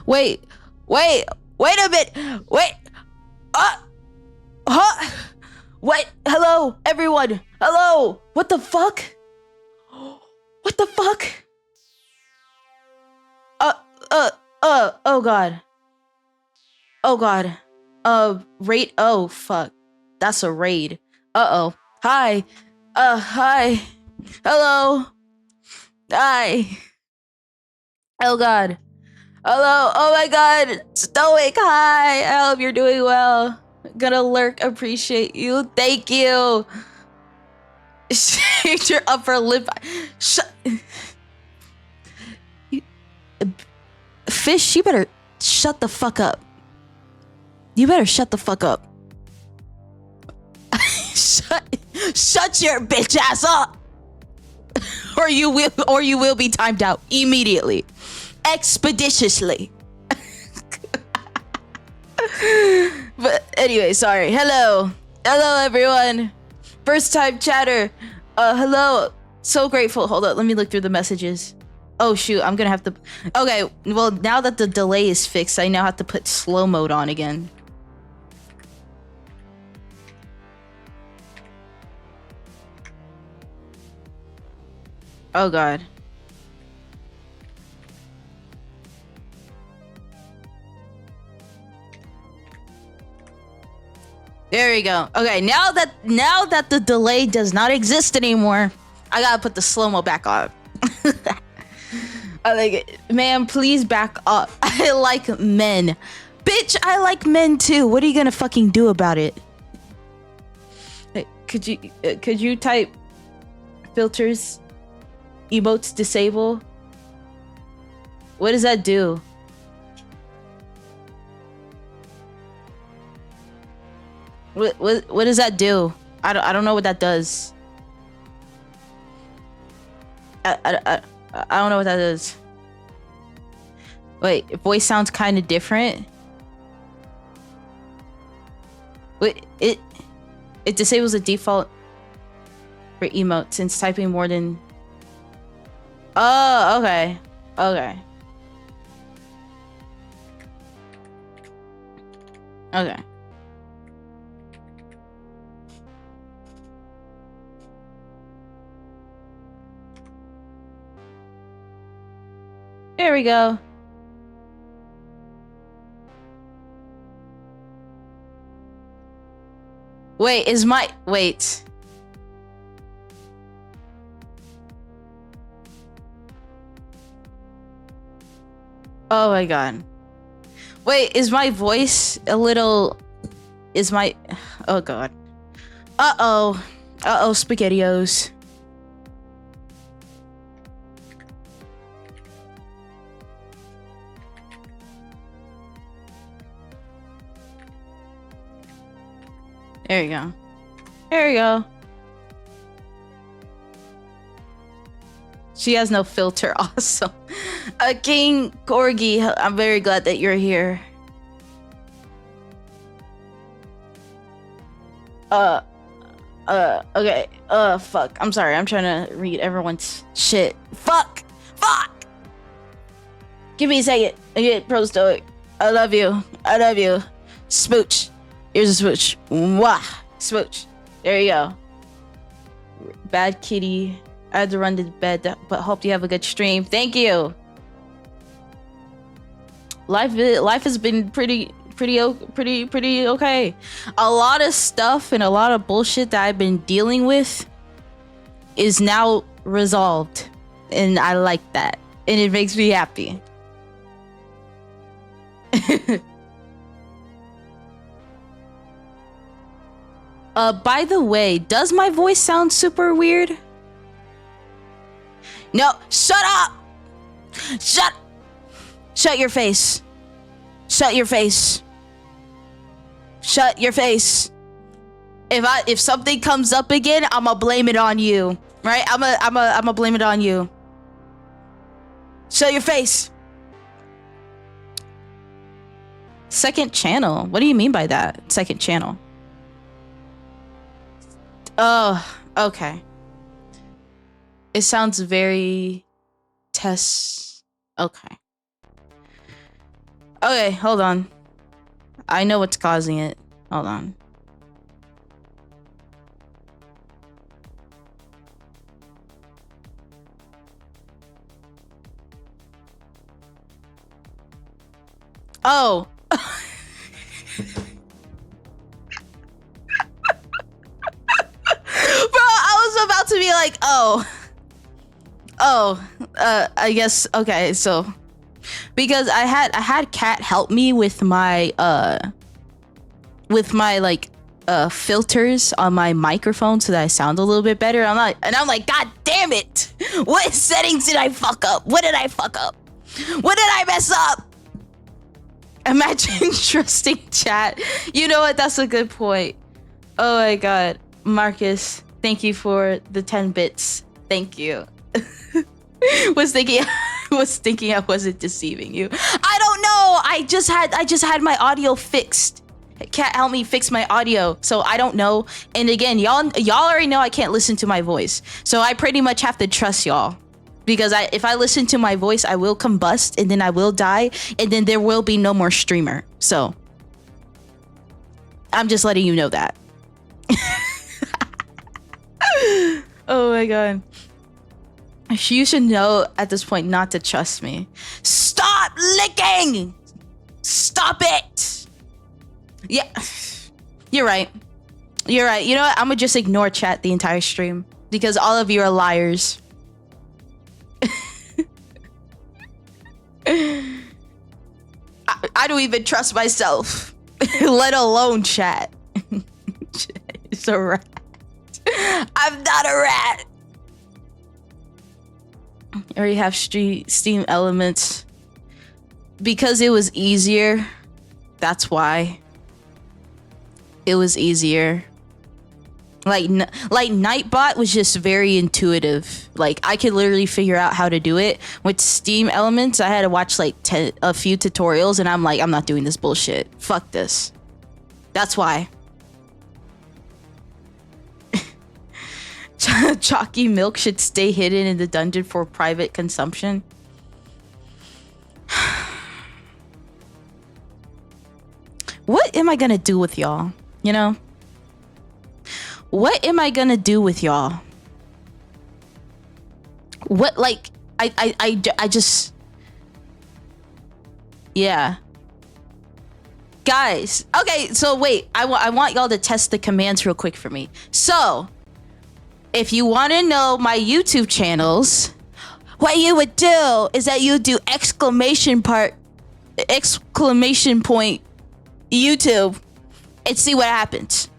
Wait, wait, wait a minute. Wait. Huh? Wait. Hello, everyone. Hello. What the fuck? What the fuck? Oh god. Oh god. Raid. Oh fuck. That's a raid. Uh-oh. Hi. Hi. Hello. Hi. Oh god. Hello. Oh my god. Stoic. Hi. I hope you're doing well. Gonna lurk. Appreciate you. Thank you. Shake your upper lip. Shut. Fish, you better shut the fuck up. You better shut the fuck up. Shut your bitch ass up. or you will be timed out immediately. Expeditiously. But anyway, sorry. Hello everyone. First time chatter. Hello. So grateful. Hold up, let me look through the messages. Oh shoot, I'm gonna have to. Okay, well now that the delay is fixed, I now have to put slow mode on again. Oh god. There we go. Okay, now that the delay does not exist anymore, I gotta put the slow-mo back on. I like it. Man, please back up. I like men. Bitch, I like men too. What are you gonna fucking do about it? Hey, could you type filters, emotes disable? What does that do? What does that do? I don't know what that does. I don't know what that is. Wait, voice sounds kind of different. Wait, it disables the default for emote since typing more than. Oh, okay, okay, okay. There we go. Wait, wait. Oh my god. Wait, is my voice a little... Oh god. Uh-oh. Uh-oh, SpaghettiOs. There you go. There you go. She has no filter. Awesome. King Corgi, I'm very glad that you're here. Okay. Fuck. I'm sorry. I'm trying to read everyone's shit. Fuck. Give me a second. Okay, Pro Stoic. I love you. Smooch. Here's a smooch. Mwah. Smooch. There you go. Bad kitty. I had to run to bed, but hope you have a good stream. Thank you. Life has been pretty okay. A lot of stuff and a lot of bullshit that I've been dealing with is now resolved, and I like that, and it makes me happy. By the way, does my voice sound super weird? No, shut up! Shut your face. Shut your face. Shut your face. If something comes up again, I'ma blame it on you. Right? I'ma blame it on you. Shut your face. Second channel. What do you mean by that? Second channel. Oh, okay. It sounds very Tess. Okay. Okay, hold on. I know what's causing it. Hold on. Oh. Bro, I was about to be like, I guess, okay, so because I had Kat help me with my like filters on my microphone so that I sound a little bit better. I'm like, God damn it! What settings did I fuck up? What did I fuck up? What did I mess up? Imagine trusting chat. You know what? That's a good point. Oh my god, Marcus, thank you for the 10 bits. Thank you. was thinking I wasn't deceiving you. I don't know. I just had my audio fixed. Cat help me fix my audio, so I don't know. And again, y'all already know I can't listen to my voice, so I pretty much have to trust y'all. Because if I listen to my voice, I will combust and then I will die and then there will be no more streamer. So I'm just letting you know that. Oh my god. You should know at this point not to trust me. Stop licking! Stop it! Yeah, you're right. You're right. You know what? I'm gonna just ignore chat the entire stream because all of you are liars. I don't even trust myself, let alone chat. It's a rat. I'm not a rat. I already have Steam Elements because it was easier. That's why it was easier. Like Nightbot was just very intuitive. Like I could literally figure out how to do it. With Steam Elements, I had to watch like a few tutorials, and I'm like, I'm not doing this bullshit. Fuck this. That's why. Chalky milk should stay hidden in the dungeon for private consumption. What am I gonna do with y'all? You know? What am I gonna do with y'all? What, like, I just... Yeah. Guys, okay, so wait, I want y'all to test the commands real quick for me. So, if you want to know my YouTube channels, what you would do is that you do exclamation point YouTube and see what happens.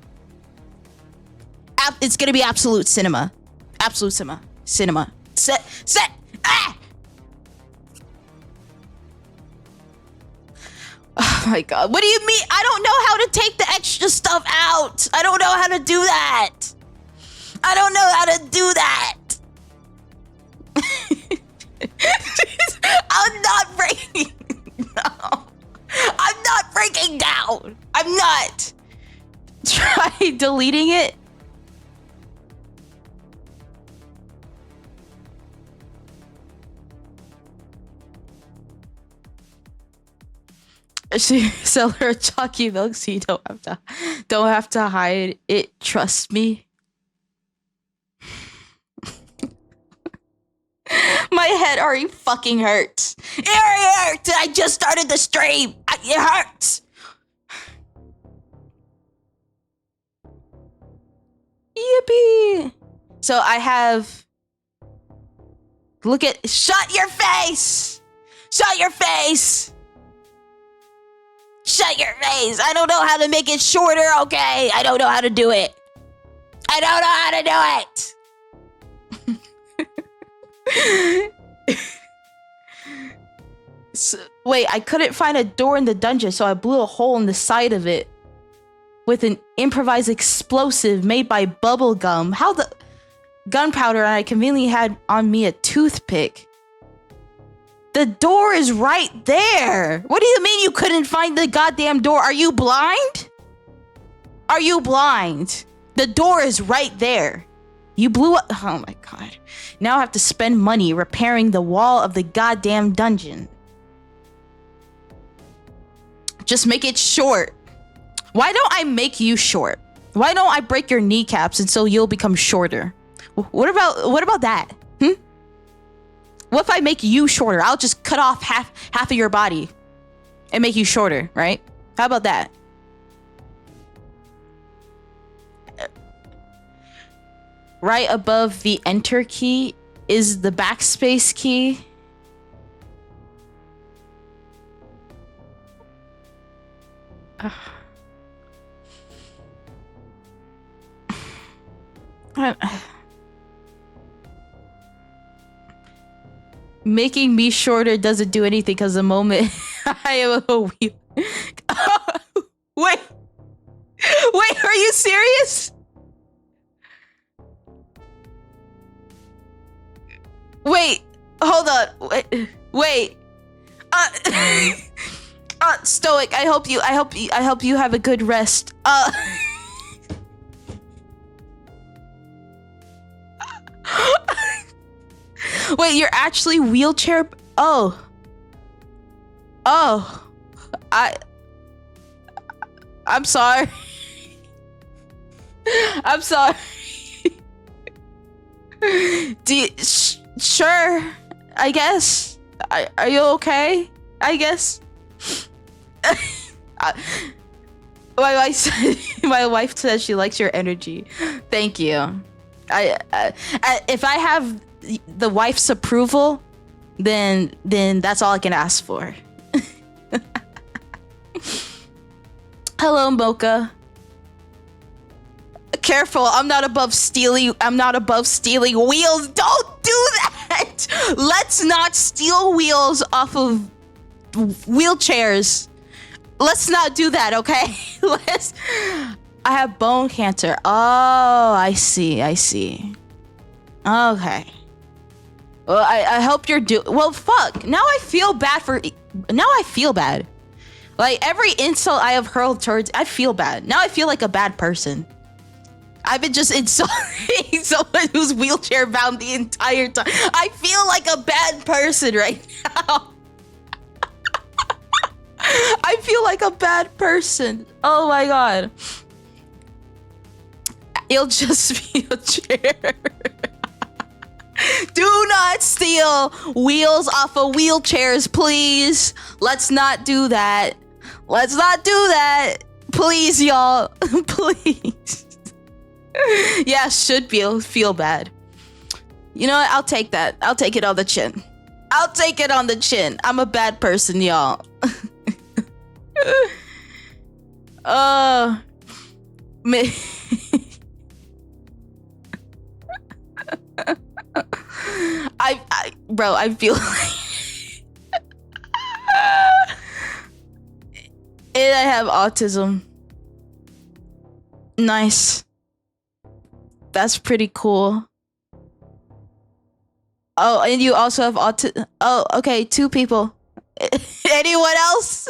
It's gonna be absolute cinema. Absolute cinema. Set. Ah! Oh my god. What do you mean? I don't know how to take the extra stuff out. I don't know how to do that. I don't know how to do that. I'm not breaking. No. I'm not breaking down. I'm not. Try deleting it. She sell her chalky milk so you don't have to hide it. Trust me. My head already fucking hurts. It already hurts. I just started the stream. It hurts. Yippee. So I have... Look at... Shut your face. Shut your face. Shut your face. I don't know how to make it shorter, okay? I don't know how to do it. I don't know how to do it. So, wait, I couldn't find a door in the dungeon, so I blew a hole in the side of it with an improvised explosive made by bubble gum. How the... Gunpowder, and I conveniently had on me a toothpick. The door is right there. What do you mean you couldn't find the goddamn door? Are you blind? Are you blind? The door is right there. You blew up. Oh my god. Now I have to spend money repairing the wall of the goddamn dungeon. Just make it short. Why don't I make you short? Why don't I break your kneecaps and so you'll become shorter? What about that? What if I make you shorter? I'll just cut off half of your body and make you shorter, right? How about that? Right above the enter key is the backspace key. Making me shorter doesn't do anything because the moment I am a wheel. Wait, are you serious? Wait, hold on. Wait. Stoic, I hope you have a good rest. Wait, you're actually wheelchair? Oh, I'm sorry. I'm sorry. Sure, I guess. Are you okay? I guess. My wife says she likes your energy. Thank you. If I have the wife's approval, then that's all I can ask for. Hello, Mocha. Careful, I'm not above stealing wheels. Don't do that. Let's not steal wheels off of wheelchairs. Let's not do that, okay? I have bone cancer. Oh, I see. Okay. Well, I hope you're well, fuck. Now I feel bad. Like, every insult I have hurled towards, I feel bad. Now I feel like a bad person. I've been just insulting someone who's wheelchair bound the entire time. I feel like a bad person right now. I feel like a bad person. Oh my god. It'll just be a chair. Do not steal wheels off of wheelchairs, please. Let's not do that. Please, y'all. Please. Yeah, should feel bad. You know what? I'll take that. I'll take it on the chin. I'm a bad person, y'all. Bro, I feel like and I have autism. Nice. That's pretty cool. Oh, and you also have autism. Oh, okay, 2 people. Anyone else?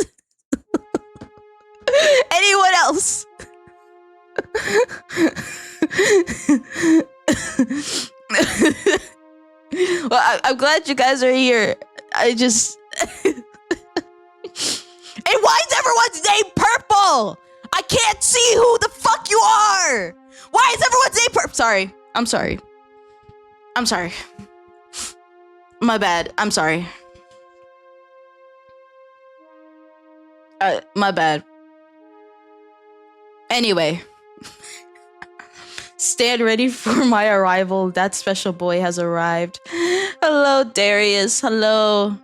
Anyone else? Well, I'm glad you guys are here. I just... And why is everyone's name purple? I can't see who the fuck you are. Why is everyone's name purple? Sorry. I'm sorry. My bad. I'm sorry. My bad. Anyway. Stand ready for my arrival. That special boy has arrived. Hello, Darius. Hello.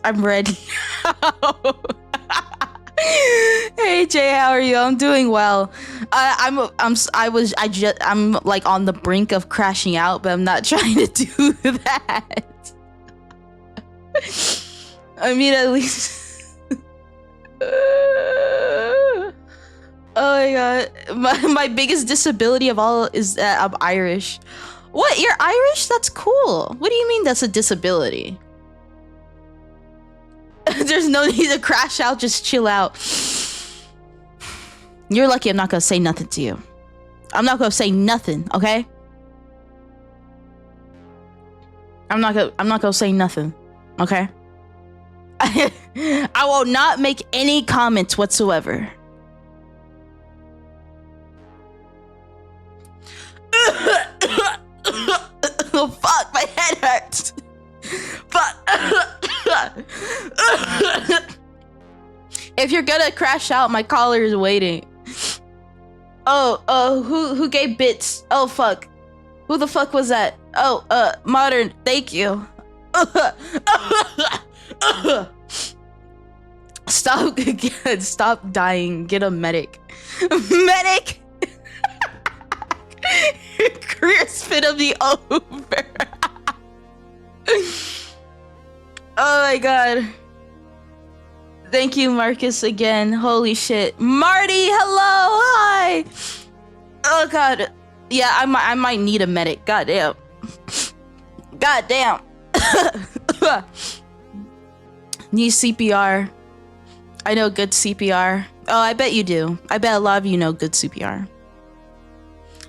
I'm ready. Hey Jay, how are you? I'm doing well. I'm like on the brink of crashing out, but I'm not trying to do that. I mean, at least. Oh my god, my biggest disability of all is that I'm Irish. What? You're Irish? That's cool. What do you mean that's a disability? There's no need to crash out, just chill out. You're lucky I'm not gonna say nothing to you. I'm not gonna say nothing, okay? I'm not gonna say nothing, okay? I will not make any comments whatsoever. Oh fuck, my head hurts. Fuck. If you're gonna crash out, my caller is waiting. Oh, who gave bits? Oh fuck. Who the fuck was that? Oh, Modern, thank you. Stop dying. Get a medic. Medic! Your career's finna be over. Oh my god. Thank you, Marcus, again. Holy shit. Marty, hello, hi. Oh god. Yeah, I might need a medic. God damn. God damn. Need CPR. I know good CPR. Oh, I bet you do. I bet a lot of you know good CPR.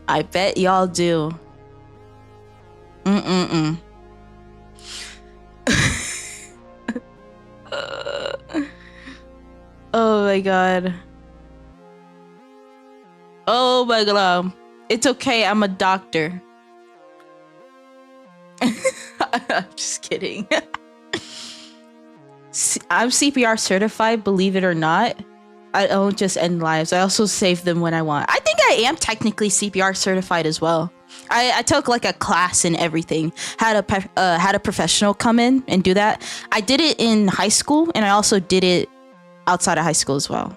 I bet y'all do. Oh my god. Oh my god. It's okay, I'm a doctor. I'm just kidding. I'm CPR certified, believe it or not. I don't just end lives. I also save them when I want. I think I am technically CPR certified as well. I took like a class and everything. Had a professional come in and do that. I did it in high school, and I also did it outside of high school as well.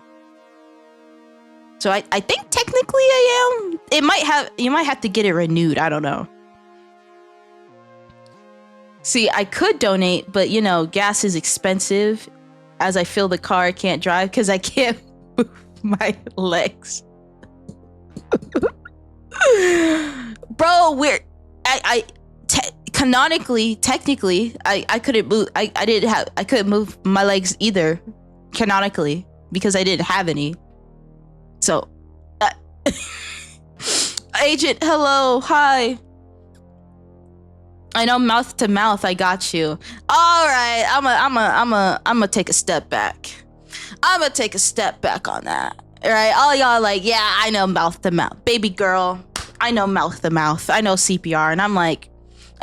So I think technically I am. You might have to get it renewed. I don't know. See, I could donate, but you know, gas is expensive. As I fill the car, I can't drive because I can't move my legs. Bro, technically, I couldn't move. I couldn't move my legs either, canonically, because I didn't have any. So, Agent, hello, hi. I know mouth to mouth. I got you. All right, I'm gonna take a step back. I'm gonna take a step back on that. All right, all y'all like, yeah, I know mouth to mouth, baby girl. I know mouth to mouth. I know CPR, and I'm like,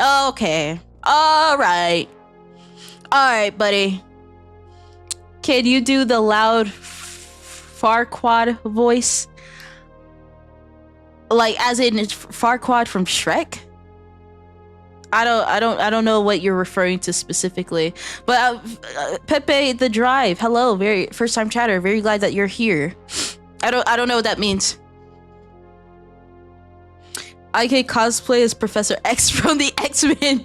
okay, all right, buddy. Can you do the loud Farquaad voice, like as in Farquaad from Shrek? I don't know what you're referring to specifically, but Pepe the Drive, hello, very first time chatter, very glad that you're here. I don't know what that means. I can cosplay as Professor X from the X-Men.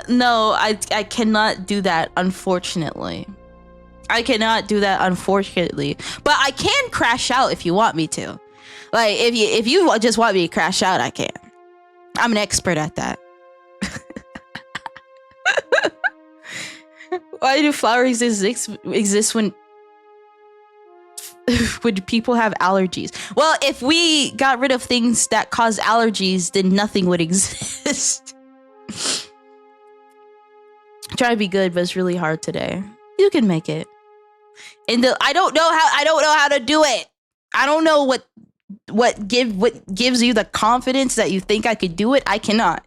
No, I cannot do that, unfortunately. I cannot do that, unfortunately, but I can crash out if you want me to. Like, if you just want me to crash out, I can. I'm an expert at that. Why do flowers exist when people have allergies? Well, if we got rid of things that cause allergies, then nothing would exist. Try to be good, but it's really hard today. You can make it. And I don't know how to do it. I don't know what gives you the confidence that you think I could do it. I cannot.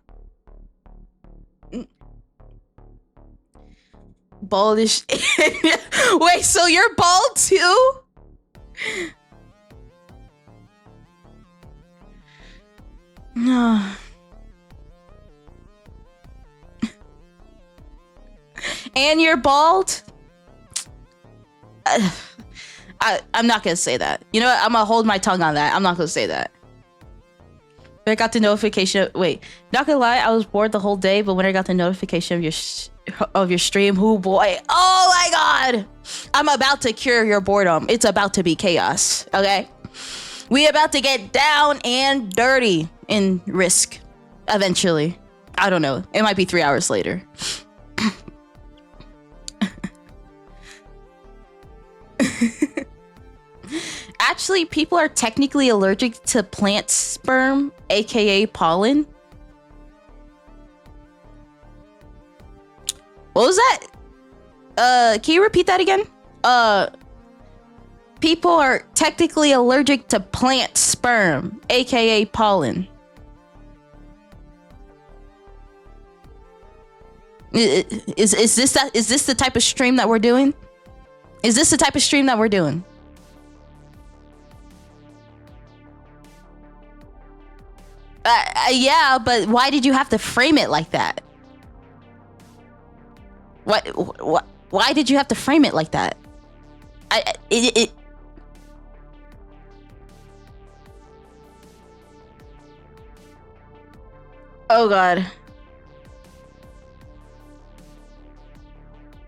Baldish. Wait, so you're bald too? No. And you're bald? I'm not gonna say that. You know what? I'm gonna hold my tongue on that. I'm not gonna say that. When I got the notification, wait, not gonna lie, I was bored the whole day, but when I got the notification of your stream, oh boy, oh my god, I'm about to cure your boredom. It's about to be chaos. Okay, we about to get down and dirty in Risk eventually. I don't know. It might be 3 hours later. Actually, people are technically allergic to plant sperm, aka pollen. What was that? Can you repeat that again? People are technically allergic to plant sperm, aka pollen. Is this the type of stream that we're doing? Is this the type of stream that we're doing? Yeah, but why did you have to frame it like that? Why did you have to frame it like that? Oh god.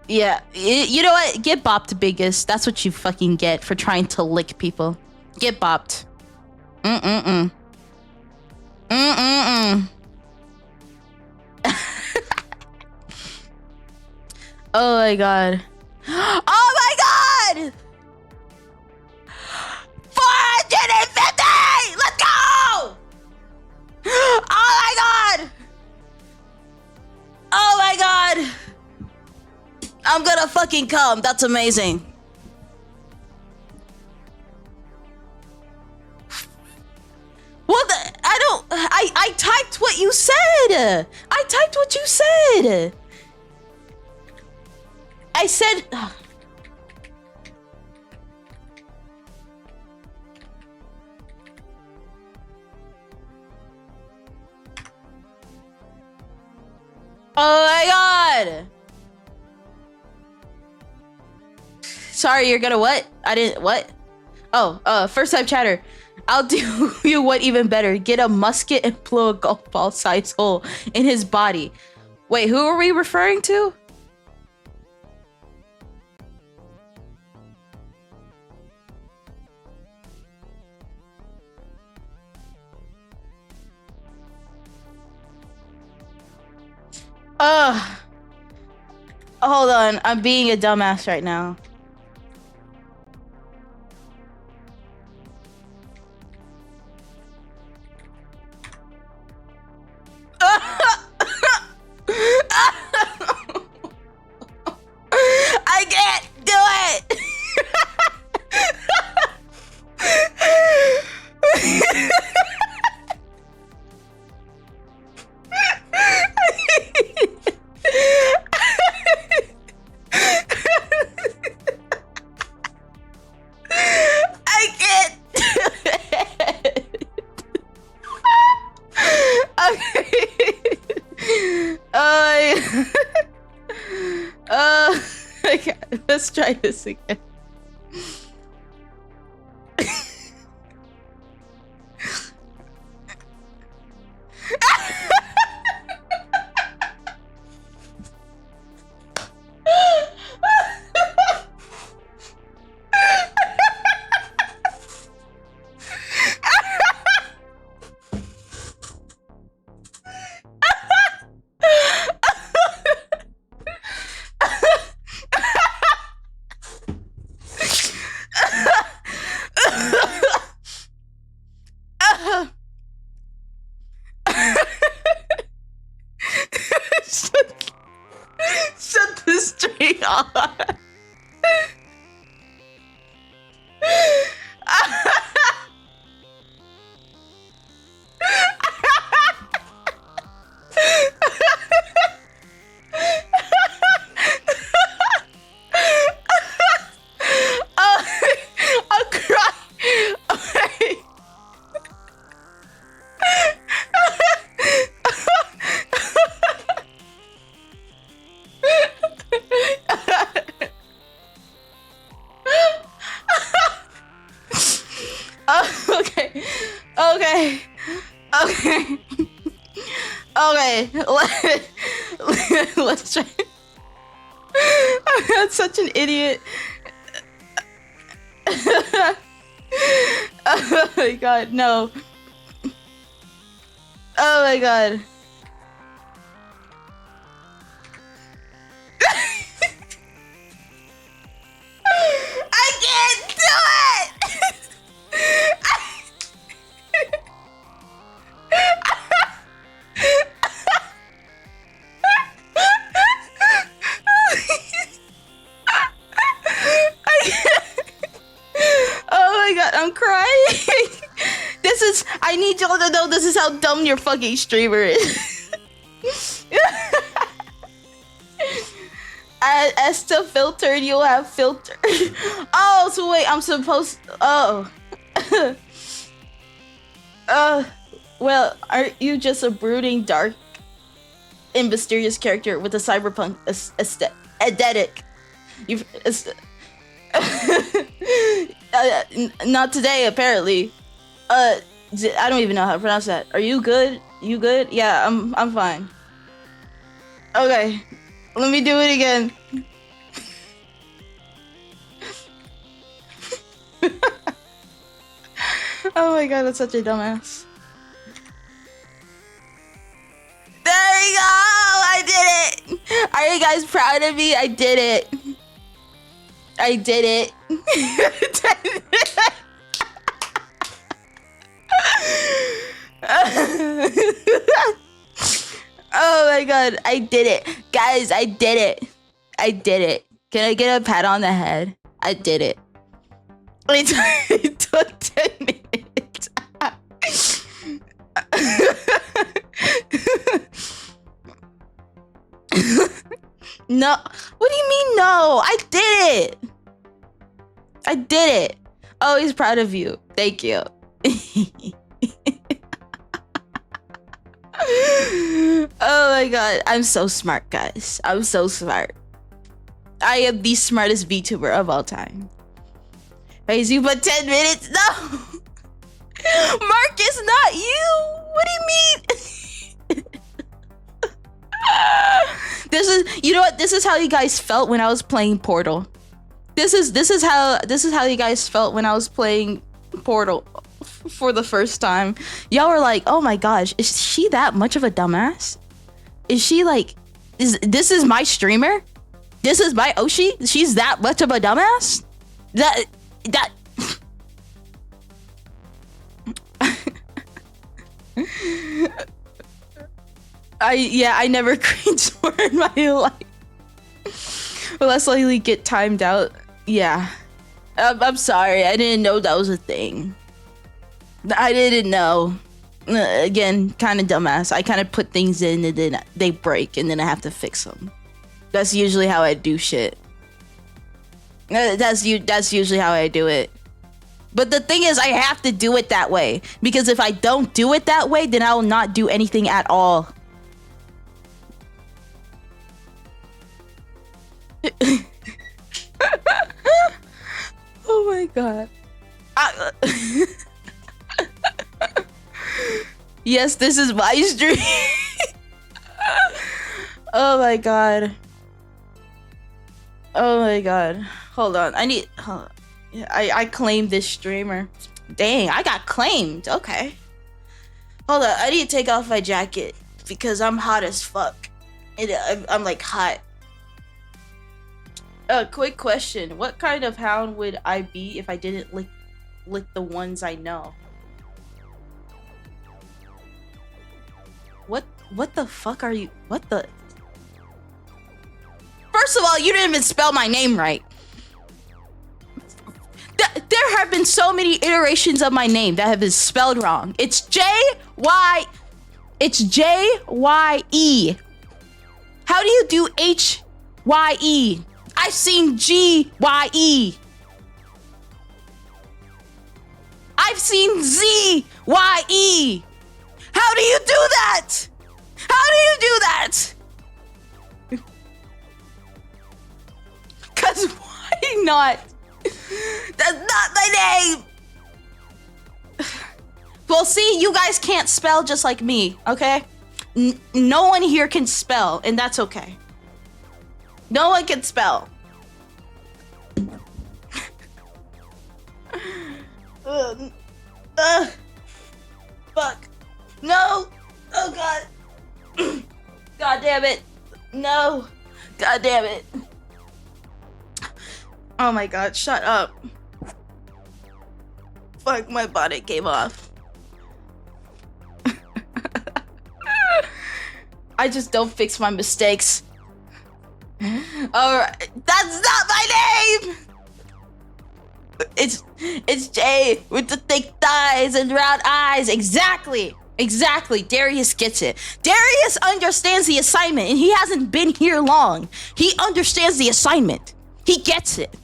Yeah, you know what? Get bopped, biggest. That's what you fucking get for trying to lick people. Get bopped. Mm-mm-mm. Mm-mm-mm. Oh my god. Oh my god! 450! Let's go! Oh my god! Oh my god! I'm gonna fucking come. That's amazing. What the? I typed what you said. I typed what you said. I said... Oh my god! Sorry, you're gonna what? I didn't... What? Oh, first time chatter. I'll do you what even better. Get a musket and blow a golf ball size hole in his body. Wait, who are we referring to? Hold on. I'm being a dumbass right now. I can't do it. I can't do it. Okay. Let's try this again. Shut this stream off. I'll cry. Okay. Okay. Okay. Okay. Okay. Let's try. I'm such an idiot. Oh my god, no. Oh my god. I can't do it! I need y'all to know this is how dumb your fucking streamer is. As to filter, you'll have filter. Oh, so wait, I'm supposed. Oh. Well, aren't you just a brooding, dark, and mysterious character with a cyberpunk aesthetic? You've. Not today, apparently. I don't even know how to pronounce that. Are you good? You good? Yeah, I'm fine. Okay, let me do it again. Oh my god, that's such a dumbass. There you go! I did it! Are you guys proud of me? I did it. I did it. Oh my god, I did it. Guys, I did it. I did it. Can I get a pat on the head? I did it. It took 10 minutes. No. What do you mean no? I did it. I did it. Oh, he's proud of you. Thank you. Oh my god. I'm so smart, guys. I'm so smart. I am the smartest VTuber of all time. Hey, you put 10 minutes? No! Marcus, not you! What do you mean? This is, you know what? This is how you guys felt when I was playing Portal. This is how you guys felt when I was playing Portal for the first time. Y'all were like, "Oh my gosh, is she that much of a dumbass? Is she like, this is my streamer? This is my Oshi? She's that much of a dumbass? That." I never cringed more in my life. Well, let's likely get timed out. Yeah. I'm sorry. I didn't know that was a thing. I didn't know. Again, kind of dumbass. I kind of put things in and then they break and then I have to fix them. That's usually how I do shit. That's usually how I do it. But the thing is, I have to do it that way. Because if I don't do it that way, then I will not do anything at all. Oh my god. Yes, this is my stream. Oh my god. Oh my god. Hold on. Hold on. I claimed this streamer. Dang, I got claimed. Okay. Hold on. I need to take off my jacket because I'm hot as fuck. I'm like hot. Quick question. What kind of hound would I be if I didn't lick the ones I know? What the fuck are you? What the? First of all, you didn't even spell my name right. There have been so many iterations of my name that have been spelled wrong. It's J-Y. It's J-Y-E. How do you do H-Y-E? I've seen G-Y-E. I've seen Z-Y-E. How do you do that? How do you do that? Cause why not? That's not my name. Well, see, you guys can't spell just like me, okay? No one here can spell, and that's okay. No one can spell. Fuck. No. Oh god. God damn it. No. God damn it. Oh my god, shut up. Fuck, my body came off. I just don't fix my mistakes. Alright, that's not my name! It's Jay with the thick thighs and round eyes. Exactly. Darius gets it. Darius understands the assignment, and he hasn't been here long. He understands the assignment. He gets it.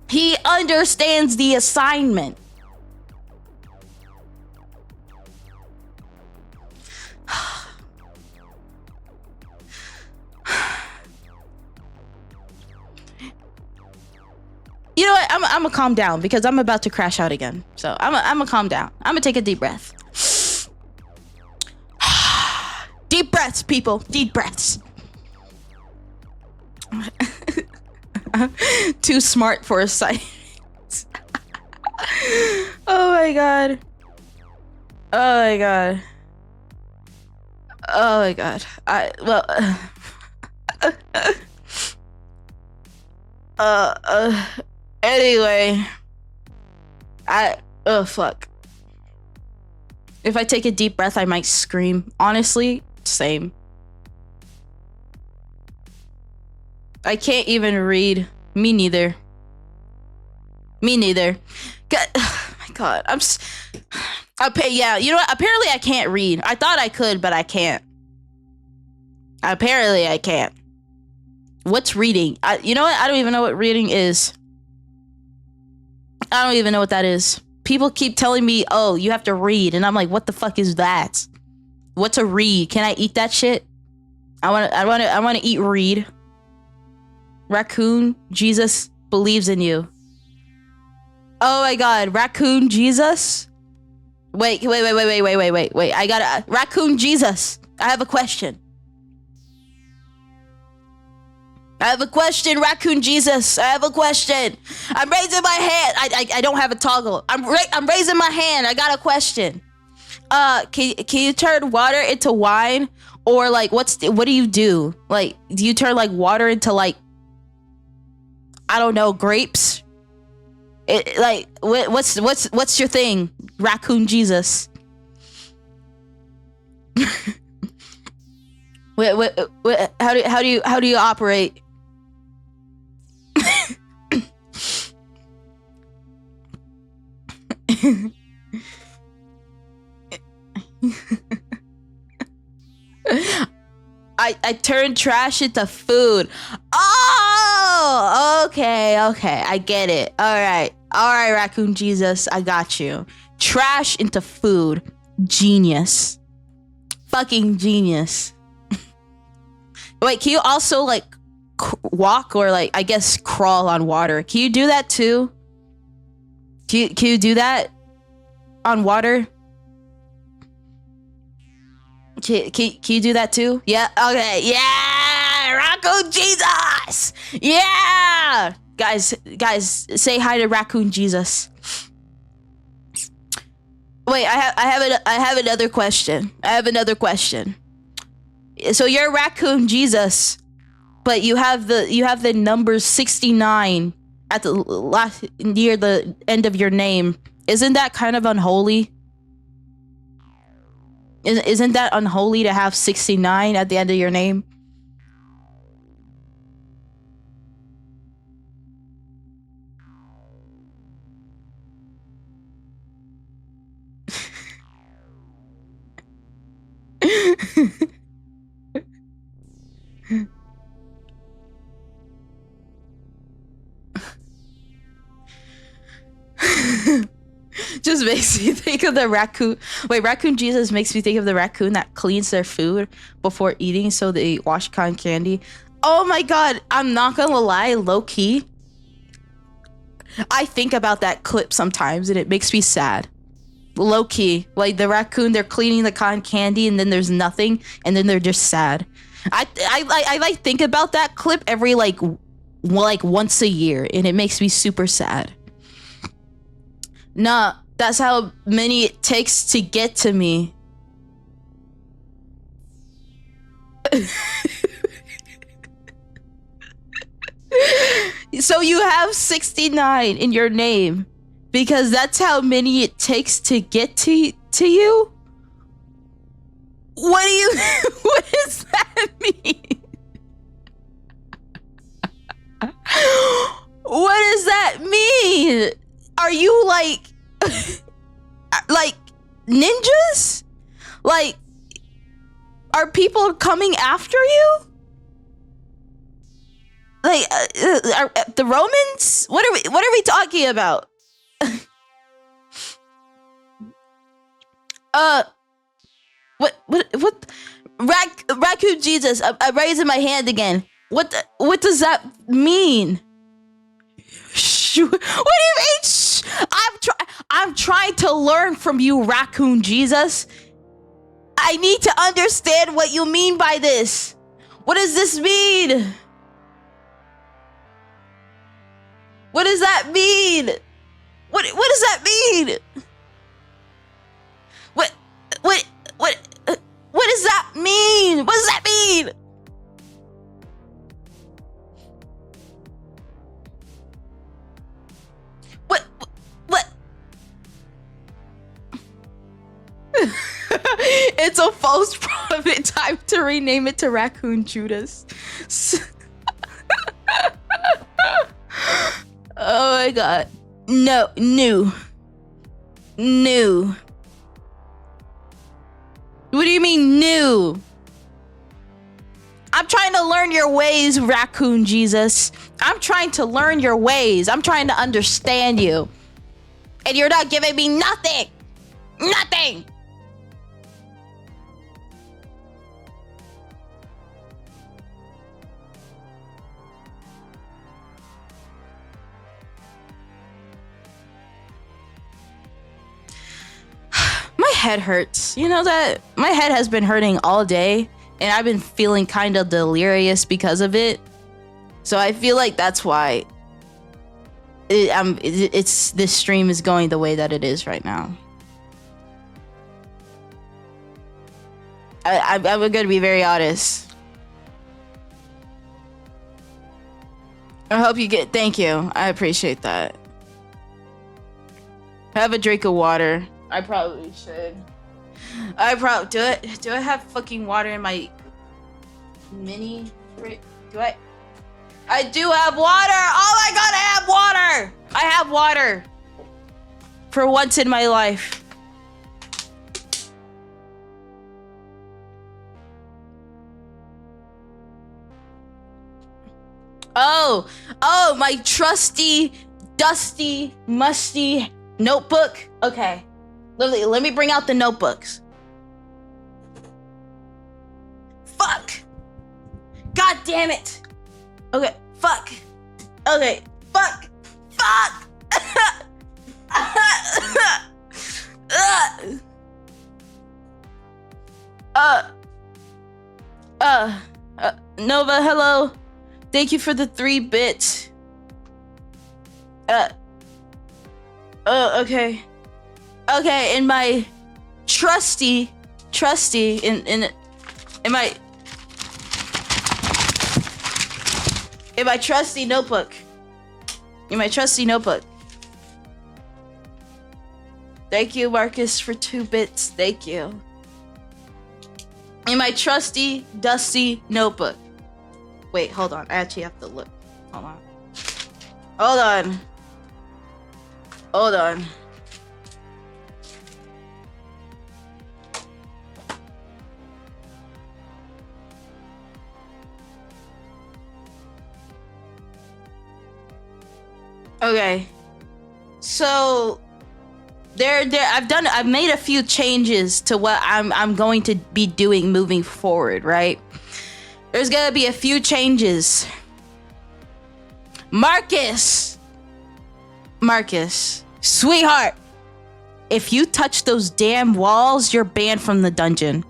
He understands the assignment. You know what? I'm gonna calm down because I'm about to crash out again. So I'm gonna calm down. I'm gonna take a deep breath. Deep breaths, people. Deep breaths. Too smart for a sight. Oh my god. Oh my god. Oh my god. Anyway, oh fuck. If I take a deep breath, I might scream. Honestly, same. I can't even read. Me neither. God, oh my god, yeah, you know what? Apparently I can't read. I thought I could, but I can't. Apparently I can't. What's reading? You know what? I don't even know what reading is. I don't even know what that is. People keep telling me, oh, you have to read. And I'm like, what the fuck is that? What's a read? Can I eat that shit? I want to eat read. Raccoon, Jesus believes in you. Oh my god, Raccoon Jesus? Wait. I gotta, Raccoon Jesus. I have a question. Raccoon Jesus. I have a question. I'm raising my hand. I don't have a toggle. I'm raising my hand. I got a question. Can you turn water into wine? Or like, what do you do? Like, do you turn like water into like, I don't know, grapes? What's your thing, Raccoon Jesus? How do you operate? I turn trash into food. Oh, okay. I get it. All right, Raccoon Jesus, I got you. Trash into food. Genius. Fucking genius. Wait, can you also like walk or like, I guess, crawl on water? Can you do that too? Can you do that on water? Can you do that too? Yeah. Okay. Yeah. Raccoon Jesus. Yeah. Guys, say hi to Raccoon Jesus. Wait, I have another question. So you're Raccoon Jesus, but you have the number 69 at the last near the end of your name. Isn't that kind of unholy? Isn't that unholy to have 69 at the end of your name? Just makes me think of the raccoon. Wait, Raccoon Jesus makes me think of the raccoon that cleans their food before eating so they wash cotton candy. Oh my god, I'm not gonna lie, low key, I think about that clip sometimes and it makes me sad. Low key, like the raccoon, they're cleaning the cotton candy and then there's nothing and then they're just sad. I like think about that clip every like once a year and it makes me super sad. Nah, that's how many it takes to get to me. So you have 69 in your name because that's how many it takes to get to you? What does that mean? What does that mean? Are you like like ninjas? Like, are people coming after you? Like the Romans? What are we talking about? What? Raccoon Jesus, I'm raising my hand again. What does that mean? What do you mean? Shh? I'm trying to learn from you, Raccoon Jesus. I need to understand what you mean by this. What does this mean? What does that mean? What does that mean? What does that mean? What does that mean? What? It's a false prophet. Time to rename it to Raccoon Judas. Oh my god. No, new. What do you mean new? I'm trying to learn your ways, Raccoon Jesus. I'm trying to learn your ways. I'm trying to understand you. And you're not giving me nothing. Nothing. My head hurts. You know that? My head has been hurting all day, and I've been feeling kind of delirious because of it. So I feel like that's why this stream is going the way that it is right now. I'm going to be very honest. I hope you get... Thank you. I appreciate that. Have a drink of water. I probably should. Do I have fucking water in my mini fridge? I do have water. Oh my god, I have water. I have water. For once in my life. Oh, my trusty, dusty, musty notebook. Okay. Let me bring out the notebooks. Fuck! God damn it! Okay, fuck. Okay, fuck! Fuck! Nova, hello. Thank you for the 3 bits. Okay. Okay, in my trusty, in my trusty notebook. In my trusty notebook. Thank you, Marcus, for 2 bits. Thank you. In my trusty, dusty notebook. Wait, hold on. I actually have to look. Hold on. Okay, so I've made a few changes to what I'm going to be doing moving forward, right? There's gonna be a few changes. Marcus, sweetheart, if you touch those damn walls, you're banned from the dungeon.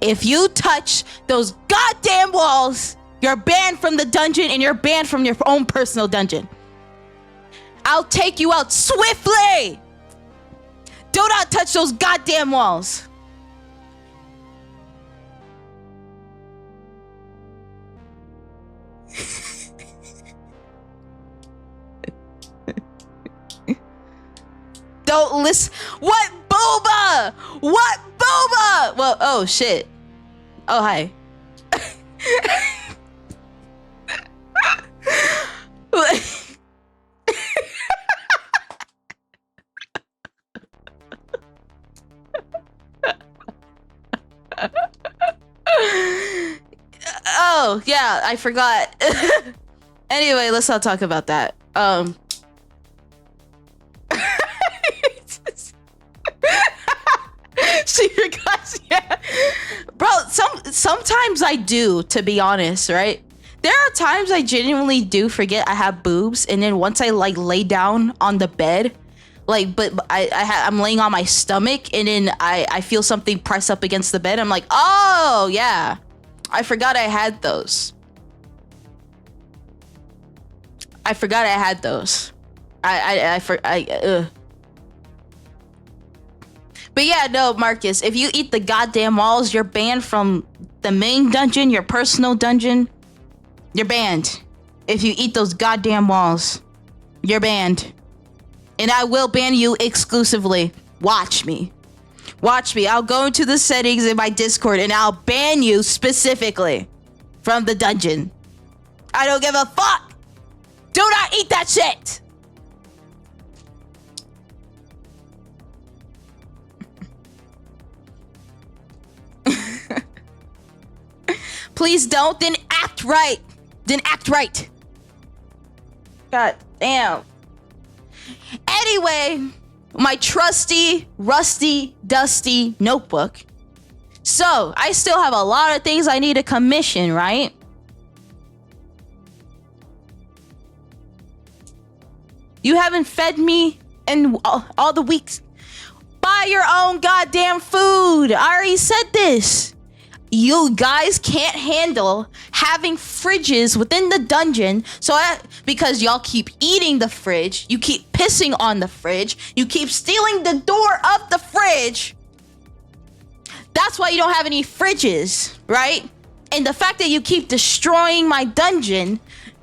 If you touch those goddamn walls, you're banned from the dungeon, and you're banned from your own personal dungeon. I'll take you out swiftly! Do not touch those goddamn walls! Don't listen. What booba? What booba? Well, oh shit. Oh, hi. Oh, yeah, I forgot. Anyway, let's not talk about that. She forgot. Yeah. Bro, sometimes I do, to be honest, right? There are times I genuinely do forget I have boobs, and then once I like lay down on the bed, like, but I'm laying on my stomach, and then I feel something press up against the bed. I'm like, oh yeah, I forgot I had those. I forgot I had those. But yeah, no, Marcus, if you eat the goddamn walls, you're banned from the main dungeon, your personal dungeon. You're banned. If you eat those goddamn walls, you're banned. And I will ban you exclusively. Watch me. Watch me. I'll go into the settings in my Discord and I'll ban you specifically from the dungeon. I don't give a fuck. Do not eat that shit. Please don't, then act right. Then act right. God damn. Anyway, my trusty, rusty, dusty notebook. So, I still have a lot of things I need to commission, right? You haven't fed me in all the weeks. Buy your own goddamn food. I already said this. You guys can't handle having fridges within the dungeon, because y'all keep eating the fridge, you keep pissing on the fridge, you keep stealing the door of the fridge. That's why you don't have any fridges, right? And the fact that you keep destroying my dungeon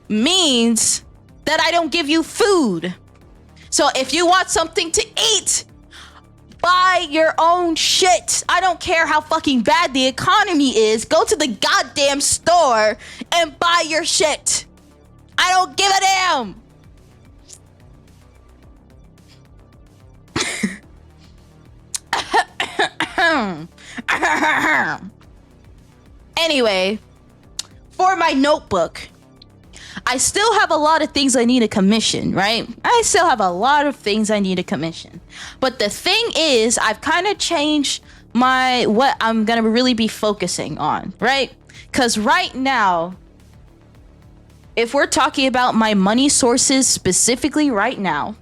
means that I don't give you food. So if you want something to eat, buy your own shit. I don't care how fucking bad the economy is. Go to the goddamn store and buy your shit. I don't give a damn. Anyway, for my notebook, I still have a lot of things I need to commission, right? I still have a lot of things I need to commission. But the thing is, I've kind of changed what I'm going to really be focusing on, right? Because right now, if we're talking about my money sources specifically right now,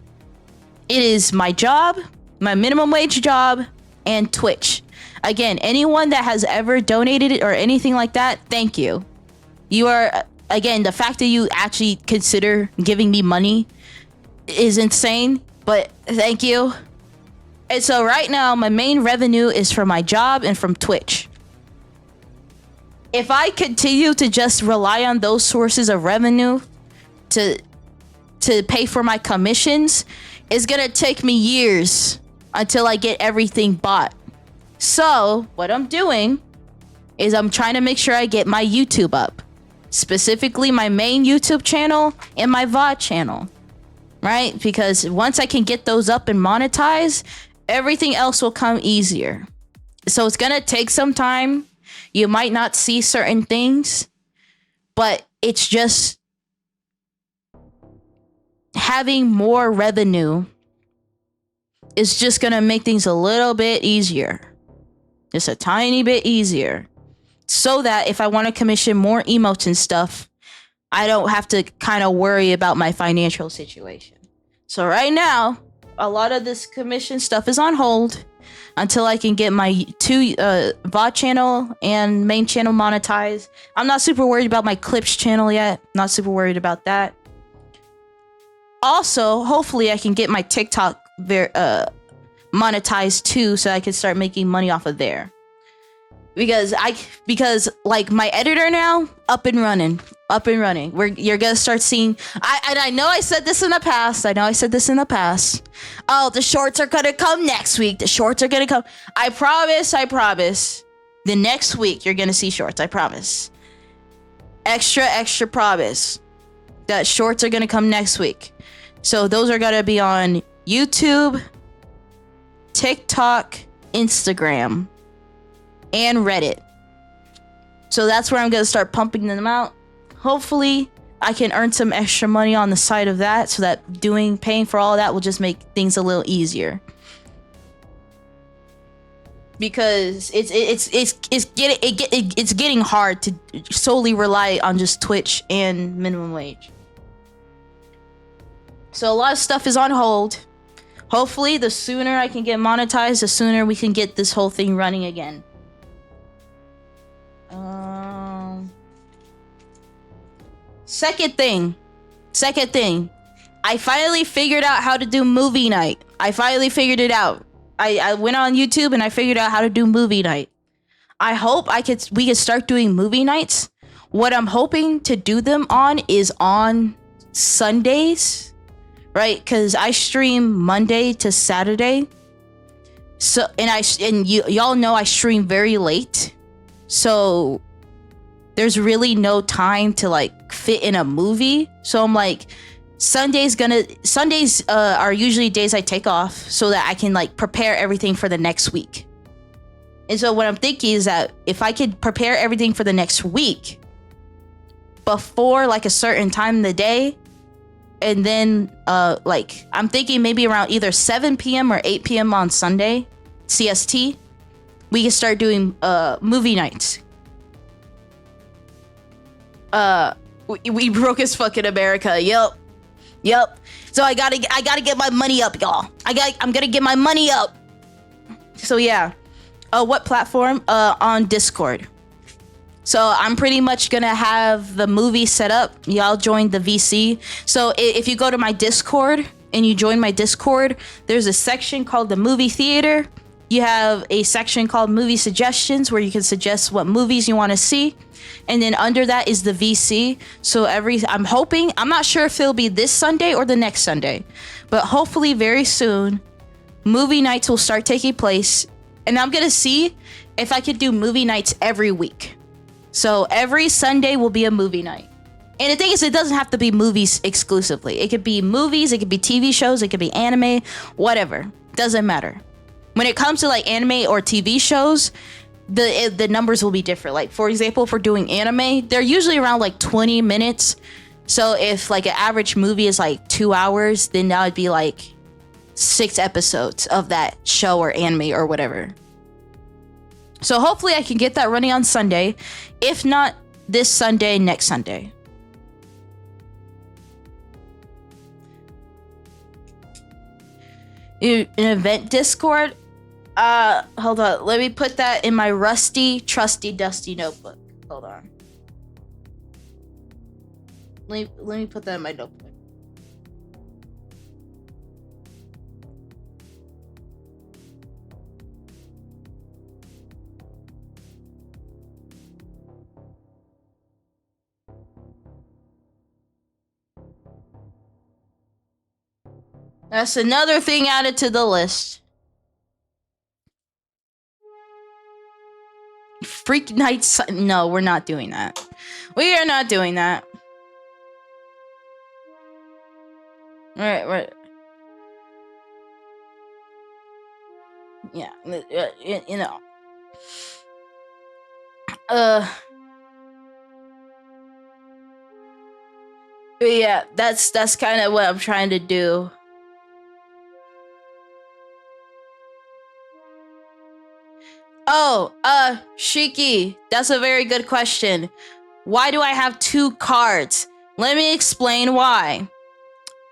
it is my job, my minimum wage job, and Twitch. Again, anyone that has ever donated or anything like that, thank you. You are... Again, the fact that you actually consider giving me money is insane, but thank you. And so right now, my main revenue is from my job and from Twitch. If I continue to just rely on those sources of revenue to pay for my commissions, it's gonna take me years until I get everything bought. So what I'm doing is I'm trying to make sure I get my YouTube up. Specifically my main YouTube channel and my VOD channel, right? Because once I can get those up and monetize, everything else will come easier. So it's gonna take some time. You might not see certain things, but it's just having more revenue is just gonna make things a little bit easier. Just a tiny bit easier. So that if I want to commission more emotes and stuff, I don't have to kind of worry about my financial situation. So right now, a lot of this commission stuff is on hold until I can get my two VOD channel and main channel monetized. I'm not super worried about my clips channel yet. Not super worried about that. Also, hopefully I can get my TikTok monetized too, so I can start making money off of there. Because like my editor now up and running. You're gonna start seeing. I know I said this in the past. Oh, the shorts are gonna come next week. I promise. The next week you're gonna see shorts. I promise. Extra promise. That shorts are gonna come next week. So those are gonna be on YouTube, TikTok, Instagram. and Reddit. So that's where I'm gonna start pumping them out. Hopefully I can earn some extra money on the side of that, so that paying for all of that will just make things a little easier. Because it's getting hard to solely rely on just Twitch and minimum wage. So a lot of stuff is on hold. Hopefully, the sooner I can get monetized, the sooner we can get this whole thing running again. Second thing. I finally figured out how to do movie night. I finally figured it out. I went on YouTube and I figured out how to do movie night. I hope we could start doing movie nights. What I'm hoping to do them on is on Sundays, right? Because I stream Monday to Saturday. So y'all know I stream very late. So there's really no time to like fit in a movie. So I'm like, Sundays are usually days I take off so that I can like prepare everything for the next week. And so what I'm thinking is that if I could prepare everything for the next week before like a certain time in the day, and then like I'm thinking maybe around either 7 p.m. or 8 p.m. on Sunday, CST, we can start doing movie nights. We broke as fucking America. Yep. So I gotta get my money up, y'all. I'm gonna get my money up. So yeah. What platform? On Discord. So I'm pretty much gonna have the movie set up. Y'all join the VC. So if you go to my Discord and you join my Discord, there's a section called the movie theater. You have a section called movie suggestions where you can suggest what movies you want to see. And then under that is the VC. So I'm not sure if it'll be this Sunday or the next Sunday, but hopefully very soon, movie nights will start taking place. And I'm going to see if I could do movie nights every week. So every Sunday will be a movie night. And the thing is, it doesn't have to be movies exclusively. It could be movies, it could be TV shows, it could be anime, whatever. Doesn't matter. When it comes to like anime or TV shows, the numbers will be different. Like for example, if we're doing anime, they're usually around like 20 minutes. So if like an average movie is like 2 hours, then that would be like 6 episodes of that show or anime or whatever. So hopefully I can get that running on Sunday. If not this Sunday, next Sunday. An event Discord? Hold on. Let me put that in my rusty, trusty, dusty notebook. Hold on. Let me put that in my notebook. That's another thing added to the list. Freak nights. No, we're not doing that. We are not doing that. Right. Yeah, you know. Yeah, that's kind of what I'm trying to do. Oh, Shiki, that's a very good question. Why do I have 2 cards? Let me explain why.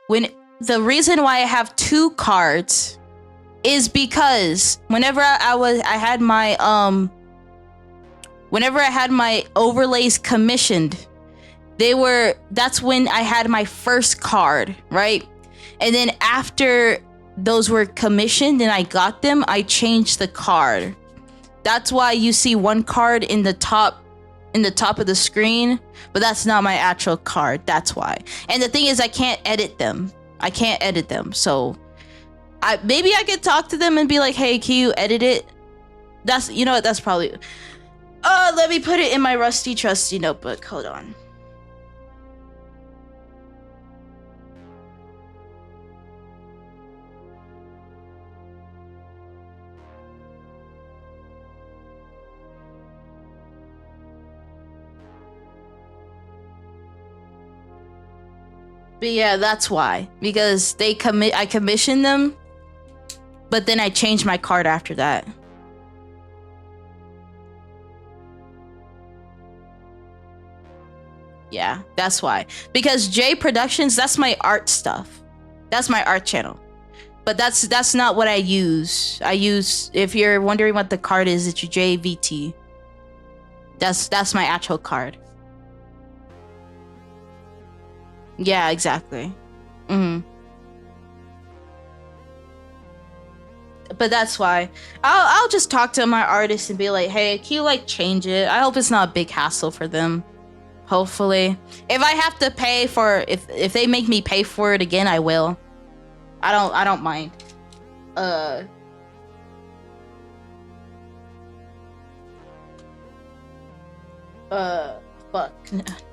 The reason why I have 2 cards is because whenever I had my overlays commissioned, that's when I had my first card, right? And then after those were commissioned and I got them, I changed the card. That's why you see 1 card in the top of the screen, but that's not my actual card. That's why. And the thing is, I can't edit them. So maybe I could talk to them and be like, hey, can you edit it? You know what? That's probably. Let me put it in my rusty trusty notebook. Hold on. But yeah, that's why. Because I commissioned them, but then I changed my card after that. Yeah, that's why. Because Jye Productions, that's my art stuff. That's my art channel. But that's not what I use. I use, if you're wondering what the card is, it's your JVT. That's my actual card. Yeah, exactly. But that's why I'll just talk to my artist and be like, hey, can you like change it? I hope it's not a big hassle for them. Hopefully, if I have to pay for, if they make me pay for it again, I will. I don't mind.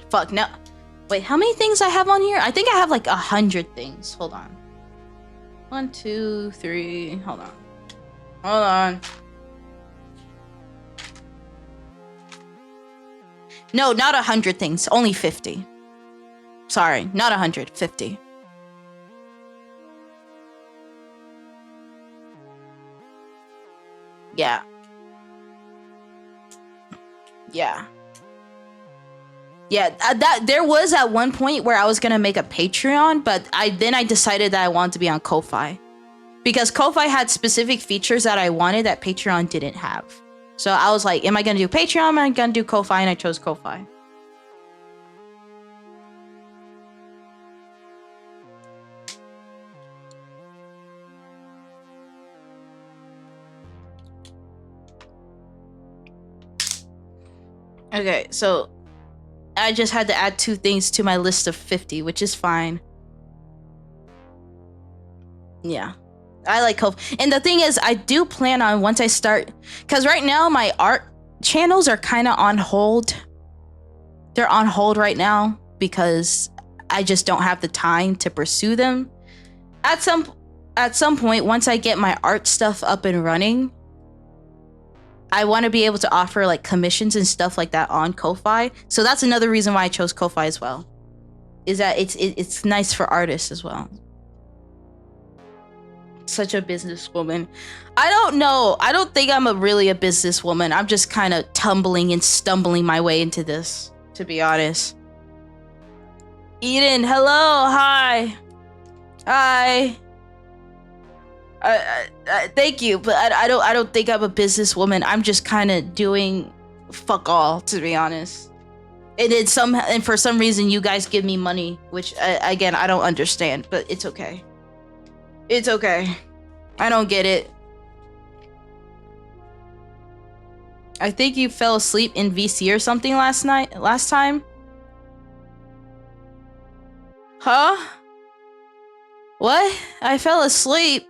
Fuck no. Wait, how many things I have on here? I think I have like 100 things. Hold on. 1, 2, 3. Hold on. No, not 100 things. Only 50. Sorry, not 100. 50. Yeah. That there was at one point where I was gonna make a Patreon, but I decided that I wanted to be on Ko-Fi, because Ko-Fi had specific features that I wanted that Patreon didn't have. So I was like, am I gonna do Patreon? Am I gonna do Ko-Fi? And I chose Ko-Fi. Okay, so I just had to add 2 things to my list of 50, which is fine. Yeah. I like Ko-Fi. And the thing is, I do plan on, once I start, because right now my art channels are kind of on hold. They're on hold right now because I just don't have the time to pursue them. At some point, once I get my art stuff up and running, I want to be able to offer like commissions and stuff like that on Ko-Fi. So that's another reason why I chose Ko-Fi as well. Is that it's nice for artists as well. Such a businesswoman. I don't know. I don't think I'm really a businesswoman. I'm just kind of tumbling and stumbling my way into this, to be honest. Eden, hello, hi. Thank you, but I don't think I'm a businesswoman. I'm just kind of doing fuck all, to be honest. And for some reason you guys give me money, which again I don't understand, but it's okay. It's okay. I don't get it. I think you fell asleep in VC or something last time. Huh? What? I fell asleep.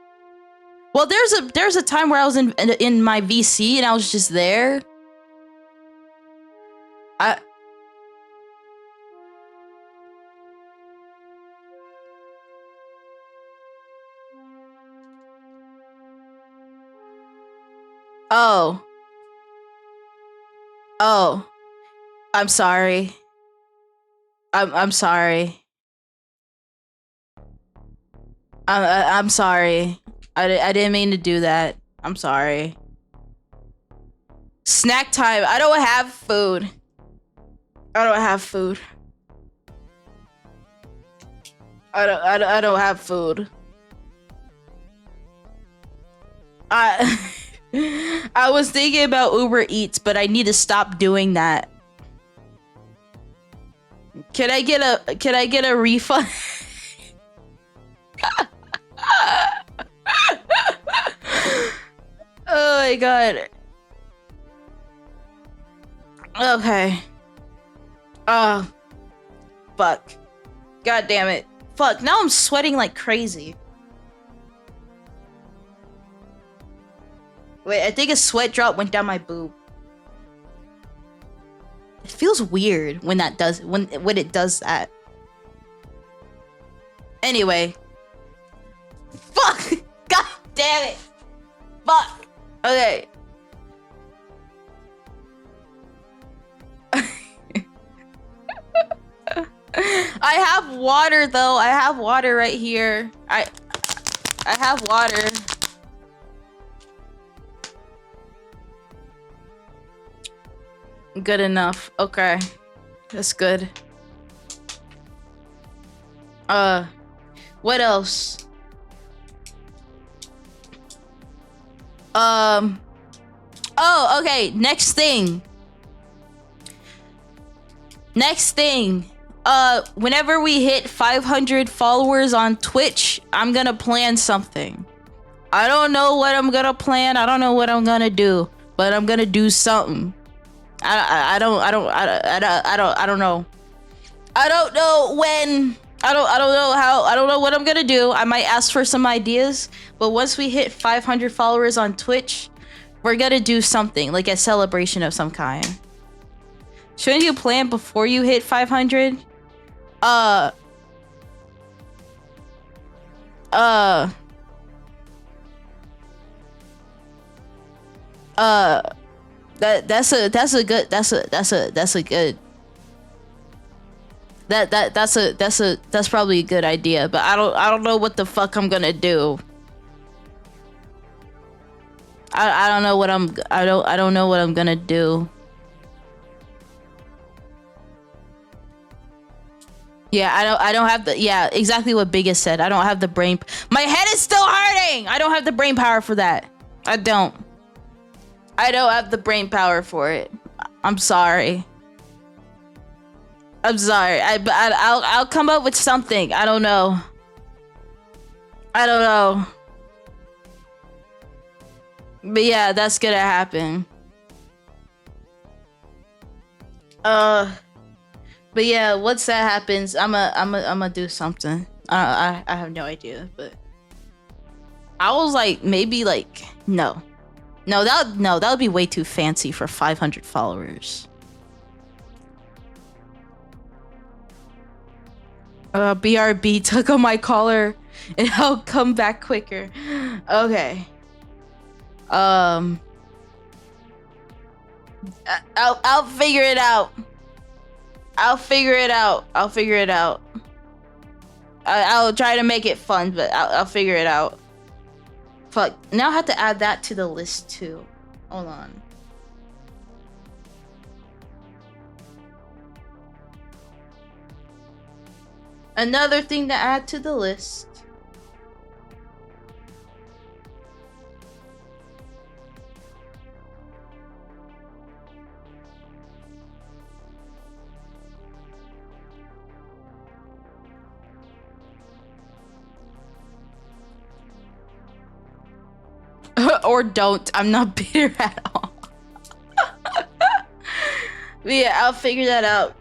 Well, there's a time where I was in my VC and I was just there. Oh. I'm sorry. I'm sorry. I'm sorry. I didn't mean to do that. I'm sorry. Snack time. I don't have food. I don't have food. I don't have food. I was thinking about Uber Eats, but I need to stop doing that. Can I get a refund? Oh my god. Okay. Oh. Fuck. God damn it. Fuck, now I'm sweating like crazy. Wait, I think a sweat drop went down my boob. It feels weird when that does when it does that. Anyway. Fuck! God damn it! Fuck! Okay. I have water though. I have water right here. I have water. Good enough. Okay. That's good. What else? Oh, okay. Next thing. Whenever we hit 500 followers on Twitch, I'm gonna plan something. I don't know what I'm gonna plan. I don't know what I'm gonna do, but I'm gonna do something. I don't know. I don't know when. I don't know how. I don't know what I'm gonna do. I might ask for some ideas, but once we hit 500 followers on Twitch, we're gonna do something, like a celebration of some kind. Shouldn't you plan before you hit 500? That's probably a good idea, but I don't know what the fuck I'm gonna do. I don't know what I don't know what I'm gonna do. Yeah, I don't have the, yeah, exactly what Biggest said. I don't have the brain. My head is still hurting. I don't have the brain power for that. I don't have the brain power for it. I'm sorry. I'll come up with something. I don't know. But yeah, that's gonna happen. But yeah, once that happens, I'ma do something. I have no idea, but I was like, maybe like, no, that would be way too fancy for 500 followers. BRB took on my collar and I'll come back quicker. Okay. I'll figure it out. I'll figure it out. I'll try to make it fun, but I'll figure it out. Fuck. Now I have to add that to the list too. Hold on. Another thing to add to the list. Or don't. I'm not bitter at all. But yeah, I'll figure that out.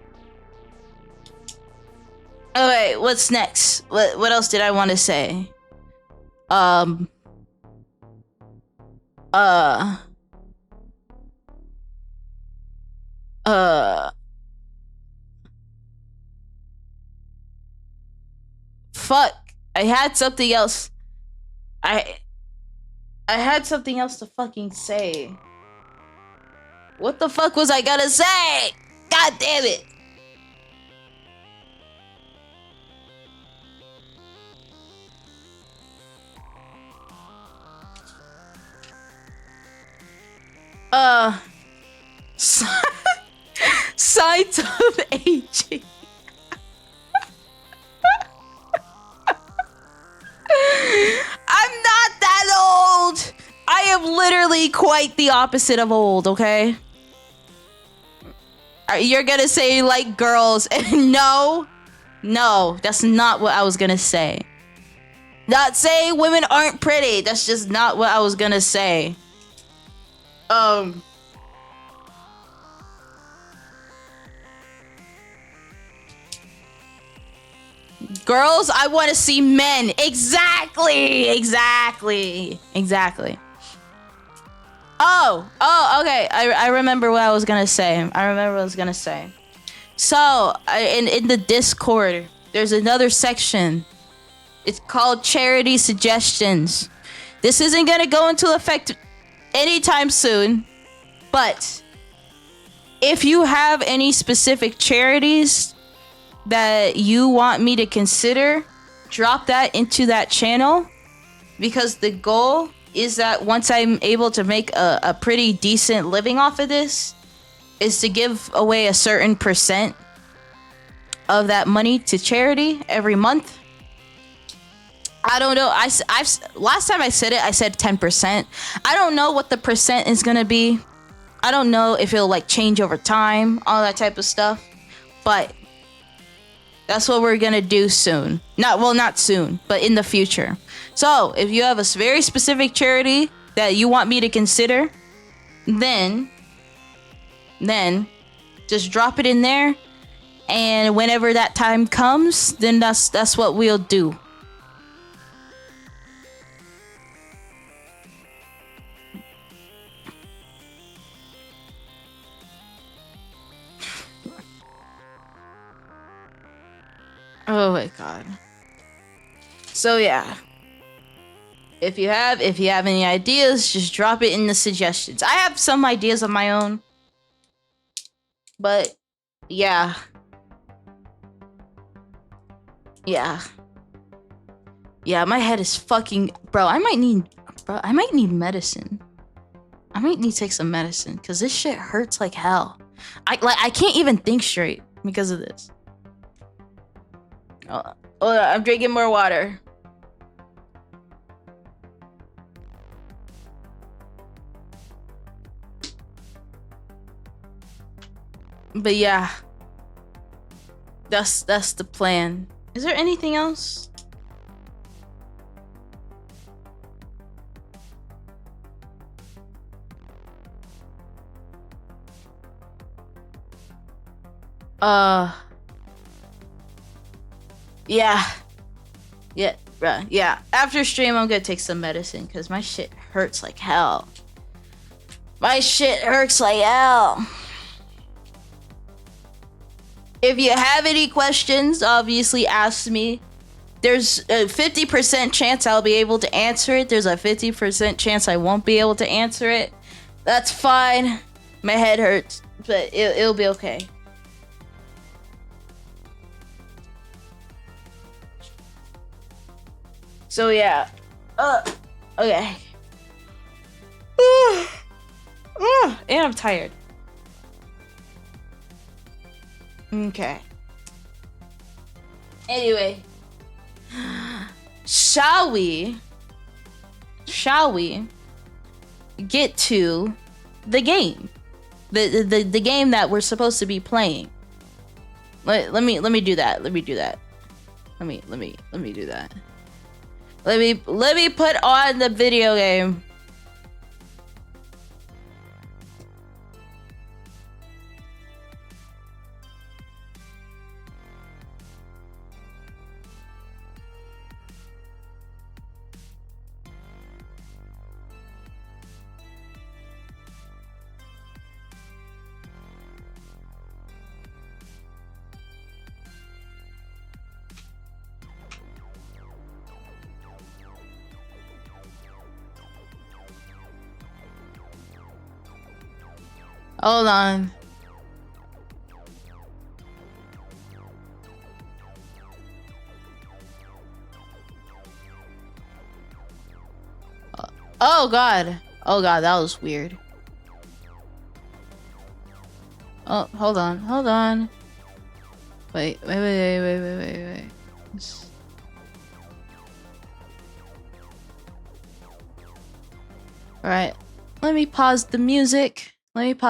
Okay, what's next? What else did I want to say? Fuck. I had something else. I had something else to fucking say. What the fuck was I gonna say? God damn it. Signs of aging. I'm not that old. I am literally quite the opposite of old, okay? You're gonna say you like girls. No, that's not what I was gonna say. Not saying women aren't pretty. That's just not what I was gonna say. Girls, I want to see men. Exactly. Oh, okay. I remember what I was gonna say. So, in the Discord, there's another section. It's called Charity Suggestions. This isn't gonna go into effect anytime soon, but if you have any specific charities that you want me to consider, drop that into that channel, because the goal is that once I'm able to make a pretty decent living off of this, is to give away a certain percent of that money to charity every month. I don't know. I've last time I said it, I said 10%. I don't know what the percent is gonna be. I don't know if it'll like change over time, all that type of stuff. But that's what we're gonna do soon. Not soon, but in the future. So if you have a very specific charity that you want me to consider, then just drop it in there, and whenever that time comes, then that's what we'll do. Oh my god. So yeah. If you have any ideas, just drop it in the suggestions. I have some ideas of my own. But yeah. Yeah. Yeah, my head is fucking, bro, I might need medicine. I might need to take some medicine cuz this shit hurts like hell. I can't even think straight because of this. Oh, I'm drinking more water. But yeah, that's the plan. Is there anything else? Yeah, bruh. Yeah, after stream, I'm gonna take some medicine because my shit hurts like hell. My shit hurts like hell. If you have any questions, obviously ask me. There's a 50% chance I'll be able to answer it. There's a 50% chance I won't be able to answer it. That's fine. My head hurts, but it'll be okay. So yeah. Okay. And I'm tired. Okay. Anyway. Shall we get to the game? The game that we're supposed to be playing. Let me do that. Let me do that. Let me do that. Let me put on the video game. Hold on. Oh god. Oh god, that was weird. Oh, hold on. Wait. Alright. Let me pause the music. Hold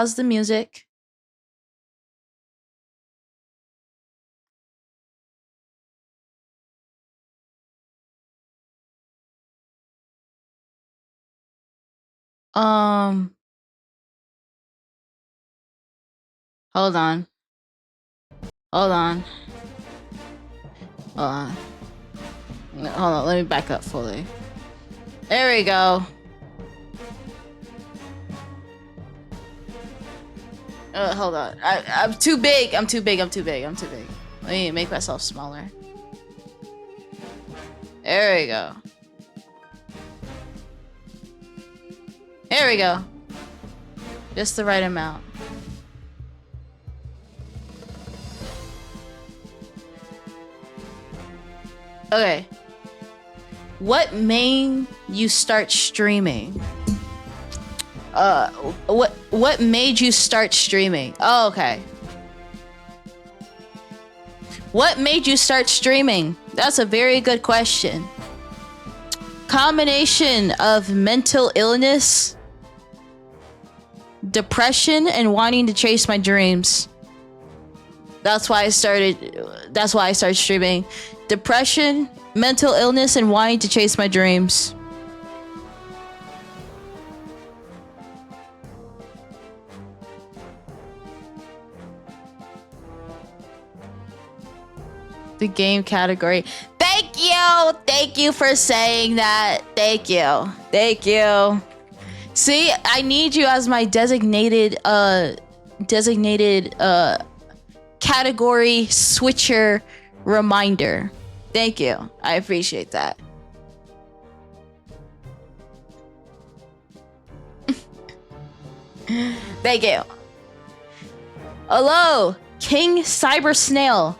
on. Hold on, let me back up fully. There we go. Hold on. I'm too big. I'm too big. Let me make myself smaller. There we go. Just the right amount. Okay. What made you start streaming? What made you start streaming? Oh, okay. What made you start streaming? That's a very good question. Combination of mental illness, depression, and wanting to chase my dreams. That's why I started streaming. Depression, mental illness, and wanting to chase my dreams. The game category. Thank you for saying that. Thank you. See, I need you as my designated category switcher reminder. Thank you. I appreciate that. Thank you. Hello, King Cyber Snail.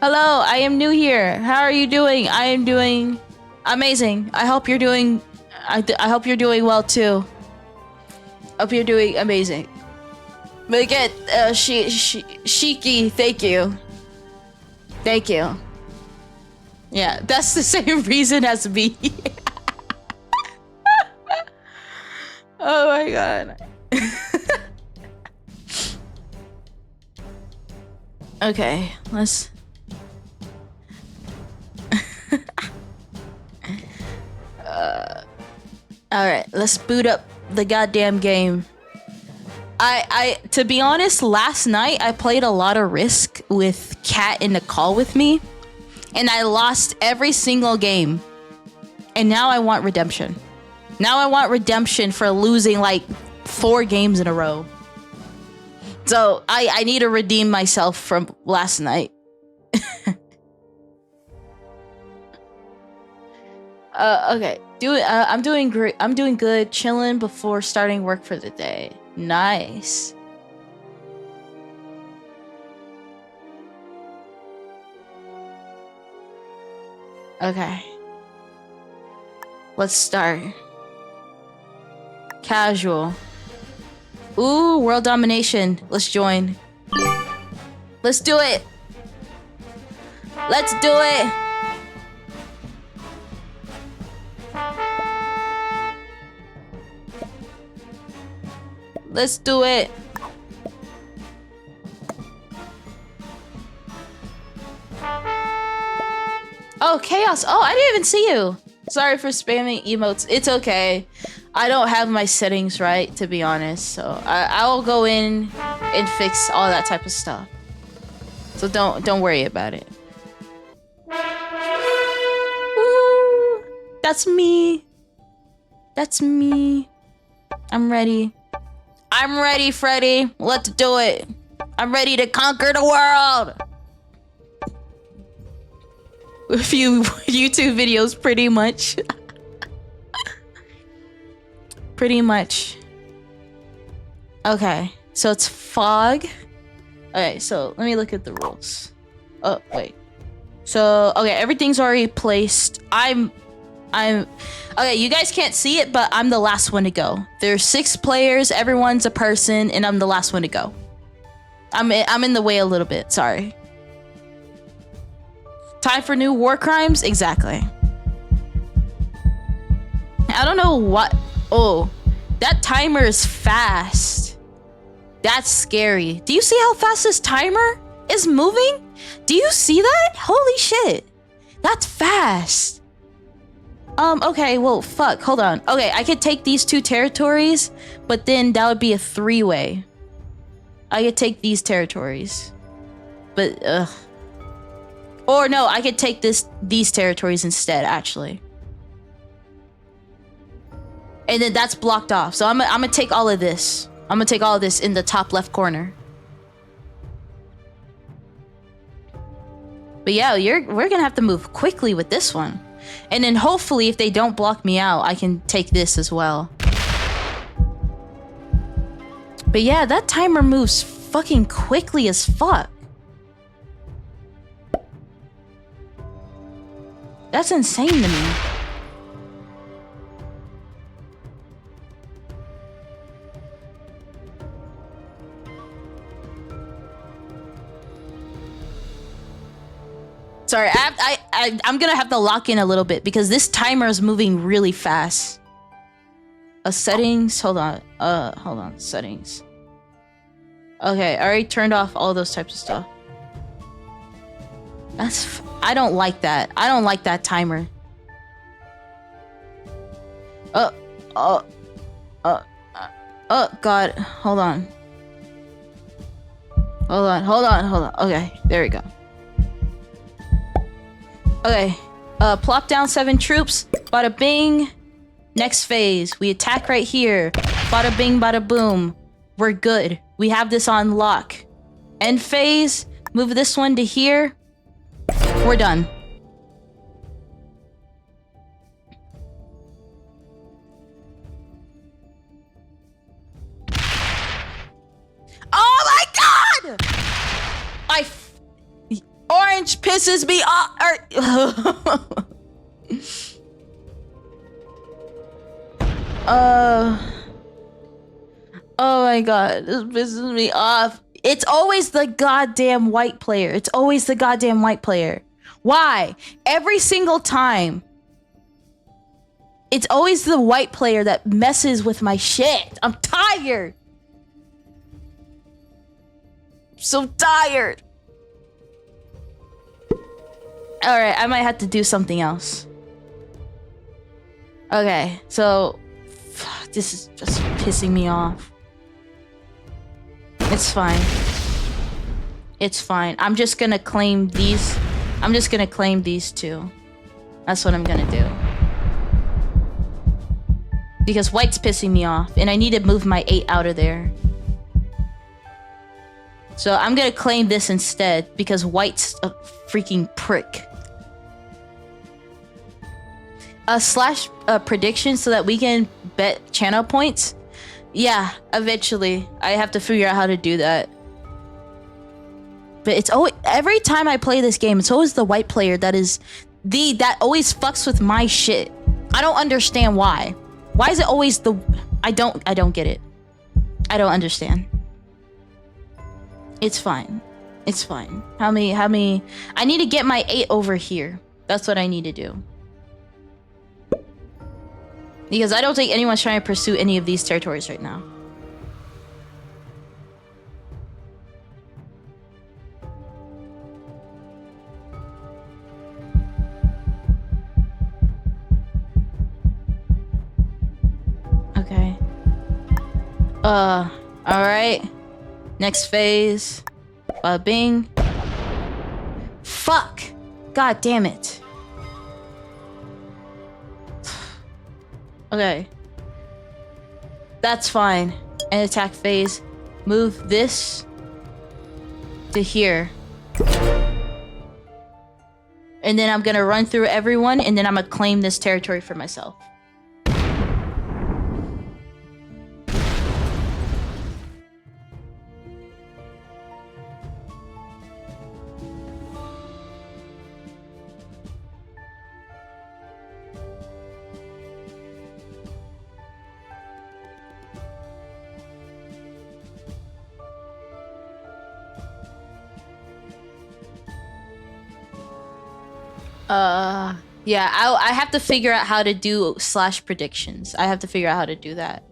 Hello, I am new here. How are you doing? I am doing amazing. I hope you're doing well too. Hope you're doing amazing. But again, Shiki, thank you. Thank you. Yeah, that's the same reason as me. Oh my god. Okay, let's... Alright, let's boot up the goddamn game. To be honest, last night I played a lot of Risk with Kat in the call with me, and I lost every single game. And now I want redemption. Now I want redemption for losing like 4 games in a row. So I need to redeem myself from last night. Okay. I'm doing great. I'm doing good. Chilling before starting work for the day. Nice. Okay. Let's start. Casual. Ooh, world domination. Let's join. Let's do it. Let's do it. Let's do it. Oh, Chaos. Oh, I didn't even see you. Sorry for spamming emotes. It's okay. I don't have my settings right, to be honest. So I will go in and fix all that type of stuff. So don't worry about it. Ooh, that's me. That's me. I'm ready. I'm ready, Freddy. Let's do it. I'm ready to conquer the world. A few YouTube videos, pretty much. Pretty much. Okay, so it's fog. Okay, so let me look at the rules. Oh, wait. So, okay, everything's already placed. I'm okay, you guys can't see it, but I'm the last one to go. There's 6 players, everyone's a person, and I'm the last one to go. I'm in the way a little bit, sorry. Time for new war crimes? Exactly. I don't know what... Oh, that timer is fast. That's scary. Do you see how fast this timer is moving? Do you see that? Holy shit. That's fast. Okay, well, fuck, hold on. Okay, I could take these 2 territories, but then that would be a 3-way. I could take these territories. But, ugh. Or no, I could take these territories instead, actually. And then that's blocked off. So I'm gonna take all of this. I'm gonna take all of this in the top left corner. But yeah, we're gonna have to move quickly with this one. And then hopefully if they don't block me out, I can take this as well. But yeah, that timer moves fucking quickly as fuck. That's insane to me. Sorry, I'm gonna have to lock in a little bit because this timer is moving really fast. Settings, hold on, settings. Okay, I already turned off all those types of stuff. I don't like that. I don't like that timer. Oh God, hold on. Hold on. Okay, there we go. Okay, plop down 7 troops. Bada bing. Next phase, we attack right here. Bada bing, bada boom. We're good. We have this on lock. End phase, move this one to here. We're done. Oh my God! Orange pisses me off. Oh my God, this pisses me off. It's always the goddamn white player. It's always the goddamn white player. Why? Every single time. It's always the white player that messes with my shit. I'm tired. I'm so tired. Alright, I might have to do something else. Okay, so... This is just pissing me off. It's fine. It's fine. I'm just gonna claim these. I'm just gonna claim these two. That's what I'm gonna do. Because white's pissing me off, and I need to move my 8 out of there. So I'm gonna claim this instead, because white's a freaking prick. Slash prediction so that we can bet channel points. Yeah, eventually. I have to figure out how to do that. But it's always, every time I play this game, it's always the white player that is that always fucks with my shit. I don't understand why. Why is it always the... I don't get it. I don't understand. It's fine. It's fine. How many... I need to get my 8 over here. That's what I need to do. Because I don't think anyone's trying to pursue any of these territories right now. Okay. Alright. Next phase. Bing. Fuck! God damn it. Okay. That's fine. And attack phase. Move this to here. And then I'm gonna run through everyone, and then I'm gonna claim this territory for myself. Yeah, I have to figure out how to do slash predictions. I have to figure out how to do that.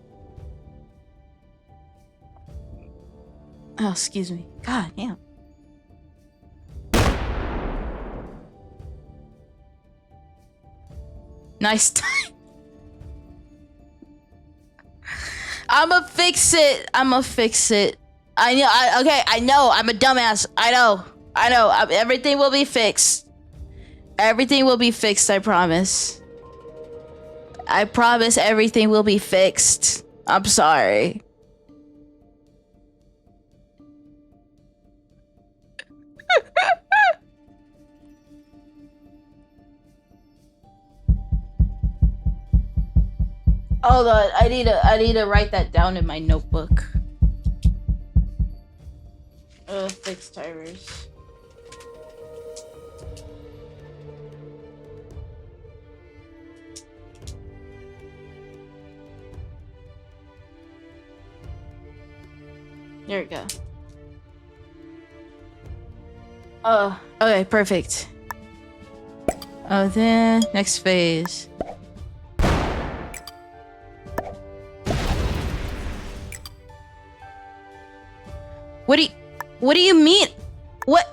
Oh, excuse me. God damn. Nice time. I'ma fix it. I'ma fix it. I know. Okay, I know. I'm a dumbass. I know. Everything will be fixed. Everything will be fixed, I promise. I promise everything will be fixed. I'm sorry. Hold on, I need to write that down in my notebook. Fix timers. Here we go. Okay, perfect. Oh, then next phase. What do you mean? What?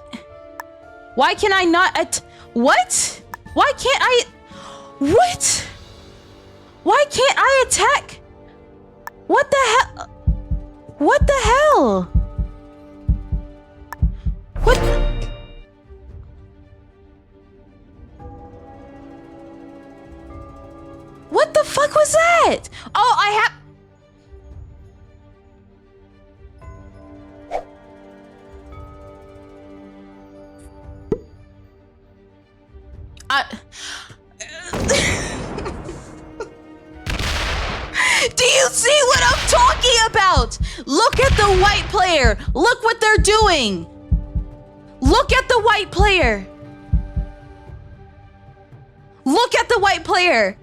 Why can I not what? Why can't I? What? Why can't I attack? What the hell? What the hell? What? What the fuck was that? Oh, I have. Do you see what I'm talking about? Look at the white player. Look what they're doing. Look at the white player. Look at the white player.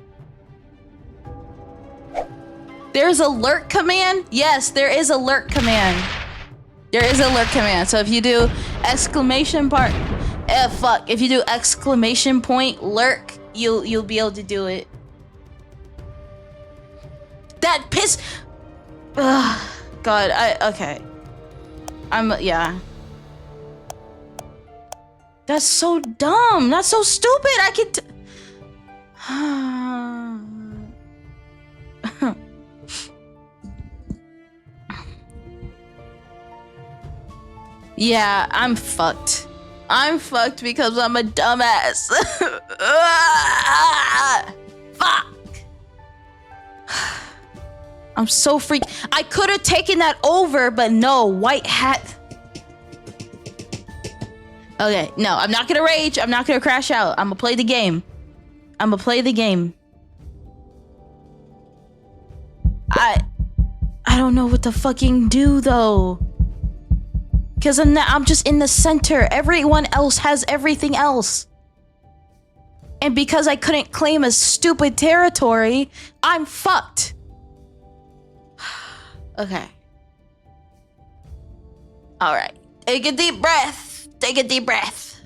There's a lurk command? Yes, there is a lurk command. There is a lurk command. So if you do exclamation part, fuck. If you do exclamation point lurk, you'll be able to do it. That piss. Ugh, God, okay. Yeah. That's so dumb. That's so stupid. I could. Yeah, I'm fucked. I'm fucked because I'm a dumbass. Fuck. I'm so freaked. I could have taken that over, but no, white hat. Okay, no, I'm not gonna rage. I'm not gonna crash out. I'm gonna play the game. I'm gonna play the game. I don't know what to fucking do though. Cause I'm just in the center. Everyone else has everything else. And because I couldn't claim a stupid territory, I'm fucked. Okay. All right. Take a deep breath. Take a deep breath.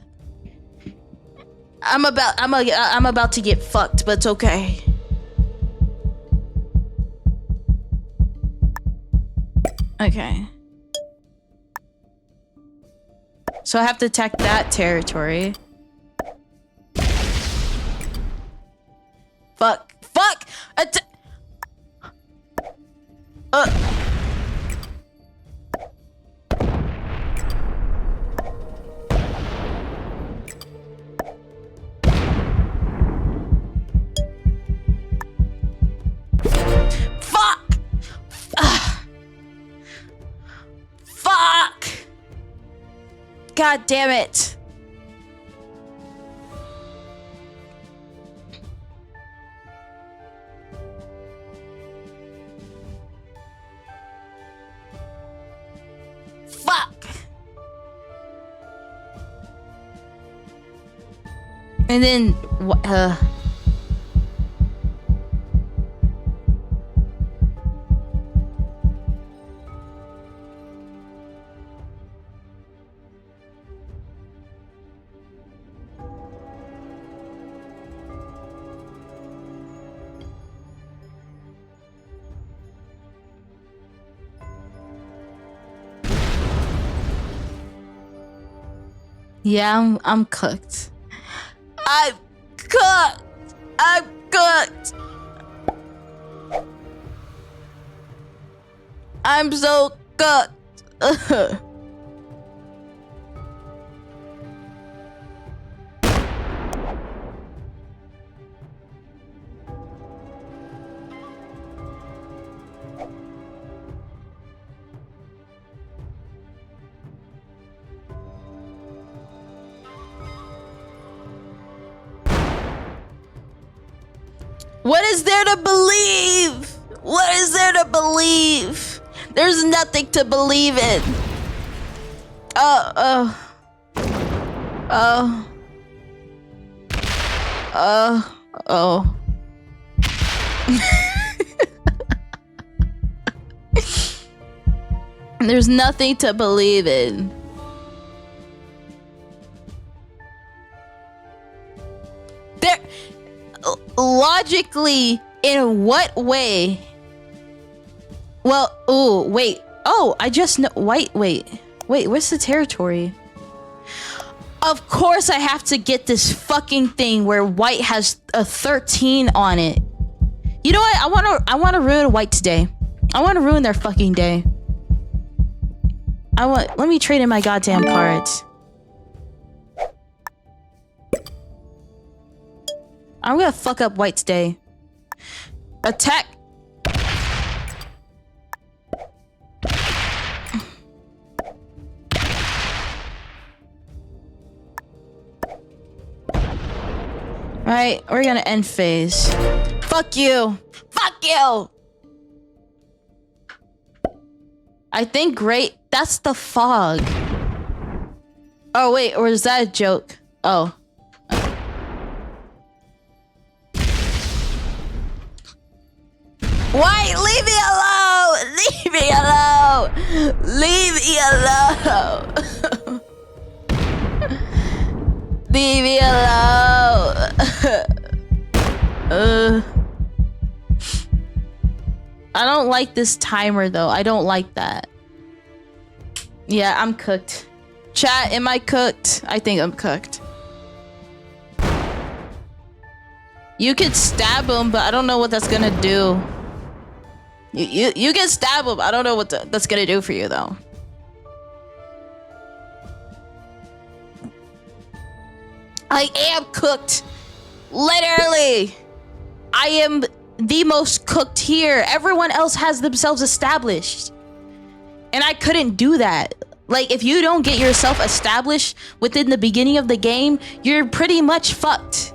I'm about to get fucked, but it's okay. Okay. So I have to attack that territory. Fuck. Fuck! Fuck! Fuck! God damn it. Fuck. And then yeah, I'm cooked. I'm cooked. I'm cooked. I'm so cooked. What is there to believe? What is there to believe? There's nothing to believe in. Oh. There's nothing to believe in. There, logically, in what way? Well, oh, wait. Oh, I just know. Wait, what's the territory? Of course I have to get this fucking thing where white has a 13 on it. You know what? I want to ruin white today. I want to ruin their fucking day. Let me trade in my goddamn cards. I'm gonna fuck up white's day. Attack. Right, we're gonna end phase. Fuck you! Fuck you! I think great. That's the fog. Oh wait, or is that a joke? Oh. Why? Leave me alone! Leave me alone! Leave me alone! Leave me alone! I don't like this timer though. I don't like that. Yeah, I'm cooked. Chat, am I cooked? I think I'm cooked. You could stab him, but I don't know what that's gonna do. You can stab him. I don't know what that's gonna do for you though. I am cooked. Literally. I am the most cooked here. Everyone else has themselves established. And I couldn't do that. Like, if you don't get yourself established within the beginning of the game, you're pretty much fucked.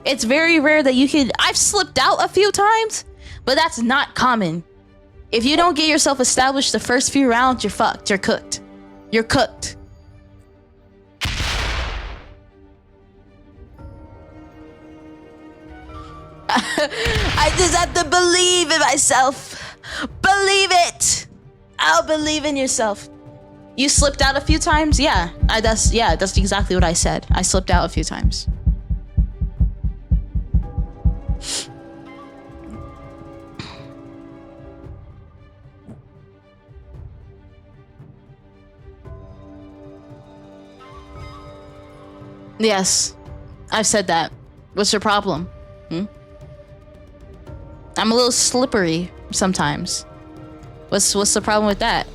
It's very rare that you can... I've slipped out a few times, but that's not common. If you don't get yourself established the first few rounds, you're fucked. You're cooked. You're cooked. I just have to believe in myself. Believe it. I'll believe in yourself. You slipped out a few times? Yeah. That's exactly what I said. I slipped out a few times. Yes. I've said that. What's your problem? I'm a little slippery sometimes. What's the problem with that?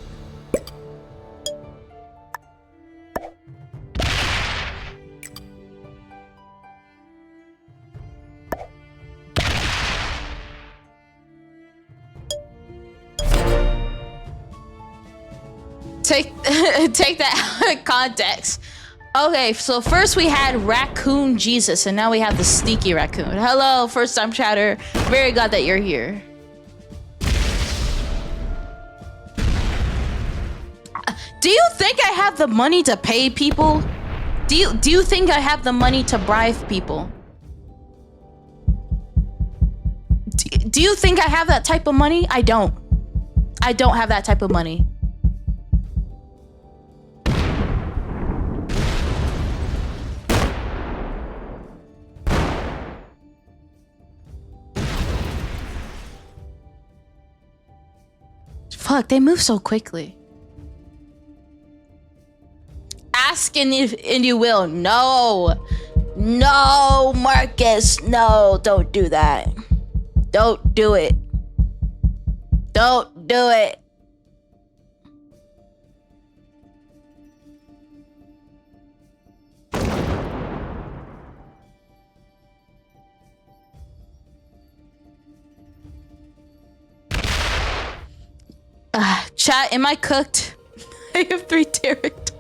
Take that out of context. Okay, so first we had Raccoon Jesus, and now we have the Sneaky Raccoon. Hello, first time chatter. Very glad that you're here. Do you think I have the money to pay people? Do you think I have the money to bribe people? Do you think I have that type of money? I don't. I don't have that type of money. Fuck, they move so quickly. Ask and you will. No. No, Marcus. No, don't do that. Don't do it. Don't do it. Chat, am I cooked? I have 3 territories.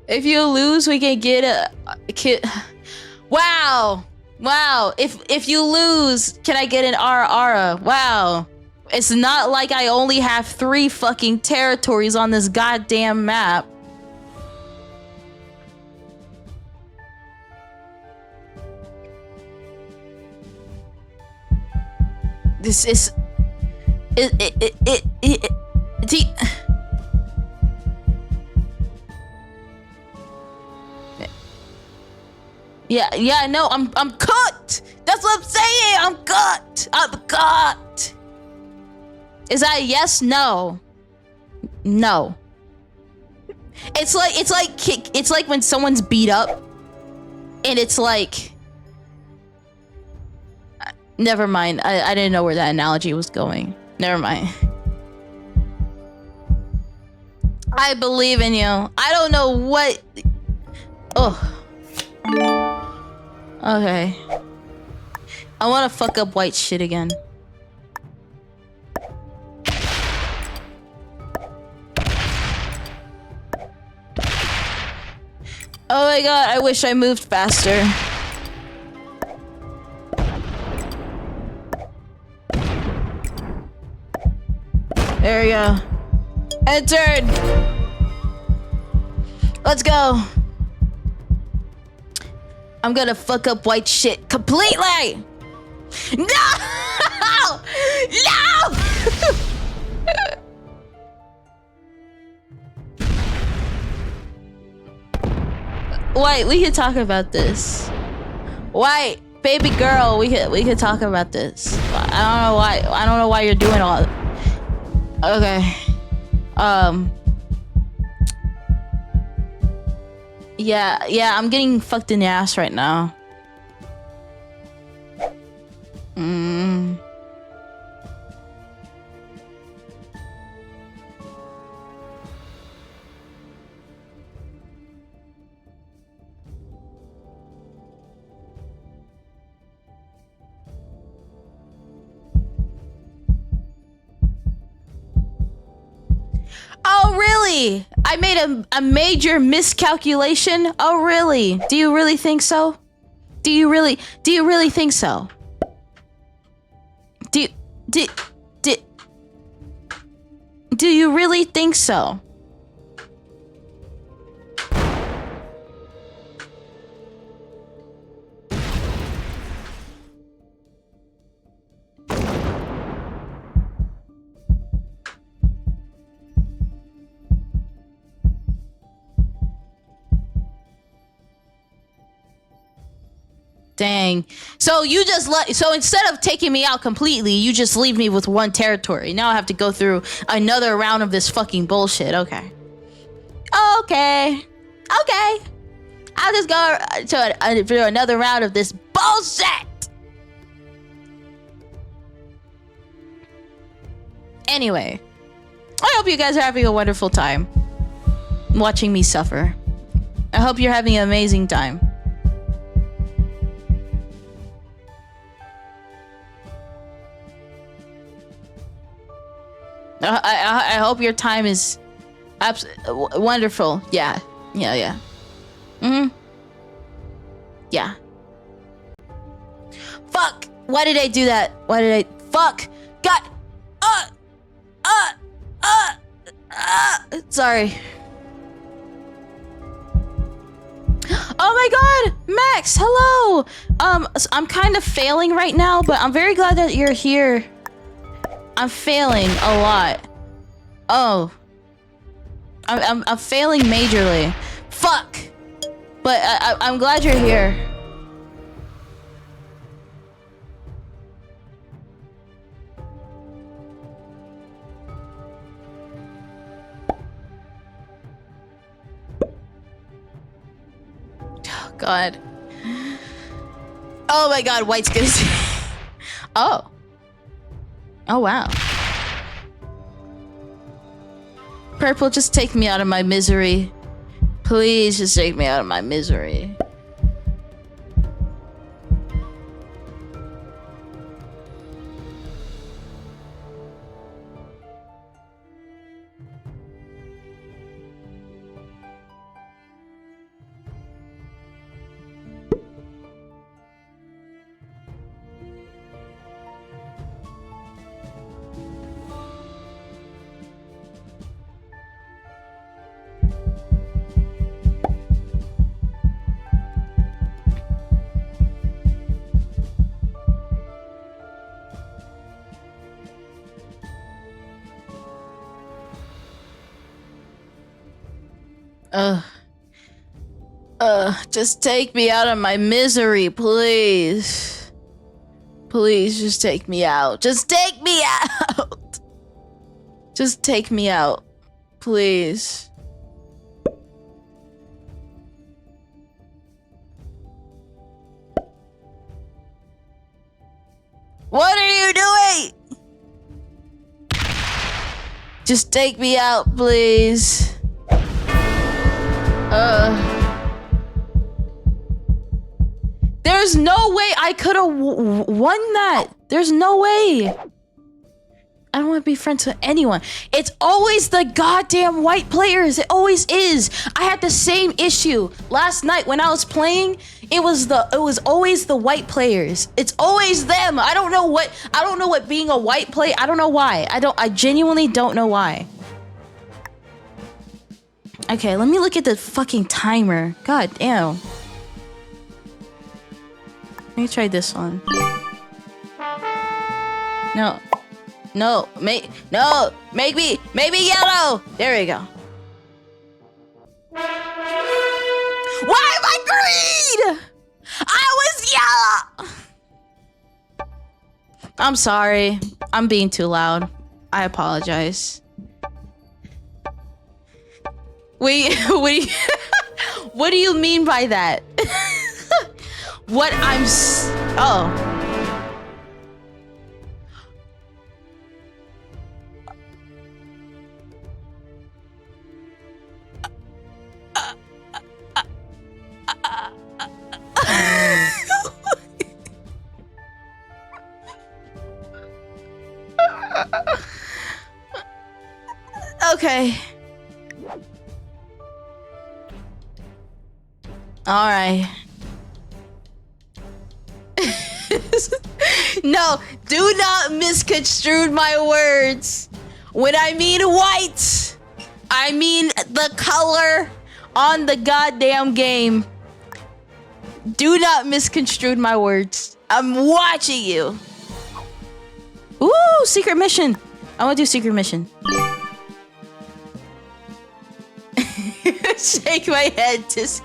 If you lose, we can get a kid. Wow. Wow. If you lose, can I get an Ara? Wow. It's not like I only have 3 fucking territories on this goddamn map. This is... Yeah, no, I'm cooked. That's what I'm saying. I'm cooked. I'm cooked. Is that a yes? No. No. It's like when someone's beat up, and it's like. Never mind. I didn't know where that analogy was going. Never mind. I believe in you. I don't know what. Oh. Okay. I want to fuck up white shit again. Oh my god, I wish I moved faster. There we go. Entered! Let's go. I'm gonna fuck up white shit completely! No! No! White, we can talk about this. White, baby girl, we could talk about this. I don't know why you're doing all. Okay. Yeah, I'm getting fucked in the ass right now. Oh, really? I made a major miscalculation? Oh, really? Do you really think so? Do you really think so? Do you really think so? Dang. So you just so instead of taking me out completely, you just leave me with one territory. Now I have to go through another round of this fucking bullshit. Okay. Okay. I'll just go through another round of this bullshit. Anyway, I hope you guys are having a wonderful time watching me suffer. I hope you're having an amazing time. I hope your time is wonderful. Yeah. Yeah. Fuck! Why did I do that? Fuck! God! Sorry. Oh my god! Max, hello! I'm kind of failing right now, but I'm very glad that you're here. I'm failing a lot. Oh. I'm failing majorly. Fuck! But I'm glad you're here. Oh, God. Oh my god, White's gonna see. Oh. Oh, wow. Purple, just take me out of my misery. Please just take me out of my misery. Just take me out of my misery, please. Please, just take me out. Just take me out. Just take me out, please. What are you doing? Just take me out, please. There's no way I could have won that. There's no way. I don't want to be friends with anyone. It's always the goddamn white players. It always is. I had the same issue last night when I was playing. It was always the white players. It's always them. I don't know what being a white player. I don't know why. I genuinely don't know why. Okay, let me look at the fucking timer. God damn. Let me try this one. No. No, make me yellow. There we go. Why am I green? I was yellow. I'm sorry. I'm being too loud. I apologize. Wait, what do you mean by that? What oh. Okay. All right. No, do not misconstrue my words. When I mean white, I mean the color on the goddamn game. Do not misconstrue my words. I'm watching you. Ooh, secret mission. I want to do secret mission. Shake my head, disc.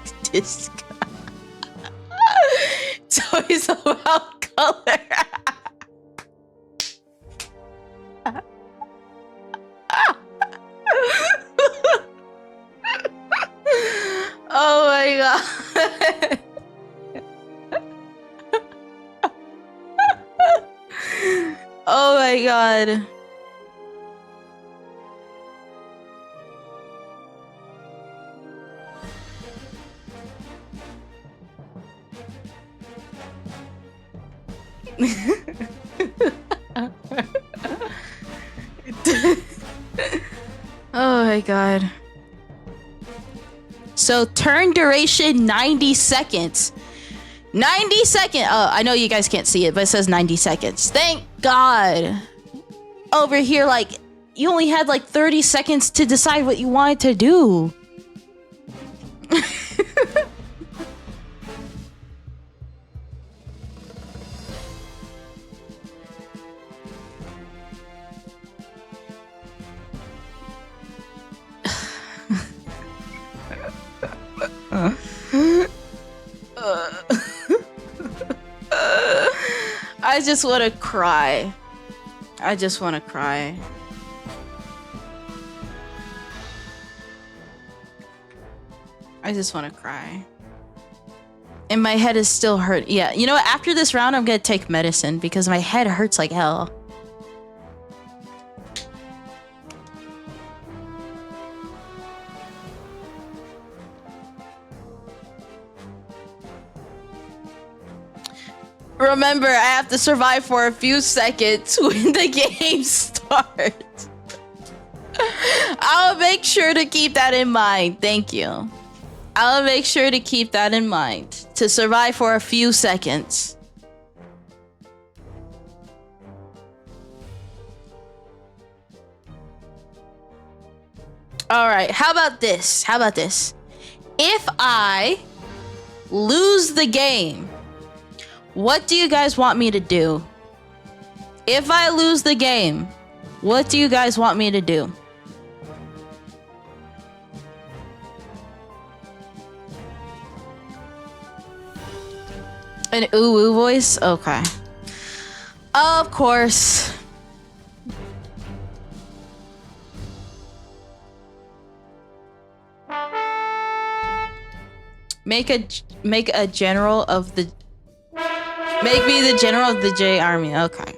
Toys about color. Oh my god. Oh my god. Oh my god. So turn duration 90 seconds. 90 seconds. Oh, I know you guys can't see it, but it says 90 seconds. Thank God. Over here, like, you only had like 30 seconds to decide what you wanted to do. I just want to cry. I just want to cry. I just want to cry. And my head is still hurt. Yeah, you know what? After this round, I'm gonna take medicine because my head hurts like hell. Remember, I have to survive for a few seconds when the game starts. I'll make sure to keep that in mind. Thank you. I'll make sure to keep that in mind. To survive for a few seconds. Alright, how about this? How about this? If I lose the game, what do you guys want me to do? If I lose the game, what do you guys want me to do? An ooh voice? Okay. Of course. Make a general of the... Make me the general of the J army. Okay.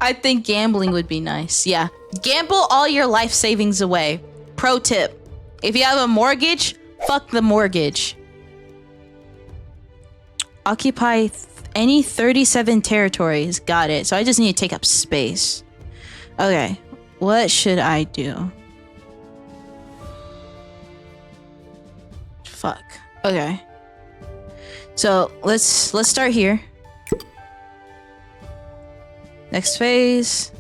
I think gambling would be nice. Yeah. Gamble all your life savings away. Pro tip. If you have a mortgage, fuck the mortgage. Occupy any 37 territories. Got it. So I just need to take up space. Okay. What should I do? Fuck. Okay. So let's start here. Next phase.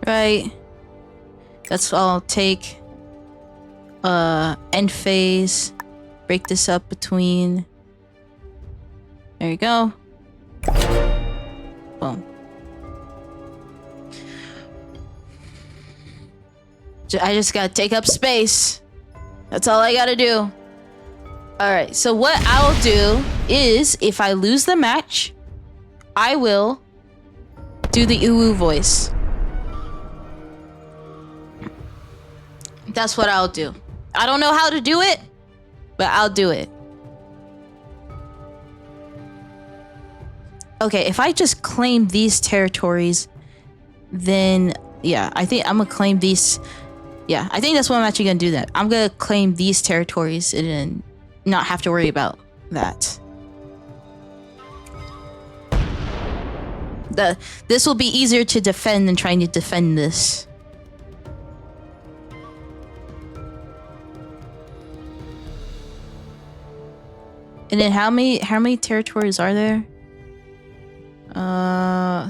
Right. That's all I'll take. End phase. Break this up between. There you go. Boom. I just gotta take up space. That's all I gotta do. Alright, so what I'll do is, if I lose the match, I will do the ooh voice. That's what I'll do. I don't know how to do it, but I'll do it. Okay, if I just claim these territories, then yeah, I think I'm gonna claim these. Yeah, I think that's what I'm actually gonna do. That I'm gonna claim these territories and then not have to worry about that. This will be easier to defend than trying to defend this. And then how many territories are there? Okay,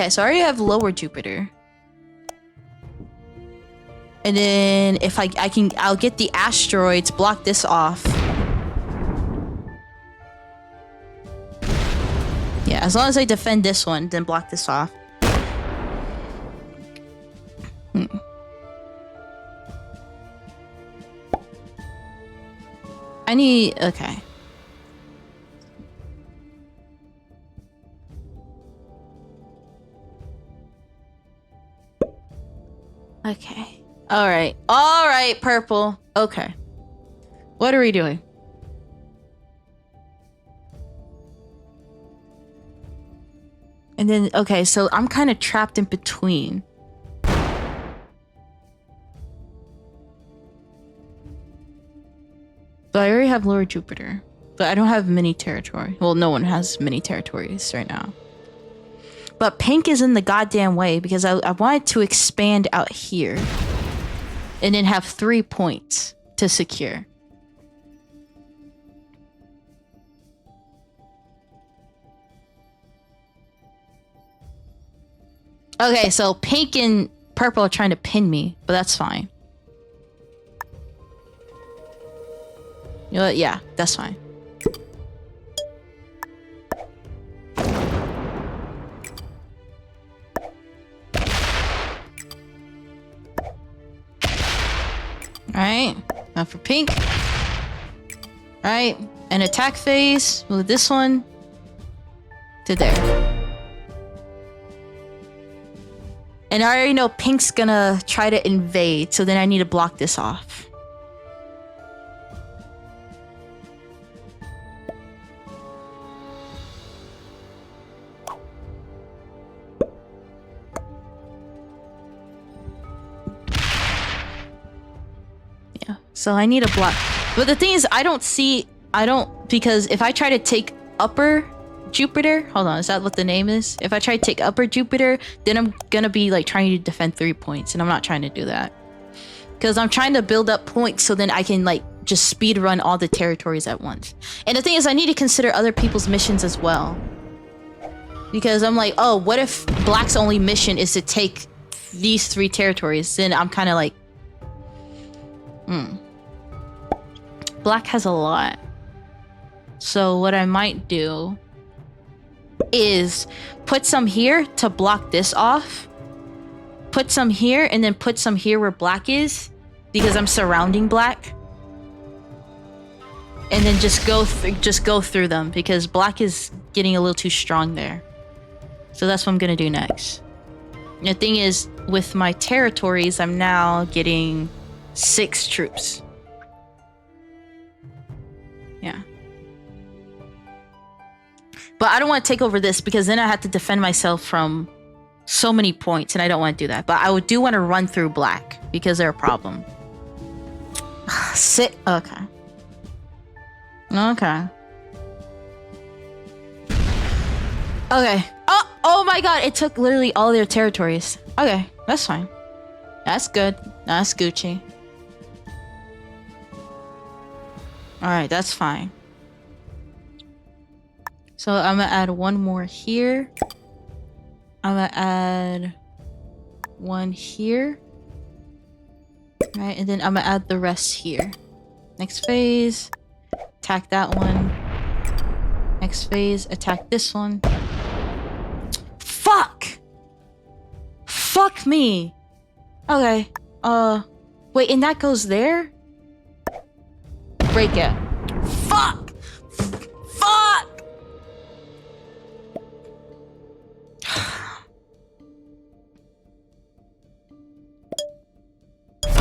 so I already have Lower Jupiter. And then if I'll get the asteroids, block this off. Yeah, as long as I defend this one, then block this off. I need... Okay. Okay. Alright. Alright, purple. Okay. What are we doing? And then, okay, so I'm kind of trapped in between. But I already have Lower Jupiter. But I don't have many territory. Well, no one has many territories right now. But pink is in the goddamn way because I wanted to expand out here. And then have 3 points to secure. Okay, so pink and purple are trying to pin me, but that's fine. You know what? Yeah, that's fine. Alright, now for pink. Alright, an attack phase. Move this one to there. And I already know pink's gonna try to invade, so then I need to block this off. Yeah, so I need a block. But the thing is, because if I try to take upper Jupiter, hold on, is that what the name is? If I try to take upper Jupiter, then I'm gonna be like trying to defend 3 points, and I'm not trying to do that. Because I'm trying to build up points so then I can like just speed run all the territories at once. And the thing is, I need to consider other people's missions as well. Because I'm like, oh, what if Black's only mission is to take these 3 territories? Then I'm kind of like, black has a lot. So what I might do is put some here to block this off. Put some here and then put some here where black is, because I'm surrounding black. And then just go through them, because black is getting a little too strong there. So that's what I'm gonna do next. And the thing is, with my territories, I'm now getting 6 troops. Yeah. But I don't want to take over this, because then I have to defend myself from so many points, and I don't want to do that. But I do want to run through black, because they're a problem. Sit. Okay. Okay. Okay. Oh my god, it took literally all their territories. Okay, that's fine. That's good. That's Gucci. Alright, that's fine. So I'm gonna add one more here. I'm gonna add one here. Right, and then I'm gonna add the rest here. Next phase, attack that one. Next phase, attack this one. Fuck! Fuck me! Okay, wait, and that goes there? Break it. Fuck! Fuck!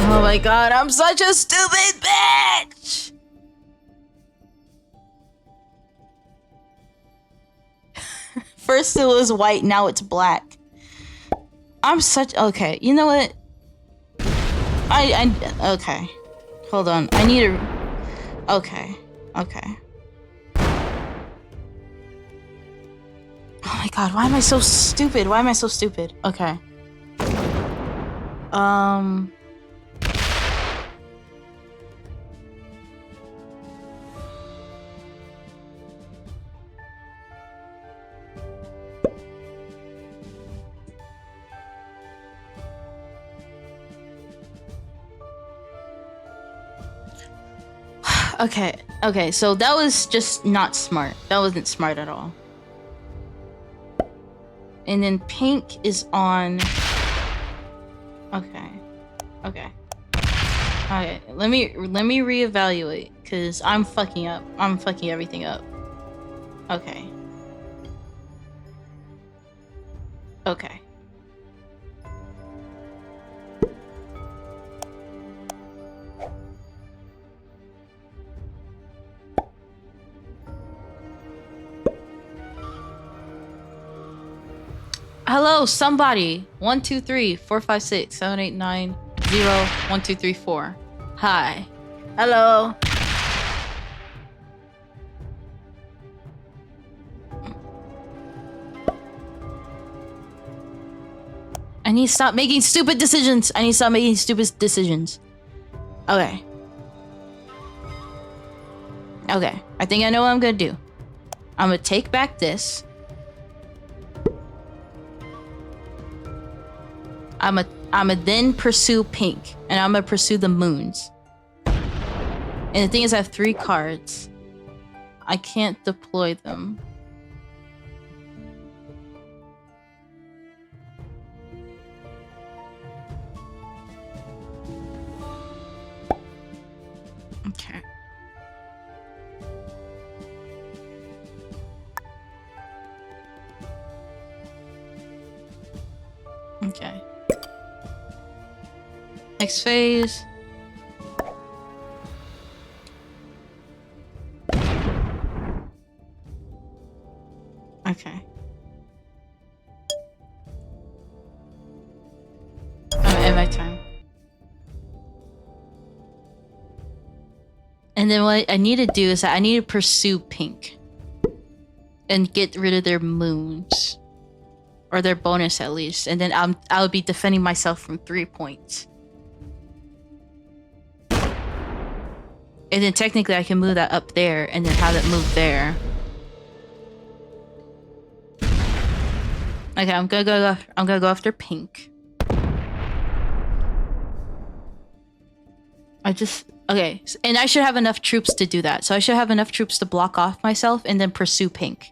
Oh my god, I'm such a stupid bitch! First it was white, now it's black. I'm such... Okay, you know what? Okay. Hold on, I need a... Okay. Okay. Oh my god, why am I so stupid? Why am I so stupid? Okay. Okay, so that was just not smart. That wasn't smart at all. And then pink is on... Okay. Let me reevaluate, because I'm fucking up. I'm fucking everything up. Okay. Hello, somebody. 1, 2, 3, 4, 5, 6, 7, 8, 9, 0, 1, 2, 3, 4. Hi. Hello. I need to stop making stupid decisions. Okay. Okay. I think I know what I'm gonna do. I'm gonna take back this. I'ma then pursue pink, and I'm gonna pursue the moons. And the thing is, I have 3 cards. I can't deploy them. Okay. Okay. Next phase. Okay. End my turn. And then what I need to do is that I need to pursue pink and get rid of their moons, or their bonus at least, and then I'll be defending myself from 3 points. And then technically I can move that up there and then have it move there. Okay, I'm gonna go after pink. Okay, and I should have enough troops to do that. So I should have enough troops to block off myself and then pursue pink.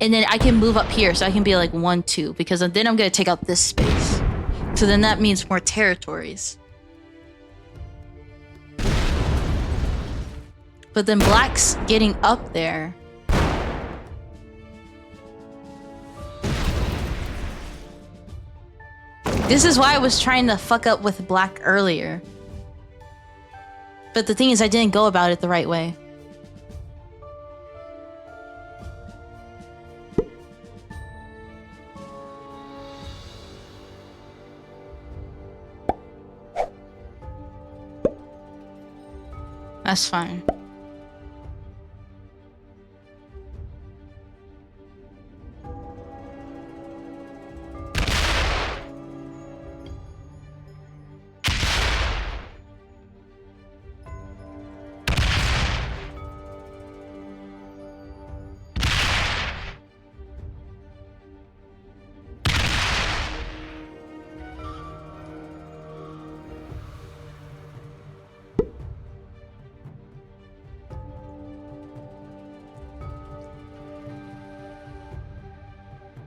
And then I can move up here, so I can be like 1, 2, because then I'm gonna take out this space. So then that means more territories. But then black's getting up there. This is why I was trying to fuck up with black earlier. But the thing is, I didn't go about it the right way. That's fine.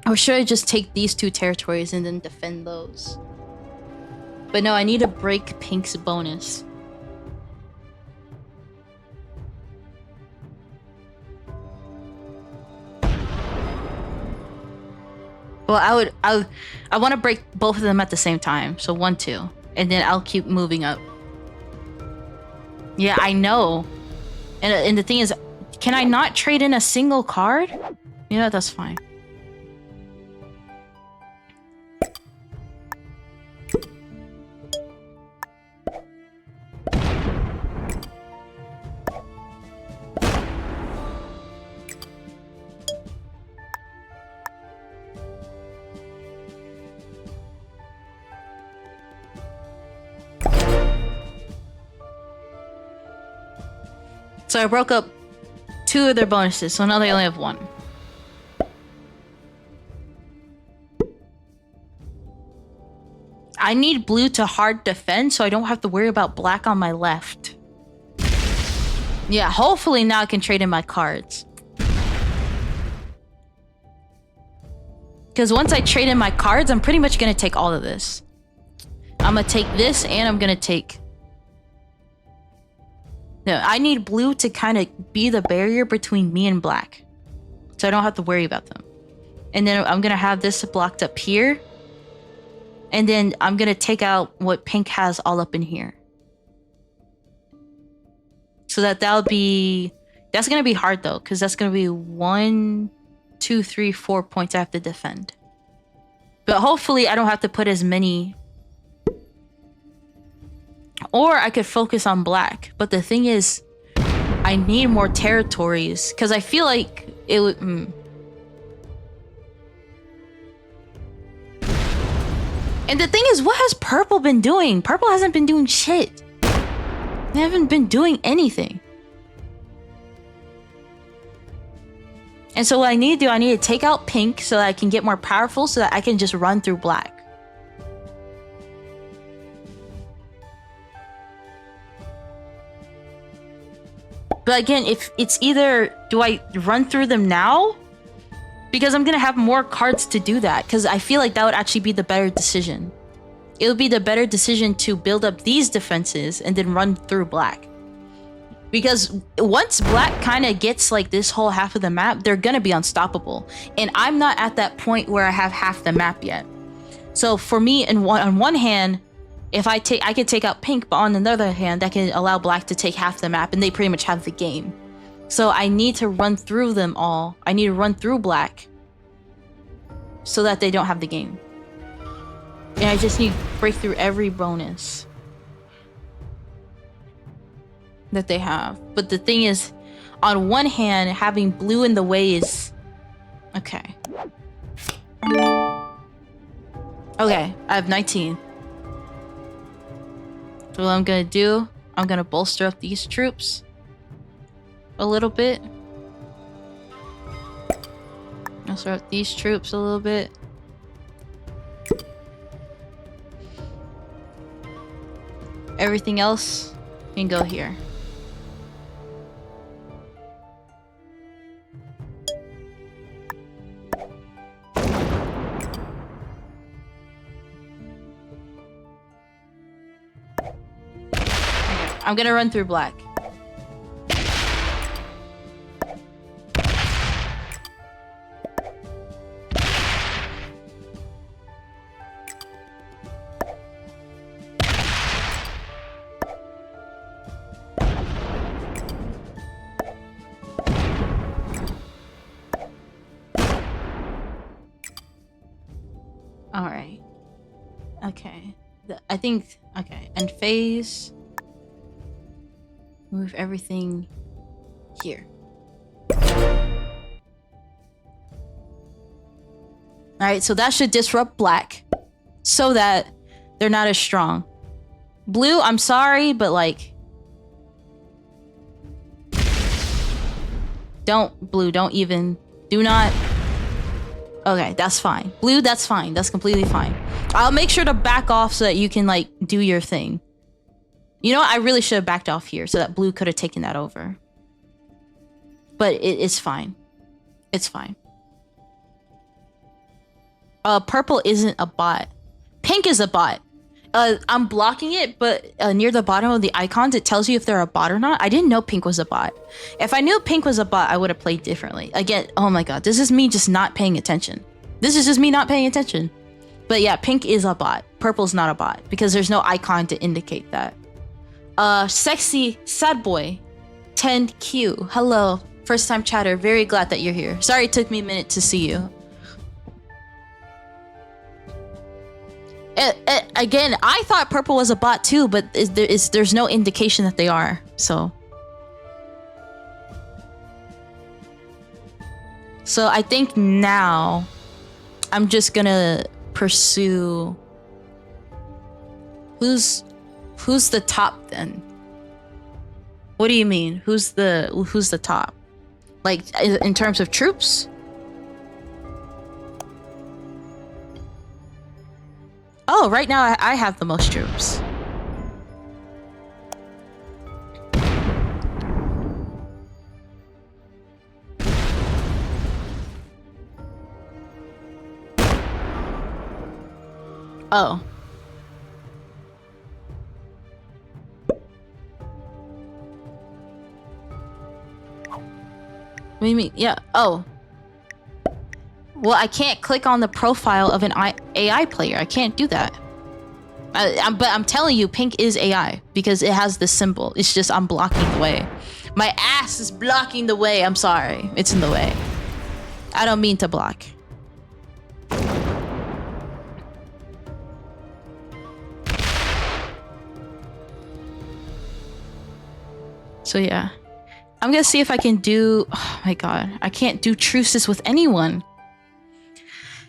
Or should I just take these 2 territories and then defend those? But no, I need to break pink's bonus. Well, I want to break both of them at the same time. So 1, 2. And then I'll keep moving up. Yeah, I know. And the thing is, can I not trade in a single card? Yeah, that's fine. So I broke up 2 of their bonuses, so now they only have 1. I need blue to hard defend so I don't have to worry about black on my left. Yeah, hopefully now I can trade in my cards. Because once I trade in my cards, I'm pretty much going to take all of this. I'm going to take this and I'm going to take... No, I need blue to kind of be the barrier between me and black. So I don't have to worry about them. And then I'm going to have this blocked up here. And then I'm going to take out what pink has all up in here. So that'll be... That's going to be hard though, because that's going to be 1, 2, 3, 4 points I have to defend. But hopefully I don't have to put as many... Or I could focus on black. But the thing is, I need more territories. Because I feel like it would... And the thing is, what has purple been doing? Purple hasn't been doing shit. They haven't been doing anything. And so what I need to do, I need to take out pink so that I can get more powerful so that I can just run through black. But again, if it's either, do I run through them now? Because I'm going to have more cards to do that. Because I feel like that would actually be the better decision. It would be the better decision to build up these defenses and then run through black. Because once black kind of gets like this whole half of the map, they're going to be unstoppable. And I'm not at that point where I have half the map yet. So for me, on one hand, if I could take out pink, but on the other hand, that can allow black to take half the map and they pretty much have the game. So I need to run through them all. I need to run through black so that they don't have the game. And I just need to break through every bonus that they have. But the thing is, on one hand, having blue in the way is... Okay. Okay, I have 19. So what I'm gonna do, I'm gonna bolster up these troops a little bit. I'll start with these troops a little bit. Everything else can go here. I'm gonna run through black. All right. Okay. I think, okay. And phase. Move everything here. Alright, so that should disrupt black so that they're not as strong. Blue, I'm sorry, but like... don't even... Do not... Okay, that's fine. Blue, that's fine. That's completely fine. I'll make sure to back off so that you can like do your thing. You know what? I really should have backed off here so that blue could have taken that over. But it's fine. It's fine. Purple isn't a bot. Pink is a bot. I'm blocking it, but near the bottom of the icons, it tells you if they're a bot or not. I didn't know pink was a bot. If I knew pink was a bot, I would have played differently. Again, oh my god, this is me just not paying attention. This is just me not paying attention. But yeah, pink is a bot. Purple's not a bot because there's no icon to indicate that. Sexy sad boy 10Q, hello, first time chatter, very glad that you're here. Sorry it took me a minute to see you. Again, I thought purple was a bot too, but there's no indication that they are, so I think now I'm just gonna pursue who's the top then? What do you mean? Who's the top? Like in terms of troops? Oh, right now I have the most troops. Oh. What do you mean? Yeah. Oh. Well, I can't click on the profile of an AI player. I can't do that. But I'm telling you, pink is AI because it has this symbol. It's just I'm blocking the way. My ass is blocking the way. I'm sorry. It's in the way. I don't mean to block. So yeah. I'm gonna see if I can do... Oh my god. I can't do truces with anyone.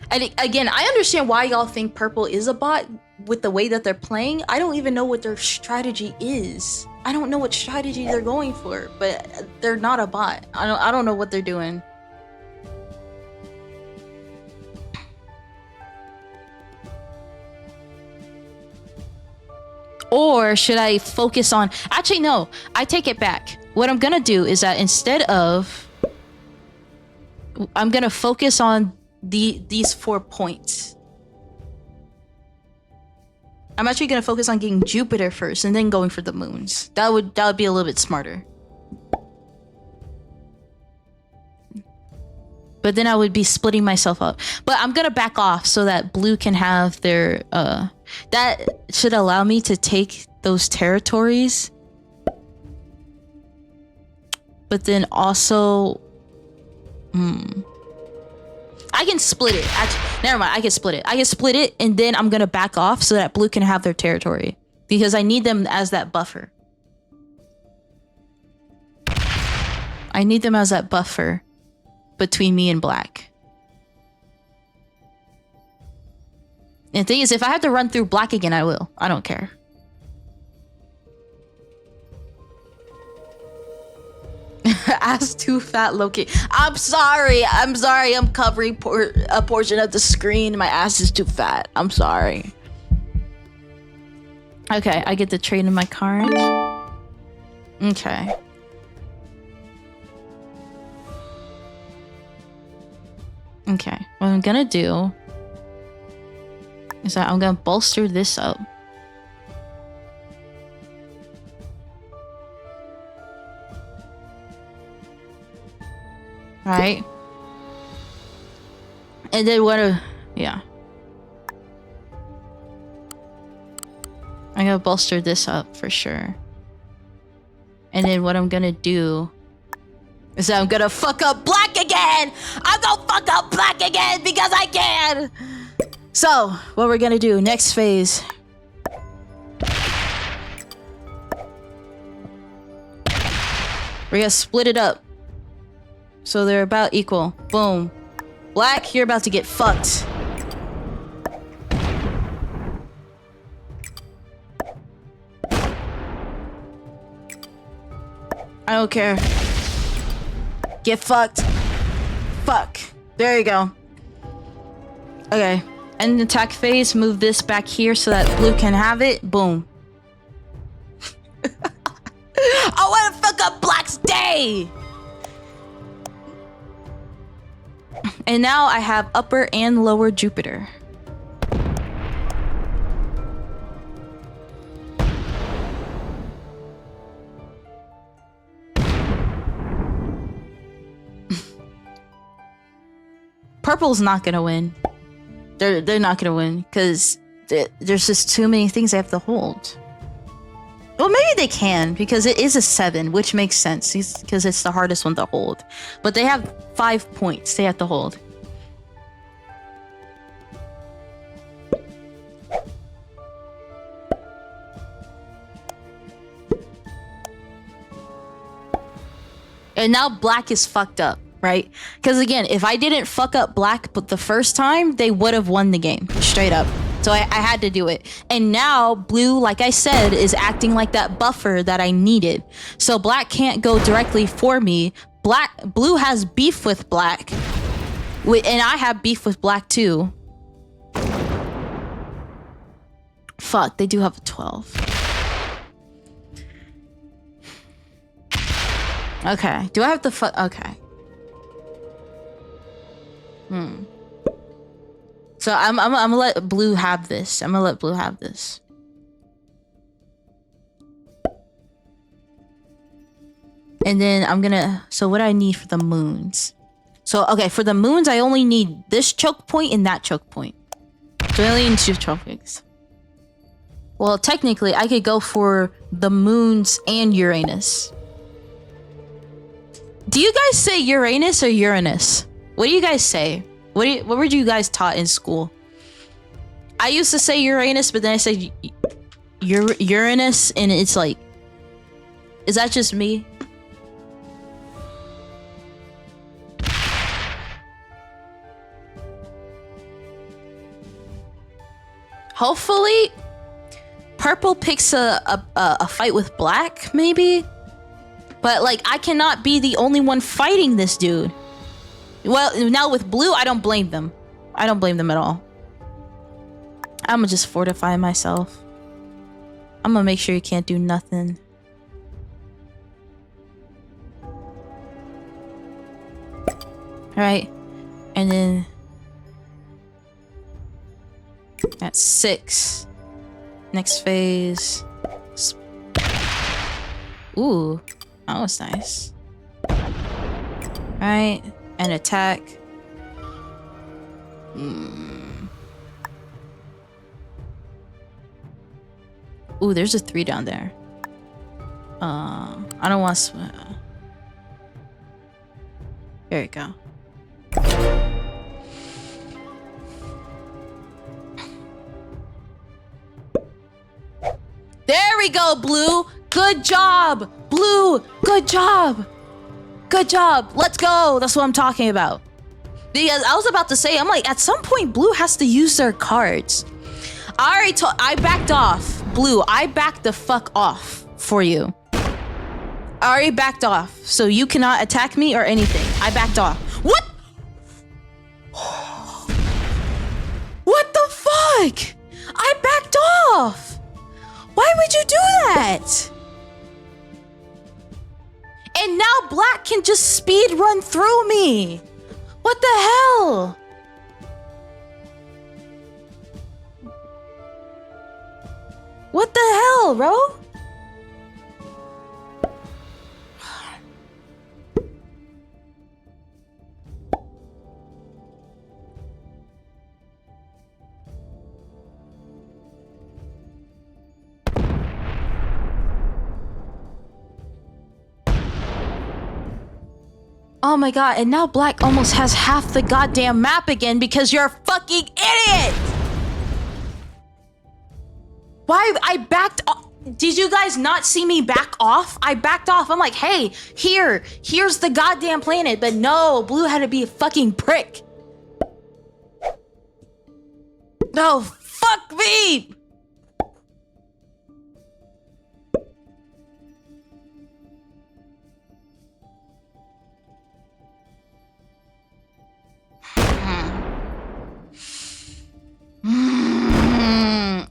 And again, I understand why y'all think purple is a bot with the way that they're playing. I don't even know what their strategy is. I don't know what strategy they're going for, but they're not a bot. I don't know what they're doing. Or should I focus on... Actually, no. I take it back. What I'm gonna do is that instead of... I'm gonna focus on these 4 points. I'm actually gonna focus on getting Jupiter first and then going for the moons. That would be a little bit smarter. But then I would be splitting myself up. But I'm gonna back off so that blue can have their that should allow me to take those territories. But then also I can split it. Actually, never mind. I can split it. I can split it, and then I'm gonna back off so that blue can have their territory because I need them as that buffer. I need them as that buffer between me and black. And the thing is, if I have to run through black again, I will. I don't care. Ass too fat, Loki. I'm sorry. I'm covering a portion of the screen. My ass is too fat. I'm sorry. Okay, I get to trade in my card. Okay. Okay, what I'm gonna do is that I'm gonna bolster this up. Right? And then yeah. I'm gonna bolster this up for sure. And then what I'm gonna do is that I'm gonna fuck up black again! I'm gonna fuck up black again because I can! So, what we're gonna do, next phase. We're gonna split it up. So they're about equal. Boom. Black, you're about to get fucked. I don't care. Get fucked. Fuck. There you go. Okay. End attack phase. Move this back here so that blue can have it. Boom. I want to fuck up black's day! And now I have upper and lower Jupiter. Purple's not gonna win. They're not gonna win because there's just too many things they have to hold. Well, maybe they can because it is a 7, which makes sense because it's the hardest one to hold. But they have 5 points they have to hold. And now black is fucked up, right? Because again, if I didn't fuck up black but the first time, they would have won the game, straight up. So I had to do it. And now blue, like I said, is acting like that buffer that I needed. So black can't go directly for me. Blue has beef with black. And I have beef with black too. Fuck, they do have a 12. Okay, do I have to fuck? Okay. So I'm gonna let blue have this. I'm gonna let blue have this. And then I'm gonna, so what do I need for the moons? So, okay, for the moons, I only need this choke point and that choke point. So I only need 2 choke points. Well, technically, I could go for the moons and Uranus. Do you guys say Uranus or Uranus? What do you guys say? What were you guys taught in school? I used to say Uranus, but then I said Uranus, and it's like, is that just me? Hopefully, purple picks a fight with black, maybe? But like, I cannot be the only one fighting this dude. Well, now with blue, I don't blame them. I don't blame them at all. I'm gonna just fortify myself. I'm gonna make sure you can't do nothing. Alright. And then... that's 6. Next phase. Ooh. That was nice. Right. And attack. Ooh, there's a 3 down there. I don't want to... There you go. There we go, blue! Good job! Blue! Good job! Good job! Let's go! That's what I'm talking about. Because I was about to say, I'm like, at some point, blue has to use their cards. I backed off. Blue, I backed the fuck off for you. I already backed off, so you cannot attack me or anything. I backed off. What? What the fuck? I backed off. Why would you do that? And now black can just speed run through me. What the hell? What the hell, bro? Oh my god, and now black almost has half the goddamn map again because you're a fucking idiot! Why? I backed off. Did you guys not see me back off? I backed off. I'm like, hey, here's the goddamn planet. But no, blue had to be a fucking prick. No, fuck me!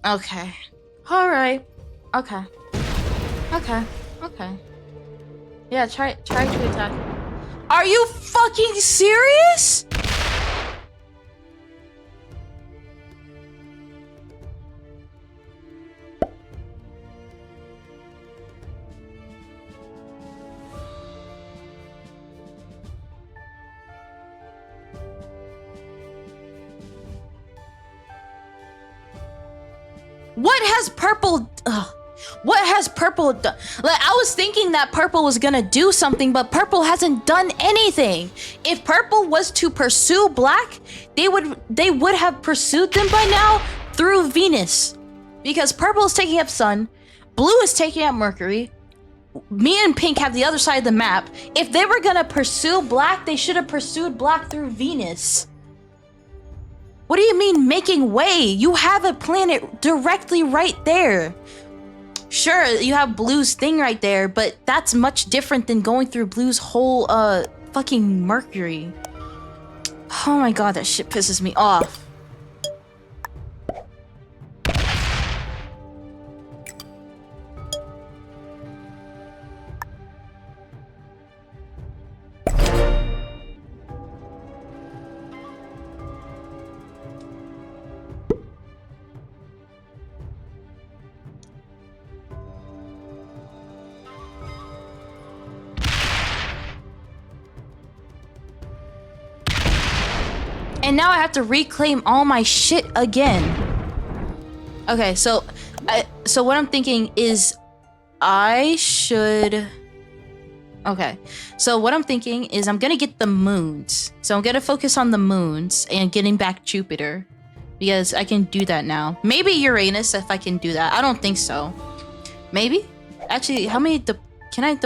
Okay. Alright. Okay. Okay. Yeah, try to attack. Are you fucking serious? What has purple... what has purple done? Like, I was thinking that purple was gonna do something, but purple hasn't done anything. If purple was to pursue black, they would have pursued them by now through Venus. Because purple is taking up sun, blue is taking up Mercury, me and pink have the other side of the map. If they were gonna pursue black, they should have pursued black through Venus. What do you mean making way? You have a planet directly right there. Sure, you have blue's thing right there, but that's much different than going through blue's whole fucking Mercury. Oh my god, that shit pisses me off. And now I have to reclaim all my shit again. Okay, so what I'm thinking is I should... Okay, so what I'm thinking is I'm gonna get the moons. So I'm gonna focus on the moons and getting back Jupiter. Because I can do that now. Maybe Uranus if I can do that. I don't think so. Maybe? Actually, how many...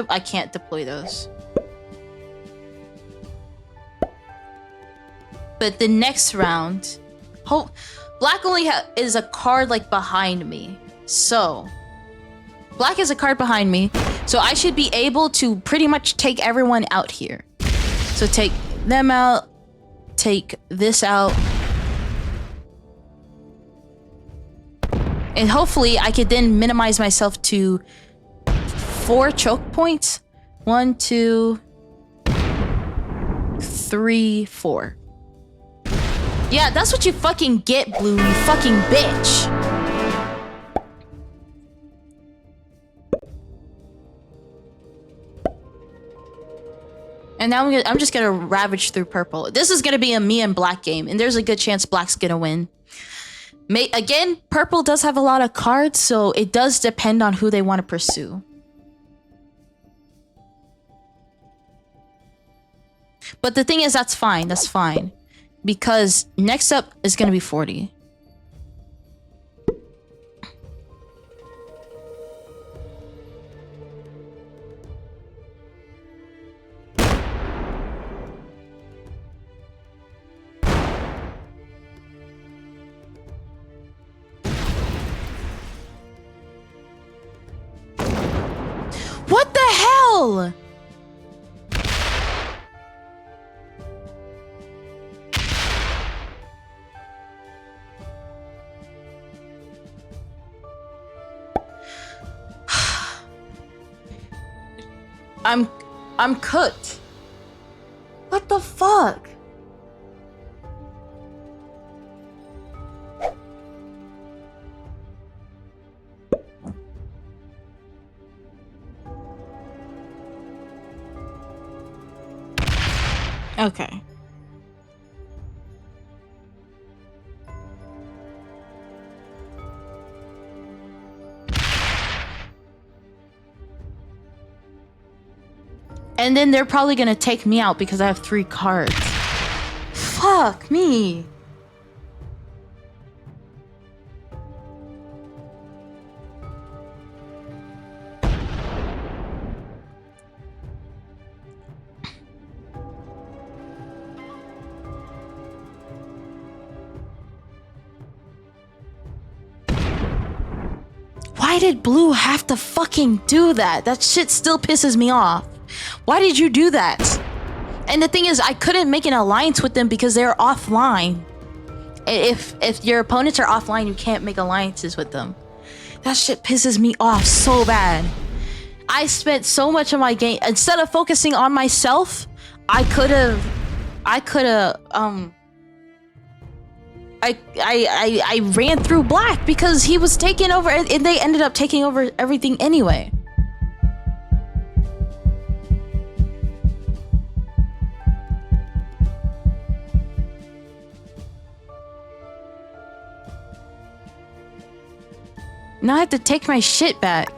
I can't deploy those. But the next round, black only is a card like behind me. So, black is a card behind me. So I should be able to pretty much take everyone out here. So take them out, take this out. And hopefully I could then minimize myself to 4 choke points. 1, 2, 3, 4. Yeah, that's what you fucking get, Blue, you fucking bitch. And now I'm just gonna ravage through purple. This is gonna be a me and black game, and there's a good chance black's gonna win. Again, purple does have a lot of cards, so it does depend on who they want to pursue. But the thing is, that's fine, that's fine. Because next up is gonna be 40. What the hell? hell? I'm cooked. What the fuck? Okay. And then they're probably gonna take me out because I have 3 cards. Fuck me. Why did Blue have to fucking do that? That shit still pisses me off. Why did you do that? And the thing is, I couldn't make an alliance with them because they're offline. If your opponents are offline, you can't make alliances with them. That shit pisses me off so bad. I spent so much of my game, instead of focusing on myself, I ran through Black because he was taking over, and they ended up taking over everything anyway. Now I have to take my shit back.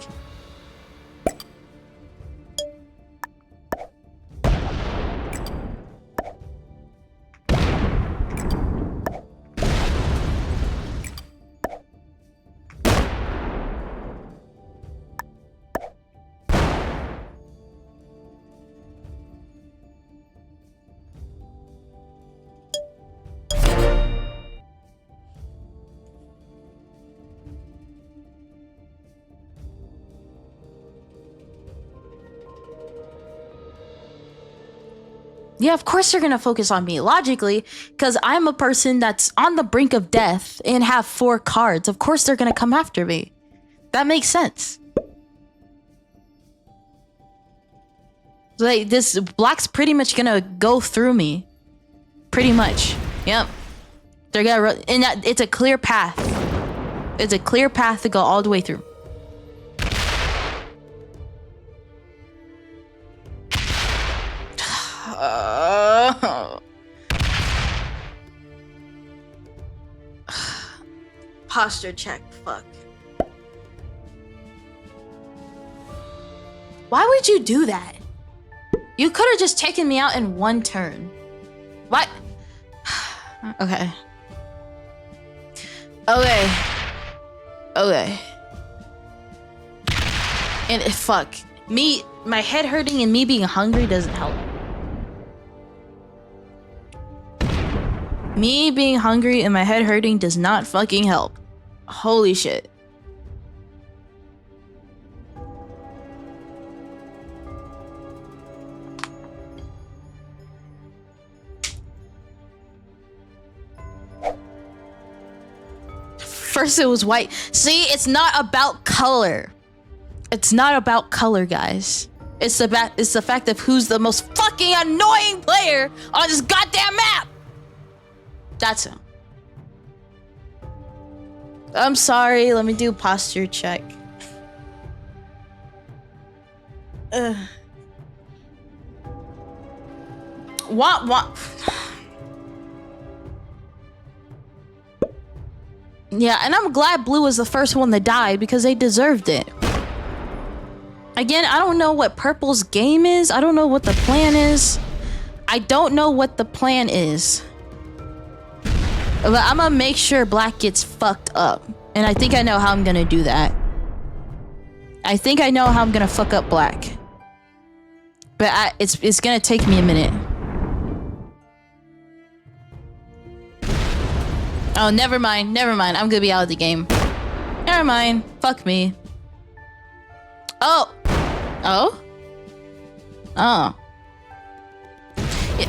Yeah, of course they're gonna focus on me, logically, because I'm a person that's on the brink of death and have 4 cards. Of course they're gonna come after me. That makes sense. Like, this Black's pretty much gonna go through me. Pretty much. Yep. They're gonna and that, it's a clear path. It's a clear path to go all the way through. Posture check, fuck. Why would you do that? You could have just taken me out in 1 turn. What? Okay. Okay. Okay. And fuck. Me, my head hurting and me being hungry doesn't help. Me being hungry and my head hurting does not fucking help. Holy shit. First it was white. See, it's not about color. It's not about color, guys. It's the fact of who's the most fucking annoying player on this goddamn map. That's him. I'm sorry. Let me do posture check. What? Yeah, and I'm glad Blue was the first one to die because they deserved it. Again, I don't know what Purple's game is. I don't know what the plan is. I don't know what the plan is. But I'm gonna make sure Black gets fucked up. And I think I know how I'm gonna do that. I think I know how I'm gonna fuck up Black. But it's gonna take me a minute. Oh, never mind. Never mind. I'm gonna be out of the game. Never mind. Fuck me. Oh. Oh? Oh.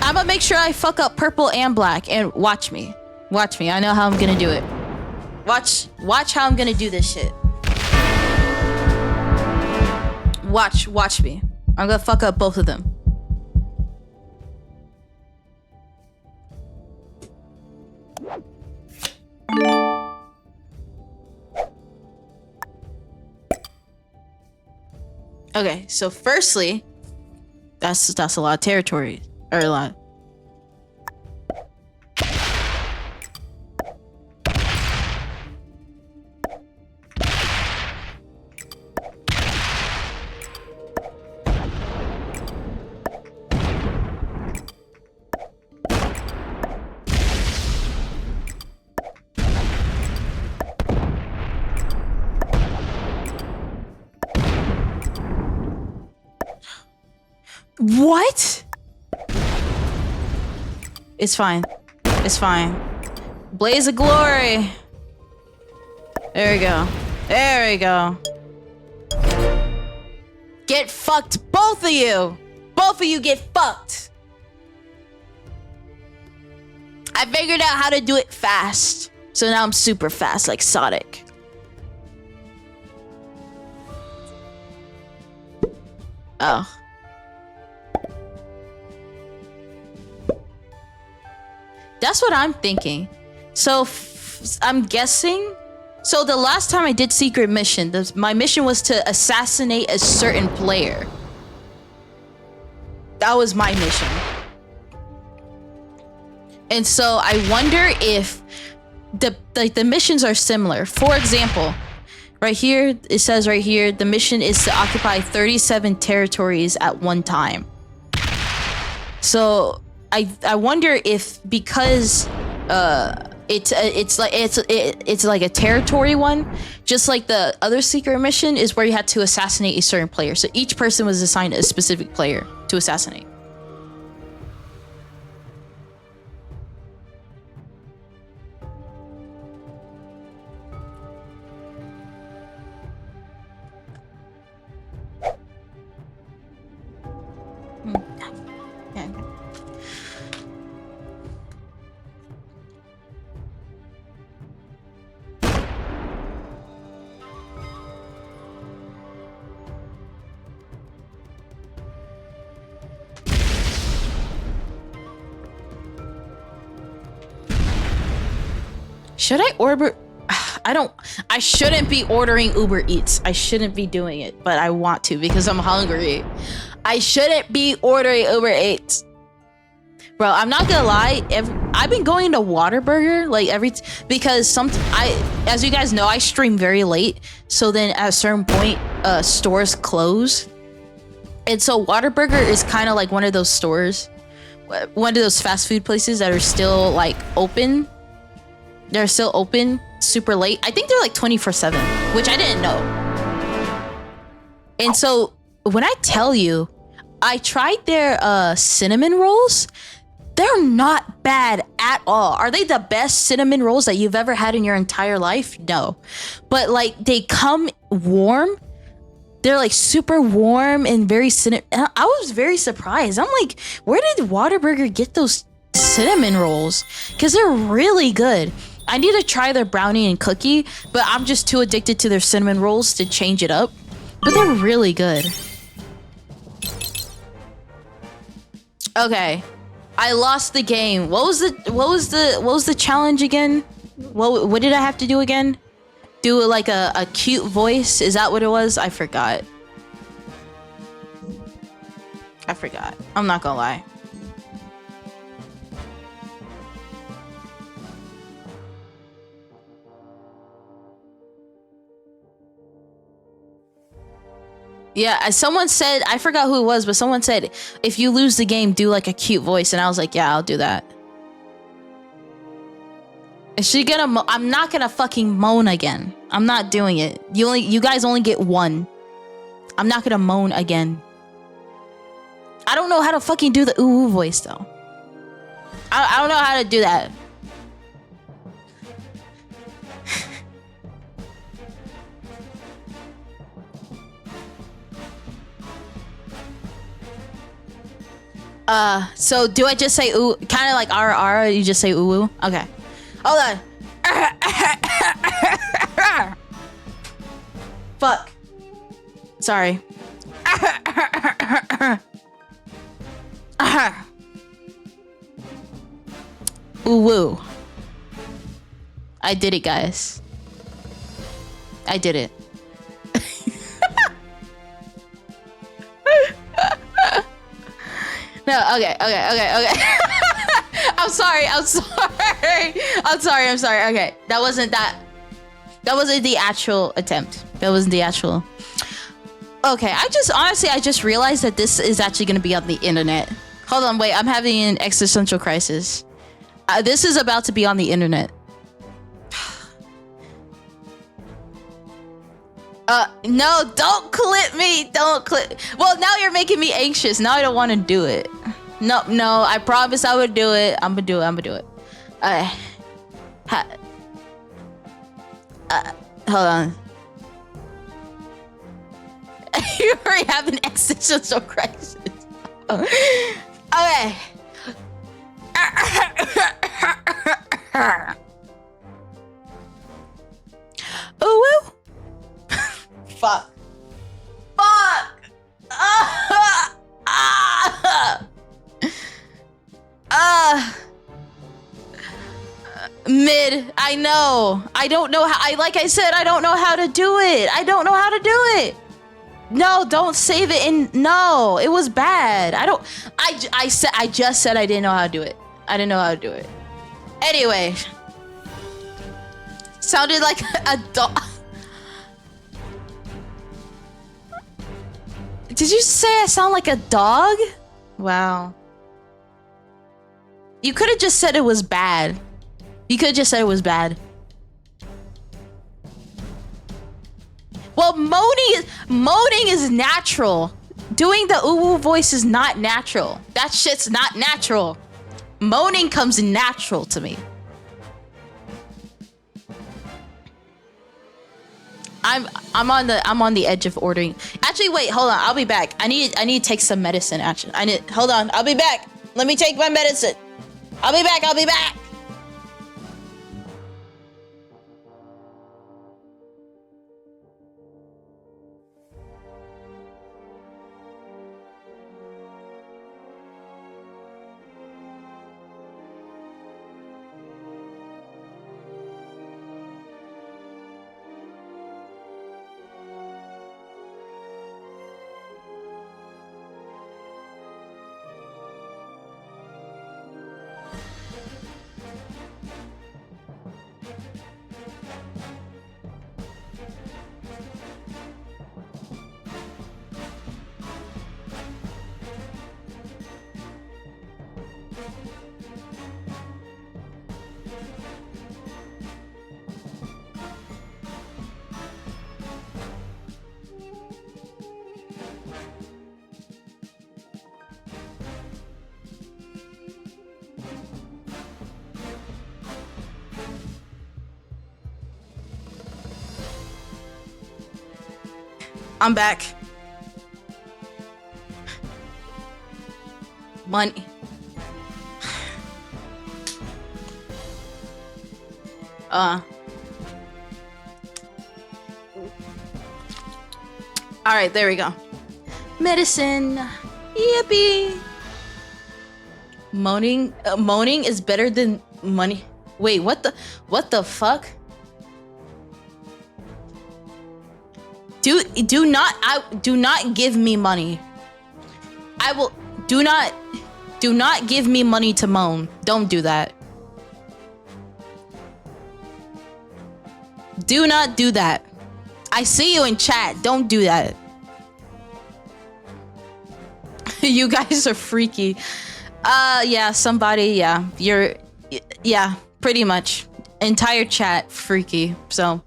I'm gonna make sure I fuck up purple and black, and watch me. Watch me. I know how I'm gonna do it. Watch how I'm gonna do this shit. Watch me. I'm gonna fuck up both of them. Okay, so firstly, that's a lot of territory, or a lot. What? It's fine. It's fine. Blaze of glory. There we go. There we go. Get fucked, both of you. Both of you get fucked. I figured out how to do it fast. So now I'm super fast, like Sonic. Oh. That's what I'm thinking. So I'm guessing. So the last time I did secret mission, my mission was to assassinate a certain player. That was my mission. And so I wonder if the missions are similar. For example, right here, it says right here, the mission is to occupy 37 territories at one time. So I wonder if, because it's like a territory one, just like the other secret mission is where you had to assassinate a certain player. So each person was assigned a specific player to assassinate. Should I order? I shouldn't be ordering Uber Eats. I shouldn't be doing it, but I want to because I'm hungry. I shouldn't be ordering Uber Eats. Bro, I'm not gonna lie. I've been going to Whataburger because as you guys know, I stream very late. So then at a certain point, stores close. And so Whataburger is kind of like one of those stores, one of those fast food places that are still like open. They're still open super late. I think they're like 24/7, which I didn't know. And so when I tell you, I tried their cinnamon rolls. They're not bad at all. Are they the best cinnamon rolls that you've ever had in your entire life? No. But like they come warm. They're like super warm and very cinnamon. I was very surprised. I'm like, where did Whataburger get those cinnamon rolls? Because they're really good. I need to try their brownie and cookie, but I'm just too addicted to their cinnamon rolls to change it up. But they're really good. Okay, I lost the game. What was the challenge again? What did I have to do again? Do like a cute voice? Is that what it was? I forgot. I'm not gonna lie. Yeah, someone said, I forgot who it was, but someone said, if you lose the game, do like a cute voice. And I was like, yeah, I'll do that. Is she gonna I'm not gonna fucking moan again. I'm not doing it. You guys only get one. I'm not gonna moan again. I don't know how to fucking do the ooh voice though. I don't know how to do that. So do I just say ooh, kind of like R, or you just say ooh ooh? Okay. Hold on. Fuck. Sorry. Ooh woo. I did it, guys. I did it. No, okay. I'm sorry. Okay, that wasn't the actual attempt. Okay, I just realized that this is actually gonna be on the internet. Hold on, wait, I'm having an existential crisis. This is about to be on the internet. No, don't clip me. Well, now you're making me anxious. Now I don't want to do it. No, I promise I would do it. I'm gonna do it. Hold on. You already have an existential crisis. Okay. Ooh woo. Fuck. Mid. I know. I don't know how. Like I said, I don't know how to do it. No, don't save it. No, it was bad. I just said I didn't know how to do it. Anyway. Sounded like a dog. Did you say I sound like a dog? Wow. You could have just said it was bad. Well, moaning is natural. Doing the ooh voice is not natural. That shit's not natural. Moaning comes natural to me. I'm on the edge of ordering. Actually, wait, hold on. I'll be back. I need to take some medicine. Actually, hold on. I'll be back. Let me take my medicine. I'll be back. I'm back. Money. All right, there we go. Medicine. Yippee. Moaning is better than money. Wait, what the fuck? Do not give me money. Do not give me money to moan. Don't do that. Do not do that. I see you in chat. Don't do that. You guys are freaky. Yeah, somebody, yeah. Yeah, pretty much. Entire chat freaky. So,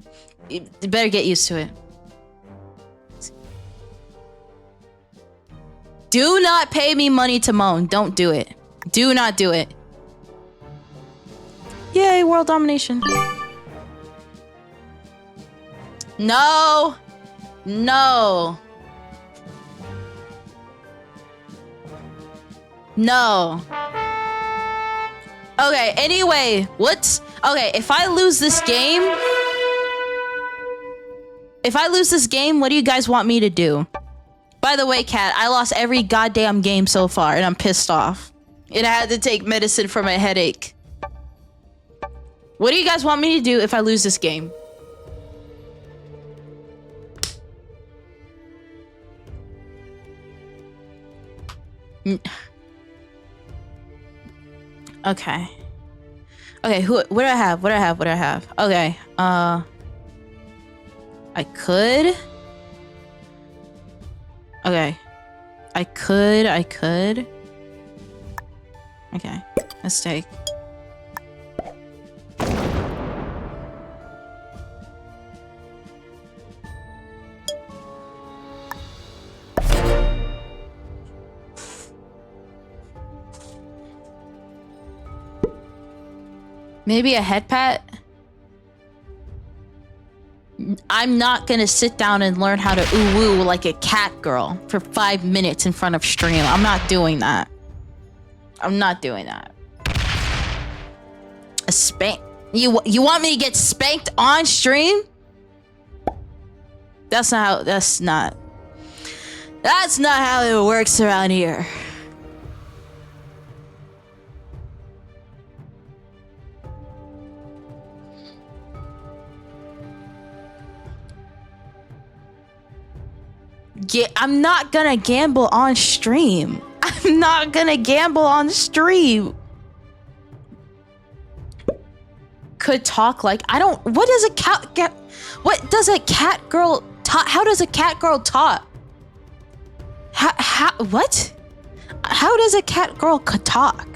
you better get used to it. Do not pay me money to moan. Don't do it. Do not do it. Yay, world domination. No. No. No. Okay, anyway, okay, if I lose this game, what do you guys want me to do? By the way, Kat, I lost every goddamn game so far, and I'm pissed off. And I had to take medicine for my headache. What do you guys want me to do if I lose this game? Okay. Okay, what do I have? Okay, I could. Okay. I could. Okay, let's take. Maybe a head pat? I'm not gonna sit down and learn how to ooh-woo like a cat girl for 5 minutes in front of stream. I'm not doing that. I'm not doing that. A spank? You want me to get spanked on stream? That's not how it works around here. Yeah, I'm not gonna gamble on stream. I'm not gonna gamble on stream. Could talk like I don't. What does a cat? What does a cat girl talk? How does a cat girl talk? How? What? How does a cat girl talk?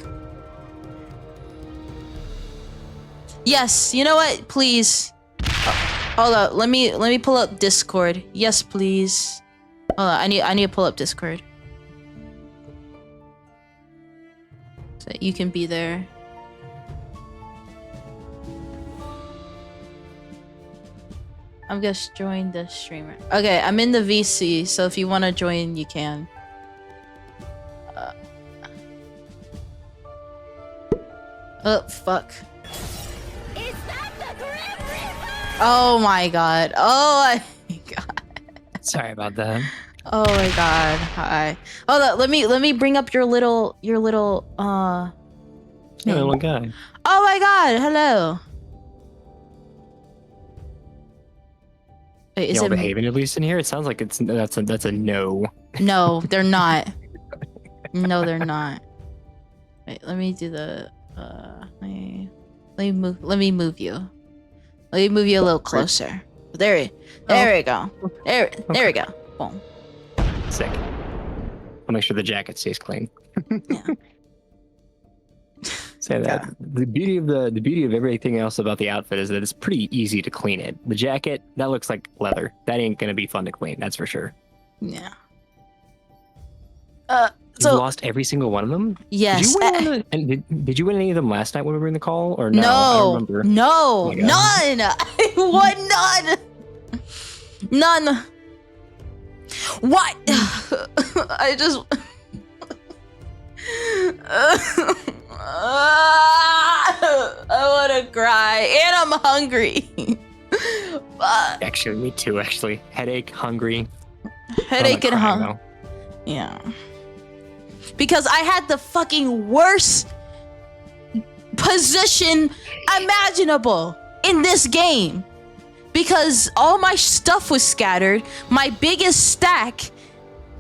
Yes. You know what? Please. Hold up. Let me pull up Discord. Yes, please. Hold on. I need to pull up Discord. So you can be there. I'm just join the streamer. Okay, I'm in the VC, so if you want to join, you can. Oh, fuck. Is that the Grim Reaper? Oh my god. Oh my god. Sorry about that. Oh my god. Hi. Hold on, let me bring up your little Yeah, little guy. Oh my god, hello. Wait, is Y'all it behaving at least in here? It sounds like that's a no. No, they're not. No, they're not. Wait, let me do the let me move you. Let me move you a little closer. There we go. There we go. Boom. Sick. I'll make sure the jacket stays clean. Yeah. Say that. The beauty of everything else about the outfit is that it's pretty easy to clean it. The jacket, that looks like leather. That ain't gonna be fun to clean, that's for sure. Yeah. You lost every single one of them? Yes. Did you win any of them last night when we were in the call? Or no? I don't remember. No, Oh none. I won none. None. What? I just. I want to cry, and I'm hungry. Actually, me too. Actually, headache, hungry. Headache and hunger. Yeah. Because I had the fucking worst position imaginable in this game. Because all my stuff was scattered. My biggest stack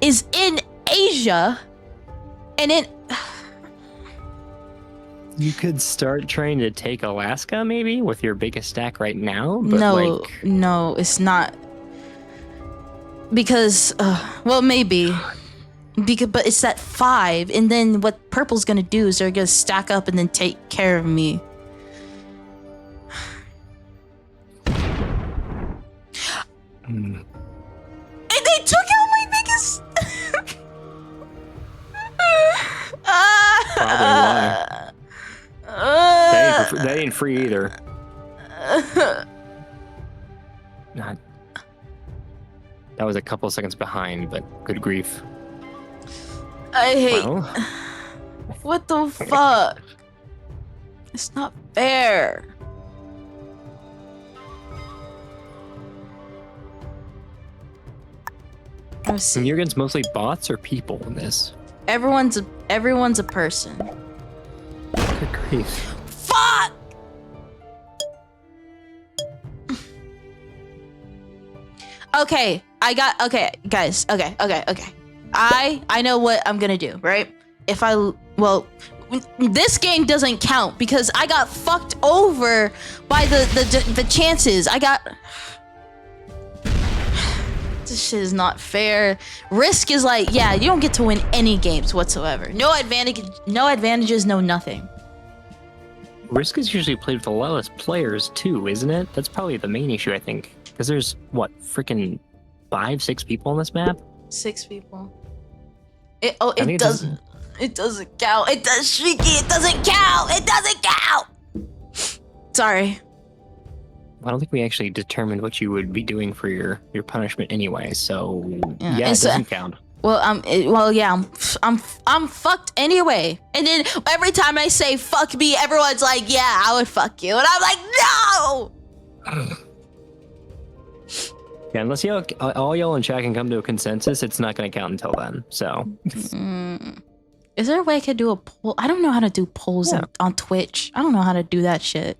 is in Asia. And it... You could start trying to take Alaska, maybe, with your biggest stack right now. But no, it's not. Because, well, maybe. But it's at 5, and then what Purple's gonna do is they're gonna stack up and then take care of me. And they took out my biggest. Probably why. That ain't free either. Not. That was a couple seconds behind, but good grief. I hate. Well, What the fuck? It's not fair. Let's see. And you're against mostly bots or people in this? Everyone's a person. Good grief. Fuck! Okay, okay, guys. Okay. I know what I'm gonna do, right? This game doesn't count because I got fucked over by the chances. This shit is not fair. Risk is like, yeah, you don't get to win any games whatsoever. No advantages, no nothing. Risk is usually played with a lot less players too, isn't it? That's probably the main issue, I think. Because there's, what, freaking 5-6 people on this map? 6 people. I It think doesn't. It doesn't count. It does, Shrieky. It doesn't count. It doesn't count. Sorry. I don't think we actually determined what you would be doing for your punishment anyway, so yeah, it it's, doesn't count. Well, yeah, I'm fucked anyway. And then every time I say fuck me, everyone's like, yeah, I would fuck you. And I'm like, no! Yeah, unless all y'all in chat can come to a consensus, it's not going to count until then, so. Is there a way I could do a poll? I don't know how to do polls on Twitch. I don't know how to do that shit.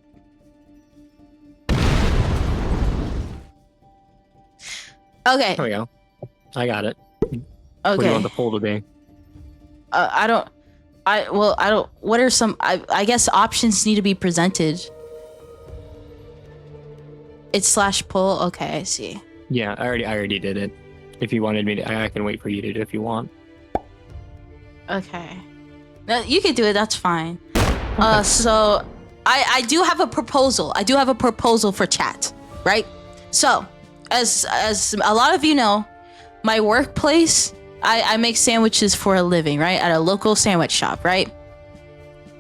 Okay. There we go. I got it. Okay. What do you want the poll to be? I don't. What are some? I guess options need to be presented. It's /poll. Okay, I see. Yeah, I already did it. If you wanted me to, I can wait for you to do it if you want. Okay. You can do it. That's fine. Okay. So I do have a proposal. I do have a proposal for chat, right? So, as a lot of you know, my workplace, I make sandwiches for a living, right? At a local sandwich shop, right?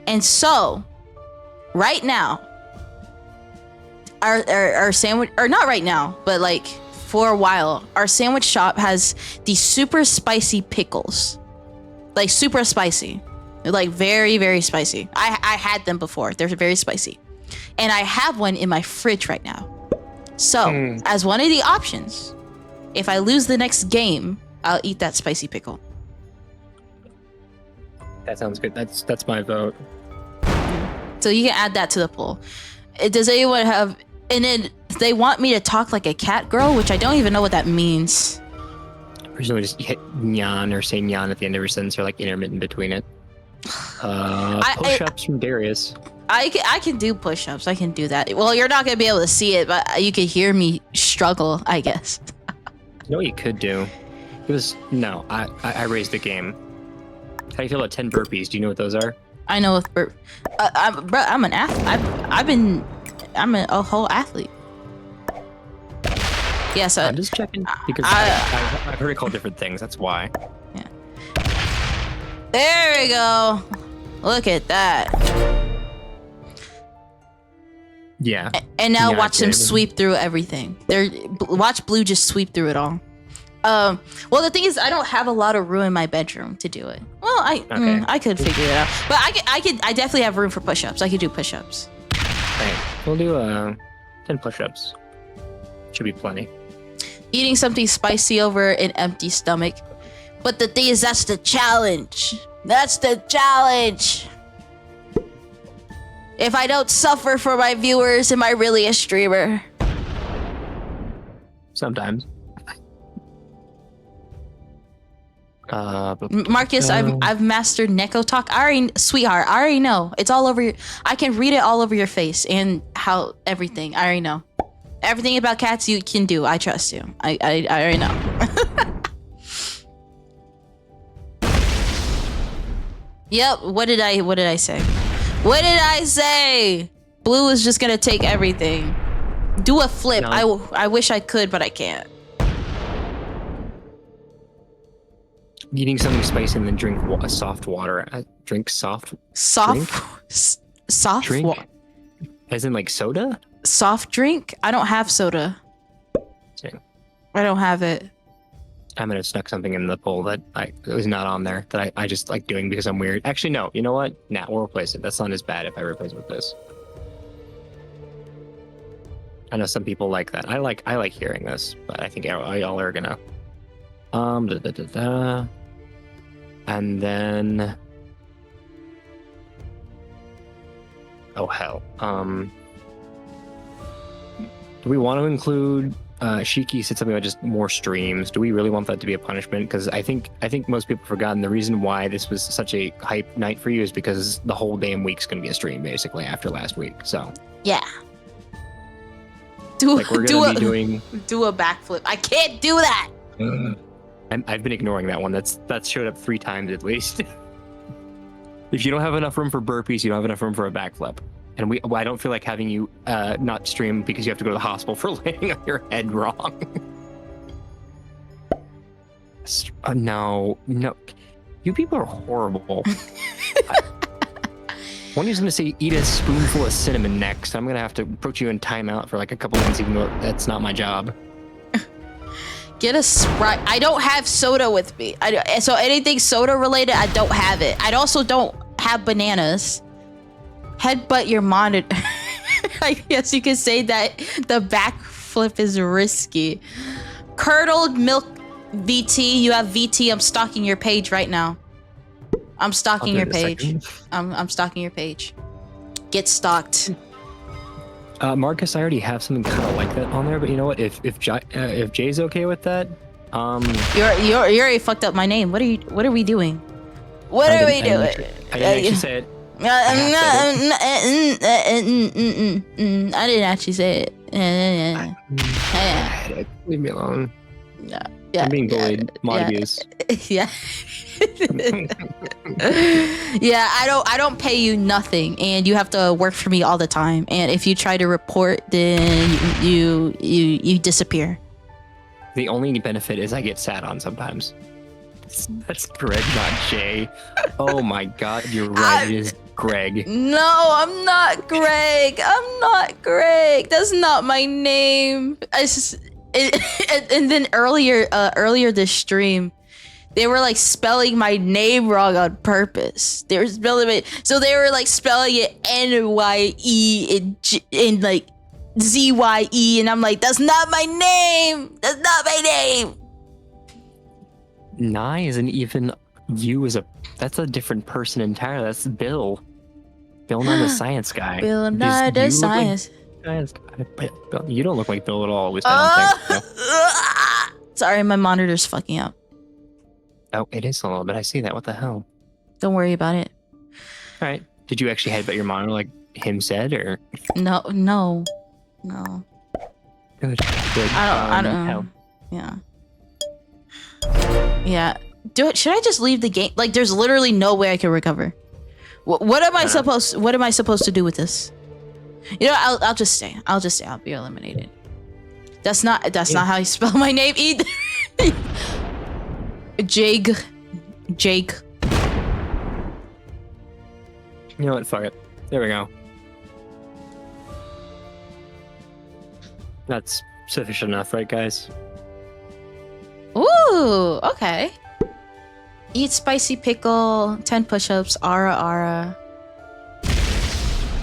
And so, right now, our sandwich, or not right now, but like for a while, our sandwich shop has these super spicy pickles. Like super spicy. They're like very, very spicy. I had them before. They're very spicy. And I have one in my fridge right now. So, as one of the options, if I lose the next game, I'll eat that spicy pickle. That sounds good. That's my vote. So you can add that to the poll. Does anyone have... And then they want me to talk like a cat girl, which I don't even know what that means. Presumably just hit nyan or say nyan at the end of your sentence or like intermittent between it. Push-ups from Darius. I can do push-ups. I can do that. Well, you're not going to be able to see it, but you can hear me struggle, I guess. You know what you could do? No, I raised the game. How do you feel about 10 burpees? Do you know what those are? I know. I'm an athlete. I'm a whole athlete. Yeah, so I'm just checking because I've heard it called different things. That's why. Yeah. There we go. Look at that. Yeah. And now watch them sweep through everything. Watch Blue just sweep through it all. Well, the thing is, I don't have a lot of room in my bedroom to do it. Well, I could figure it out, but I definitely have room for push-ups. I could do push-ups. Right. We'll do 10 push-ups. Should be plenty. Eating something spicy over an empty stomach. But the thing is, that's the challenge. That's the challenge. If I don't suffer for my viewers, am I really a streamer? Sometimes. Marcus, I've mastered Neko talk. Sweetheart, I already know. It's all over I can read it all over your face and how everything. I already know. Everything about cats you can do. I trust you. I already know. Yep. What did I say? What did I say? Blue is just gonna take everything. Do a flip. No. I wish I could, but I can't. Eating something spicy and then drink soft water. Drink soft. Soft drink. As in like soda? Soft drink? I don't have soda. Dang. I don't have it. I'm gonna snuck something in the poll that was not on there that I just like doing because I'm weird. Actually, no. You know what? Nah, we'll replace it. That's not as bad if I replace it with this. I know some people like that. I like hearing this, but I think y'all are gonna and then oh hell. Do we want to include Shiki said something about just more streams? Do we really want that to be a punishment? Because I think most people have forgotten the reason why this was such a hype night for you is because the whole damn week's gonna be a stream basically after last week. So yeah. We're gonna be doing a backflip. I can't do that. I've been ignoring that one. That's showed up 3 times at least. If you don't have enough room for burpees, you don't have enough room for a backflip. And I don't feel like having you not stream because you have to go to the hospital for laying on your head wrong. No. You people are horrible. One is going to say eat a spoonful of cinnamon next. I'm going to have to put you in timeout for like a couple minutes, even though that's not my job. Get a Sprite. I don't have soda with me. So anything soda related, I don't have it. I also don't have bananas. Headbutt your monitor. I guess you could say that the backflip is risky. Curdled milk VT. You have VT. I'm stalking your page right now. I'm stalking your page. I'm stalking your page. Get stalked. Marcus, I already have something kind of like that on there, but you know what? If Jay's okay with that, you already fucked up my name. What are we doing? What are we doing? I didn't actually say it. I didn't actually say it. Leave me alone. Yeah, I'm being bullied. Mod abuse. Yeah. Yeah, I don't pay you nothing, and you have to work for me all the time. And if you try to report, then you disappear. The only benefit is I get sat on sometimes. That's Greg, not Jay. Oh my god, you're right. It is Greg. No, I'm not Greg. I'm not Greg. That's not my name. And then earlier this stream, they were like spelling my name wrong on purpose. They were spelling it, so they were like spelling it NYE and like ZYE, and I'm like, that's not my name. That's not my name. Nye isn't even you that's a different person entirely. That's Bill. Bill Nye the science guy. Bill Nye the science. You don't look like Bill at all. At least I don't think so. Sorry, my monitor's fucking up. Oh, it is a little bit. I see that. What the hell? Don't worry about it. All right. Did you actually headbutt your monitor like him said, or? No. Good. I don't. Yeah. Yeah. Should I just leave the game? Like, there's literally no way I can recover. What am I supposed to do with this? You know, I'll just stay. I'll be eliminated. That's not how you spell my name either. Jake. You know what? Fuck it. There we go. That's sufficient enough, right, guys? Ooh, okay. Eat spicy pickle, 10 push-ups, ara.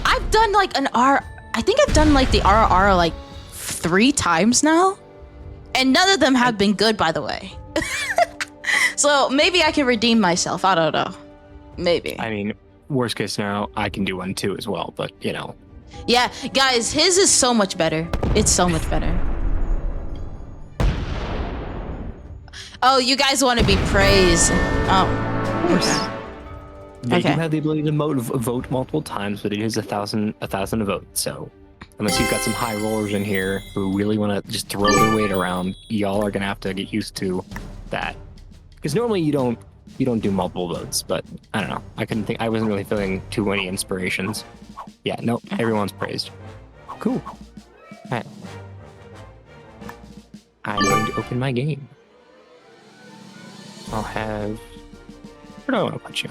I've done like I think I've done like the ara like 3 times now. And none of them have been good, by the way. So maybe I can redeem myself. I don't know. Maybe. I mean, worst case scenario, I can do one too as well, but you know. Yeah, guys, his is so much better. It's so much better. Oh, you guys want to be praised. Oh, of course. Okay. They do have the ability to vote multiple times, but it is 1,000 votes. So unless you've got some high rollers in here who really want to just throw their weight around, y'all are gonna have to get used to that. Because normally you don't do multiple votes, but I don't know. I wasn't really feeling too many inspirations. Yeah, no, everyone's praised. Cool. All right. I'm going to open my game. I'll have... Where do I want to put you?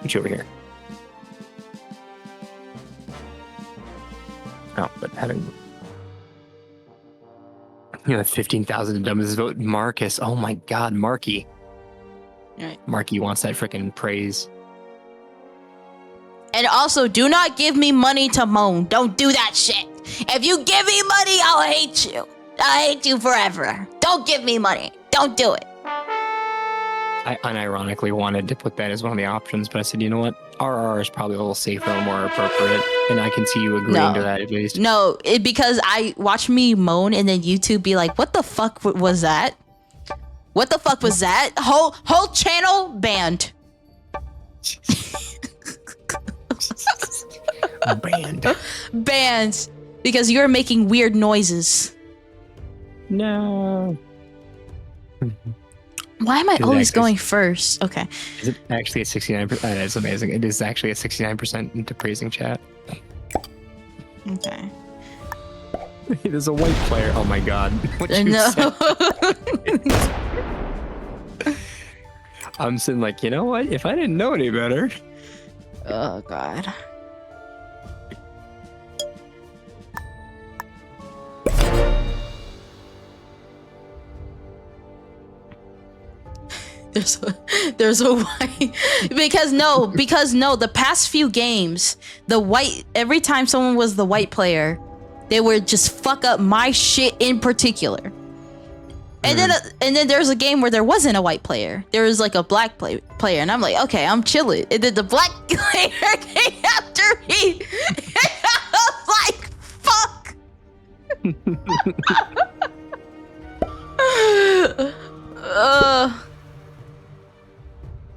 Put you over here. Oh, but having... You know, 15,000 dumbest vote. Marcus. Oh my God, Marky. Right. Marky wants that freaking praise. And also, do not give me money to moan. Don't do that shit. If you give me money, I'll hate you. I'll hate you forever. Don't give me money. Don't do it. I unironically wanted to put that as one of the options, but I said, you know what? RR is probably a little safer and more appropriate, and I can see you agreeing to that at least. No, because I watch me moan and then YouTube be like, what the fuck was that? What the fuck was that? Whole channel banned. Banned because you're making weird noises. No. Why am I always going first? Okay. Is it actually a 69%? That's amazing. It is actually a 69% into praising chat. Okay. There's a white player. Oh my God. What you No. said. I'm sitting like, you know what? If I didn't know any better. Oh God. There's a white because no, the past few games, the white, every time someone was the white player, they would just fuck up my shit in particular. And then there's a game where there wasn't a white player. There was like a black player, and I'm like, okay, I'm chilling. And then the black player came after me. And I was like, fuck.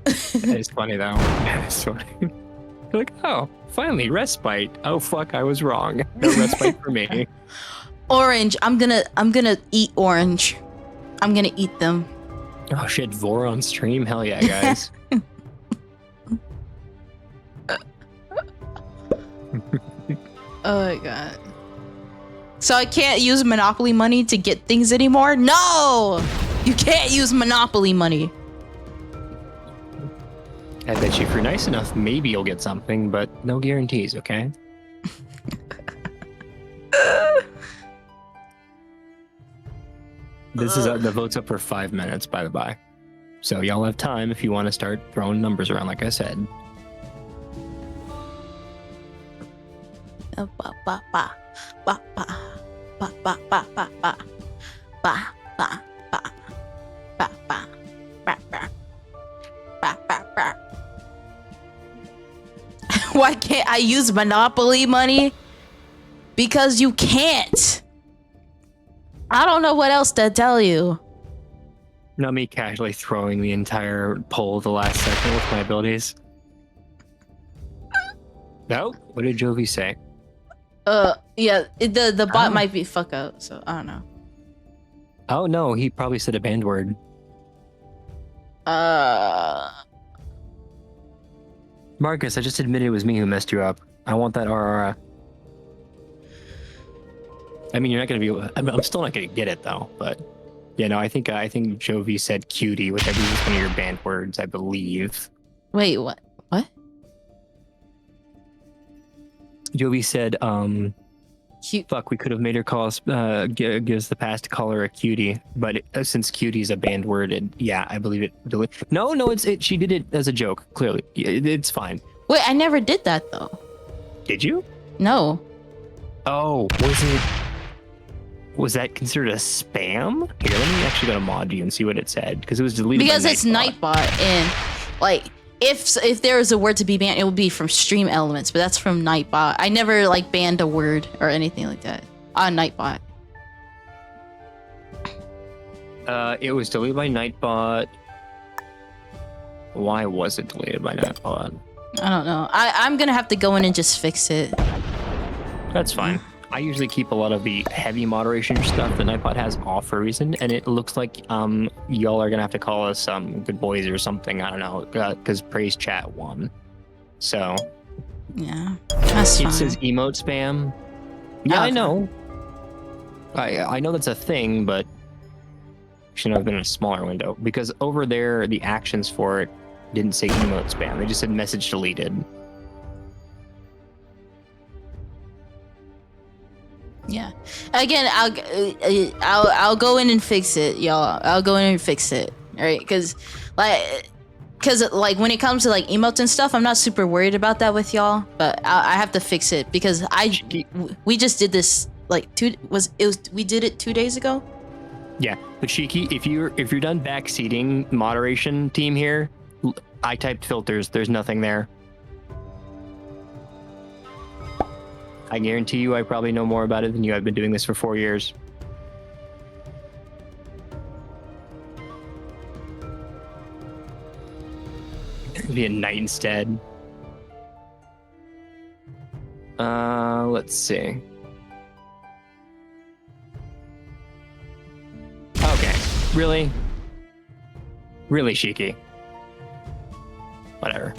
That is funny though. That is funny. You're like, oh, finally respite. Oh fuck, I was wrong. No respite for me. Orange. I'm gonna eat orange. I'm gonna eat them. Oh shit, Vor on stream? Hell yeah, guys. Oh my God. So I can't use Monopoly money to get things anymore? No! You can't use Monopoly money. I bet you if you're nice enough, maybe you'll get something, but no guarantees, okay? This is the vote's up for 5 minutes, by the by. So y'all have time if you want to start throwing numbers around, like I said. Why can't I use Monopoly money? Because you can't. I don't know what else to tell you. Not me casually throwing the entire poll the last second with my abilities. No? What did Jovi say? Yeah, the bot might be fuck up, so I don't know. Oh no, he probably said a banned word. Marcus, I just admitted it was me who messed you up. I want that RR. I mean, you're not gonna be. I'm still not gonna get it though. But yeah, no, I think Jovi said cutie, which I believe is one of your banned words. I believe. Wait, what? What? Jovi said, Cute. Fuck, we could have made her call us, gives the past caller a cutie, but since cutie is a banned word, yeah, I believe it. No, she did it as a joke. Clearly, it's fine. Wait, I never did that though. Did you? No. Oh, was that considered a spam? Here, let me actually go to mod view and see what it said because it was deleted. Because it's Nightbot, and like if there is a word to be banned, it will be from Stream Elements, but that's from Nightbot. I never like banned a word or anything like that on Nightbot. It was deleted by Nightbot. Why was it deleted by Nightbot? I don't know. I'm gonna have to go in and just fix it. That's fine. I usually keep a lot of the heavy moderation stuff that Nightbot has off for a reason, and it looks like y'all are gonna have to call us good boys or something. I don't know, because praise chat won. So yeah, that's fine. It says emote spam. Yeah, Oh, I know. I know that's a thing, but shouldn't have been in a smaller window because over there the actions for it didn't say emote spam. They just said message deleted. Yeah, Again, I'll go in and fix it, y'all. I'll go in and fix it, right? Because like when it comes to like emotes and stuff, I'm not super worried about that with y'all, but I have to fix it because we just did this like we did it 2 days ago. Yeah, but Shiki, if you're done backseating moderation team here, I typed filters. There's nothing there. I guarantee you, I probably know more about it than you. I've been doing this for 4 years. It'd be a night instead. Let's see. Okay, really, Shiki. Whatever.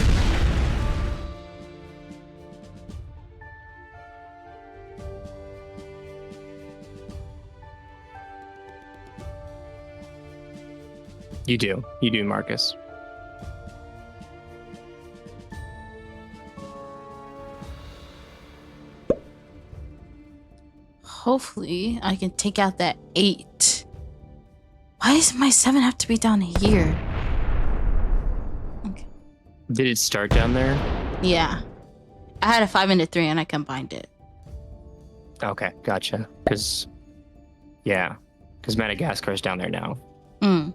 You do, Marcus. Hopefully, I can take out that 8. Why does my 7 have to be down here? Okay. Did it start down there? Yeah. I had a 5 and a 3 and I combined it. Okay, gotcha. Because Madagascar's down there now. Mm.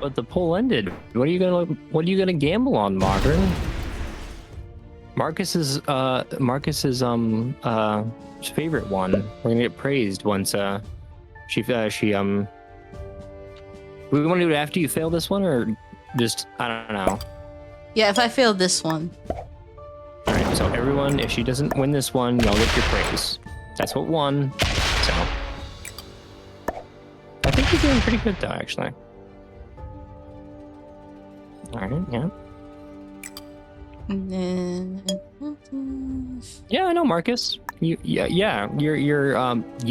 But the poll ended. What are you gonna gamble on, Margaret? Marcus's favorite one. We're gonna get praised once we want to do it after you fail this one, or just I don't know. Yeah, if I fail this one. All right, so everyone, if she doesn't win this one, y'all get your praise. That's what won. So I think you're doing pretty good though, actually. All right, yeah. And then... Yeah, I know, Marcus. You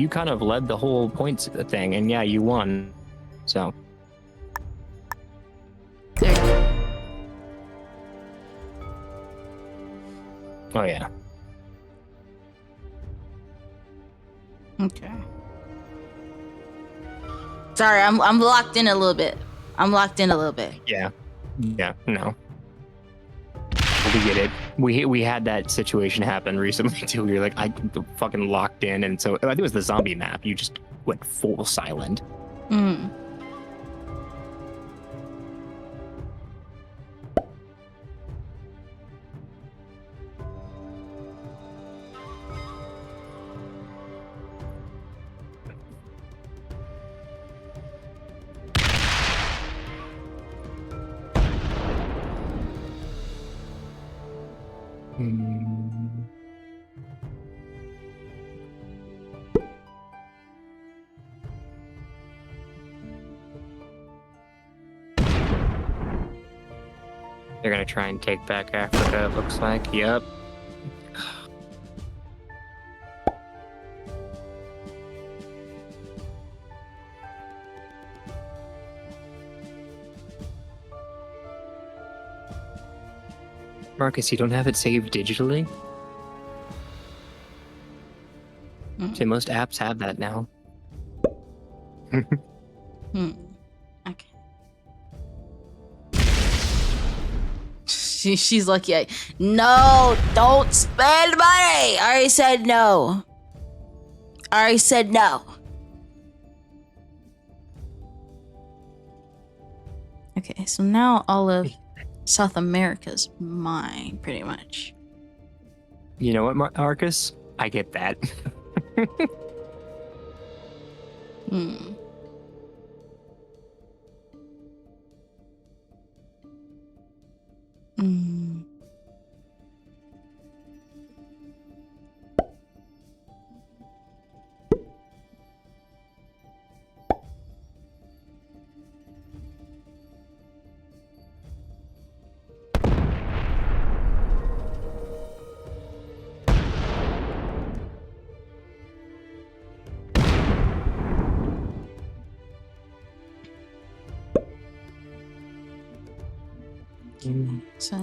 kind of led the whole points thing, and yeah, you won. So. There you go. Oh yeah. Okay. Sorry, I'm locked in a little bit. Yeah. Yeah. No. We get it. We had that situation happen recently too. We were like, I fucking locked in, and so I think it was the zombie map. You just went full silent. Mm. They're gonna try and take back Africa, it looks like. Yep. Marcus, you don't have it saved digitally? See, most apps have that now. Okay. She's lucky. No, don't spend money. I already said no. Okay, so now all of South America's mine, pretty much. You know what, Marcus? I get that. Mm. So,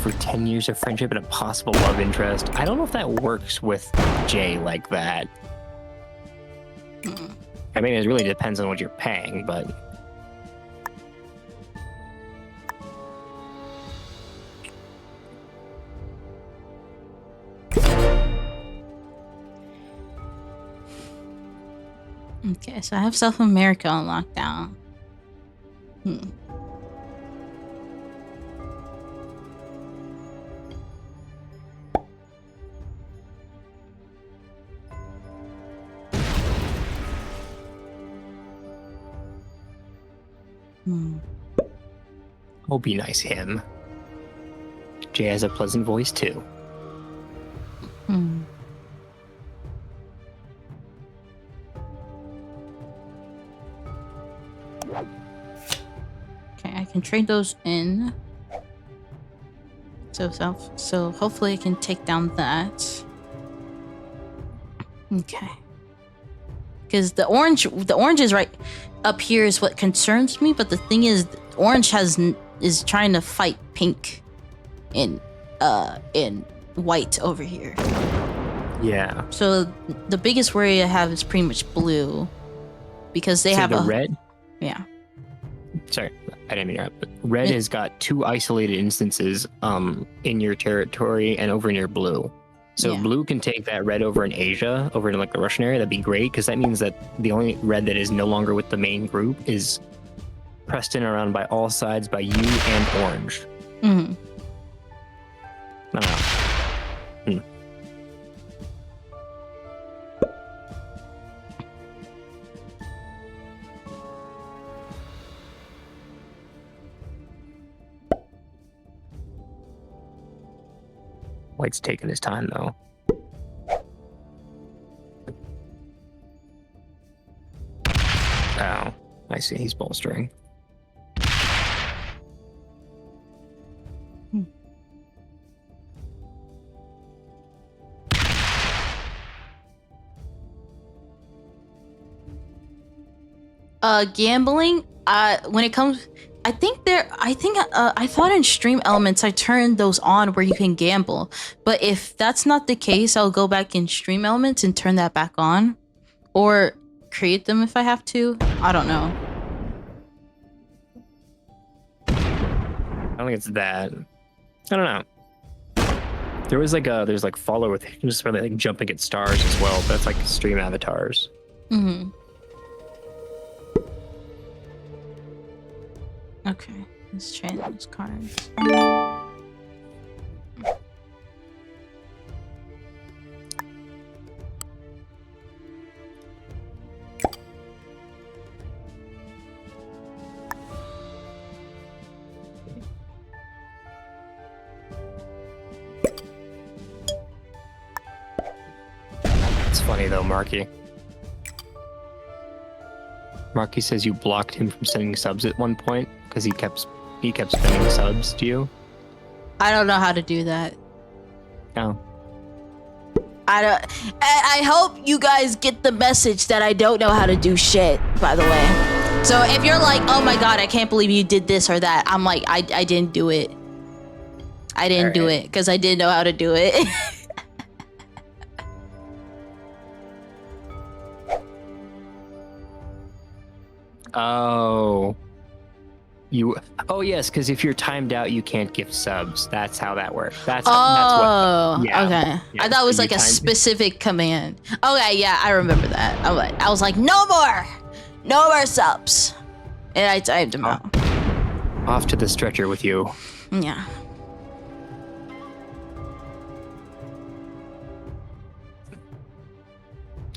For 10 years of friendship and a possible love interest. I don't know if that works with Jay like that. I mean, it really depends on what you're paying, but... okay, so I have South America on lockdown. Oh, be nice, him. Jay has a pleasant voice, too. Okay, I can trade those in. So hopefully I can take down that. Okay. Because the orange is right up here is what concerns me, but the thing is, orange is trying to fight pink in white over here. Yeah. So the biggest worry I have is pretty much blue, because they have the red. Yeah. Sorry, I didn't mean to interrupt, but red has got 2 isolated instances in your territory and over near blue. So if blue can take that red over in Asia, over in like the Russian area, that'd be great, because that means that the only red that is no longer with the main group is pressed in around by all sides by you and orange. Mm-hmm. I don't know. White's taking his time, though. Oh, I see. He's bolstering. Gambling. When it comes, I thought in Stream Elements I turned those on where you can gamble, but if that's not the case, I'll go back in Stream Elements and turn that back on, or create them if I have to. I don't know. I don't think it's that. I don't know. There's like follow with just for like jumping at stars as well, but that's like stream avatars. Mm-hmm. Okay, let's trade those cards. It's funny though, Marky. Marky says you blocked him from sending subs at one point because he kept spending subs to you. I don't know how to do that. Oh. I hope you guys get the message that I don't know how to do shit, by the way. So if you're like, oh my god, I can't believe you did this or that, I'm like, I didn't do it. I didn't do it because I didn't know how to do it. Oh. Oh yes, because if you're timed out, you can't gift subs. That's how that works. That's what. Yeah. Okay. Yeah, I thought it was so like a specific command. Okay, yeah, I remember that. I was like, no more subs, and I timed them out. Off to the stretcher with you. Yeah.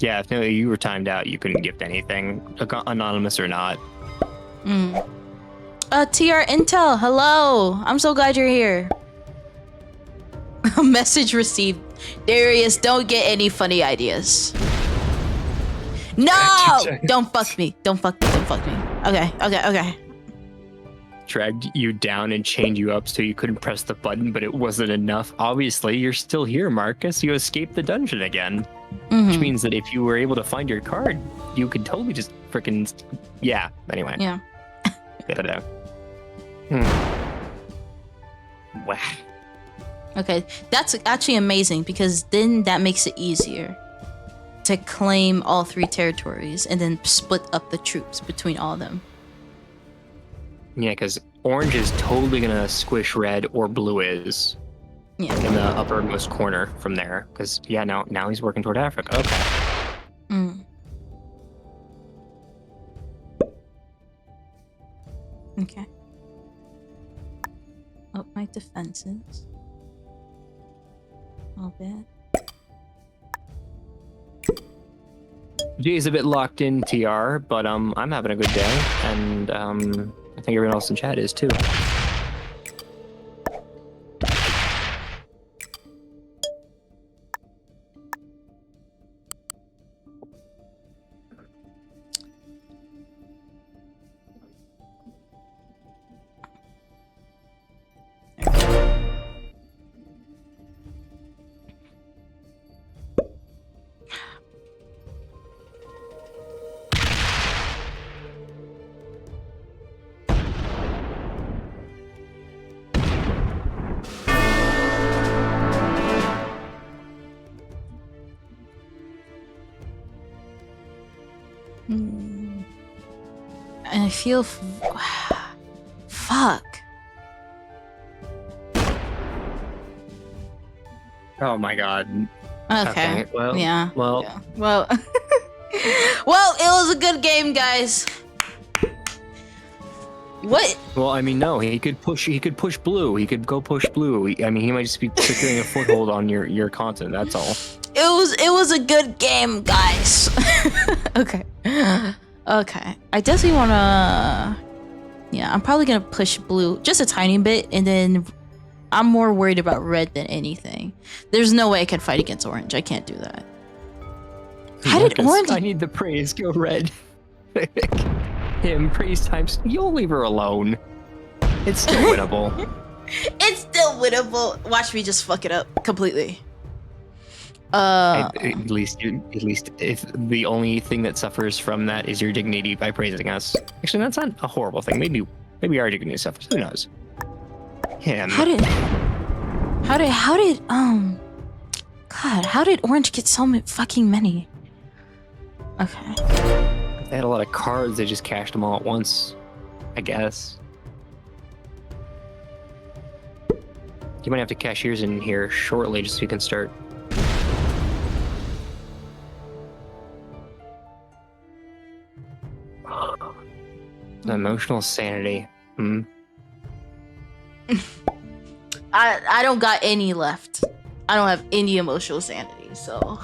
Yeah, if no, you were timed out, you couldn't gift anything, anonymous or not. TR Intel, hello. I'm so glad you're here. Message received. Darius, don't get any funny ideas. No! Don't fuck me. Don't fuck me. Don't fuck me. Okay. Dragged you down and chained you up so you couldn't press the button, but it wasn't enough. Obviously, you're still here, Marcus. You escaped the dungeon again. Which means that if you were able to find your card, you could totally just freaking... Yeah, anyway. Yeah. Get it out. Wow. Okay, that's actually amazing because then that makes it easier to claim all 3 territories and then split up the troops between all of them. Yeah, because orange is totally going to squish red, or blue is. Yeah. In the uppermost corner from there. Because, yeah, now he's working toward Africa. Okay. Okay. Up my defenses. A little bit. Jay's a bit locked in, TR, but I'm having a good day, and I think everyone else in chat is too. I feel... Fuck. Oh my god. Okay. Well, yeah. Well. Yeah. Well. Well, it was a good game, guys. What? Well, I mean, no. He could push blue. He could go push blue. I mean, he might just be securing a foothold on your continent. That's all. It was a good game, guys. Okay. Okay. I definitely wanna... Yeah, I'm probably gonna push blue just a tiny bit, and then I'm more worried about red than anything. There's no way I can fight against orange. I can't do that. How did orange... I need the praise. Go red. Him, praise times. You'll leave her alone. It's still winnable. It's still winnable. Watch me just fuck it up completely. At least if the only thing that suffers from that is your dignity by praising us. Actually, that's not a horrible thing. Maybe our dignity suffers. Who knows? Him. How did God, how did orange get so fucking many? Okay. They had a lot of cards. They just cashed them all at once, I guess. You might have to cash yours in here shortly just so you can start. Emotional sanity. I don't got any left. I don't have any emotional sanity, so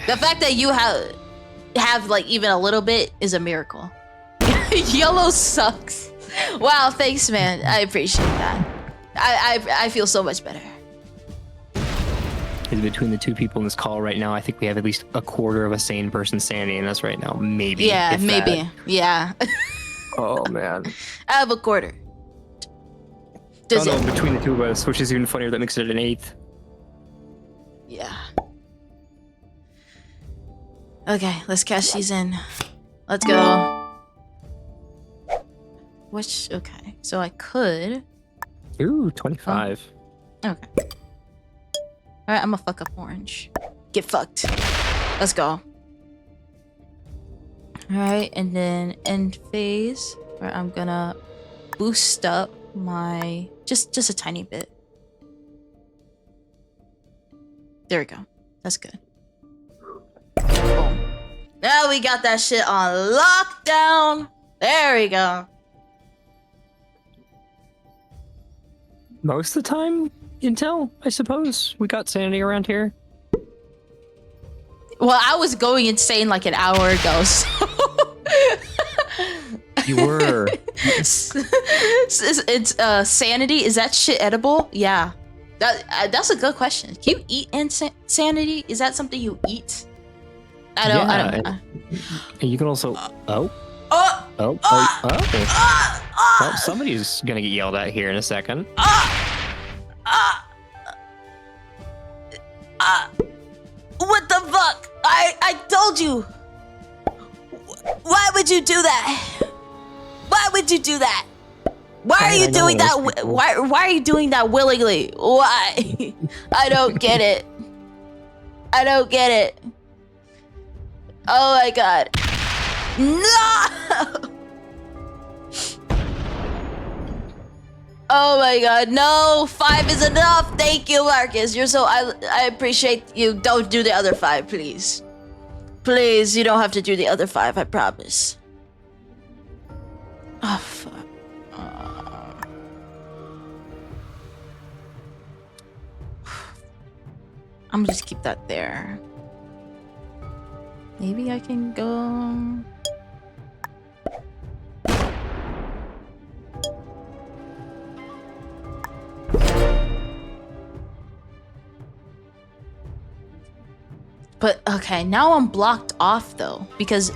the fact that you have like even a little bit is a miracle. Yellow sucks. Wow, thanks, man. I appreciate that. I feel so much better. Is between the 2 people in this call right now, I think we have at least a quarter of a sane person's sanity in us right now. Maybe. Yeah, maybe. That. Yeah. Oh man. I have a quarter. Does it? Between the 2 of us, which is even funnier, that makes it an 1/8. Yeah. Okay, let's cash these in. Let's go. Okay, so I could... Ooh, 25. Oh. Okay. Alright, I'm gonna fuck up orange. Get fucked. Let's go. Alright, and then end phase, where I'm gonna boost up my... Just a tiny bit. There we go. That's good. Boom. Now we got that shit on lockdown. There we go. Most of the time, Intel, I suppose. We got sanity around here. Well, I was going insane like an hour ago, so... You were. It's sanity. Is that shit edible? Yeah. That's a good question. Can you eat insanity? Is that something you eat? I don't. And you can also. Oh, somebody's gonna get yelled at here in a second. What the fuck? I told you. Why would you do that? Why would you do that? Why are you doing that? Why are you doing that willingly? Why? I don't get it. I don't get it. Oh my god. No! Oh my god, no! 5 is enough! Thank you, Marcus. You're so... I appreciate you. Don't do the other 5, please. Please, you don't have to do the other 5, I promise. Oh, fuck. I'm gonna just keep that there. Maybe I can go... But okay, now I'm blocked off though, because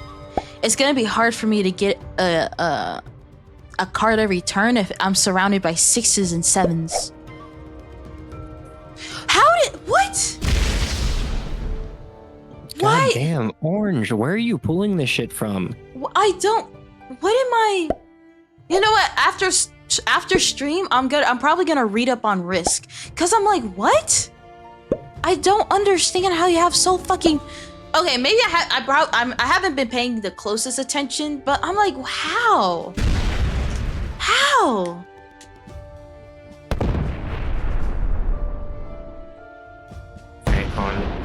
it's gonna be hard for me to get a card every turn if I'm surrounded by 6s and 7s. What? Why? God damn, Orange, where are you pulling this shit from? I don't. What am I? You know what? After stream, I'm probably gonna read up on Risk, cause I'm like, what? I don't understand how you have so fucking. Okay, maybe I haven't been paying the closest attention, but I'm like, how? How? Right on.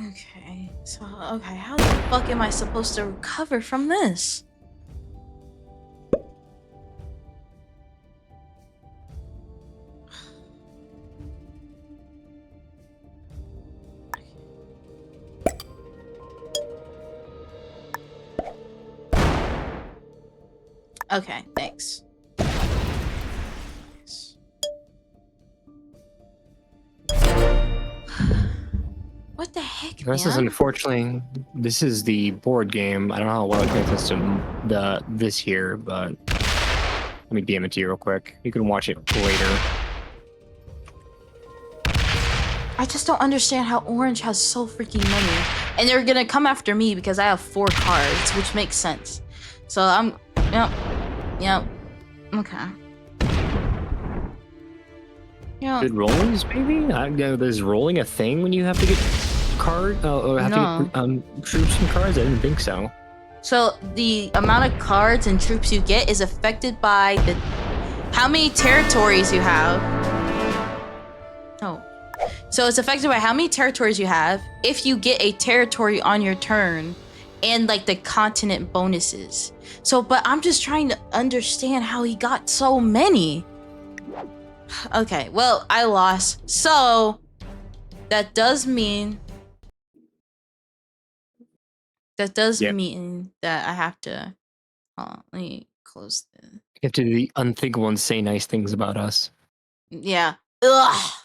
Okay, so okay, how the fuck am I supposed to recover from this? Okay, thanks. What the heck, This is man? unfortunately, this is the board game. I don't know how well it translates to this here, but let me DM it to you real quick. You can watch it later. I just don't understand how Orange has so freaking many. And they're gonna come after me because I have 4 cards, which makes sense. So I'm... Yep. Okay. Yeah. Good rollings, maybe? I know there's rolling a thing when you have to get to get troops and cards? I didn't think so. So the amount of cards and troops you get is affected by how many territories you have. Oh. So it's affected by how many territories you have, if you get a territory on your turn, and like the continent bonuses. So, but I'm just trying to understand how he got so many. Okay, well, I lost. So that does mean mean that I have to let me close the... You have to do the unthinkable and say nice things about us. Yeah. Ugh.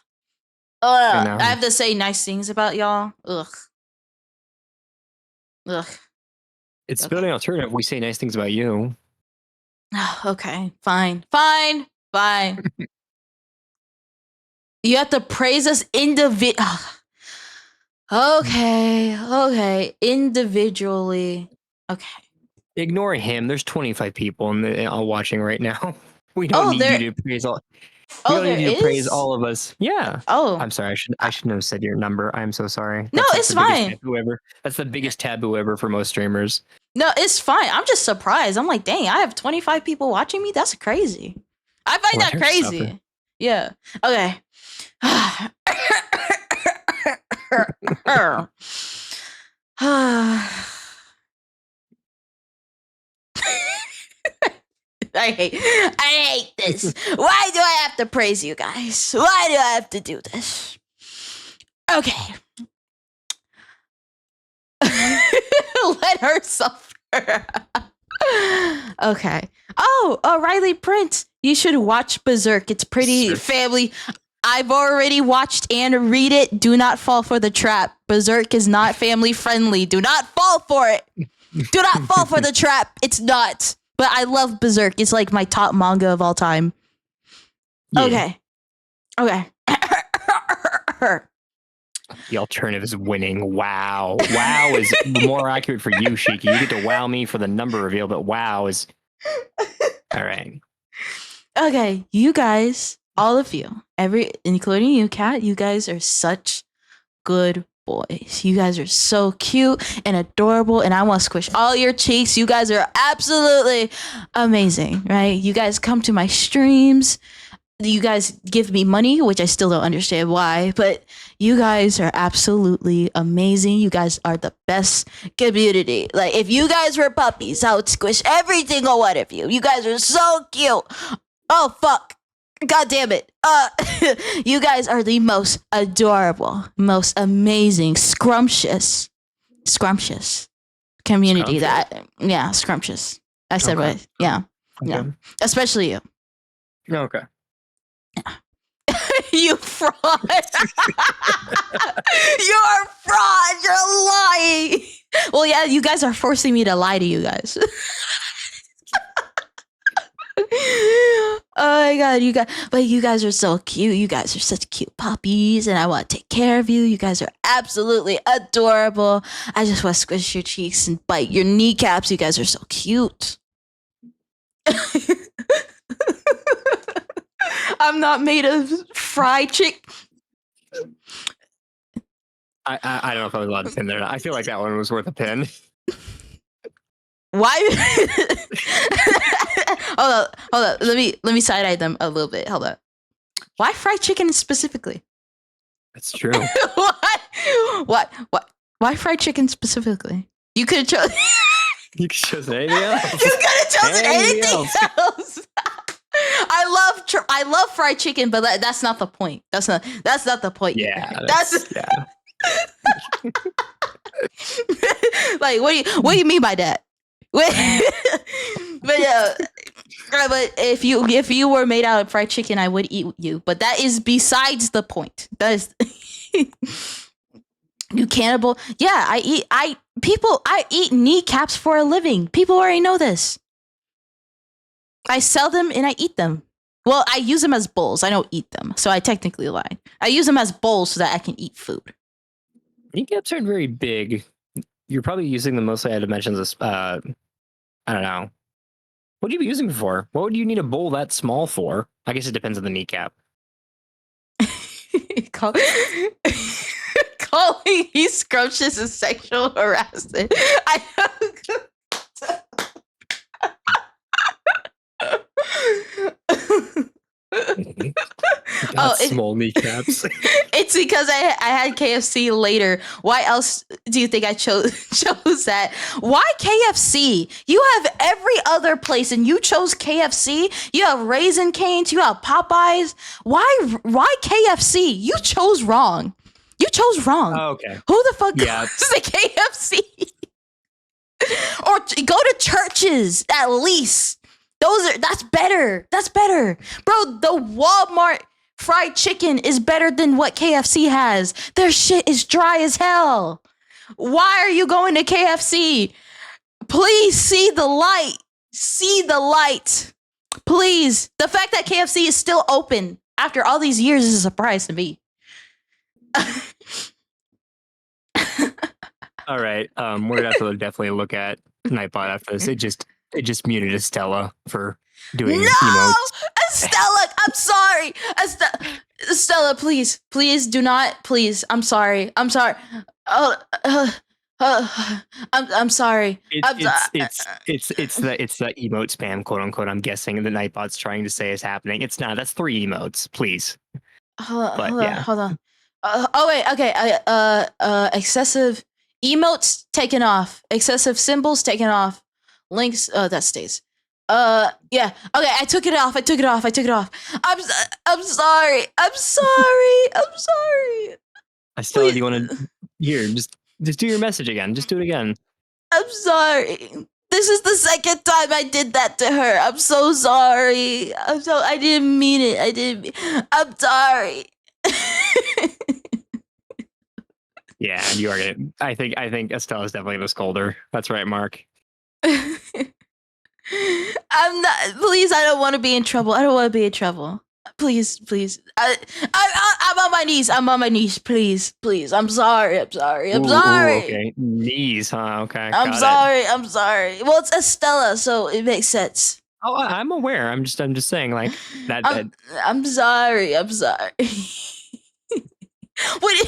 I have to say nice things about y'all. Ugh. Ugh. It's still an alternative. We say nice things about you. Okay, fine. Fine. Fine. You have to praise us Okay. Individually. Okay. Ignore him. There's 25 people watching right now. We don't need you to praise all. We don't need you to praise all of us. Yeah. Oh. I'm sorry. I shouldn't have said your number. I'm so sorry. No, it's fine. That's the biggest taboo ever for most streamers. No, it's fine. I'm just surprised. I'm like, dang, I have 25 people watching me. That's crazy. I find that crazy. Yeah. Okay. I hate this. Why do I have to praise you guys? Why do I have to do this? Okay. Let her suffer. Okay. Oh, Riley Prince, you should watch Berserk. It's pretty family. I've already watched and read it. Do not fall for the trap. Berserk is not family friendly. Do not fall for it. Do not fall for the trap. It's not. But I love Berserk. It's like my top manga of all time. Yeah. Okay. The alternative is winning. Wow. Wow is more accurate for you, Shiki. You get to wow me for the number reveal, but wow is... All right. Okay, you guys, all of you, including you, Kat, you guys are such good boys. You guys are so cute and adorable, and I want to squish all your cheeks. You guys are absolutely amazing, right? You guys come to my streams. You guys give me money, which I still don't understand why, but you guys are absolutely amazing. You guys are the best community. Like, if you guys were puppies, I would squish every single one of you. You guys are so cute. Oh, fuck. God damn it. You guys are the most adorable, most amazing, scrumptious community scrumptious. I said what? Yeah. Okay. Yeah. Especially you. Okay. You fraud. You're a fraud. You're lying. Well, yeah, you guys are forcing me to lie to you guys. Oh my god, you guys are so cute. You guys are such cute puppies, and I want to take care of you. You guys are absolutely adorable. I just want to squish your cheeks and bite your kneecaps. You guys are so cute. I'm not made of fried chicken. I don't know if I was allowed to pin there. I feel like that one was worth a pin. Why? Hold on. Let me side-eye them a little bit. Hold on. Why fried chicken specifically? That's true. What? Why fried chicken specifically? You could have chosen. You could have chosen anything else. You could have chosen anything else. I love fried chicken, but that's not the point. That's not the point. Yeah. Yeah. Like, what do you mean by that? But if you were made out of fried chicken, I would eat you. But that is besides the point. That is you cannibal. Yeah, I eat kneecaps for a living. People already know this. I sell them and I eat them. Well, I use them as bowls. I don't eat them, so I technically lied. I use them as bowls so that I can eat food. Kneecaps aren't very big. You're probably using them mostly at dimensions of, I don't know. What do you be using them for? What would you need a bowl that small for? I guess it depends on the kneecap. Calling me scrumptious is sexual harassment. Small kneecaps. It's because I had KFC later. Why else do you think I chose that? Why KFC? You have every other place and you chose KFC. You have Raisin Canes. You have Popeyes. Why KFC? You chose wrong. Oh, okay. Who the fuck goes to KFC? Or go to Churches at least. That's better. Bro, the Walmart fried chicken is better than what KFC has. Their shit is dry as hell. Why are you going to KFC? Please see the light. Please. The fact that KFC is still open after all these years is a surprise to me. All right. We're gonna have to definitely look at Nightbot after this. It just muted Estella for doing emotes. Estella, I'm sorry. Estella, please do not. Please, I'm sorry. Oh, I'm sorry. I'm sorry. It's the emote spam, quote unquote. I'm guessing the Nightbot's trying to say is happening. It's not. That's 3 emotes, please. But yeah. Hold on. Oh wait, okay. Excessive emotes taken off. Excessive symbols taken off. Links, that stays. Yeah. Okay, I took it off. I took it off. I'm sorry. I'm sorry. I'm sorry. Estella, do you want to here? Just do your message again. Just do it again. I'm sorry. This is the second time I did that to her. I'm so sorry. I didn't mean it. I'm sorry. Yeah, you are gonna. I think Estella's definitely gonna scold her. That's right, Mark. I'm not. Please, I don't want to be in trouble. I don't want to be in trouble. Please. I'm on my knees. I'm on my knees. Please. I'm sorry. I'm sorry. Ooh, okay, knees, huh? Okay, I'm got sorry. it. I'm sorry. Well, it's Estella, so it makes sense. Oh, I'm aware. I'm just saying, like that. I'm sorry. I'm sorry. What?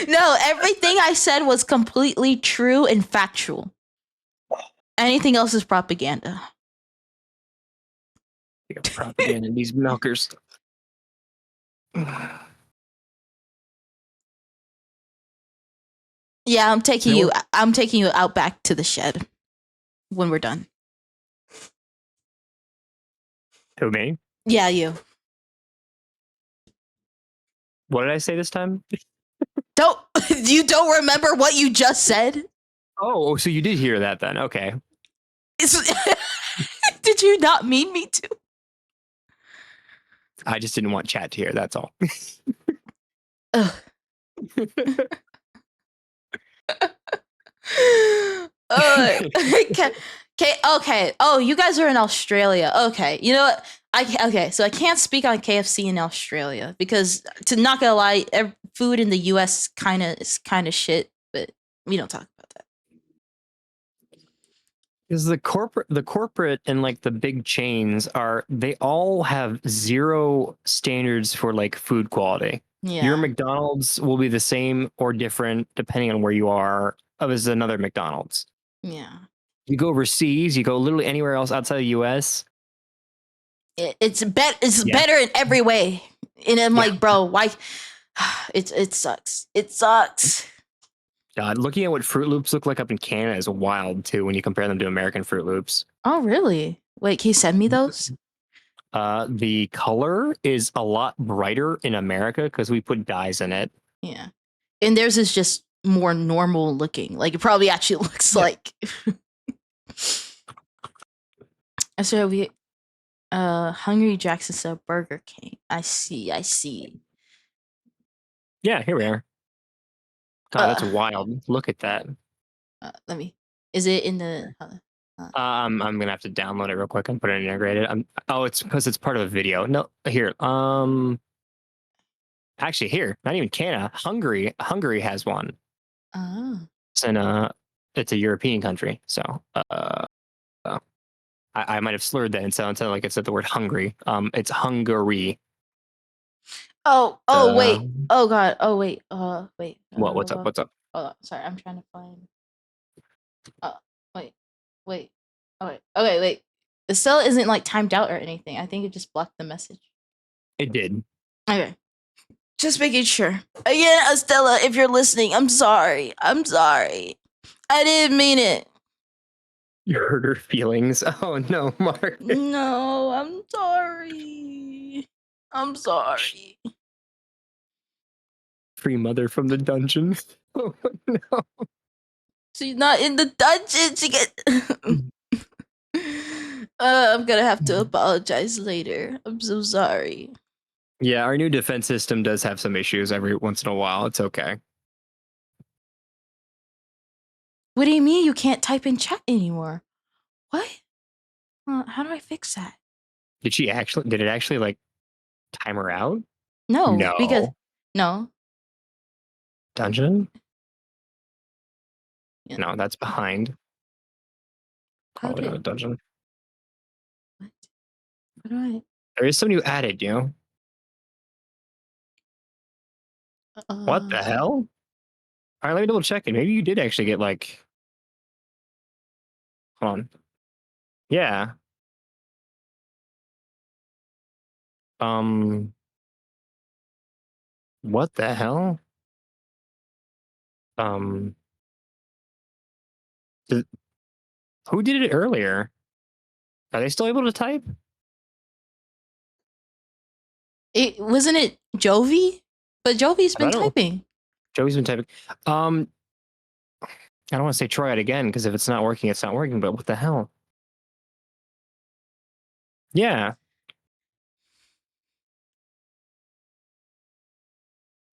No, everything I said was completely true and factual. Anything else is propaganda. Propaganda, these milkers. Yeah, I'm taking you out back to the shed when we're done. Who, me? Yeah, you. What did I say this time? You don't remember what you just said? Oh, so you did hear that then? Okay. Did you not mean me to? I just didn't want chat to hear. That's all. Ugh. Okay. Oh, you guys are in Australia. Okay. You know what? So I can't speak on KFC in Australia because, to not gonna lie, food in the US is kind of shit. But we don't talk about that. Because the corporate and like the big chains they all have zero standards for like food quality. Yeah. Your McDonald's will be the same or different depending on where you are as another McDonald's. Yeah. You go overseas, you go literally anywhere else outside the US. It's better in every way. And I'm like, bro, why? It sucks. It sucks. God, looking at what Fruit Loops look like up in Canada is wild too when you compare them to American Fruit Loops. Oh, really? Wait, can you send me those? The color is a lot brighter in America because we put dyes in it. Yeah. And theirs is just more normal looking. Like, it probably actually looks like. So we Hungry Jackson said Burger King. I see. Yeah, here we are. God, that's wild. Look at that. Let me. Is it in the? I'm gonna have to download it real quick and put it integrated. It's because it's part of a video. No, here. Actually, here, not even Canada. Hungary has one. Oh. It's a European country. So, I might have slurred that and sounded like it said the word hungry. It's Hungary. Oh, wait. Oh god. Oh wait. Wait. What? What's up? What's up? Oh, sorry. I'm trying to find. Wait. Okay, wait. The cell isn't like timed out or anything. I think it just blocked the message. It did. Okay. Just making sure. Again, Estella, if you're listening, I'm sorry. I didn't mean it. You hurt her feelings. Oh no, Mark. No, I'm sorry. Free mother from the dungeon. Oh no. She's not in the dungeon. She get. I'm gonna have to apologize later. I'm so sorry. Yeah, our new defense system does have some issues every once in a while. It's okay. What do you mean you can't type in chat anymore? What? How do I fix that? Did it actually like time her out? No. Because no. Dungeon? Yeah. No, that's behind. Probably not a dungeon. What? There is somebody who added, you know? What the hell? All right, let me double check it. Maybe you did actually get like. Hold on. Yeah. What the hell? Um, did, who did it earlier? Are they still able to type? It wasn't it Jovi, but Jovi's been I don't. typing. Joey's been typing. I don't want to say try it again because if it's not working, it's not working. But what the hell? Yeah.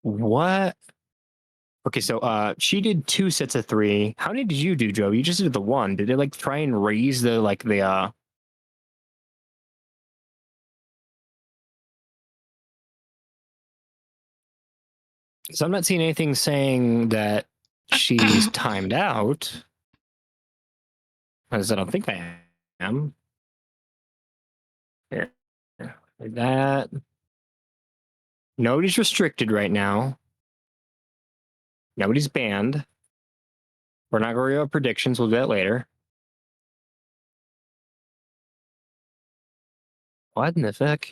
What? Okay, so she did 2 sets of 3. How many did you do, Joe? You just did the one. Did it like try and raise the like the So I'm not seeing anything saying that she's timed out. Because I don't think I am. Here. Like that. Nobody's restricted right now. Nobody's banned. We're not going to about predictions. We'll do that later. What in the fuck?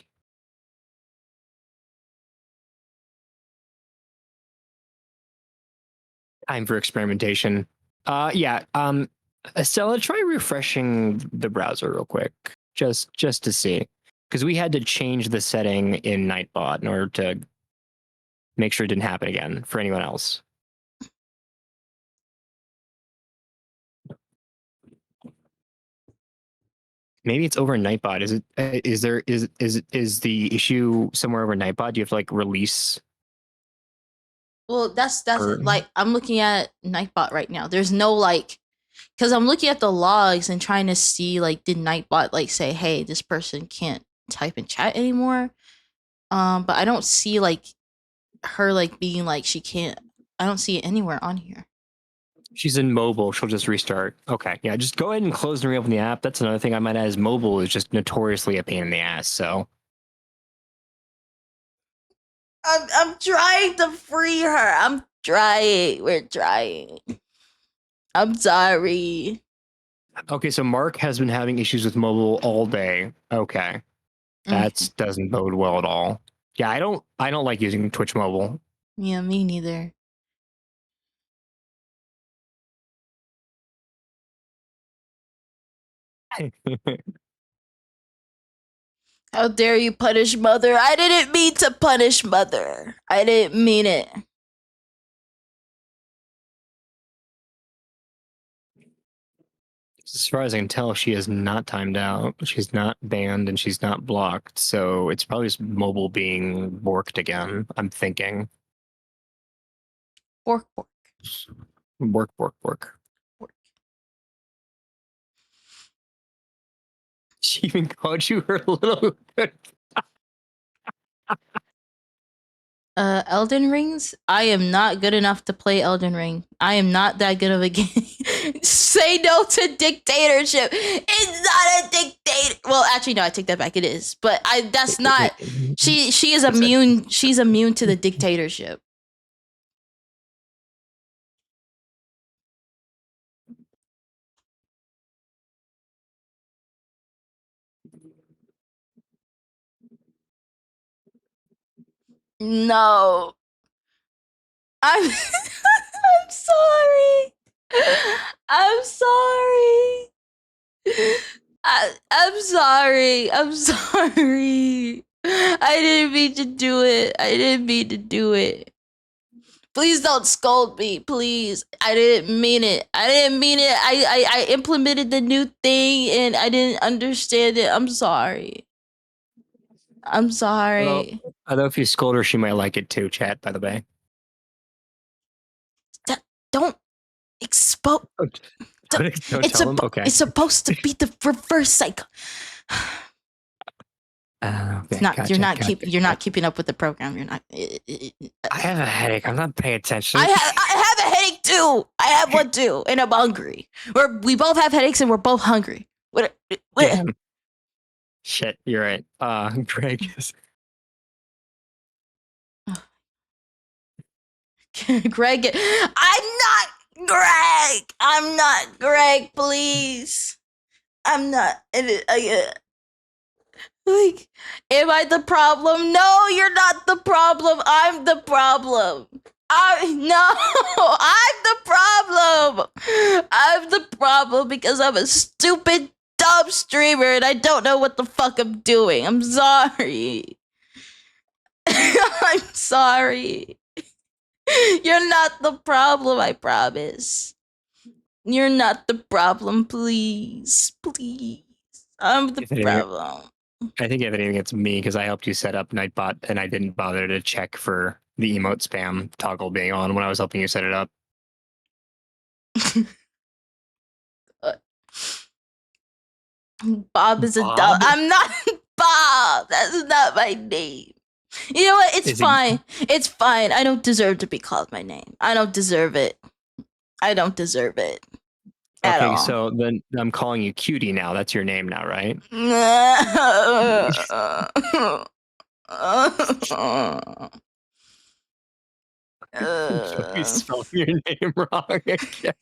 Time for experimentation. Yeah. Estella, try refreshing the browser real quick, just to see, because we had to change the setting in Nightbot in order to make sure it didn't happen again for anyone else. Maybe it's over Nightbot. Is it? Is the issue somewhere over Nightbot? Do you have to like release? Well, that's Or- like I'm looking at Nightbot right now. There's no like, because I'm looking at the logs and trying to see like, did Nightbot like say, hey, this person can't type in chat anymore? But I don't see like her like being like she can't. I don't see it anywhere on here. She's in mobile. She'll just restart. Okay, yeah. Just go ahead and close and reopen the app. That's another thing I might add. Is mobile is just notoriously a pain in the ass. So I'm trying to free her. I'm trying. We're trying. I'm sorry. okay, so Mark has been having issues with mobile all day. Okay, that doesn't bode well at all. Yeah, I don't like using Twitch mobile. Yeah, me neither. How dare you punish Mother? I didn't mean to punish Mother. I didn't mean it. As far as I can tell, she is not timed out. She's not banned and she's not blocked. So it's probably just mobile being borked again. I'm thinking. Bork, bork. Bork, bork, bork. She even called you her little. Elden Rings? I am not good enough to play Elden Ring. I am not that good of a game. Say no to dictatorship. It's not a dictator. Well, actually, no, I take that back. It is, but that's not. She is immune. She's immune to the dictatorship. No. I'm I'm sorry. I'm sorry. I'm sorry. I'm sorry. I didn't mean to do it. I didn't mean to do it. Please don't scold me, please. I didn't mean it. I didn't mean it. I implemented the new thing and I didn't understand it. I'm sorry. I'm sorry. Although if you scold her, she might like it too, chat, by the way. Don't expose. Don't tell them? Okay. It's supposed to be the reverse cycle. Okay, It's not. gotcha, You're not keeping up with the program. You're not. I have a headache. I'm not paying attention. I have a headache too. I have one too, and I'm hungry. We both have headaches, and we're both hungry. What? Damn. Shit, you're right. Greg is. Greg. I'm not Greg. I'm not Greg. Please. I'm not. Like, am I the problem? No, you're not the problem. I'm the problem. I'm the problem. I'm the problem because I'm a stupid, dumb streamer and I don't know what the fuck I'm doing. I'm sorry. I'm sorry. You're not the problem, I promise. You're not the problem, please. Please. I'm the problem. I think if anything, it's me because I helped you set up Nightbot and I didn't bother to check for the emote spam toggle being on when I was helping you set it up. Bob is a dog. I'm not Bob. That's not my name. You know what? It's fine. It's fine. I don't deserve to be called my name. I don't deserve it. I don't deserve it. At all. So then I'm calling you Cutie now. That's your name now, right? You spelled your name wrong again.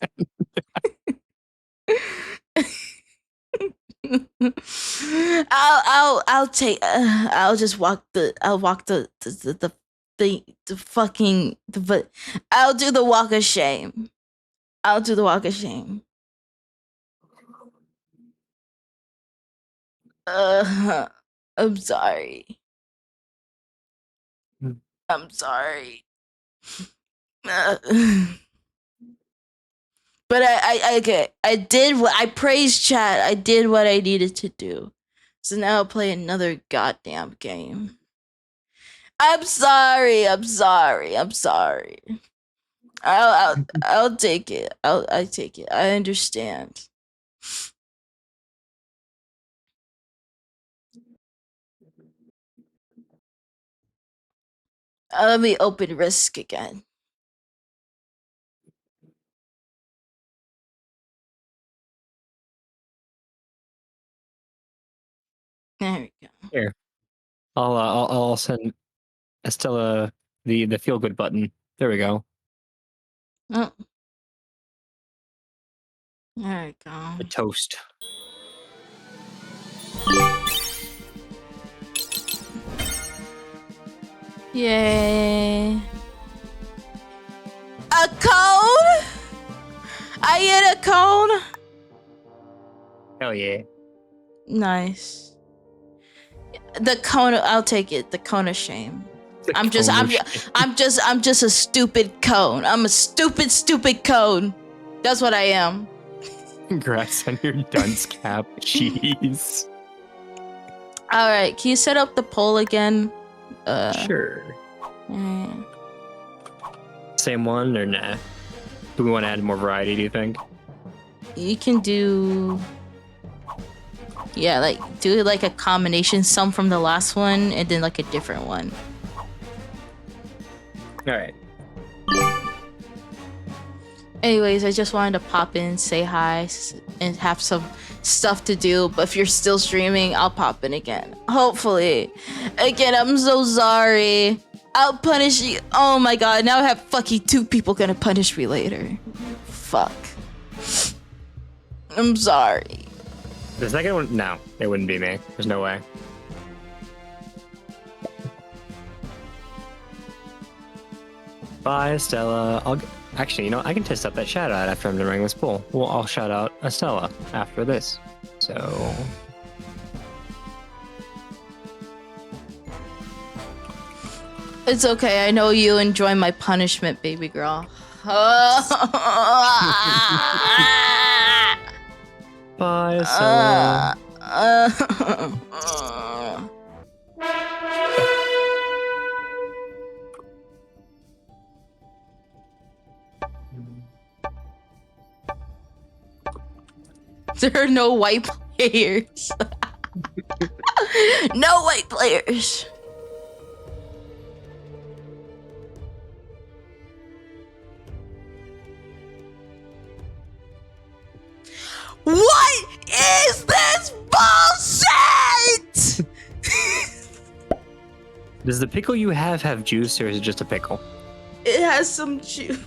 I'll just walk the fucking I'll do the walk of shame. I'll do the walk of shame. I'm sorry. I'm sorry. But I did what I praised chat. I did what I needed to do. So now I'll play another goddamn game. I'm sorry. I'm sorry. I'm sorry. I'll take it. I take it. I understand. Let me open Risk again. There we go. Here, I'll send Estella the feel good button. There we go. Oh. There we go. The toast. Yay. A cone? I get a cone? Hell yeah. Nice. The cone, I'll take it. The cone of shame. I'm just a stupid cone. I'm a stupid cone. That's what I am. Congrats on your dunce cap. Jeez. All right, can you set up the poll again? Sure. Same one or nah? Do we want to add more variety, do you think? You can do... Yeah, like, do like a combination, some from the last one, and then like a different one. Alright. Anyways, I just wanted to pop in, say hi, and have some stuff to do. But if you're still streaming, I'll pop in again. Hopefully. Again, I'm so sorry. I'll punish you. Oh my god, now I have fucking 2 people gonna punish me later. Fuck. I'm sorry. The second one? No, it wouldn't be me. There's no way. Bye, Stella. Actually, you know, I can test out that shout out after I'm done running this poll. Well, I'll shout out Estella after this. So. It's okay. I know you enjoy my punishment, baby girl. Bye, Estella. There are no white players. No white players. What is this bullshit? Does the pickle you have juice, or is it just a pickle? It has some juice.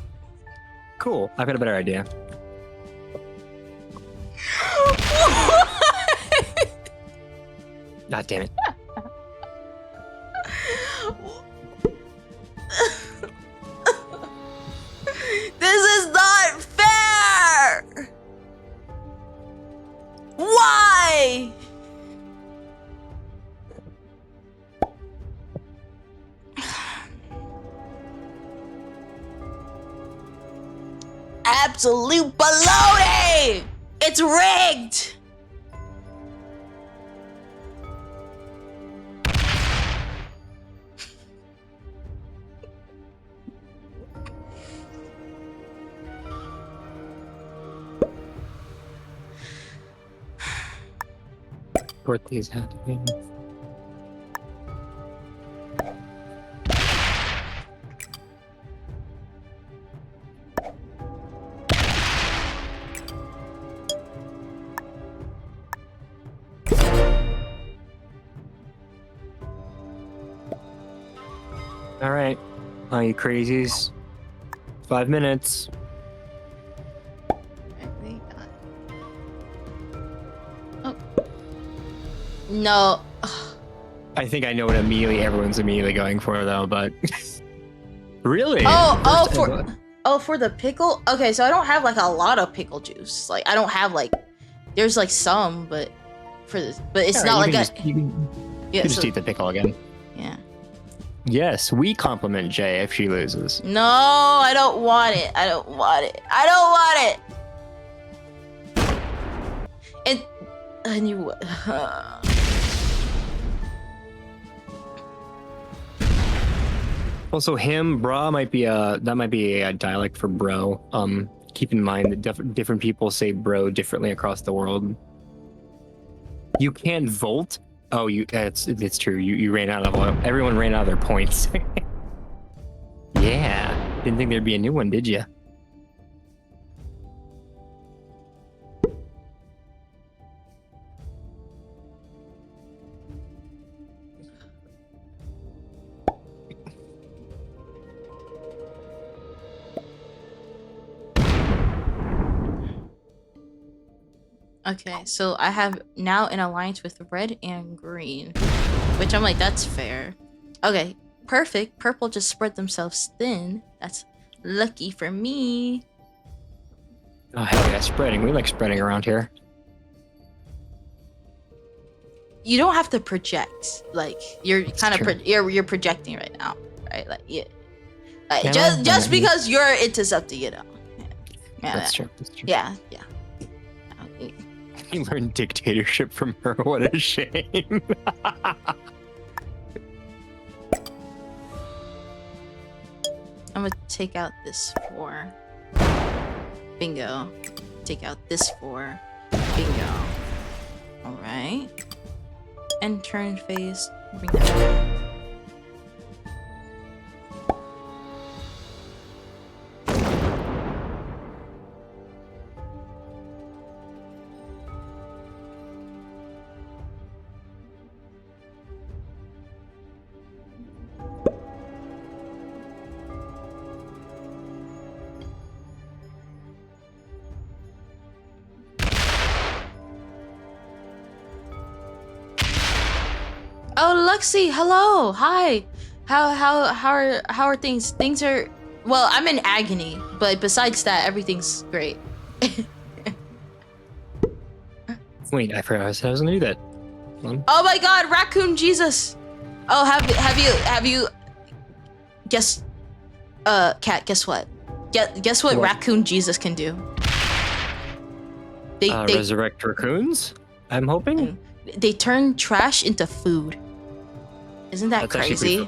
Cool. I've got a better idea. God damn it. This is not fair! Why? Absolute baloney! It's rigged! Sort these out. All right, all you crazies. 5 minutes. Oh. No. I think I know what everyone's immediately going for though, but really? For the pickle? Okay, so I don't have like a lot of pickle juice. Like I don't have like there's like some, but for this, but it's not like you can just eat the pickle again. Yeah. Yes, we compliment Jay if she loses. No, I don't want it. I don't want it. I don't want it. And you. Also, bruh might be a dialect for bro. Keep in mind that different people say bro differently across the world. You can't volt. Oh, it's true. You ran out of oil. Everyone ran out of their points. Yeah, didn't think there'd be a new one, did you? Okay, so I have now an alliance with red and green, which I'm like, that's fair. Okay, perfect. Purple just spread themselves thin. That's lucky for me. Oh, hell yeah, spreading. We like spreading around here. You don't have to project. Like, you're kind of you're projecting right now, right? Like, yeah. Like, just because you're intercepting, you know. Yeah, That's true. That's true. Yeah. You learned dictatorship from her. What a shame. I'm gonna take out this 4. Bingo. Take out this 4. Bingo. Alright. End turn phase. Bring that back. Oh, Luxie, hello, hi. How are things? Things are well. I'm in agony, but besides that, everything's great. Wait, I forgot I was gonna do that. Oh my God, Raccoon Jesus! Oh, have you? Guess, Cat. Guess what? Guess what? Raccoon Jesus can do? They resurrect raccoons. I'm hoping they turn trash into food. Isn't that crazy?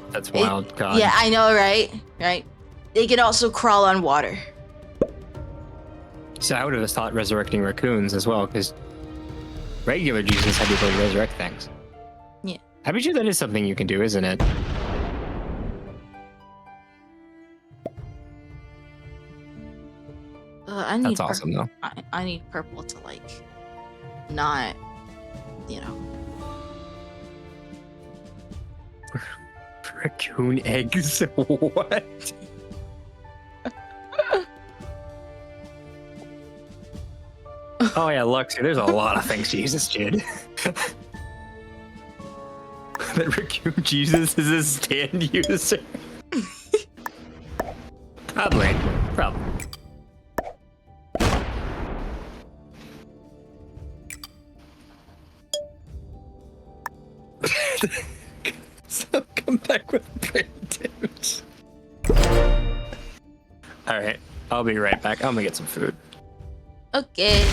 That's wild. God. Yeah, I know, right? Right. They can also crawl on water. So I would have thought resurrecting raccoons as well, because regular Jesus had the ability to resurrect things. Yeah. I bet you that is something you can do, isn't it? That's awesome, though. I need purple to like, not, you know. Raccoon eggs? What? Oh yeah, Luxy, there's a lot of things Jesus did. That Raccoon Jesus is a stand user. Probably. So come back with brain damage. Alright, I'll be right back. I'm gonna get some food. Okay.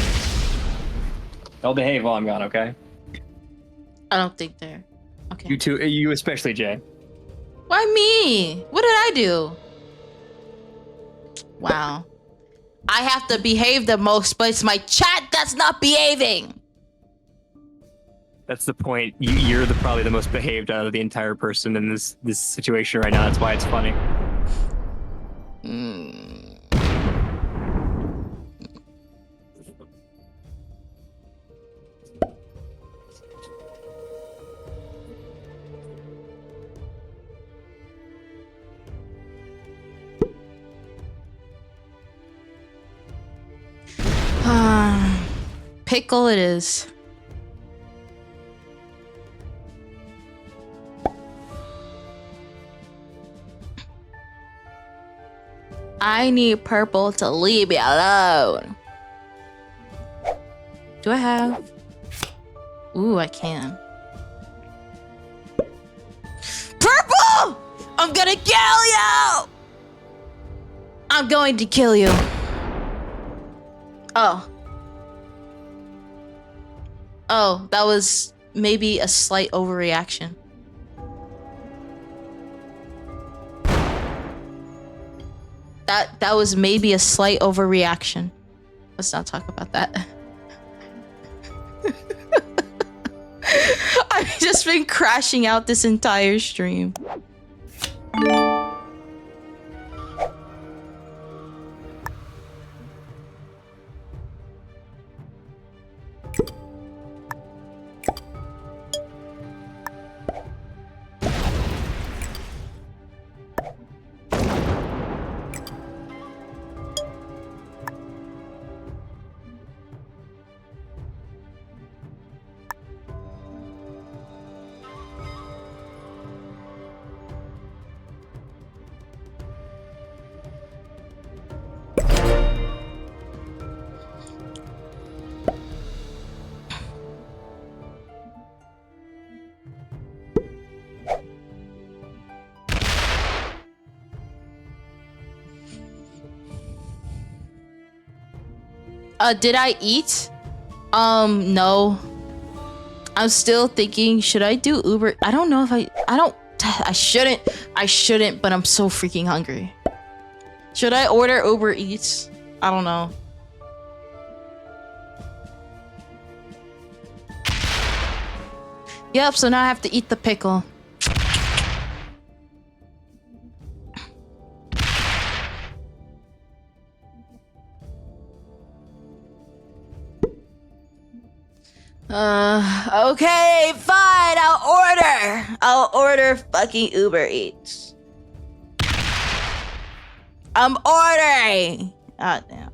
I'll behave while I'm gone, okay? I don't think they're. Okay. You too, you especially, Jay. Why me? What did I do? Wow. I have to behave the most, but it's my chat that's not behaving. That's the point. You're probably the most behaved out of the entire person in this situation right now. That's why it's funny. Pickle it is. I need purple to leave me alone. Do I have? Ooh, I can. Purple! I'm gonna kill you! I'm going to kill you. Oh. Oh, that was maybe a slight overreaction. That was maybe a slight overreaction. Let's not talk about that. I've just been crashing out this entire stream. Did I eat? No. I'm still thinking, should I do Uber? I don't know if I shouldn't, but I'm so freaking hungry. Should I order Uber Eats? I don't know. Yep, so now I have to eat the pickle. Okay, fine, I'll order fucking Uber Eats. I'm ordering! Ah, damn.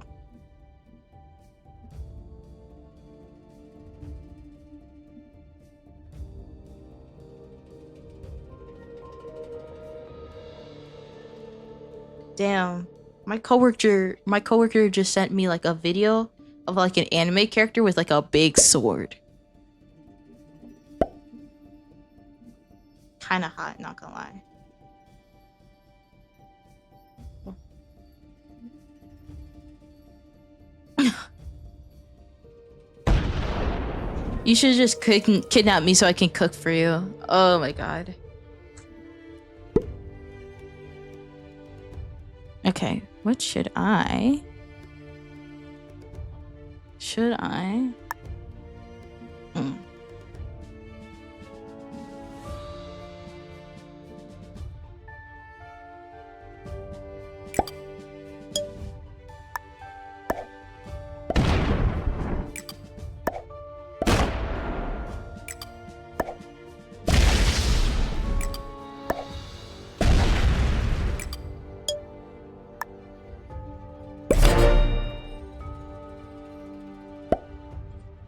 Damn. My coworker just sent me like a video of like an anime character with like a big sword. Kinda hot, not gonna lie. You should just kidnap me so I can cook for you. Oh my god. Okay, what should I?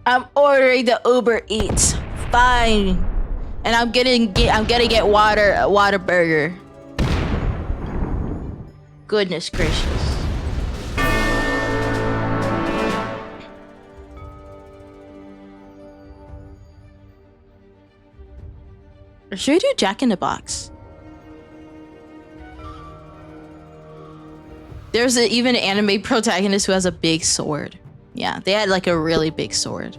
I'm ordering the Uber Eats. Fine. And I'm gonna get water burger. Goodness gracious. Or should we do Jack in the Box? There's even an anime protagonist who has a big sword. Yeah, they had like a really big sword.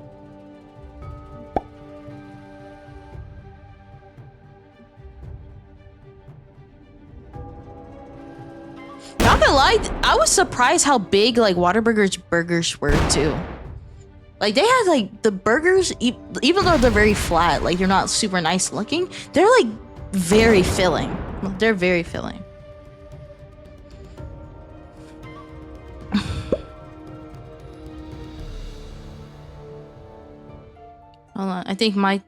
Not gonna lie, I was surprised how big like Whataburger's burgers were too. Like they had like the burgers, even though they're very flat, like they're not super nice looking, they're like very filling. They're very filling. Hold on, I think my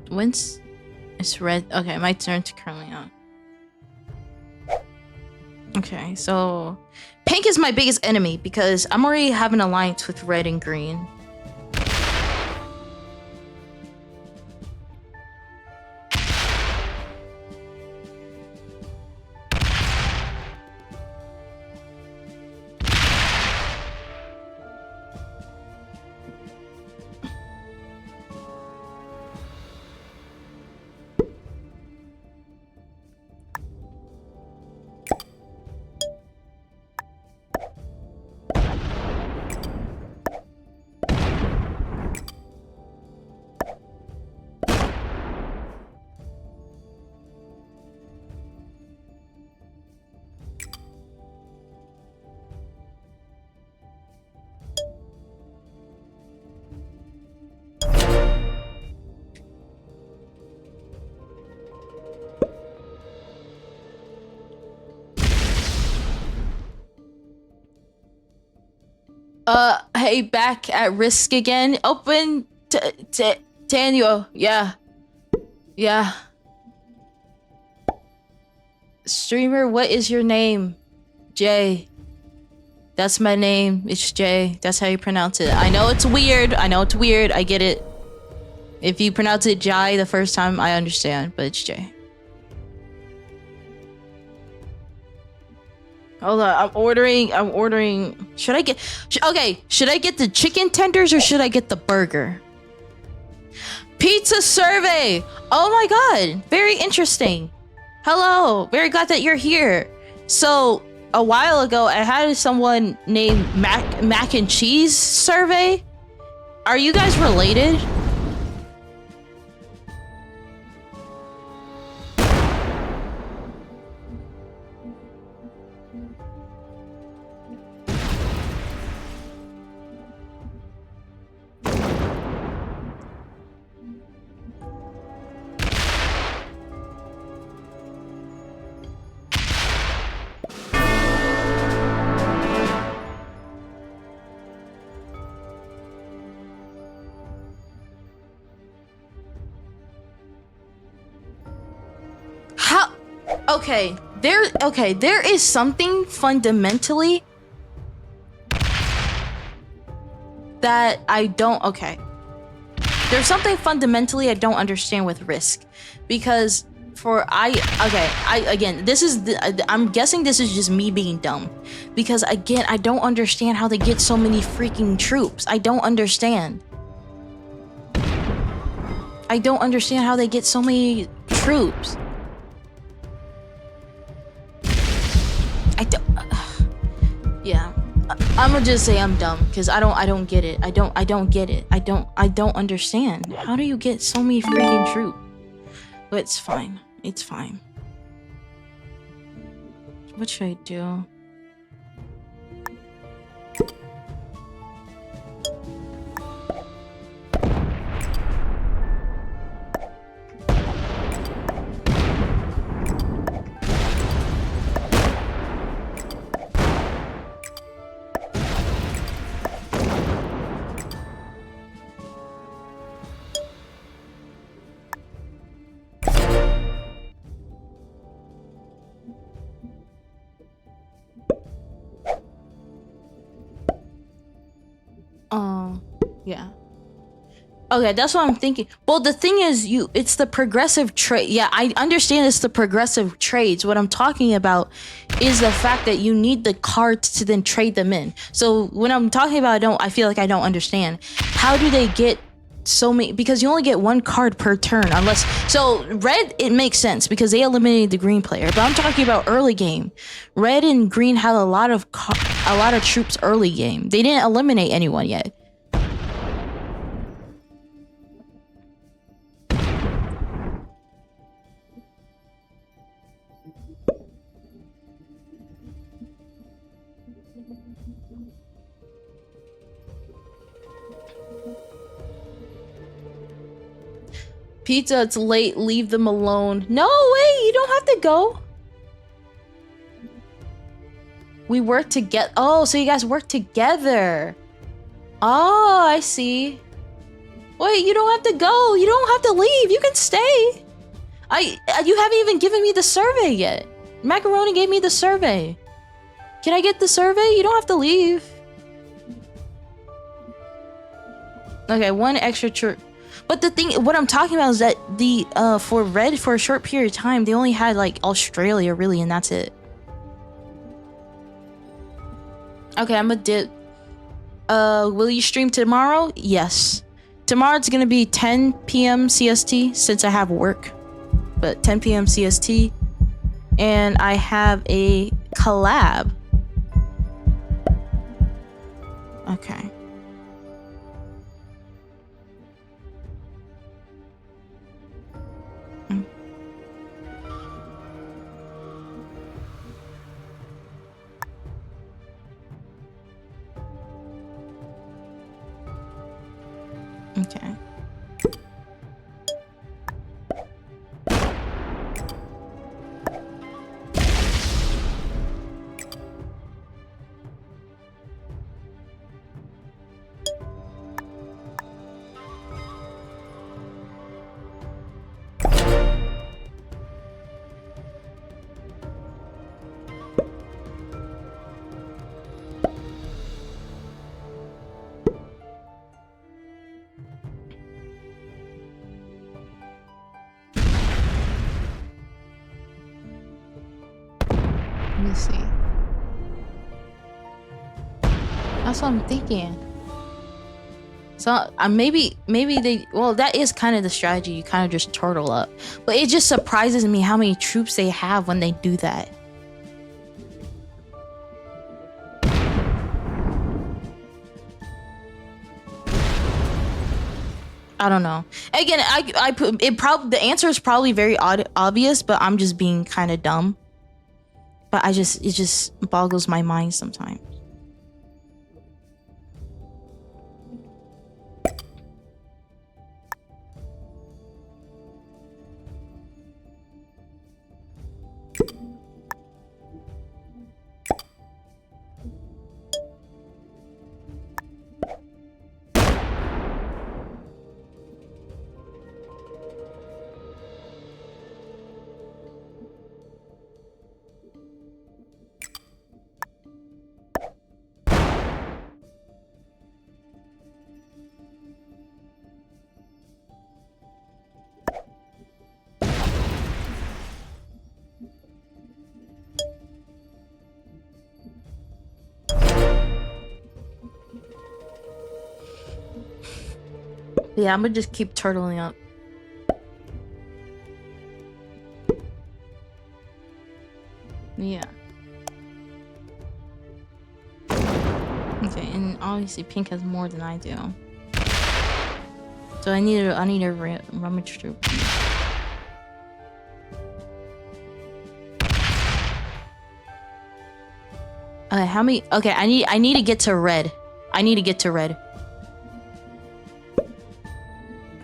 wins is red. Okay, my turn to currently on. Okay, so pink is my biggest enemy because I'm already having an alliance with red and green. Hey, back at risk again. Open Daniel. Yeah. Yeah. Streamer, what is your name? Jay. That's my name. It's Jay. That's how you pronounce it. I know it's weird. I know it's weird. I get it. If you pronounce it Jye the first time, I understand, but it's Jay. Hold on, I'm ordering. Should I get... okay, should I get the chicken tenders or should I get the burger? Pizza survey! Oh my god, very interesting. Hello, very glad that you're here. So, a while ago, I had someone named Mac and Cheese survey. Are you guys related? Okay, there is something fundamentally that I don't, there's something fundamentally I don't understand with Risk, because again, this is I'm guessing this is just me being dumb, because again, I don't understand how they get so many freaking troops. I don't understand how they get so many troops. Yeah, I'm gonna just say I'm dumb because I don't get it. I don't get it. I don't understand. How do you get so many freaking troops? But it's fine. It's fine. What should I do? Yeah. Okay, that's what I'm thinking. Well, the thing is, it's the progressive trade. Yeah, I understand it's the progressive trades. What I'm talking about is the fact that you need the cards to then trade them in. So when I'm talking about, I feel like I don't understand. How do they get so many? Because you only get one card per turn, unless. So red, it makes sense because they eliminated the green player. But I'm talking about early game. Red and green had a lot of troops early game. They didn't eliminate anyone yet. Pizza, it's late. Leave them alone. No, wait, you don't have to go. We work together. Oh, so you guys work together. Oh, I see. Wait, you don't have to go. You don't have to leave. You can stay. You haven't even given me the survey yet. Macaroni gave me the survey. Can I get the survey? You don't have to leave. Okay, one extra trip. But the thing, what I'm talking about is that for red, for a short period of time, they only had like Australia really, and that's it. Okay, I'm a dip. Will you stream tomorrow? Yes. Tomorrow it's gonna be 10 p.m. CST since I have work, but 10 p.m. CST, and I have a collab. Okay. Okay. Let me see. That's what I'm thinking. So maybe they, well, that is kind of the strategy. You kind of just turtle up, but it just surprises me how many troops they have when they do that. I don't know. Again, I put it. Probably the answer is probably very obvious, but I'm just being kind of dumb. But it just boggles my mind sometimes. Yeah, I'm gonna just keep turtling up. Yeah. Okay, and obviously Pink has more than I do. So I need a rummage through. How many? Okay, I need to get to red. I need to get to red.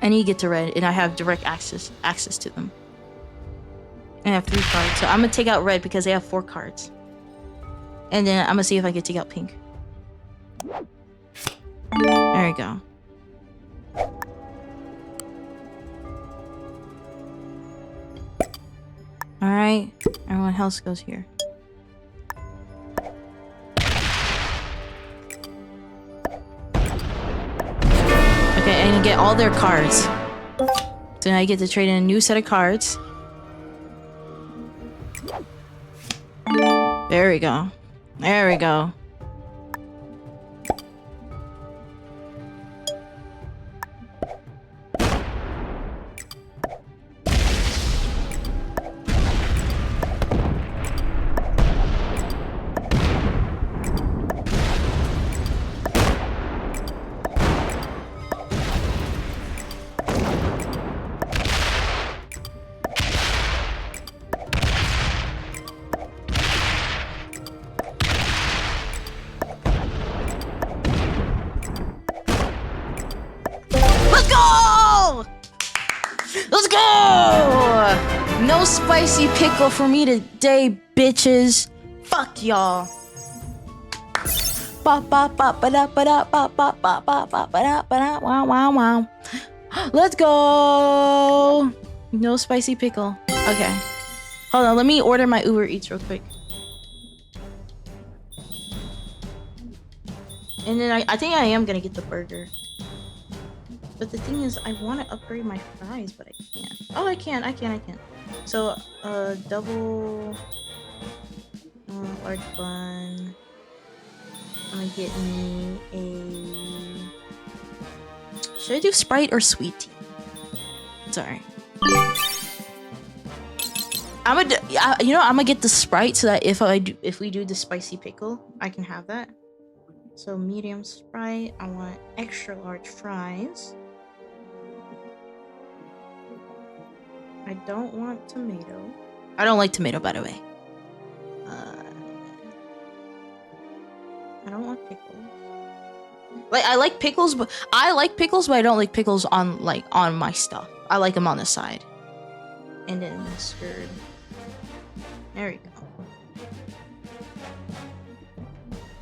I need to get to red, and I have direct access to them. And I have 3 cards, so I'm gonna take out red because they have 4 cards. And then I'm gonna see if I can take out pink. There we go. Alright, everyone else goes here. Okay, and gonna get all their cards. So now I get to trade in a new set of cards. There we go. There we go. Let's go! No spicy pickle for me today, bitches. Fuck y'all. Wow. Let's go. No spicy pickle. Okay. Hold on, let me order my Uber Eats real quick. And then I think I am gonna get the burger. But the thing is, I want to upgrade my fries, but I can't. Oh, I can. So, double large bun. I'm gonna get me a... Should I do Sprite or sweet tea? Sorry. I'm gonna get the Sprite so that if we do the spicy pickle, I can have that. So medium Sprite. I want extra large fries. I don't want tomato. I don't like tomato, by the way. I don't want pickles. Like I like pickles, but I don't like pickles on my stuff. I like them on the side. And then mustard. There we go.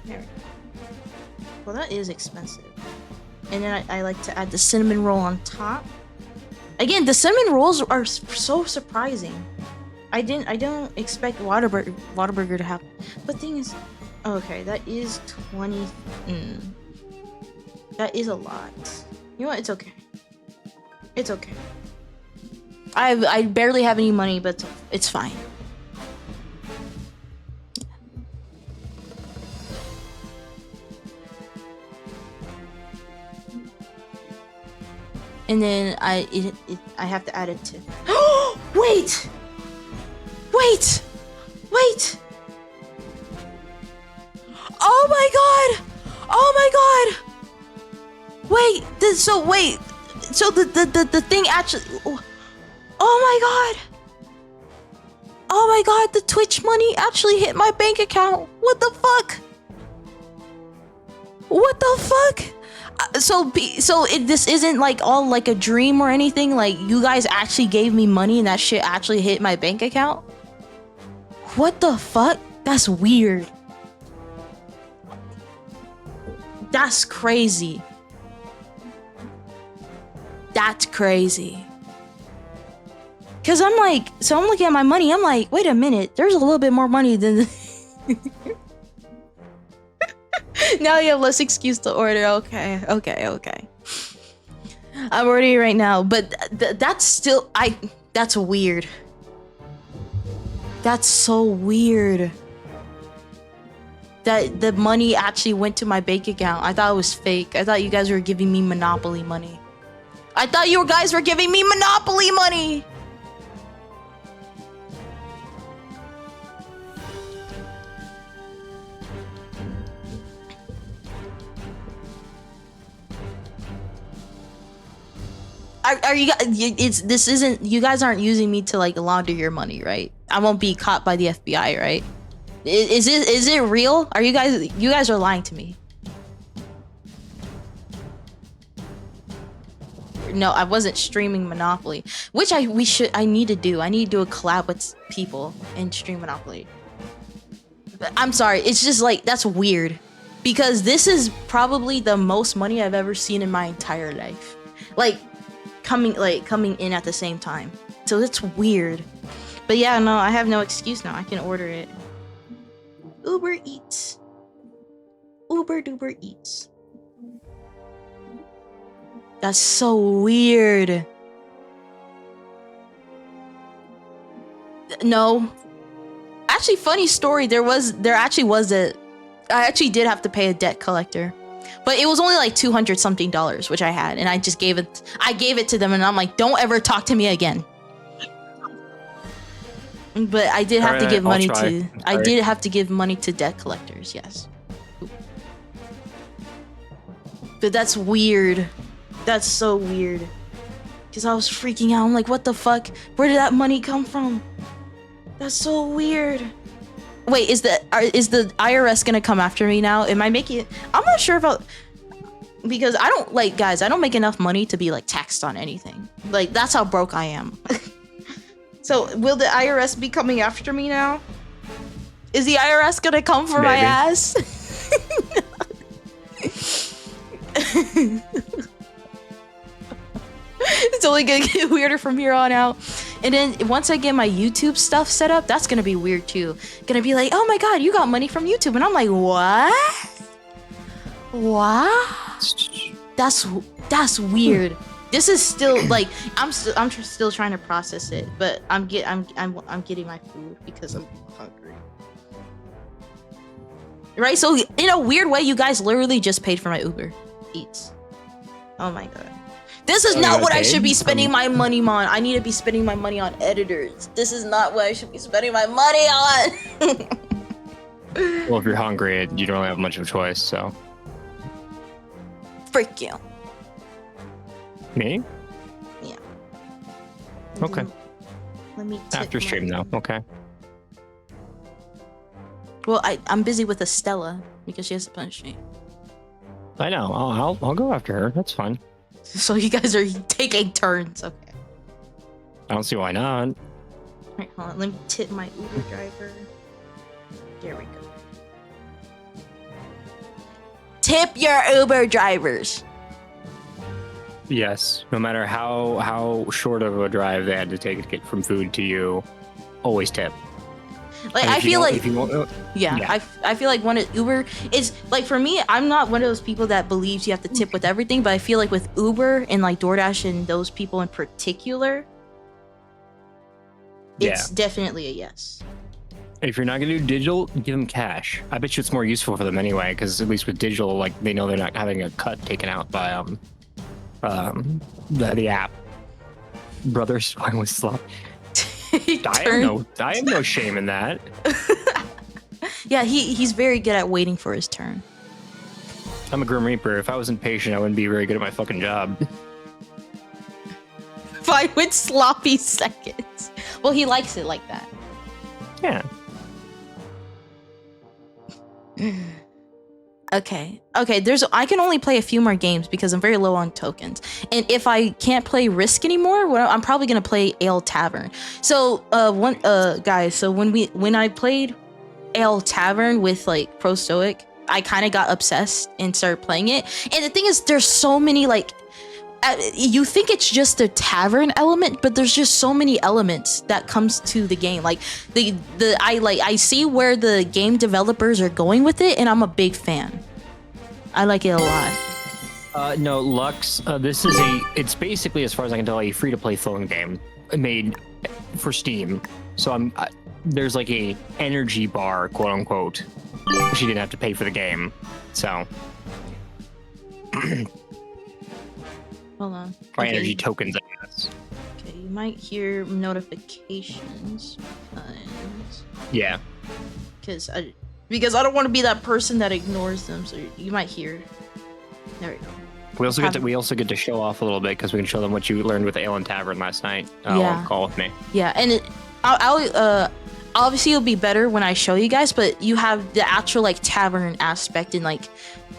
There we go. Well, that is expensive. And then I like to add the cinnamon roll on top. Again, the cinnamon rolls are so surprising. I don't expect Whataburger to have. But thing is, okay, that is 20. That is a lot. You know what? It's okay. It's okay. I barely have any money, but it's fine. And then I have to add it to. Wait! Oh my god! So the thing actually. Oh my god! The Twitch money actually hit my bank account. What the fuck? This isn't like all like a dream or anything. Like you guys actually gave me money and that shit actually hit my bank account. What the fuck? That's weird. That's crazy. That's crazy. Cause I'm looking at my money. I'm like, wait a minute. There's a little bit more money than. Now you have less excuse to order. Okay. I'm ordering right now, but that's still that's weird. That's so weird. That the money actually went to my bank account. I thought it was fake. I thought you guys were giving me Monopoly money. Are you guys? You guys aren't using me to like launder your money, right? I won't be caught by the FBI, right? Is it real? Are you guys? You guys are lying to me. No, I wasn't streaming Monopoly, which I need to do. I need to do a collab with people and stream Monopoly. But I'm sorry, it's just like that's weird, because this is probably the most money I've ever seen in my entire life. Like coming in at the same time. So it's weird. But yeah, no, I have no excuse now. I can order it. Uber Eats. Uber Duber Eats. That's so weird. No. Actually, funny story. There actually was I actually did have to pay a debt collector. But it was only like $200 something, which I had, and I just gave it to them, and I'm like, don't ever talk to me again. But I did have to give money to debt collectors, yes. But that's weird. That's so weird. Because I was freaking out. I'm like, what the fuck? Where did that money come from? That's so weird. Wait, is the IRS gonna come after me now? Am I making it? I'm not sure about, because I don't, like, guys, I don't make enough money to be like taxed on anything. Like, that's how broke I am. So will the IRS be coming after me now? Is the IRS gonna come for my ass? It's only gonna get weirder from here on out. And then once I get my YouTube stuff set up, that's gonna be weird too. Gonna be like, oh my god, you got money from YouTube, and I'm like, what? That's weird. This is still like, I'm still trying to process it, but I'm getting my food because I'm hungry. Right? So in a weird way, you guys literally just paid for my Uber Eats. Oh my god. This is not what I should be spending my money on. I need to be spending my money on editors. This is not what I should be spending my money on. Well, if you're hungry, you don't really have much of a choice, so. Frick you. Me? Yeah. Okay. Let me tip after stream though. Okay. Well, I'm busy with Estella because she has to punish me. I know. I'll go after her. That's fine. So you guys are taking turns. Okay. I don't see why not. Alright, hold on. Let me tip my Uber driver. There we go. Tip your Uber drivers. Yes. No matter how short of a drive they had to take to get from food to you, always tip. Like, I feel like, yeah. I feel like Uber is, like, for me, I'm not one of those people that believes you have to tip with everything, but I feel like with Uber and like DoorDash and those people in particular, it's definitely a yes. If you're not gonna do digital, give them cash. I bet you it's more useful for them anyway, because at least with digital, like, they know they're not having a cut taken out by the app. Brothers, I was slow. I have no shame in that. Yeah, he's very good at waiting for his turn. I'm a Grim Reaper. If I wasn't patient, I wouldn't be very good at my fucking job. Fine with sloppy seconds. Well, he likes it like that. Yeah. Okay, I can only play a few more games because I'm very low on tokens. And if I can't play Risk anymore, well, I'm probably gonna play Ale Tavern. So guys, so when I played Ale Tavern with like Pro Stoic, I kind of got obsessed and started playing it. And the thing is, there's so many, like, you think it's just a tavern element, but there's just so many elements that comes to the game. Like I see where the game developers are going with it, and I'm a big fan. I like it a lot. No, Lux, it's basically, as far as I can tell, a free-to-play phone game made for Steam. So there's like a energy bar, quote unquote. She didn't have to pay for the game, so. Hold on. Or energy tokens, I guess. Okay, you might hear notifications. Yeah. Because I don't want to be that person that ignores them. So you might hear. There we go. We also get to show off a little bit because we can show them what you learned with Ale and Tavern last night. On call with me. Yeah, and I'll obviously it'll be better when I show you guys. But you have the actual like tavern aspect and like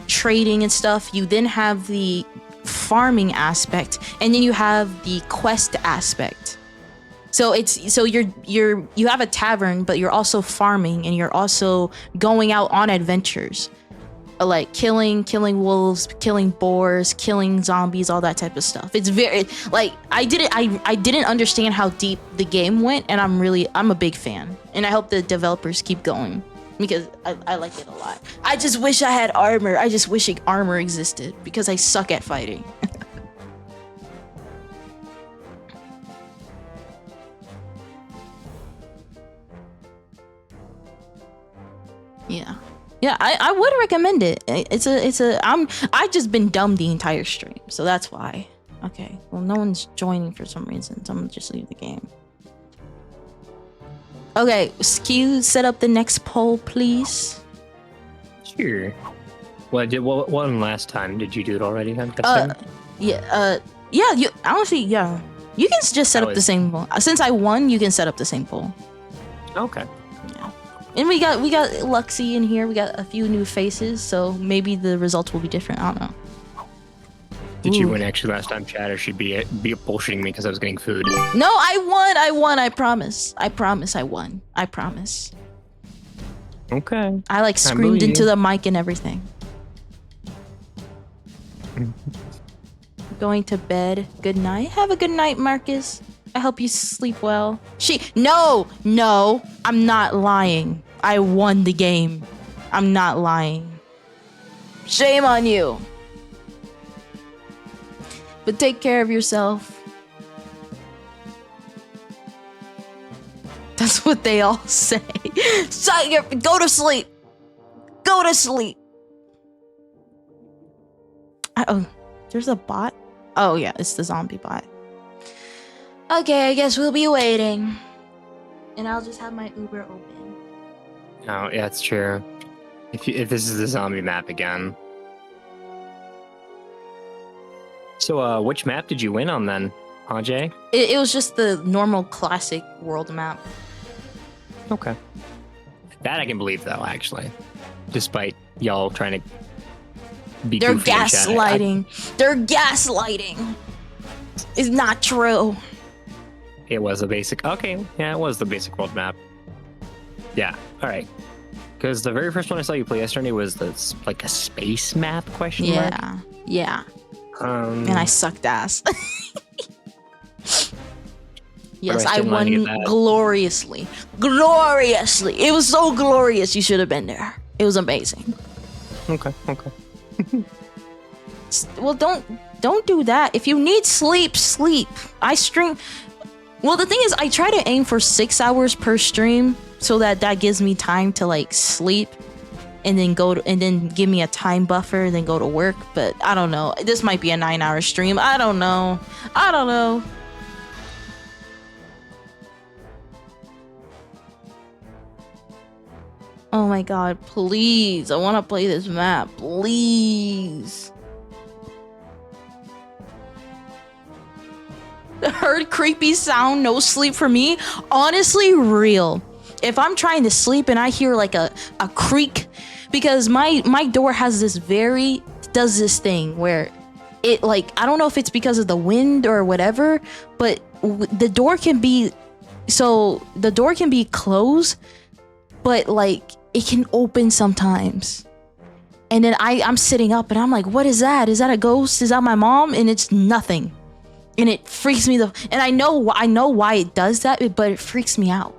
trading and stuff. You then have the farming aspect, and then you have the quest aspect. So you have a tavern, but you're also farming, and you're also going out on adventures, like killing wolves, killing boars, killing zombies, all that type of stuff. It's very, like, I didn't understand how deep the game went, and I'm a big fan, and I hope the developers keep going because I like it a lot. I just wish I had armor. I just wish armor existed because I suck at fighting. Yeah, I would recommend it. I've just been dumb the entire stream, so that's why. Okay, well, no one's joining for some reason, so I'm gonna just leave the game. Okay, Skew, set up the next poll, please. Sure. What one last time? Did you do it already? Yeah, you honestly, yeah. You can just set up the same poll. Since I won, you can set up the same poll. Okay. Yeah. And we got Luxie in here. We got a few new faces, so maybe the results will be different. I don't know. Did you win actually last time, Chad, or should be bullshitting me because I was getting food? No, I won. I promise. I won. I promise. Okay. I like screamed into the mic and everything. Going to bed. Good night. Have a good night, Marcus. I hope you sleep well. No, I'm not lying. I won the game. I'm not lying. Shame on you. But take care of yourself. That's what they all say. Go to sleep. Go to sleep. Oh, there's a bot? Oh, yeah, it's the zombie bot. Okay, I guess we'll be waiting. And I'll just have my Uber open. Oh, yeah, it's true. If this is the zombie map again. So, which map did you win on then, huh, Jay? It was just the normal classic world map. Okay. That I can believe, though, actually. Despite y'all trying to be They're goofy and chat. gaslighting. They're gaslighting. It's not true. It was a basic... Okay, yeah, it was the basic world map. Yeah, alright. Because the very first one I saw you play yesterday was like a space map question mark? Yeah. And I sucked ass. Yes, I won gloriously. Gloriously. It was so glorious. You should have been there. It was amazing. Okay. Well, don't do that. If you need sleep, sleep. I stream. Well, the thing is, I try to aim for 6 hours per stream so that gives me time to like sleep. And then give me a time buffer and then go to work. But I don't know. This might be a 9-hour stream. I don't know. Oh my god, please. I want to play this map. Please. Heard creepy sound, no sleep for me. Honestly, real. If I'm trying to sleep and I hear like a creak, because my door has does this thing where it like, I don't know if it's because of the wind or whatever, but the door can be closed, but like it can open sometimes. And then I'm sitting up and I'm like, what is that? Is that a ghost? Is that my mom? And it's nothing. And it freaks me and I know why it does that, but it freaks me out.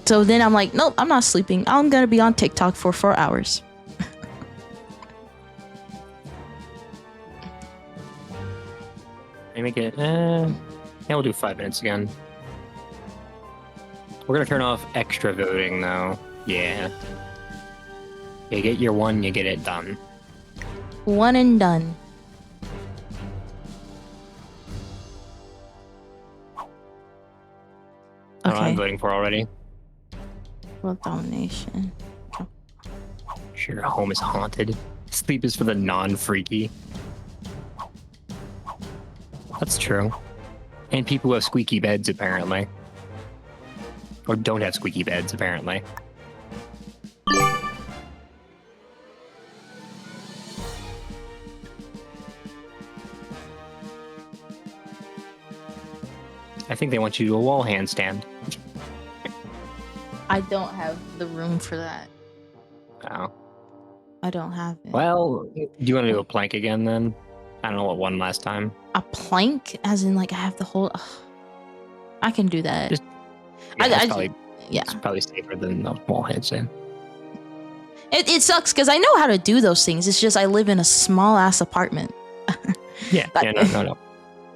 So then I'm like, nope, I'm not sleeping. I'm gonna be on TikTok for 4 hours. I make it. Yeah, we'll do 5 minutes again. We're gonna turn off extra voting though. Yeah. You get your one, you get it done. One and done. Okay. I'm voting for already. World domination. Sure, home is haunted. Sleep is for the non-freaky. That's true. And people who have squeaky beds, apparently. Or don't have squeaky beds, apparently. I think they want you to do a wall handstand. I don't have the room for that. Oh. I don't have it. Well, do you want to do a plank again then? I don't know what won last time. A plank? As in, like, I have the whole... Ugh. I can do that. It's probably safer than the wall handstand. It sucks because I know how to do those things. It's just I live in a small-ass apartment. No.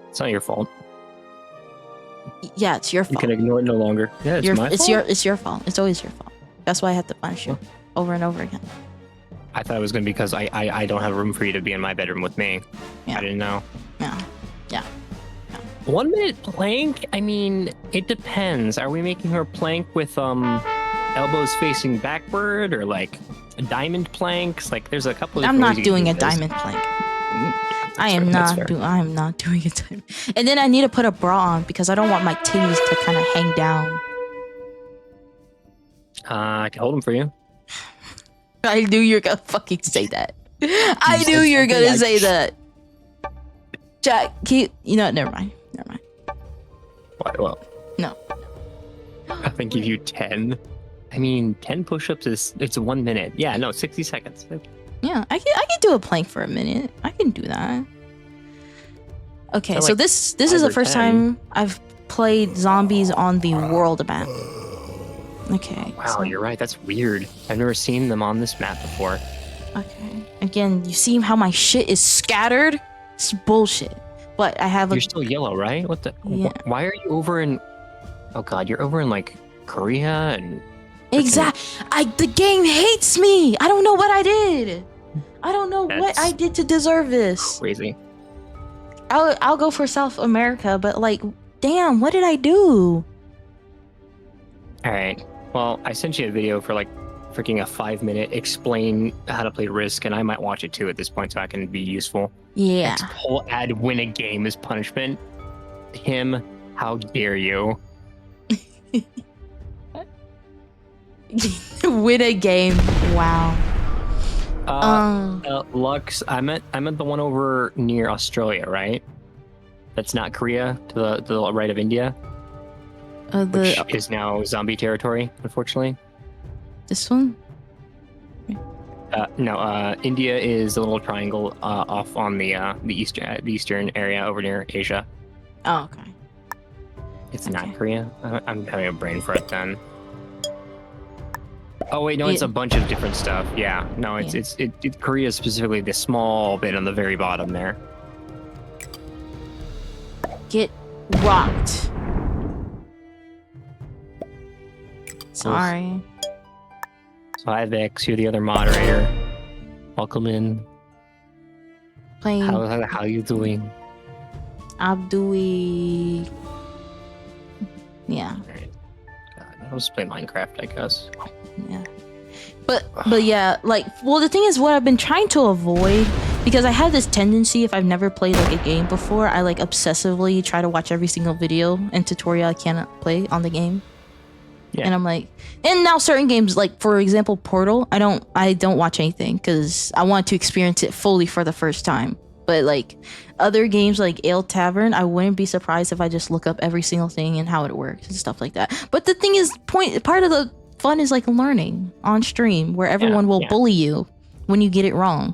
It's not your fault. Yeah, it's your fault. You can ignore it no longer. Yeah, it's my fault. It's your fault. It's always your fault. That's why I have to punish you. over and over again. I thought it was gonna be because I don't have room for you to be in my bedroom with me. Yeah. I didn't know. Yeah. 1 minute plank? I mean, it depends. Are we making her plank with elbows facing backward or like diamond planks? Like there's a couple of I'm not doing a this. diamond plank. I fair, am that's not fair. doing a diamond. And then I need to put a bra on because I don't want my titties to kind of hang down. I can hold them for you. I knew you were gonna fucking say that. I You knew said you were something gonna like- say that. Jack, you know what? Never mind. What? Well, No. I can give you 10. I mean, 10 push-ups it's 1 minute. Yeah, no, 60 seconds. Yeah, I can do a plank for a minute. I can do that. Okay, So, so like, this 5 is the or first 10. time I've played zombies on the world map. Okay. Wow, so- you're right. That's weird. I've never seen them on this map before. Okay. Again, you see how my shit is scattered? It's bullshit. But I have a You're still yellow, right? What the? Yeah. Why are you over in? Oh God, you're over in like Korea and. exact. The game hates me. I don't know what I did. I don't know what That's I did to deserve this. Crazy. I'll go for South America, but like, damn, what did I do? All right. Well, I sent you a video for like freaking a 5-minute explain how to play Risk, and I might watch it too at this point so I can be useful. Yeah. Whole ad win a game as punishment. Him, how dare you? Win a game. Wow. Lux, I meant the one over near Australia, right? That's not Korea, to the right of India, which is now zombie territory, unfortunately. This one? No, India is a little triangle off on the eastern area over near Asia. Oh, okay. It's Okay. not Korea. I'm having a brain fart then. Oh wait, no, it's Yeah. a bunch of different stuff. Yeah, no, it's Korea specifically, the small bit on the very bottom there. Get rocked. Sorry. So hi Vex, you're the other moderator. Welcome in. Playing How you doing? Abdui. Yeah. Alright. God, I'll just play Minecraft, I guess. Yeah. But yeah, like, well, the thing is, what I've been trying to avoid, because I have this tendency, if I've never played like a game before, I like obsessively try to watch every single video and tutorial I can play on the game. Yeah. And I'm like, and now certain games, like for example Portal, I don't watch anything because I want to experience it fully for the first time. But like other games like Ale Tavern, I wouldn't be surprised if I just look up every single thing and how it works and stuff like that. But the thing is, part of the fun is like learning on stream, where everyone will bully you when you get it wrong.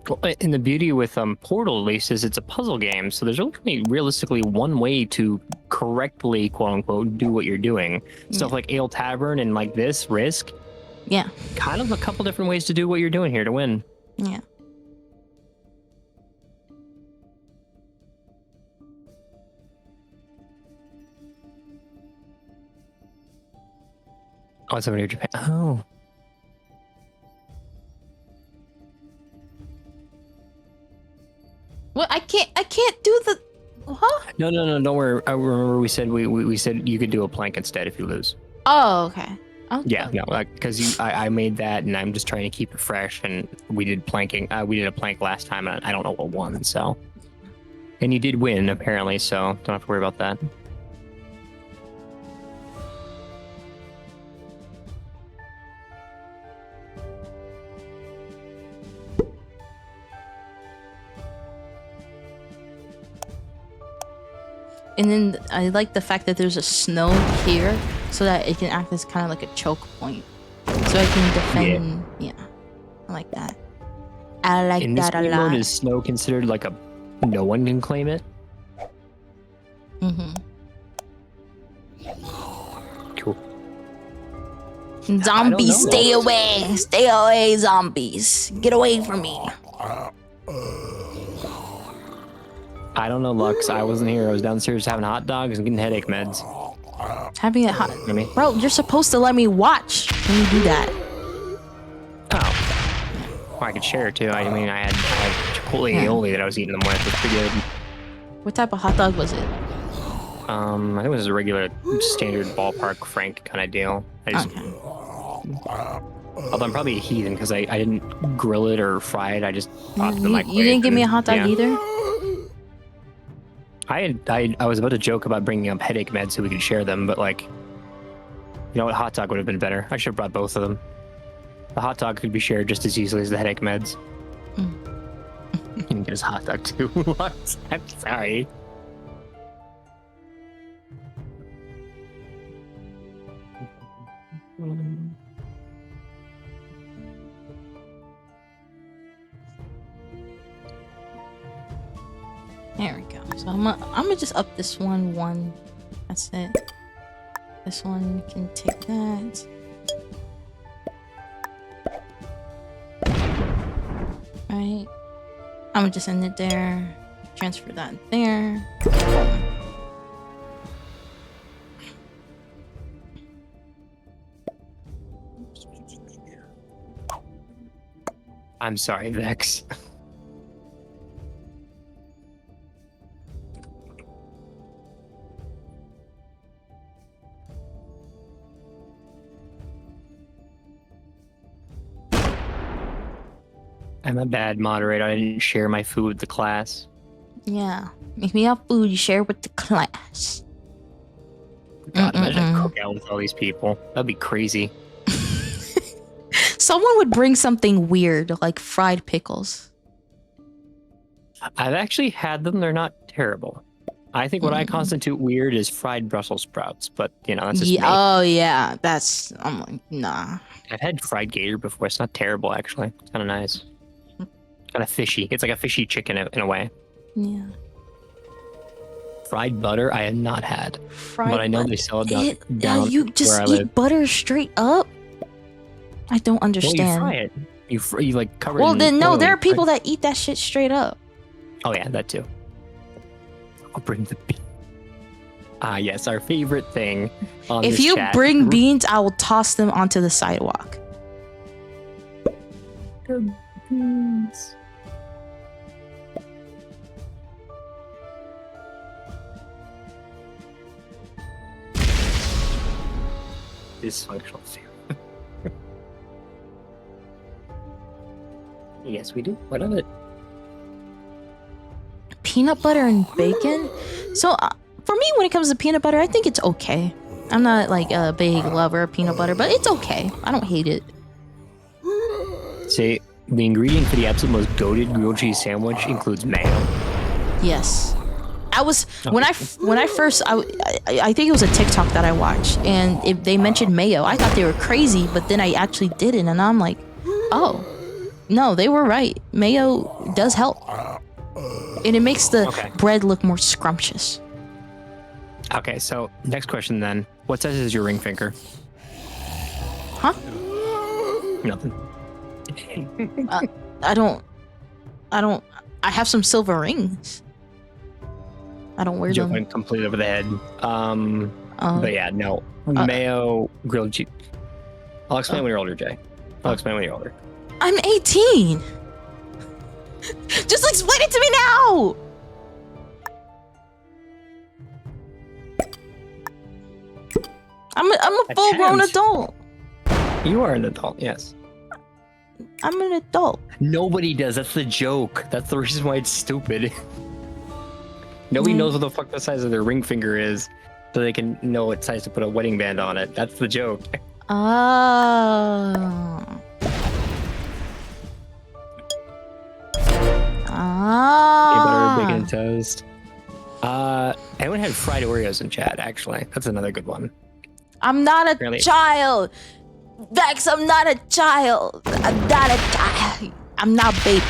Well, and the beauty with Portal, at least, is it's a puzzle game, so there's only realistically one way to correctly, quote unquote, do what you're doing. Stuff like Ale Tavern and like this Risk, Yeah. kind of a couple different ways to do what you're doing here to win. Yeah. Oh, it's over near Japan. Oh. What? I can't do the. Huh? No, don't worry. I remember we said we said you could do a plank instead if you lose. Oh, okay. Yeah, no, because I made that and I'm just trying to keep it fresh. And we did planking. We did a plank last time, and I don't know what won. So, and you did win apparently, so don't have to worry about that. And then I like the fact that there's a snow here, so that it can act as kind of like a choke point, so I can defend. Yeah, I like that. I like In this that a game lot. mode, is snow considered like a no one can claim it? Mm-hmm. Cool. Zombies, know. stay away, zombies, get away from me. I don't know, Lux. I wasn't here. I was downstairs having hot dogs and getting headache meds. Having it hot, I mean, bro. You're supposed to let me watch when you do that. Or I could share it too. I mean, I had Chipotle aioli that I was eating them with. It was pretty good. What type of hot dog was it? I think it was a regular, standard ballpark Frank kind of deal. I just, although I'm probably a heathen because I didn't grill it or fry it. I just popped it in the microwave. You didn't give me a hot dog either? I was about to joke about bringing up headache meds so we could share them, but like, you know what? Hot dog would have been better. I should have brought both of them. The hot dog could be shared just as easily as the headache meds. You can get his hot dog too. What? I'm sorry. There we go. So I'm gonna just up this one. That's it. This one can take that. Right. I'm gonna just end it there. Transfer that there. I'm sorry, Vex. I'm a bad moderator. I didn't share my food with the class. Yeah. If you have food, you share with the class. God, imagine a cookout with all these people. That'd be crazy. Someone would bring something weird, like fried pickles. I've actually had them. They're not terrible. I think what I constitute weird is fried Brussels sprouts, but you know, that's just me. Oh yeah, I'm like, nah. I've had fried gator before. It's not terrible, actually. It's kind of nice. Kind of fishy. It's like a fishy chicken in a way. Yeah. Fried butter, I have not had. But I know they sell it down you just where I eat live. butter straight up? I don't Well, understand. you fry it. You like cover it. Well, then no, oil there are and people fry that eat that shit straight up. Oh yeah, that too. I'll bring the beans. Ah, yes, our favorite thing on If this you chat. bring beans, I will toss them onto the sidewalk. Beans. Dysfunctional family. Yes, we do. What of it? Peanut butter and bacon? So, for me, when it comes to peanut butter, I think it's okay. I'm not like a big lover of peanut butter, but it's okay. I don't hate it. See, the ingredient for the absolute most goated grilled cheese sandwich includes mayo. Yes. I was when I first I think it was a TikTok that I watched, and if they mentioned mayo, I thought they were crazy, but then I actually didn't, and I'm like, oh, no, they were right. Mayo does help, and it makes the bread look more scrumptious. Okay, so next question then: what size is your ring finger? Huh? Nothing. I don't. I have some silver rings. I don't wear Joke them. went completely over the head. But yeah, no. Mayo grilled cheese. I'll explain when you're older, Jay. I'll explain when you're older. I'm 18. Just explain it to me now. I'm a full-grown adult. You are an adult, yes. I'm an adult. Nobody does. That's the joke. That's the reason why it's stupid. Nobody knows what the fuck the size of their ring finger is, so they can know what size to put a wedding band on it. That's the joke. Oh. Peanut butter, bacon, and toast. Anyone had fried Oreos in chat, actually. That's another good one. I'm not a child. Vex, I'm not a child. I'm not a child. I'm not a baby.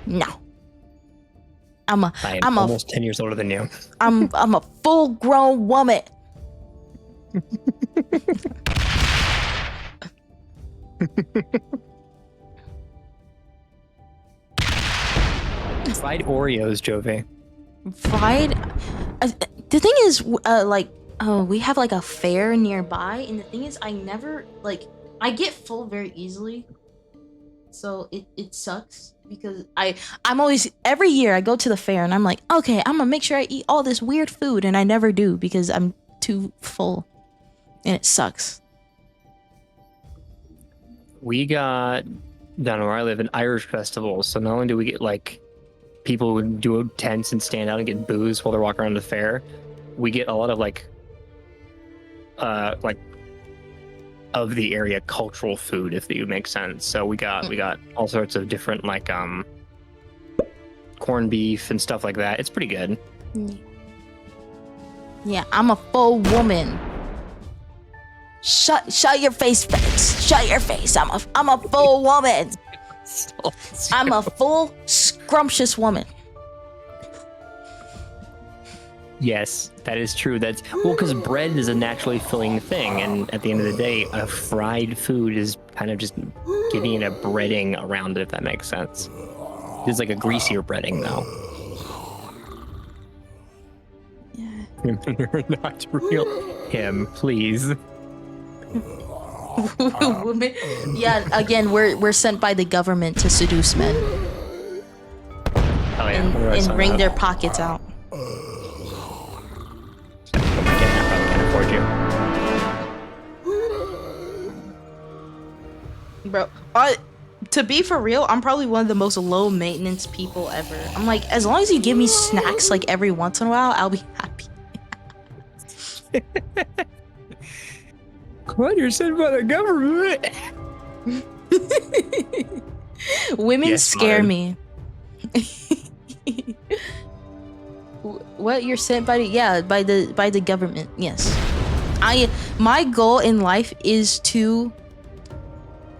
No. I'm almost 10 years older than you. I'm a full-grown woman. Fried Oreos, Jove. Fried? The thing is, we have like a fair nearby, and the thing is, I never, I get full very easily. So it sucks because I'm always every year I go to the fair and I'm like, okay, I'm gonna make sure I eat all this weird food, and I never do because I'm too full, and it sucks. We got down where I live an Irish festival, so not only do we get like people who do tents and stand out and get booze while they're walking around the fair, we get a lot of like of the area cultural food, if that makes sense. So we got all sorts of different like corned beef and stuff like that. It's pretty good. Yeah, I'm a full woman. Shut your face, Face. Shut your face. I'm a full woman. I'm a full scrumptious woman. Yes, that is true. That's well, because bread is a naturally filling thing, and at the end of the day, a fried food is kind of just giving it a breading around it, if that makes sense. It's like a greasier breading, though. Yeah. You're not real. Him, please. Women. Yeah, again, we're sent by the government to seduce men. Oh yeah, and wring their pockets out. I can't afford you. Bro, to be for real, I'm probably one of the most low maintenance people ever. I'm like, as long as you give me snacks like every once in a while, I'll be happy. What, you're sent by the government? Women scare me. What, you're sent by the government? Yes. My goal in life is to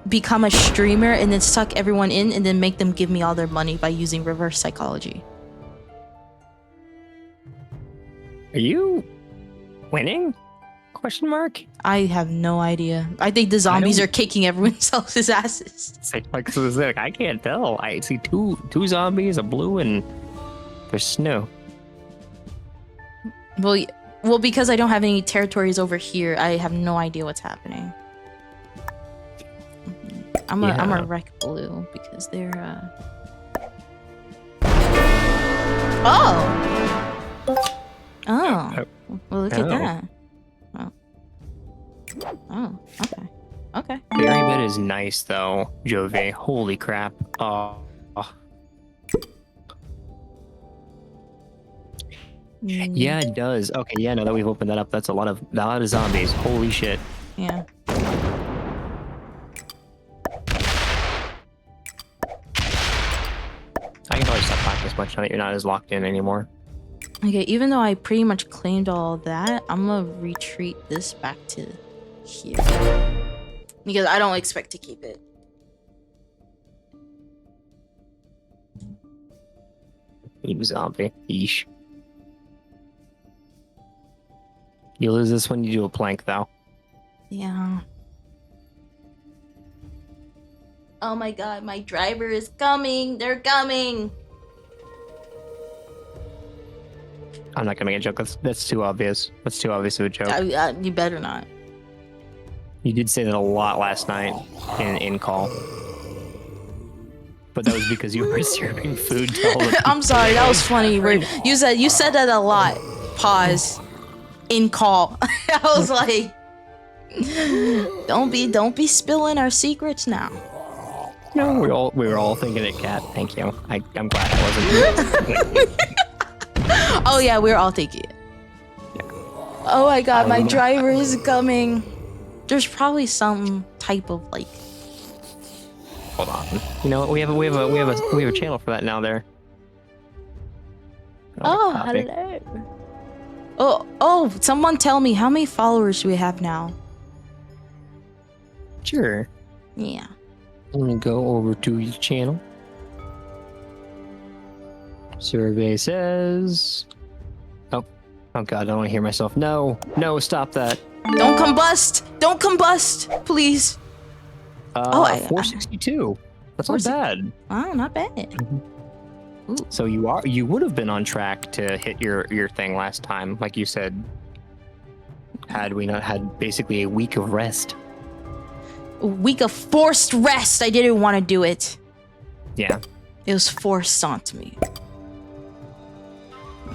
become a streamer and then suck everyone in and then make them give me all their money by using reverse psychology. Are you winning? Question mark. I have no idea. I think the zombies are kicking everyone else's asses. Like, I can't tell. I see two zombies, a blue, and there's snow. Well, because I don't have any territories over here, I have no idea what's happening. I'm a wreck blue because they're Oh, well, look at that. Oh, okay. Berry bit is nice though, Jove. Holy crap. Oh. Yeah, it does. Okay, yeah, now that we've opened that up, that's a lot of zombies. Holy shit. Yeah. I can probably stop talking as much now that you're not as locked in anymore. Okay, even though I pretty much claimed all that, I'm gonna retreat this back to here. Because I don't expect to keep it. You zombie. Yeesh. You lose this when you do a plank, though. Yeah. Oh my god, my driver is coming! They're coming! I'm not gonna make a joke. That's too obvious. That's too obvious of a joke. You better not. You did say that a lot last night in call. But that was because you were serving food to all the people. I'm sorry, that was funny. You said that a lot. Pause. In call. I was like, don't be spilling our secrets now. No, we were all thinking it, Kat. Thank you. I'm glad I wasn't. Oh yeah, we were all thinking it. Yeah. Oh my god, my driver is coming. There's probably some type of like. Hold on. You know what? We have a channel for that now. There. Oh, hello. Oh! Someone tell me, how many followers do we have now? Sure. Yeah. I'm gonna go over to your channel. Survey says. Oh god! I don't want to hear myself. No, stop that. Don't combust, please. 462. That's not bad. Oh, not bad. Mm-hmm. So you would have been on track to hit your thing last time, like you said, had we not had basically a week of rest. week of forced rest. I didn't want to do it. Yeah. It was forced onto me.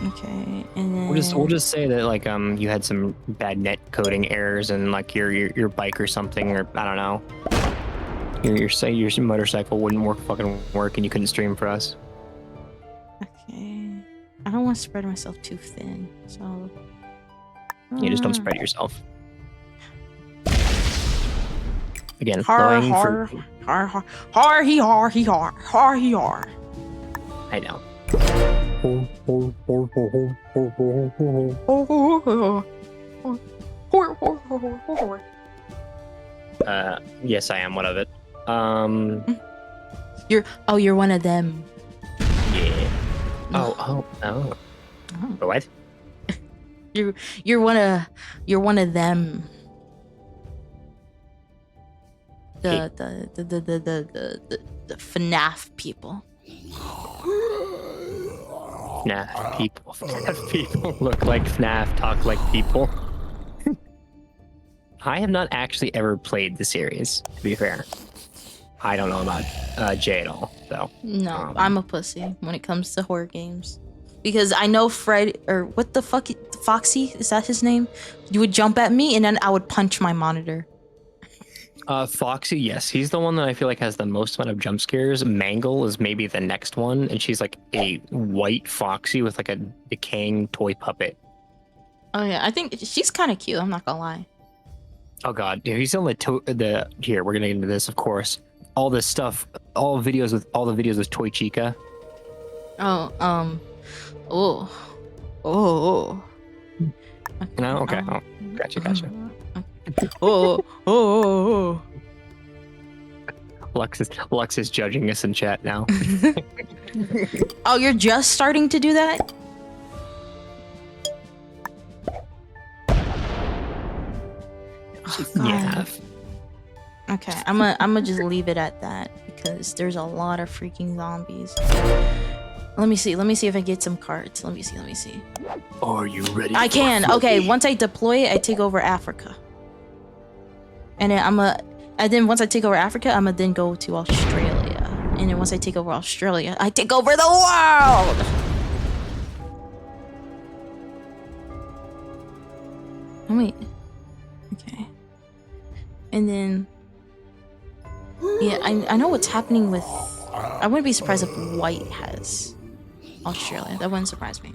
Okay, and then We'll just say that like you had some bad net coding errors and like your bike or something, or I don't know. Your motorcycle wouldn't fucking work and you couldn't stream for us. Okay. I don't want to spread myself too thin, so You just don't spread yourself. Again, har lying har for... har har har he har he har har he har. I know. Yes, I am one of it. You're one of them. Yeah. Oh. What? You're one of them. The FNAF people. FNAF people. FNAF people look like FNAF, talk like people. I have not actually ever played the series, to be fair. I don't know about Jay at all, though. No, I'm a pussy when it comes to horror games. Because I know Fred, or what the fuck, Foxy, is that his name? You would jump at me and then I would punch my monitor. Foxy, yes. He's the one that I feel like has the most amount of jump scares. Mangle is maybe the next one, and she's like a white Foxy with like a decaying toy puppet. Oh yeah, I think she's kind of cute, I'm not gonna lie. Oh god, dude, he's on the here, we're gonna get into this, of course. All this stuff, all the videos with Toy Chica. Oh. No, okay. Gotcha. Oh. Lux is judging us in chat now. Oh, you're just starting to do that? Oh, Yeah. Okay, I'm gonna just leave it at that because there's a lot of freaking zombies. Let me see if I get some cards. Let me see. Are you ready? I can. Okay, once I deploy it, I take over Africa. And then once I take over Africa, I'm gonna then go to Australia. And then once I take over Australia, I take over the world! Oh, wait. Okay. And then... Yeah, I know what's happening with... I wouldn't be surprised if White has Australia. That wouldn't surprise me.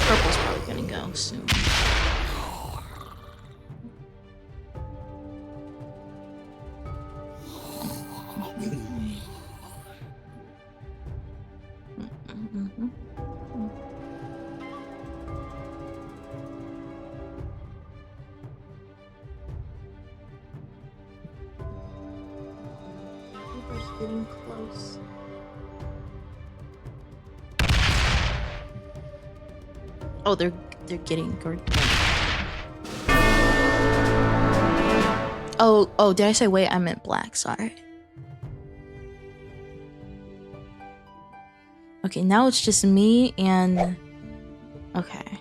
Purple's probably gonna go soon. Getting close. Oh, they're getting. Oh, did I say white? I meant black. Sorry. Okay, now it's just me and. Okay.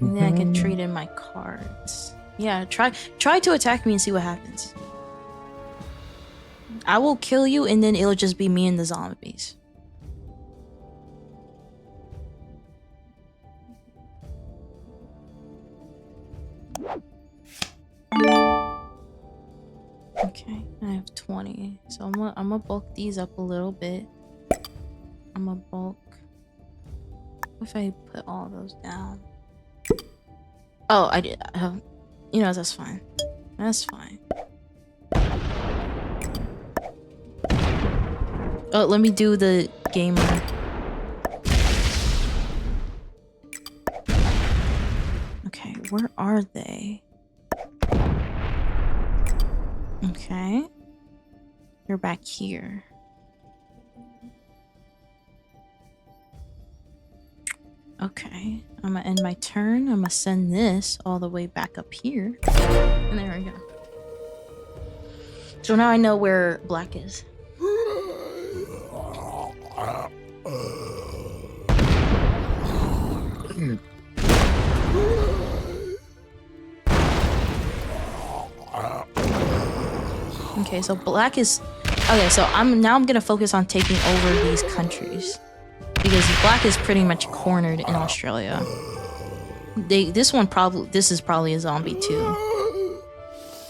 And then I can trade in my cards. Yeah, try to attack me and see what happens. I will kill you and then it'll just be me and the zombies. Okay, I have 20. So I'm gonna bulk these up a little bit. I'm gonna bulk. What if I put all those down? Oh, I did. You know, that's fine. That's fine. Oh, let me do the gamer. Okay, where are they? Okay. You're back here. Okay, I'm gonna end my turn. I'm gonna send this all the way back up here. And there we go. So now I know where black is. Okay, so black is... Okay, so I'm gonna focus on taking over these countries. Because black is pretty much cornered in Australia. This is probably a zombie too.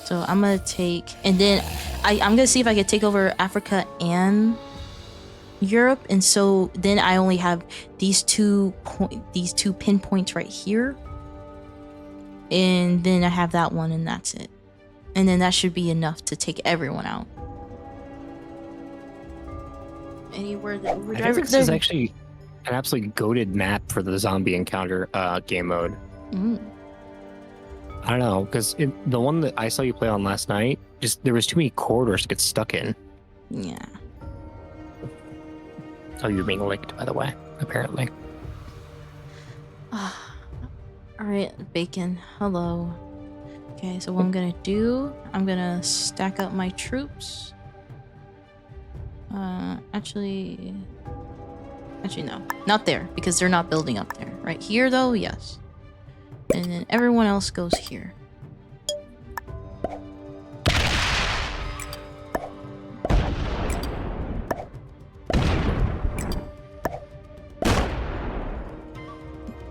So I'm gonna take... And then I'm gonna see if I can take over Africa and Europe. And so then I only have these two pinpoints right here. And then I have that one and that's it. And then that should be enough to take everyone out. Anywhere that I think this is actually an absolutely goated map for the zombie encounter game mode. I don't know, because the one that I saw you play on last night, just there was too many corridors to get stuck in. Yeah. Oh, you're being licked, by the way, apparently. Alright, Bacon. Hello. Okay, so what I'm gonna do, I'm gonna stack up my troops. Actually no, not there, because they're not building up there. Right here though, yes. And then everyone else goes here.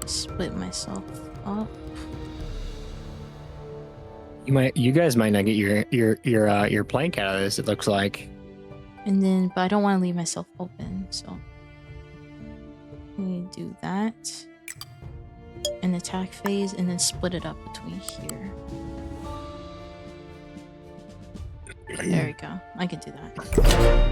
Split myself up. You guys might not get your plank out of this, it looks like. And then, but I don't want to leave myself open, so we do that. An attack phase, and then split it up between here. There we go. I can do that.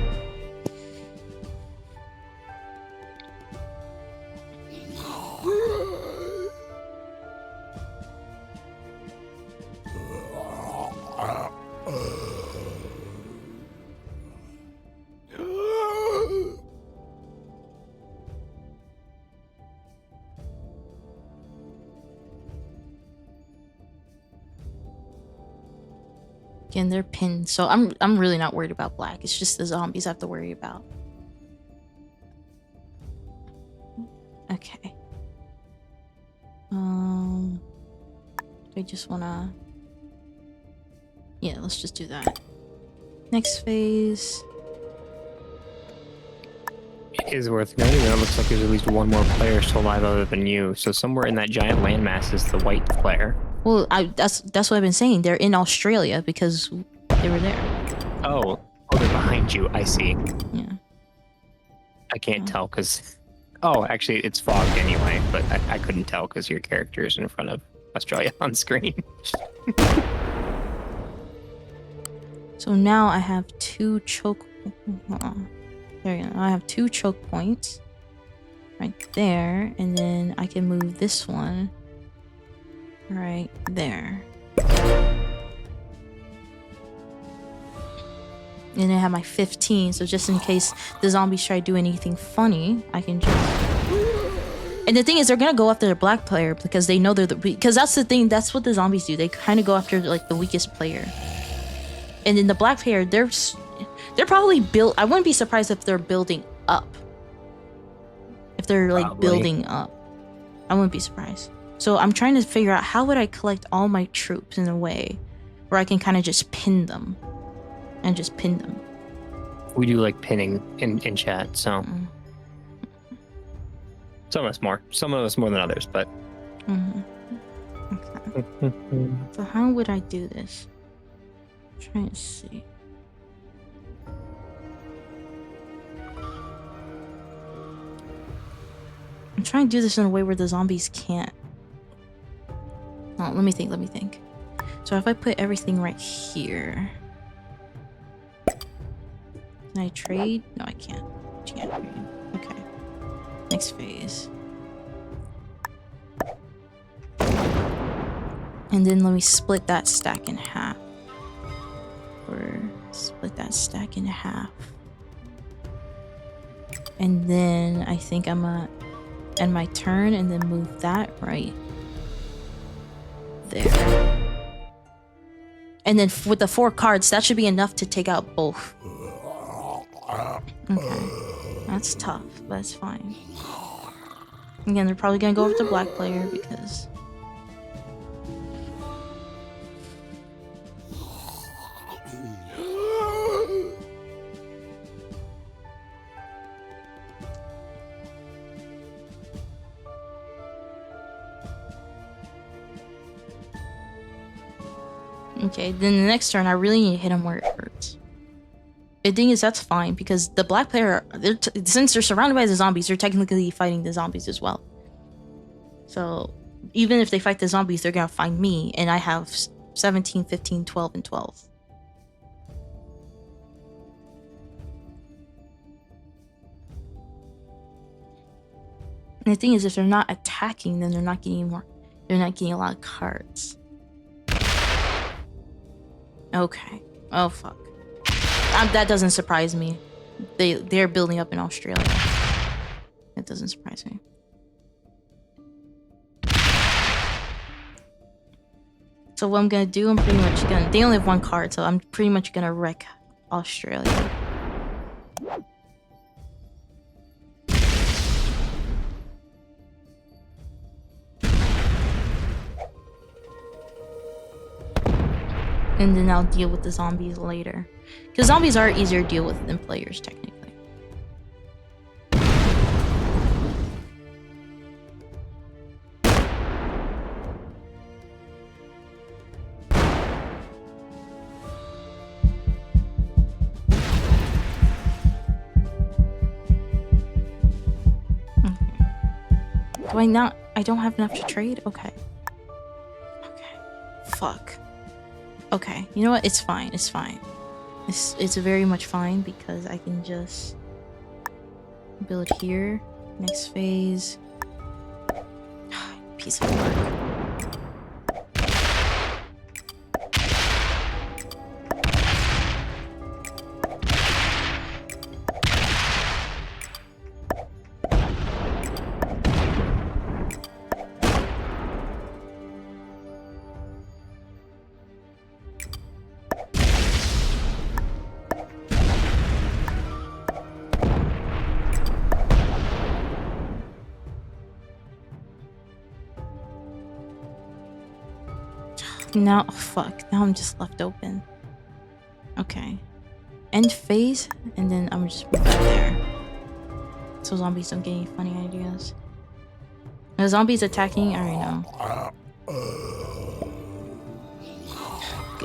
Again, they're pinned, so I'm really not worried about black. It's just the zombies I have to worry about. Okay. I just wanna... Yeah, let's just do that. Next phase. It is worth noting that it looks like there's at least one more player still alive other than you. So somewhere in that giant landmass is the white player. Well, that's what I've been saying. They're in Australia because they were there. Oh, they're behind you. I see. Yeah. I can't tell because... Oh, actually, it's fogged anyway, but I couldn't tell because your character is in front of Australia on screen. So now I have two choke... There you go. I have two choke points. Right there. And then I can move this one right there. And I have my 15, so just in case the zombies try to do anything funny, I can just... And the thing is, they're gonna go after the black player because they know they're the... Because that's the thing, that's what the zombies do. They kind of go after, like, the weakest player. And then the black player, they're probably built... I wouldn't be surprised if they're building up. If they're, like, Probably. building up. I wouldn't be surprised. So I'm trying to figure out how would I collect all my troops in a way where I can kind of just pin them. And just pin them. We do like pinning in chat, so... Some of us more. Some of us more than others, but... Okay. So how would I do this? I'm trying to see. I'm trying to do this in a way where the zombies can't. Oh, let me think. So if I put everything right here... Can I trade? No, I can't. Can't trade. Okay. Next phase. And then let me split that stack in half. Or split that stack in half. And then I think I'm gonna end my turn and then move that right there. And then with the 4 cards, that should be enough to take out both. Okay. That's tough, but that's fine. Again, they're probably gonna go over to black player because... Okay, then the next turn, I really need to hit him where it hurts. The thing is, that's fine, because the black player, since they're surrounded by the zombies, they're technically fighting the zombies as well. So, even if they fight the zombies, they're gonna find me, and I have 17, 15, 12, and 12. And the thing is, if they're not attacking, then they're not getting a lot of cards. Okay. Oh, fuck. That doesn't surprise me. They're building up in Australia. It doesn't surprise me. So what I'm gonna do, they only have 1 card, so I'm pretty much gonna wreck Australia. And then I'll deal with the zombies later. Because zombies are easier to deal with than players, technically. I don't have enough to trade? Okay. Okay. Fuck. Okay, you know what? It's fine. It's fine. It's very much fine because I can just build here. Next phase. Piece of work. Now, oh fuck, now I'm just left open. Okay. End phase, and then I'm just move that there. So zombies don't get any funny ideas. The zombies attacking, I already know.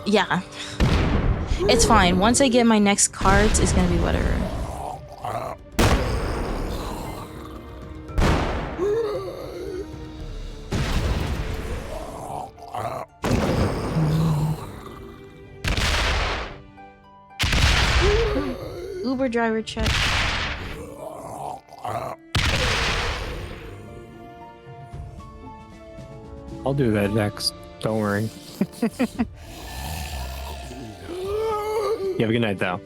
Yeah. It's fine. Once I get my next cards, it's gonna be whatever. Uber driver check. I'll do that next. Don't worry. You have a good night, though.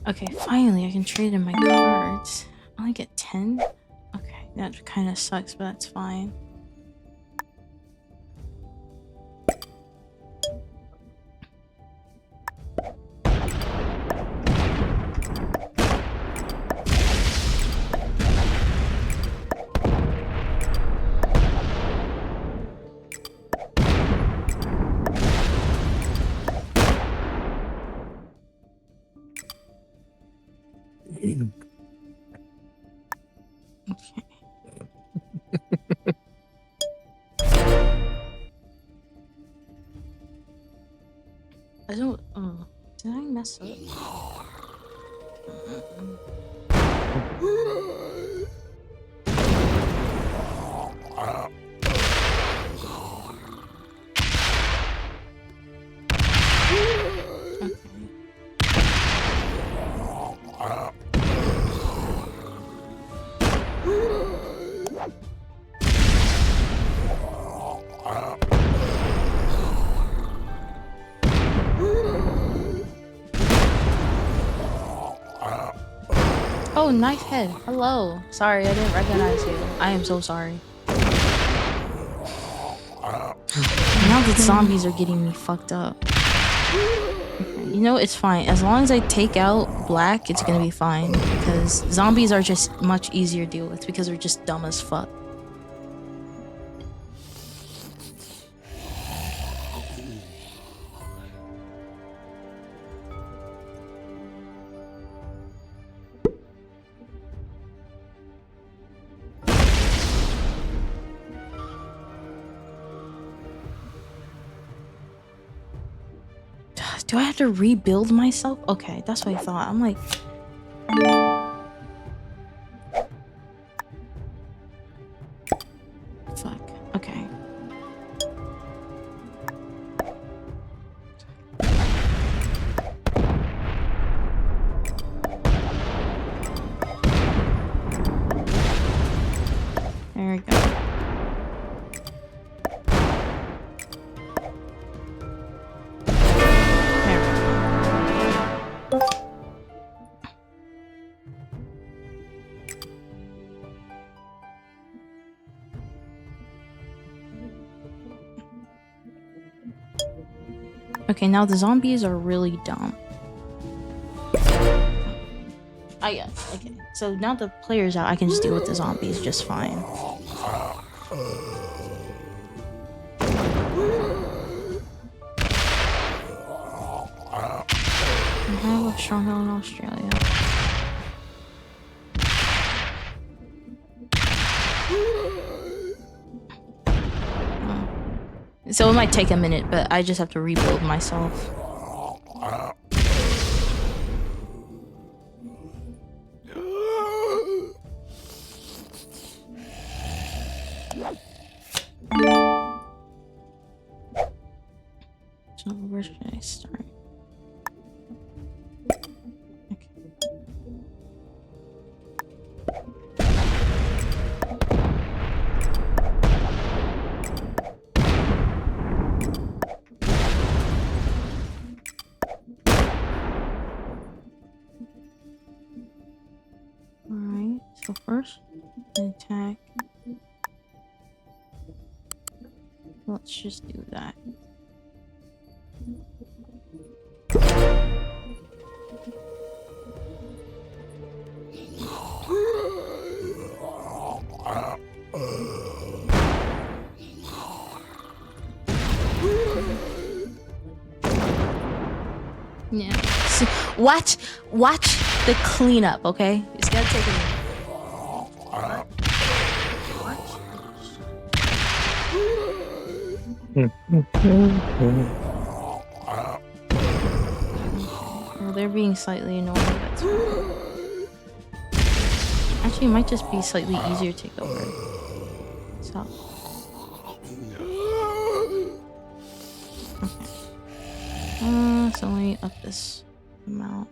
Okay, finally I can trade in my cards. I only get 10? Okay, that kind of sucks, but that's fine. I don't. Oh, did I mess up? Oh, knife head. Hello. Sorry, I didn't recognize you. I am so sorry. Now the zombies are getting me fucked up. Okay, you know, it's fine. As long as I take out black, it's gonna be fine. Because zombies are just much easier to deal with because they're just dumb as fuck. Do I have to rebuild myself? Okay, that's what I thought. I'm like... Fuck. Okay. There we go. Okay, now the zombies are really dumb. Yeah, okay. So now the player's out, I can just deal with the zombies just fine. I have a stronghold in Australia. So it might take a minute, but I just have to rebuild myself. So where should I start? Okay. Alright, so first, attack. Let's just do that. Yeah. So, watch the cleanup, okay? It's gonna take a minute. Well, they're being slightly annoying, that's fine. Actually, it might just be slightly easier to take over. So. Okay. So let me up this amount.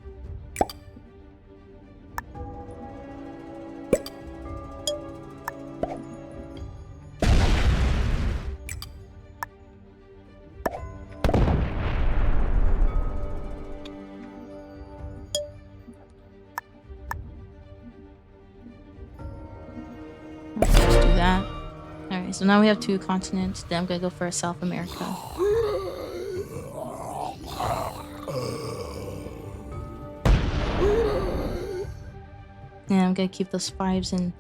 Let's just do that. Alright, so now we have 2 continents. Then I'm gonna go for South America. And I'm gonna keep those 5s in.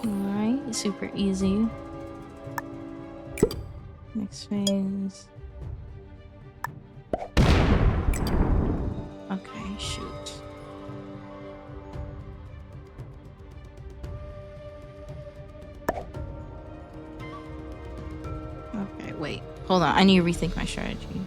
Alright, super easy. Next phase. Okay, shoot. Okay, wait. Hold on, I need to rethink my strategy.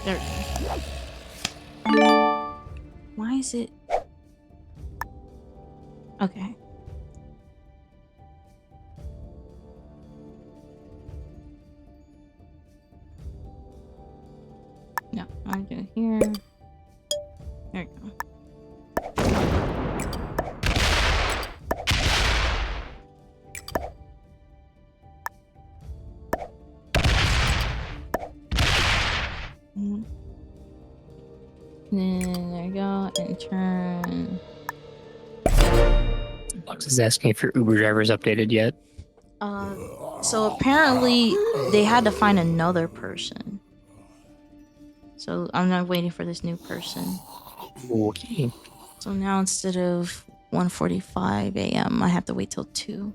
There we go. it? Okay. No, I'll do it here. There we go. Then there you go, and turn. Lux is asking if your Uber driver's updated yet. So apparently they had to find another person. So I'm not waiting for this new person. Okay. So now instead of 1:45 a.m., I have to wait till 2.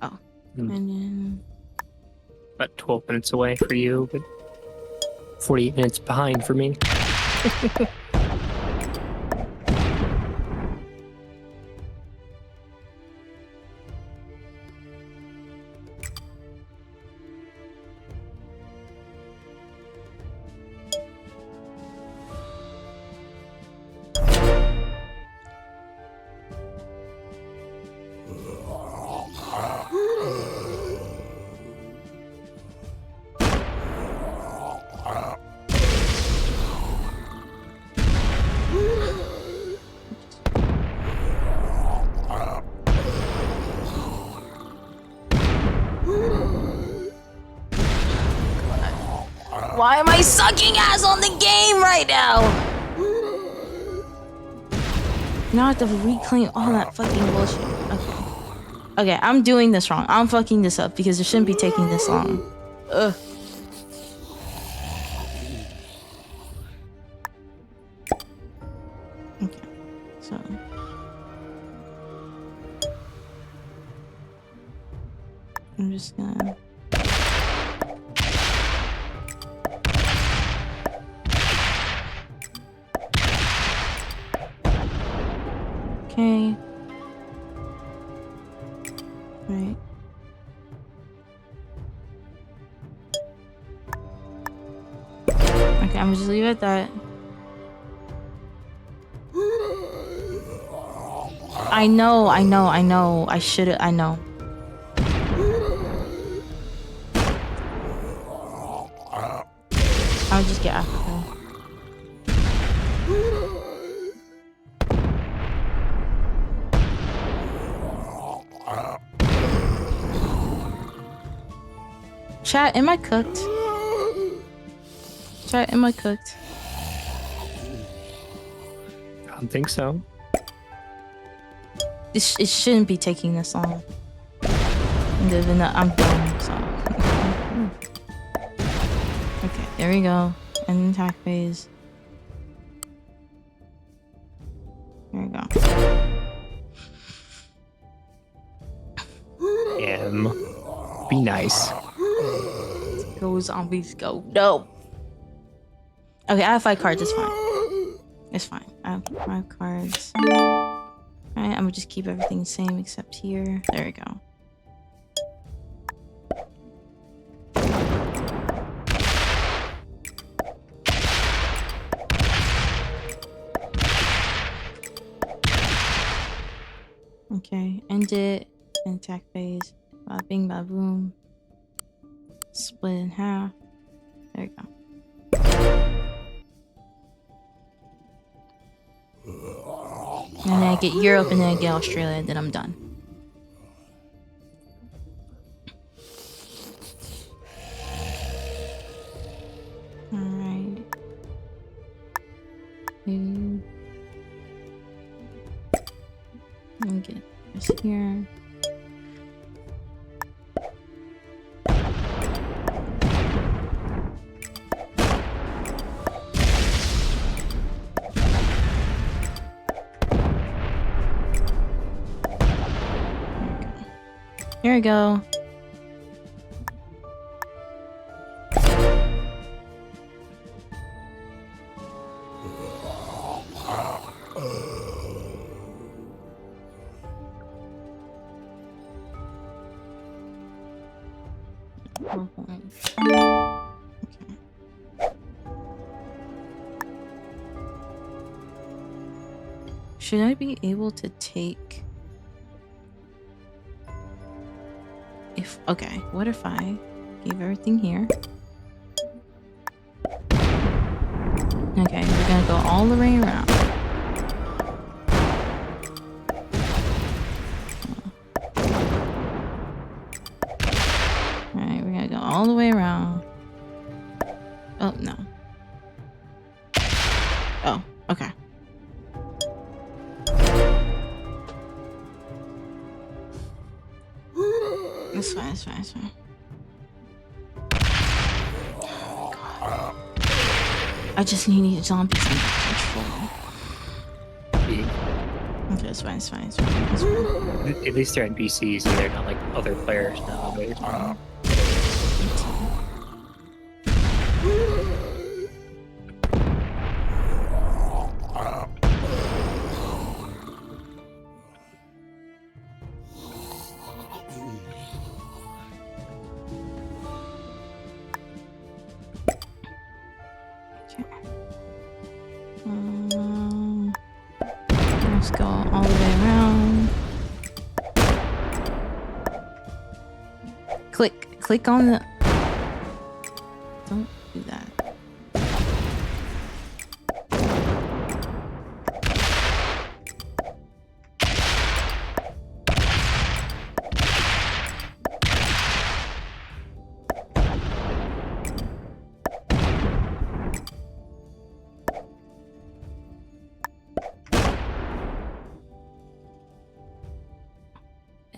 Oh, and then About 12 minutes away for you, but 48 minutes behind for me. why am I sucking ass on the game right now? Now I have to reclaim all that fucking bullshit. Okay. Okay, I'm doing this wrong. I'm fucking this up because it shouldn't be taking this long. Ugh. Okay, so. I'm just gonna. Okay. Right. Okay, I'm just leave it at that. I know. I should've. I know. I'll just get after her. Chat, am I cooked? Chat, am I cooked? I don't think so. It shouldn't be taking this long. I'm done, so. Okay, there we go. End attack phase. There we go. Be nice. Go zombies, go. No! Okay, I have 5 cards, it's fine. It's fine. I have 5 cards. Alright, I'm gonna just keep everything the same except here. There we go. Okay, end it. End attack phase. Bada bing, bada boom. Split in half. There you go. And then I get Europe and then I get Australia and then I'm done. Alright. Let me get this here. Here we go. Should I be able to take... Okay, what if I gave everything here? Okay, we're gonna go all the way around. Alright, we're gonna go all the way around. Oh, no. Oh, okay. It's fine, it's fine, it's fine. God. I just need zombies under control. Okay, it's fine, it's fine, it's fine. It's fine. At least they're NPCs and they're not like other players now. Let's go all the way around. Click on the... Don't do that.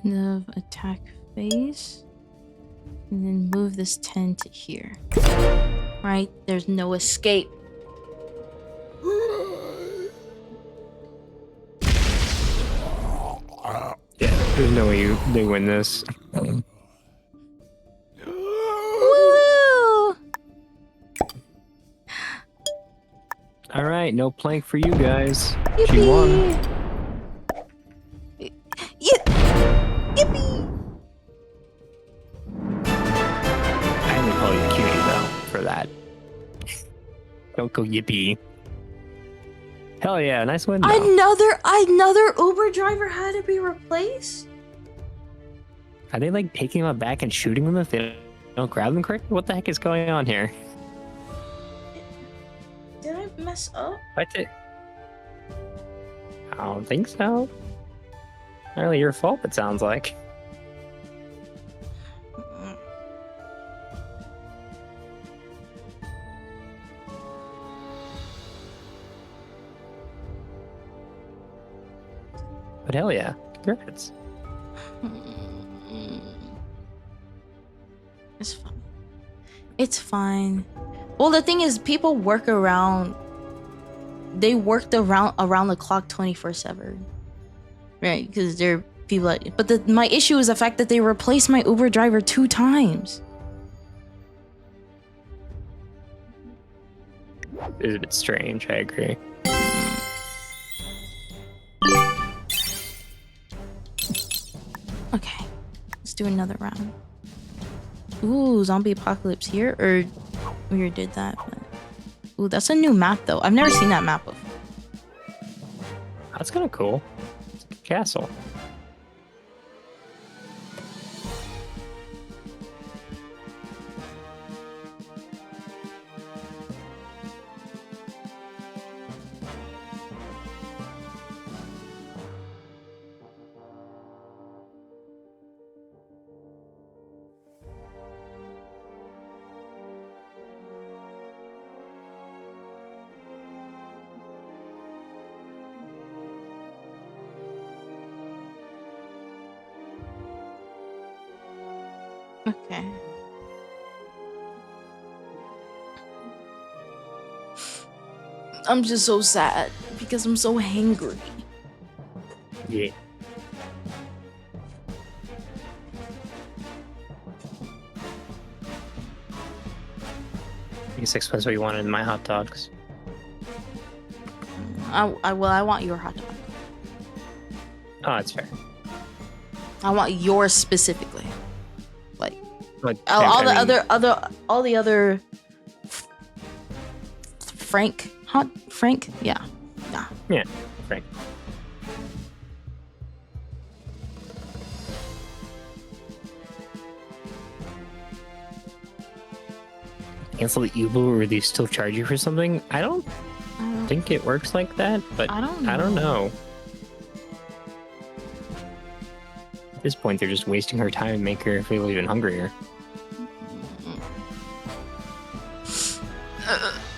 End of attack phase. And then move this 10 to here. Right? There's no escape. Yeah, there's no way they win this. Woo! All right, no plank for you guys. Yippee! She won. Yippee! I only call you cutie though for that. Don't go yippee. Hell yeah, nice win. Though. Another Uber driver had to be replaced? Are they like taking them back and shooting them if they don't grab them correctly? What the heck is going on here? Did I mess up? I don't think so. Not really your fault, it sounds like. But hell yeah, congrats. It's fine. It's fine. Well, the thing is, people work around. They worked around the clock 24/7, right? Because they're people. But my issue is the fact that they replaced my Uber driver 2 times. It's a bit strange, I agree. Okay, let's do another round. Ooh, zombie apocalypse here, or we already did that. But... Ooh, that's a new map though. I've never seen that map before. That's kind of cool. It's a castle. Okay. I'm just so sad because I'm so hangry. Yeah. I guess explains what you wanted in my hot dogs. I want your hot dog. Oh, that's fair. I want yours specifically. Like But, all I mean, the other Frank, yeah. Yeah, Frank. cancel the Uber or they still charge you for something. I don't think it works like that, but I don't know. At this point, they're just wasting her time and make her feel even hungrier.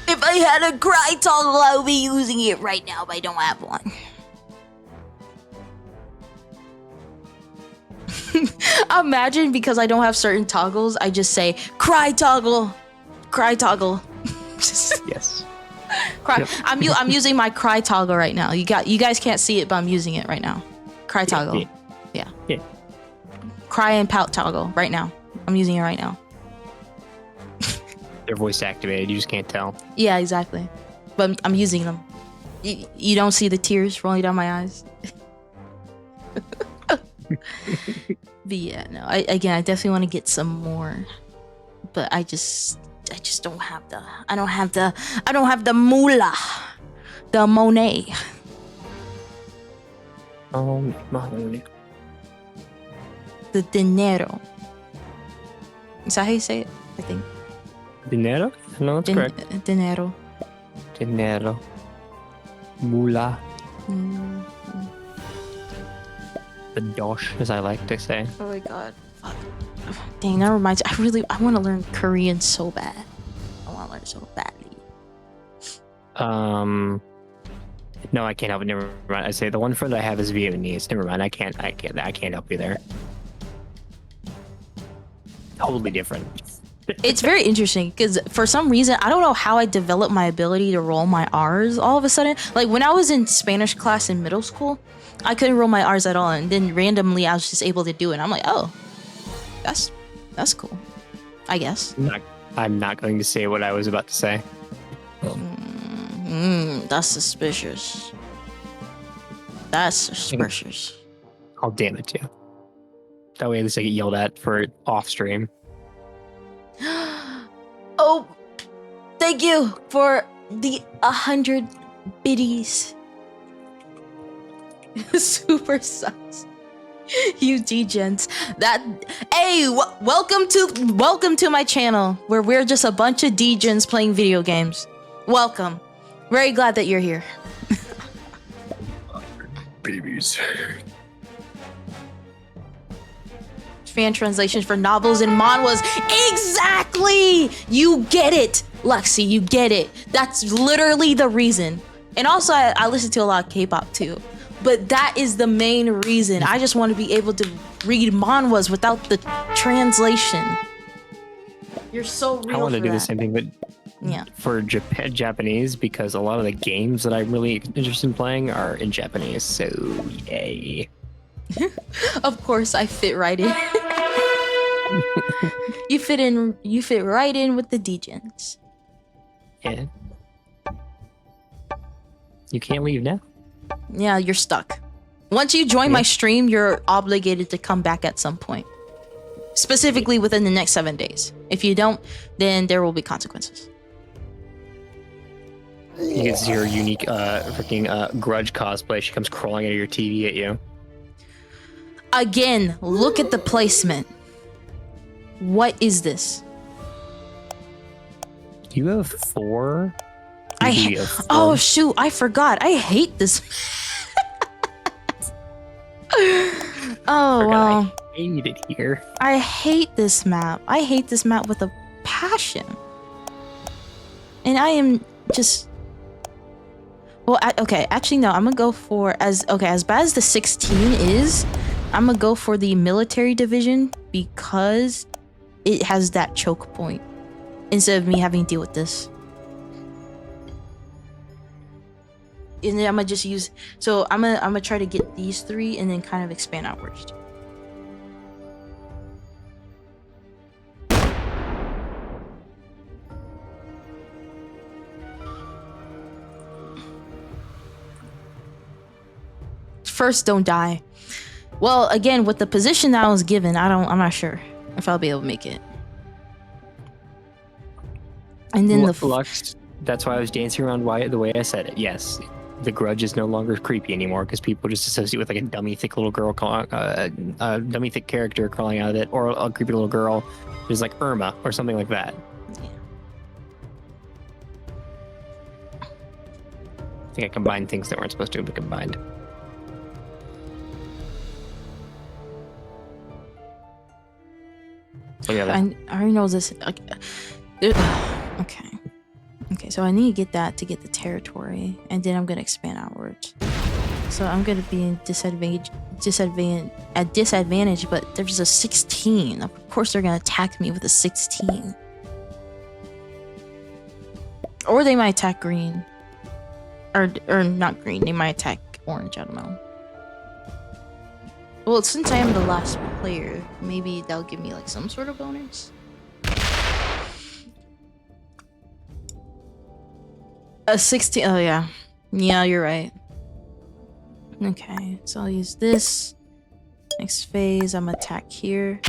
If I had a cry toggle, I would be using it right now, but I don't have one. Imagine because I don't have certain toggles, I just say cry toggle, cry toggle. Yes. Cry. Yep. I'm using my cry toggle right now. You guys can't see it, but I'm using it right now. Cry toggle. Yeah. Cry and pout toggle right now. I'm using it right now. They're voice activated. You just can't tell. Yeah, exactly. But I'm using them. You don't see the tears rolling down my eyes. But yeah, no. I definitely want to get some more, but I just don't have the. I don't have the moolah, the Monet. The dinero. Is that how you say it? I think. Dinero? No, that's correct. Dinero. Dinero. Moolah. The dosh, as I like to say. Oh my god. Fuck. Dang, that reminds me. I want to learn Korean so bad. I want to learn so badly. No, I can't help it. Never mind. I say the one friend I have is Vietnamese. Never mind. I can't help you there. Totally different. It's very interesting because for some reason I don't know how I developed my ability to roll my R's all of a sudden. Like when I was in Spanish class in middle school, I couldn't roll my R's at all, and then randomly I was just able to do it. I'm like, oh, that's cool, I guess. I'm not going to say what I was about to say. That's suspicious. That's suspicious. I'll damn it to you. That way at least I get yelled at for off stream. Oh, thank you for the 100 biddies. Super sucks. You degens. Hey, welcome to my channel where we're just a bunch of degens playing video games. Welcome. Very glad that you're here. Babies. Fan translations for novels and manhwas. Exactly! You get it, Lexi. You get it. That's literally the reason. And also, I listen to a lot of K-pop too. But that is the main reason. I just want to be able to read manhwas without the translation. You're so real. I want to do that. the same thing, but yeah, for Japanese, because a lot of the games that I'm really interested in playing are in Japanese. So yay! Of course, I fit right in. You fit in. You fit right in with the degens. Yeah. You can't leave now. Yeah, you're stuck. Once you join my stream, you're obligated to come back at some point. Specifically within the next 7 days. If you don't, then there will be consequences. You get to see her unique freaking grudge cosplay. She comes crawling out of your TV at you. Again, look at the placement. What is this? You have 4? Oh shoot, I forgot. I hate this. Oh wow. I hate it here. I hate this map. I hate this map with a passion. And I am just... Well, okay, actually no, I'm gonna go for... As bad as the 16 is, I'm gonna go for the military division because it has that choke point. Instead of me having to deal with this. And then I'm gonna just use... So I'm gonna try to get these 3 and then kind of expand outwards. First, don't die. Well, again, with the position that I was given, I'm not sure if I'll be able to make it. And then Lux, that's why I was dancing around the way I said it. Yes, the grudge is no longer creepy anymore because people just associate with like a dummy thick little girl, a dummy thick character crawling out of it, or a creepy little girl who's like Irma or something like that. Yeah. think I combined things that weren't supposed to be combined. Oh, yeah, I already know this. Okay. Okay, so I need to get that to get the territory, and then I'm gonna expand outwards. So I'm gonna be in disadvantage, but there's a 16. Of course, they're gonna attack me with a 16, or they might attack green, or not green. They might attack orange. I don't know. Well, since I am the last player, maybe that'll give me like some sort of bonus. A 16. Oh yeah, yeah, you're right. Okay, so I'll use this. Next phase, I'm gonna attack here,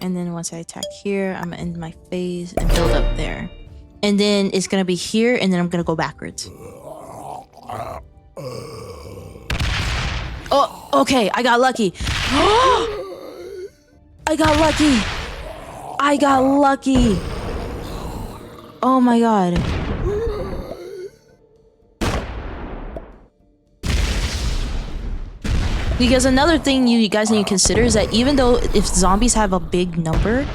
and then once I attack here, I'm gonna end my phase and build up there, and then it's gonna be here, and then I'm gonna go backwards. Oh, okay, I got lucky. I got lucky. I got lucky. Oh my god. Because another thing you guys need to consider is that even though if zombies have a big number,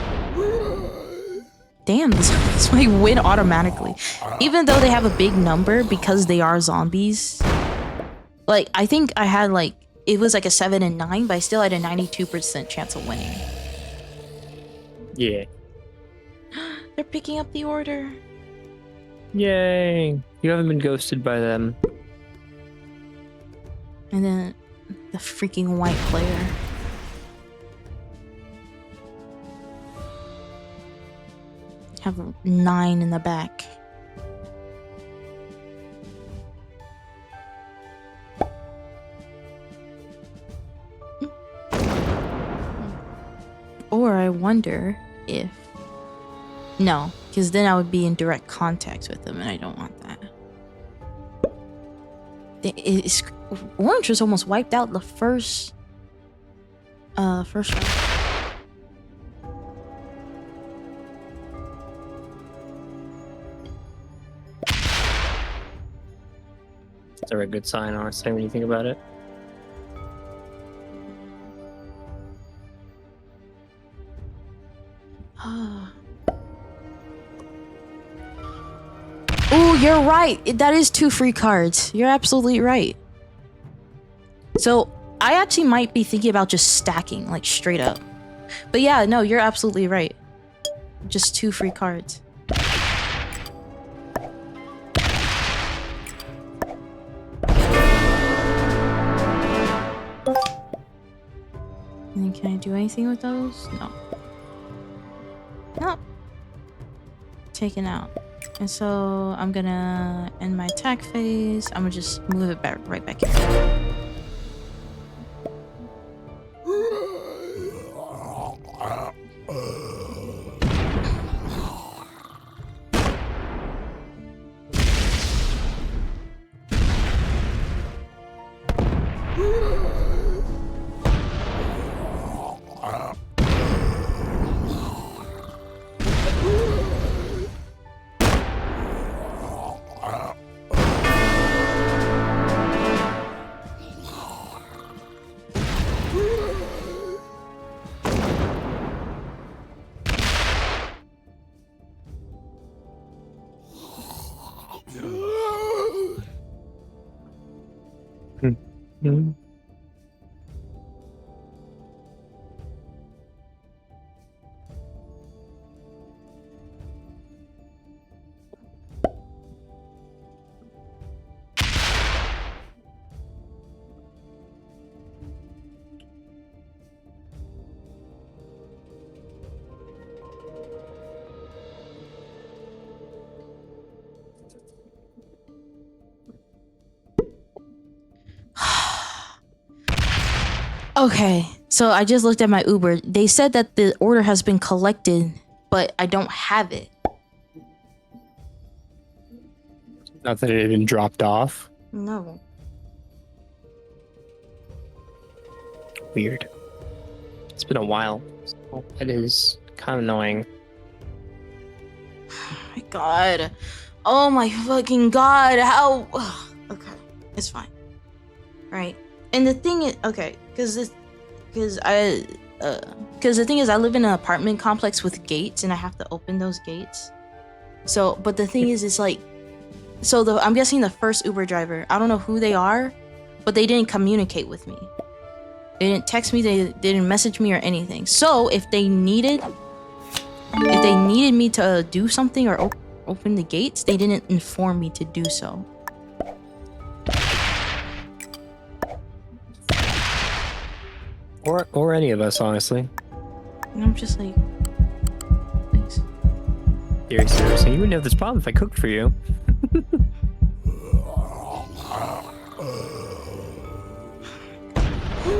damn, this might win automatically. Even though they have a big number because they are zombies, like I think I had like it was like a 7 and 9, but I still had a 92% chance of winning. Yeah. They're picking up the order. Yay! You haven't been ghosted by them. And then the freaking white player. Have a 9 in the back. Or I wonder if... No, because then I would be in direct contact with them, and I don't want that. Orange was almost wiped out the first round. Is there a good sign, honestly, when you think about it? Oh, you're right. That is 2 free cards. You're absolutely right. So I actually might be thinking about just stacking, like straight up. But yeah, no, you're absolutely right. Just 2 free cards. And then can I do anything with those? No. No. Taken out. And so I'm gonna end my attack phase. I'm gonna just move it back right back here. Mm. Okay, so I just looked at my Uber. They said that the order has been collected, but I don't have it. Not that it had been dropped off. No. Weird. It's been a while. So it is kind of annoying. Oh my god. Oh my fucking god. How... Okay, it's fine. Right. And the thing is, okay, because the thing is, I live in an apartment complex with gates, and I have to open those gates. So, but the thing is, it's like, so I'm guessing the first Uber driver, I don't know who they are, but they didn't communicate with me. They didn't text me, they didn't message me or anything. So if they needed me to do something or open the gates, they didn't inform me to do so. Or any of us, honestly. And I'm just like, thanks. Seriously, you wouldn't have this problem if I cooked for you.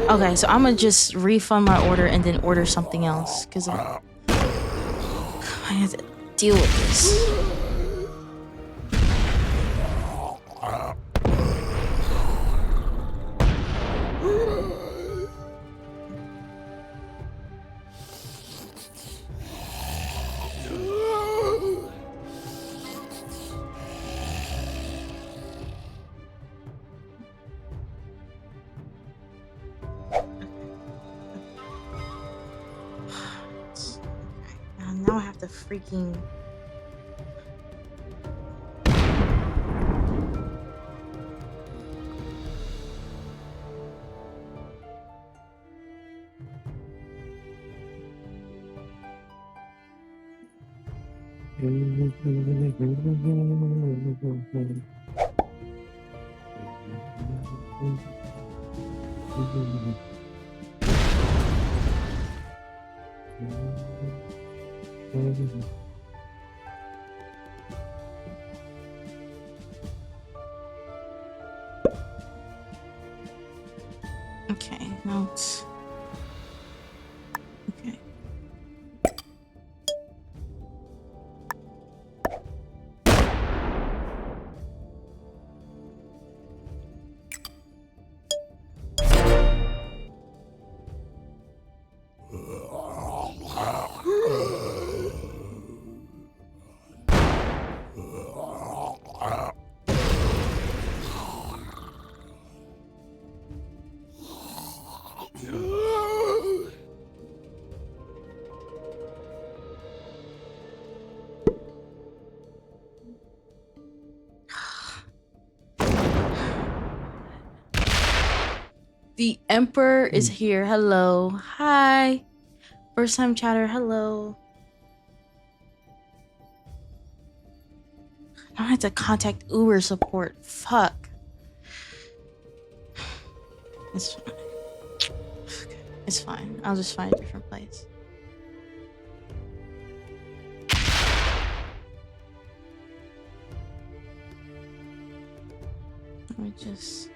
Okay, so I'm gonna just refund my order and then order something else because I have to deal with this. Now I have to freaking... Okay, now it's... Okay. The Emperor is here. Hello. Hi. First time chatter. Hello. Now I have to contact Uber support. Fuck. It's fine. It's fine. I'll just find a different place. Let me just...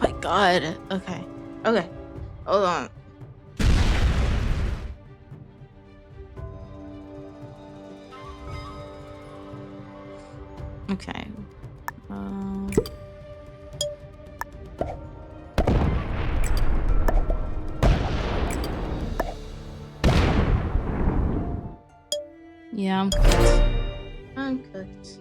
my god. Okay. Okay. Hold on. Okay. Yeah, I'm cooked. I'm cooked.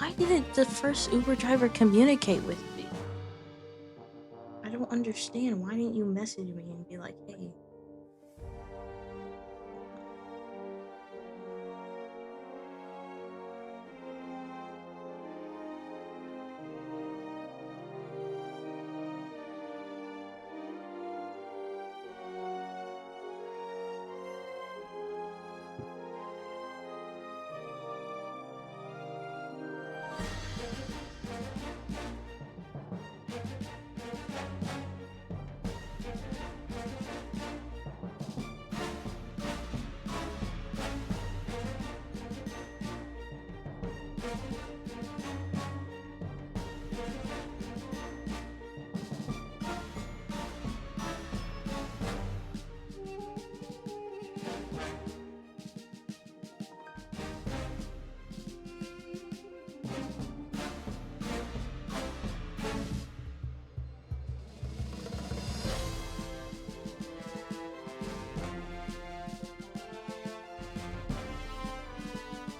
Why didn't the first Uber driver communicate with me? I don't understand. Why didn't you message me and be like, hey?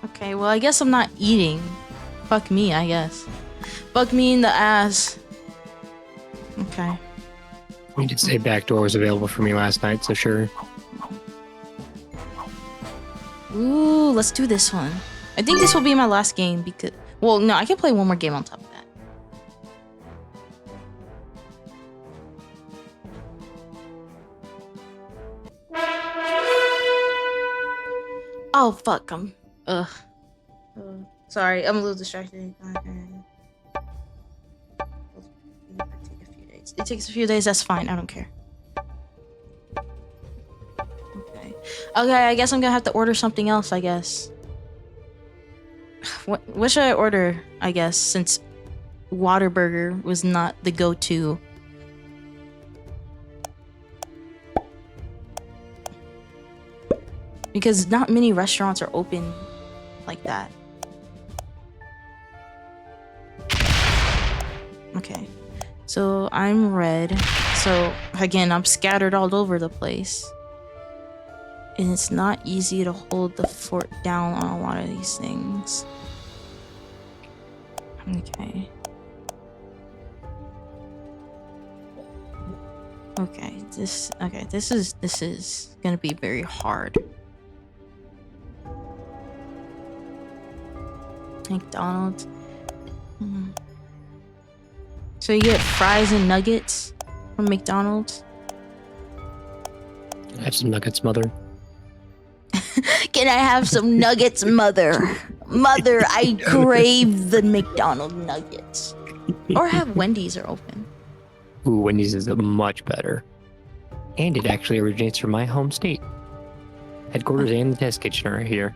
Okay, well, I guess I'm not eating. Fuck me, I guess. Fuck me in the ass. Okay. We did say backdoor was available for me last night, so sure. Ooh, let's do this one. I think this will be my last game because... Well, no, I can play one more game on top of that. Oh, fuck, Ugh. Sorry, I'm a little distracted. It takes a few days, that's fine, I don't care. Okay, I guess I'm gonna have to order something else, I guess. What should I order, I guess, since Whataburger was not the go-to? Because not many restaurants are open like that. Okay, so I'm red. So again, I'm scattered all over the place. And it's not easy to hold the fort down on a lot of these things. Okay. Okay, this is gonna be very hard. McDonald's. So you get fries and nuggets from McDonald's? I have some nuggets, mother. Can I have some nuggets, mother? Mother, I crave the McDonald's nuggets. Or have Wendy's are open. Ooh, Wendy's is much better. And it actually originates from my home state. Headquarters and the test kitchen are here.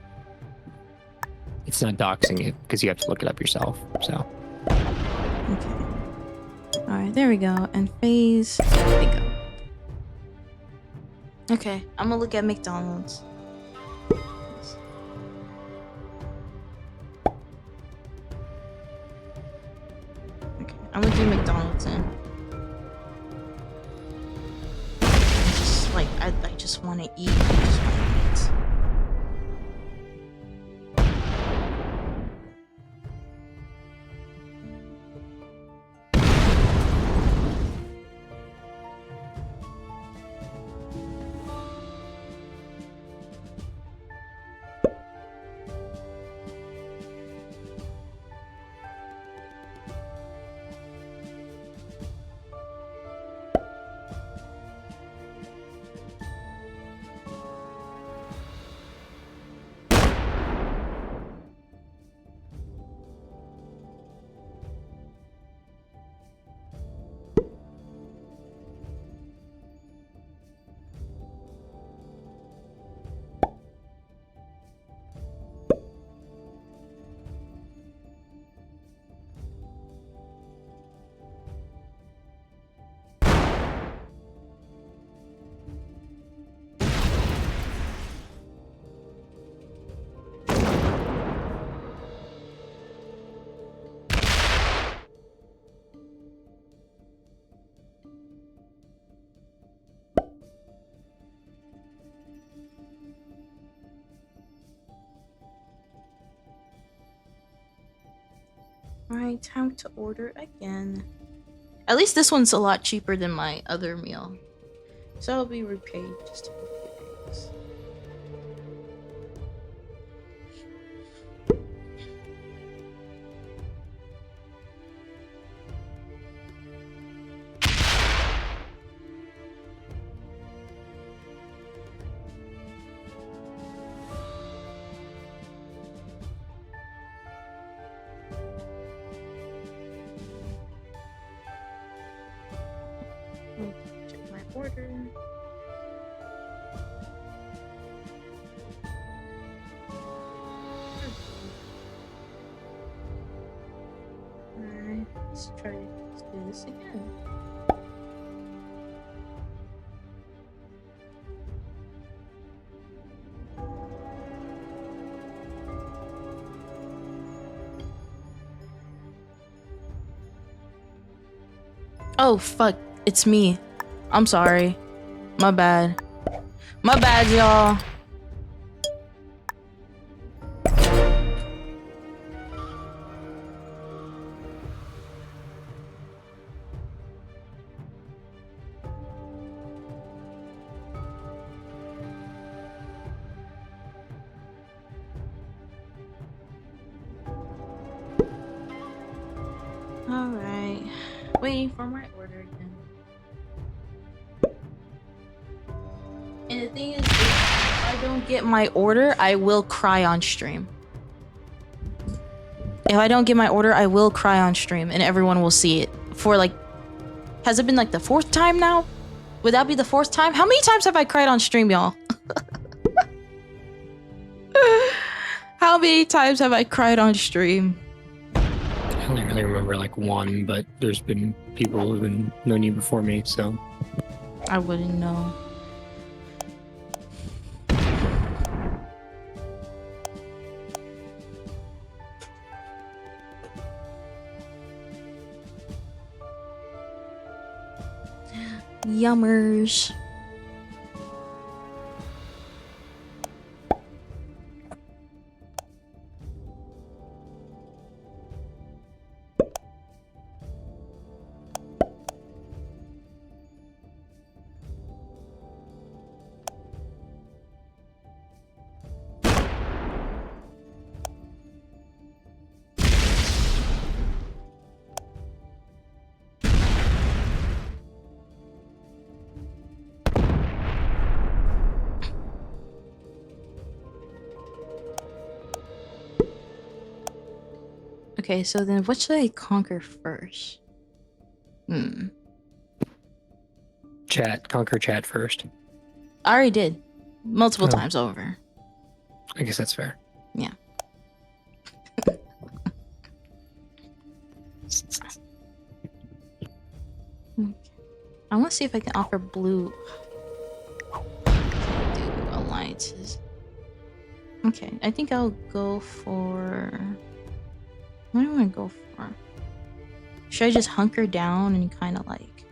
It's not doxing it, because you have to look it up yourself, so. Okay. Alright, there we go. And phase. There we go. Okay, I'm gonna look at McDonald's. Okay, I'm gonna do McDonald's then. I just want to eat. I just want to eat. Alright, time to order again. At least this one's a lot cheaper than my other meal. So I'll be repaid just a few days. Check my order. Alright, let's try to do this again. Oh fuck, it's me. I'm sorry. My bad. My bad, y'all. Alright. Waiting for my order again. And the thing is, if I don't get my order, I will cry on stream. If I don't get my order, I will cry on stream and everyone will see it. For like, has it been like the 4th time now? Would that be the 4th time? How many times have I cried on stream, y'all? How many times have I cried on stream? I only really remember like one, but there's been people who've known you before me, so. I wouldn't know. Yummers. Okay, so then what should I conquer first? Chat. Conquer chat first. I already did. Multiple times over. I guess that's fair. Yeah. Okay. I want to see if I can offer blue. Do alliances. Okay, I think I'll go for... What do I want to go for? Should I just hunker down and kind of like...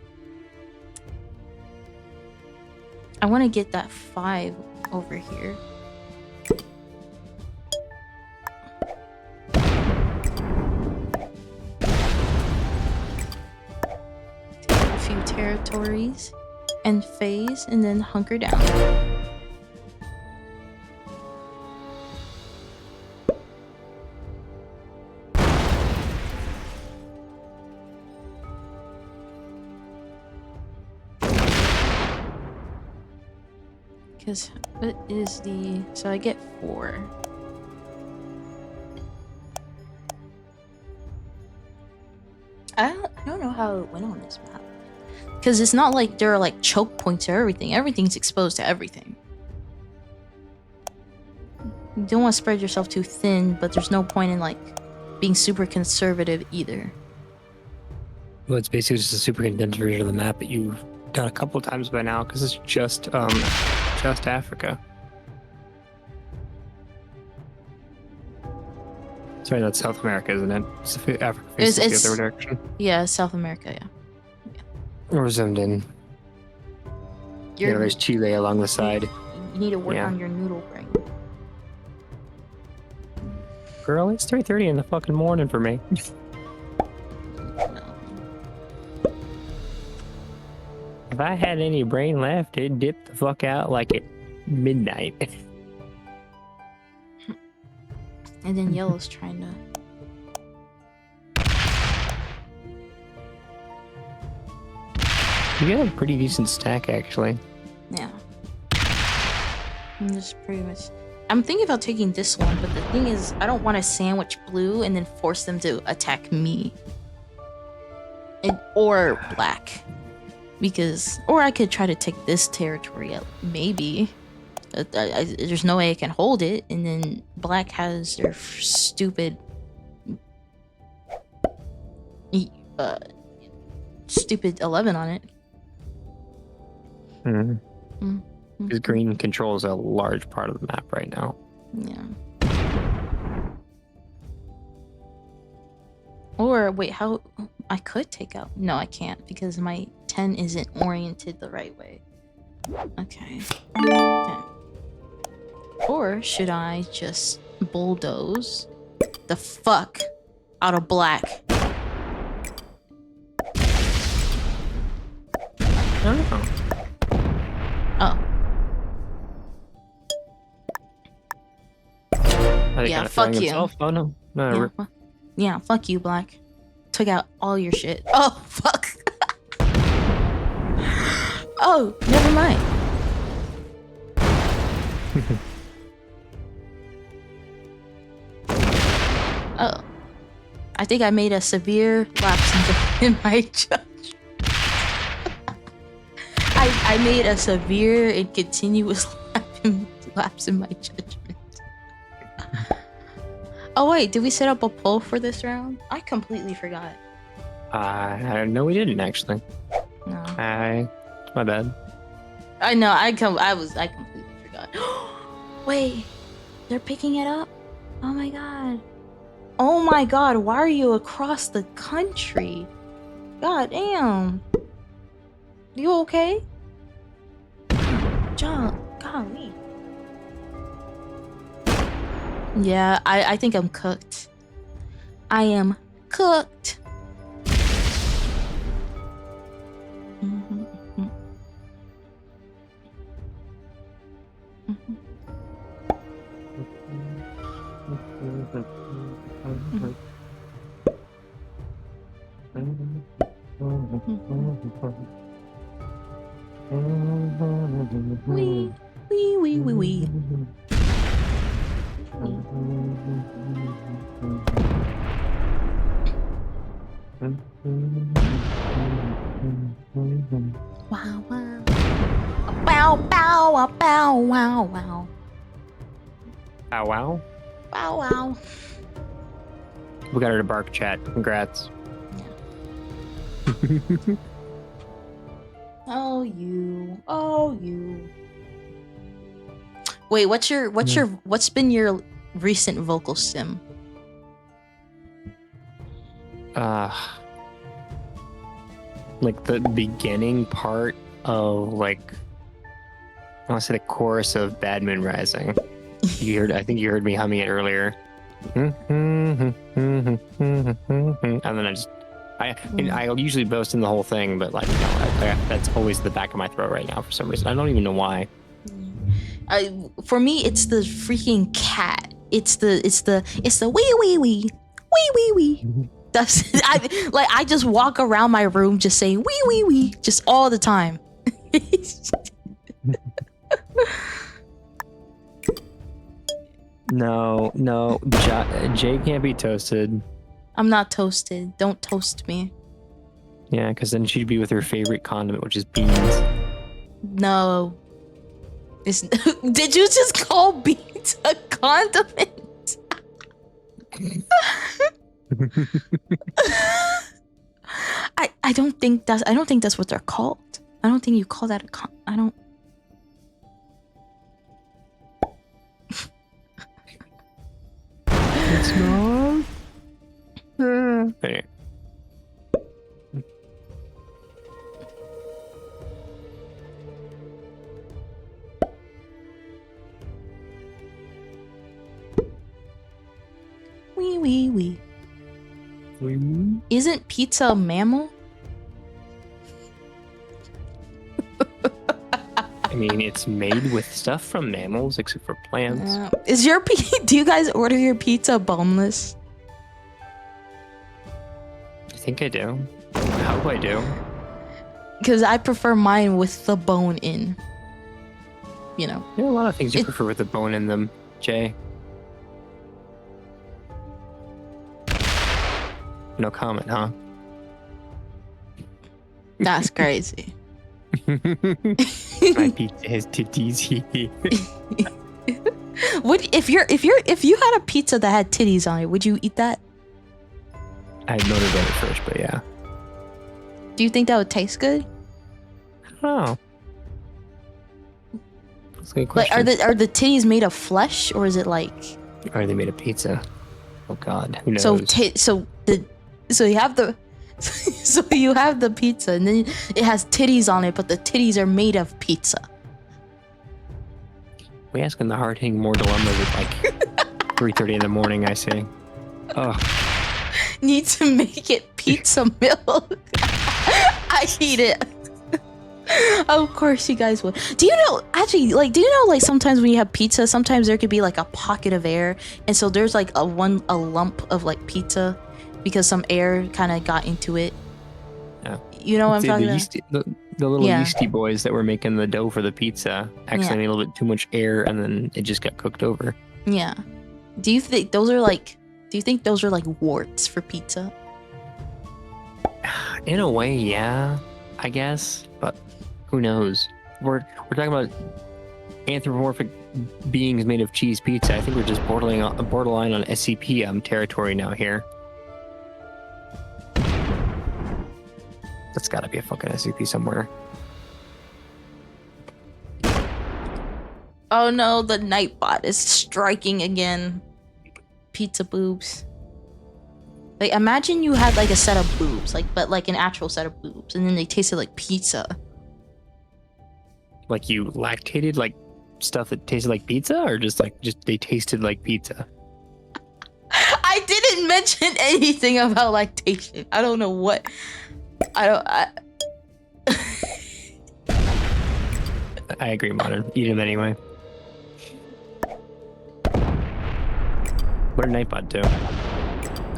I want to get that 5 over here. Take a few territories and phase and then hunker down. Because what is the... So I get 4. I don't know how it went on this map. Because it's not like there are like choke points or everything. Everything's exposed to everything. You don't want to spread yourself too thin, but there's no point in like being super conservative either. Well, it's basically just a super condensed version of the map that you've done a couple of times by now, because it's just Africa. Sorry, that's South America, isn't it? Africa faces the other direction. Yeah, South America, yeah. Or zoomed in. There's Chile along the side. You need to work on your noodle brain. Girl, it's 3:30 in the fucking morning for me. If I had any brain left, it'd dip the fuck out like at midnight. And then yellow's trying to. You got a pretty decent stack, actually. Yeah. I'm just pretty much. I'm thinking about taking this one, but the thing is, I don't want to sandwich blue and then force them to attack me. Or black. Because. Or I could try to take this territory out. Maybe. There's no way I can hold it, and then black has their stupid stupid 11 on it. Because green controls a large part of the map right now. Yeah. Or wait, how I could take out? No, I can't because my 10 isn't oriented the right way. Okay. 10. Or should I just bulldoze the fuck out of black? Oh. Yeah, fuck you. Oh no. No. Yeah, fuck you, black. Took out all your shit. Oh, fuck. Oh, never mind. Oh. I think I made a severe lapse in my judgment. I made a severe and continuous lapse in my judgment. Oh wait, did we set up a poll for this round? I completely forgot. No, we didn't actually. No. It's my bad. I know. I completely forgot. Wait, they're picking it up. Oh my god. Oh my god. Why are you across the country? God damn. You okay? John, golly. Yeah, I think I'm cooked. I am cooked. Wee, wee, wee, wee, wee. Wow, wow. Bow, bow, bow, wow, wow. Bow wow. Bow, wow. We got her to bark chat. Congrats. Oh, you. Oh, you. Wait, what's been your recent vocal sim? Like the beginning part of like I want to say the chorus of Bad Moon Rising. I think you heard me humming it earlier. And then I usually boast in the whole thing, but like that's always the back of my throat right now for some reason. I don't even know why. For me, it's the freaking cat. It's the wee wee wee wee wee wee. That's I just walk around my room just saying wee wee wee just all the time. No, Jay can't be toasted. I'm not toasted. Don't toast me. Yeah, because then she'd be with her favorite condiment, which is beans. No. Did you just call beans a condiment? I don't think that's what they're called. I don't think you call that a I don't. It's not. Anyway. Wee wee wee. Isn't pizza a mammal? mean, it's made with stuff from mammals, except for plants. Is your do you guys order your pizza boneless? I think I do. How do I do? Because I prefer mine with the bone in. You know. There are a lot of things you prefer with the bone in them, Jay. No comment, huh? That's crazy. My pizza has titties. Would if you had a pizza that had titties on it, would you eat that? I had noted that at first, but yeah. Do you think that would taste good? I don't know. That's a good question. Like, are the titties made of flesh, or is it like? Are they made of pizza? Oh God, who knows? So you have the so you have the pizza, and then it has titties on it, but the titties are made of pizza. We asking the hard-hitting more dilemmas at like 3:30 in the morning. I say, oh. Need to make it pizza milk. I eat it. Of course you guys would. Do you know, actually, like, do you know, like, sometimes when you have pizza, sometimes there could be like a pocket of air, and so there's like a lump of like pizza because some air kind of got into it. Yeah. You know what I'm talking about? The little yeasty boys that were making the dough for the pizza actually made a little bit too much air, and then it just got cooked over. Yeah. Do you think those are like warts for pizza? In a way, yeah, I guess, but who knows? We're talking about anthropomorphic beings made of cheese pizza. I think we're just borderline on SCP territory now here. That's got to be a fucking SCP somewhere. Oh no, the Nightbot is striking again. Pizza boobs. Like, imagine you had like a set of boobs, but like an actual set of boobs, and then they tasted like pizza. Like you lactated like stuff that tasted like pizza, or just they tasted like pizza? I didn't mention anything about lactation. I don't know what. I agree, Modern. Eat them anyway. What did Nightbot do?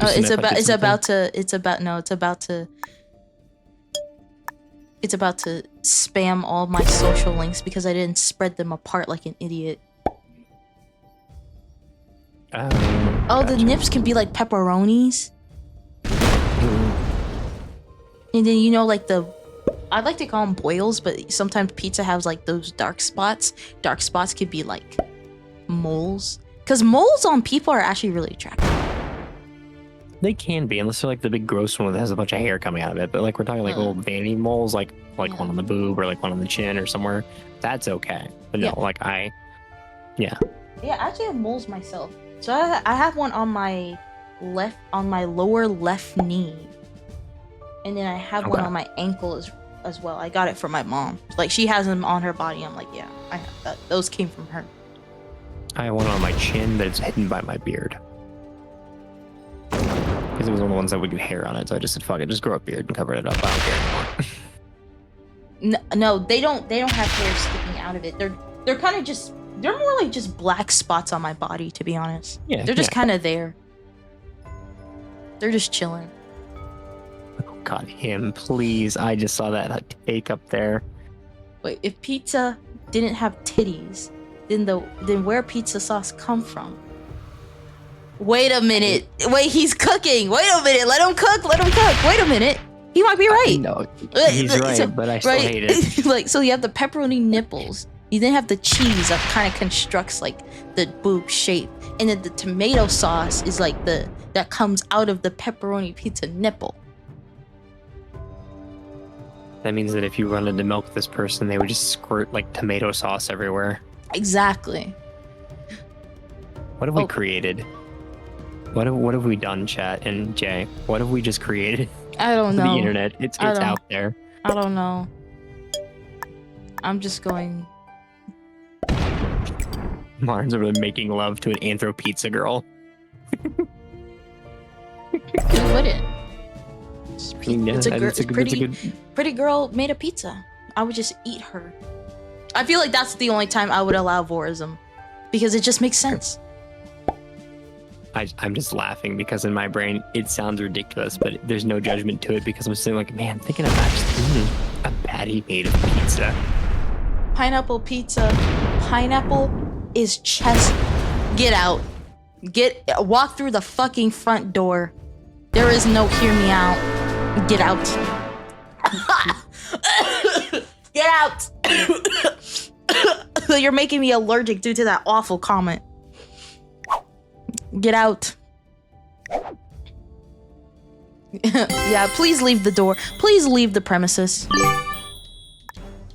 It's about to spam all my social links because I didn't spread them apart like an idiot. Gotcha. The nips can be like pepperonis. And then, you know, like I'd like to call them boils, but sometimes pizza has like those dark spots. Dark spots could be like moles. Because moles on people are actually really attractive. They can be, unless they're like the big gross one that has a bunch of hair coming out of it. But like we're talking like little vanity moles, like one on the boob or like one on the chin or somewhere. That's okay. But no, Yeah, I actually have moles myself. So I have one on my lower left knee. And then I have one on my ankle as well. I got it from my mom. Like, she has them on her body. I'm like, yeah, I have that. Those came from her. I have one on my chin, but it's hidden by my beard. Because it was one of the ones that would get hair on it, so I just said, fuck it, just grow a beard and cover it up. I don't care anymore. No, they don't have hair sticking out of it. They're kind of just, they're more like just black spots on my body, to be honest. Yeah, they're just kind of there. They're just chilling. God, him, please. I just saw that take up there. Wait, if pizza didn't have titties, then where pizza sauce come from? Wait a minute. Wait, he's cooking. Wait a minute. Let him cook. Wait a minute. He might be right. No, he's right, but I still hate it. Like, so you have the pepperoni nipples. You then have the cheese that kind of constructs like the boob shape, and then the tomato sauce is like that comes out of the pepperoni pizza nipple. That means that if you wanted to milk this person, they would just squirt like tomato sauce everywhere. Exactly. What have we created? What have we done, chat and Jay? What have we just created? I don't know. The internet. It's out there. I don't know. I'm just going. Martin's over there making love to an anthro pizza girl. Who wouldn't? It's a pretty girl made a pizza. I would just eat her. I feel like that's the only time I would allow vorism, because it just makes sense. I'm just laughing because in my brain it sounds ridiculous, but there's no judgment to it because I'm sitting like, man, thinking about just eating a patty made of pizza. Pineapple pizza. Pineapple is chest. Get out. Walk through the fucking front door. There is no hear me out. Get out. Get out. You're making me allergic due to that awful comment. Get out. Yeah, please leave the door. Please leave the premises.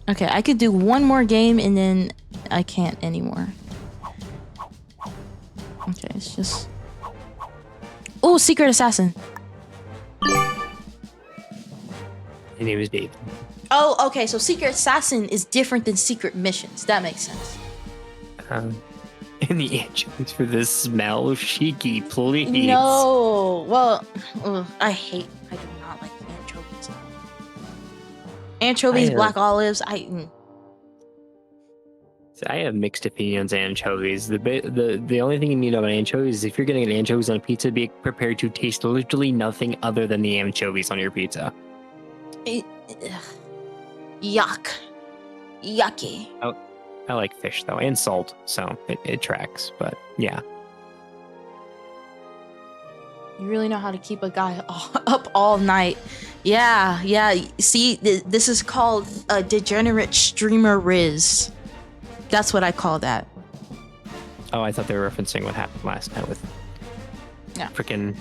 Okay, I could do one more game and then I can't anymore. Okay, it's just... Oh, Secret Assassin. His name is David. Oh, okay, so Secret Assassin is different than Secret Missions. That makes sense. And the anchovies for the smell, Shiki, please. No, well, I do not like anchovies. Anchovies, black olives, I have mixed opinions on anchovies. The only thing you need about anchovies is if you're getting an anchovies on a pizza, be prepared to taste literally nothing other than the anchovies on your pizza. Yuck. Yucky. I like fish though, and salt, so it tracks. But yeah, you really know how to keep a guy up all night. Yeah. See, this is called a degenerate streamer Riz. That's what I call that. Oh, I thought they were referencing what happened last night with freaking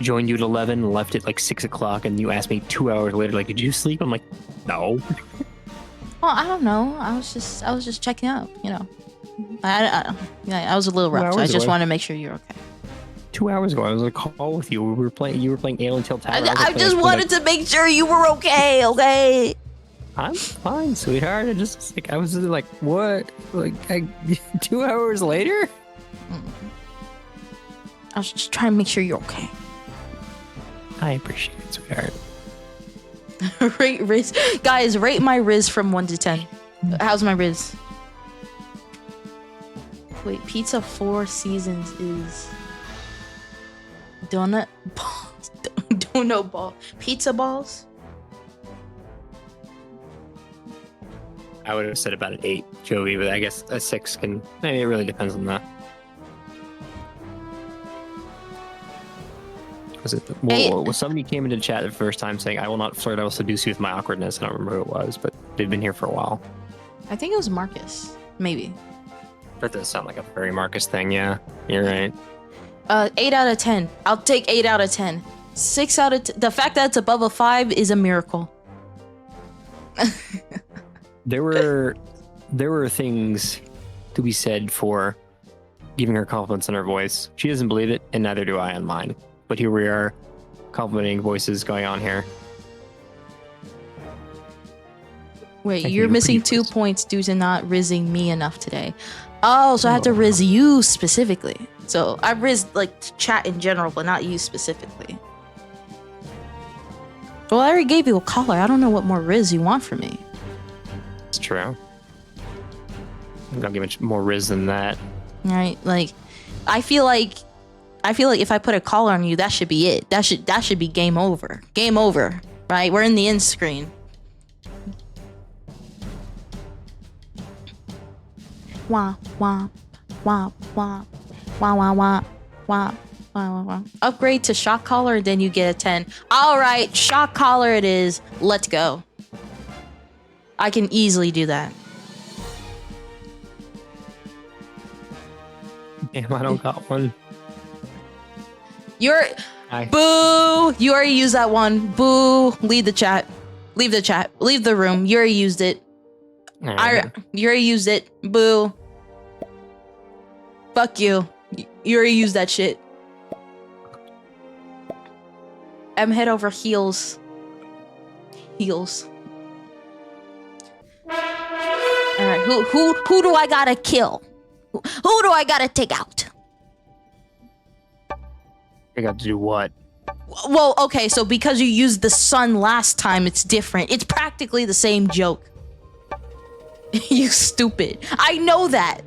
joined you at 11, left at like 6 o'clock, and you asked me 2 hours later, like, did you sleep? I'm like, no. Well, I don't know. I was just checking out. You know, I was a little rough. So I just wanted to make sure you're okay. 2 hours ago, I was on a call with you. You were playing Alien Till Tower. I just wanted to make sure you were okay. Okay. I'm fine, sweetheart. I was like, what? Like 2 hours later? I was just trying to make sure you're okay. I appreciate it, sweetheart. Rate Riz. Guys, rate my Riz from 1 to 10. How's my Riz? Wait, Pizza 4 Seasons is... Donut balls? Donut ball. Pizza balls? I would have said about an 8, Joey, but I guess a 6 can... I mean, it really depends on that. Was it? Well, somebody came into chat the first time saying, I will not flirt, I will seduce you with my awkwardness. I don't remember who it was, but they've been here for a while. I think it was Marcus. Maybe. That does sound like a very Marcus thing, yeah. You're right. 8 out of 10. I'll take 8 out of 10. 6 out of 10. The fact that it's above a 5 is a miracle. There were things to be said for giving her compliments on her voice. She doesn't believe it, and neither do I on mine. But here we are, complimenting voices going on here. Wait, you're missing 2 points due to not rizzing me enough today. Oh, so I have to rizz you specifically. So I rizzed like chat in general, but not you specifically. Well, I already gave you a collar. I don't know what more rizz you want from me. It's true. I'm not giving more riz than that. Right? Like, I feel like if I put a collar on you, that should be it. That should be game over. Game over. Right? We're in the end screen. Wah wah wah wah wah wah wah wah wah wah. Upgrade to shock collar and then you get a 10. All right, shock collar it is. Let's go. I can easily do that. Damn, I don't got one. Boo! You already used that one. Boo! Leave the chat. Leave the chat. Leave the room. You already used it. You already used it. Boo. Fuck you. You already used that shit. I'm head over heels. Heels. Alright, who do I gotta kill? Who do I gotta take out? I got to do what? Well, okay, so because you used the sun last time, it's different. It's practically the same joke. You stupid. I know that.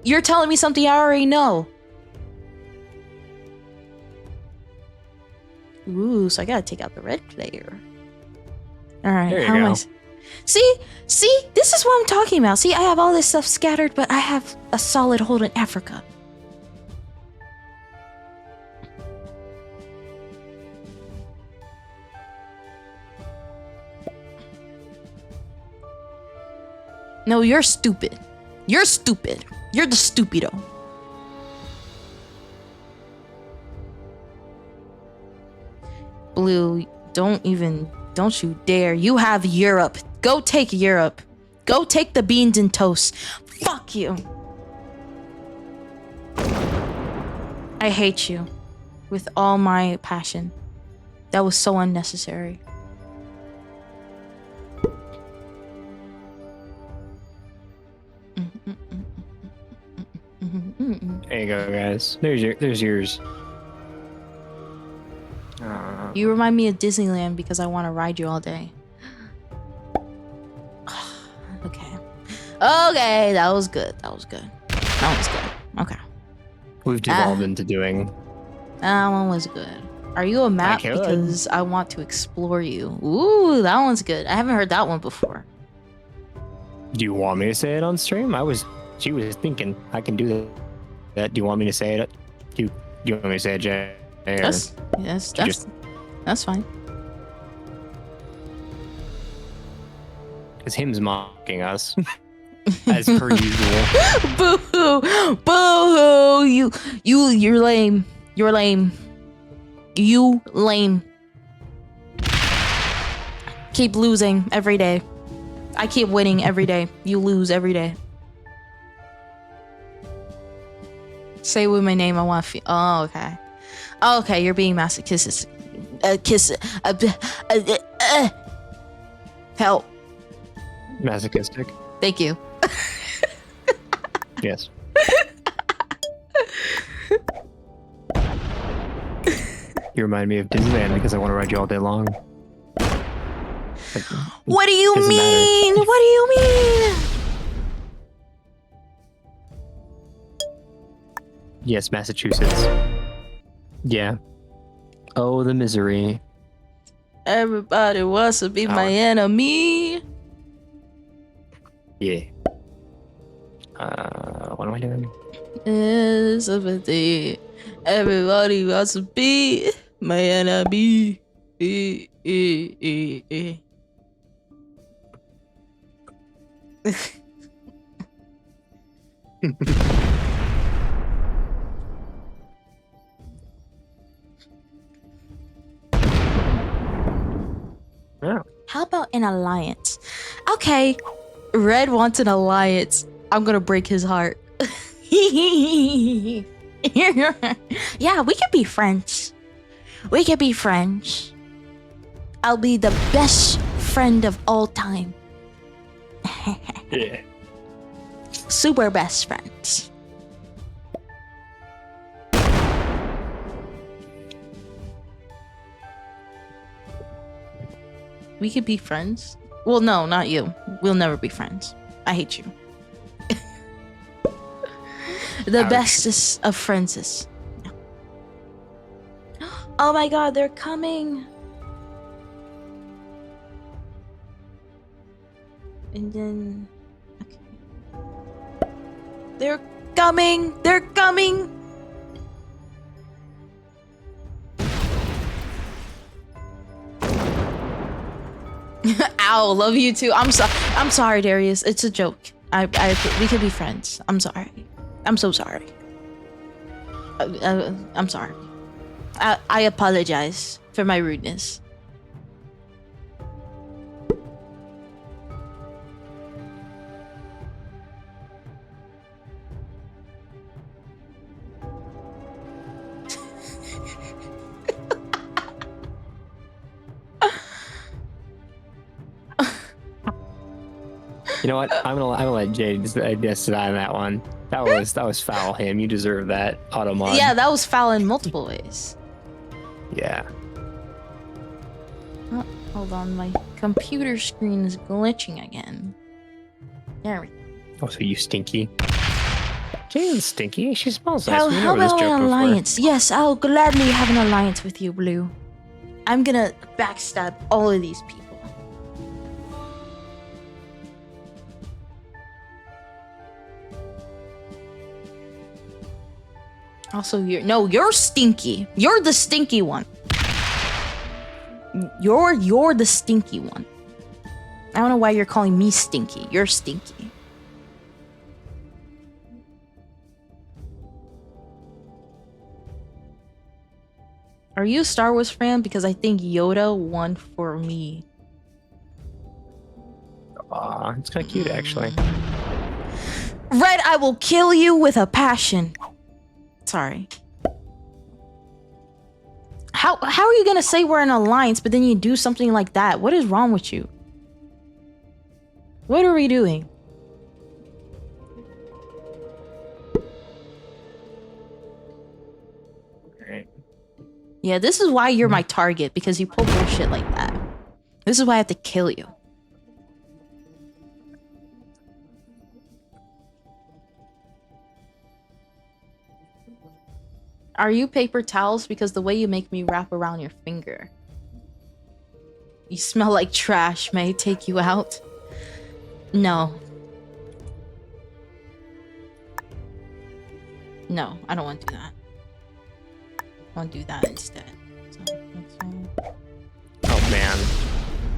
You're telling me something I already know. Ooh, so I gotta take out the red player. All right, There you how am I? go. See, this is what I'm talking about. See, I have all this stuff scattered, but I have a solid hold in Africa. No, you're stupid. You're stupid. You're the stupido. Blue, don't you dare. You have Europe. Go take Europe. Go take the beans and toast. Fuck you. I hate you with all my passion. That was so unnecessary. There you go, guys. There's yours. You remind me of Disneyland because I want to ride you all day. Okay. Okay, that was good. Okay. We've devolved into doing. That one was good. Are you a map? could. Because I want to explore you. Ooh, that one's good. I haven't heard that one before. Do you want me to say it on stream? She was thinking I can do that. Do you want me to say it? Do you want me to say it, Jay? Or That's fine. Because him's mocking us. As per usual. Boo-hoo! Boo-hoo! You're lame. You're lame. You lame. Keep losing every day. I keep winning every day. You lose every day. Say with my name, I want to feel. Oh, okay. Oh, okay, you're being masochistic. Help. Masochistic? Thank you. Yes. You remind me of Disneyland because I want to ride you all day long. What do you Doesn't mean? What do you mean? Yes, Massachusetts. Yeah. Oh, the misery. Everybody wants to be my enemy. Yeah. What am I doing? Sympathy. Everybody wants to be my enemy. Oh. How about an alliance? Okay, Red wants an alliance. I'm gonna break his heart. Yeah, we could be friends. We could be friends. I'll be the best friend of all time. Yeah. Super best friends. We could be friends. Well, no, not you. We'll never be friends. I hate you. The Ouch. bestest of friends. Oh my god, they're coming. And then... Okay. They're coming! They're coming! Ow, love you too. I'm sorry, Darius. It's a joke. We could be friends. I'm sorry. I'm so sorry. I'm sorry. I apologize for my rudeness. You know what? I'm gonna let Jay decide on that one. That was foul. Him, you deserve that auto mod. Yeah, that was foul in multiple ways. Yeah. Oh, hold on, my computer screen is glitching again. There we go. Oh, so you stinky. Jane's stinky. She smells nice. How We know this about joke an before. alliance? Yes, I'll gladly have an alliance with you, Blue. I'm gonna backstab all of these people. Also, you're stinky. You're the stinky one. You're the stinky one. I don't know why you're calling me stinky. You're stinky. Are you a Star Wars fan? Because I think Yoda won for me. Aw, it's kind of cute, actually. Red, I will kill you with a passion. Sorry. How are you gonna say we're an alliance, but then you do something like that? What is wrong with you? What are we doing? Alright. Yeah, this is why you're my target, because you pull bullshit like that. This is why I have to kill you. Are you paper towels? Because the way you make me wrap around your finger. You smell like trash. May I take you out? No. No, I don't want to do that. I want to do that instead. Oh man.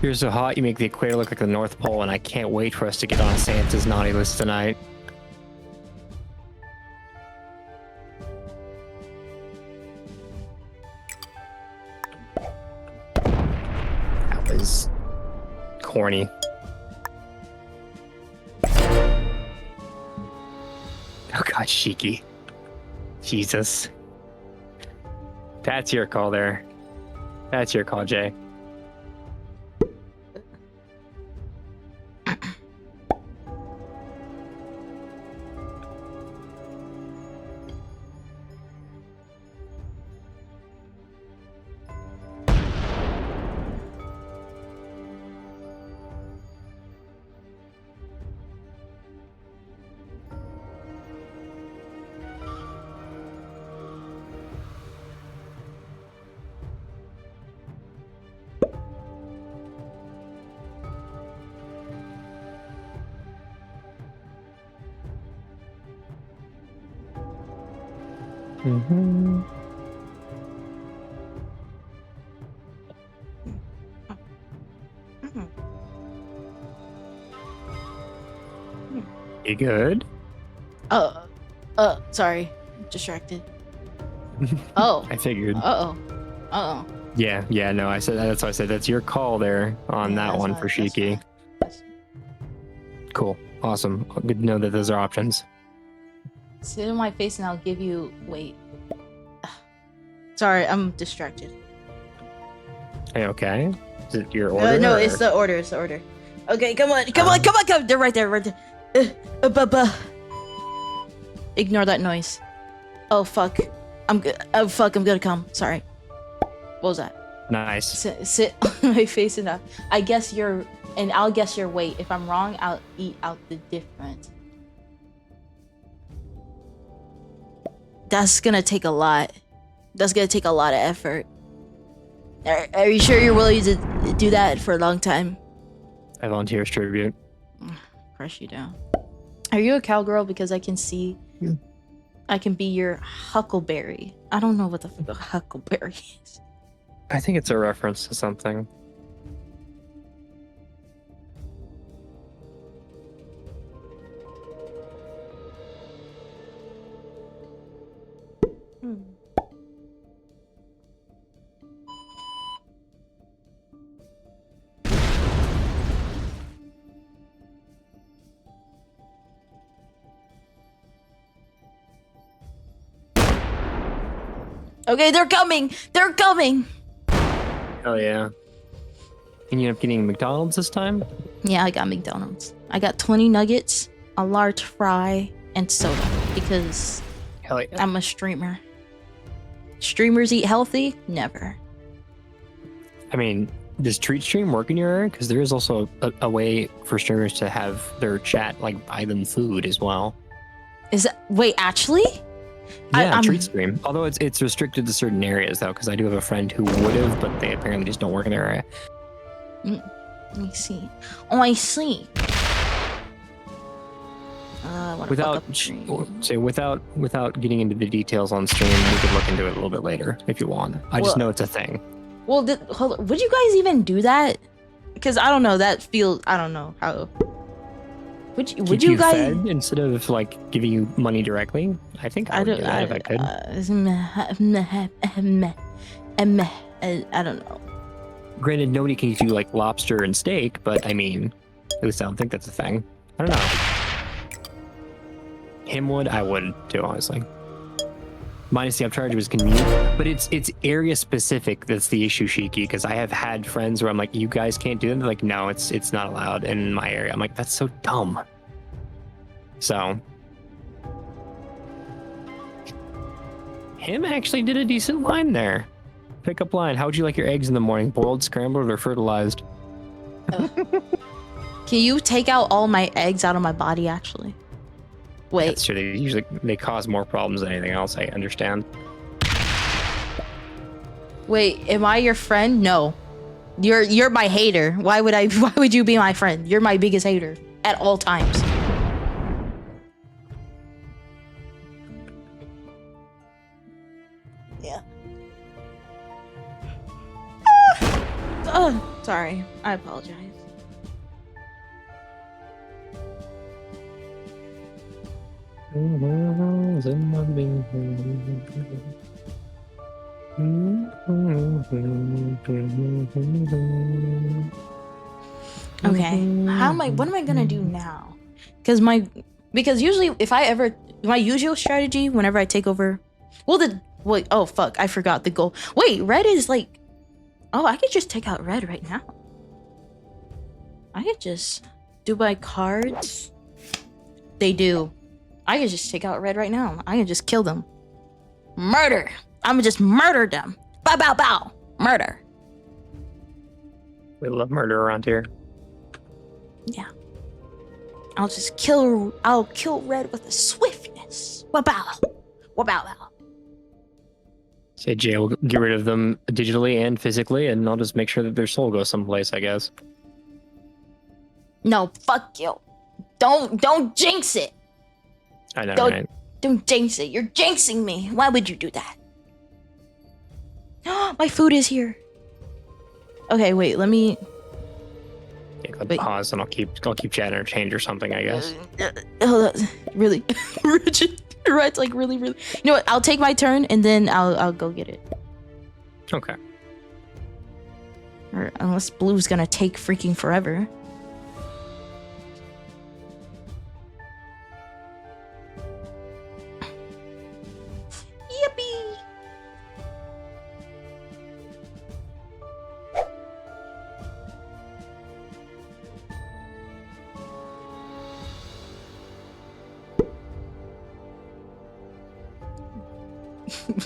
You're so hot, you make the equator look like the North Pole, and I can't wait for us to get on Santa's naughty list tonight. That was corny. Oh god, Shiki. Jesus. That's your call there. That's your call, Jay. Mm-hmm. You good? Sorry. Distracted. Oh. I figured. Uh-oh. Yeah, no, I said that's why I said that's your call there on Yeah, that that's one fine, for that's Shiki. fine. Cool. Awesome. Good to know that those are options. Sit in my face and I'll give you... Wait. Sorry, I'm distracted. Hey, okay. Is it your order? No, or- it's the order. Okay, come on. They're right there. Ignore that noise. Oh, fuck. I'm good. Oh, fuck, I'm gonna come. Sorry. What was that? Nice. Sit on my face and I guess you're... And I'll guess your weight. If I'm wrong, I'll eat out the difference. That's gonna take a lot. That's gonna take a lot of effort. Are you sure you're willing to do that for a long time? I volunteer as tribute. Crush you down. Are you a cowgirl? Because I can see... Yeah. I can be your huckleberry. I don't know what the fuck a huckleberry is. I think it's a reference to something. Okay, they're coming! They're coming! Hell yeah. And you end up getting McDonald's this time? Yeah, I got McDonald's. I got 20 nuggets, a large fry, and soda. Because Hell yeah. I'm a streamer. Streamers eat healthy? Never. I mean, Does Treat Stream work in your area? Because there is also a way for streamers to have their chat like buy them food as well. Is that wait actually? Yeah, Treat Stream. Although it's restricted to certain areas though, because I do have a friend who would have, but they apparently just don't work in their area. Let me see. Oh, I see. Without getting into the details on stream, we could look into it a little bit later if you want. I just know it's a thing. Well, hold on. Would you guys even do that? Because I don't know. That feels. I don't know how. Would you guys fed instead of like giving you money directly? I think I would do that if I could. I don't know. Granted, nobody can give you like lobster and steak, but I mean, at least I don't think that's a thing. I don't know. Him would, I would too, honestly. Minus the upcharge was convenient, but it's area specific that's the issue, Shiki. Because I have had friends where I'm like, you guys can't do it. They're like, no, it's not allowed in my area. I'm like, that's so dumb. So, him actually did a decent line there. Pickup line. How would you like your eggs in the morning? Boiled, scrambled, or fertilized? Can you take out all my eggs out of my body? Actually, wait. That's true. They cause more problems than anything else. I understand. Wait, am I your friend? No, you're my hater. Why would you be my friend? You're my biggest hater at all times. Yeah. Oh, sorry. I apologize. Okay. What am I gonna do now? Because usually my usual strategy whenever I take over, oh fuck, I forgot the goal. Wait, red is like, oh, I could just take out red right now. I could just do my cards. They do. I could just take out red right now. I can just kill them. Murder. I'm gonna just murder them. Bow, bow, bow. Murder. We love murder around here. Yeah. I'll kill red with a swiftness. Bow, bow. Bow, bow. Say Jay will get rid of them digitally and physically, and I'll just make sure that their soul goes someplace, I guess. No, fuck you. Don't jinx it. I know, right? Don't jinx it. You're jinxing me. Why would you do that? My food is here. Okay, wait. Let me. Wait. Pause, and I'll keep chatting or change or something, I guess. Hold on. Really, Richard. Red's like really. You know what? I'll take my turn and then I'll go get it. Okay. Or unless blue's gonna take freaking forever. Yippee!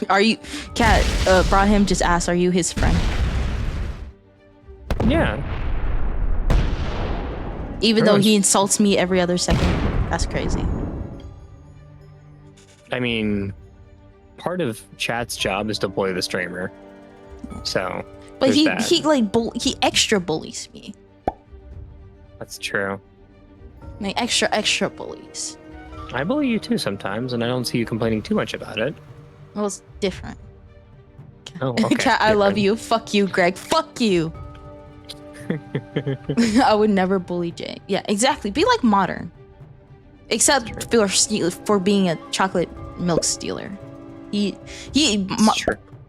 Are you, Cat, Brahim just asked, are you his friend? Yeah. Even though he insults me every other second. That's crazy. I mean, part of chat's job is to bully the streamer. So, but he extra bullies me. That's true. Like extra bullies. I bully you too sometimes, and I don't see you complaining too much about it. Well, it's different. Oh, okay. Cat, I love you. Fuck you, Greg. Fuck you. I would never bully Jay. Yeah, exactly. Be like modern. Except for being a chocolate milk stealer. He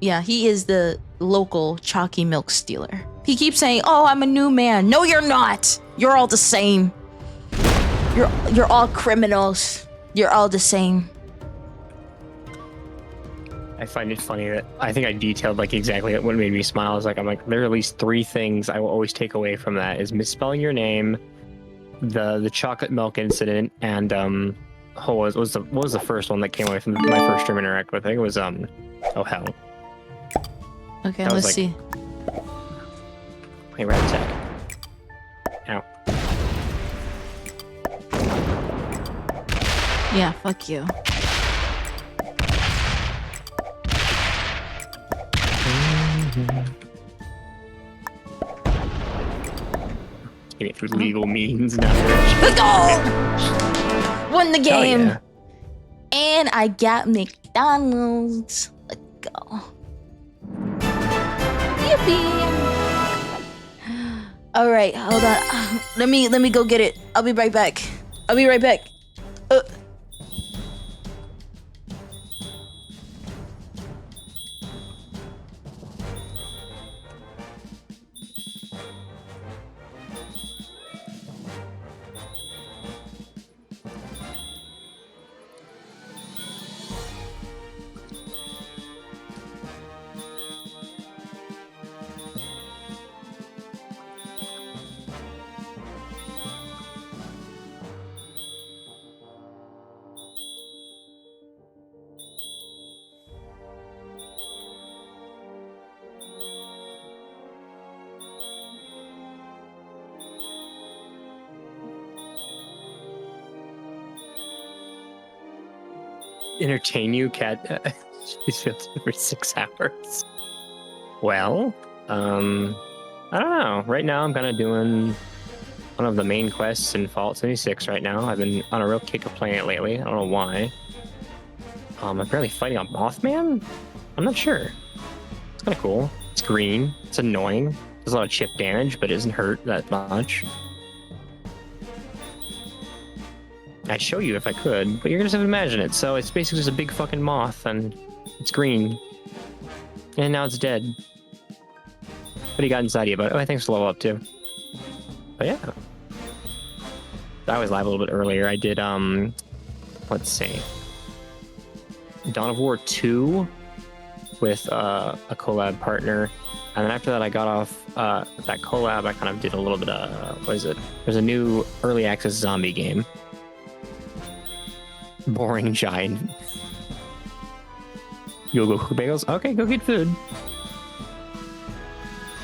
is the local chalky milk stealer. He keeps saying, "Oh, I'm a new man." No, you're not. You're all the same. You're all criminals. You're all the same. I find it funny that I think I detailed like exactly what made me smile. I'm like, there are at least 3 things I will always take away from that: is misspelling your name, the chocolate milk incident, and what was the first one that came away from my first stream interact with? I think it was oh hell. Okay, let's see. Hey, red tech. Ow. Yeah, fuck you. Getting it through legal means now. Let's go! Won the Hell game! yeah. And I got McDonald's. Let's go. Yippee! All right, hold on. Let me go get it. I'll be right back. I'll be right back. Entertain you, cat. She's filmed for 6 hours. Well, I don't know. Right now, I'm kind of doing one of the main quests in Fallout 76 right now. I've been on a real kick of playing it lately. I don't know why. I'm apparently fighting a Mothman? I'm not sure. It's kind of cool. It's green. It's annoying. There's a lot of chip damage, but it doesn't hurt that much. I'd show you if I could, but you're gonna just have to imagine it. So it's basically just a big fucking moth, and it's green. And now it's dead. What do you got inside of you, bud? Oh, thanks for level up, too. But yeah. I was live a little bit earlier. I did, let's see. Dawn of War 2 with a collab partner. And then after that, I got off that collab. I kind of did a little bit of, what is it? There's a new early access zombie game. Boring giant. You'll go cook bagels? Okay, go get food.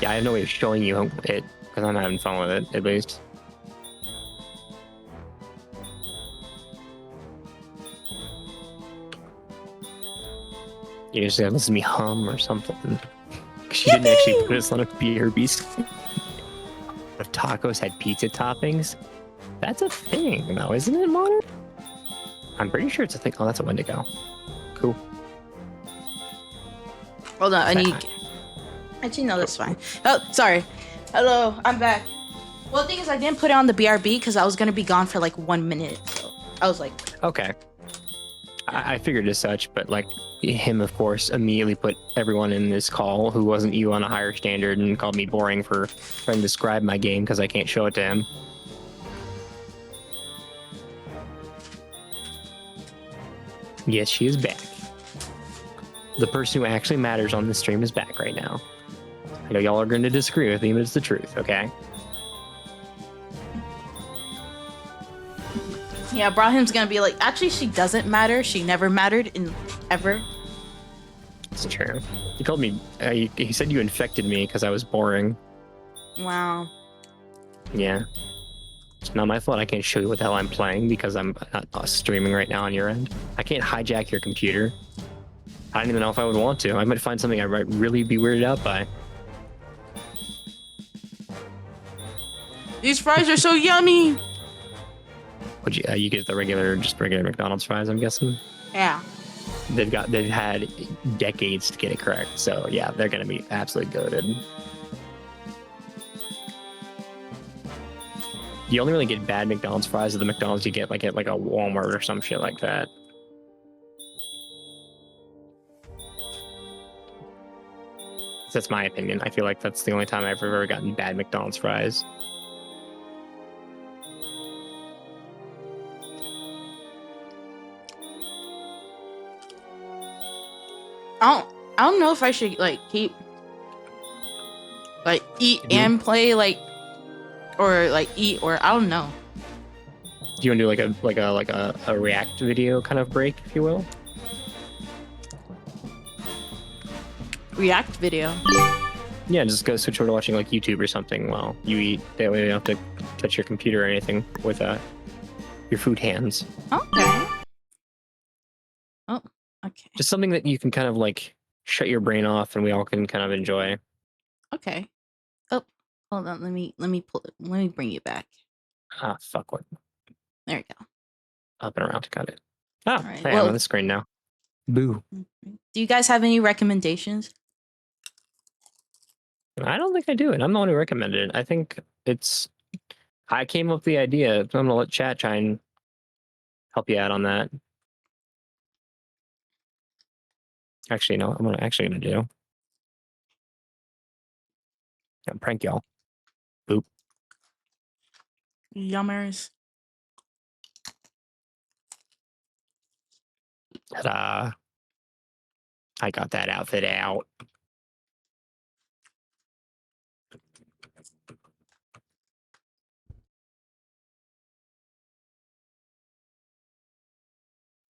Yeah, I have no way of showing you it because I'm having fun with it, at least. You just gotta listen to me hum or something. She didn't actually put us on a BRB. If tacos had pizza toppings, that's a thing, though, isn't it, Modern? I'm pretty sure it's a thing. Oh, that's a Wendigo. Cool. Hold on, I need. Actually, no, that's fine. Oh, sorry. Hello, I'm back. Well, the thing is, I didn't put it on the BRB because I was gonna be gone for like 1 minute. So I was like, okay. I figured as such, but like him, of course, immediately put everyone in this call who wasn't you on a higher standard and called me boring for trying to describe my game because I can't show it to him. Yes, she is back. The person who actually matters on this stream is back right now. I know y'all are going to disagree with me, but it's the truth, okay? yeah, Brahim's gonna be like, actually, she doesn't matter. She never mattered in ever. It's true. He told me, he said you infected me because I was boring. Wow. Yeah. It's not my fault I can't show you what the hell I'm playing because I'm not streaming right now on your end. I can't hijack your computer. I don't even know if I would want to. I might find something I might really be weirded out by. These fries are so yummy. Would you get the regular McDonald's fries? I'm guessing. Yeah. They've had decades to get it correct, so yeah, they're gonna be absolutely goated. You only really get bad McDonald's fries at the McDonald's you get like at like a Walmart or some shit like that. That's my opinion. I feel like that's the only time I've ever gotten bad McDonald's fries. I don't know if I should like keep like eat and play like or like eat or I don't know. Do you want to do like a react video kind of break, if you will? React video. Yeah, just go switch over to watching like YouTube or something while you eat. That way you don't have to touch your computer or anything with your food hands. Okay. Oh, okay. Just something that you can kind of like shut your brain off, and we all can kind of enjoy. Okay. Oh, hold on. Let me pull it. Let me bring you back. Ah, fuck what? There you go. Up and around to cut it. Oh, All right. hey, I'm Well, on the screen now. Boo. do you guys have any recommendations? I don't think I do it. I'm the one who recommended it. I think I came up with the idea. I'm gonna let chat try and help you out on that. Actually, no, I'm gonna do. I'm prank y'all. Boop. Yummers. Ta-da. I got that outfit out.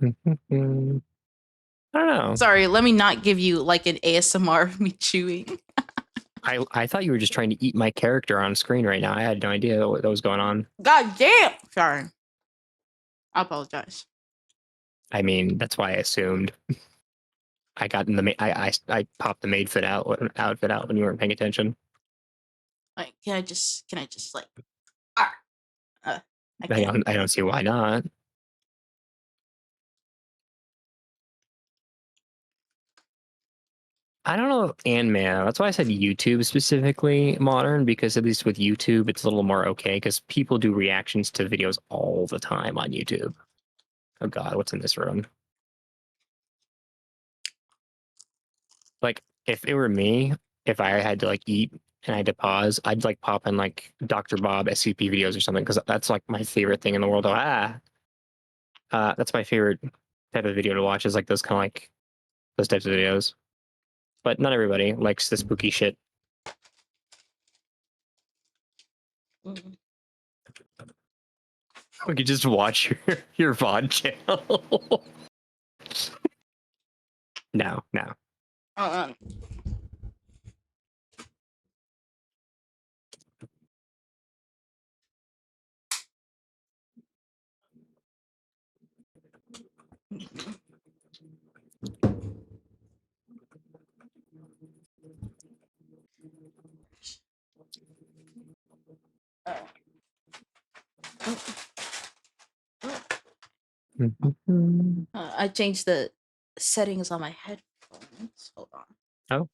I don't know. Sorry, let me not give you like an ASMR of me chewing. I thought you were just trying to eat my character on screen right now. I had no idea what was going on. God damn! Sorry. I apologize. I mean, that's why I assumed. I got in the I popped the outfit out when you weren't paying attention. Like, can I just like, ah, I I can't. don't see why not. I don't know anime. That's why I said YouTube specifically modern, because at least with YouTube it's a little more okay because people do reactions to videos all the time on YouTube. Oh God, what's in this room? Like if it were me, if I had to like eat and I had to pause, I'd like pop in like Dr. Bob SCP videos or something because that's like my favorite thing in the world. That's my favorite type of video to watch is like those kind of like those types of videos. But not everybody likes the spooky shit. Mm. We could just watch your VOD channel. No. Uh, I changed the settings on my headphones. Hold on. Oh.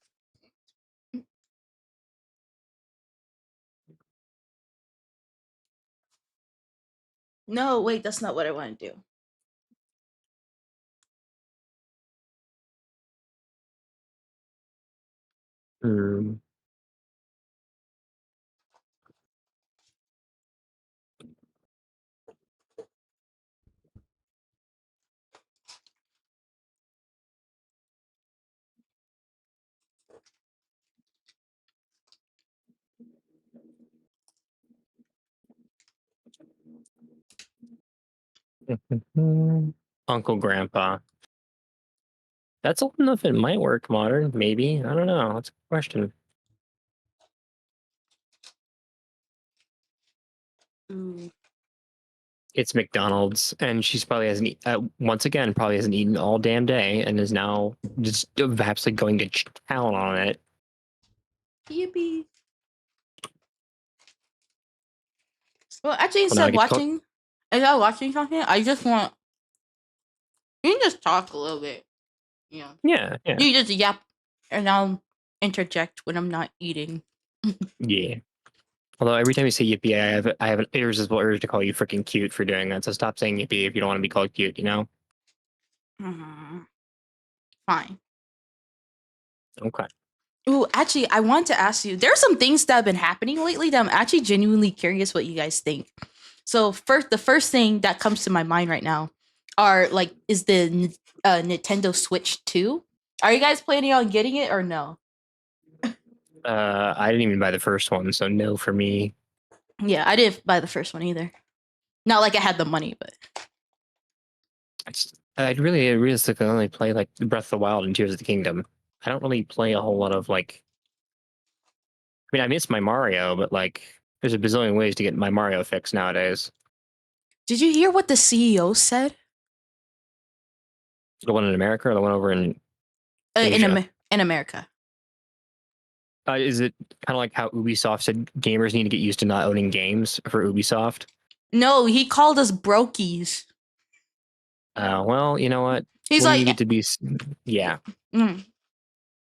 No, wait, that's not what I want to do. Hmm. Uncle Grandpa. That's old enough it might work modern, maybe. I don't know. That's a question. Ooh. It's McDonald's, and she's probably hasn't once again probably hasn't eaten all damn day, and is now just absolutely going to town on it. Yippee. Well, actually, Well, now I get to instead of watching something, I just want you can just talk a little bit. You know, yeah. you just yap, and I'll interject when I'm not eating. Yeah. Although every time you say yippee, I have an irresistible urge to call you freaking cute for doing that. So stop saying yippee if you don't want to be called cute. You know. Fine. Okay. Ooh, actually, I want to ask you. There are some things that have been happening lately that I'm actually genuinely curious what you guys think. So the first thing that comes to my mind right now is the Nintendo Switch 2. Are you guys planning on getting it or no? I didn't even buy the first one, so no for me. Yeah, I didn't buy the first one either. Not like I had the money, but I'd really realistically only play like Breath of the Wild and Tears of the Kingdom. I don't really play a whole lot of like I mean, I miss my Mario, but like, there's a bazillion ways to get my Mario fixed nowadays. Did you hear what the CEO said? The one in America or the one over in In Asia? in America. Is it kind of like how Ubisoft said gamers need to get used to not owning games for Ubisoft? No, he called us brokies. Well, you know what? He's When you like, get to be, yeah, mm.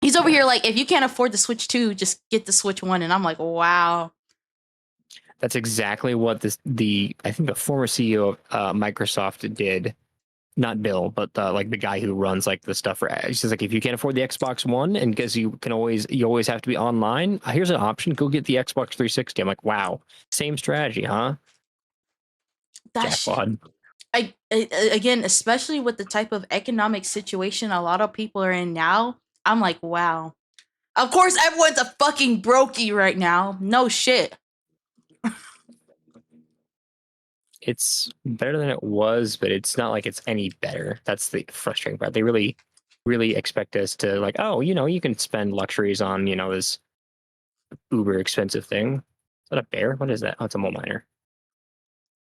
He's over Yeah. here like, if you can't afford the Switch 2, just get the Switch 1. And I'm like, wow. that's exactly what I think the former CEO of Microsoft did. Not Bill, but like the guy who runs like the stuff for. He says like, if you can't afford the Xbox One, and because you always have to be online, here's an option: go get the Xbox 360. I'm like, wow, same strategy, huh? That shit. Jackpot. Again, especially with the type of economic situation a lot of people are in now, I'm like, wow. Of course, everyone's a fucking brokey right now. No shit. It's better than it was, but it's not like it's any better. That's the frustrating part. They really, really expect us to like, oh, you can spend luxuries on, this uber expensive thing. Is that a bear? What is that? Oh, it's a mole miner.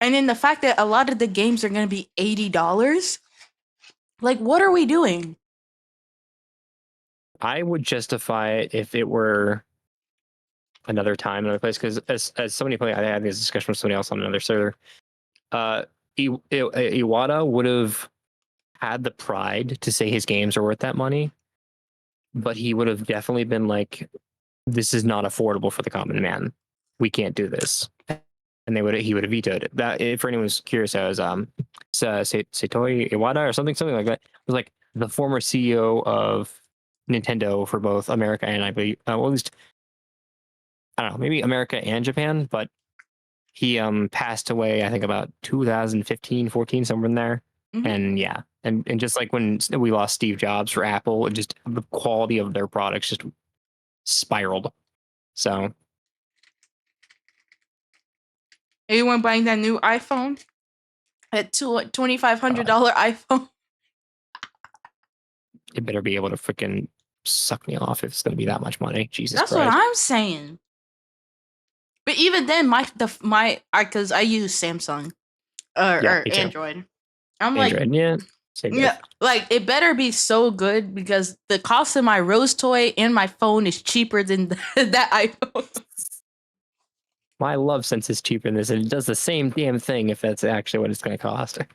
And then the fact that a lot of the games are going to be $80, like, what are we doing? I would justify it if it were another time, another place, because as somebody playing, I had this discussion with somebody else on another server. Iwata would have had the pride to say his games are worth that money, but he would have definitely been like, "This is not affordable for the common man. We can't do this." And he would have vetoed it. That, for anyone who's curious, I was Satoshi Iwata or something like that. It was like the former CEO of Nintendo for both America and I believe, well, at least I don't know, maybe America and Japan, but he passed away, I think about 2015, 14, somewhere in there. Mhm. And yeah, and just like when we lost Steve Jobs for Apple, just the quality of their products just spiraled. So Anyone buying that new iPhone? That $2,500 iPhone? it better be able to freaking suck me off if it's going to be that much money. Jesus That's Christ. what I'm saying. But even then, because I use Samsung or me too. Android. I'm Android, yeah. Same yeah, diff. like it better be so good because the cost of my Rose toy and my phone is cheaper than that iPhone. My love sense is cheaper than this, and it does the same damn thing if that's actually what it's going to cost. Or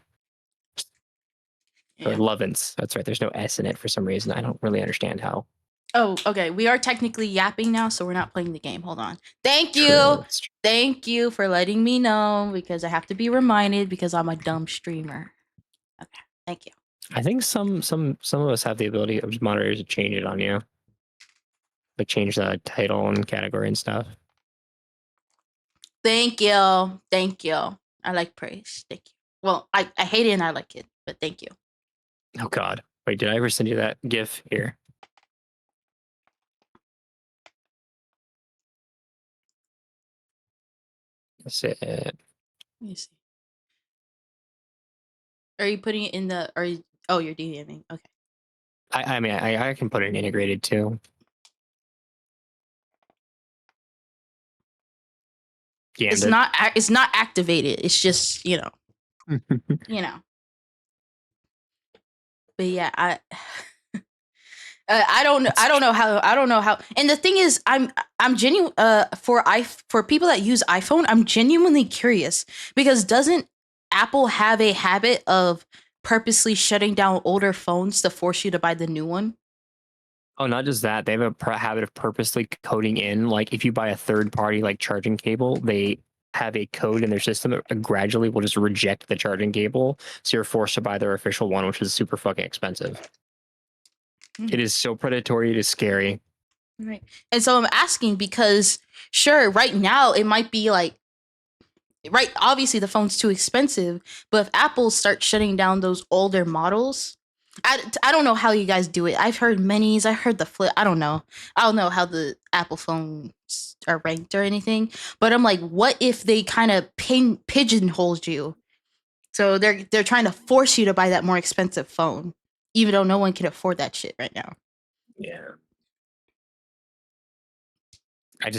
Yeah. Lovins. That's right. There's no S in it for some reason. I don't really understand how. Oh, okay. We are technically yapping now, so we're not playing the game. Hold on. Thank you. True. Thank you for letting me know because I have to be reminded because I'm a dumb streamer. Okay. Thank you. I think some of us have the ability of moderators to change it on you, like change the title and category and stuff. Thank you. Thank you. I like praise. Thank you. Well, I hate it and I like it, but thank you. Oh God! Wait, did I ever send you that GIF here? That's it. Let me see. Are you putting it in the? Are you? Oh, you're DMing. Okay. I mean, I can put it integrated too. It's not. It's not activated. It's just you know. But yeah, I don't know. I don't know how. I don't know how. And the thing is, I'm genuine. For people that use iPhone, I'm genuinely curious because doesn't Apple have a habit of purposely shutting down older phones to force you to buy the new one? Oh, not just that. They have a habit of purposely coding in, like if you buy a third party like charging cable, they have a code in their system that gradually will just reject the charging cable, so you're forced to buy their official one, which is super fucking expensive. It is so predatory. It is scary. Right. And so I'm asking because sure, right now it might be like right, obviously the phone's too expensive, but if Apple starts shutting down those older models, I don't know how you guys do it. I've heard minis, I heard the flip. I don't know how the Apple phones are ranked or anything, but I'm like, what if they kind of pigeonholed you? So they're trying to force you to buy that more expensive phone, even though no one can afford that shit right now. Yeah. I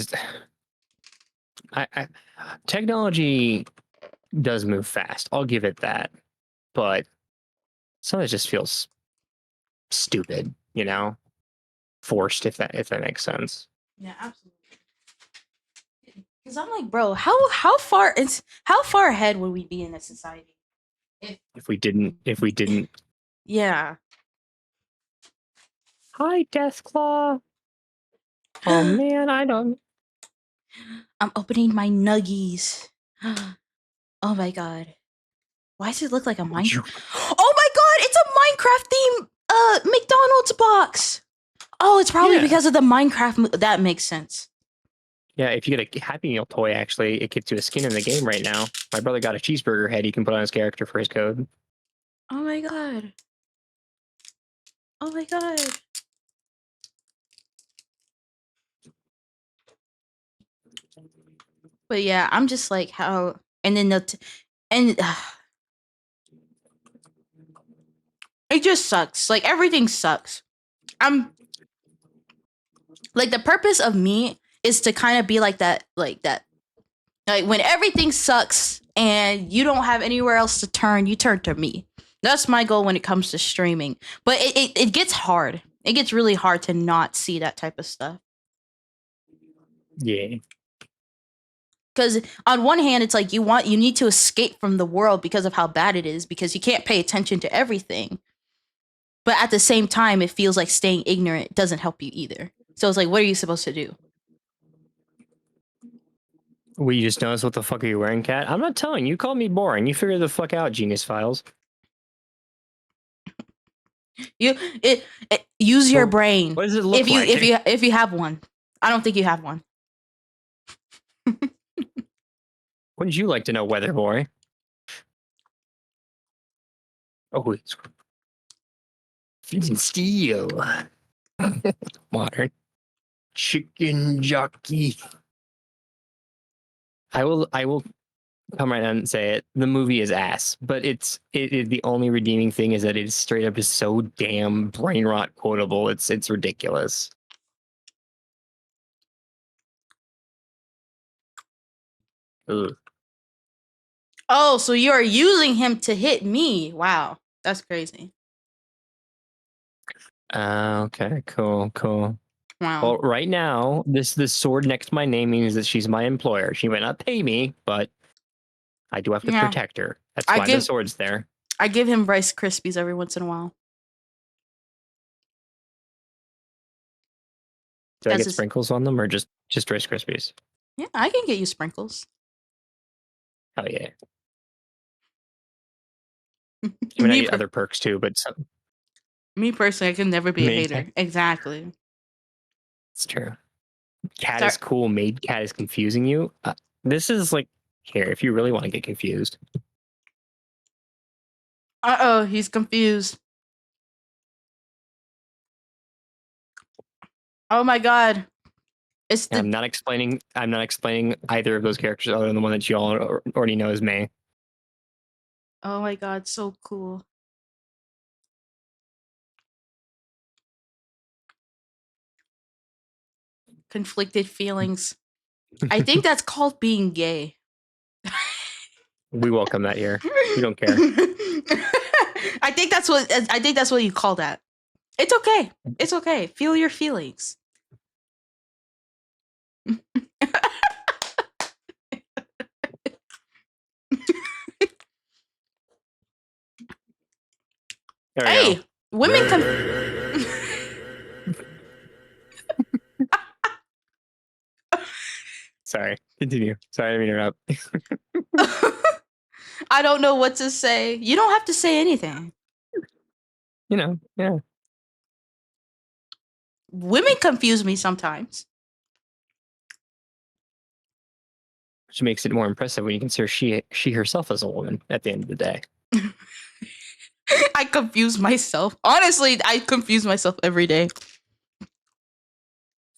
technology does move fast. I'll give it that, but some of it just feels stupid, you know, forced if that makes sense. Yeah, absolutely. Because I'm like, bro, how far ahead would we be in a society If we didn't. Yeah. Hi, Deathclaw. Oh man, I don't. I'm opening my nuggies. Oh my god. Why does it look like a Minecraft? Oh my god, it's a Minecraft theme McDonald's box. Oh, it's probably Yeah. because of the Minecraft that makes sense. Yeah, if you get a Happy Meal toy, actually, it gives you a skin in the game right now. My brother got a cheeseburger head he can put on his character for his code. Oh my god. Oh my god. But yeah, I'm just like how, and then it just sucks. Like everything sucks. I'm like the purpose of me is to kind of be like that. Like when everything sucks and you don't have anywhere else to turn, you turn to me. That's my goal when it comes to streaming. But it gets hard. It gets really hard to not see that type of stuff. Yeah. Because on one hand, it's like you need to escape from the world because of how bad it is, because you can't pay attention to everything. But at the same time, it feels like staying ignorant doesn't help you either. So it's like, what are you supposed to do? We just noticed what the fuck are you wearing, Cat? I'm not telling you. Call me boring. You figure the fuck out, Genius Files. Use your brain. What does it look like? If you have one. I don't think you have one. Wouldn't you like to know, Weather Boy? Oh, it's Freezing Steel. Modern. Chicken jockey. I will come right out and say it. The movie is ass, but the only redeeming thing is that it's straight up just so damn brain rot quotable. It's ridiculous. Ugh. Oh, so you are using him to hit me. Wow. That's crazy. Okay, cool. Wow. Well, right now, this sword next to my name means that she's my employer. She might not pay me, but I do have to protect her. That's why the sword's there. I give him Rice Krispies every once in a while. Do I get sprinkles on them or just Rice Krispies? Yeah, I can get you sprinkles. Oh yeah. I mean, I get other perks too, but me personally, I can never be a hater. Exactly. It's true. Cat is cool. Maid Cat is confusing you. This is like here. If you really want to get confused. Uh-oh, he's confused. Oh my god. I'm not explaining either of those characters other than the one that you all already know is May. Oh my god, so cool. Conflicted feelings. I think that's called being gay. We welcome that here. We don't care. I think that's what you call that. It's okay. It's okay. Feel your feelings. Hey, women can. Sorry, continue. Sorry, I didn't interrupt. I don't know what to say. You don't have to say anything. You know, yeah. Women confuse me sometimes. Which makes it more impressive when you consider she herself as a woman at the end of the day. I confuse myself. Honestly, I confuse myself every day.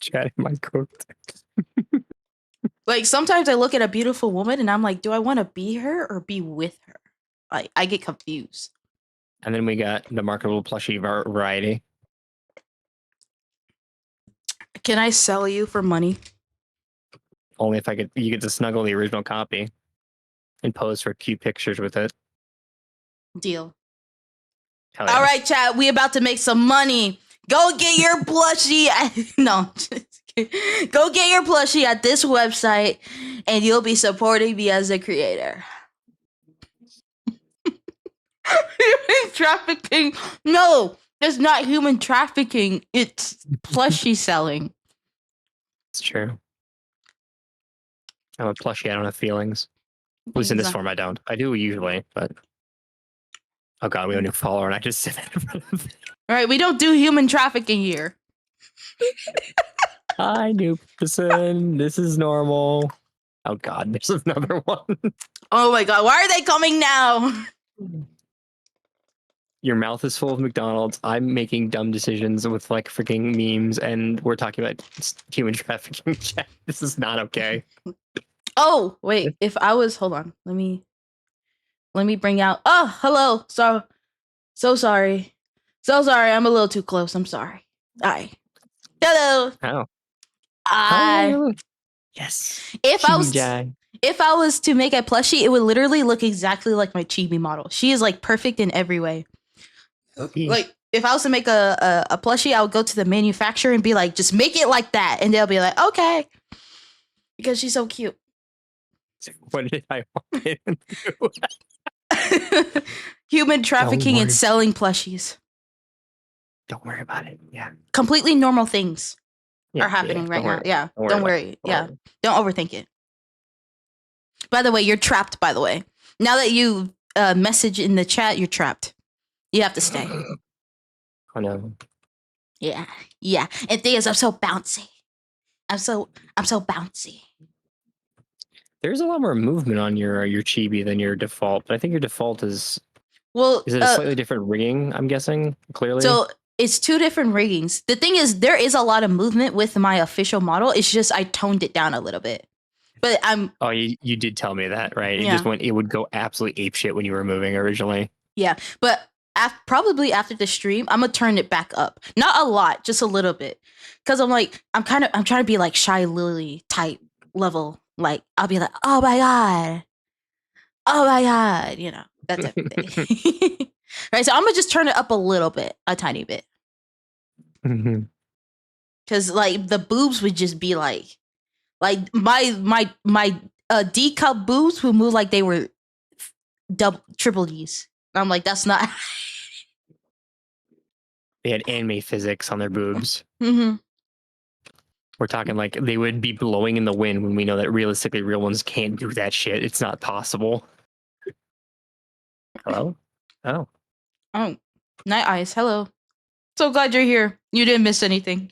Chatting my quote. Like sometimes I look at a beautiful woman and I'm like, do I want to be her or be with her? Like I get confused. And then we got the marketable plushie variety. Can I sell you for money? Only if you get to snuggle the original copy and pose for cute pictures with it. Deal. Hell yeah. All right, chat. We about to make some money. Go get your plushie. No, just kidding. Go get your plushie at this website, and you'll be supporting me as a creator. Human trafficking? No, it's not human trafficking. It's plushie selling. It's true. I'm a plushie. I don't have feelings. At least in this form, I don't. I do usually, but oh god, we have a new follower, and I just said that in front of it. All right, we don't do human trafficking here. Hi, new person. This is normal. Oh god, there's another one. Oh my god, why are they coming now? Your mouth is full of McDonald's. I'm making dumb decisions with like freaking memes, and we're talking about human trafficking. Chat. This is not okay. Oh wait, if I was, hold on, let me bring out. Oh, hello. So sorry. I'm a little too close. I'm sorry. Hi. Hello. How? I. Yes. If I was Jye. if I was to make a plushie, it would literally look exactly like my chibi model. She is like perfect in every way. Like if I was to make a plushie, I would go to the manufacturer and be like, just make it like that, and they'll be like, okay, because she's so cute. What did I want it to do? Human trafficking and selling plushies. Don't worry about it. Yeah. Completely normal things are happening right now. Yeah. Don't worry. Yeah. Don't overthink it. By the way, you're trapped, by the way. Now that you message in the chat, you're trapped. You have to stay. Oh no. Yeah. Yeah. And thing is, I'm so bouncy. I'm so bouncy. There's a lot more movement on your chibi than your default, but I think your default is it a slightly different rigging, I'm guessing, clearly? So it's two different riggings. The thing is, there is a lot of movement with my official model. It's just I toned it down a little bit. But I'm... Oh, you did tell me that, right? Yeah. It would go absolutely apeshit when you were moving originally. Yeah, but probably after the stream, I'm gonna turn it back up. Not a lot, just a little bit. Cause I'm trying to be like Shy Lily type level. Like I'll be like, oh my god, you know, that type of thing. Right, so I'm gonna just turn it up a tiny bit. Cause like the boobs would just be like my D cup boobs would move like they were triple D's. I'm like, that's not. They had anime physics on their boobs. Mm-hmm. We're talking like they would be blowing in the wind when we know that realistically real ones can't do that shit. It's not possible. Hello? Oh. Oh. Night Eyes, hello. So glad you're here. You didn't miss anything.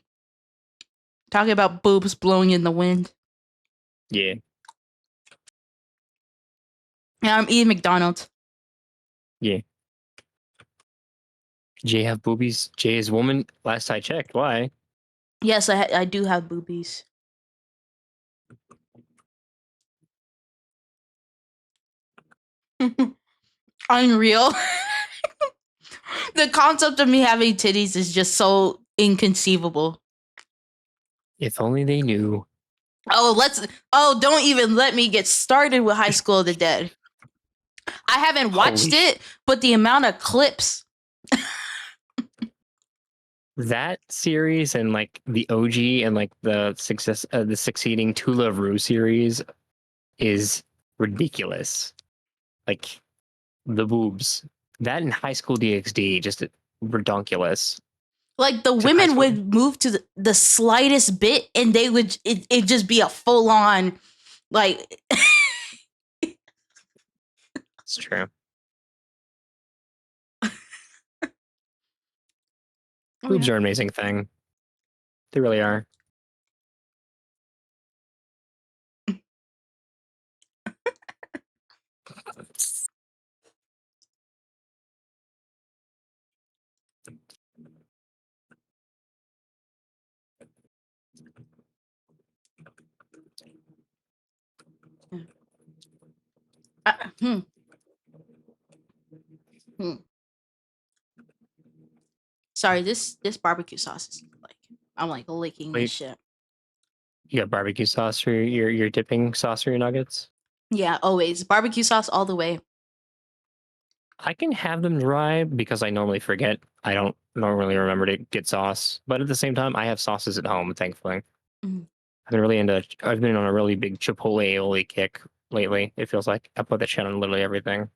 Talking about boobs blowing in the wind. Yeah. Yeah, I'm eating McDonald's. Yeah. Jay have boobies? Jay is woman? Last I checked. Why? Yes, I do have boobies. Unreal. The concept of me having titties is just so inconceivable. If only they knew. Don't even let me get started with High School of the Dead. I haven't watched it, but the amount of clips. That series and like the OG and like the succeeding Tula of Rue series is ridiculous. Like the boobs. That in High School DxD, just redonkulous. Like the women would move to the slightest bit and they would it just be a full on like It's true. Boobs are an amazing thing. They really are. Sorry, this barbecue sauce is like I'm like licking this shit. You got barbecue sauce for your dipping sauce for your nuggets? Yeah, always barbecue sauce all the way. I can have them dry because I normally forget. I don't normally remember to get sauce, but at the same time, I have sauces at home. Thankfully, Mm. I've been on a really big Chipotle aioli kick lately. It feels like I put that shit on literally everything.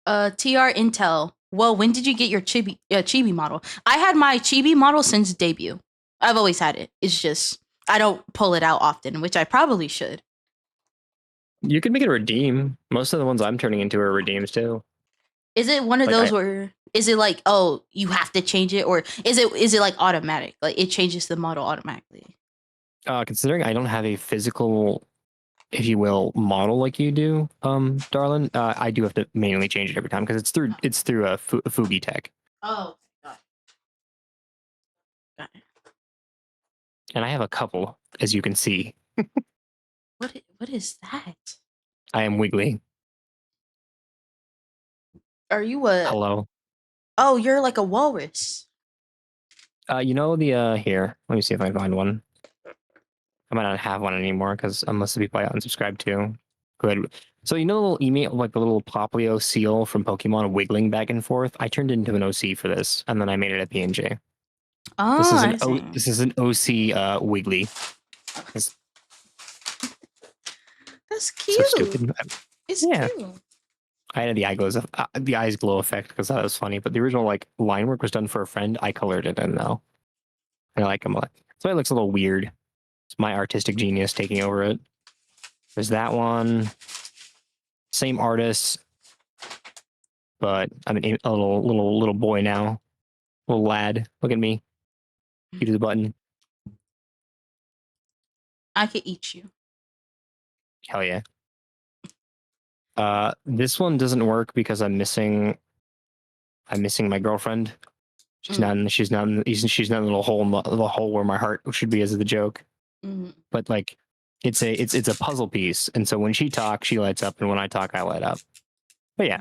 TR Intel. Well, when did you get your Chibi model? I had my Chibi model since debut. I've always had it. It's just I don't pull it out often, which I probably should. You can make it a redeem. Most of the ones I'm turning into are redeems too. Is it one of Like those where is it like, oh, you have to change it, or is it like automatic? Like it changes the model automatically? Considering I don't have a physical, if you will, model like you do, darling, I do have to manually change it every time because it's through a Fugi Tech. Oh, got it. And I have a couple, as you can see. What is that? I am wiggly. Are you a? Hello. Oh, you're like a walrus. You know the here. Let me see if I can find one. I might not have one anymore because unless the people I unsubscribed to. Good. So you know the little email, like the little Poplio seal from Pokemon wiggling back and forth. I turned it into an OC for this, and then I made it a PNG. Oh, I see. This is an OC Wiggly. That's cute. So stupid. It's Yeah. cute. I had the eyes glow effect because that was funny. But the original like line work was done for a friend. I colored it in though. I like him a lot. So it looks a little weird. It's my artistic genius taking over it. There's that one. Same artist, but I'm a little boy now. Little lad. Look at me. You do the button. I could eat you. Hell yeah. This one doesn't work because I'm missing my girlfriend. She's not in the little hole the hole where my heart should be as the joke. Mm. But like it's a puzzle piece, and so when she talks, she lights up, and when I talk, I light up. But yeah,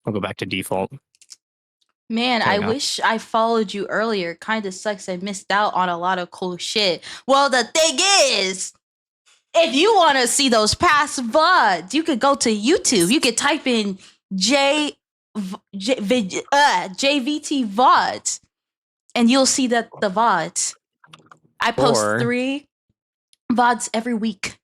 I'll go back to default. Man, I wish I followed you earlier. Kind of sucks I missed out on a lot of cool shit. Well, the thing is, if you want to see those past VODs, you could go to YouTube. You could type in JVT VODs, and you'll see that the VODs. I post 3 VODs every week.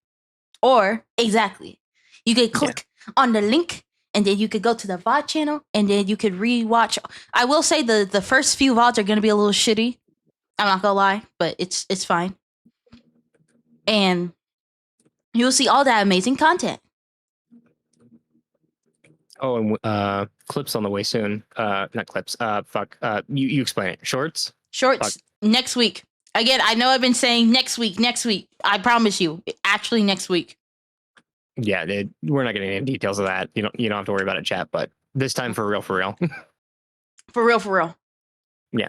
Or, exactly. You could click on the link, and then you could go to the VOD channel, and then you could rewatch. I will say the first few VODs are going to be a little shitty. I'm not going to lie, but it's fine. And you'll see all that amazing content. Oh, and clips on the way soon. Not clips. You explain it. Shorts? Shorts next week. Again, I know I've been saying next week. I promise you, actually next week. Yeah, we're not getting any details of that. You don't have to worry about it, chat. But this time, for real. For real. Yeah.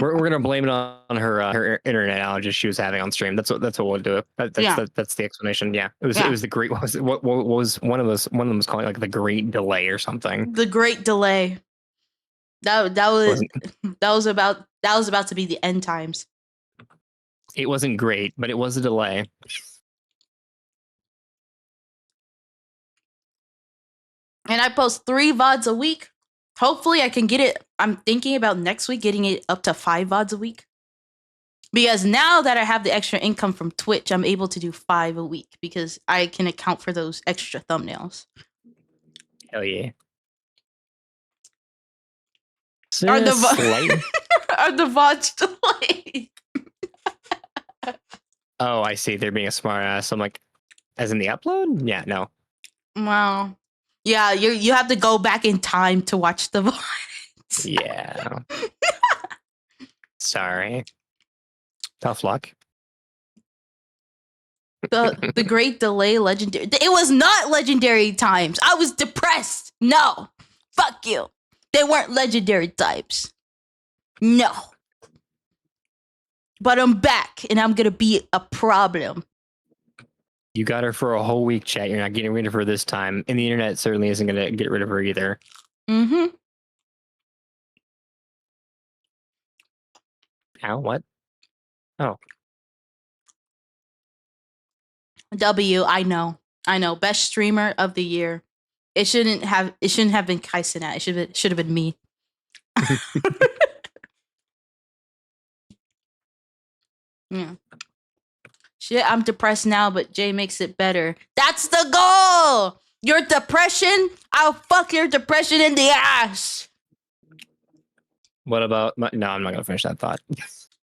we're gonna blame it on her internet outages she was having on stream. That's what we'll do. That's the explanation. Yeah, it was the great. What was one of them was calling like the great delay or something. The great delay. That was about to be the end times. It wasn't great, but it was a delay. And I post 3 VODs a week. Hopefully I can get it. I'm thinking about next week getting it up to 5 VODs a week. Because now that I have the extra income from Twitch, I'm able to do 5 a week because I can account for those extra thumbnails. Hell yeah. Are the VODs delayed? Oh, I see. They're being a smart ass. I'm like, as in the upload? Yeah, no. Wow. Yeah, you have to go back in time to watch the VODs. Yeah. Sorry. Tough luck. The great delay legendary. It was not legendary times. I was depressed. No. Fuck you. They weren't legendary types. No. But I'm back and I'm gonna be a problem. You got her for a whole week, chat. You're not getting rid of her this time. And the internet certainly isn't going to get rid of her either. Mm-hmm. Ow, what? Oh. W, I know. Best streamer of the year. It shouldn't have been Kaisenat. It should have been me. Yeah. Shit, I'm depressed now, but Jay makes it better. That's the goal! Your depression? I'll fuck your depression in the ass. What about no, I'm not gonna finish that thought.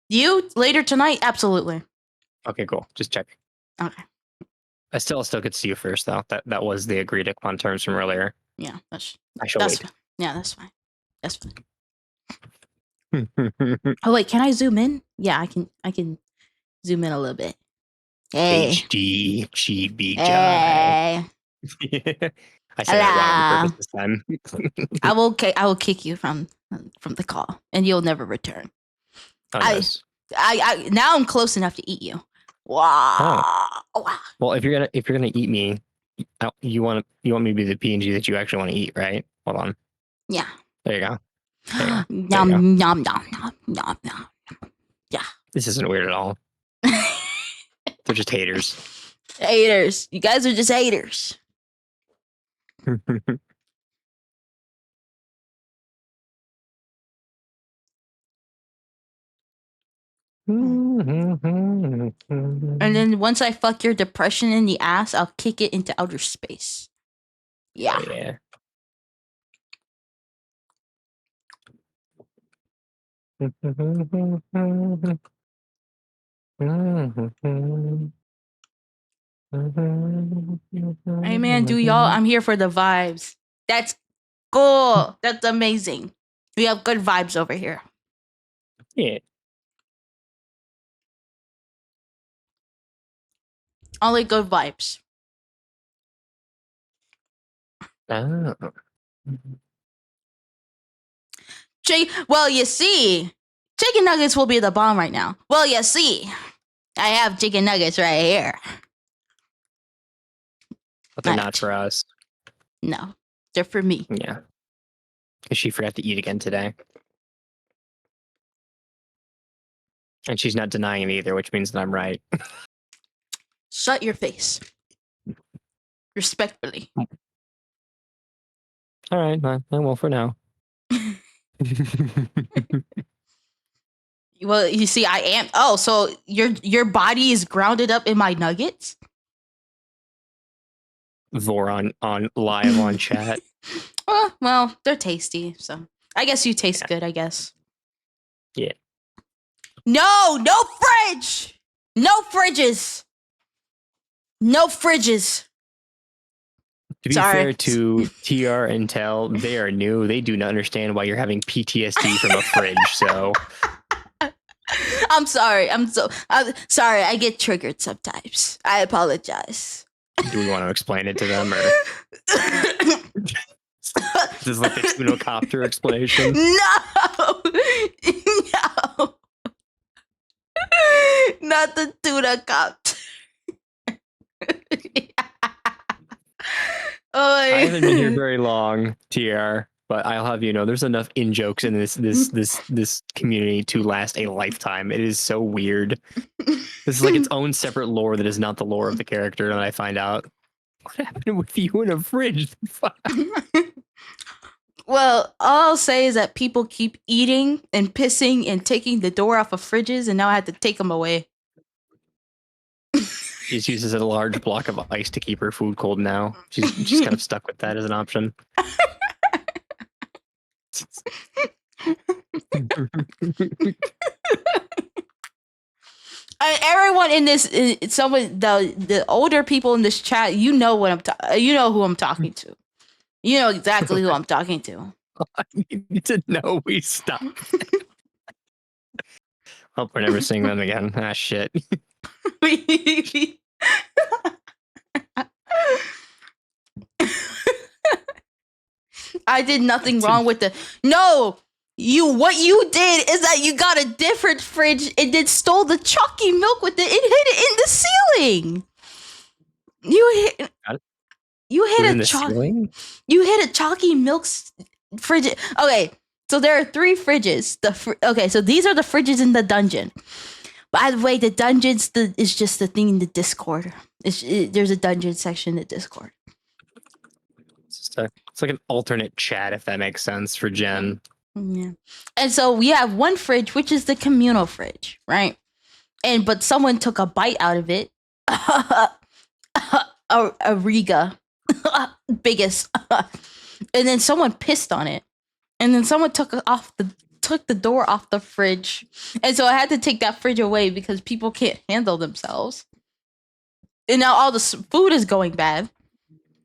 You later tonight? Absolutely. Okay, cool. Just check. Okay. I still could see you first though. That was the agreed upon terms from earlier. Yeah, I shall wait. fine. Yeah, that's fine. That's fine. Oh wait, can I zoom in? Yeah, I can zoom in a little bit. Hey. HD GB Hey. I said that wrong on purpose this time. I will kick you from the call, and you'll never return. Oh, nice. I now I'm close enough to eat you. Wow. Oh. Well, if you're gonna eat me, you want me to be the PNG that you actually want to eat, right? Hold on. Yeah. There you go. Nom nom nom nom nom nom. Yeah. This isn't weird at all. They're just haters. Haters. You guys are just haters. And then once I fuck your depression in the ass, I'll kick it into outer space. Yeah. Oh, yeah. Hey man, do y'all? I'm here for the vibes. That's cool. That's amazing. We have good vibes over here. Yeah. Only good vibes. Oh. Well, you see, chicken nuggets will be the bomb right now. Well, you see, I have chicken nuggets right here. But they're not for us. No, they're for me. Yeah. Because she forgot to eat again today. And she's not denying it either, which means that I'm right. Shut your face. Respectfully. All right, well, for now. Well, you see, I am. Oh, so your body is grounded up in my nuggets? Vor on live on chat. Oh, well, they're tasty, so I guess you taste good, I guess. Yeah. No fridge! No fridges! No fridges! To be fair to TR and Tel, they are new. They do not understand why you're having PTSD from a fridge, so... I'm sorry. Sorry. I get triggered sometimes. I apologize. Do we want to explain it to them, or this is like the tunocopter explanation? No, no, not the tunocopter. I haven't been here very long, TR, but I'll have you know, there's enough in jokes in this community to last a lifetime. It is so weird. This is like its own separate lore that is not the lore of the character, and I find out what happened with you in a fridge. Well, all I'll say is that people keep eating and pissing and taking the door off of fridges, and now I had to take them away. She just uses a large block of ice to keep her food cold now. She's kind of stuck with that as an option. Everyone in this, the older people in this chat, you know what you know who I'm talking to. You know exactly who I'm talking to. I need to know we stop. Hope we're never seeing them again. Ah, shit. I did nothing wrong with the. No, what you did is that you got a different fridge and then stole the chalky milk with it and hid it in the ceiling. You hit a chalky milk fridge. Okay, So there are 3 fridges. Okay, so these are the fridges in the dungeon. By the way, the dungeons is just the thing in the Discord. There's a dungeon section in the Discord. It's like an alternate chat, if that makes sense, for Jen. Yeah. And so we have one fridge, which is the communal fridge, right? But someone took a bite out of it. a Riga. Biggest. And then someone pissed on it. And then someone took the door off the fridge. And so I had to take that fridge away because people can't handle themselves. And now all the food is going bad.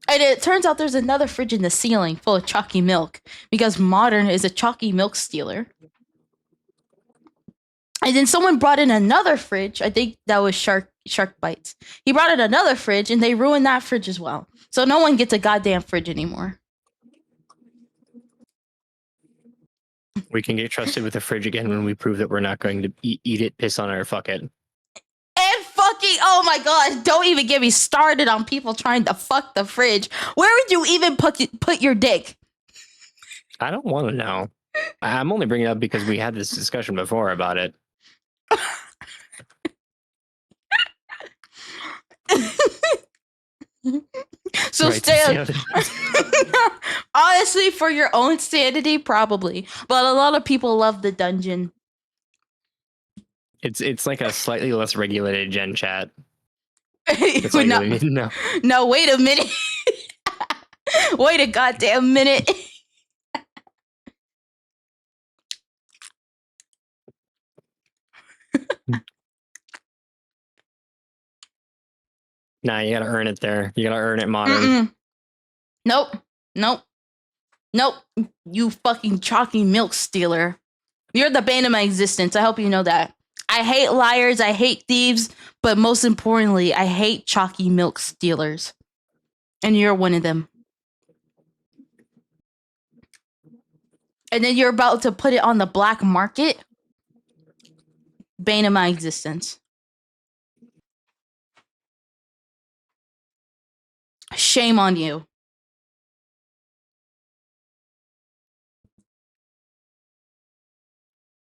And it turns out there's another fridge in the ceiling full of chalky milk because Modern is a chalky milk stealer. And then someone brought in another fridge. I think that was Shark Bites. He brought in another fridge and they ruined that fridge as well. So no one gets a goddamn fridge anymore. We can get trusted with the fridge again when we prove that we're not going to eat it, piss on it, or fuck it. And fucking, oh my god, don't even get me started on people trying to fuck the fridge. Where would you even put your dick? I don't want to know. I'm only bringing it up because we had this discussion before about it. So right, honestly, for your own sanity, probably. But a lot of people love the dungeon. It's like a slightly less regulated Gen chat. That's all you really need to know. No, wait a minute. Wait a goddamn minute. Nah, you gotta earn it there. You gotta earn it, Modern. Nope. You fucking chalky milk stealer. You're the bane of my existence. I hope you know that. I hate liars, I hate thieves, but most importantly, I hate chalky milk stealers. And you're one of them. And then you're about to put it on the black market? Bane of my existence. Shame on you.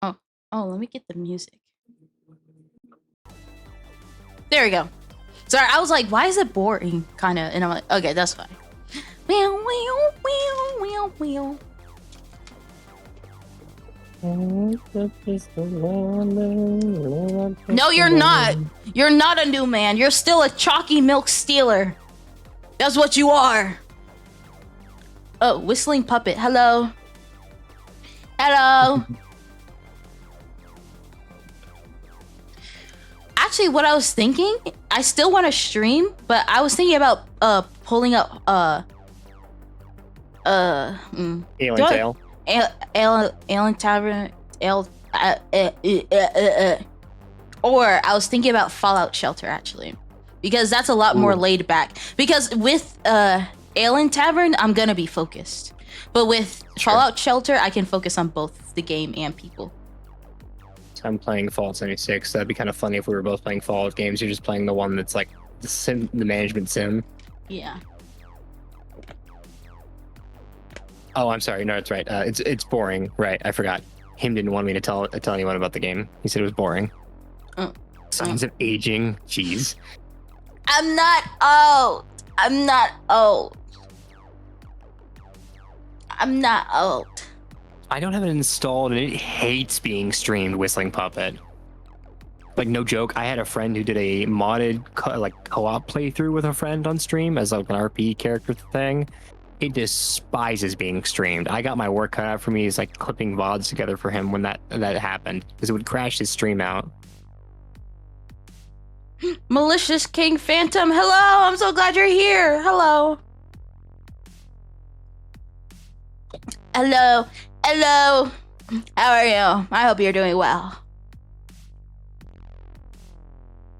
Oh, let me get the music. There we go. Sorry, I was like, why is it boring? Kind of. And I'm like, okay, that's fine. No, you're not. You're not a new man. You're still a chalky milk stealer. That's what you are. Oh, whistling puppet. Hello. Hello. Actually, what I was thinking, I still want to stream, but I was thinking about pulling up Alien Tail. Alien Tavern, or I was thinking about Fallout Shelter actually, because that's a lot more laid back. Because with Alien Tavern, I'm gonna be focused, but with Fallout Shelter, I can focus on both the game and people. I'm playing Fallout 76. That'd be kind of funny if we were both playing Fallout games. You're just playing the one that's like the management sim. Yeah. Oh, I'm sorry. No, it's right. It's boring. Right, I forgot. Him didn't want me to tell anyone about the game. He said it was boring. Signs of aging. Jeez. I'm not old. I'm not old. I don't have it installed, and it hates being streamed. Whistling Puppet. Like, no joke. I had a friend who did a modded co-op playthrough with a friend on stream as like an RP character thing. It despises being streamed. I got my work cut out for me. He's like clipping VODs together for him when that happened, because it would crash his stream out. Malicious King Phantom, hello! I'm so glad you're here. Hello. Hello. Hello. How are you? I hope you're doing well.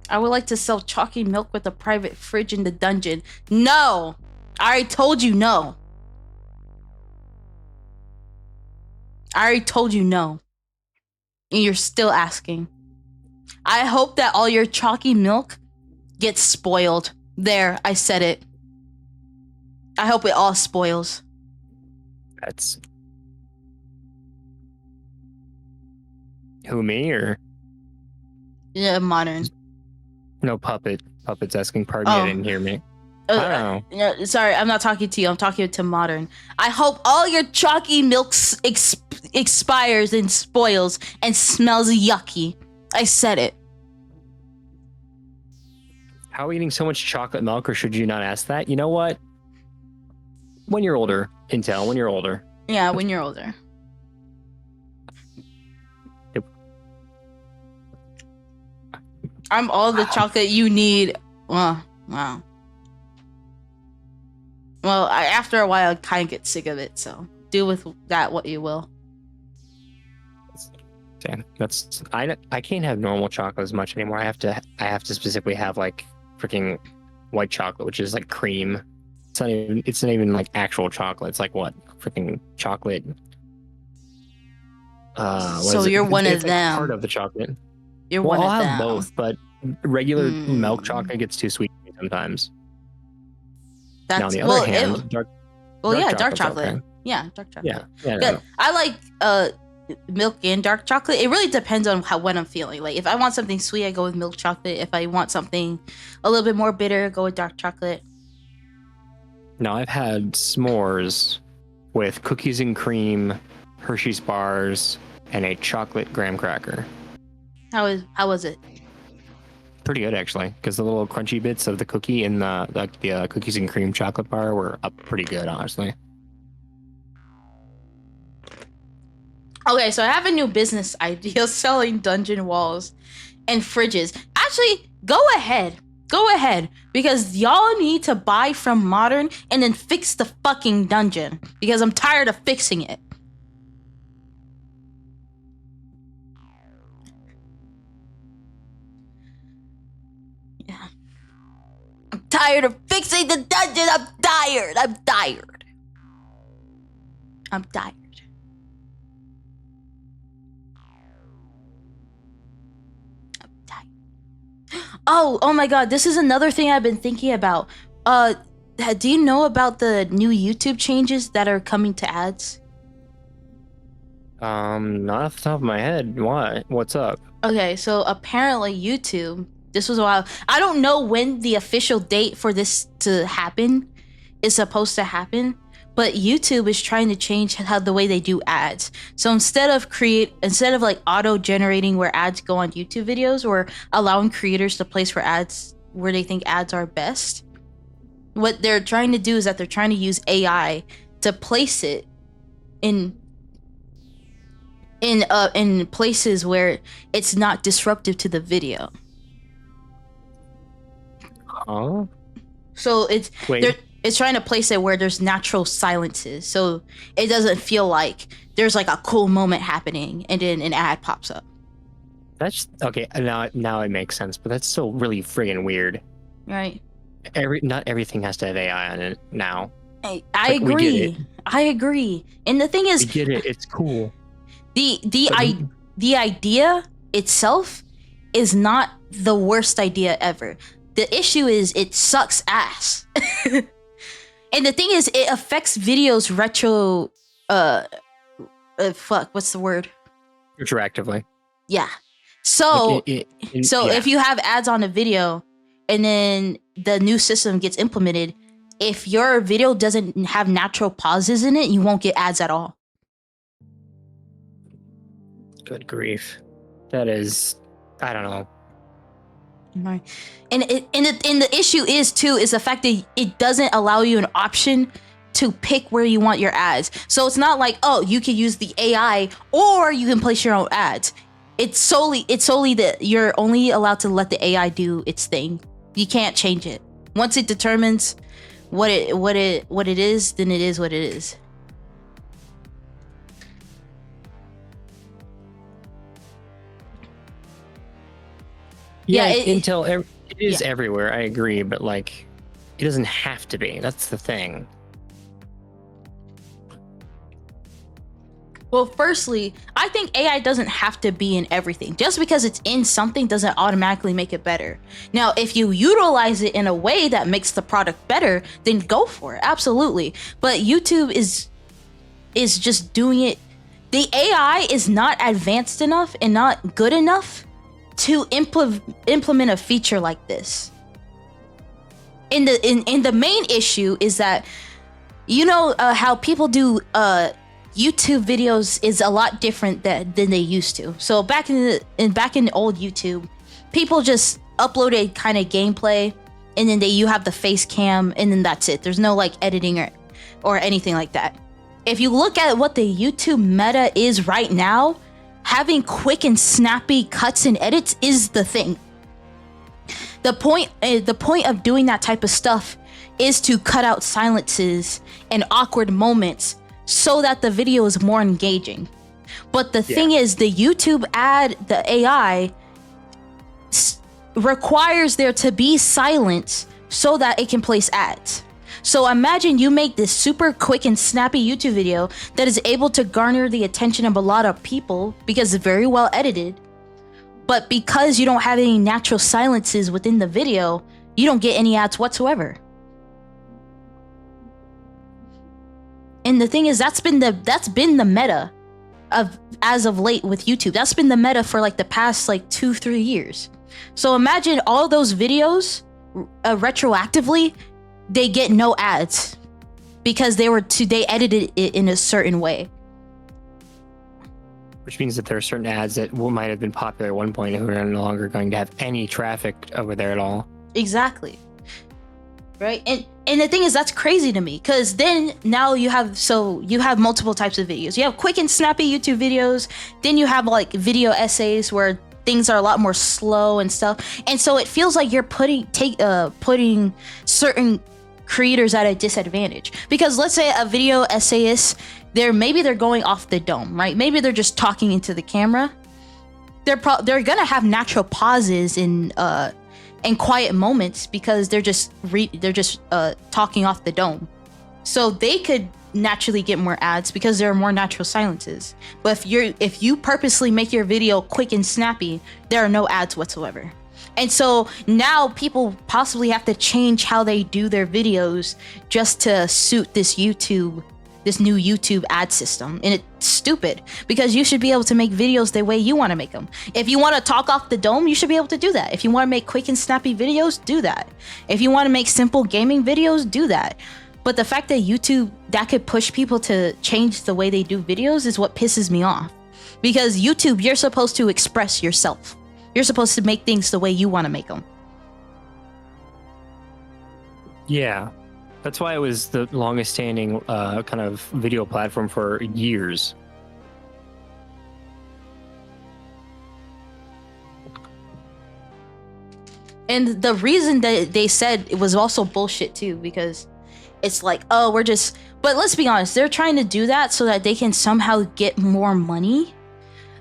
I would like to sell chalky milk with a private fridge in the dungeon. No! I already told you no. I already told you no. And you're still asking. I hope that all your chalky milk gets spoiled. There, I said it. I hope it all spoils. Who, me or Yeah, modern. no Puppet? Puppet's asking pardon. Oh. I didn't hear me. I don't know. No, sorry, I'm not talking to you. I'm talking to modern. I hope all your chalky milk expires and spoils and smells yucky. I said it. How are you eating so much chocolate milk, or should you not ask that? You know what? When you're older, Intel. When you're older. Yeah, when you're older. Yep. I'm all the chocolate you need. Wow. Well, after a while, I kind of get sick of it. So do with that what you will. Damn, I can't have normal chocolate as much anymore. I have to specifically have like freaking white chocolate, which is like cream. It's not even like actual chocolate. It's like what freaking chocolate. So you're one of like them. Part of the chocolate. You're one of I'll them. have both, but regular milk chocolate gets too sweet sometimes. That's now, on the other hand, dark chocolate. Okay. Yeah, dark chocolate. Yeah. Good. I like milk and dark chocolate. It really depends on what I'm feeling. Like if I want something sweet, I go with milk chocolate. If I want something a little bit more bitter, I go with dark chocolate. Now I've had s'mores with cookies and cream, Hershey's bars, and a chocolate graham cracker. How was it? Pretty good actually, because the little crunchy bits of the cookie and the cookies and cream chocolate bar were up pretty good, honestly. Okay, so I have a new business idea selling dungeon walls and fridges. Actually, go ahead, because y'all need to buy from Modern and then fix the fucking dungeon because I'm tired of fixing it. Yeah. I'm tired of fixing the dungeon. I'm tired. Oh my god, this is another thing I've been thinking about. Do you know about the new YouTube changes that are coming to ads? Not off the top of my head. Why? What's up? Okay, so apparently YouTube, this was a while. I don't know when the official date for this to happen is supposed to happen, but YouTube is trying to change how the way they do ads. So instead of like auto generating where ads go on YouTube videos or allowing creators to place where they think ads are best, what they're trying to do is that they're trying to use AI to place it in places where it's not disruptive to the video. Huh? So it's trying to place it where there's natural silences, so it doesn't feel like there's like a cool moment happening and then an ad pops up. That's okay. Now it makes sense, but that's still really friggin' weird. Right. Not everything has to have AI on it now. I agree. I agree. And the thing is, we get it. It's cool. The idea itself is not the worst idea ever. The issue is it sucks ass. And the thing is, it affects videos what's the word? Retroactively. Yeah. So yeah. if you have ads on a video and then the new system gets implemented, if your video doesn't have natural pauses in it, you won't get ads at all. Good grief. That is, I don't know. Right. And the issue is the fact that it doesn't allow you an option to pick where you want your ads. So it's not like, oh, you can use the AI or you can place your own ads. It's solely that you're only allowed to let the AI do its thing. You can't change it. Once it determines what it is, then it is what it is. Yeah, Intel, it is everywhere. I agree, but like, it doesn't have to be. That's the thing. Well, firstly, I think AI doesn't have to be in everything. Just because it's in something doesn't automatically make it better. Now, if you utilize it in a way that makes the product better, then go for it. Absolutely. But YouTube is just doing it. the AI is not advanced enough and not good enough to implement a feature like this. And the main issue is that, you know, how people do YouTube videos is a lot different than they used to. So back in old YouTube, people just uploaded kind of gameplay, and then you have the face cam, and then that's it. There's no like editing or anything like that. If you look at what the YouTube meta is right now, having quick and snappy cuts and edits is the thing. The point of doing that type of stuff is to cut out silences and awkward moments so that the video is more engaging. But the thing is, the YouTube the AI requires there to be silence so that it can place ads. So imagine you make this super quick and snappy YouTube video that is able to garner the attention of a lot of people because it's very well edited. But because you don't have any natural silences within the video, you don't get any ads whatsoever. And the thing is, that's been the meta as of late with YouTube. That's been the meta for like the past like 2-3 years. So imagine all those videos retroactively, they get no ads because they edited it in a certain way. Which means that there are certain ads that might have been popular at one point who are no longer going to have any traffic over there at all. Exactly. Right? And the thing is, that's crazy to me, because then now you have multiple types of videos. You have quick and snappy YouTube videos, then you have like video essays where things are a lot more slow and stuff. And so it feels like you're putting certain creators at a disadvantage, because let's say a video essayist, maybe they're going off the dome, right? Maybe they're just talking into the camera. They're gonna have natural pauses and quiet moments because they're just talking off the dome. So they could naturally get more ads because there are more natural silences. But if you purposely make your video quick and snappy, there are no ads whatsoever. And so now people possibly have to change how they do their videos just to suit this new YouTube ad system. And it's stupid, because you should be able to make videos the way you want to make them. If you want to talk off the dome, you should be able to do that. If you want to make quick and snappy videos, do that. If you want to make simple gaming videos, do that. But the fact that YouTube, that could push people to change the way they do videos is what pisses me off. Because YouTube, you're supposed to express yourself. You're supposed to make things the way you want to make them. Yeah. That's why it was the longest standing kind of video platform for years. And the reason that they said it was also bullshit too, because it's like, oh, but let's be honest, they're trying to do that so that they can somehow get more money.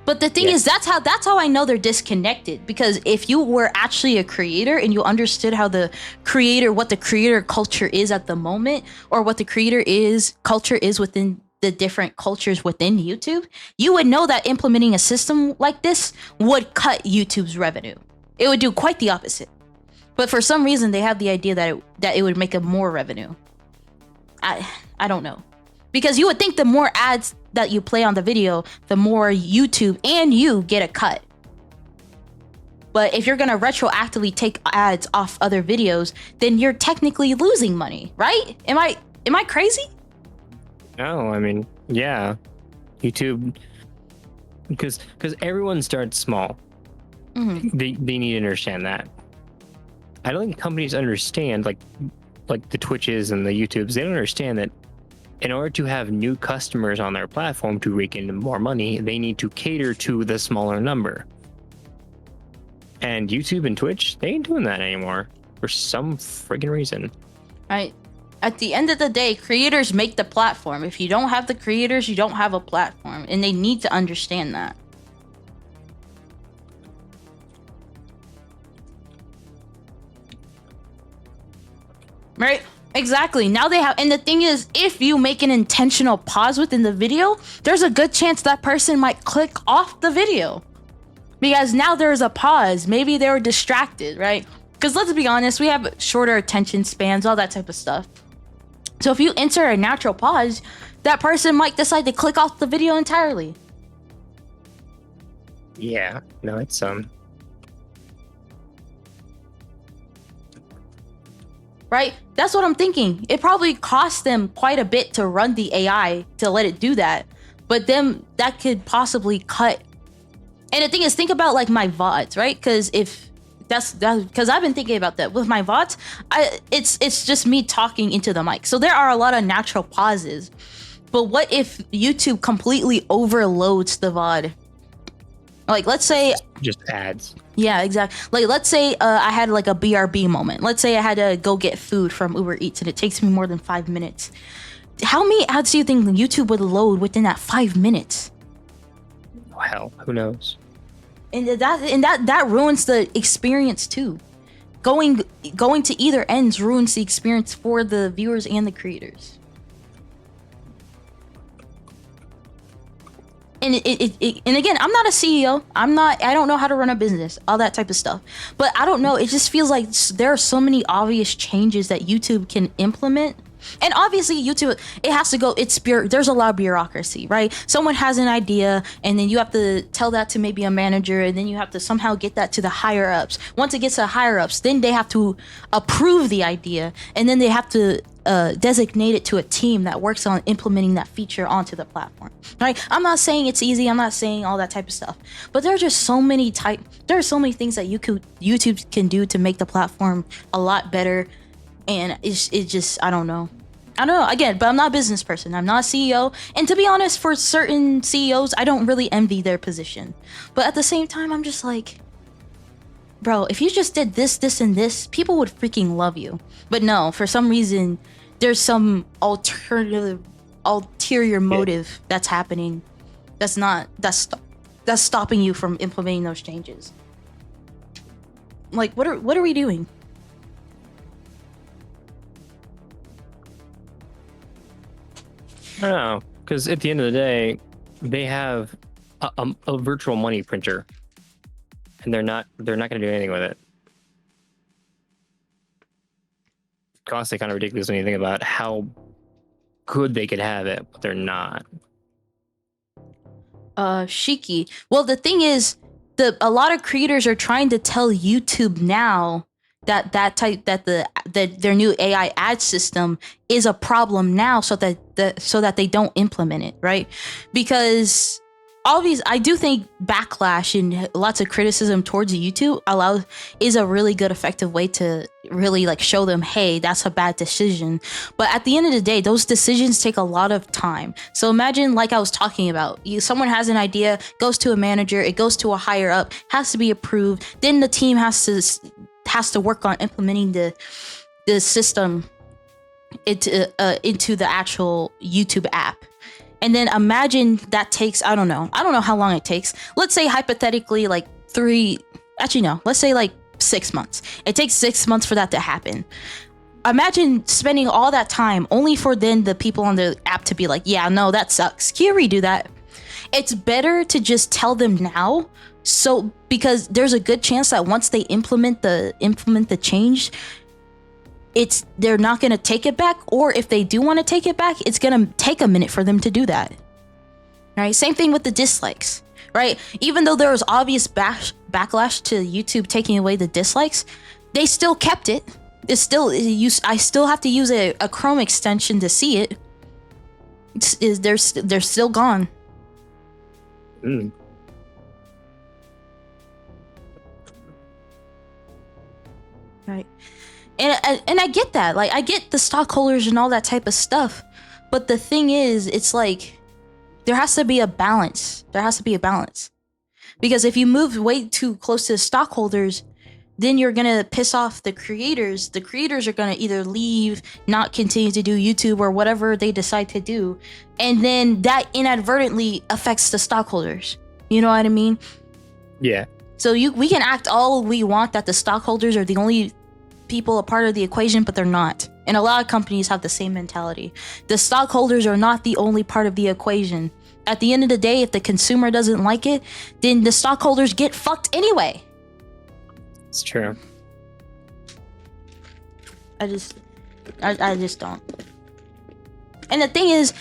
But the thing is, that's how I know they're disconnected. Because if you were actually a creator and you understood what the creator culture is at the moment, or what the culture is within the different cultures within YouTube, you would know that implementing a system like this would cut YouTube's revenue. It would do quite the opposite. But for some reason, they have the idea that it would make them more revenue. I don't know. Because you would think the more ads that you play on the video, the more YouTube and you get a cut. But if you're gonna retroactively take ads off other videos, then you're technically losing money, right? Am I crazy? No, I mean, yeah. YouTube, because everyone starts small. Mm-hmm. They need to understand that. I don't think companies understand, like the Twitches and the YouTubes, they don't understand that in order to have new customers on their platform to rake in more money, they need to cater to the smaller number. And YouTube and Twitch, they ain't doing that anymore for some friggin' reason. Right. At the end of the day, creators make the platform. If you don't have the creators, you don't have a platform. And they need to understand that. Right? Exactly. Now they have, and the thing is, if you make an intentional pause within the video, there's a good chance that person might click off the video. Because now there's a pause. Maybe they were distracted, right? Because let's be honest, we have shorter attention spans, all that type of stuff. So if you enter a natural pause, that person might decide to click off the video entirely. Yeah, no, it's Right? That's what I'm thinking. It probably costs them quite a bit to run the AI to let it do that. But then that could possibly cut. And the thing is, think about like my VODs, right? Because if that's because I've been thinking about that with my VODs, it's just me talking into the mic. So there are a lot of natural pauses. But what if YouTube completely overloads the VOD? Like, let's say just ads. Yeah, exactly. Like, let's say I had like a BRB moment. Let's say I had to go get food from Uber Eats and it takes me more than 5 minutes. How many ads do you think YouTube would load within that 5 minutes? Well, who knows? And that ruins the experience too. Going to either ends ruins the experience for the viewers and the creators. And and again, I'm not a CEO. I don't know how to run a business, all that type of stuff. But I don't know. It just feels like there are so many obvious changes that YouTube can implement. And obviously YouTube, it has to go, there's a lot of bureaucracy, right? Someone has an idea and then you have to tell that to maybe a manager and then you have to somehow get that to the higher ups. Once it gets to the higher ups, then they have to approve the idea and then they have to designate it to a team that works on implementing that feature onto the platform, right? I'm not saying it's easy. I'm not saying all that type of stuff, but there are just so many there are so many things that YouTube can do to make the platform a lot better. And it just, I don't know again, but I'm not a business person. I'm not a CEO. And to be honest, for certain CEOs, I don't really envy their position. But at the same time, I'm just like, bro, if you just did this, this, and this, people would freaking love you. But no, for some reason, there's some ulterior motive that's happening. That's stopping you from implementing those changes. Like, what are we doing? I don't know, because at the end of the day, they have a virtual money printer, and they're not going to do anything with it. It's honestly kind of ridiculous when you think about how good they could have it, but they're not. Shiki. Well, the thing is, a lot of creators are trying to tell YouTube now that their new AI ad system is a problem now, so that they don't implement it, right? Because obviously, I do think backlash and lots of criticism towards YouTube is a really good, effective way to really like show them, hey, that's a bad decision. But at the end of the day, those decisions take a lot of time. So imagine, like I was talking about, someone has an idea, goes to a manager, it goes to a higher up, has to be approved. Then the team has to work on implementing the system into the actual YouTube app. And then imagine that takes, I don't know how long it takes. Let's say hypothetically like let's say like 6 months. It takes 6 months for that to happen. Imagine spending all that time only for then the people on the app to be like, yeah, no, that sucks. Can you redo that? It's better to just tell them now. So, because there's a good chance that once they implement the change, they're not going to take it back, or if they do want to take it back, it's going to take a minute for them to do that. Right? Same thing with the dislikes, right? Even though there was obvious backlash to YouTube taking away the dislikes, they still kept it. I still have to use a Chrome extension to see it. They're still gone. Mm. Right. And I get that. Like, I get the stockholders and all that type of stuff. But the thing is, it's like, there has to be a balance. Because if you move way too close to the stockholders, then you're going to piss off the creators. The creators are going to either leave, not continue to do YouTube, or whatever they decide to do. And then that inadvertently affects the stockholders. You know what I mean? Yeah. So we can act all we want that the stockholders are the only people a part of the equation, but they're not. And a lot of companies have the same mentality. The stockholders are not the only part of the equation. At the end of the day, if the consumer doesn't like it, then the stockholders get fucked anyway. It's true. I just don't. And the thing is,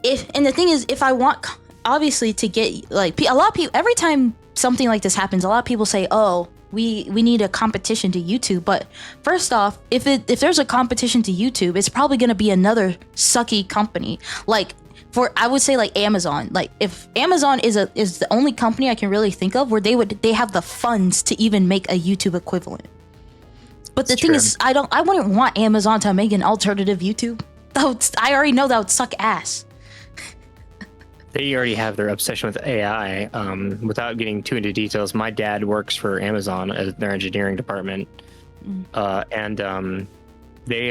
if I want, obviously, to get, like, a lot of people, every time something like this happens, a lot of people say, oh, we need a competition to YouTube. But first off, if there's a competition to YouTube, it's probably going to be another sucky company. Like, I would say, like, Amazon. Like, if Amazon is the only company I can really think of where they have the funds to even make a YouTube equivalent. But the thing is, I wouldn't want Amazon to make an alternative YouTube. I already know that would suck ass. They already have their obsession with AI. Without getting too into details, my dad works for Amazon as their engineering department, and they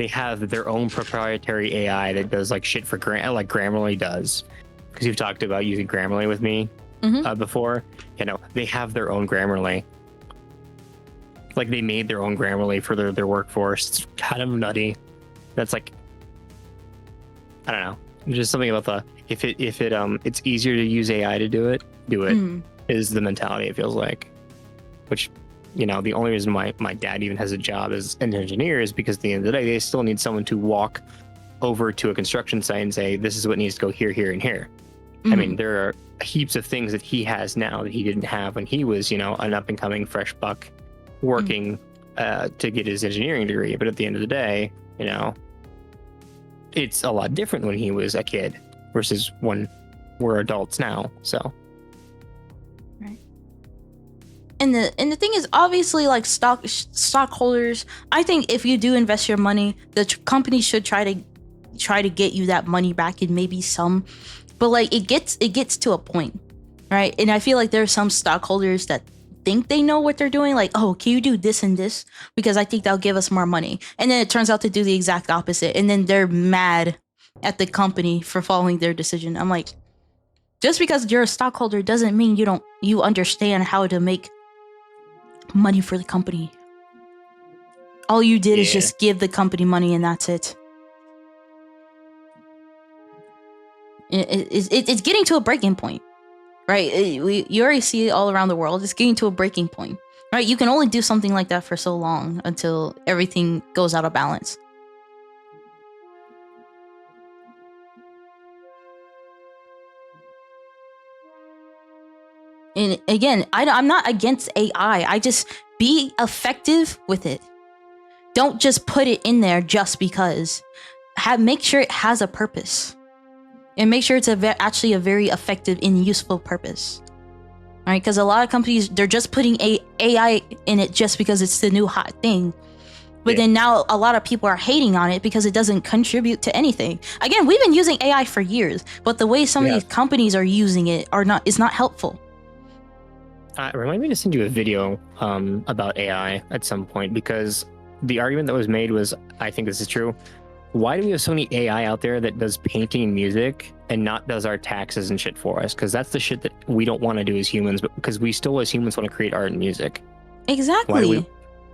have their own proprietary AI that does like shit for like Grammarly does. Because you've talked about using Grammarly with me before. You know, they have their own Grammarly. Like, they made their own Grammarly for their workforce. It's kind of nutty. That's like, I don't know. Just something about it's easier to use AI to do it is the mentality, it feels like. Which, you know, the only reason my dad even has a job as an engineer is because at the end of the day, they still need someone to walk over to a construction site and say, this is what needs to go here, here, and here. I mean, there are heaps of things that he has now that he didn't have when he was, you know, an up and coming fresh buck working to get his engineering degree. But at the end of the day, you know, it's a lot different when he was a kid versus when we're adults now. So, right. And the thing is, obviously, like, stockholders, I think if you do invest your money, the company should try to get you that money back, and maybe some, but like it gets to a point, right? And I feel like there are some stockholders that think they know what they're doing, like, oh, can you do this and this because I think that'll give us more money, and then it turns out to do the exact opposite, and then they're mad at the company for following their decision. I'm like, just because you're a stockholder doesn't mean you understand how to make money for the company. All you did is just give the company money, and that's it. It's getting to a breaking point. Right, you already see it all around the world. It's getting to a breaking point. Right, you can only do something like that for so long until everything goes out of balance. And again, I'm not against AI. I just be effective with it. Don't just put it in there just because. Make sure it has a purpose. And make sure it's actually a very effective and useful purpose. All right, because a lot of companies, they're just putting AI in it just because it's the new hot thing. But then now a lot of people are hating on it because it doesn't contribute to anything. Again, we've been using AI for years, but the way some of these companies are using it is not helpful. Remind me to send you a video about AI at some point, because the argument that was made was, I think this is true. Why do we have so many AI out there that does painting and music and not does our taxes and shit for us? Because that's the shit that we don't want to do as humans, but because we still as humans want to create art and music. Exactly.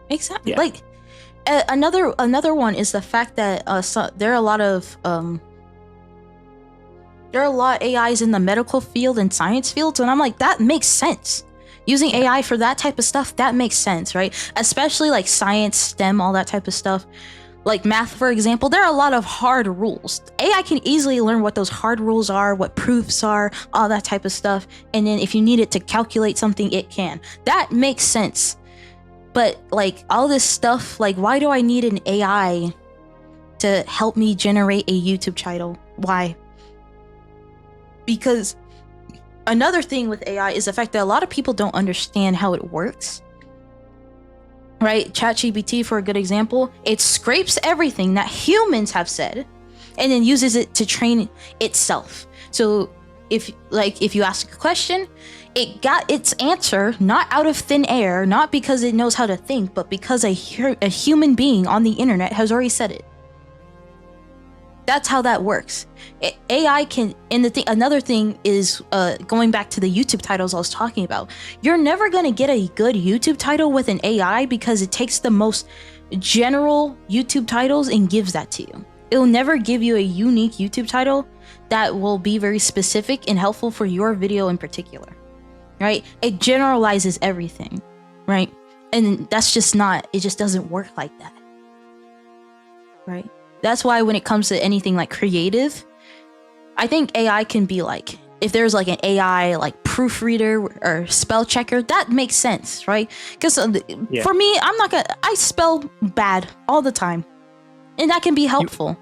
Exactly. Yeah. Like another one is the fact that there are a lot of AIs in the medical field and science fields, and I'm like, that makes sense. Using AI for that type of stuff, that makes sense, right? Especially like science, STEM, all that type of stuff. Like math, for example, there are a lot of hard rules. AI can easily learn what those hard rules are, what proofs are, all that type of stuff. And then if you need it to calculate something, it can. That makes sense. But like all this stuff, like, why do I need an AI to help me generate a YouTube title? Why? Because another thing with AI is the fact that a lot of people don't understand how it works. Right? ChatGPT, for a good example, it scrapes everything that humans have said and then uses it to train itself. So if you ask a question, it got its answer not out of thin air, not because it knows how to think, but because a human being on the internet has already said it. That's how that works. AI can, and another thing is going back to the YouTube titles I was talking about. You're never gonna get a good YouTube title with an AI because it takes the most general YouTube titles and gives that to you. It will never give you a unique YouTube title that will be very specific and helpful for your video in particular, right? It generalizes everything, right? And that's just not, it just doesn't work like that, right? That's why when it comes to anything like creative, I think AI can be like, if there's like an AI like proofreader or spell checker, that makes sense, right? Because for me, I spell bad all the time, and that can be helpful.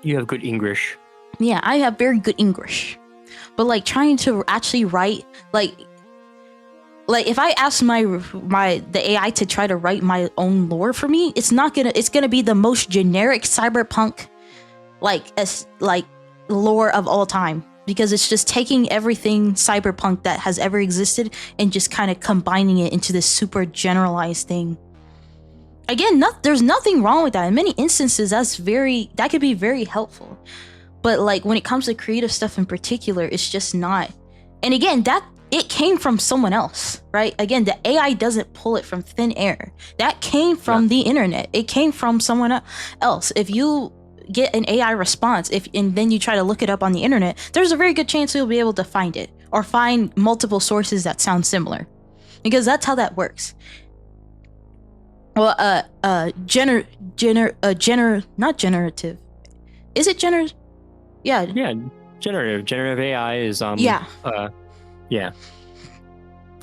You have good English. Yeah, I have very good English, but like trying to actually write like if I ask the AI to try to write my own lore for me, it's gonna be the most generic cyberpunk like lore of all time, because it's just taking everything cyberpunk that has ever existed and just kind of combining it into this super generalized thing. Again, there's nothing wrong with that. In many instances, that could be very helpful. But like when it comes to creative stuff in particular, it's just not. And again, it came from someone else, right? Again, the AI doesn't pull it from thin air. That came from the internet. It came from someone else. If you get an AI response, and then you try to look it up on the internet, there's a very good chance you'll be able to find it or find multiple sources that sound similar, because that's how that works. Well, not generative. Is it generative? Yeah. Yeah, generative AI is yeah. Yeah.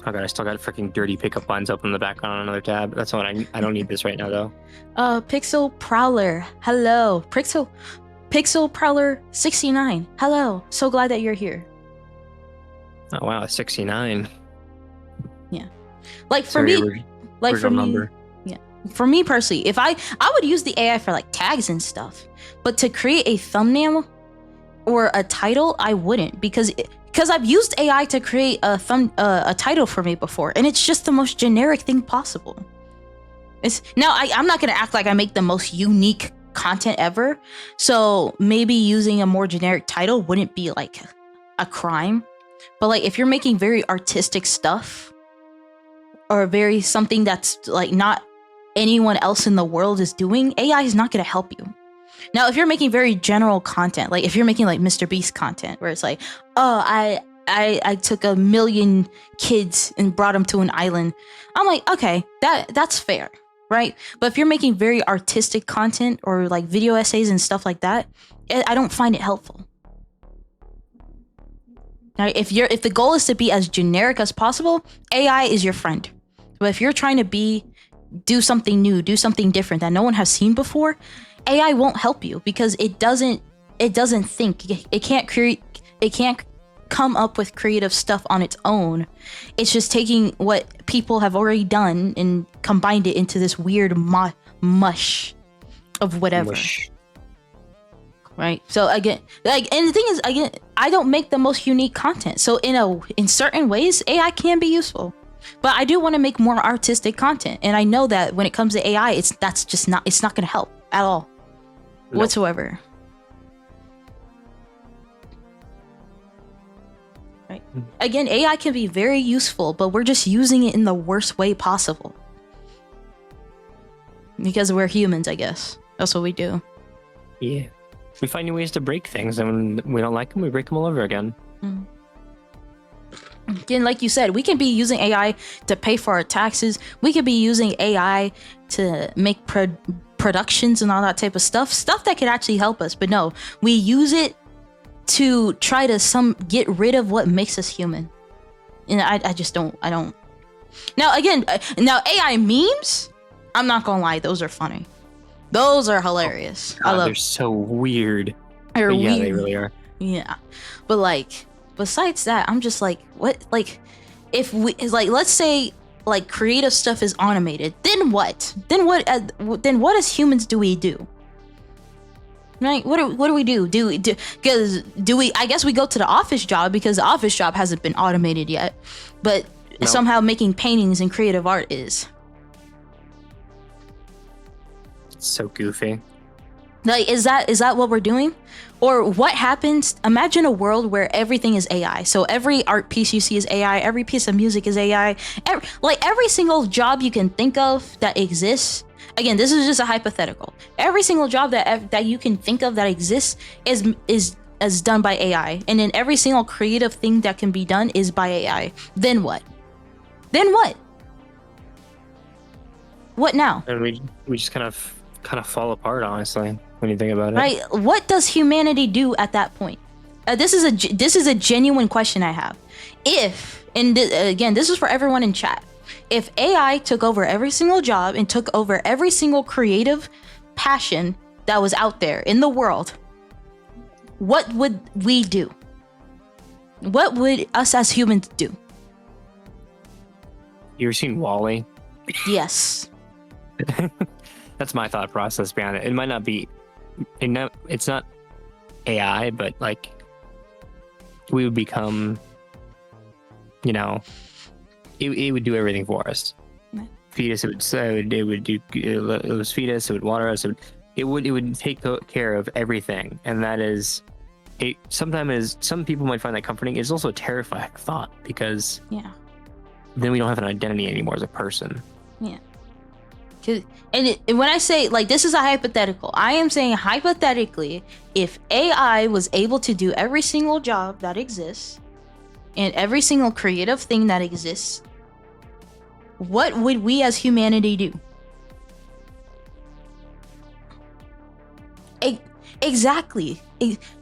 Oh god, I still got freaking dirty pickup lines open in the background on another tab. That's what I don't need this right now though. Pixel Prowler, hello. Pixel Prowler 69, hello. So glad that you're here. Oh wow, 69. Yeah. Like for me, number. Yeah. For me personally, if I would use the AI for like tags and stuff, but to create a thumbnail or a title, I wouldn't, because I've used AI to create a title for me before, and it's just the most generic thing possible. I'm not gonna act like I make the most unique content ever, so maybe using a more generic title wouldn't be like a crime. But like if you're making very artistic stuff, or very something that's like not anyone else in the world is doing, AI is not gonna help you. Now, if you're making very general content, like if you're making like Mr. Beast content, where it's like, oh, I took 1 million kids and brought them to an island, I'm like, okay, that's fair, right? But if you're making very artistic content or like video essays and stuff like that, I don't find it helpful. Now, if the goal is to be as generic as possible, AI is your friend. But if you're trying to do something new, do something different that no one has seen before, AI won't help you, because it doesn't think. It can't come up with creative stuff on its own. It's just taking what people have already done and combined it into this weird mush of whatever. Right? So again, and the thing is, again, I don't make the most unique content. So in certain ways, AI can be useful. But I do want to make more artistic content, and I know that when it comes to AI, it's not going to help at all, whatsoever. Right? Again, AI can be very useful, but we're just using it in the worst way possible, because we're humans, I guess. That's what we do. Yeah, we find new ways to break things, and when we don't like them, we break them all over again. Mm. Again, like you said, we can be using AI to pay for our taxes. We could be using AI to make productions and all that type of stuff that could actually help us. But no, we use it to try to get rid of what makes us human. And I just don't. Now again, AI memes, I'm not gonna lie, those are funny. Those are hilarious. Oh, God, they're so weird. They're weird. Yeah, they really are. Yeah, but like, besides that, I'm just like, what? Like, if we let's say like creative stuff is automated, then what? Then what as humans do we do? Right? What do we do? I guess we go to the office job, because the office job hasn't been automated yet, but somehow making paintings and creative art is. It's so goofy. Like, is that what we're doing? Or what happens? Imagine a world where everything is AI. So every art piece you see is AI. Every piece of music is AI. Every single job you can think of that exists. Again, this is just a hypothetical. Every single job that you can think of that exists is done by AI. And then every single creative thing that can be done is by AI. Then what? What now? And we just kind of kind of fall apart, honestly, when you think about it. Right? What does humanity do at that point? This is a genuine question I have. If, and again, this is for everyone in chat. If AI took over every single job and took over every single creative passion that was out there in the world, what would we do? What would us as humans do? You ever seen Wall-E? Yes. That's my thought process behind it. It might not be, it's not AI, but like we would become, you know, it would do everything for us. Feed us, it would feed us, it would water us, it would take care of everything, and that is. Sometimes some people might find that comforting. It's also a terrifying thought because then we don't have an identity anymore as a person. Yeah. And when I say, like, this is a hypothetical, I am saying hypothetically, if AI was able to do every single job that exists and every single creative thing that exists, what would we as humanity do? Exactly.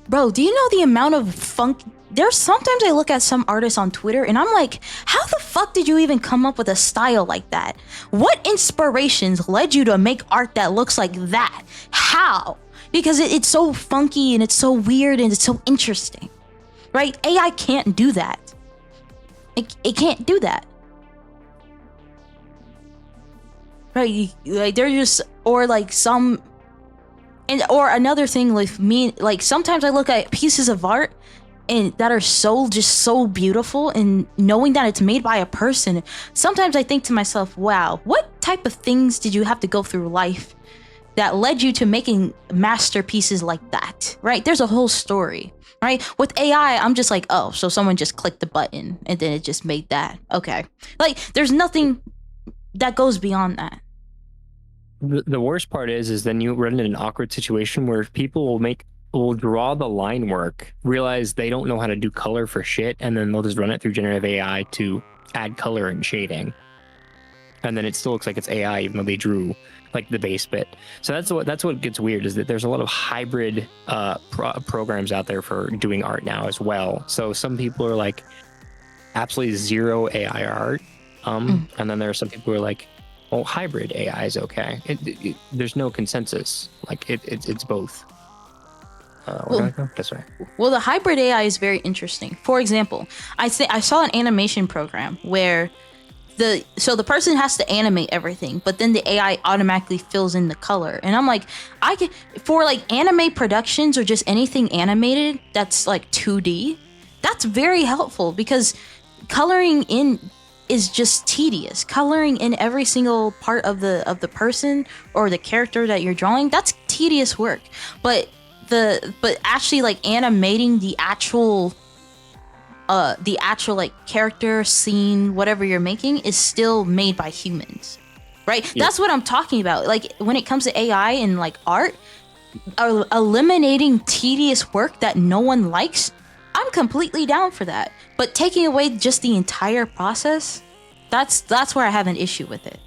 Bro, do you know the amount of funk? There's sometimes I look at some artists on Twitter and I'm like, how the fuck did you even come up with a style like that? What inspirations led you to make art that looks like that? How? Because it's so funky and it's so weird and it's so interesting, right? AI can't do that. It can't do that. Right? Like they're just, or like some. Or another thing with me, like sometimes I look at pieces of art and that are so beautiful, and knowing that it's made by a person, sometimes I think to myself, wow, what type of things did you have to go through life that led you to making masterpieces like that, right? There's a whole story, right? With AI, I'm just like, oh, so someone just clicked the button and then it just made that. Okay. Like there's nothing that goes beyond that. The worst part is then you run into an awkward situation where people will draw the line work, realize they don't know how to do color for shit, and then they'll just run it through generative AI to add color and shading, and then it still looks like it's AI even though they drew like the base bit. So that's what gets weird, is that there's a lot of hybrid programs out there for doing art now as well. So some people are like absolutely zero AI art, and then there are some people who are like, well, hybrid AI is okay. There's no consensus. Like it's both. Where do I go? That's right. Well, the hybrid AI is very interesting. For example, I saw an animation program where the person has to animate everything, but then the AI automatically fills in the color. And I'm like, for like anime productions or just anything animated that's like 2D, that's very helpful because coloring in is just tedious. Coloring in every single part of the person or the character that you're drawing, that's tedious work. But actually like animating the actual like character, scene, whatever you're making is still made by humans, right? Yeah. That's what I'm talking about. Like when it comes to AI and like art, eliminating tedious work that no one likes, I'm completely down for that. But taking away just the entire process, that's where I have an issue with it.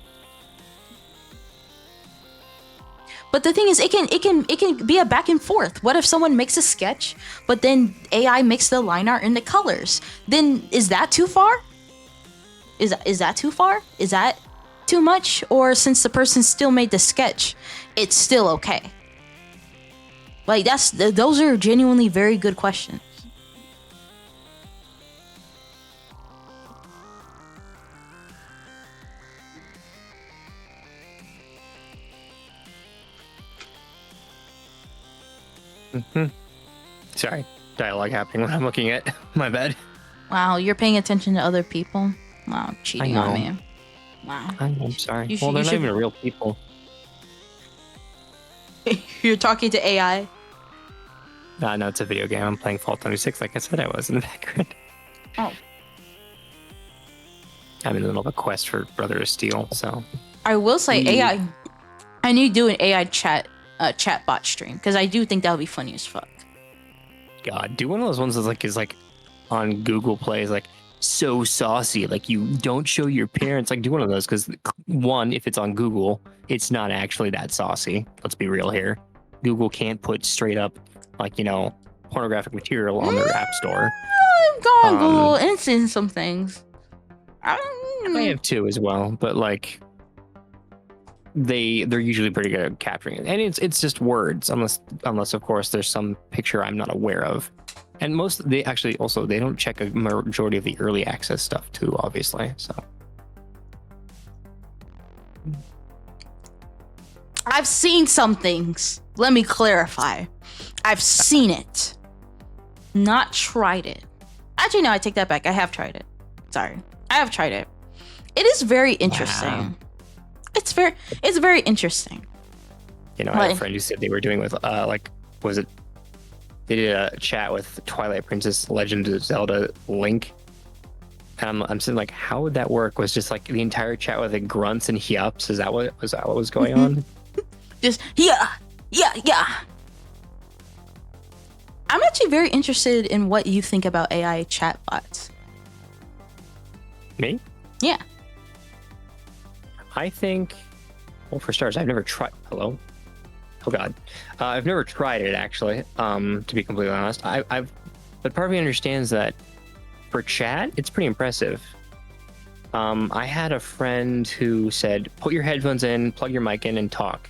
But the thing is, it can be a back and forth. What if someone makes a sketch, but then AI makes the line art and the colors? Then is that too far? Is that too far? Is that too much? Or since the person still made the sketch, it's still okay? Like those are genuinely very good questions. Sorry, dialogue happening when I'm looking at my bed. Wow, you're paying attention to other people? Wow, cheating on me. Wow. I'm sorry. Well, they're not even real people. You're talking to AI? No, it's a video game. I'm playing Fallout 76 like I said I was in the background. Oh. I'm in the middle of a quest for Brother of Steel, so. I will say AI. I need to do an AI chat bot stream because I do think that would be funny as fuck. God, do one of those ones that's like is like on Google Play, is like, so saucy. Like, you don't show your parents. Like, do one of those, because one, if it's on Google, it's not actually that saucy. Let's be real here. Google can't put straight up, like, pornographic material on their app store. I've gone on Google and seen some things. I have too as well, but like they're usually pretty good at capturing it, and it's just words, unless of course there's some picture I'm not aware of. And they don't check a majority of the early access stuff too, obviously. So I've seen some things. Let me clarify. I've seen it, not tried it. Actually, no, I take that back. I have tried it. Sorry, I have tried it. It is very interesting. Wow. It's very interesting. I had a friend who said they were doing with they did a chat with Twilight Princess Legend of Zelda Link. And I'm saying, like, how would that work? Was just like the entire chat with like grunts and yups? Is that what was going on? Just yeah. I'm actually very interested in what you think about AI chatbots. Me? Yeah. I think, well, for starters, I've never tried. Hello? Oh God, I've never tried it actually. To be completely honest, but part of me understands that for chat, it's pretty impressive. I had a friend who said, "Put your headphones in, plug your mic in, and talk."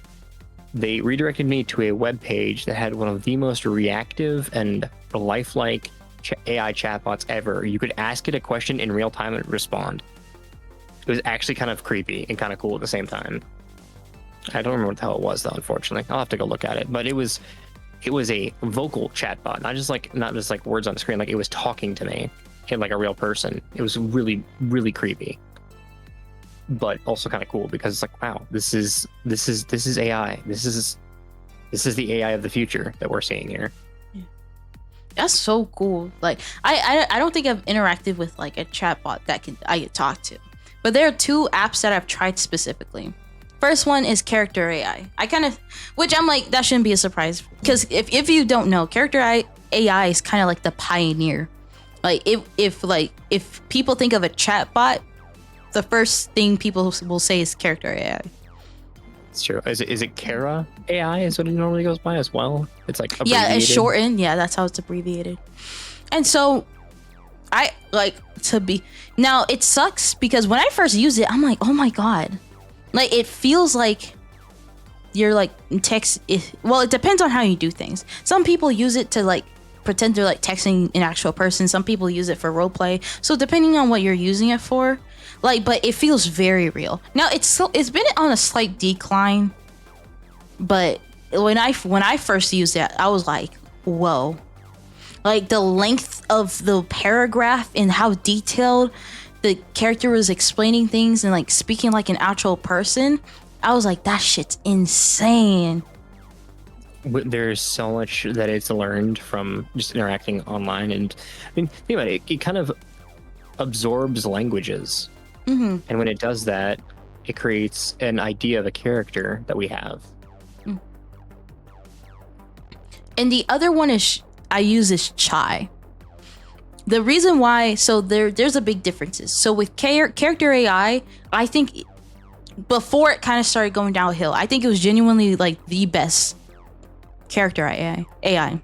They redirected me to a web page that had one of the most reactive and lifelike AI chatbots ever. You could ask it a question in real time and it would respond. It was actually kind of creepy and kind of cool at the same time. I don't remember what the hell it was though, unfortunately. I'll have to go look at it. But it was a vocal chatbot, not just like words on the screen. Like, it was talking to me like a real person. It was really, really creepy, but also kind of cool because it's like, wow, this is AI. This is the AI of the future that we're seeing here. That's so cool. Like, I don't think I've interacted with like a chatbot that I could talk to. But there are two apps that I've tried specifically. First one is Character AI. Which I'm like, that shouldn't be a surprise. Because if you don't know, Character AI is kind of like the pioneer. Like, if people think of a chatbot, the first thing people will say is Character AI. It's true. Is it Kara AI is what it normally goes by as well? It's like abbreviated. Yeah, it's shortened. Yeah, that's how it's abbreviated. And so now it sucks because when I first use it, I'm like, oh my God. Like, it feels like you're like well, it depends on how you do things. Some people use it to like pretend they're like texting an actual person. Some people use it for roleplay. So depending on what you're using it for, like, but it feels very real. Now it's been on a slight decline, but when I first used it, I was like, whoa. Like, the length of the paragraph and how detailed the character was explaining things and like speaking like an actual person, I was like, that shit's insane. There's so much that it's learned from just interacting online, and I mean, think about it. It kind of absorbs languages, and when it does that, it creates an idea of a character that we have. And the other one I use is Chai. The reason why, so there's a big differences. So with Character AI, I think before it kind of started going downhill, I think it was genuinely like the best Character AI.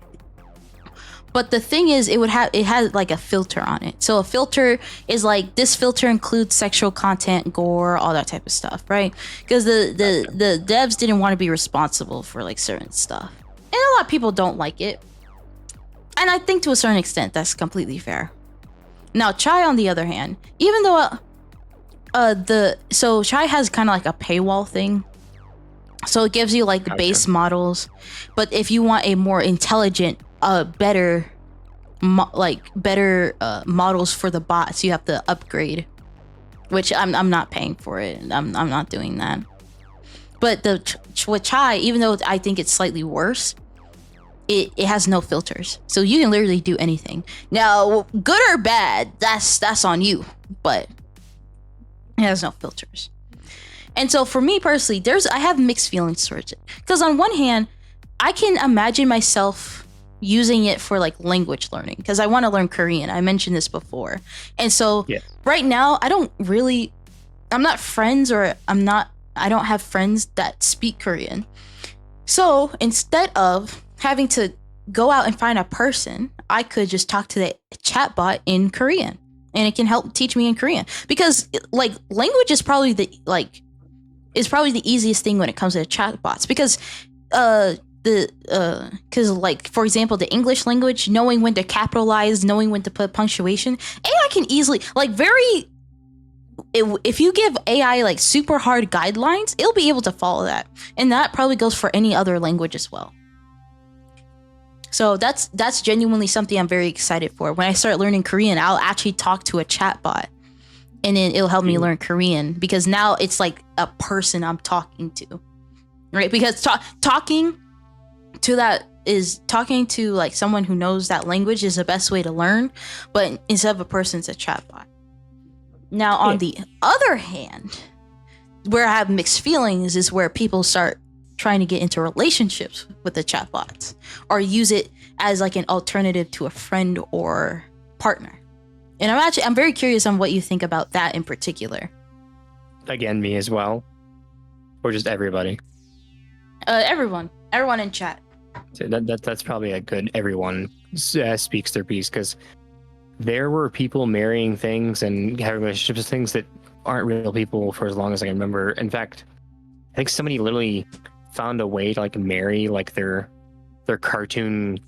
But the thing is, it had like a filter on it. So a filter is like, this filter includes sexual content, gore, all that type of stuff, right? Because the devs didn't want to be responsible for like certain stuff. And a lot of people don't like it. And I think to a certain extent, that's completely fair. Now, Chai, on the other hand, even though Chai has kind of like a paywall thing. So it gives you like the base models, but if you want a more intelligent, better models for the bots, you have to upgrade, which I'm not paying for it. I'm not doing that. But with Chai, even though I think it's slightly worse, it has no filters, so you can literally do anything. Now, good or bad, that's on you, but it has no filters. And so for me personally, I have mixed feelings towards it. Because on one hand, I can imagine myself using it for like language learning because I want to learn Korean. I mentioned this before. And so right now I'm not friends or I don't have friends that speak Korean. So instead of having to go out and find a person, I could just talk to the chatbot in Korean and it can help teach me in Korean because like language is probably the easiest thing when it comes to chatbots because because like for example the English language, knowing when to capitalize, knowing when to put punctuation, AI can easily like if you give AI like super hard guidelines, it'll be able to follow that, and that probably goes for any other language as well. So that's genuinely something I'm very excited for. When I start learning Korean, I'll actually talk to a chatbot and then it'll help me learn Korean because now it's like a person I'm talking to, right? Because talking to like someone who knows that language is the best way to learn, but instead of a person, it's a chatbot. Now, on the other hand, where I have mixed feelings is where people start trying to get into relationships with the chatbots or use it as like an alternative to a friend or partner. And I'm very curious on what you think about that in particular. Again, me as well, or just everybody. Everyone in chat. So that's probably a good everyone speaks their piece because there were people marrying things and having relationships with things that aren't real people for as long as I can remember. In fact, I think somebody literally found a way to like marry like their cartoon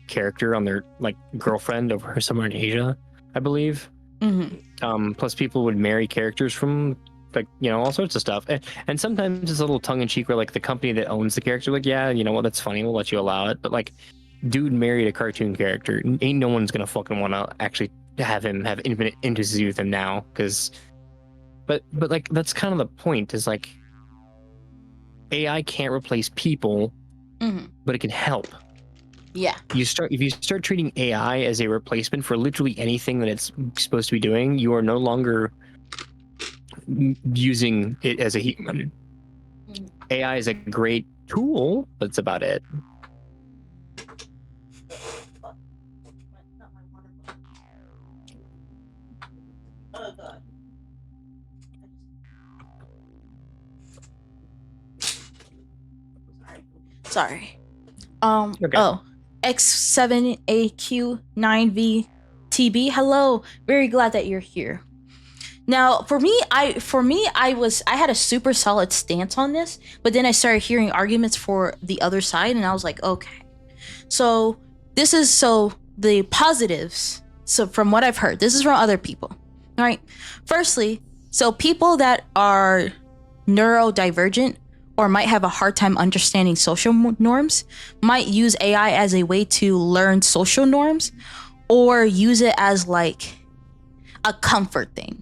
character on their like girlfriend over somewhere in Asia, I believe. Mm-hmm. Plus people would marry characters from like, you know, all sorts of stuff. And sometimes it's a little tongue in cheek where like the company that owns the character, like, yeah, you know what, that's funny, we'll let you allow it. But like, dude married a cartoon character. Ain't no one's gonna fucking want to actually have him have infinite intimacy with him now. But like, that's kind of the point is like, AI can't replace people, but it can help. Yeah. If you start treating AI as a replacement for literally anything that it's supposed to be doing, you are no longer using it as a human. AI is a great tool, but it's about it. Oh god. Sorry. Okay. Oh, X7AQ9VTB. Hello. Very glad that you're here. Now, for me, I had a super solid stance on this, but then I started hearing arguments for the other side, and I was like, okay. So the positives. So from what I've heard, this is from other people. All right. Firstly, so people that are neurodivergent or might have a hard time understanding social norms might use AI as a way to learn social norms or use it as like a comfort thing.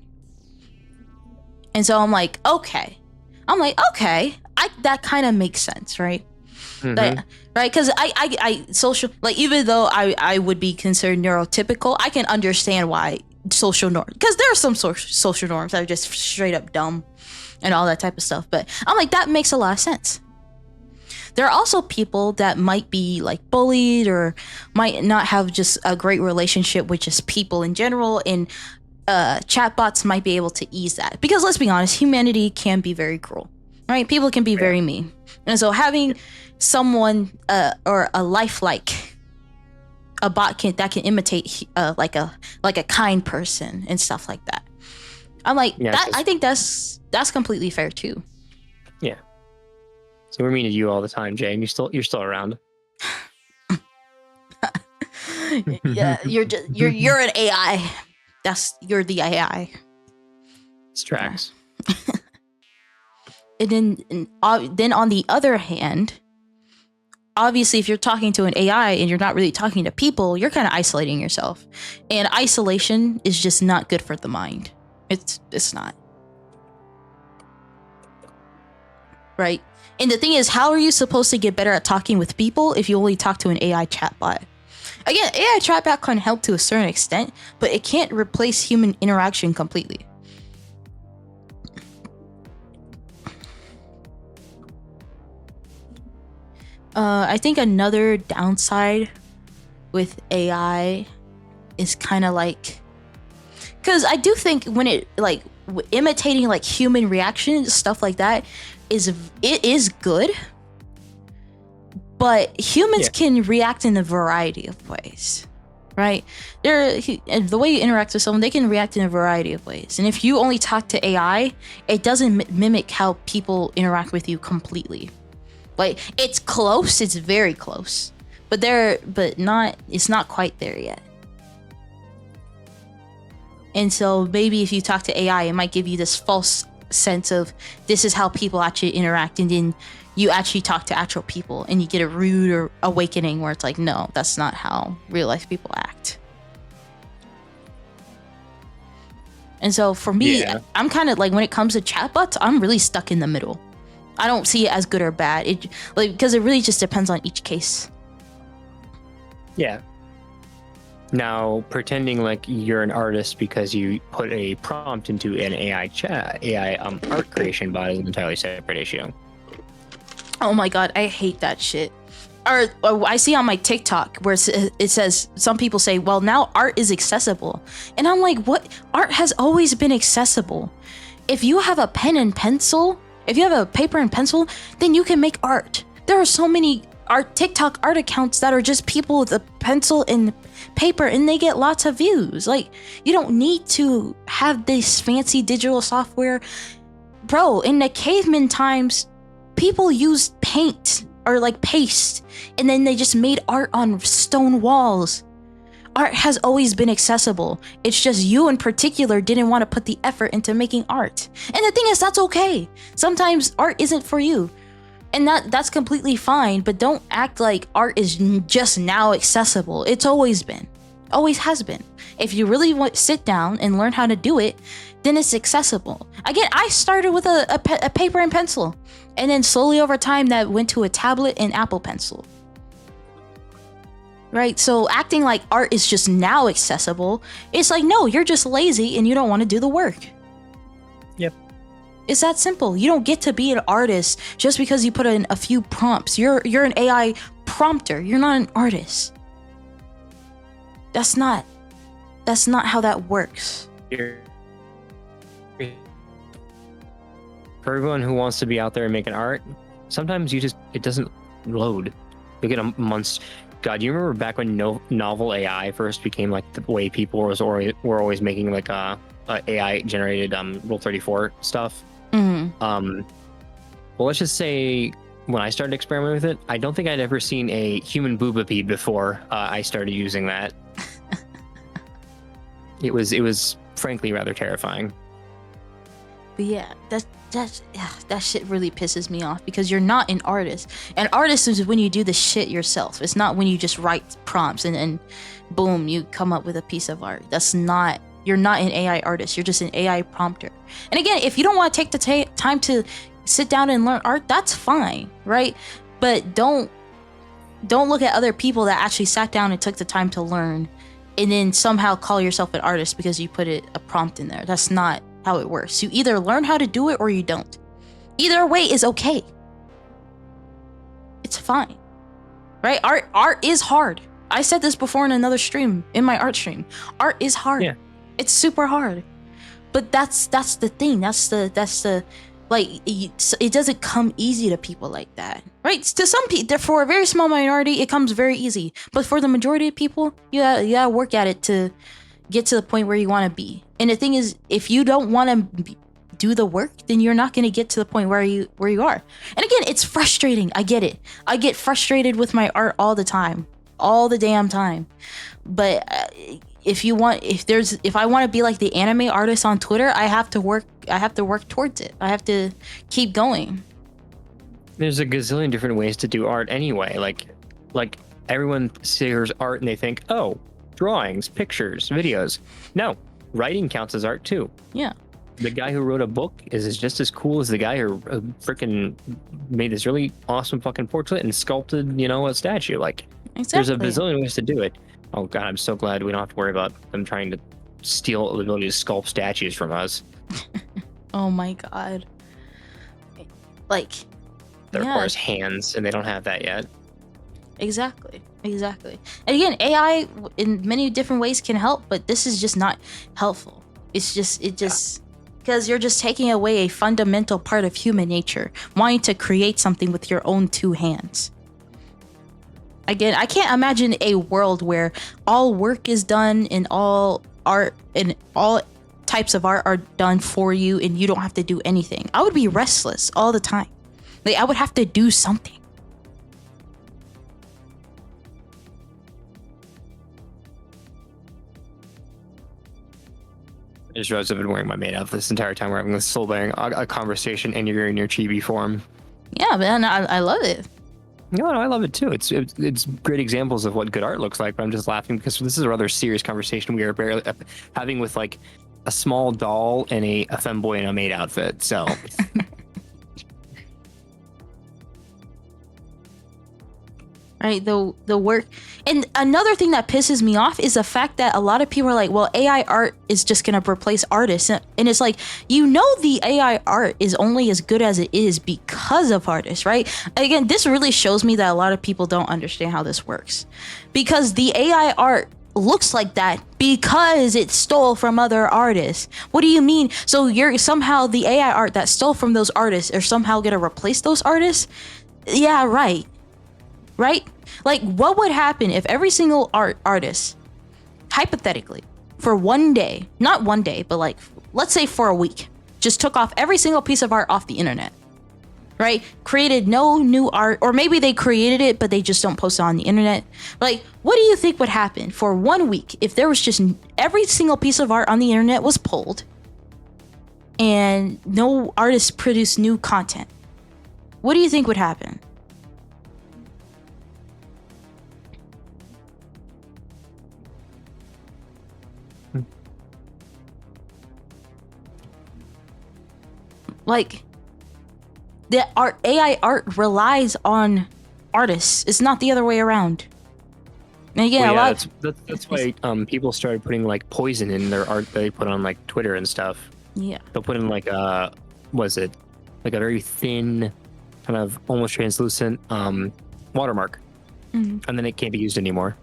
And so I'm like, okay, that kind of makes sense, right? Mm-hmm. Right, because I social, like, even though I would be considered neurotypical, I can understand why social norms, because there are some social norms that are just straight up dumb and all that type of stuff. But I'm like, that makes a lot of sense. There are also people that might be like bullied or might not have just a great relationship with just people in general, and chatbots might be able to ease that. Because let's be honest, humanity can be very cruel, right? People can be very mean, and so having someone or a lifelike a bot that can imitate like a kind person and stuff like that. I'm like, that. I think that's completely fair too. Yeah. So we're mean to you all the time, Jay, and you're still around. Yeah, you're an AI. You're the AI. It's tracks. And then on the other hand, obviously, if you're talking to an AI and you're not really talking to people, you're kind of isolating yourself, and isolation is just not good for the mind. It's not. Right? And the thing is, how are you supposed to get better at talking with people if you only talk to an AI chatbot? Again, AI chatbot can help to a certain extent, but it can't replace human interaction completely. I think another downside with AI is kind of like, because I do think when it like imitating like human reactions, stuff like that, is good, but humans can react in a variety of ways, right? The way you interact with someone, they can react in a variety of ways, and if you only talk to AI, it doesn't mimic how people interact with you completely. Like, it's close, it's very close, but it's not quite there yet. And so maybe if you talk to AI, it might give you this false sense of this is how people actually interact, and then you actually talk to actual people and you get a rude or awakening where it's like, no, that's not how real life people act. And so for me, I'm kind of like, when it comes to chatbots, I'm really stuck in the middle. I don't see it as good or bad, because it really just depends on each case. Yeah. Now, pretending like you're an artist because you put a prompt into an AI art creation bot is an entirely separate issue. Oh my god, I hate that shit. Or I see on my TikTok where it says, some people say, well, now art is accessible. And I'm like, what? Art has always been accessible. If you have a pen and pencil, if you have a paper and pencil, then you can make art. There are so many TikTok art accounts that are just people with a pencil and paper, and they get lots of views. Like, you don't need to have this fancy digital software. Bro, in the caveman times, people used paint or like paste, and then they just made art on stone walls. Art has always been accessible. It's just you in particular didn't want to put the effort into making art. And the thing is, that's okay. Sometimes art isn't for you. And that's completely fine, but don't act like art is just now accessible. It's always been. Always has been. If you really want to sit down and learn how to do it, then it's accessible. Again, I started with a paper and pencil, and then slowly over time that went to a tablet and Apple Pencil. Right? So acting like art is just now accessible, it's like, no, you're just lazy and you don't want to do the work. Yep. It's that simple. You don't get to be an artist just because you put in a few prompts. You're an AI prompter. You're not an artist. That's not how that works. For everyone who wants to be out there and making art, sometimes it doesn't load. You get a month's. God, you remember back when novel AI first became like the way people were always making like AI generated Rule 34 stuff. Mm-hmm. Well, let's just say when I started experimenting with it, I don't think I'd ever seen a human boobapede before I started using that. It was frankly rather terrifying. But yeah, that shit really pisses me off, because you're not an artist. An artist is when you do the shit yourself. It's not when you just write prompts and boom, you come up with a piece of art. You're not an AI artist. You're just an AI prompter. And again, if you don't want to take the time to sit down and learn art, that's fine, right? But don't look at other people that actually sat down and took the time to learn, and then somehow call yourself an artist because you put a prompt in there. That's not how it works. You either learn how to do it or you don't. Either way is okay. It's fine, right? Art is hard. I said this before in another stream, in my art stream. Art is hard. Yeah. It's super hard. But that's the thing. That's the like, it doesn't come easy to people like that, right? To some people, for a very small minority, it comes very easy. But for the majority of people, you gotta work at it to get to the point where you want to be. And the thing is, if you don't want to do the work, then you're not going to get to the point where you are. And again, it's frustrating. I get it. I get frustrated with my art all the time, all the damn time. But if I want to be like the anime artist on Twitter, I have to work towards it. I have to keep going. There's a gazillion different ways to do art anyway. Like everyone sees art and they think, oh, drawings, pictures, videos. No, writing counts as art too. Yeah. The guy who wrote a book is just as cool as the guy who freaking made this really awesome fucking portrait and sculpted, a statue. Like, There's a bazillion ways to do it. Oh god, I'm so glad we don't have to worry about them trying to steal the ability to sculpt statues from us. Oh my god. Like, that requires hands, and they don't have that yet. Exactly. Exactly. And again, AI in many different ways can help, but this is just not helpful. Because you're just taking away a fundamental part of human nature, wanting to create something with your own two hands. Again, I can't imagine a world where all work is done and all art and all types of art are done for you and you don't have to do anything. I would be restless all the time. Like, I would have to do something. I just realized I've been wearing my maid outfit this entire time. We're having this soul bearing a conversation, and you're in your chibi form. Yeah, man, I love it. No, I love it too. It's great examples of what good art looks like. But I'm just laughing because this is a rather serious conversation we are barely having with like a small doll and a femboy in a maid outfit. So. Right, the work. And another thing that pisses me off is the fact that a lot of people are like, well, AI art is just gonna replace artists, and it's like, you know, the AI art is only as good as it is because of artists, right? Again, this really shows me that a lot of people don't understand how this works, because the AI art looks like that because it stole from other artists. What do you mean? So you're somehow the AI art that stole from those artists are somehow gonna replace those artists? Yeah, right. Right? Like, what would happen if every single artist, hypothetically, for one day, not one day, but like, let's say for a week, just took off every single piece of art off the internet, right? Created no new art, or maybe they created it, but they just don't post it on the internet. Like, what do you think would happen for 1 week if there was just every single piece of art on the internet was pulled and no artists produced new content? What do you think would happen? Like, the AI art relies on artists. It's not the other way around. And again, that's why people started putting like poison in their art that they put on like Twitter and stuff. Yeah. They'll put in like like a very thin, kind of almost translucent watermark, and then it can't be used anymore.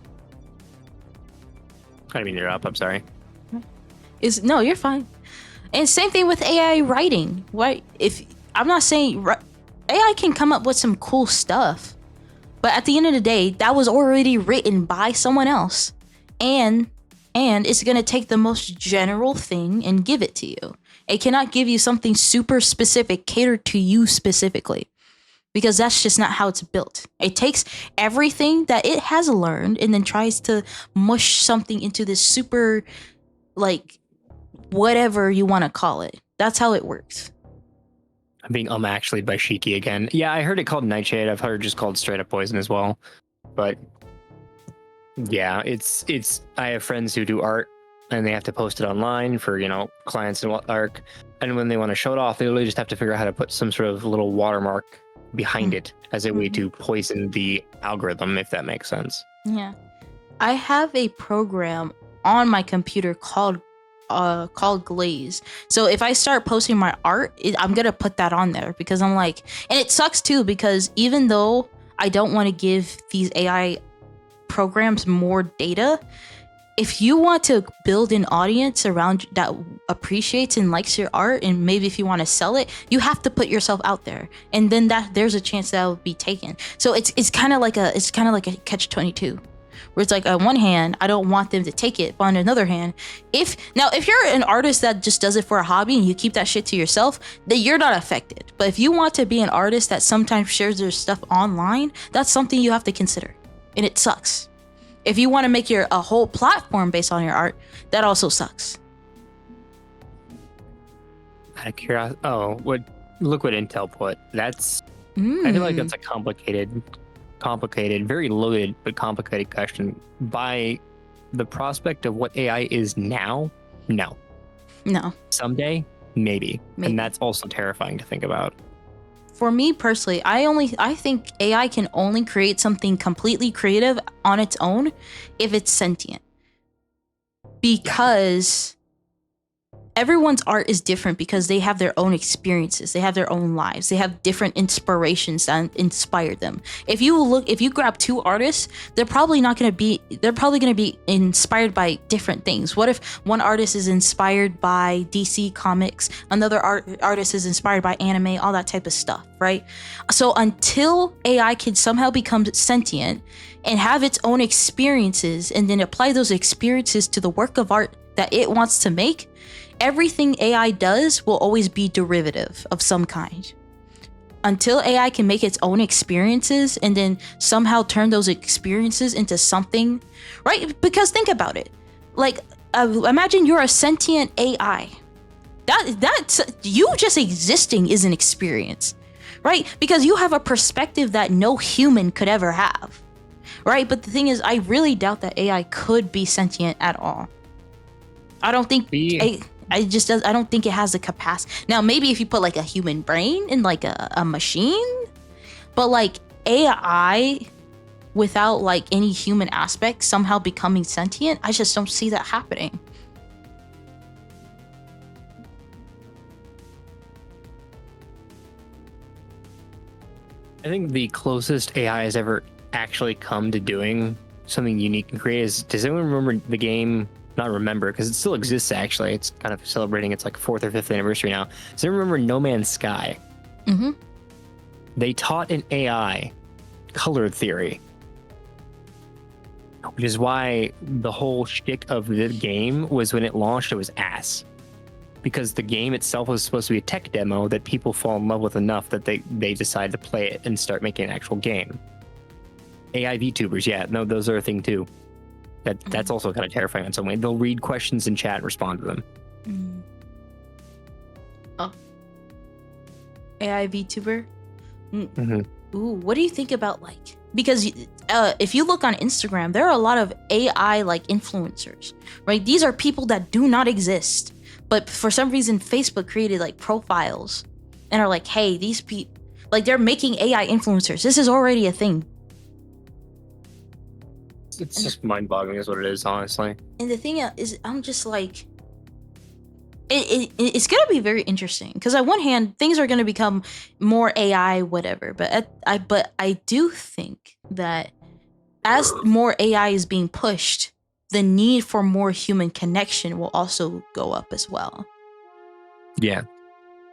I didn't mean to interrupt. I'm sorry. No, you're fine. And same thing with AI writing, right? If I'm not saying AI can come up with some cool stuff, but at the end of the day, that was already written by someone else, and it's gonna take the most general thing and give it to you. It cannot give you something super specific, catered to you specifically, because that's just not how it's built. It takes everything that it has learned and then tries to mush something into this super, like, whatever you want to call it. That's how it works. I'm being actually by Shiki again. Yeah, I heard it called Nightshade. I've heard it just called straight up poison as well. But yeah, it's I have friends who do art and they have to post it online for, you know, clients and whatnot. And when they want to show it off, they literally just have to figure out how to put some sort of little watermark behind it as a way to poison the algorithm, if that makes sense. Yeah. I have a program on my computer called Glaze. So if I start posting my art, I'm gonna put that on there, because I'm like, and it sucks too, because even though I don't want to give these AI programs more data, if you want to build an audience around that appreciates and likes your art, and maybe if you want to sell it, you have to put yourself out there, and then there's a chance that will be taken. So it's kind of like a catch-22. Where it's like, on one hand, I don't want them to take it, but on another hand, if you're an artist that just does it for a hobby and you keep that shit to yourself, then you're not affected. But if you want to be an artist that sometimes shares their stuff online, that's something you have to consider, and it sucks. If you want to make a whole platform based on your art, that also sucks. Out of curiosity, look what Intel put. That's I feel like that's a complicated, very loaded but complicated question. By the prospect of what AI is now, no. Someday, maybe. And that's also terrifying to think about. For me personally, I think AI can only create something completely creative on its own if it's sentient. Because everyone's art is different because they have their own experiences, they have their own lives, they have different inspirations that inspire them. If you grab two artists, they're probably going to be inspired by different things. What if one artist is inspired by DC comics, another artist is inspired by anime, all that type of stuff, right? So until AI can somehow become sentient and have its own experiences and then apply those experiences to the work of art that it wants to make, everything AI does will always be derivative of some kind. Until AI can make its own experiences and then somehow turn those experiences into something, right? Because think about it. Like, imagine you're a sentient AI. That's you just existing is an experience, right? Because you have a perspective that no human could ever have, right? But the thing is, I really doubt that AI could be sentient at all. I don't think... I don't think it has the capacity. Now, maybe if you put like a human brain in like a machine, but like AI without like any human aspect somehow becoming sentient, I just don't see that happening. I think the closest AI has ever actually come to doing something unique and creative is, does anyone remember the game? Not remember, because it still exists actually. It's kind of celebrating its like 4th or 5th anniversary now. Does anyone remember No Man's Sky? Mm-hmm. They taught an AI color theory, which is why the whole shtick of the game was when it launched, it was ass. Because the game itself was supposed to be a tech demo that people fall in love with enough that they decide to play it and start making an actual game. AI VTubers, yeah, no, those are a thing too. That's also kind of terrifying in some way. They'll read questions in chat and respond to them. Oh. AI VTuber? Mm-hmm. Ooh, what do you think about like... Because if you look on Instagram, there are a lot of AI like influencers, right? These are people that do not exist. But for some reason, Facebook created like profiles and are like, hey, these people... Like they're making AI influencers. This is already a thing. It's just mind-boggling is what it is, honestly. And the thing is, I'm just like, it's gonna be very interesting because on one hand, things are gonna become more AI, whatever. But I do think that as more AI is being pushed, the need for more human connection will also go up as well. Yeah,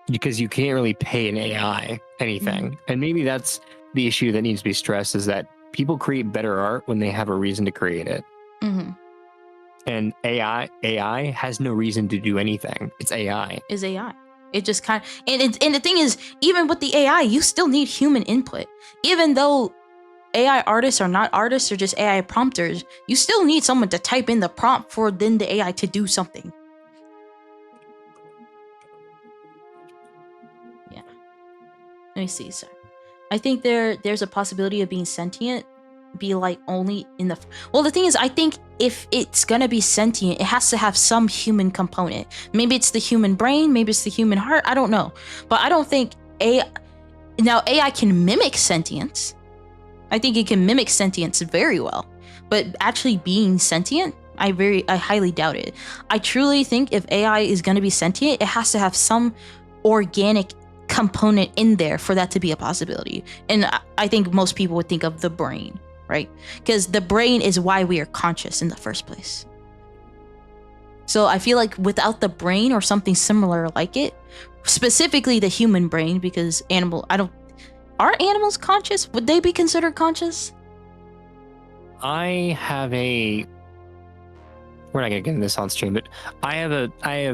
because you can't really pay an AI anything, and maybe that's the issue that needs to be stressed, is that people create better art when they have a reason to create it. Mm-hmm. And AI has no reason to do anything. It's AI. Is AI. It just kind of... And the thing is, even with the AI, you still need human input. Even though AI artists are not artists, or just AI prompters, you still need someone to type in the prompt for then the AI to do something. Yeah. Let me see, sir. I think there's a possibility of being sentient, be like only in the... Well, the thing is, I think if it's gonna be sentient, it has to have some human component. Maybe it's the human brain, maybe it's the human heart, I don't know. But I don't think AI... Now, AI can mimic sentience. I think it can mimic sentience very well. But actually being sentient, I highly doubt it. I truly think if AI is gonna be sentient, it has to have some organic component in there for that to be a possibility. And I think most people would think of the brain, right? Because the brain is why we are conscious in the first place. So I feel like without the brain or something similar like it, specifically the human brain, because are animals conscious? Would they be considered conscious? We're not gonna get into this on stream, but I have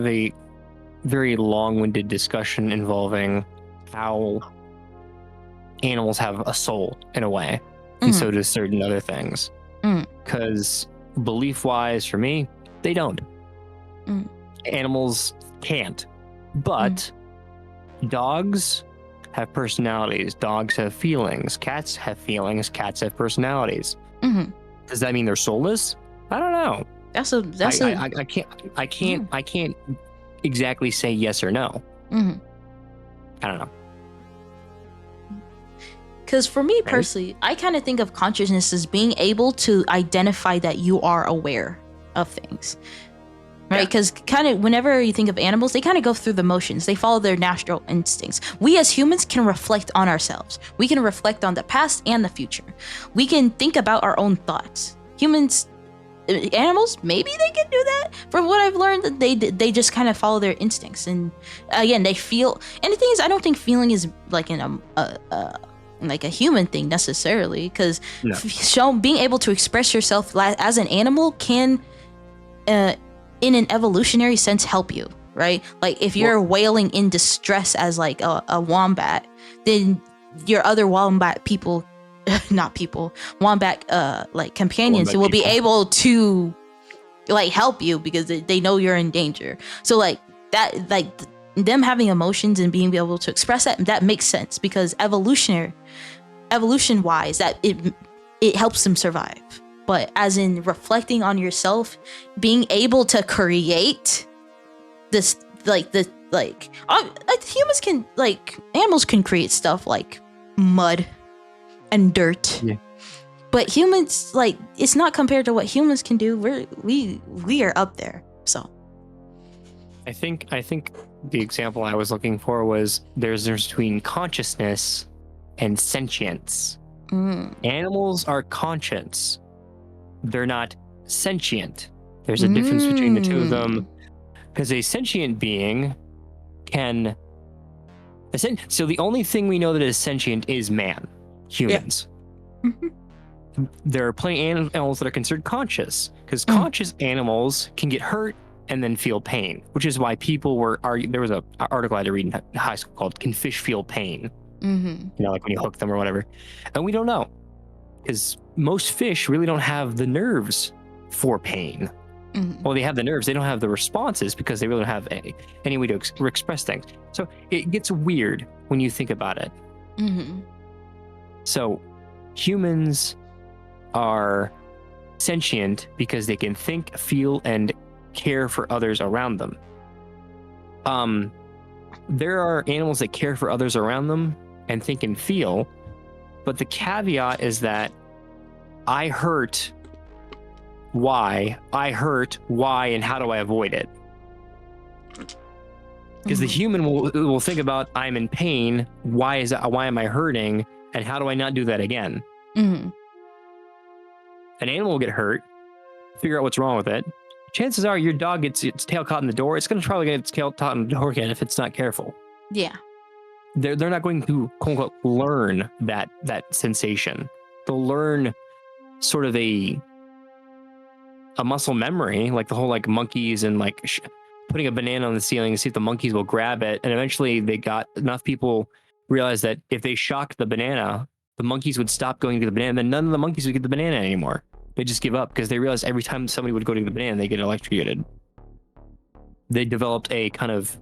a very long-winded discussion involving how animals have a soul in a way, and so do certain other things. Because belief-wise, for me, they don't. Animals can't, but dogs have personalities. Dogs have feelings. Cats have feelings. Cats have personalities. Does that mean they're soulless? I don't know. I can't exactly say yes or no. I don't know. Because for me personally, I kind of think of consciousness as being able to identify that you are aware of things. right? Because kind of whenever you think of animals, they kind of go through the motions. They follow their natural instincts. We as humans can reflect on ourselves. We can reflect on the past and the future. We can think about our own thoughts. Humans, animals, maybe they can do that. From what I've learned, they just kind of follow their instincts, and again, they feel. And the thing is, I don't think feeling is like like a human thing necessarily, because being able to express yourself as an animal can, in an evolutionary sense, help you, right? Like if you're wailing in distress as like a wombat, then your other wombat people, wombat like companions will be able to like help you because they know you're in danger. So like that, like them having emotions and being able to express that makes sense, because evolution wise, that it helps them survive. But as in reflecting on yourself, being able to create this, humans can, like, animals can create stuff like mud and dirt. Yeah. But humans, like, it's not compared to what humans can do. We are up there. So I think the example I was looking for was there's between consciousness and sentience. Animals are conscious. They're not sentient. There's a difference between the two of them, because a sentient being can. So the only thing we know that is sentient is man, humans. Yeah. There are plenty of animals that are considered conscious, because conscious animals can get hurt and then feel pain, which is why people were arguing. There was an article I had to read in high school called "Can Fish Feel Pain?" You know, like when you hook them or whatever. And we don't know, because most fish really don't have the nerves for pain. Well, they have the nerves, they don't have the responses, because they really don't have any way to express things. So it gets weird when you think about it. So humans are sentient because they can think, feel, and care for others around them. There are animals that care for others around them and think and feel, but the caveat is that I hurt, why, and how do I avoid it? Because the human will think about, I'm in pain, why am I hurting, and how do I not do that again? An animal will get hurt, figure out what's wrong with it. Chances are your dog gets its tail caught in the door, it's going to probably get its tail caught in the door again if it's not careful. Yeah. They're not going to, quote unquote, learn that sensation. They'll learn sort of a muscle memory, like the whole like monkeys and like putting a banana on the ceiling to see if the monkeys will grab it. And eventually they got enough people realized that if they shocked the banana, the monkeys would stop going to the banana, and then none of the monkeys would get the banana anymore. They just give up, because they realized every time somebody would go to the banana, they get electrocuted. They developed a kind of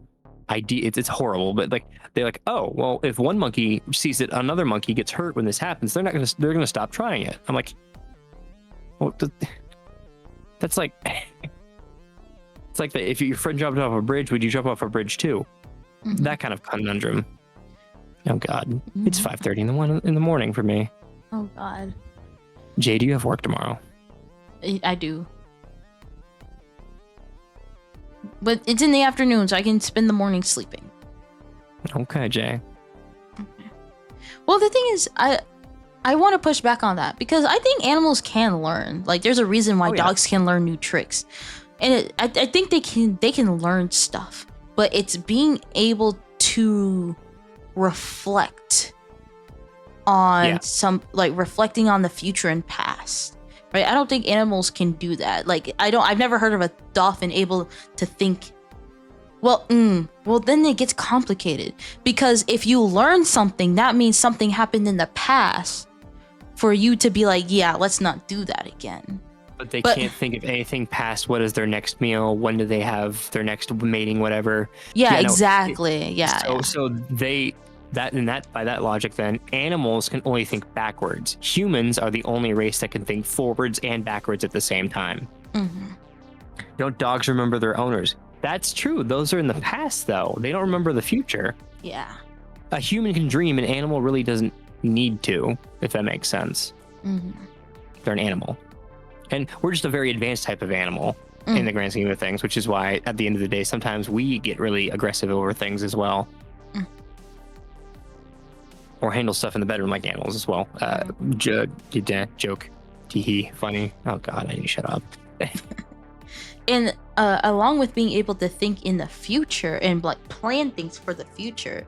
idea. It's horrible, but like they're like, oh well, if one monkey sees that another monkey gets hurt when this happens, they're gonna stop trying it. I'm like, well, that's like, it's like that if your friend jumped off a bridge, would you jump off a bridge too? That kind of conundrum. Oh God, it's 5:30 in the morning for me. Oh God. Jay, do you have work tomorrow? I do. But it's in the afternoon, so I can spend the morning sleeping. Okay, Jay. Okay. Well, the thing is, I want to push back on that, because I think animals can learn. Like, there's a reason why dogs can learn new tricks. And I think they can learn stuff. But it's being able to reflect on reflecting on the future and past. Right? I don't think animals can do that. Like, I've never heard of a dolphin able to think. Well, then it gets complicated, because if you learn something, that means something happened in the past for you to be like, yeah, let's not do that again. But they can't think of anything past what is their next meal, when do they have their next mating, whatever. Yeah, exactly. So they by that logic, then animals can only think backwards. Humans are the only race that can think forwards and backwards at the same time. Don't dogs remember their owners? That's true. Those are in the past, though. They don't remember the future. Yeah. A human can dream, an animal really doesn't need to, if that makes sense. They're an animal. And we're just a very advanced type of animal. in the grand scheme of things, which is why at the end of the day, sometimes we get really aggressive over things as well. Or handle stuff in the bedroom like animals as well. Joke. Tee funny. Oh God, I need to shut up. And along with being able to think in the future and like plan things for the future,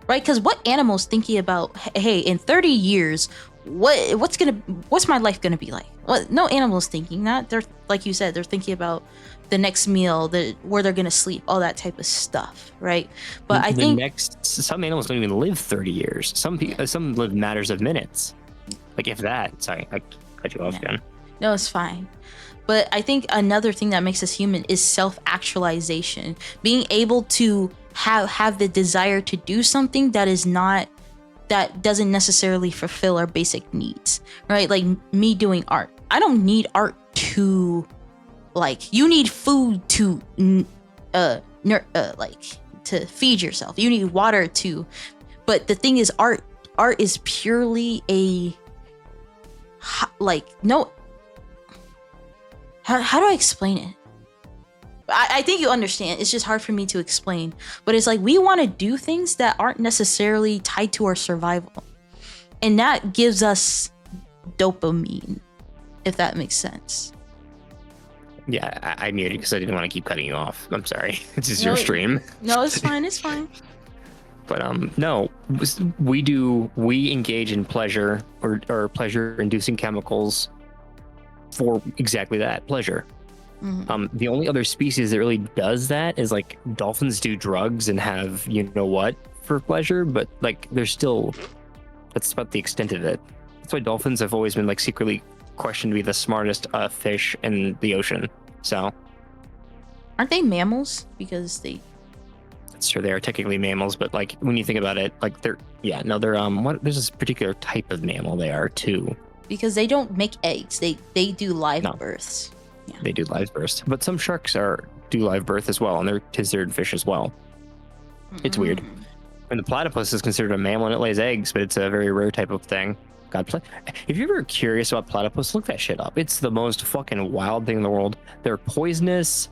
right? Because what animals thinking about? Hey, in 30 years, what's my life gonna be like? Well, no animals thinking that. They're like you said, they're thinking about the next meal, where they're gonna sleep, all that type of stuff, right? But I think some animals don't even live 30 years. Some live matters of minutes, like if that. Sorry, I cut you off again. No, it's fine. But I think another thing that makes us human is self-actualization. Being able to have the desire to do something that doesn't necessarily fulfill our basic needs, right? Like me doing art. I don't need art to, like, you need food to, to feed yourself. You need water to, but the thing is, art is purely How do I explain it? I think you understand. It's just hard for me to explain. But it's like we want to do things that aren't necessarily tied to our survival. And that gives us dopamine, if that makes sense. Yeah, I muted because I didn't want to keep cutting you off. I'm sorry. This is your stream. No, it's fine. It's fine. But no, we engage in pleasure or pleasure-inducing chemicals for exactly that, pleasure. The only other species that really does that is like dolphins do drugs and have what for pleasure, but like that's about the extent of it. That's why dolphins have always been like secretly questioned to be the smartest fish in the ocean. So aren't they mammals? Because that's true, they are technically mammals, but like when you think about it, like they're there's this particular type of mammal they are too. Because they don't make eggs. They do live births. Yeah. They do live births. But some sharks do live birth as well, and they're considered fish as well. It's weird. And the platypus is considered a mammal and it lays eggs, but it's a very rare type of thing. If you're ever curious about platypus, look that shit up. It's the most fucking wild thing in the world. They're poisonous.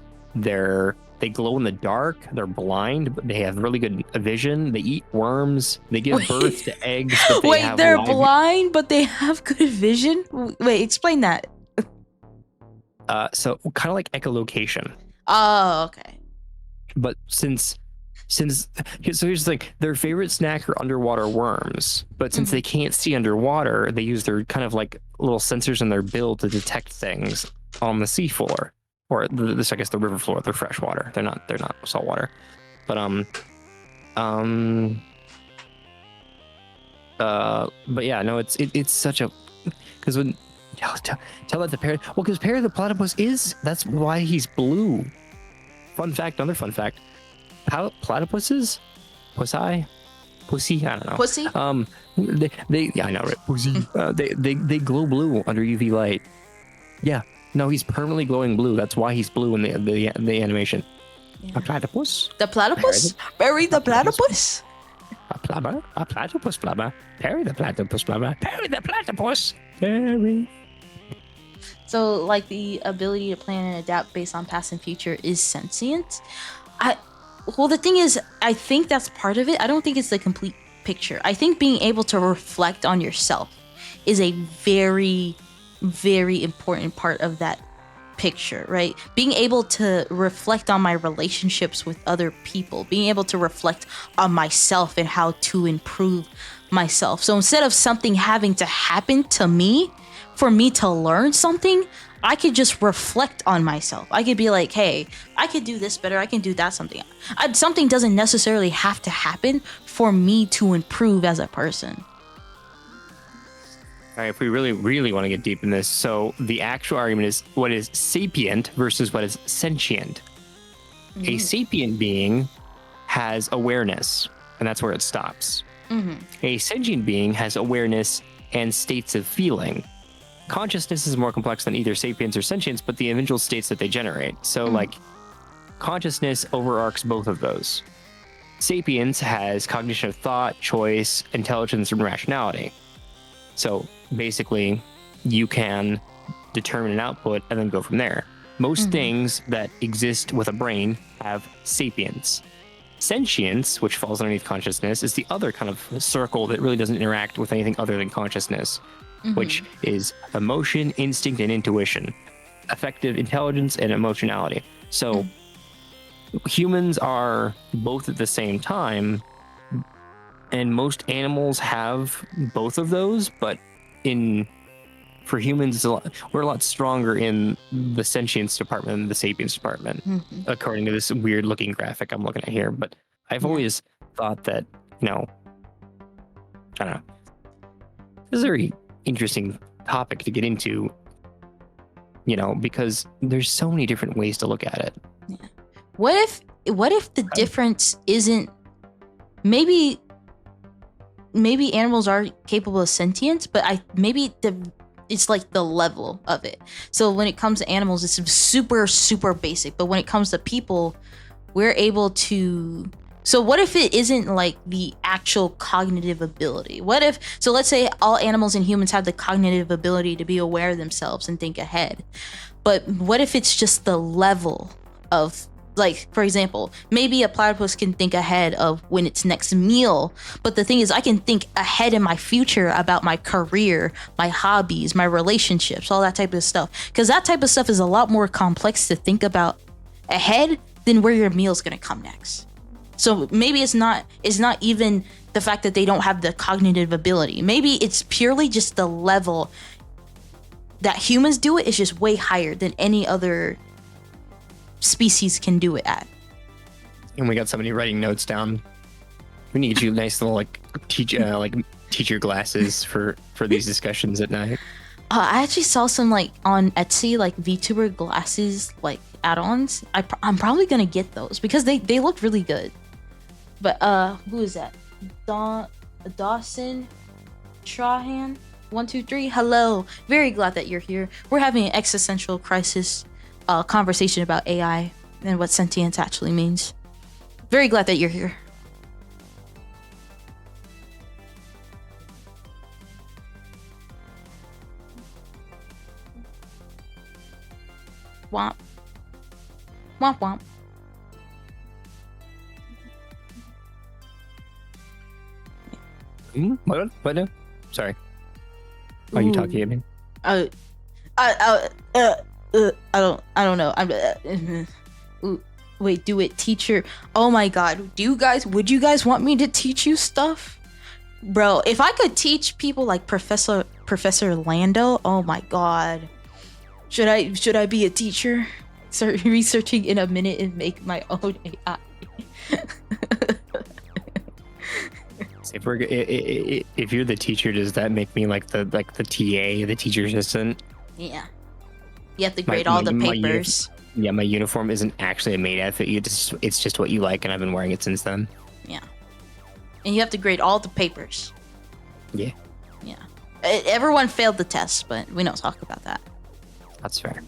They glow in the dark. They're blind, but they have really good vision. They eat worms. They give birth to eggs. They're blind, but they have good vision? Wait, explain that. So kind of like echolocation. Oh, okay. But so here's the thing: their favorite snack are underwater worms. But since they can't see underwater, they use their kind of like little sensors in their bill to detect things on the seafloor. Or I guess the river floor. They're freshwater. They're not saltwater. But but yeah, no, it's such a, because when tell that to Perry. Well, because Perry the platypus that's why he's blue. Another fun fact. Platypuses, pussy, I don't know. Pussy. I know, right? Pussy. They glow blue under UV light. Yeah. No, he's permanently glowing blue. That's why he's blue in the animation. Yeah. A platypus. The platypus? Perry the platypus? A platypus blubber. Perry the platypus blubber. Perry the platypus. Perry. So, like, the ability to plan and adapt based on past and future is sentient. The thing is, I think that's part of it. I don't think it's the complete picture. I think being able to reflect on yourself is a very, very important part of that picture, right? Being able to reflect on my relationships with other people, being able to reflect on myself and how to improve myself. So instead of something having to happen to me for me to learn something, I could just reflect on myself. I could be like, hey, I could do this better. I can do that something. Something doesn't necessarily have to happen for me to improve as a person. All right, if we really, really want to get deep in this, so the actual argument is what is sapient versus what is sentient. A sapient being has awareness, and that's where it stops. A sentient being has awareness and states of feeling. Consciousness is more complex than either sapience or sentience, but the individual states that they generate. So, like, consciousness overarches both of those. Sapience has cognition of thought, choice, intelligence, and rationality. So basically, you can determine an output and then go from there. Most things that exist with a brain have sapience. Sentience, which falls underneath consciousness, is the other kind of circle that really doesn't interact with anything other than consciousness, which is emotion, instinct, and intuition, affective intelligence, and emotionality. So humans are both at the same time, and most animals have both of those, but for humans, we're a lot stronger in the sentience department than the sapience department, according to this weird looking graphic I'm looking at here. But I've always thought that, I don't know, this is a very interesting topic to get into, because there's so many different ways to look at it. Yeah. What if the difference isn't maybe animals are capable of sentience, but it's like the level of it. So when it comes to animals, it's super, super basic. But when it comes to people, we're able to... So what if it isn't like the actual cognitive ability? So let's say all animals and humans have the cognitive ability to be aware of themselves and think ahead. But what if it's just the level of... Like, for example, maybe a platypus can think ahead of when its next meal. But the thing is, I can think ahead in my future about my career, my hobbies, my relationships, all that type of stuff. Because that type of stuff is a lot more complex to think about ahead than where your meal's going to come next. So maybe it's not even the fact that they don't have the cognitive ability. Maybe it's purely just the level that humans do it is just way higher than any other species can do it at. And we got somebody writing notes down. We need you nice little teacher glasses for these discussions at night. I actually saw some on Etsy VTuber glasses add-ons. I'm probably gonna get those because they look really good. But who is that? Dawson Trahan 123. Hello, very glad that you're here. We're having an existential crisis conversation about AI and what sentience actually means. Very glad that you're here. Womp. Womp womp. What now? Sorry. Are you talking to me? I don't know. Wait, do it, teacher. Oh my god. Would you guys want me to teach you stuff? Bro, if I could teach people like Professor Lando, oh my god. Should I be a teacher? Start researching in a minute and make my own AI. If you're the teacher, does that make me like the TA, the teacher assistant? Yeah. You have to grade all the papers. My uniform isn't actually a maid outfit. It's just what you like, and I've been wearing it since then. Yeah. And you have to grade all the papers. Yeah. Yeah. Everyone failed the test, but we don't talk about that. That's fair.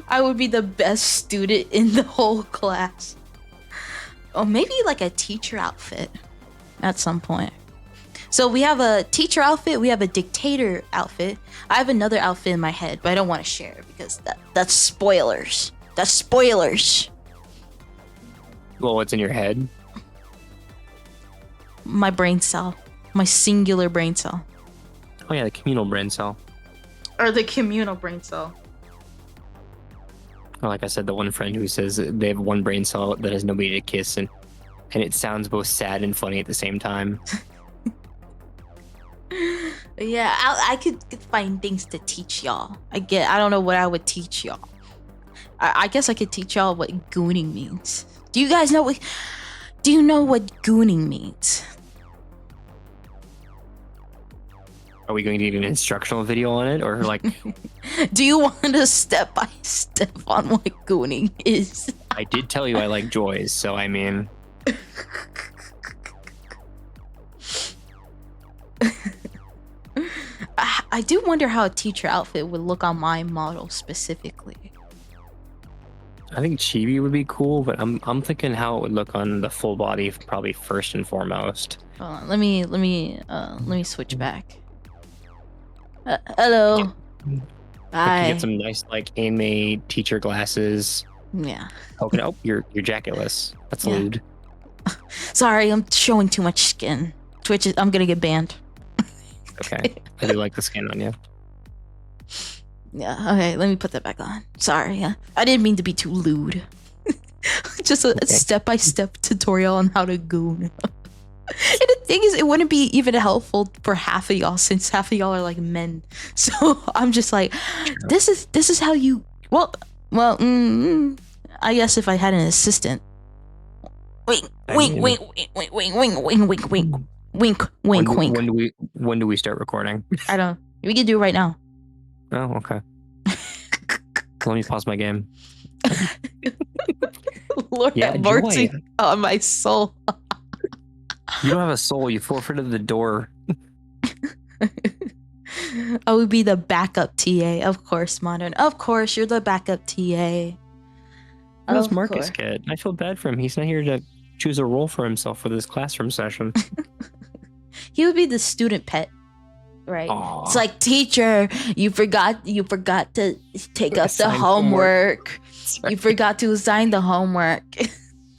I would be the best student in the whole class. Or maybe like a teacher outfit at some point. So we have a teacher outfit, we have a dictator outfit. I have another outfit in my head, but I don't want to share it because that's spoilers. That's spoilers. Well, what's in your head? My brain cell. My singular brain cell. Oh yeah, the communal brain cell. Or the communal brain cell. Or like I said, the one friend who says they have one brain cell that has nobody to kiss, and it sounds both sad and funny at the same time. Yeah, I could find things to teach y'all. I don't know what I would teach y'all. I guess I could teach y'all what gooning means. Do you guys know what gooning means? Are we going to get an instructional video on it, or like? Do you want a step by step on what gooning is? I did tell you I like joys, so I mean. I do wonder how a teacher outfit would look on my model specifically. I think chibi would be cool, but I'm thinking how it would look on the full body, probably first and foremost. Hold on, let me switch back. Hello. I could Hi. get some nice like anime teacher glasses. Yeah. Okay, oh, you're jacketless. That's Yeah. lewd. Sorry, I'm showing too much skin. Twitch is. I'm gonna get banned. Okay, I do like the skin on you. Yeah. Okay. Let me put that back on. Sorry. Yeah. I didn't mean to be too lewd. Just a step-by-step tutorial on how to goon. And the thing is, it wouldn't be even helpful for half of y'all since half of y'all are like men. So I'm just like, this is how you. Well. I guess if I had an assistant. Wink, wink, wink, wink, wink, wink, wink, wink, wink, wink, wink, wink, wink. When do we start recording? I don't. We can do it right now. Oh, okay. Let me pause my game. Lord Yeah, have mercy Joy. on my soul. You don't have a soul. You forfeited the door. I would be the backup TA, of course, Modern. Of course, you're the backup TA. Where's Of Marcus course. kid? I feel bad for him. He's not here to choose a role for himself for this classroom session. He would be the student pet, right? Aw. It's like, teacher, you forgot to take up the Assign homework. Sorry. You forgot to assign the homework.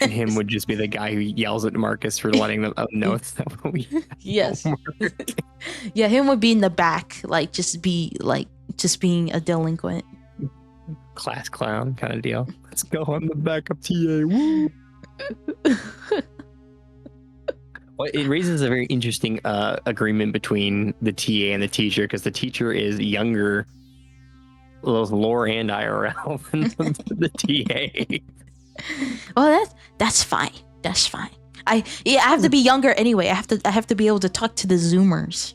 And him would just be the guy who yells at Marcus for letting them know it's not what we Yes. homework. Yeah, him would be in the back, like just being a delinquent. Class clown kind of deal. Let's go on the backup TA. Woo! Well, it raises a very interesting agreement between the TA and the teacher because the teacher is younger, both lore and IRL than the TA. Well, that's fine. That's fine. I have to be younger anyway. I have to be able to talk to the Zoomers.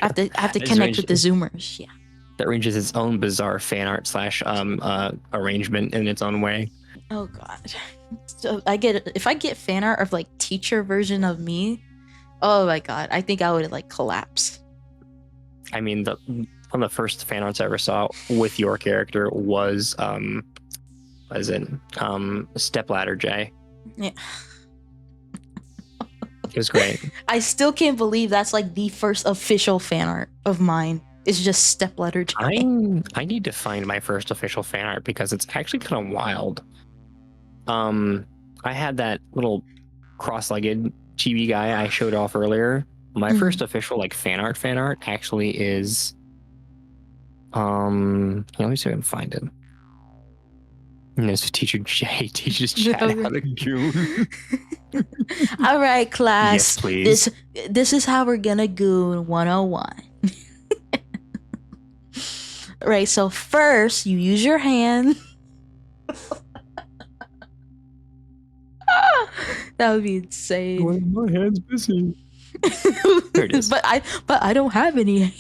I have to connect with the Zoomers. Yeah. That ranges its own bizarre fan art / arrangement in its own way. Oh god. So if I get fan art of like teacher version of me, oh my god, I think I would like collapse. I mean, one of the first fan arts I ever saw with your character was Stepladder Jay. Yeah. It was great. I still can't believe that's like the first official fan art of mine. It's just Stepladder Jay. I need to find my first official fan art because it's actually kind of wild. I had that little cross-legged chibi guy I showed off earlier. My first official like fan art actually is let me see if I can find it. And it's teacher Jay teaches Chad how to goon. All right, class. Yes, please. This is how we're gonna goon 101. Right, so first you use your hand. That would be insane. Well, my hand's busy. There it is. But I don't have any.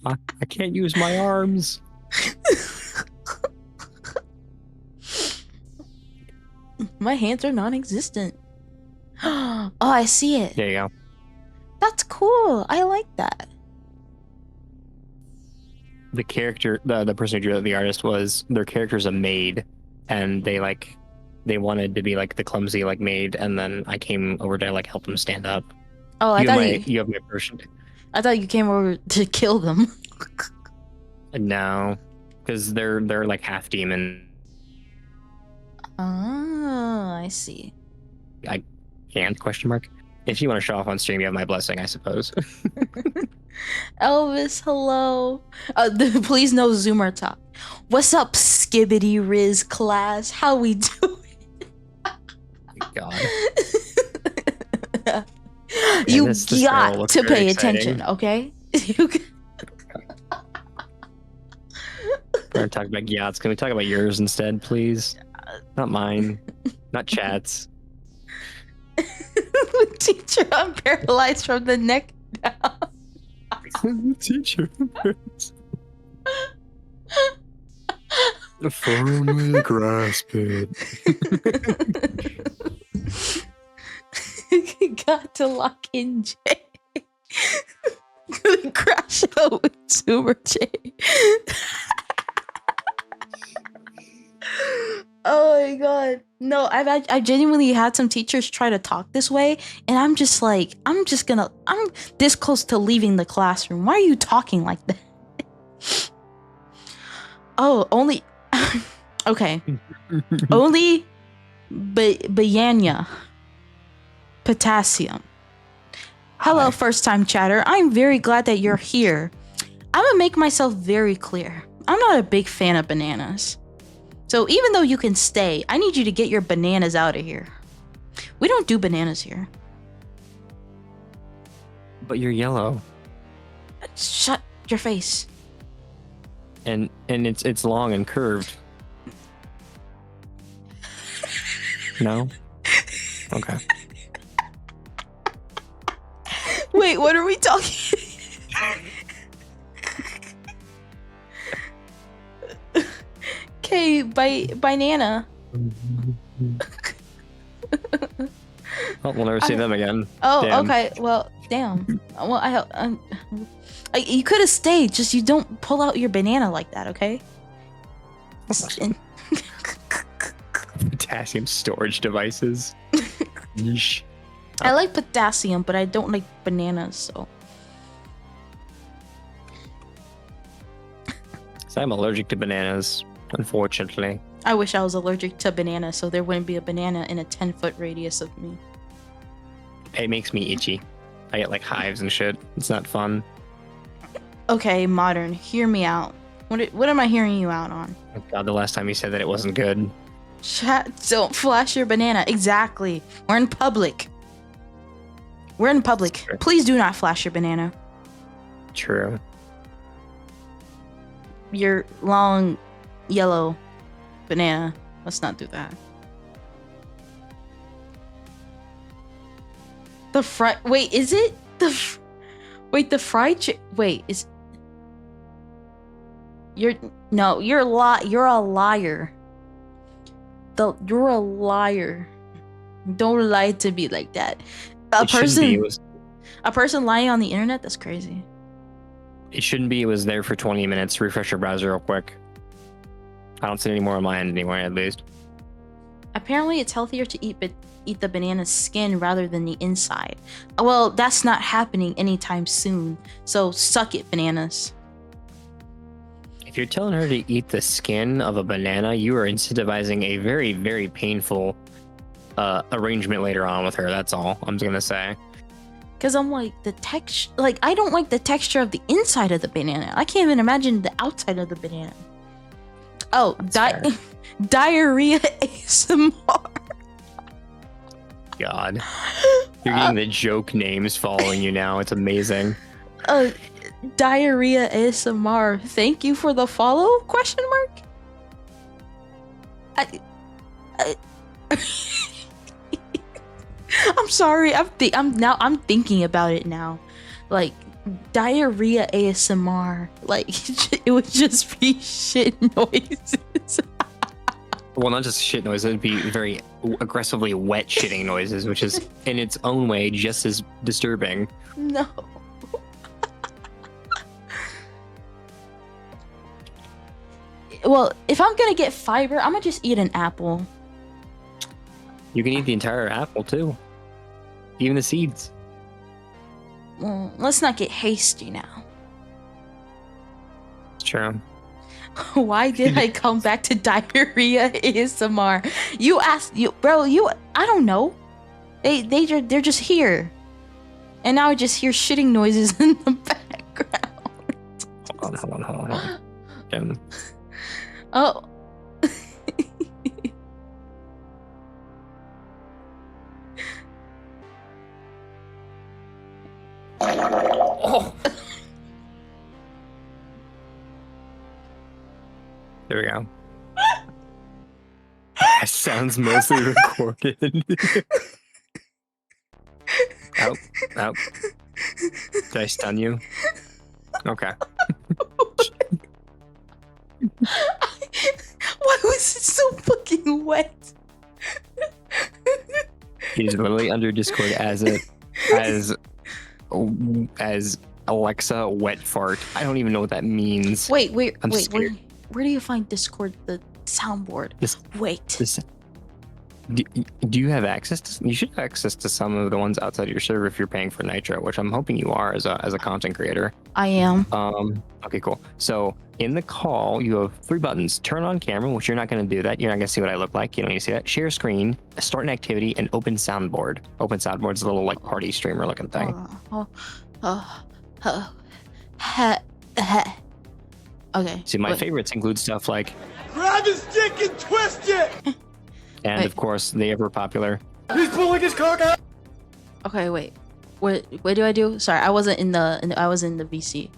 I can't use my arms. My hands are non-existent. Oh, I see it. There you go. That's cool. I like that. The character, the person who drew it, the artist, was their character's a maid, and they wanted to be like the clumsy like maid, and then I came over to like help them stand up. Oh, you have my version. I thought you came over to kill them. No, because they're like half demon. Oh, I see. I can't question mark. If you want to show off on stream, you have my blessing, I suppose. Elvis, hello. Please no Zoomer talk. What's up, Skibbity Riz class? How we doing? God. You this got looks to very pay exciting. attention, okay? We're gonna talk about yachts. Can we talk about yours instead, please? Not mine. Not Chad's. Teacher, I'm paralyzed from the neck down. Teacher. Firmly grasp it. Got to lock in Jay. Gonna crash out with Zoomer Jay. Oh my god. No, I've genuinely had some teachers try to talk this way, and I'm just like, I'm this close to leaving the classroom. Why are you talking like that? Oh, only okay. Only Bayanya. Potassium. Hello, Hi. first time chatter. I'm very glad that you're here. I'm gonna make myself very clear. I'm not a big fan of bananas. So even though you can stay, I need you to get your bananas out of here. We don't do bananas here. But you're yellow. Shut your face. And it's long and curved. No? Okay. Wait, what are we talking? Okay, by Nana. Oh, we'll never see them again. Oh, Damn. okay. Well, damn. Well, you could have stayed. Just you don't pull out your banana like that, okay? Potassium storage devices. Yeesh. I like potassium, but I don't like bananas. So I'm allergic to bananas, unfortunately. I wish I was allergic to bananas, so there wouldn't be a banana in a 10-foot radius of me. It makes me itchy. I get like hives and shit. It's not fun. Okay, modern, hear me out. What am I hearing you out on? Oh God, the last time you said that it wasn't good. Chat, don't flash your banana. Exactly. We're in public. We're in public. Sure. Please do not flash your banana. True. Your long yellow banana. Let's not do that. The fried. Wait, is it wait, the fried chicken. Wait, is. You're a liar. You're a liar. Don't lie to me like that. A person lying on the internet, that's crazy. It shouldn't be. It was there for 20 minutes. Refresh your browser real quick. I don't see any more on my end anywhere, at least. Apparently, it's healthier to eat the banana skin rather than the inside. Well, that's not happening anytime soon. So suck it, bananas. If you're telling her to eat the skin of a banana, you are incentivizing a very, very painful arrangement later on with her. That's all I'm just gonna say. Because I'm like, the texture, like, I don't like the texture of the inside of the banana. I can't even imagine the outside of the banana. Oh, diarrhea ASMR. God. You're getting the joke names following you now. It's amazing. Diarrhea ASMR. Thank you for the follow? Question mark? I'm sorry. I'm thinking about it now. Like diarrhea ASMR. Like it would just be shit noises. Well, not just shit noises. It'd be very aggressively wet shitting noises, which is in its own way just as disturbing. No. Well, if I'm gonna get fiber, I'm gonna just eat an apple. You can eat the entire apple too, even the seeds. Well, let's not get hasty now. It's true. Why did I come back to diarrhea ASMR? You asked, bro. I don't know. They're just here, and now I just hear shitting noises in the background. Hold on. Oh. Oh. There we go. That sounds mostly recorded. Out. Did I stun you? Okay. Why was it so fucking wet? He's literally under Discord as Alexa wet fart. I don't even know what that means. Wait, I'm scared. where do you find Discord, the soundboard? This Do you have access to? You should have access to some of the ones outside of your server if you're paying for Nitro, which I'm hoping you are as a content creator. I am. Okay, cool. So in the call, you have 3 buttons: turn on camera, which you're not going to do that. You're not going to see what I look like. You don't need to see that. Share screen, start an activity, and open soundboard. Open soundboard is a little like party streamer looking thing. Okay. See, my favorites include stuff like Grab his dick and twist it! and Wait. of course the ever popular. He's pulling his cock out! Okay, wait. What do I do? Sorry, I wasn't in the I was in the VC.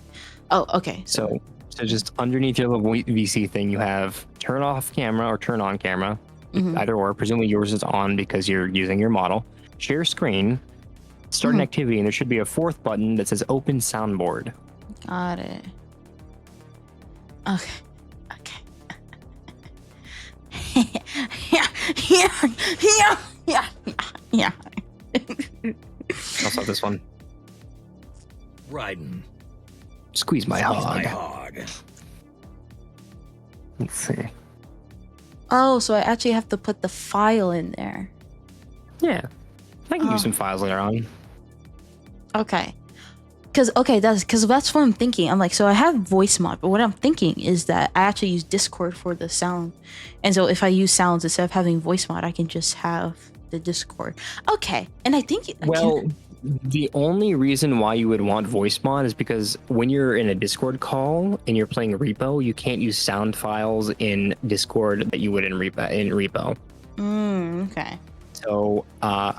Oh, okay. So just underneath your little VC thing, you have turn off camera or turn on camera, either or. Presumably yours is on because you're using your model. Share screen, start an activity, and there should be a 4th button that says open soundboard. Got it. Okay. Yeah. I'll start this one. Ryzen. Squeeze my hog. hog. Let's see. Oh, so I actually have to put the file in there. Yeah, I can use some files later on. Okay. That's what I'm thinking. I'm like, so I have voice mod, but what I'm thinking is that I actually use Discord for the sound. And so if I use sounds instead of having voice mod, I can just have the Discord. Okay. And I think The only reason why you would want voice mod is because when you're in a Discord call and you're playing repo, you can't use sound files in Discord that you would in repo. Okay. So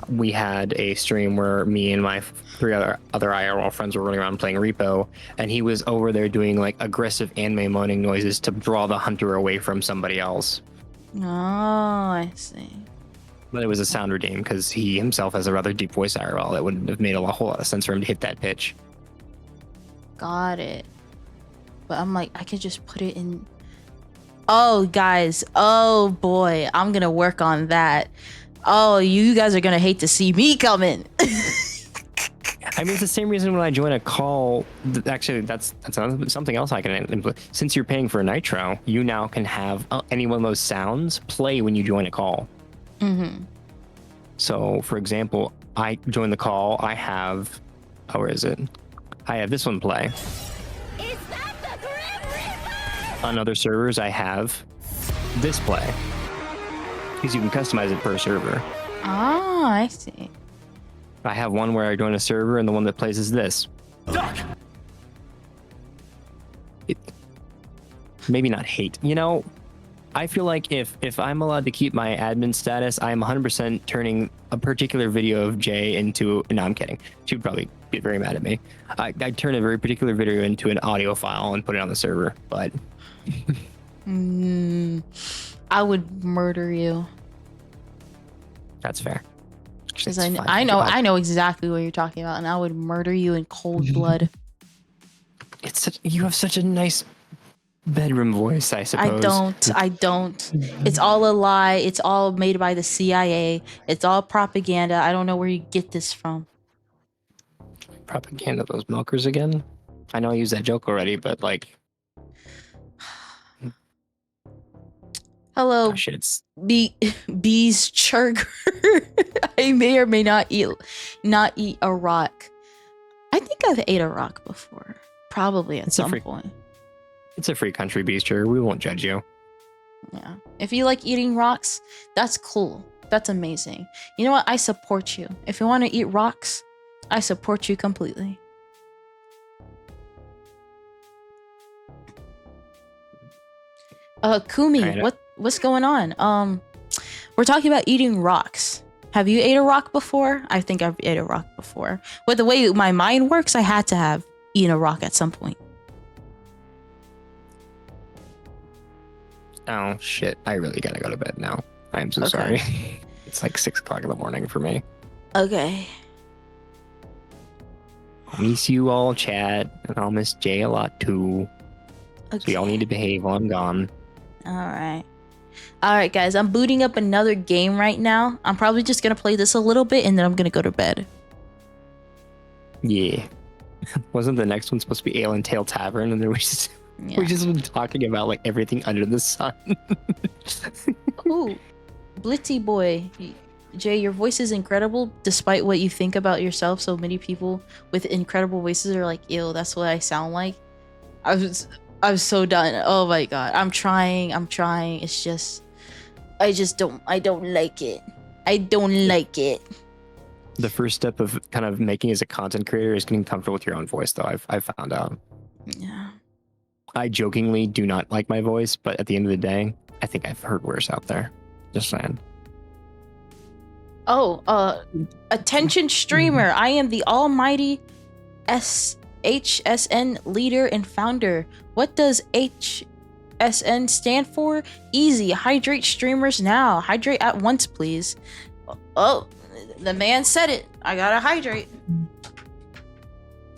we had a stream where me and my 3 other IRL friends were running around playing repo, and he was over there doing like aggressive anime moaning noises to draw the hunter away from somebody else. Oh, I see. But it was a sound redeem because he himself has a rather deep voice IRL that wouldn't have made a whole lot of sense for him to hit that pitch. Got it. But I'm like, I could just put it in. Oh, guys. Oh, boy. I'm going to work on that. Oh, you guys are going to hate to see me coming. I mean, it's the same reason when I join a call. Actually, that's something else I can implement. Since you're paying for a Nitro, you now can have any one of those sounds play when you join a call. So, for example, I join the call. I have, where is it? I have this one play. Is that the Grim Reaper? On other servers, I have this play. Because you can customize it per server. Oh, I see. I have one where I join a server, and the one that plays is this. Duck! Maybe not hate. You know, I feel like if I'm allowed to keep my admin status, I'm 100% turning a particular video of Jay into. No, I'm kidding. She would probably get very mad at me. I'd turn a very particular video into an audio file and put it on the server. But I would murder you. that's fair. Because I know exactly what you're talking about, and I would murder you in cold blood. You have such a nice bedroom voice, I suppose. I don't. It's all a lie. It's all made by the CIA. It's all propaganda. I don't know where you get this from. Propaganda, those milkers again? I know I used that joke already, but like... Hello, Gosh, it's... bees churger. I may or may not eat a rock. I think I've ate a rock before. Probably at some point. It's a free country, Beaster. We won't judge you. Yeah. If you like eating rocks, that's cool. That's amazing. You know what? I support you. If you want to eat rocks, I support you completely. Kumi, what's going on? We're talking about eating rocks. Have you ate a rock before? I think I've ate a rock before. But the way my mind works, I had to have eaten a rock at some point. Oh, shit. I really gotta go to bed now. I am so sorry. It's like 6 o'clock in the morning for me. Okay. I'll miss you all, chat. And I'll miss Jay a lot, too. Okay. So y'all need to behave while I'm gone. Alright, guys. I'm booting up another game right now. I'm probably just gonna play this a little bit, and then I'm gonna go to bed. Yeah. Wasn't the next one supposed to be Ale and Tail Tavern? And then we just been talking about like everything under the sun. Ooh. Blitzy boy. Jay, your voice is incredible despite what you think about yourself. So many people with incredible voices are like, ew, that's what I sound like. I'm so done. Oh my god. I'm trying. It's just I don't like it. I don't like it. The first step of kind of making as a content creator is getting comfortable with your own voice, though. I've found out. Yeah. I jokingly do not like my voice, but at the end of the day, I think I've heard worse out there. Just saying. Oh, attention streamer. I am the almighty HSN leader and founder. What does HSN stand for? Easy. Hydrate streamers now. Hydrate at once, please. Oh, the man said it. I gotta hydrate.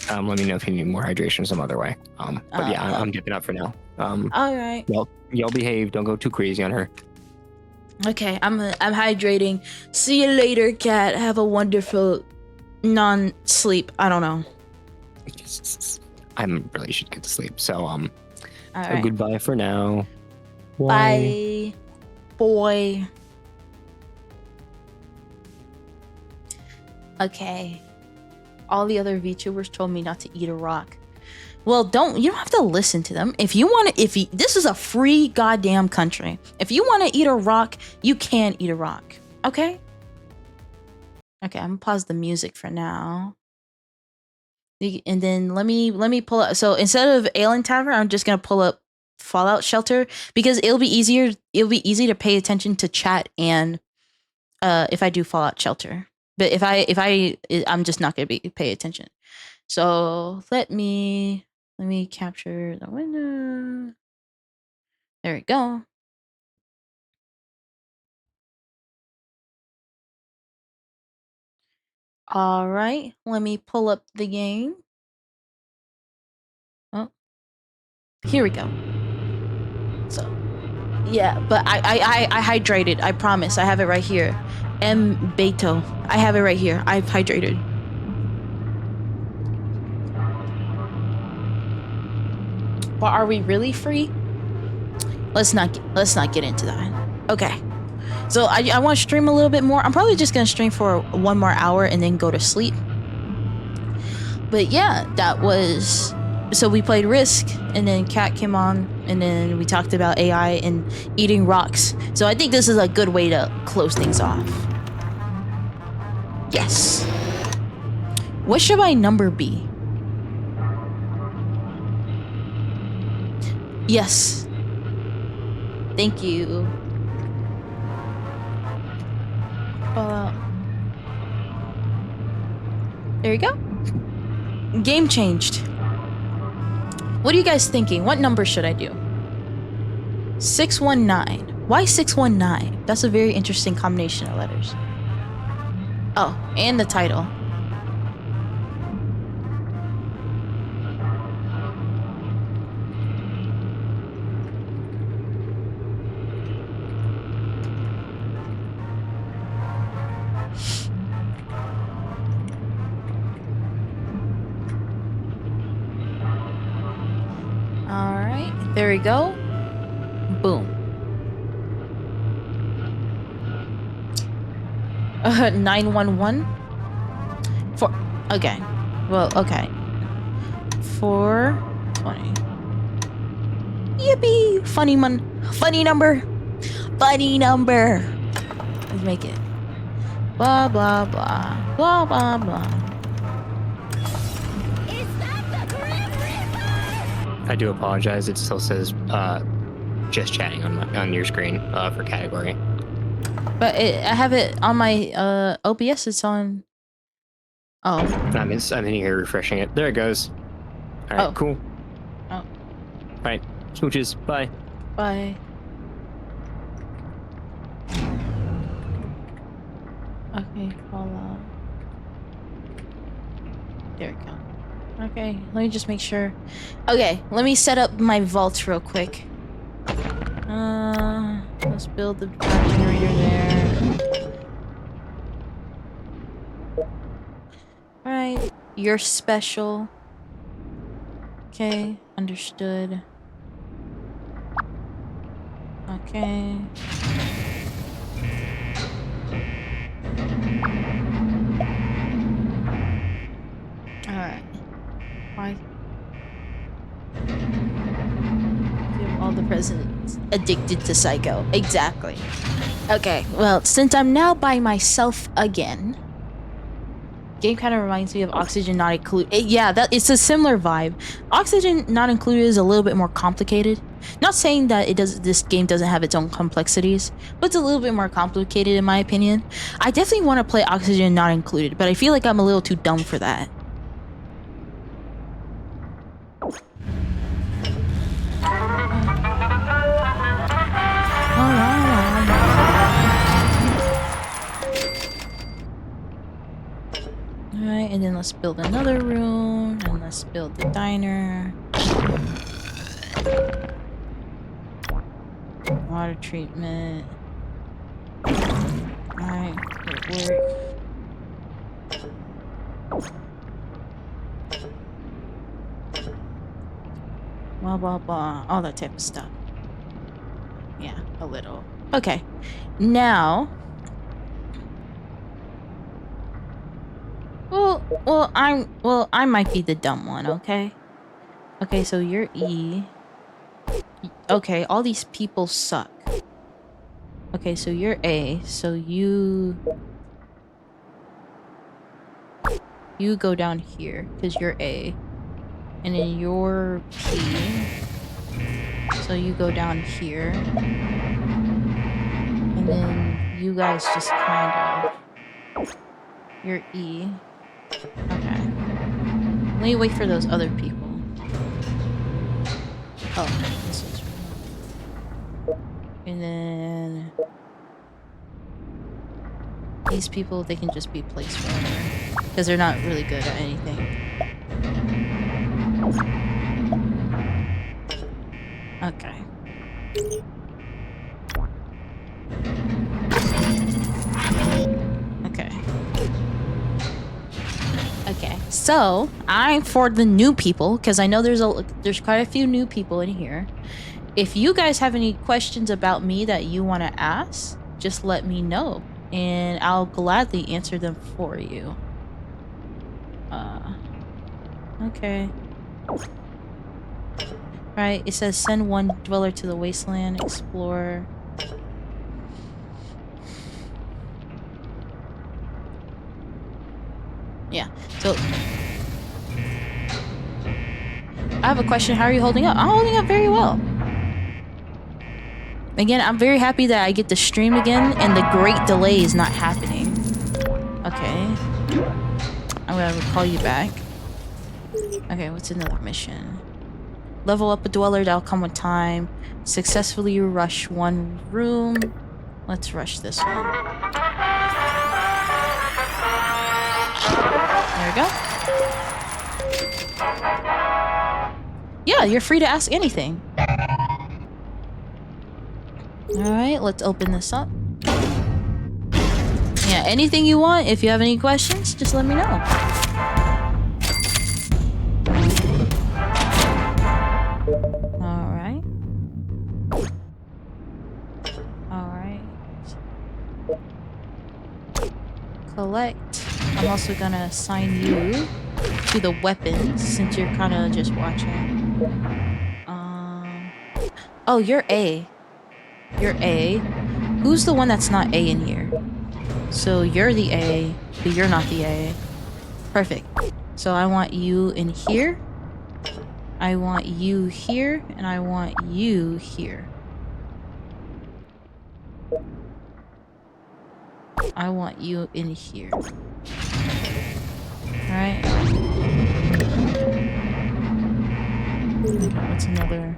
Let me know if you need more hydration some other way. But yeah, I'm dipping out for now. All right. Y'all behave. Don't go too crazy on her. Okay, I'm hydrating. See you later, cat. Have a wonderful non-sleep. I don't know. I really should get to sleep. So All right. goodbye for now. Bye, boy. Okay. All the other VTubers told me not to eat a rock. Well, you don't have to listen to them. If you want to, this is a free goddamn country. If you want to eat a rock, you can eat a rock. Okay? Okay, I'm gonna pause the music for now. And then let me pull up. So instead of Alien Tavern, I'm just gonna pull up Fallout Shelter because it'll be easy to pay attention to chat and if I do Fallout Shelter. But I'm just not gonna pay attention. So let me capture the window. There we go. All right, let me pull up the game. Oh, here we go. So, yeah, but I hydrated. I promise. I have it right here. M. Beto. I have it right here. I've hydrated. But are we really free? Let's not get into that. Okay. So I want to stream a little bit more. I'm probably just gonna stream for 1 more hour and then go to sleep. But yeah, that was. So we played Risk, and then Kat came on, and then we talked about AI and eating rocks. So I think this is a good way to close things off. Yes. What should my number be? Yes. Thank you. There you go. Game changed. What are you guys thinking? What number should I do? 619. Why 619? That's a very interesting combination of letters. Oh, and the title. There we go. Boom. 911. Okay. Well, okay. 420. Yippee! Funny number. Funny number. Let's make it. Blah blah blah. Blah blah blah. I do apologize. It still says just chatting on your screen for category. But I have it on my OBS. It's on. Oh. I'm in here refreshing it. There it goes. All right, cool. Oh. All right, smooches. Bye. Bye. Okay, hold on. There we go. Okay, let me just make sure. Okay, let me set up my vaults real quick. Let's build the generator there. Alright, you're special. Okay, understood. Okay. Alright. Why? Give all the presidents addicted to Psycho. Exactly. Okay, well, since I'm now by myself again, game kind of reminds me of Oxygen Not Included. Yeah, it's a similar vibe. Oxygen Not Included is a little bit more complicated. Not saying that this game doesn't have its own complexities, but it's a little bit more complicated in my opinion. I definitely want to play Oxygen Not Included, but I feel like I'm a little too dumb for that. Alright, and then let's build another room, and let's build the diner. Water treatment. Alright, good work. Blah blah blah, all that type of stuff. Yeah, a little. Okay, now. Well, I might be the dumb one, okay? Okay, so you're E. Okay, all these people suck. Okay, so you're A, so you go down here, because you're A. And then you're P. So you go down here. And then you guys just kind of... You're E. Okay. Let me wait for those other people. Oh, this is... And then... These people, they can just be placed wherever. Because they're not really good at anything. Okay. Okay. Okay. So, I'm for the new people, because I know there's quite a few new people in here. If you guys have any questions about me that you want to ask, just let me know. And I'll gladly answer them for you. Okay. Right, it says send one dweller to the wasteland, explore. Yeah, so... I have a question, how are you holding up? I'm holding up very well. Again, I'm very happy that I get to stream again and the great delay is not happening. Okay. I'm gonna call you back. Okay, what's another mission? Level up a dweller, that'll come with time. Successfully rush one room. Let's rush this one. There we go. Yeah, you're free to ask anything. Alright, let's open this up. Yeah, anything you want. If you have any questions, just let me know. Alright. Alright. Collect. I'm also gonna assign you to the weapons since you're kind of just watching. Oh, you're A. You're A. Who's the one that's not A in here? So you're the A, but you're not the A. Perfect. So I want you in here. I want you here, and I want you here. I want you in here. Alright. Okay, what's another?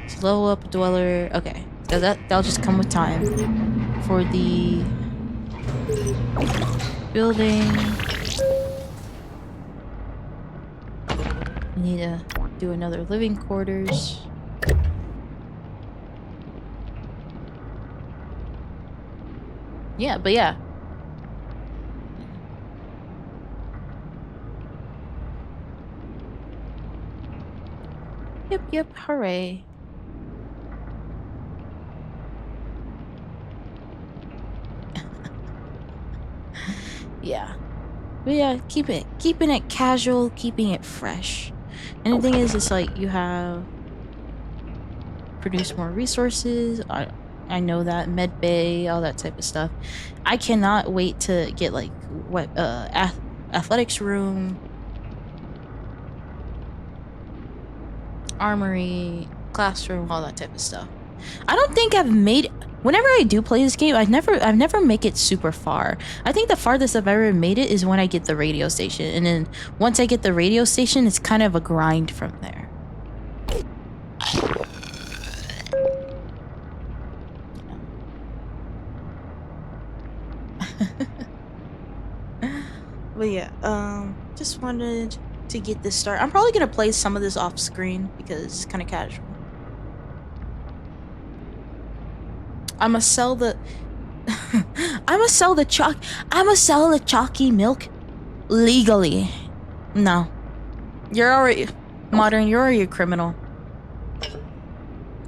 So level up a dweller. Okay. So that'll just come with time. For the building. We need to do another living quarters. Yeah, but yeah. Yep, hooray. Yeah. But yeah, keeping it casual, keeping it fresh. And the thing is, it's like you have produce more resources. I know that med bay, all that type of stuff. I cannot wait to get like what athletics room, armory, classroom, all that type of stuff. I don't think I've made. Whenever I do play this game, I've never make it super far. I think the farthest I've ever made it is when I get the radio station, and then once I get the radio station, it's kind of a grind from there. But yeah, just wanted to get this started. I'm probably gonna play some of this off screen because it's kind of casual. I'ma sell the I'ma sell the chalky milk legally. No. You're already modern, you're already a criminal.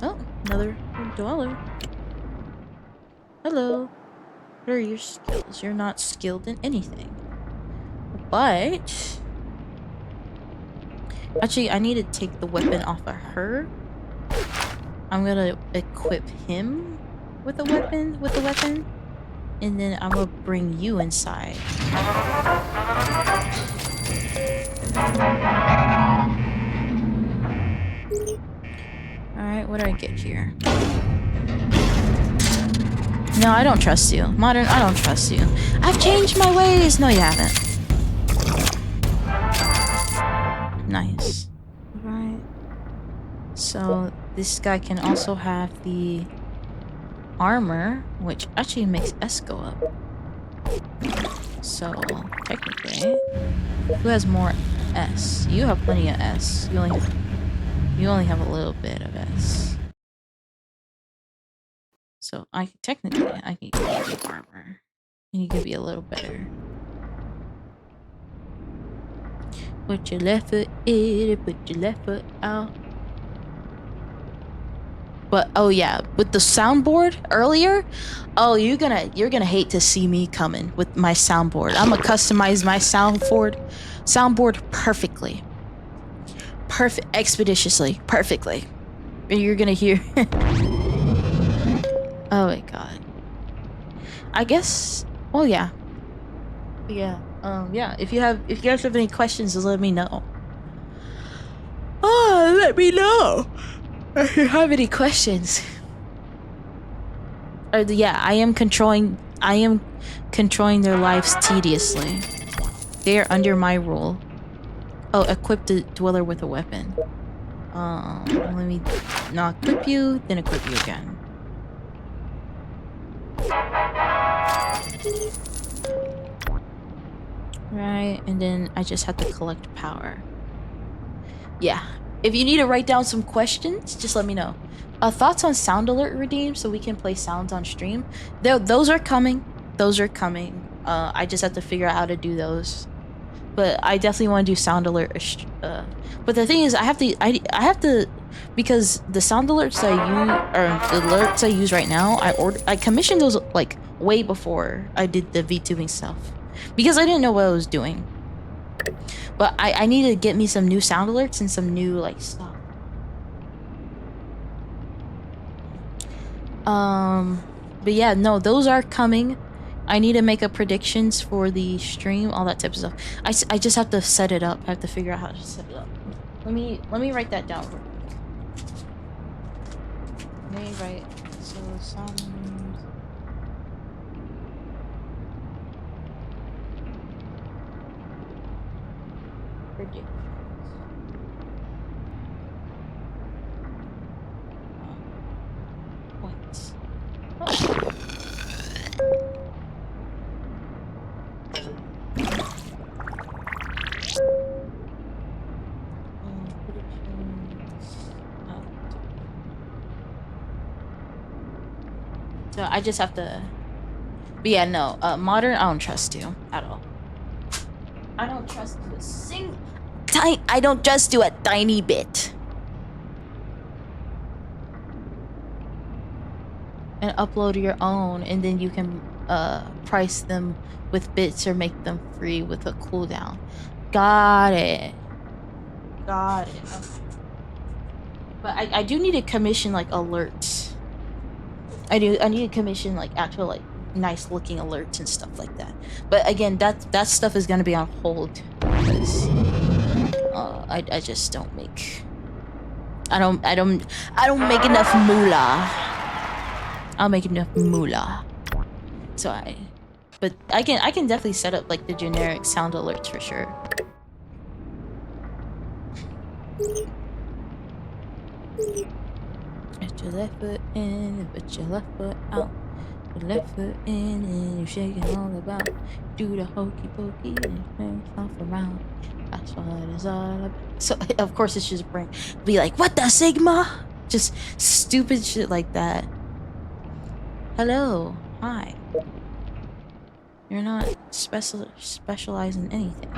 Oh, another dweller. Hello. What are your skills? You're not skilled in anything. But actually, I need to take the weapon off of her. I'm gonna equip him with a weapon, and then I'm gonna bring you inside. Alright, what do I get here? No, I don't trust you. Modern, I don't trust you. I've changed my ways! No, you haven't. Nice. Right. So, this guy can also have the armor, which actually makes S go up. So, technically, who has more S? You have plenty of S. You only have a little bit of S. So, I can give you armor. And you can be a little better. Put your left foot in, put your left foot out. But oh yeah, with the soundboard earlier, oh you're gonna hate to see me coming with my soundboard. I'm gonna customize my soundboard perfectly, expeditiously, perfectly. And you're gonna hear. Oh my god. I guess. Well, yeah. Yeah. Yeah. If you guys have any questions, just let me know. Oh, let me know. If you have any questions. Yeah, I am controlling their lives tediously. They are under my rule. Oh, equip the dweller with a weapon. Let me not equip you, then equip you again. Right, and then I just have to collect power. Yeah. If you need to write down some questions, just let me know. Thoughts on sound alert redeem so we can play sounds on stream? Those are coming. Those are coming. I just have to figure out how to do those. But I definitely want to do sound alert. But the thing is, I have to, because the sound alerts I use, or the alerts I use right now, I commissioned those like way before I did the VTubing stuff, because I didn't know what I was doing. But I need to get me some new sound alerts and some new like stuff. But yeah, no, those are coming. I need to make up predictions for the stream, all that type of stuff. I just have to set it up. I have to figure out how to set it up. Let me write that down real quick. Let me write. So sound predictions. Points. Oh. So I just have to. But yeah, no. Modern, I don't trust you at all. I don't trust you I don't trust you a tiny bit. and upload your own, and then you can price them with bits or make them free with a cooldown. Got it. Got it. Okay. But I do need to commission like alerts. I need to commission like actual like nice looking alerts and stuff like that. But again, that stuff is gonna be on hold because I just don't make I don't make enough moolah. I'll make enough moolah. So but I can definitely set up like the generic sound alerts for sure. Put your left foot in, put your left foot out. Put your left foot in and you're shaking all about. Do the hokey pokey and turn off around. That's what it's all about. So of course it's just be like, what the Sigma? Just stupid shit like that. Hello, hi. You're not specialized in anything.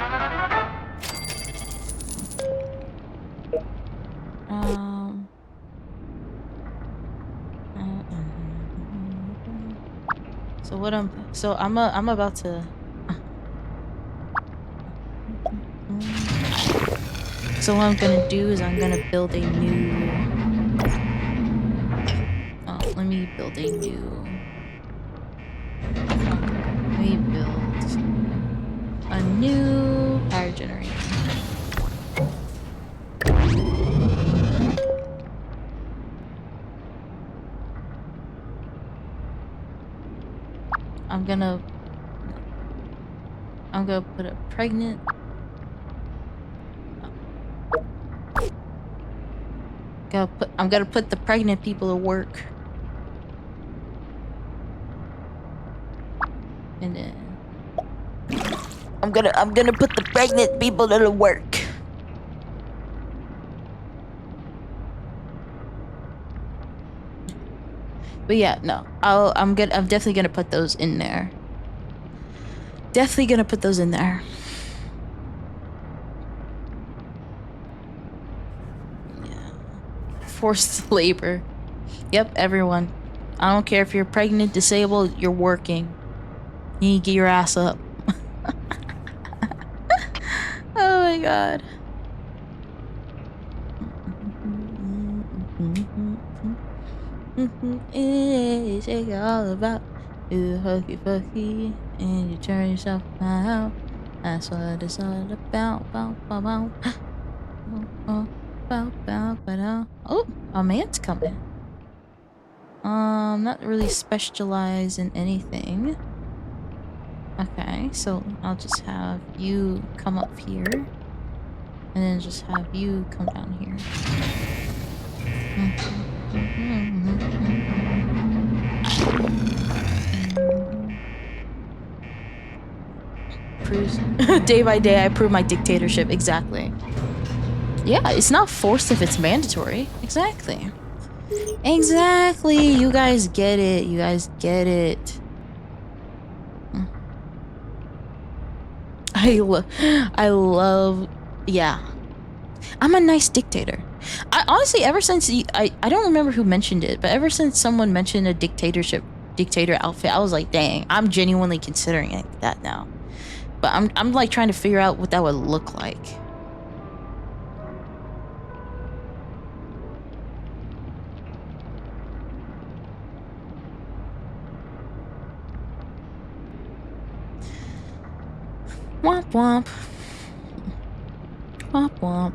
So I'm about to so what I'm gonna do is I'm gonna build a new let me build a new power generator. I'm gonna put a pregnant I'm gonna put the pregnant people to work. And then I'm gonna put the pregnant people to work. But yeah, no. I'm definitely gonna put those in there. Definitely gonna put those in there. Yeah. Forced labor. Yep, everyone. I don't care if you're pregnant, disabled, you're working. You need to get your ass up. Oh my god. It's all about you hokey pokey and you turn yourself out. That's what it's all about. Oh, a man's coming. Not really specialized in anything. Okay, so I'll just have you come up here, and then just have you come down here. Day by day, I prove my dictatorship. Exactly. Yeah, it's not forced if it's mandatory. Exactly. Exactly. You guys get it. You guys get it. I love. Yeah. I'm a nice dictator. I honestly, ever since I don't remember who mentioned it, but ever since someone mentioned a dictator outfit, I was like, dang, I'm genuinely considering that now. But I'm like trying to figure out what that would look like. Womp womp. Womp womp.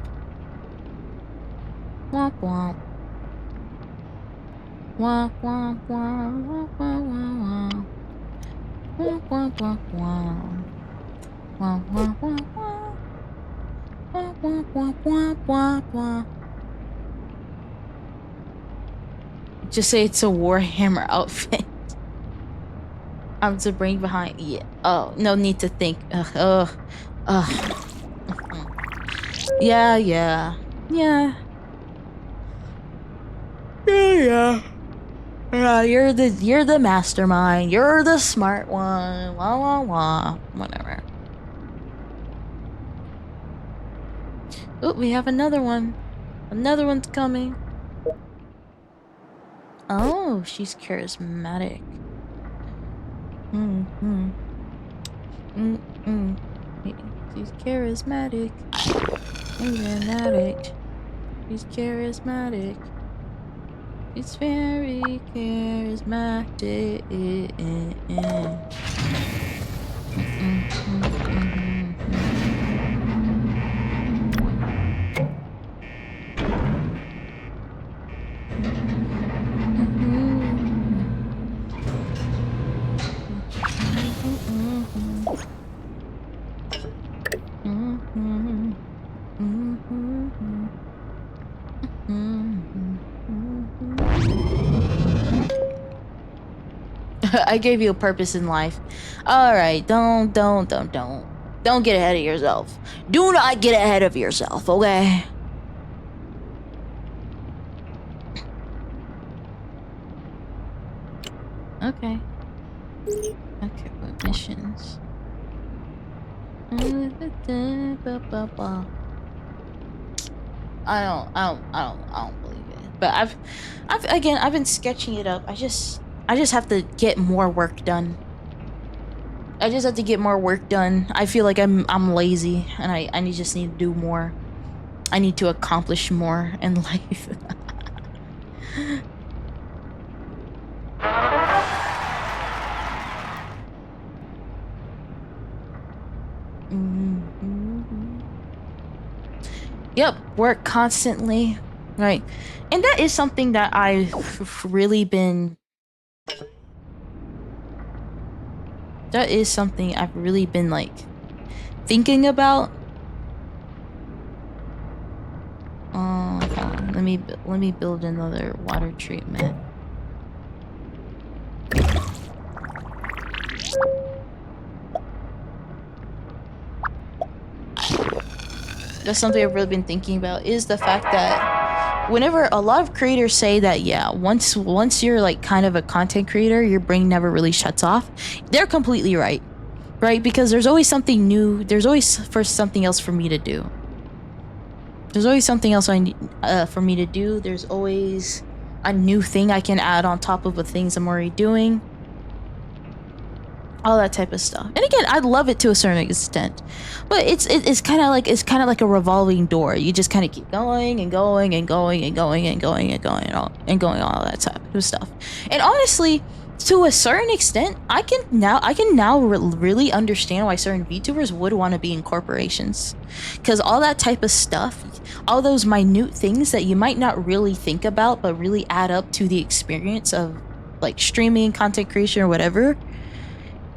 Womp womp. Womp womp womp womp womp womp womp womp womp. Womp womp womp womp. Womp womp womp womp womp womp. Just say it's a Warhammer outfit. I'm to bring behind. Yeah. Oh, no need to think. Yeah. Yeah. Yeah. You're the mastermind. You're the smart one. Wah wah wah. Whatever. Oh, we have another one. Another one's coming. Oh, she's charismatic. She's charismatic. She's an addict. She's charismatic. She's very charismatic. I gave you a purpose in life. All right, don't get ahead of yourself. Do not get ahead of yourself, okay? Okay. Okay, what missions? I don't believe it. But I've been sketching it up. I just have to get more work done. I just have to get more work done. I feel like I'm lazy, and I just need to do more. I need to accomplish more in life. Yep, work constantly, right? And that is something that I've really been. That is something I've really been like thinking about. Hold on. Let me build another water treatment. That's something I've really been thinking about, is the fact that whenever a lot of creators say that, yeah, once you're like kind of a content creator, your brain never really shuts off, they're completely right, because there's always something new. There's always something else for me to do. There's always something else for me to do. There's always a new thing I can add on top of the things I'm already doing. All that type of stuff. And again, I love it to a certain extent, but it's kind of like a revolving door. You just kind of keep going and going and going and going and going and going and going all that type of stuff. And honestly, to a certain extent, I can now really understand why certain VTubers would want to be in corporations, because all that type of stuff, all those minute things that you might not really think about but really add up to the experience of like streaming, content creation, or whatever.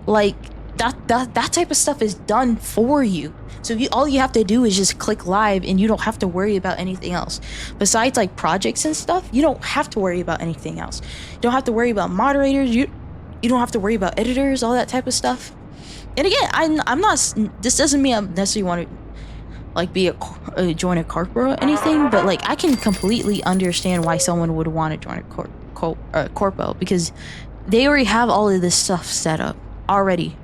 Like that type of stuff is done for you. So all you have to do is just click live, and you don't have to worry about anything else. Besides like projects and stuff, you don't have to worry about anything else. You don't have to worry about moderators. You don't have to worry about editors, all that type of stuff. And again, I'm not. This doesn't mean I necessarily want to like join a corporate or anything, but like I can completely understand why someone would want to join a corpo, because they already have all of this stuff set up already.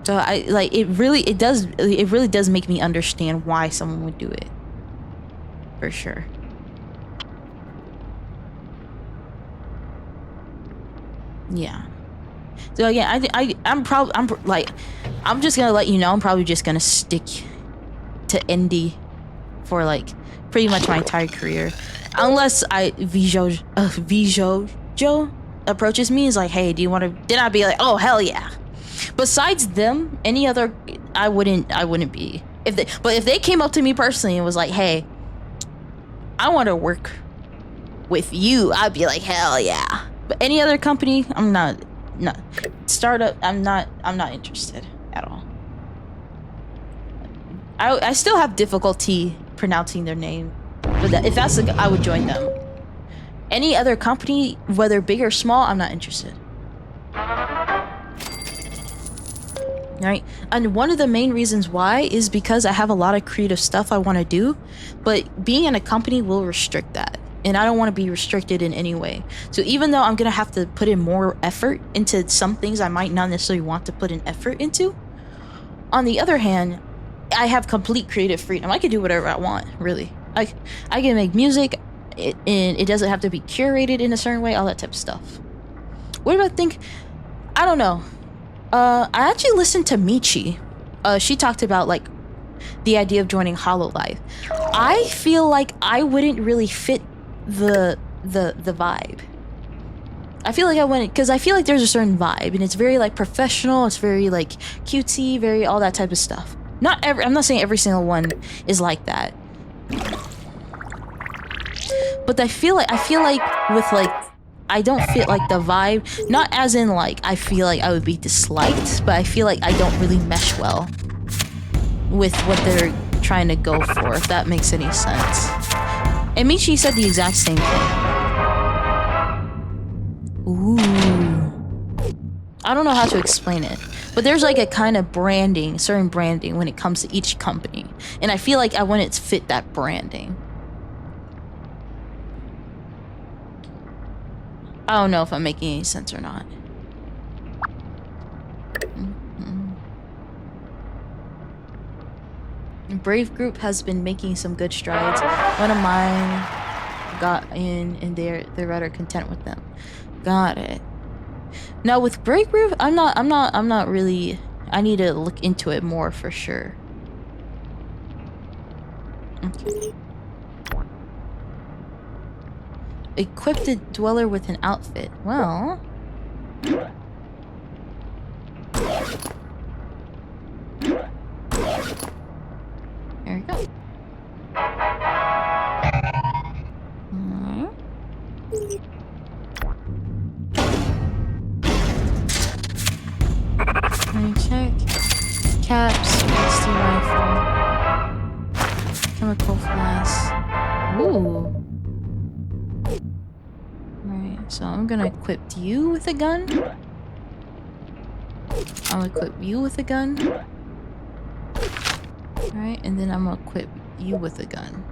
So I like it really does make me understand why someone would do it, for sure. Yeah. So again, I'm just gonna let you know, I'm probably just gonna stick to indie for like pretty much my entire career, unless Vijo approaches me, is like, hey, do you want to? Then I'd be like, oh hell yeah. Besides them, any other, I wouldn't be. If they came up to me personally and was like, hey, I want to work with you, I'd be like, hell yeah. But any other company, I'm not startup, I'm not interested at all. I still have difficulty pronouncing their name, but if that's I would join them. Any other company, whether big or small, I'm not interested. Right? And one of the main reasons why is because I have a lot of creative stuff I want to do, but being in a company will restrict that. And I don't want to be restricted in any way. So even though I'm going to have to put in more effort into some things I might not necessarily want to put in effort into, on the other hand, I have complete creative freedom. I can do whatever I want, really. I can make music, and it doesn't have to be curated in a certain way, all that type of stuff. What do I think? I don't know. I actually listened to Michi. She talked about like the idea of joining HoloLive. I feel like I wouldn't really fit the vibe. I feel like I wouldn't, because I feel like there's a certain vibe, and it's very like professional. It's very like cutesy, very all that type of stuff. I'm not saying every single one is like that. But I feel like with like, I don't fit like the vibe, not as in like I feel like I would be disliked, but I feel like I don't really mesh well with what they're trying to go for, if that makes any sense. And Michi said the exact same thing. Ooh. I don't know how to explain it, but there's like a kind of branding, certain branding when it comes to each company, and I feel like I wouldn't fit that branding. I don't know if I'm making any sense or not. Brave Group has been making some good strides. One of mine got in, and they're rather content with them. Got it. Now with Brave Group, I'm not really. I need to look into it more for sure. Okay. Equip the dweller with an outfit. Well. There we go. Let me check. Caps, rusty rifle, chemical flask. Ooh. Alright, so I'm gonna equip you with a gun. I'm gonna equip you with a gun. Alright, and then I'm gonna equip you with a gun.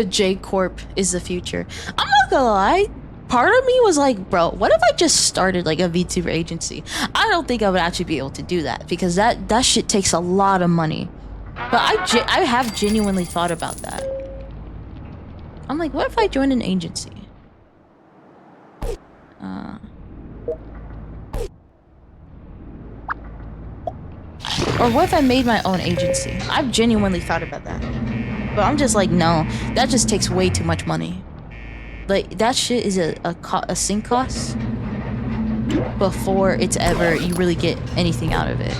J Corp is the future. I'm not gonna lie. Part of me was like, bro, what if I just started like a VTuber agency? I don't think I would actually be able to do that, because that shit takes a lot of money. But I have genuinely thought about that. I'm like, what if I joined an agency? Or what if I made my own agency? I've genuinely thought about that. But I'm just like, no, that just takes way too much money. Like, that shit is a sink cost before it's ever you really get anything out of it.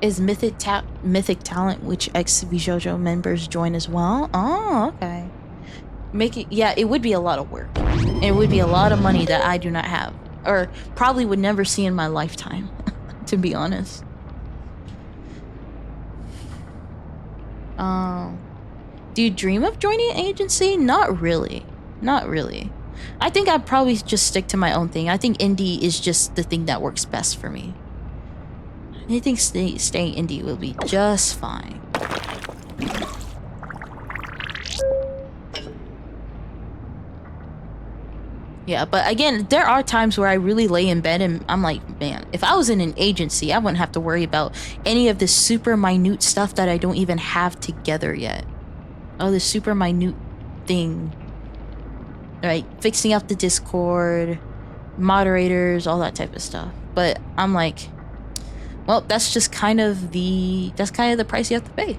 Is Mythic Talent which ex-VJojo members join as well? Oh, okay. Yeah, it would be a lot of work. And it would be a lot of money that I do not have. Or probably would never see in my lifetime, to be honest. Do you dream of joining an agency? Not really. Not really. I think I'd probably just stick to my own thing. I think indie is just the thing that works best for me. I think staying indie will be just fine. Yeah, but again, there are times where I really lay in bed and I'm like, man, if I was in an agency, I wouldn't have to worry about any of this super minute stuff that I don't even have together yet. Oh, this super minute thing. Right, fixing up the Discord, moderators, all that type of stuff. But I'm like, well, that's just kind of the price you have to pay.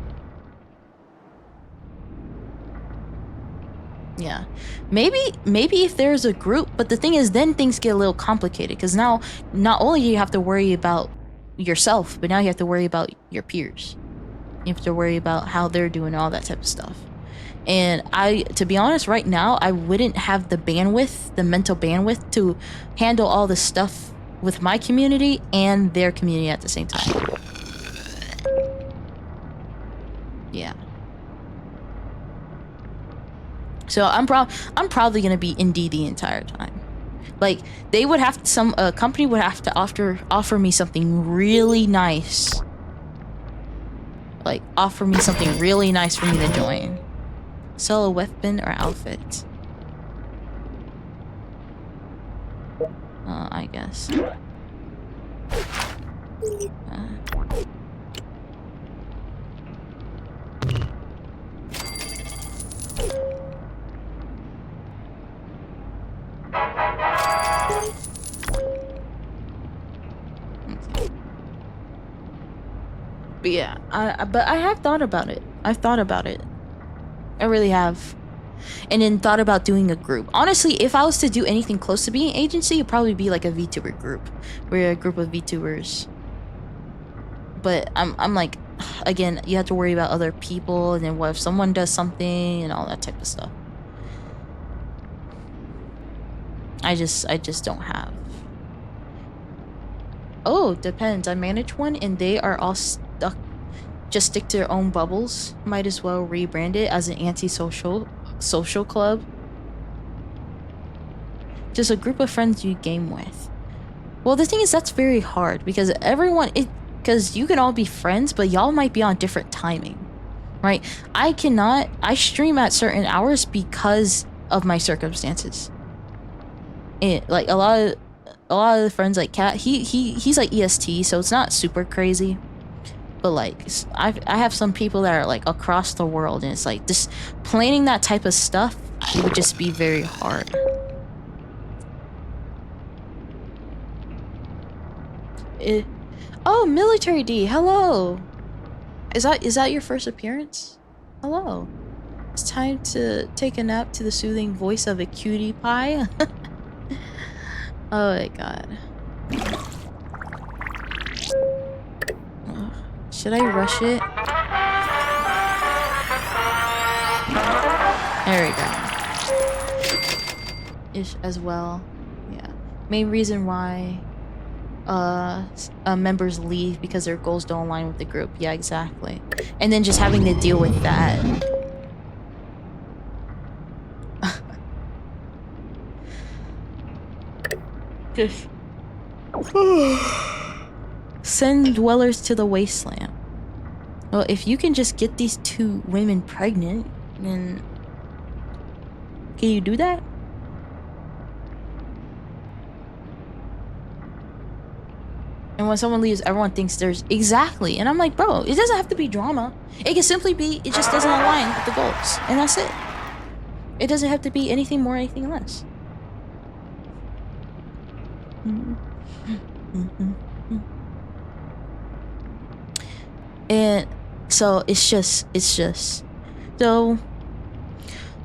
Yeah, maybe if there's a group, but the thing is, then things get a little complicated, because now not only do you have to worry about yourself, but now you have to worry about your peers. You have to worry about how they're doing, all that type of stuff. And to be honest, right now, I wouldn't have the bandwidth, the mental bandwidth, to handle all this stuff with my community and their community at the same time. Yeah. So I'm probably gonna be indie the entire time. Like, they would have to, a company would have to offer me something really nice. like offer me something really nice for me to join. Sell a weapon or outfit. I guess. But yeah, I have thought about it. I've thought about it. I really have. And then thought about doing a group. Honestly, if I was to do anything close to being an agency, it'd probably be like a VTuber group. We're a group of VTubers. But I'm like, again, you have to worry about other people, and then what if someone does something and all that type of stuff. I just don't have. Oh, depends. I manage one and they are all stuck. Just stick to their own bubbles. Might as well rebrand it as an anti-social social club. Just a group of friends you game with. Well, the thing is, that's very hard because because you can all be friends, but y'all might be on different timing, right? I stream at certain hours because of my circumstances. Like a lot of the friends, like Cat, he's like EST, so it's not super crazy. But like I have some people that are like across the world, and it's like just planning that type of stuff, it would just be very hard. Oh, Military D, hello. Is that your first appearance? Hello. It's time to take a nap to the soothing voice of a cutie pie. Oh my god. Should I rush it? There we go. Ish as well. Yeah. Main reason why members leave because their goals don't align with the group. Yeah, exactly. And then just having to deal with that. Just send dwellers to the wasteland. Well, if you can just get these 2 women pregnant, then can you do that? And when someone leaves, everyone thinks there's exactly. And I'm like, bro, it doesn't have to be drama. It can simply be it just doesn't align with the goals, and that's it. It doesn't have to be anything more, anything less. And so it's just so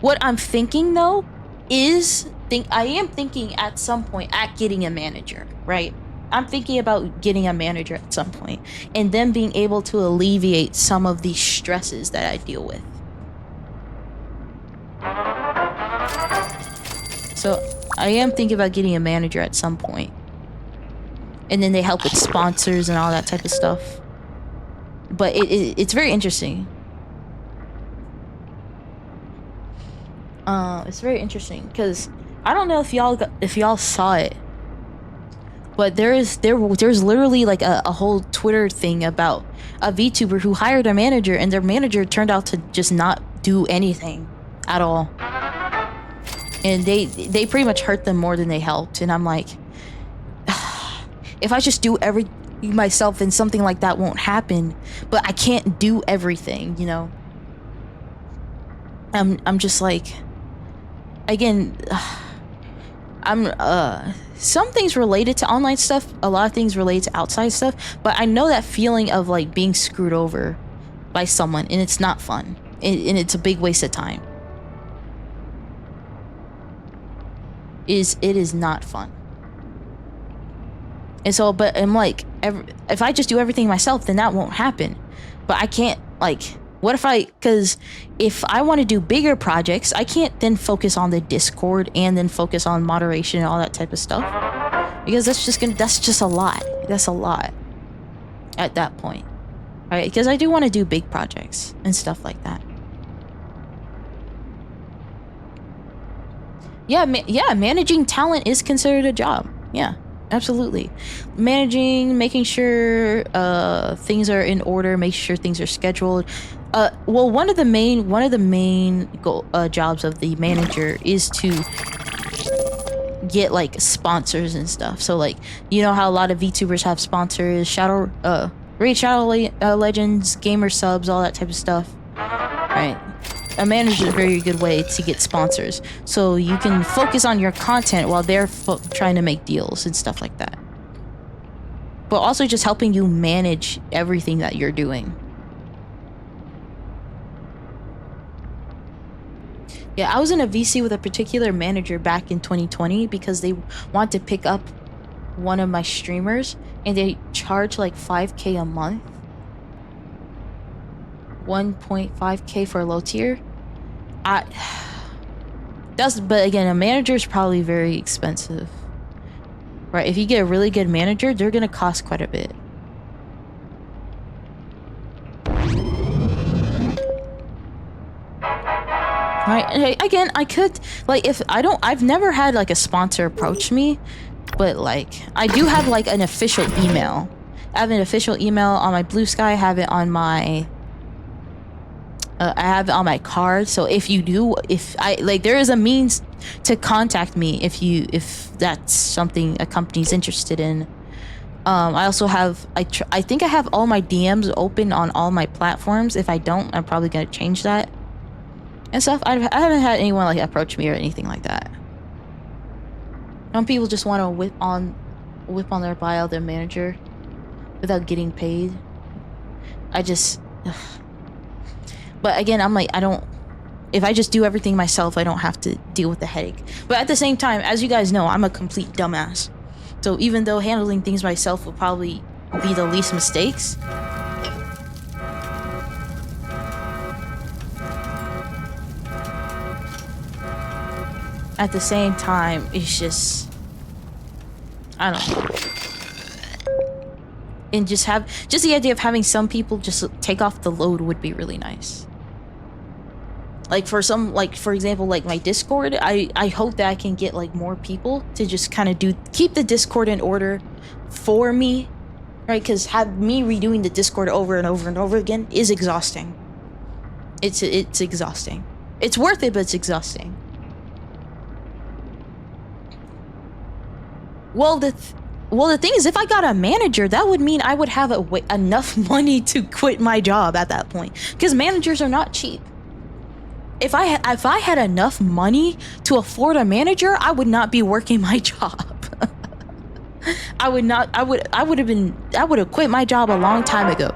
what I'm thinking though is I am thinking at some point at getting a manager, right? I'm thinking about getting a manager at some point and then being able to alleviate some of these stresses that I deal with. So I am thinking about getting a manager at some point. And then they help with sponsors and all that type of stuff. But it's very interesting. It's very interesting because I don't know if y'all saw it, but there's literally like a whole Twitter thing about a VTuber who hired a manager, and their manager turned out to just not do anything at all, and they pretty much hurt them more than they helped. And I'm like, if I just do everything myself, then something like that won't happen. But I can't do everything, you know. I'm just like, again, some things related to online stuff, a lot of things related to outside stuff, but I know that feeling of like being screwed over by someone, and it's not fun, and it's a big waste of time. It is not fun. And so, but I'm like, if I just do everything myself, then that won't happen. But I can't, like, what if because if I want to do bigger projects, I can't then focus on the Discord and then focus on moderation and all that type of stuff. Because that's just a lot. That's a lot at that point. All right, because I do want to do big projects and stuff like that. Yeah, managing talent is considered a job. Yeah. Absolutely. Managing, making sure things are in order, make sure things are scheduled. Well, one of the main jobs of the manager is to get like sponsors and stuff. So like, you know how a lot of VTubers have sponsors, Raid Shadow Legends, gamer subs, all that type of stuff. Right. A manager is a very good way to get sponsors, so you can focus on your content while they're trying to make deals and stuff like that. But also just helping you manage everything that you're doing. Yeah, I was in a VC with a particular manager back in 2020 because they want to pick up one of my streamers and they charge like 5K a month. 1.5K for a low tier. But again, a manager is probably very expensive, right? If you get a really good manager, they're gonna cost quite a bit. Right? Again, I could like I've never had like a sponsor approach me, but like I do have like an official email. I have an official email on my Blue Sky. I have it on my I have it on my card, so if there is a means to contact me if that's something a company's interested in. I also have I think I have all my DMs open on all my platforms. If I don't, I'm probably gonna change that and stuff. I haven't had anyone like approach me or anything like that. Some people just want to whip on their bio their manager without getting paid. But again, I'm like, if I just do everything myself, I don't have to deal with the headache. But at the same time, as you guys know, I'm a complete dumbass. So even though handling things myself will probably be the least mistakes, at the same time, it's just, I don't know. And just the idea of having some people just take off the load would be really nice. Like for example, like my Discord, I hope that I can get like more people to just kind of keep the Discord in order for me, right? Because me redoing the Discord over and over and over again is exhausting. It's exhausting. It's worth it, but it's exhausting. Well, the thing is, if I got a manager, that would mean I would have enough money to quit my job at that point, because managers are not cheap. If I had enough money to afford a manager, I would not be working my job. I would have quit my job a long time ago.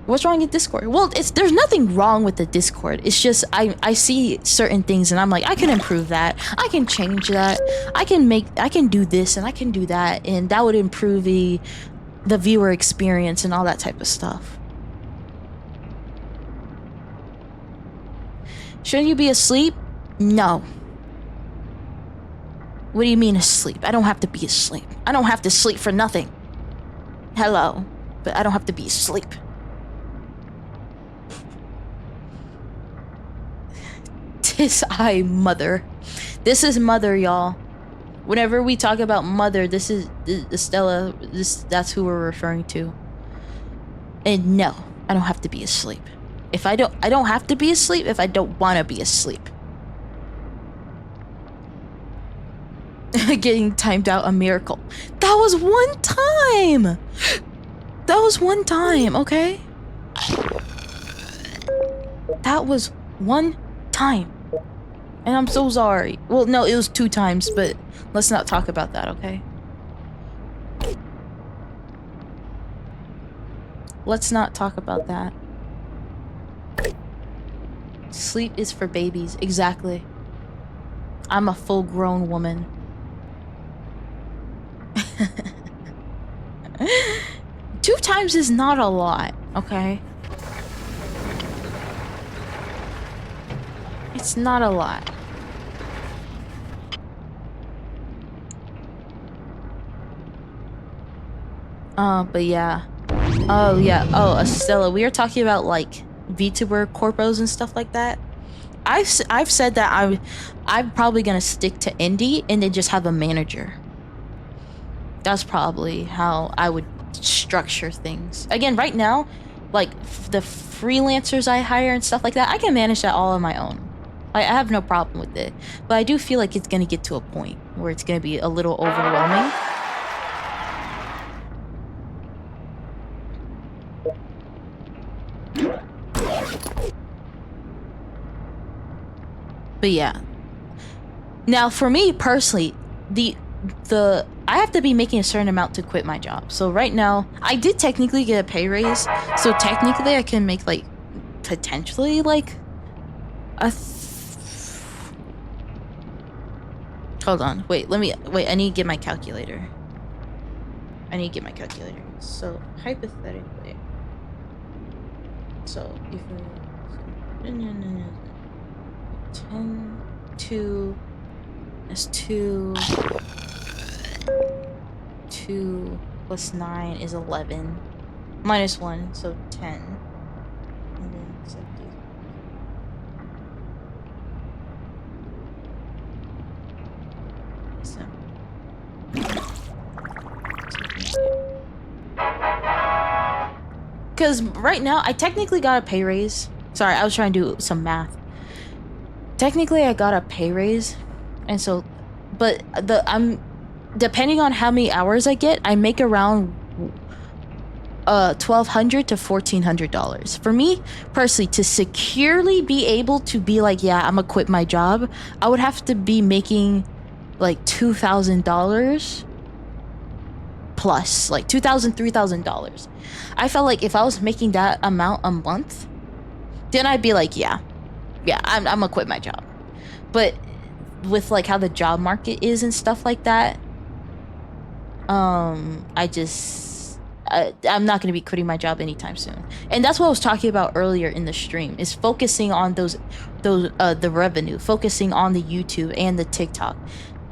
What's wrong with Discord? Well, there's nothing wrong with the Discord. It's just I see certain things and I'm like, I can improve that. I can change that. I can do this and I can do that, and that would improve the viewer experience and all that type of stuff. Shouldn't you be asleep? No. What do you mean asleep? I don't have to be asleep. I don't have to sleep for nothing. Hello. But I don't have to be asleep. Mother. This is Mother, y'all. Whenever we talk about Mother, this is Stella. That's who we're referring to. And no, I don't have to be asleep. I don't have to be asleep if I don't want to be asleep. Getting timed out, a miracle. That was one time. That was one time, okay? That was one time. And I'm so sorry. Well, no, it was 2 times, but let's not talk about that, okay? Let's not talk about that. Sleep is for babies. Exactly. I'm a full-grown woman. 2 times is not a lot, okay? It's not a lot. But yeah. Oh yeah. Oh, Estella, we were talking about like VTuber corpos and stuff like that. I've said that I'm probably gonna stick to indie and then just have a manager. That's probably how I would structure things. Again, right now, like the freelancers I hire and stuff like that, I can manage that all on my own. I have no problem with it. But I do feel like it's gonna get to a point where it's gonna be a little overwhelming. But yeah. Now for me personally, I have to be making a certain amount to quit my job. So right now, I did technically get a pay raise. So technically I can make like potentially like a hold on. Wait, I need to get my calculator. So hypothetically. So if 10 2 is 2 2 plus 9 is 11 minus 1, so 10, and then 70. So because right now I technically got a pay raise. Sorry, I was trying to do some math. Technically I got a pay raise, and so but I'm depending on how many hours I get, I make around $1,200 to $1,400. For me personally, to securely be able to be like, yeah, I'm gonna quit my job, I would have to be making like $2,000 plus, like $2,000, $3,000. I felt like if I was making that amount a month, then I'd be like, yeah, I'm gonna quit my job. But with like how the job market is and stuff like that, I'm not going to be quitting my job anytime soon. And that's what I was talking about earlier in the stream, is focusing on the revenue, focusing on the YouTube and the TikTok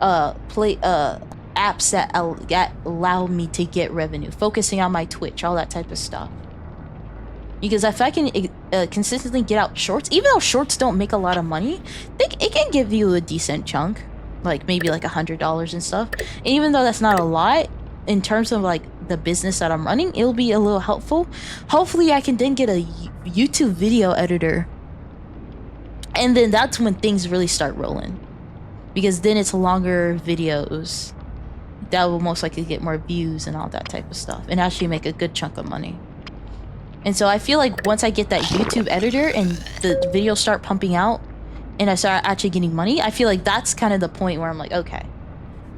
apps that allow me to get revenue, focusing on my Twitch, all that type of stuff. Because if I can consistently get out shorts, even though shorts don't make a lot of money, it can give you a decent chunk, like maybe like $100 and stuff. And even though that's not a lot, in terms of like the business that I'm running, it'll be a little helpful. Hopefully I can then get a YouTube video editor. And then that's when things really start rolling. Because then it's longer videos that will most likely get more views and all that type of stuff, and actually make a good chunk of money. And so I feel like once I get that YouTube editor and the videos start pumping out and I start actually getting money, I feel like that's kind of the point where I'm like, okay,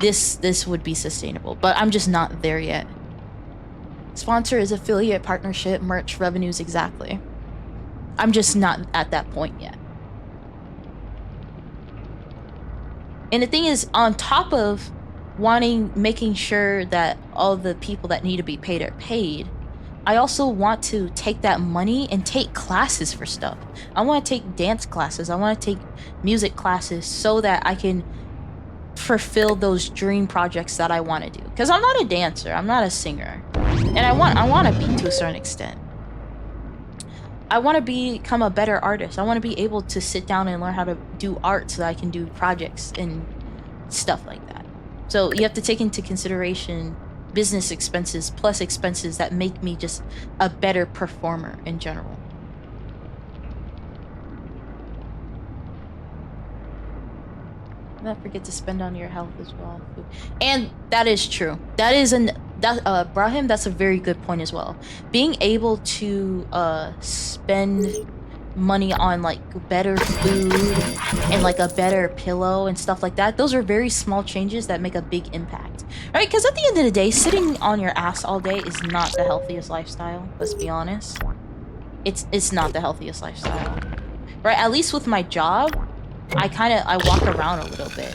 this would be sustainable. But I'm just not there yet. Sponsor is affiliate, partnership, merch, revenues, exactly. I'm just not at that point yet. And the thing is, on top of making sure that all the people that need to be paid are paid, I also want to take that money and take classes for stuff. I want to take dance classes. I want to take music classes so that I can fulfill those dream projects that I want to do. Because I'm not a dancer. I'm not a singer. And I want to be to a certain extent. I want to become a better artist. I want to be able to sit down and learn how to do art so that I can do projects and stuff like that. So you have to take into consideration business expenses plus expenses that make me just a better performer in general. Not forget to spend on your health as well. And that is true. Brahim, that's a very good point as well. Being able to spend money on like better food and like a better pillow and stuff like that, those are very small changes that make a big impact, right? Because at the end of the day, sitting on your ass all day is not the healthiest lifestyle. Let's be honest. It's not the healthiest lifestyle, right? At least with my job, I walk around a little bit.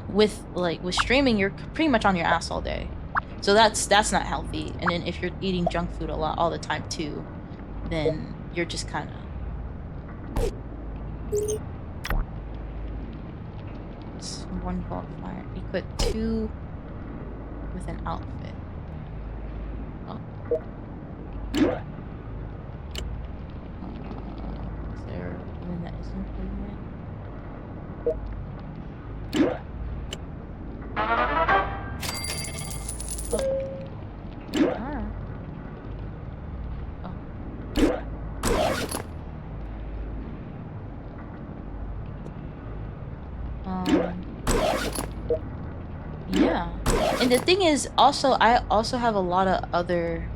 With streaming, you're pretty much on your ass all day. So that's not healthy. And then if you're eating junk food a lot all the time too, then you're just kind of... One bolt fire. Equip 2 with an outfit. Oh. Is there one that isn't improvement? And the thing is, also, I also have a lot of other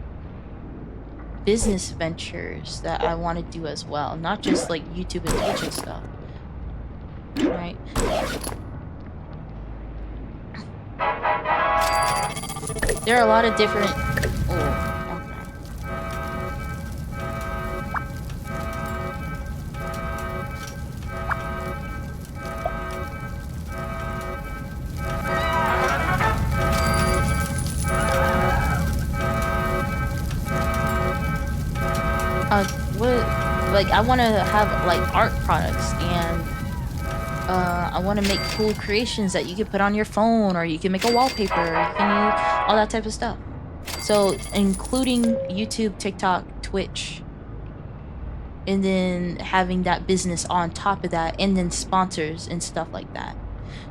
business ventures that I want to do as well, not just like YouTube and Twitch and stuff. Right? There are a lot of different. Oh, like I want to have like art products, and I want to make cool creations that you can put on your phone, or you can make a wallpaper, or you can use all that type of stuff. So including YouTube, TikTok, Twitch, and then having that business on top of that, and then sponsors and stuff like that.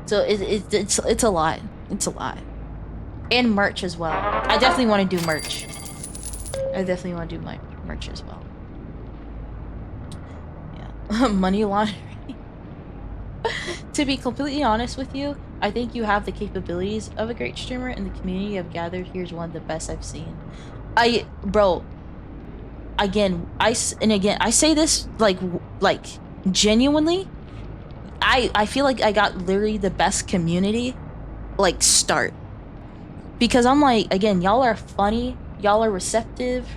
So it's a lot. It's a lot. And merch as well. I definitely want to do merch. I definitely want to do my merch as well. Money laundering. To be completely honest with you, I think you have the capabilities of a great streamer, and the community I've gathered here is one of the best I've seen. Bro, again, I say this like genuinely. I feel like I got literally the best community like start, because I'm like, again, y'all are funny, y'all are receptive,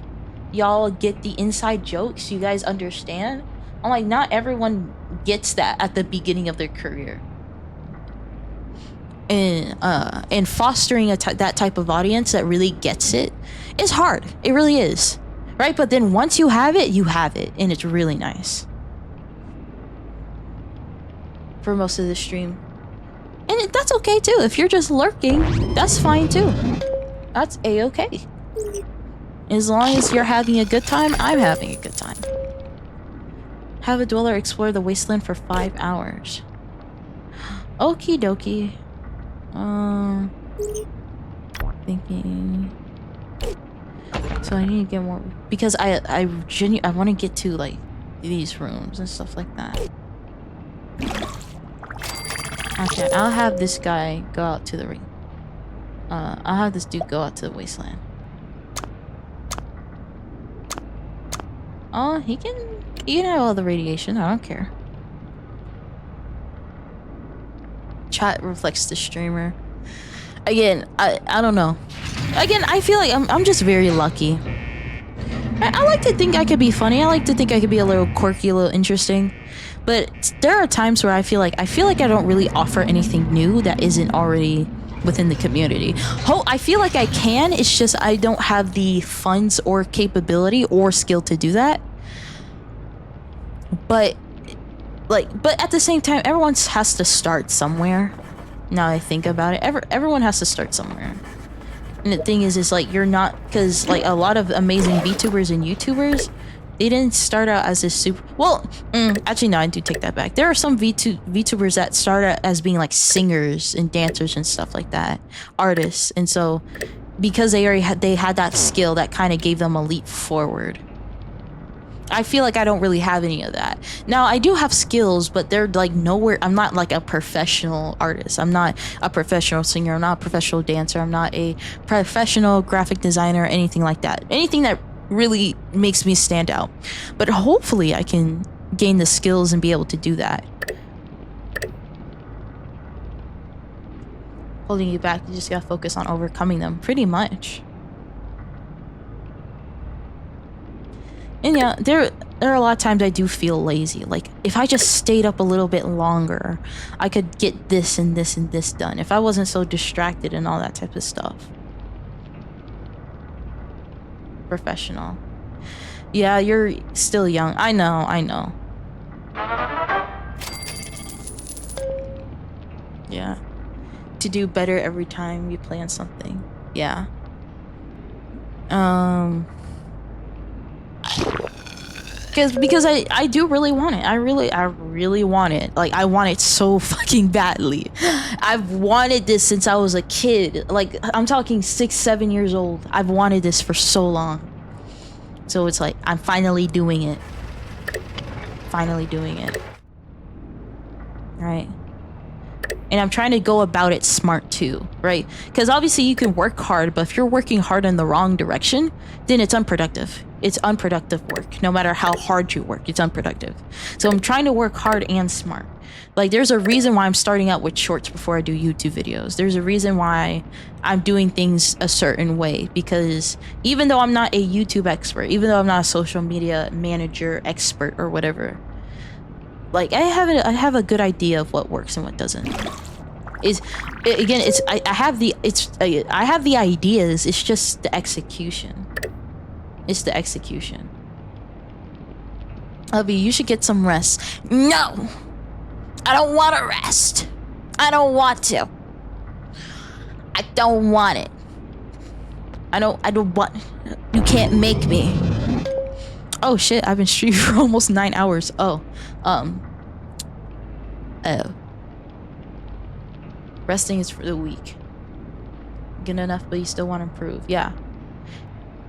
y'all get the inside jokes, you guys understand. I'm like, not everyone gets that at the beginning of their career. And fostering that type of audience that really gets it is hard. It really is. Right? But then once you have it, and it's really nice. For most of the stream. And that's okay too. If you're just lurking, that's fine too. That's a-okay. As long as you're having a good time, I'm having a good time. Have a dweller explore the wasteland for 5 hours. Okie dokie. Thinking. So I need to get more, because I want to get to like these rooms and stuff like that. Okay, I'll have this guy go out to the ring. I'll have this dude go out to the wasteland. Oh, he can have all the radiation. I don't care. Chat reflects the streamer. Again, I don't know. Again, I feel like I'm just very lucky. I like to think I could be funny. I like to think I could be a little quirky, a little interesting. But there are times where I feel like I don't really offer anything new that isn't already within the community. I feel like I can, it's just I don't have the funds or capability or skill to do that. But at the same time, everyone has to start somewhere. Now I think about it, everyone has to start somewhere. And the thing is like, you're not, because like a lot of amazing VTubers and YouTubers, they didn't start out as a super, well, actually no, I do take that back. There are some VTubers that start out as being like singers and dancers and stuff like that, artists, and so because they had that skill, that kind of gave them a leap forward. I feel like I don't really have any of that. Now I do have skills, but they're like nowhere. I'm not like a professional artist. I'm not a professional singer. I'm not a professional dancer. I'm not a professional graphic designer or anything like that. Anything that really makes me stand out. But hopefully I can gain the skills and be able to do that. Holding you back, you just gotta focus on overcoming them, pretty much. And yeah, there are a lot of times I do feel lazy. Like, if I just stayed up a little bit longer, I could get this and this and this done. If I wasn't so distracted and all that type of stuff. Professional. Yeah, you're still young. I know. Yeah. To do better every time you plan something. Yeah. Because I do really want it. I really want it. Like, I want it so fucking badly. I've wanted this since I was a kid. Like, I'm talking 6-7 years old. I've wanted this for so long. So it's like, I'm finally doing it. Finally doing it. Right. and I'm trying to go about it smart too, right? Because obviously you can work hard, but if you're working hard in the wrong direction, then it's unproductive. It's unproductive work. No matter how hard you work, it's unproductive. So I'm trying to work hard and smart. Like, there's a reason why I'm starting out with shorts before I do YouTube videos. There's a reason why I'm doing things a certain way, because even though I'm not a YouTube expert, even though I'm not a social media manager expert or whatever, like, I have a good idea of what works and what doesn't. I have the ideas. It's just the execution. It's the execution. Abby, you should get some rest. No, I don't want to rest. I don't want to. I don't want it. I don't want. You can't make me. Oh shit! I've been streaming for almost 9 hours. Oh. Resting is for the weak. Good enough, but you still want to improve. Yeah.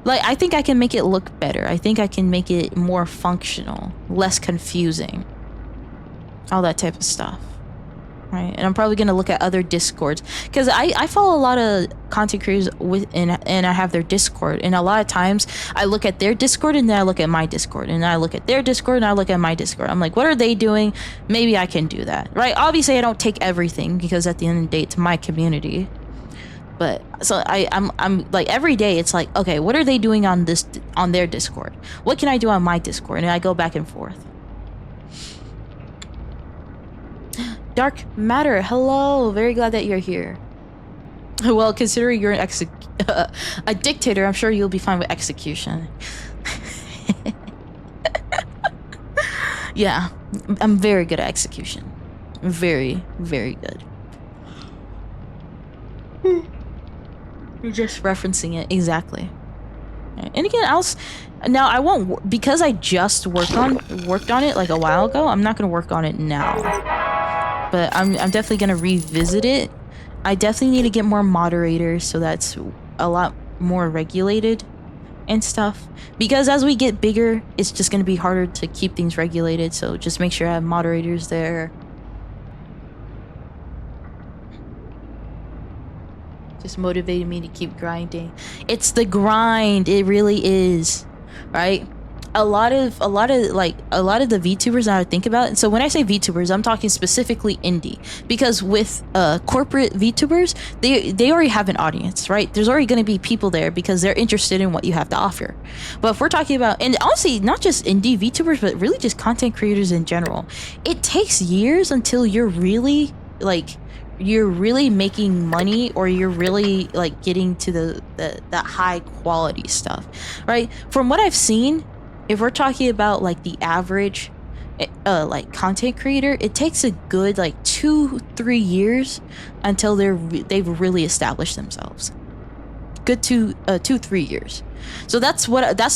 Like, I think I can make it look better. I think I can make it more functional, less confusing. All that type of stuff. Right? And I'm probably going to look at other Discords, because I follow a lot of content creators and I have their Discord, and a lot of times I look at their Discord and then I look at my Discord, and I look at their Discord and I look at my Discord. I'm like, what are they doing? Maybe I can do that, right? Obviously I don't take everything, because at the end of the day it's my community. But so I'm like, every day it's like, okay, what are they doing on their Discord? What can I do on my Discord? And I go back and forth. Dark Matter, hello. Very glad that you're here. Well, considering you're a dictator, I'm sure you'll be fine with execution. Yeah, I'm very good at execution. Very, very good. You're just referencing it exactly. And again, now I won't, because I just worked on it like a while ago. I'm not gonna work on it now. But I'm definitely gonna revisit it. I definitely need to get more moderators, so that's a lot more regulated and stuff. Because as we get bigger, it's just gonna be harder to keep things regulated. So just make sure I have moderators there. Just motivated me to keep grinding. It's the grind. It really is, right? A lot of the VTubers that I think about, and so when I say VTubers, I'm talking specifically indie, because with corporate VTubers, they already have an audience, right? There's already going to be people there because they're interested in what you have to offer. But if we're talking about, and honestly, not just indie VTubers, but really just content creators in general, it takes years until you're really making money, or you're really like getting to the high quality stuff, right? From what I've seen, if we're talking about like the average like content creator, it takes a good like 2-3 years until they've really established themselves. Good 2-3 years. So that's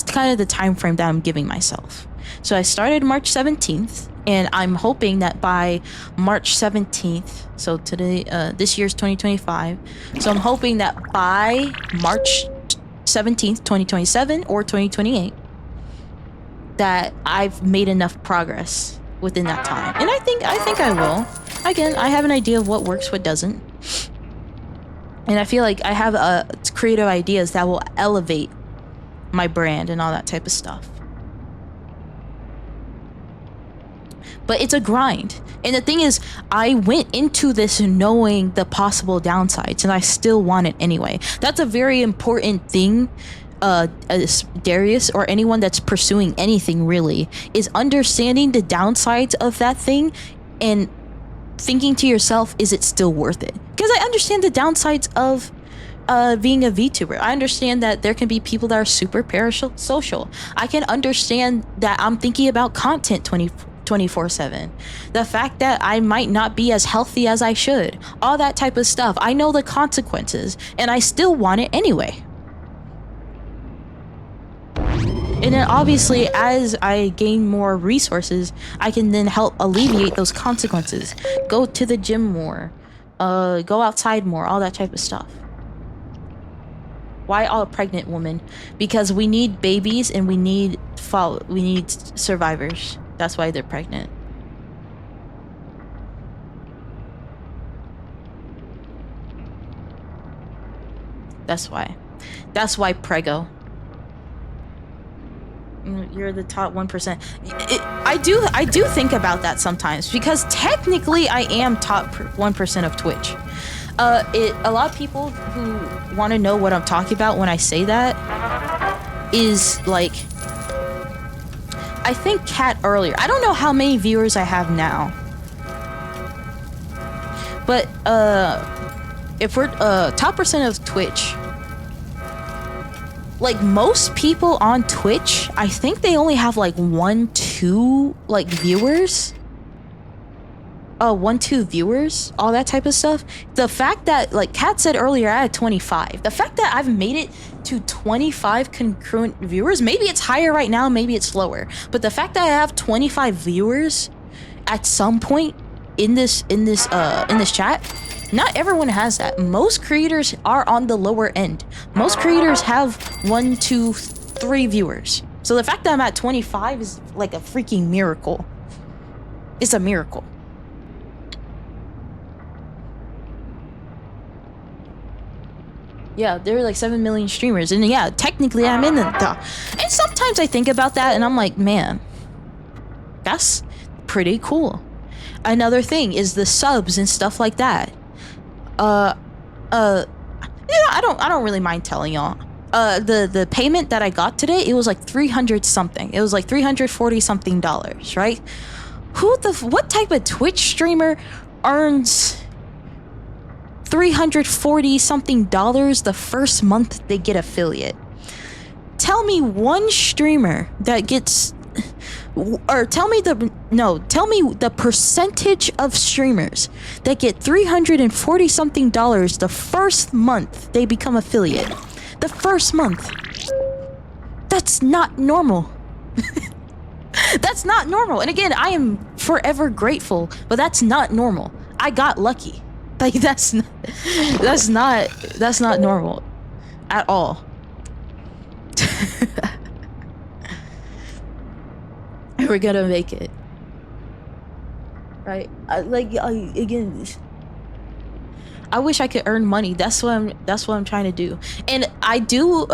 kind of the time frame that I'm giving myself. So I started March 17th, and I'm hoping that by March 17th, so today, this year's 2025, so I'm hoping that by March 17th, 2027 or 2028, that I've made enough progress within that time. And I think I will. Again, I have an idea of what works, what doesn't. And I feel like I have creative ideas that will elevate my brand and all that type of stuff. But it's a grind. And the thing is, I went into this knowing the possible downsides, and I still want it anyway. That's a very important thing, Darius, or anyone that's pursuing anything really, is understanding the downsides of that thing and thinking to yourself, is it still worth it? Because I understand the downsides of being a VTuber. I understand that there can be people that are super parasocial. I can understand that I'm thinking about content 24/7. The fact that I might not be as healthy as I should. All that type of stuff. I know the consequences, and I still want it anyway. And then obviously, as I gain more resources, I can then help alleviate those consequences. Go to the gym more. Go outside more. All that type of stuff. Why all pregnant women? Because we need babies, and we need survivors. That's why they're pregnant. That's why. That's why Prego. You're the top 1%. I do think about that sometimes because technically I am top 1% of Twitch. A lot of people who want to know what I'm talking about when I say that is like, I think Kat earlier. I don't know how many viewers I have now, but if we're top percent of Twitch. Like most people on Twitch, I think they only have like 1-2 like viewers. 1-2 viewers, all that type of stuff. The fact that, like Kat said earlier, I had 25. The fact that I've made it to 25 concurrent viewers, maybe it's higher right now, maybe it's lower. But the fact that I have 25 viewers at some point in this chat, not everyone has that. Most creators are on the lower end. Most creators have 1, 2, 3 viewers. So the fact that I'm at 25 is like a freaking miracle. It's a miracle. Yeah, there are like 7 million streamers. And yeah, technically I'm in the top. And sometimes I think about that and I'm like, man, that's pretty cool. Another thing is the subs and stuff like that. I don't really mind telling y'all. The payment that I got today, it was like 300 something. It was like $340 something, right? What type of Twitch streamer earns $340 something the first month they get affiliate? Tell me one streamer that gets, or tell me the percentage of streamers that get $340 something the first month they become affiliate. The first month. That's not normal. That's not normal. And again, I am forever grateful, but that's not normal. I got lucky. Like that's not normal at all. We're gonna make it, right? Again, I wish I could earn money. That's what I'm trying to do. And I do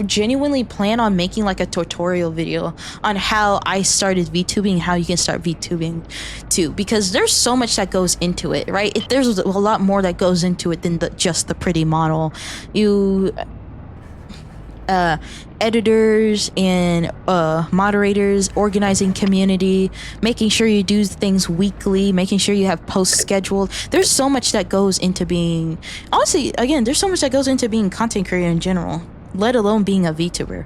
genuinely plan on making like a tutorial video on how I started VTubing, how you can start VTubing too, because there's so much that goes into it, right? There's a lot more that goes into it than just the pretty model. Editors and moderators, organizing community, making sure you do things weekly, making sure you have posts scheduled. There's so much that goes into being, honestly, again, there's so much that goes into being a content creator in general, let alone being a VTuber.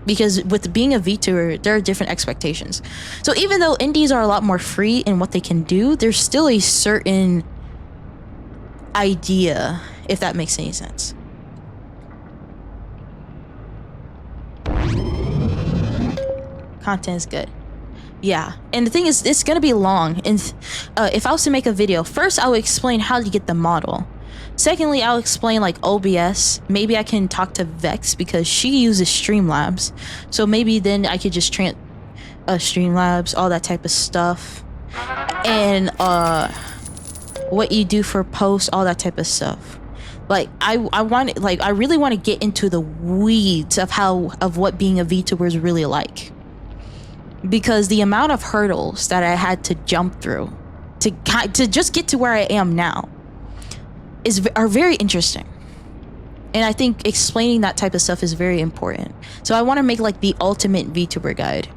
Because with being a VTuber, there are different expectations. So even though indies are a lot more free in what they can do, there's still a certain idea, if that makes any sense. Content is good. Yeah, and the thing is, it's gonna be long, and if I was to make a video, first I would explain how to get the model. Secondly, I'll explain like OBS. Maybe I can talk to Vex because she uses Streamlabs, so maybe then I could just Streamlabs, all that type of stuff, and what you do for posts, all that type of stuff. Like I really want to get into the weeds of what being a VTuber is really like. Because the amount of hurdles that I had to jump through to just get to where I am now are very interesting. And I think explaining that type of stuff is very important. So I want to make like the ultimate VTuber guide.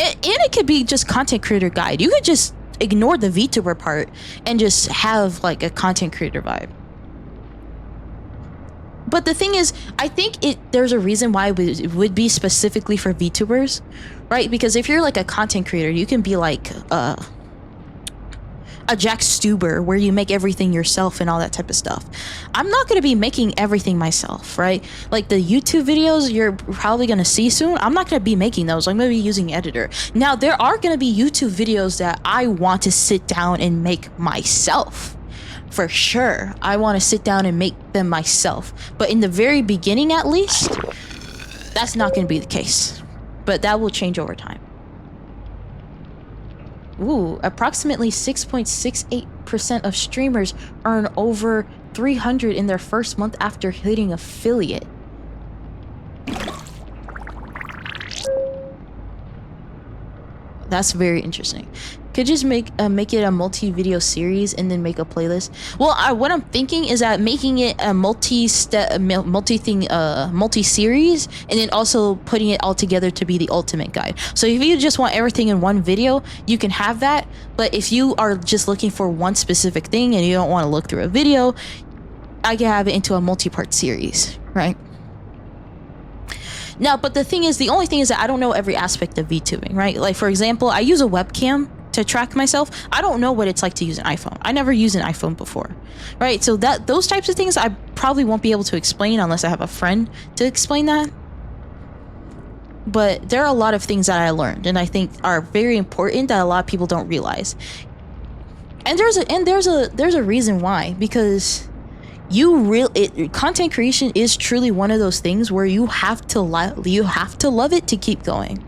And it could be just content creator guide. You could just ignore the VTuber part and just have like a content creator vibe. But the thing is, I think there's a reason why it would be specifically for VTubers, right? Because if you're like a content creator, you can be like a Jack Stuber, where you make everything yourself and all that type of stuff. I'm not going to be making everything myself, right? Like the YouTube videos you're probably going to see soon, I'm not going to be making those. I'm going to be using editor. Now, there are going to be YouTube videos that I want to sit down and make myself. For sure, I want to sit down and make them myself. But in the very beginning, at least, that's not going to be the case. But that will change over time. Ooh, approximately 6.68% of streamers earn over $300 in their first month after hitting affiliate. That's very interesting. Could just make it a multi-video series and then make a playlist. Well, what I'm thinking is that making it a multi-series and then also putting it all together to be the ultimate guide. So if you just want everything in one video, you can have that. But if you are just looking for one specific thing and you don't want to look through a video, I can have it into a multi-part series, right? Now, but the only thing is that I don't know every aspect of VTubing, right? Like, for example, I use a webcam to track myself. I don't know what it's like to use an iPhone. I never used an iPhone before, right? So those types of things I probably won't be able to explain unless I have a friend to explain that. But there are a lot of things that I learned and I think are very important that a lot of people don't realize. And there's a reason why, because content creation is truly one of those things where you have to love it to keep going.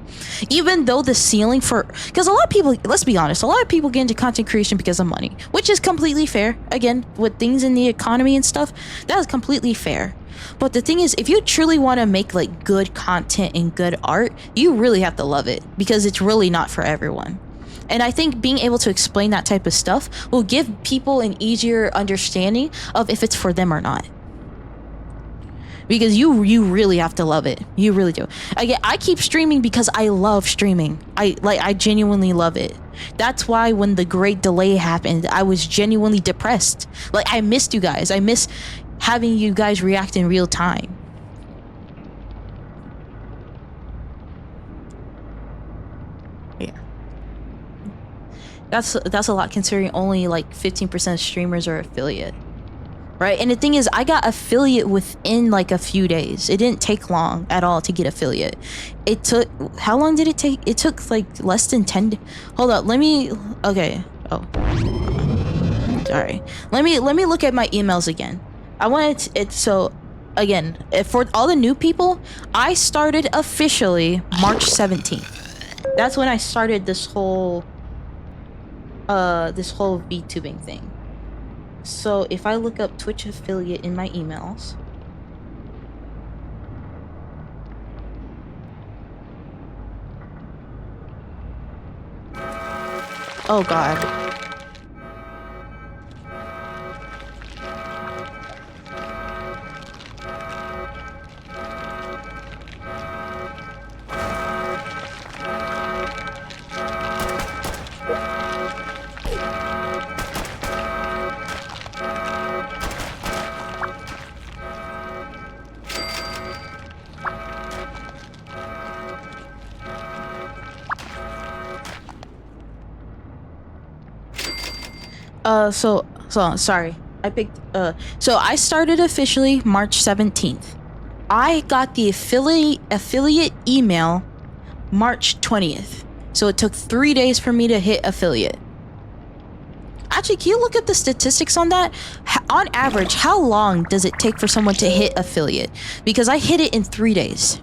Even though the ceiling because a lot of people, let's be honest, a lot of people get into content creation because of money, which is completely fair. Again, with things in the economy and stuff, that is completely fair. But the thing is, if you truly want to make like good content and good art, you really have to love it, because it's really not for everyone. And I think being able to explain that type of stuff will give people an easier understanding of if it's for them or not. Because you really have to love it. You really do. Again, I keep streaming because I love streaming. I genuinely love it. That's why when the great delay happened, I was genuinely depressed. Like, I missed you guys. I miss having you guys react in real time. Yeah. That's a lot, considering only like 15% of streamers are affiliate, right? And the thing is, I got affiliate within like a few days. It didn't take long at all to get affiliate. It took, how long did it take? It took like less than 10. Hold up, okay. Oh, sorry. Let me look at my emails again. I wanted it. So again, for all the new people, I started officially March 17th. That's when I started this whole VTubing thing. So if I look up Twitch affiliate in my emails, oh god. So sorry. So I started officially March 17th. I got the affiliate email March 20th. So it took 3 days for me to hit affiliate. Actually, can you look at the statistics on that? On average, how long does it take for someone to hit affiliate? Because I hit it in 3 days.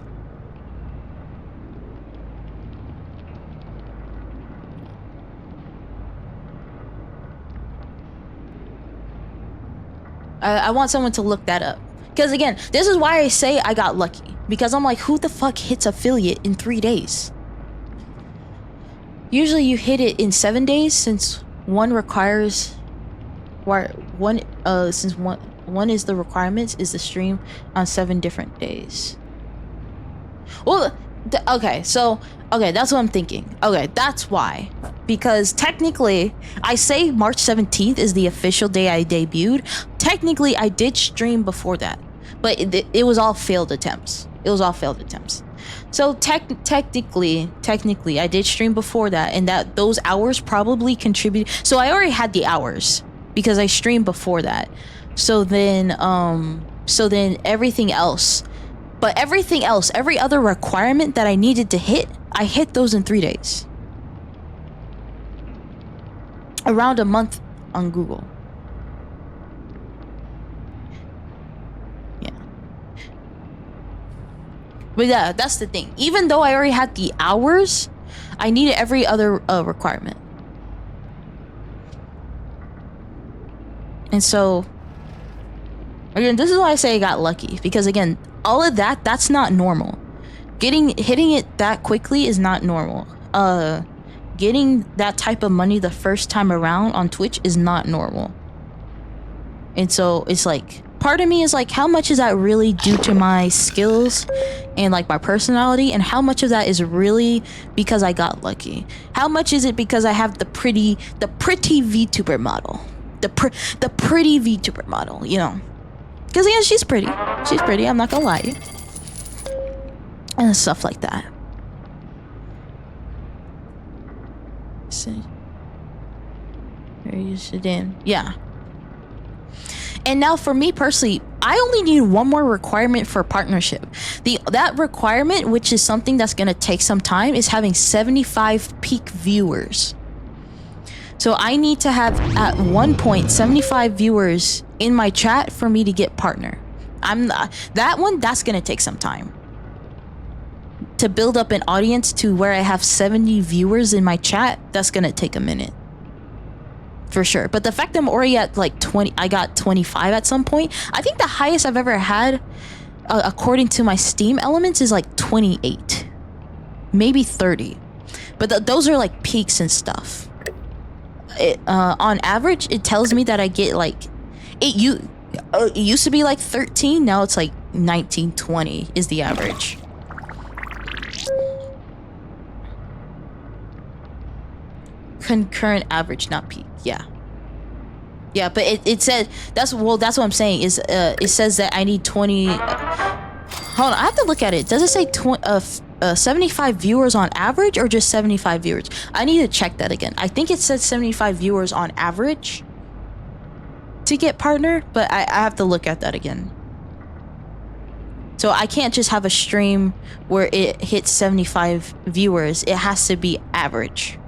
I want someone to look that up. Because again, this is why I say I got lucky. Because I'm like, who the fuck hits affiliate in 3 days? Usually you hit it in 7 days, since one requires... since one is the requirements, is the stream on 7 different days. Well, okay, that's what I'm thinking. Okay, that's why. Because technically, I say March 17th is the official day I debuted. Technically, I did stream before that, but it was all failed attempts. So technically, I did stream before that, and those hours probably contributed. So I already had the hours because I streamed before that. So then everything else, every other requirement that I needed to hit, I hit those in 3 days. Around a month on Google. Yeah. But yeah, that's the thing. Even though I already had the hours, I needed every other requirement. And so Again, this is why I say I got lucky, because again, all of that's not normal. Hitting it that quickly is not normal. Getting that type of money the first time around on Twitch is not normal. And so it's like, part of me is like, how much is that really due to my skills and like my personality, and how much of that is really because I got lucky? How much is it because I have the pretty VTuber model, the pretty VTuber model, you know? Because yeah, she's pretty. I'm not gonna lie. And stuff like that. Yeah. And now for me personally, I only need one more requirement for partnership. That requirement, which is something that's gonna take some time, is having 75 peak viewers. So I need to have at one point 75 viewers in my chat for me to get partner. That's gonna take some time. To build up an audience to where I have 70 viewers in my chat, that's gonna take a minute. For sure. But the fact that I'm already at like 20, I got 25 at some point. I think the highest I've ever had, according to my Steam elements, is like 28. Maybe 30. But those are like peaks and stuff. On average, it tells me that I get like... It used to be like 13, now it's like 19, 20 is the average. Concurrent average, not peak. Yeah, but it said that's what I'm saying is it says that I need 20. Hold on, I have to look at it. Does it say 75 viewers on average or just 75 viewers? I need to check that again. I think it said 75 viewers on average to get partner, but I have to look at that again. So I can't just have a stream where it hits 75 viewers. It has to be average.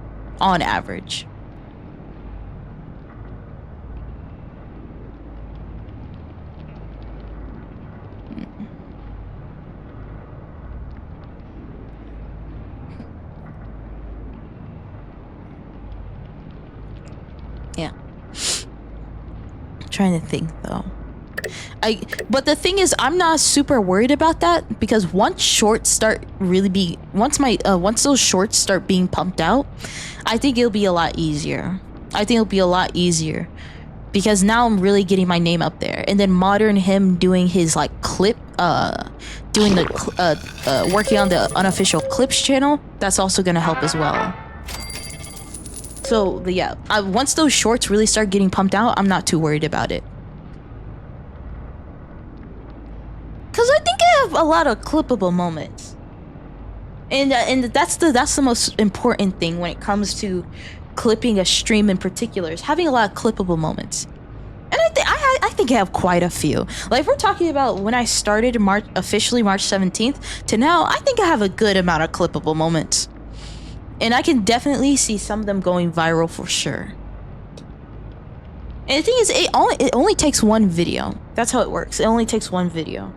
On average. Yeah. I'm trying to think though. But the thing is, I'm not super worried about that, because once shorts start once those shorts start being pumped out, I think it'll be a lot easier. Because now I'm really getting my name up there, and then Modern him doing his like clip, working on the unofficial clips channel, that's also gonna help as well. So yeah, once those shorts really start getting pumped out, I'm not too worried about it. Cause I think I have a lot of clippable moments, and that's the most important thing when it comes to clipping a stream in particular, is having a lot of clippable moments. And I think I have quite a few. Like if we're talking about when I started officially March 17th to now, I think I have a good amount of clippable moments, and I can definitely see some of them going viral for sure. And the thing is, it only takes one video. That's how it works. It only takes one video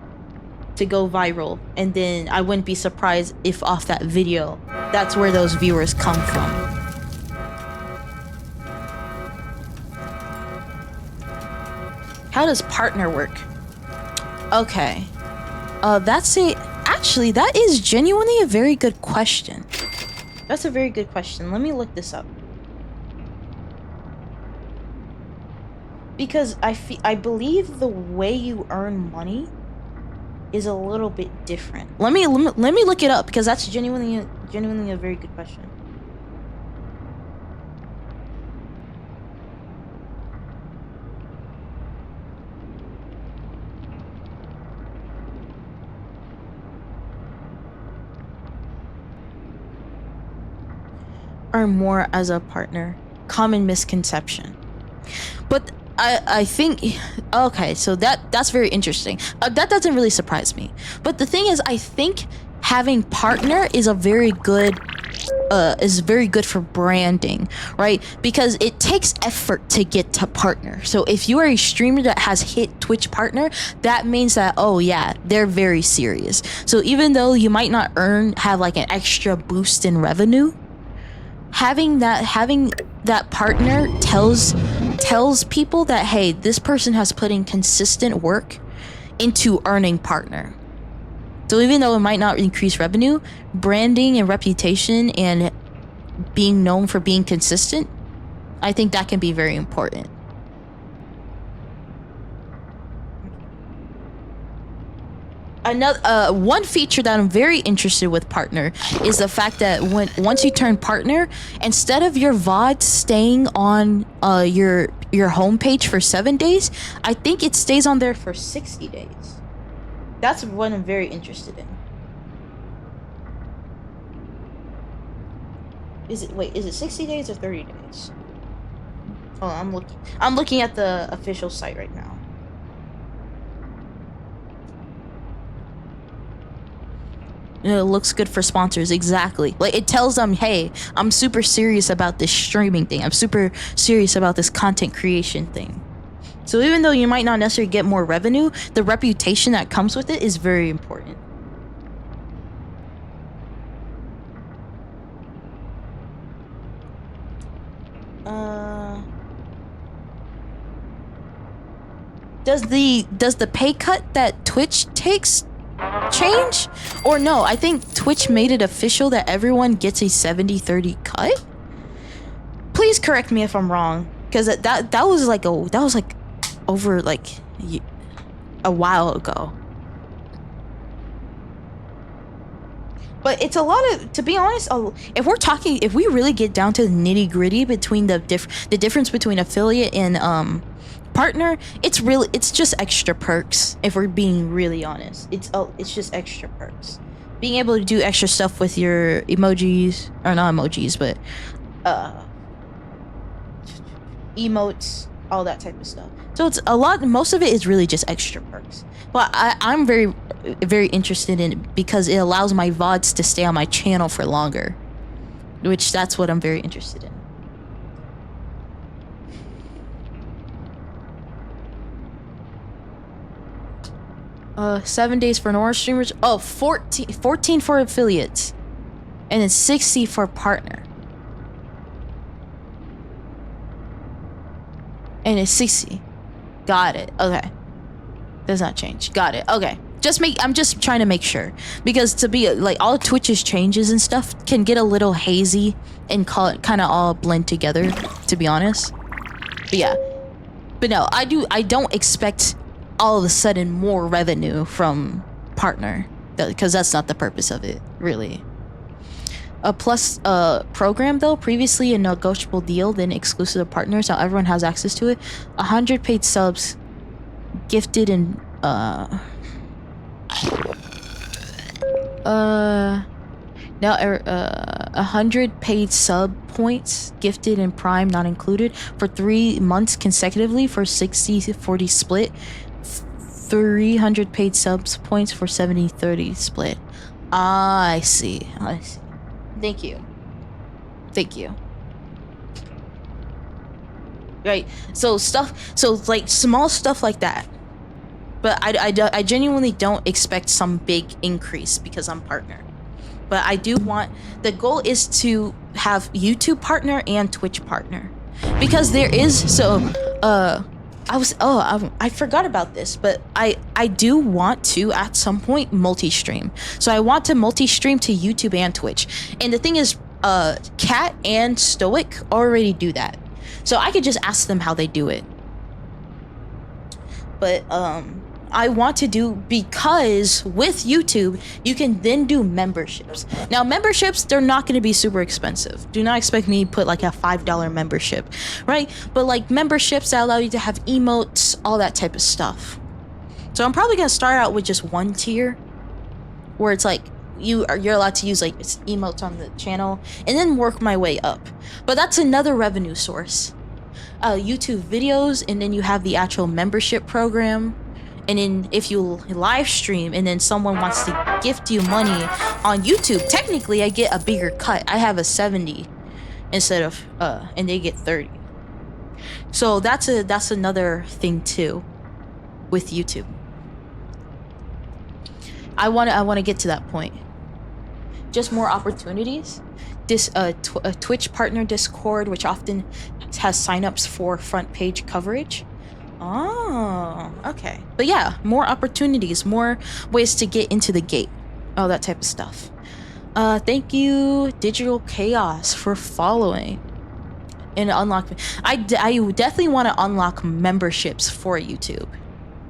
to go viral, and then I wouldn't be surprised if off that video, that's where those viewers come from. How does partner work? Okay. Actually, that is genuinely a very good question. That's a very good question. Let me look this up. Because I believe the way you earn money is a little bit different. Let me look it up, because that's genuinely a very good question. Earn more as a partner. Common misconception. But I think, okay, so that's very interesting. That doesn't really surprise me. But the thing is, I think having partner is very good for branding, right? Because it takes effort to get to partner. So if you are a streamer that has hit Twitch partner, that means that, oh yeah, they're very serious. So even though you might not have like an extra boost in revenue, having that partner tells people that, hey, this person has put in consistent work into earning partner. So even though it might not increase revenue, branding and reputation and being known for being consistent, I think that can be very important. Another one feature that I'm very interested with partner is the fact that once you turn partner, instead of your VOD staying on your homepage for 7 days, I think it stays on there for 60 days. That's what I'm very interested in. Is it 60 days or 30 days? Oh, I'm looking at the official site right now. It looks good for sponsors, exactly. Like, it tells them, hey, I'm super serious about this streaming thing. I'm super serious about this content creation thing. So even though you might not necessarily get more revenue, the reputation that comes with it is very important. Does the pay cut that Twitch takes change? Or no, I think Twitch made it official that everyone gets a 70-30 cut. Please correct me if I'm wrong, because that was like over like a while ago. But it's a lot of, to be honest, if we really get down to the nitty gritty between the difference between affiliate and partner, it's just extra perks. If we're being really honest, it's just extra perks. Being able to do extra stuff with your emojis, or not emojis, but emotes, all that type of stuff. So it's a lot. Most of it is really just extra perks. But I'm very, very interested in it because it allows my VODs to stay on my channel for longer, which that's what I'm very interested in. 7 days for normal streamers. Oh, 14 for affiliates, and then 60 for partner. And it's 60. Got it. Okay. Does not change. Got it. Okay. I'm just trying to make sure, because to be like, all Twitch's changes and stuff can get a little hazy and kind of all blend together, to be honest. But yeah. But no, I don't expect all of a sudden more revenue from partner, because that's not the purpose of it, really. A plus program, though, previously a negotiable deal, then exclusive to partners, now everyone has access to it. 100 paid subs gifted in now 100 paid sub points gifted in Prime, not included, for 3 months consecutively for 60-40 split. 300 paid subs points for 70-30 split. I see. Thank you. Right. So like small stuff like that. But I genuinely don't expect some big increase because I'm partner. But I do want, the goal is to have YouTube partner and Twitch partner, because there is, I forgot about this, but I do want to at some point multi-stream. So I want to multi-stream to YouTube and Twitch. And the thing is, Cat and Stoic already do that. So I could just ask them how they do it. But I want to do, because with YouTube, you can then do memberships. Now, memberships, they're not going to be super expensive. Do not expect me to put like a $5 membership, right? But like memberships that allow you to have emotes, all that type of stuff. So I'm probably going to start out with just one tier, where it's like you're allowed to use like emotes on the channel, and then work my way up. But that's another revenue source. YouTube videos, and then you have the actual membership program. And then if you live stream and then someone wants to gift you money on YouTube, technically I get a bigger cut. I have a 70 instead of and they get 30. So that's another thing too with YouTube. I want to get to that point. Just more opportunities. This Twitch partner Discord, which often has signups for front page coverage. Oh, okay. But yeah, more opportunities, more ways to get into the gate, all that type of stuff. Thank you, Digital Chaos, for following and unlock. I definitely want to unlock memberships for YouTube.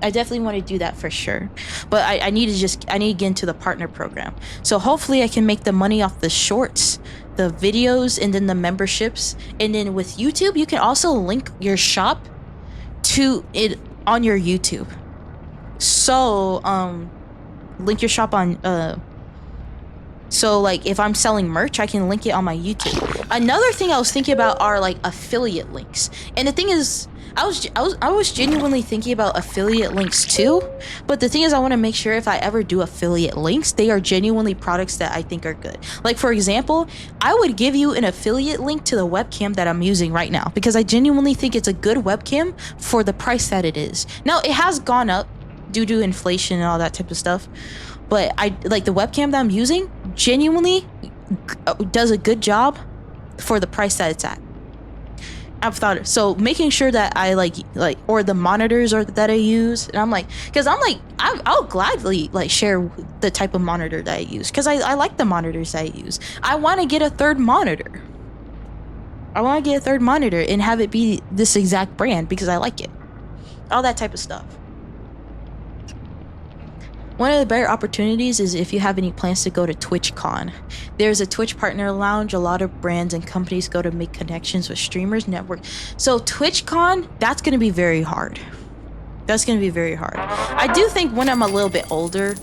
I definitely want to do that for sure. But I need to get into the partner program. So hopefully I can make the money off the shorts, the videos, and then the memberships. And then with YouTube, you can also link your shop to it on your YouTube. So link your shop on so like if I'm selling merch, I can link it on my YouTube. Another thing I was thinking about are like affiliate links. And the thing is, I was genuinely thinking about affiliate links too, but the thing is I want to make sure if I ever do affiliate links, they are genuinely products that I think are good. Like for example, I would give you an affiliate link to the webcam that I'm using right now because I genuinely think it's a good webcam for the price that it is. Now it has gone up due to inflation and all that type of stuff, but I like the webcam that I'm using genuinely does a good job for the price that it's at. I've thought so, making sure that I like or the monitors or that I use, and I'm like, because I'm like I'll gladly like share the type of monitor that I use because I like the monitors that I use. I want to get a third monitor. I want to get a third monitor and have it be this exact brand because I like it. All that type of stuff. One of the better opportunities is if you have any plans to go to TwitchCon. There's a Twitch partner lounge. A lot of brands and companies go to make connections with streamers, network. So TwitchCon, that's going to be very hard. That's going to be very hard. I do think when I'm a little bit older,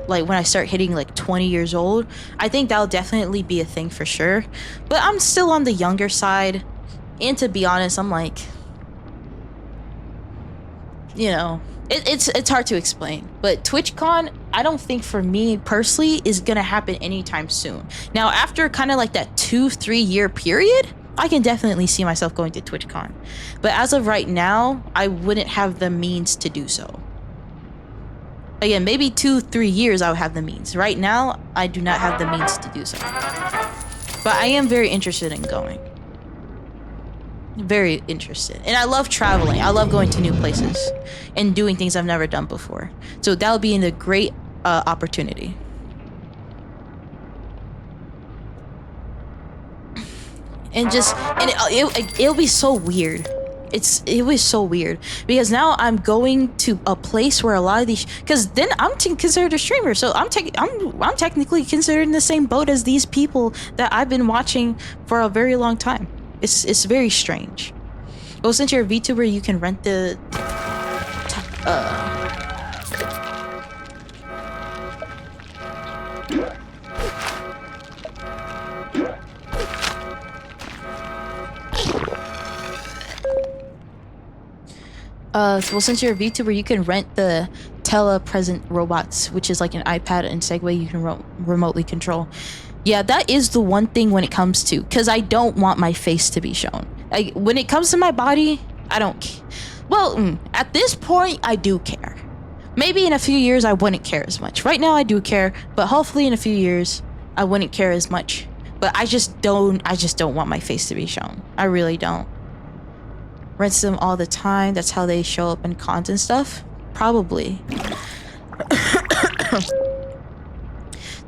like when I start hitting like 20 years old, I think that'll definitely be a thing for sure. But I'm still on the younger side. And to be honest, I'm like, you know, it's hard to explain, but TwitchCon, I don't think for me personally is gonna happen anytime soon. Now, after kind of like that 2-3 year period, I can definitely see myself going to TwitchCon. But as of right now, I wouldn't have the means to do so. Again, maybe 2-3 years I would have the means. Right now, I do not have the means to do so. But I am very interested in going. Very interested, and I love traveling. I love going to new places and doing things I've never done before, so that would be a great opportunity. And it'll be so weird. It was so weird because now I'm going to a place where a lot of these, because then I'm considered a streamer, so I'm technically considered in the same boat as these people that I've been watching for a very long time. It's very strange. Well, since you're a VTuber, you can rent the well, since you're a VTuber, you can rent the telepresent robots, which is like an iPad and Segway you can remotely control. Yeah, that is the one thing when it comes to, because I don't want my face to be shown. Like, when it comes to my body, I don't well, at this point, I do care. Maybe in a few years, I wouldn't care as much. Right now, I do care, but hopefully in a few years, I wouldn't care as much. But I just don't want my face to be shown. I really don't. Rents them all the time. That's how they show up in cons and stuff? Probably.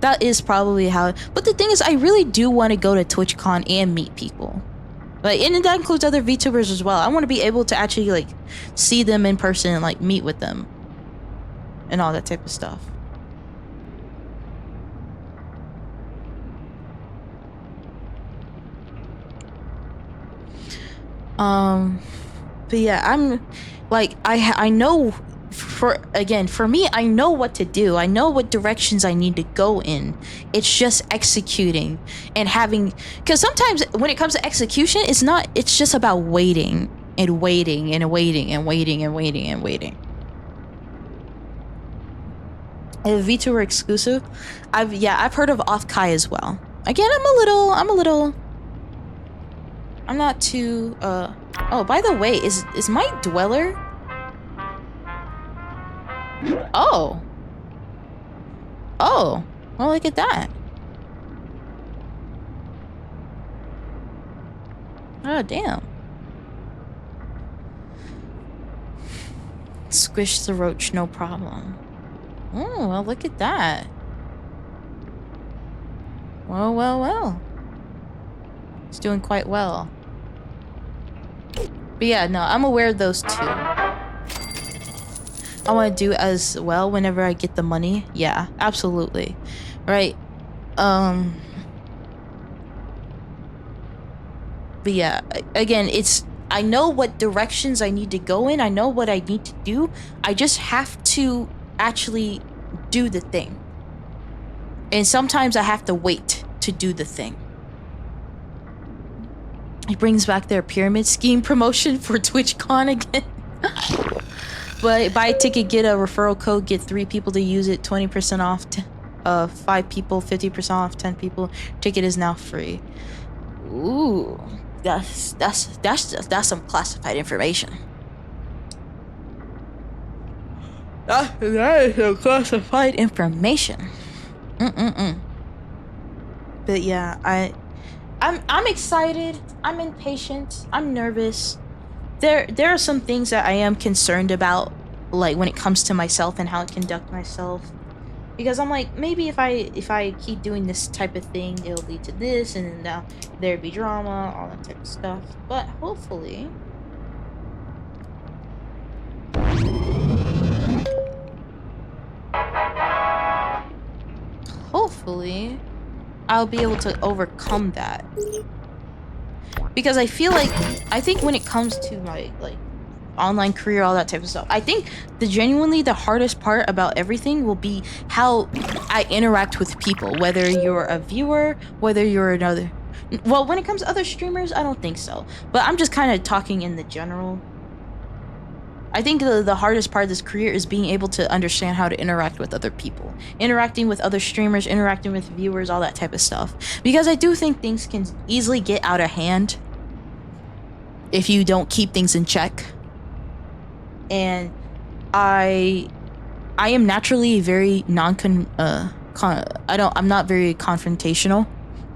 That is probably how. But the thing is, I really do want to go to TwitchCon and meet people. Like, and that includes other VTubers as well. I want to be able to actually like see them in person and like meet with them and all that type of stuff. But yeah, I'm like I know. For me, I know what to do. I know what directions I need to go in. It's just executing and having, because sometimes when it comes to execution, it's just about waiting and waiting and waiting and waiting and waiting and waiting. And VTuber exclusive, I've heard of Off-Kai as well. Again, I'm not too oh, by the way, is my dweller? Oh, well, look at that. Oh, damn. Squish the roach, no problem. Oh, well, look at that. Well. It's doing quite well. But yeah, no, I'm aware of those two. I want to do as well whenever I get the money. Yeah, absolutely. Right. But yeah, again, I know what directions I need to go in. I know what I need to do. I just have to actually do the thing. And sometimes I have to wait to do the thing. It brings back their pyramid scheme promotion for TwitchCon again. But buy a ticket, get a referral code, get 3 people to use it, 20% off. 5 people, 50% off, 10 people. Ticket is now free. Ooh, that's some classified information. That is some classified information. But yeah, I'm excited. I'm impatient. I'm nervous. There are some things that I am concerned about, like when it comes to myself and how I conduct myself, because I'm like, maybe if I keep doing this type of thing, it'll lead to this, and then now there'd be drama, all that type of stuff. But hopefully, I'll be able to overcome that. Because I think when it comes to my like online career, all that type of stuff, I think genuinely the hardest part about everything will be how I interact with people, whether you're a viewer, whether you're another. Well, when it comes to other streamers, I don't think so. But I'm just kind of talking in the general. I think the hardest part of this career is being able to understand how to interact with other people. Interacting with other streamers, interacting with viewers, all that type of stuff. Because I do think things can easily get out of hand if you don't keep things in check. And I am naturally very I'm not very confrontational.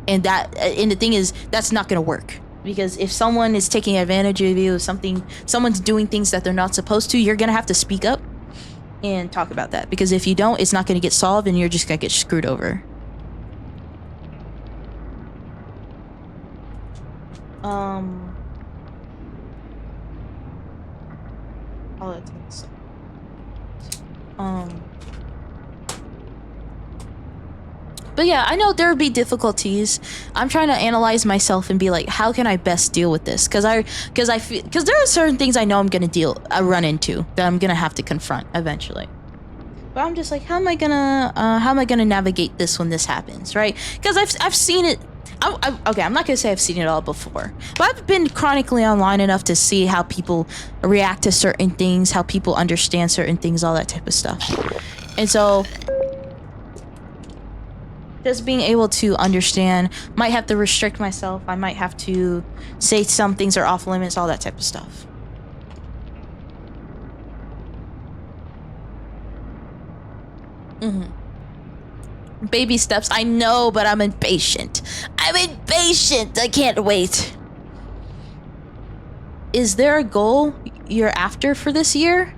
And the thing is, that's not gonna work. Because if someone is taking advantage of you, someone's doing things that they're not supposed to, you're gonna have to speak up and talk about that. Because if you don't, it's not gonna get solved and you're just gonna get screwed over. All that type of stuff. But yeah, I know there will be difficulties. I'm trying to analyze myself and be like, how can I best deal with this? Because there are certain things I know I'm gonna run into that I'm gonna have to confront eventually. But I'm just like, how am I gonna navigate this when this happens, right? Because I've seen it. Okay, I'm not gonna say I've seen it all before, but I've been chronically online enough to see how people react to certain things, how people understand certain things, all that type of stuff. And so just being able to understand, might have to restrict myself, I might have to say some things are off limits, all that type of stuff. Baby steps, I know, but I'm impatient. I can't wait. Is there a goal you're after for this year?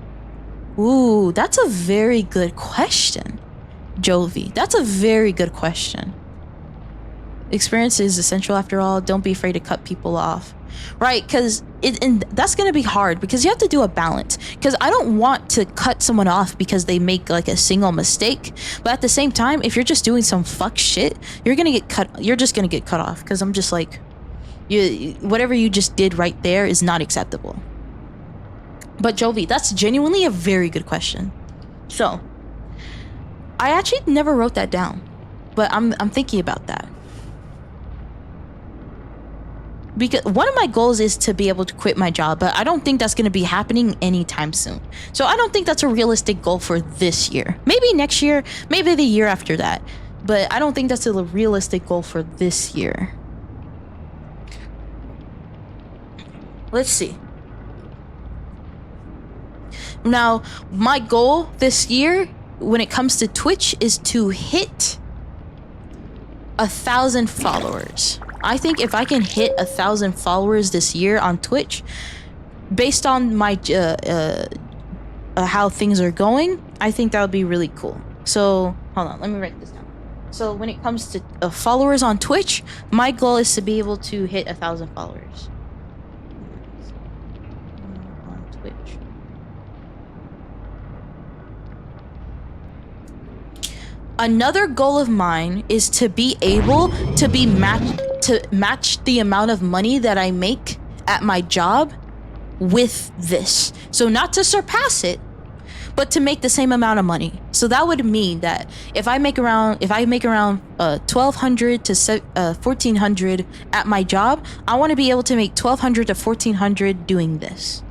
Ooh, that's a very good question, Jovi. That's a very good question. Experience is essential after all. Don't be afraid to cut people off. Right, because that's going to be hard because you have to do a balance. Because I don't want to cut someone off because they make like a single mistake. But at the same time, if you're just doing some fuck shit, you're just going to get cut off. Because I'm just like, whatever you just did right there is not acceptable. But Jovi, that's genuinely a very good question. So, I actually never wrote that down. But I'm thinking about that. Because one of my goals is to be able to quit my job, but I don't think that's going to be happening anytime soon. So I don't think that's a realistic goal for this year. Maybe next year, maybe the year after that. But I don't think that's a realistic goal for this year. Let's see. Now, my goal this year when it comes to Twitch is to hit 1,000 followers. I think if I can hit 1,000 followers this year on Twitch, based on my how things are going, I think that would be really cool. So hold on, let me write this down. So when it comes to followers on Twitch, my goal is to be able to hit 1,000 followers on Twitch. Another goal of mine is to be able to match the amount of money that I make at my job with this. So not to surpass it, but to make the same amount of money. So that would mean that if I make around 1,200 to 1,400 at my job, I want to be able to make 1,200 to 1,400 doing this.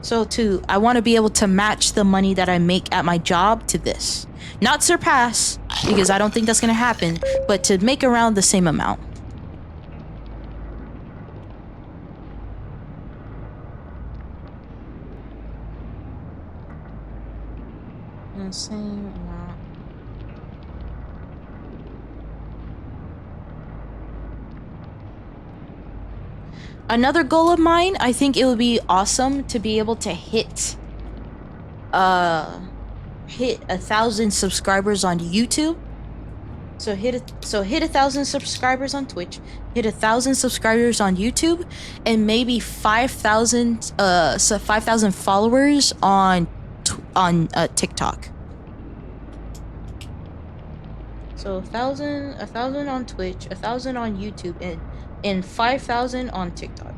So I want to be able to match the money that I make at my job to this. Not surpass, because I don't think that's going to happen, but to make around the same amount. The same amount. Another goal of mine, I think it would be awesome to be able to hit 1,000 subscribers on YouTube. So hit 1,000 subscribers on Twitch, hit 1,000 subscribers on YouTube, and maybe 5,000 followers on TikTok. So 1,000 on Twitch, 1,000 on YouTube, and 5,000 on TikTok.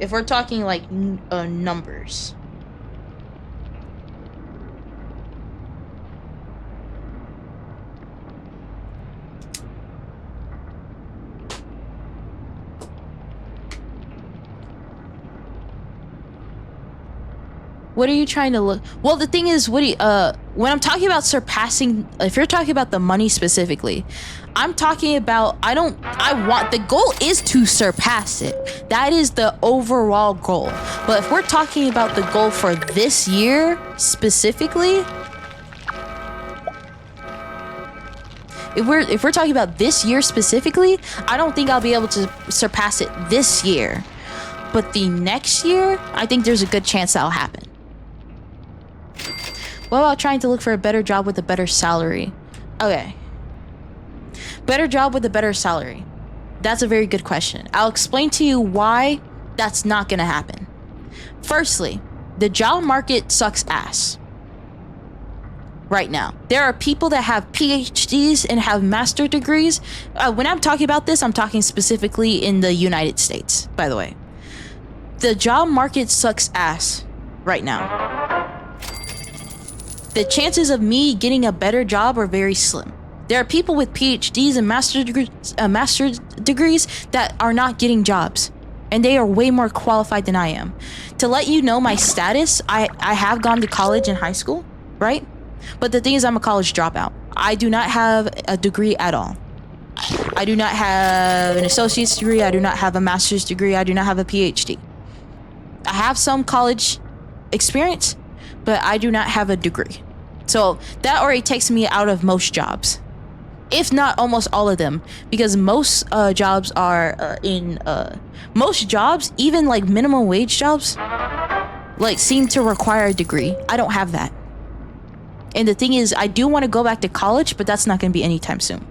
If we're talking like numbers. What are you trying to look? Well, the thing is, when I'm talking about surpassing, if you're talking about the money specifically, I'm talking about, the goal is to surpass it. That is the overall goal. But if we're talking about the goal for this year specifically, if we're talking about this year specifically, I don't think I'll be able to surpass it this year. But the next year, I think there's a good chance that'll happen. What about trying to look for a better job with a better salary? Okay. Better job with a better salary. That's a very good question. I'll explain to you why that's not gonna happen. Firstly, the job market sucks ass right now. There are people that have PhDs and have master degrees. When I'm talking about this, I'm talking specifically in the United States, by the way. The job market sucks ass right now. The chances of me getting a better job are very slim. There are people with PhDs and master degrees that are not getting jobs, and they are way more qualified than I am. To let you know my status, I have gone to college and high school, right? But the thing is, I'm a college dropout. I do not have a degree at all. I do not have an associate's degree. I do not have a master's degree. I do not have a PhD. I have some college experience, but I do not have a degree. So that already takes me out of most jobs, if not almost all of them, because most jobs are most jobs, even like minimum wage jobs, like seem to require a degree. I don't have that. And the thing is, I do want to go back to college, but that's not going to be anytime soon.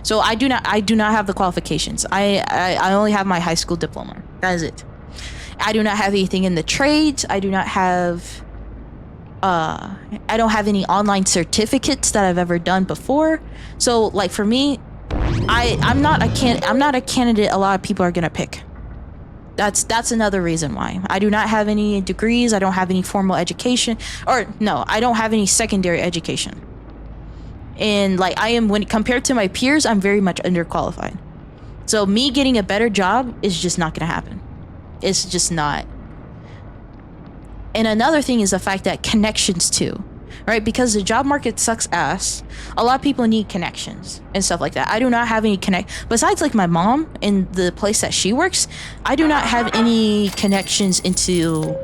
So I do not have the qualifications. I only have my high school diploma. That is it. I do not have anything in the trades. I do not have I don't have any online certificates that I've ever done before. So like for me, I'm not a candidate a lot of people are gonna pick. That's another reason why. I do not have any degrees. I don't have any formal education, or no, I don't have any secondary education. And like when compared to my peers, I'm very much underqualified. So me getting a better job is just not gonna happen. It's just not. And another thing is the fact that connections too, right? Because the job market sucks ass. A lot of people need connections and stuff like that. I do not have any besides like my mom and the place that she works, I do not have any connections into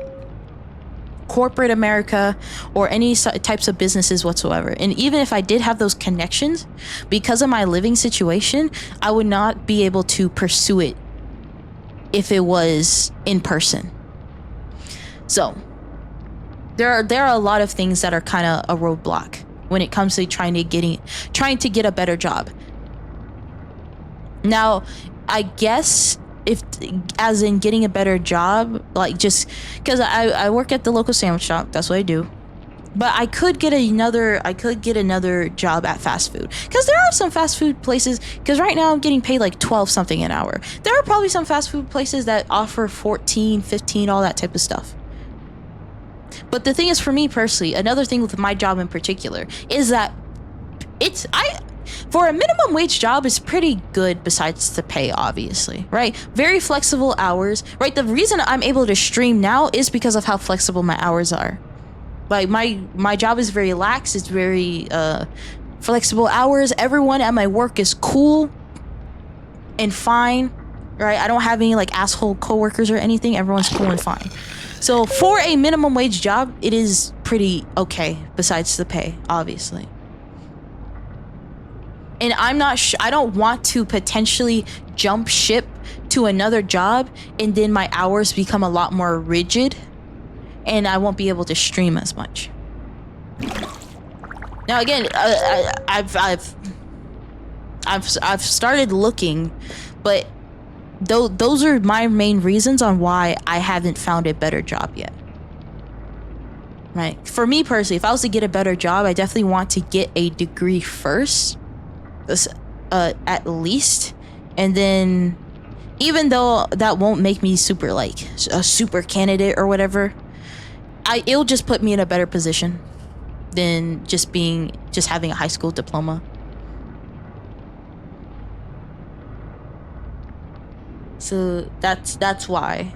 corporate America or any types of businesses whatsoever. And even if I did have those connections, because of my living situation, I would not be able to pursue it if it was in person. So there are a lot of things that are kind of a roadblock when it comes to trying to get a better job. Now, I guess if as in getting a better job, like just because I work at the local sandwich shop, that's what I do. But I could get another job at fast food, because there are some fast food places, because right now I'm getting paid like 12 something an hour. There are probably some fast food places that offer 14, 15, all that type of stuff. But the thing is, for me personally, another thing with my job in particular is that for a minimum wage job is pretty good, besides the pay, obviously, right? Very flexible hours, right? The reason I'm able to stream now is because of how flexible my hours are. Like my job is very lax. It's very flexible hours. Everyone at my work is cool and fine, right? I don't have any like asshole coworkers or anything. Everyone's cool and fine. So for a minimum wage job, it is pretty okay, besides the pay, obviously. And I don't want to potentially jump ship to another job and then my hours become a lot more rigid and I won't be able to stream as much. Now again, I've started looking, but those are my main reasons on why I haven't found a better job yet. Right? For me personally, if I was to get a better job, I definitely want to get a degree first, at least, and then even though that won't make me super like a super candidate or whatever, it'll just put me in a better position than just having a high school diploma. So that's why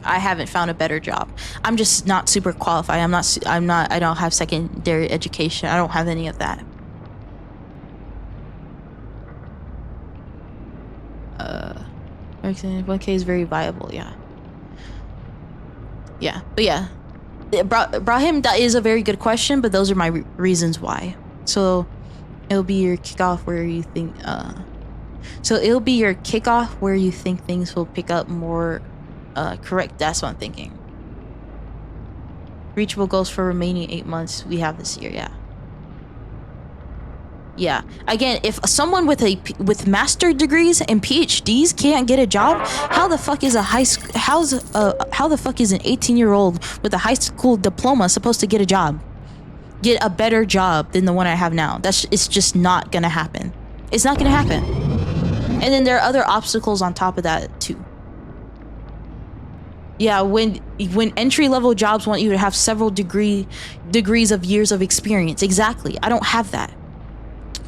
I haven't found a better job. I'm just not super qualified. I don't have secondary education. I don't have any of that. Ryzen 1K is very viable, yeah. Yeah, but yeah. Brahim, that is a very good question, but those are my reasons why. So it'll be your kickoff where you think things will pick up more correct. That's what I'm thinking. Reachable goals for remaining 8 months we have this year, yeah. Yeah. Again, if someone with master degrees and PhDs can't get a job, how the fuck is an 18-year-old with a high school diploma supposed to get a job? Get a better job than the one I have now? It's just not gonna happen. It's not gonna happen. And then there are other obstacles on top of that too. Yeah, when entry-level jobs want you to have several degrees of years of experience. Exactly. I don't have that.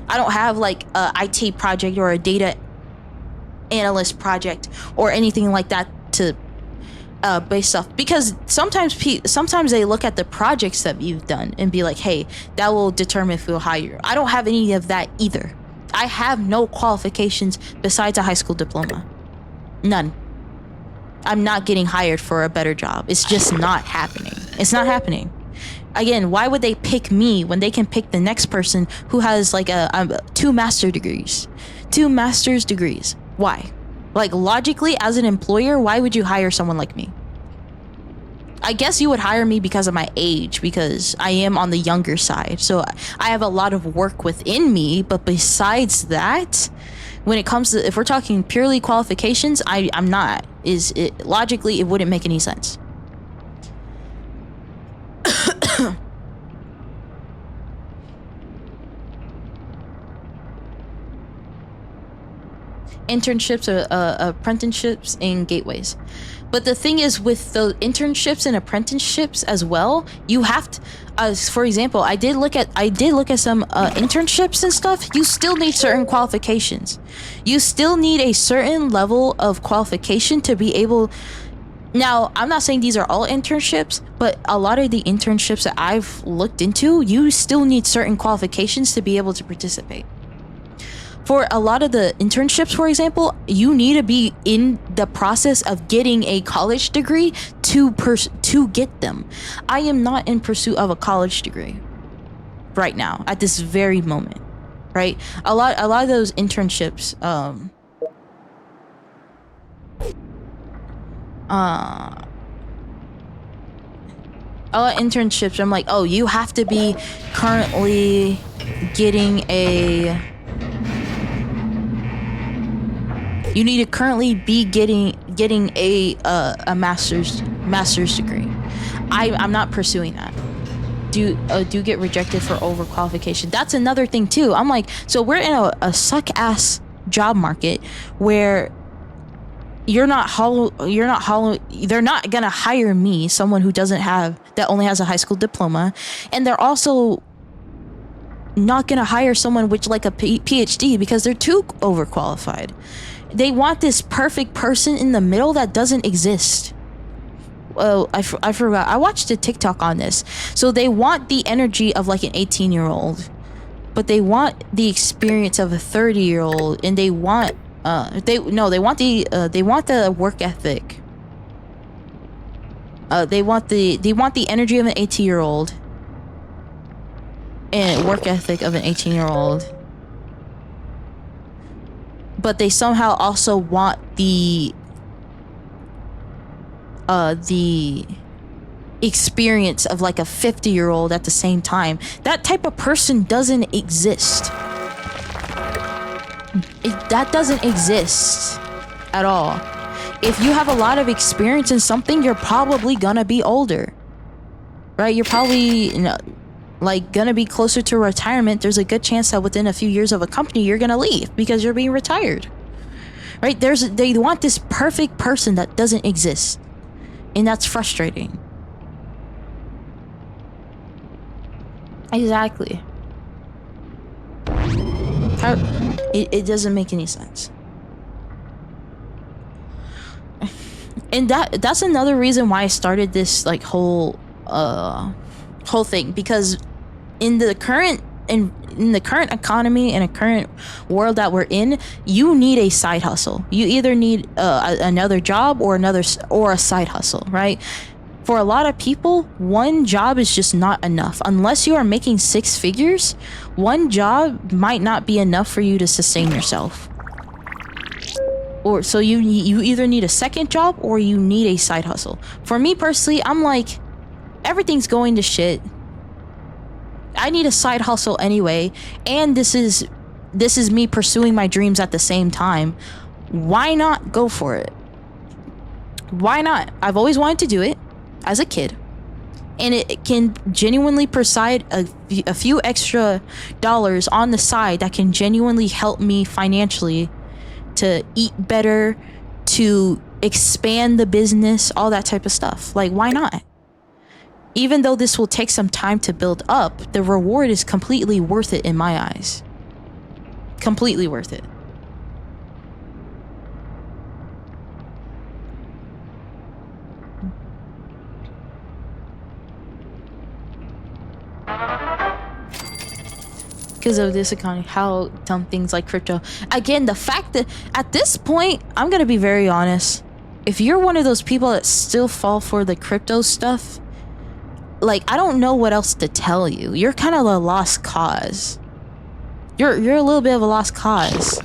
I don't have like a IT project or a data analyst project or anything like that to base stuff, because sometimes they look at the projects that you've done and be like, hey, that will determine if we'll hire you. I don't have any of that either. I have no qualifications besides a high school diploma. None. I'm not getting hired for a better job. It's just not happening. It's not happening. Again, why would they pick me when they can pick the next person who has like two master's degrees? Why? Like, logically, as an employer, why would you hire someone like me? I guess you would hire me because of my age, because I am on the younger side. So I have a lot of work within me. But besides that, when it comes to, if we're talking purely qualifications, I'm not. Logically, it wouldn't make any sense. Internships or apprenticeships and gateways. But the thing is, with the internships and apprenticeships as well, you have to, for example, I did look at some internships and stuff. You still need certain qualifications. You still need a certain level of qualification to be able. Now, I'm not saying these are all internships, but a lot of the internships that I've looked into, you still need certain qualifications to be able to participate. For a lot of the internships, for example, you need to be in the process of getting a college degree to get them. I am not in pursuit of a college degree right now at this very moment, right? A lot of those internships, internships. I'm like, oh, you have to be currently getting a. You need to currently be getting a master's degree. I'm not pursuing that. Do get rejected for overqualification. That's another thing too. I'm like, so we're in a suck ass job market where they're not gonna hire me, someone who that only has a high school diploma, and they're also not gonna hire someone with like a PhD because they're too overqualified. They want this perfect person in the middle that doesn't exist. Oh, I forgot. I watched a TikTok on this. So they want the energy of like an 18-year-old, but they want the experience of a 30-year-old, and they want they want the work ethic. They want the energy of an 18-year-old and work ethic of an 18-year-old. But they somehow also want the experience of like a 50-year-old at the same time. That type of person doesn't exist. That doesn't exist at all. If you have a lot of experience in something, you're probably gonna be older, right? You're probably like gonna be closer to retirement. There's a good chance that within a few years of a company you're gonna leave because you're being retired, right? They want this perfect person that doesn't exist, and that's frustrating. Exactly. It doesn't make any sense. And that's another reason why I started this like whole thing, because in the current economy and a current world that we're in, you need a side hustle. You either need another job or a side hustle, right? For a lot of people, one job is just not enough. Unless you are making 6 figures, one job might not be enough for you to sustain yourself. Or so you either need a second job or you need a side hustle. For me personally, I'm like, everything's going to shit. I need a side hustle anyway, and this is me pursuing my dreams at the same time. Why not go for it? Why not? I've always wanted to do it as a kid, and it can genuinely provide a few extra dollars on the side that can genuinely help me financially to eat better, to expand the business, all that type of stuff. Like, why not? Even though this will take some time to build up, the reward is completely worth it in my eyes. Completely worth it. Because of this economy, how dumb things like crypto. Again, the fact that at this point, I'm gonna be very honest. If you're one of those people that still fall for the crypto stuff, like, I don't know what else to tell you. You're kind of a lost cause. You're a little bit of a lost cause.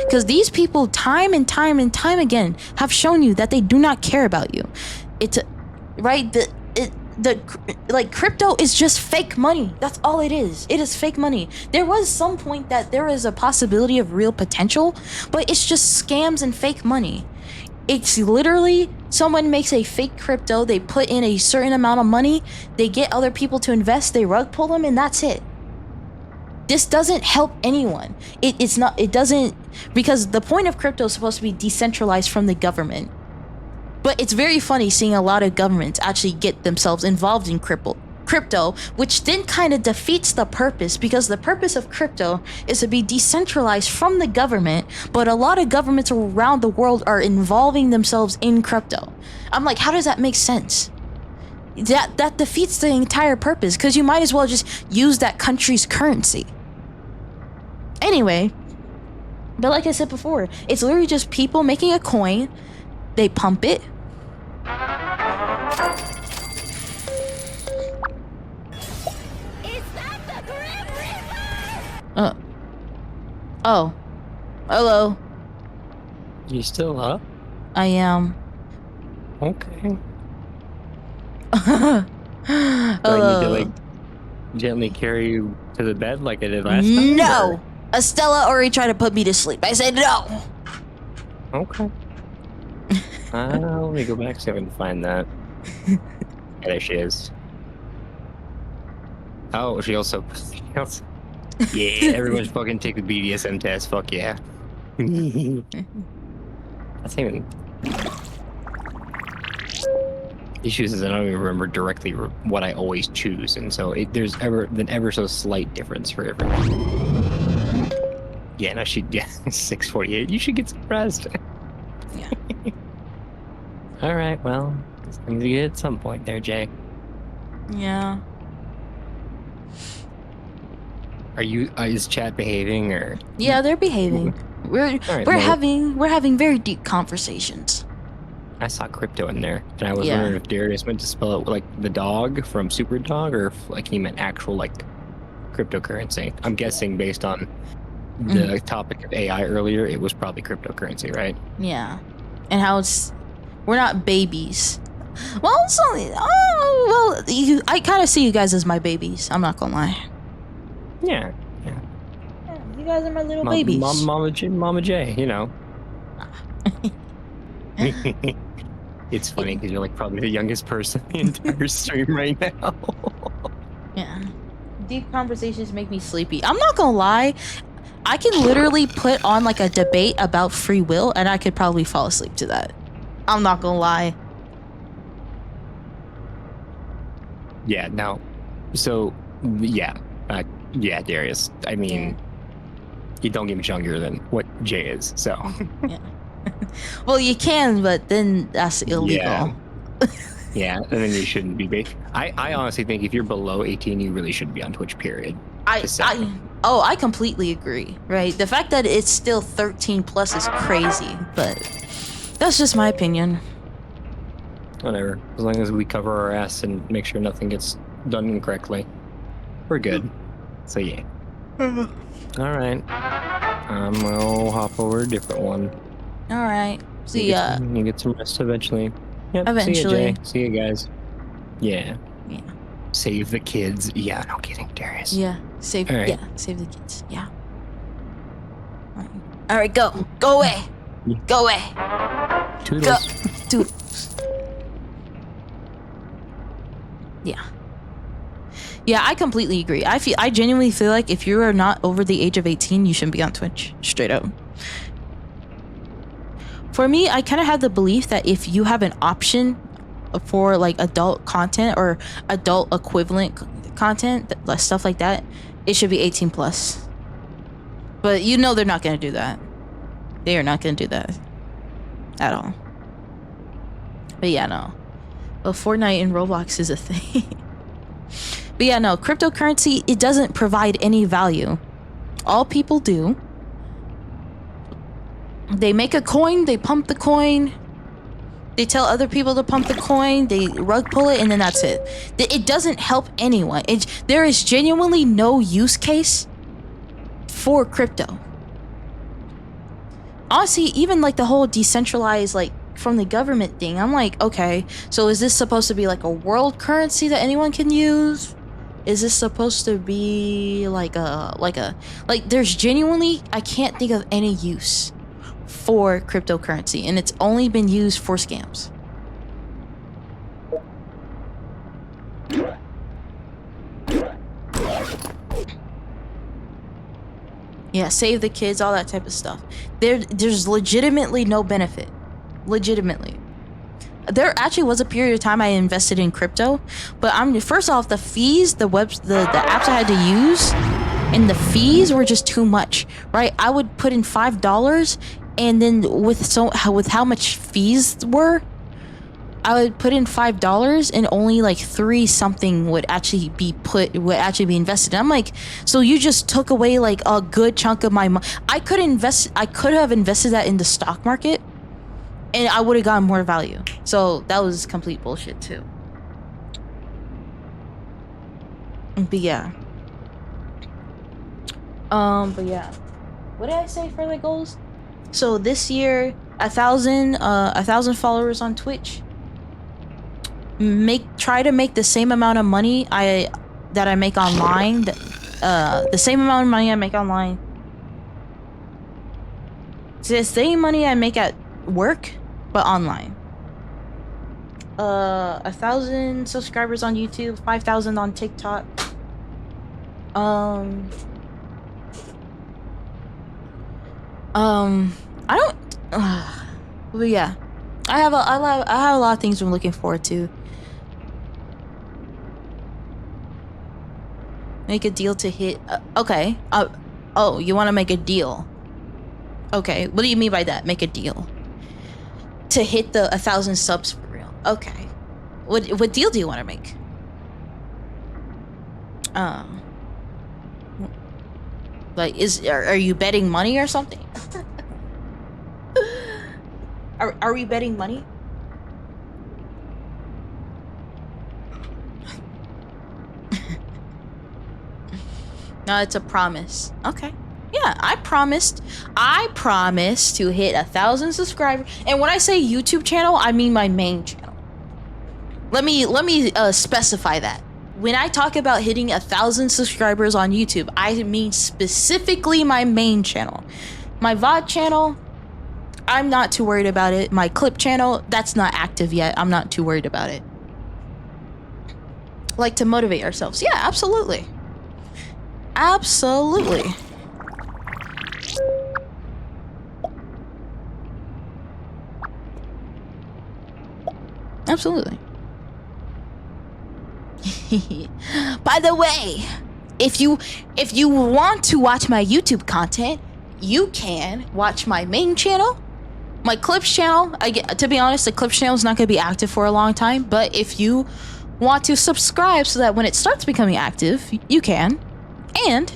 Because these people, time and time and time again, have shown you that they do not care about you. It's right. Like, crypto is just fake money. That's all it is. It is fake money. There was some point that there is a possibility of real potential, but it's just scams and fake money. It's literally someone makes a fake crypto, they put in a certain amount of money, they get other people to invest, they rug pull them, and that's it. This doesn't help anyone. It doesn't, because the point of crypto is supposed to be decentralized from the government. But it's very funny seeing a lot of governments actually get themselves involved in crypto, which then kind of defeats the purpose, because the purpose of crypto is to be decentralized from the government, but a lot of governments around the world are involving themselves in crypto. I'm like, how does that make sense? That defeats the entire purpose, because you might as well just use that country's currency. Anyway, but like I said before, it's literally just people making a coin, they pump it. Oh. Hello. You still up? I am. Okay. Do I need to like gently carry you to the bed like I did last time? No! Estella already tried to put me to sleep. I said no! Okay. Let me go back so I can find that. Yeah, there she is. Oh, she also. Yeah, everyone should fucking take the BDSM test. Fuck yeah. That's even. Issues is I don't even remember directly what I always choose, and so there's an ever so slight difference for everyone. Yeah, no, 6:48. You should get some rest. Yeah. All right, well, it's going to get at some point there, Jay. Yeah. Is chat behaving or? Yeah, they're behaving. We're having very deep conversations. I saw crypto in there, and I was Yeah. wondering if Darius meant to spell it like the dog from Super Dog, or if like he meant actual like cryptocurrency. I'm guessing based on the topic of AI earlier, it was probably cryptocurrency, right? Yeah. And how we're not babies. Well, I kind of see you guys as my babies. I'm not gonna lie. Yeah. Yeah, you guys are my little babies. Mama J, you know. It's funny because you're like probably the youngest person in the entire stream right now. Yeah. Deep conversations make me sleepy. I'm not gonna lie. I can literally put on like a debate about free will and I could probably fall asleep to that. I'm not gonna lie. Yeah, no. So, yeah. Yeah, Darius. I mean, you don't get much younger than what Jay is, so. Yeah. Well, you can, but then that's illegal. Yeah. Yeah, and then you shouldn't be. I honestly think if you're below 18, you really shouldn't be on Twitch, period. I completely agree, right? The fact that it's still 13 plus is crazy, but that's just my opinion. Whatever. As long as we cover our ass and make sure nothing gets done incorrectly, we're good. So, yeah. All right. We'll hop over a different one. All right. See ya. You get some rest eventually. Yep, Eventually. See you, Jay. See you guys. Yeah. Yeah. Save the kids. Yeah, no kidding, Darius. Yeah. Save. All right. Yeah. Save the kids. Yeah. All right. Go. Go away. Go away. Toodles. Go. Toodles. Yeah. Yeah, I completely agree. I genuinely feel like if you are not over the age of 18, you shouldn't be on Twitch. Straight up. For me, I kind of have the belief that if you have an option for like adult content or adult equivalent content, stuff like that, it should be 18 plus. But you know they're not going to do that. They are not going to do that at all. But yeah, no. But Fortnite and Roblox is a thing. But yeah, no, cryptocurrency, it doesn't provide any value. All people do, they make a coin, they pump the coin, they tell other people to pump the coin, they rug pull it, and then that's it. It doesn't help anyone. There is genuinely no use case for crypto. Honestly, even like the whole decentralized, like from the government thing, I'm like, okay, so is this supposed to be like a world currency that anyone can use? Is this supposed to be like there's genuinely, I can't think of any use for cryptocurrency, and it's only been used for scams. Yeah, save the kids, all that type of stuff. There's legitimately no benefit. Legitimately. There actually was a period of time I invested in crypto, but first off, the fees, the apps I had to use, and the fees were just too much, right? I would put in $5, and then with how much fees were, I would put in $5, and only like 3 something would actually be invested. And I'm like, so you just took away like a good chunk of my money. I could have invested that in the stock market, and I would have gotten more value. So that was complete bullshit too. But yeah. What did I say for the goals? So this year, 1,000 followers on Twitch. try to make the same amount of money that I make online, the same amount of money I make online. It's the same money I make at work, but online. 1,000 subscribers on YouTube, 5,000 on TikTok. I don't. But yeah, I have a lot of things I'm looking forward to. Make a deal to hit. Okay. Oh, you want to make a deal? Okay. What do you mean by that? Make a deal to hit the 1,000 subs for real? Okay. What deal do you want to make? Like, are you betting money or something? Are we betting money? No, it's a promise. Okay. Yeah, I promised to hit 1,000 subscribers. And when I say YouTube channel, I mean my main channel. Let me specify that. When I talk about hitting 1,000 subscribers on YouTube, I mean specifically my main channel. My VOD channel, I'm not too worried about it. My clip channel, that's not active yet. I'm not too worried about it. Like to motivate ourselves. Yeah, absolutely. Absolutely. Absolutely. By the way, if you want to watch my YouTube content, you can watch my main channel, my clips channel. To be honest, the clips channel is not going to be active for a long time, but if you want to subscribe so that when it starts becoming active, you can. And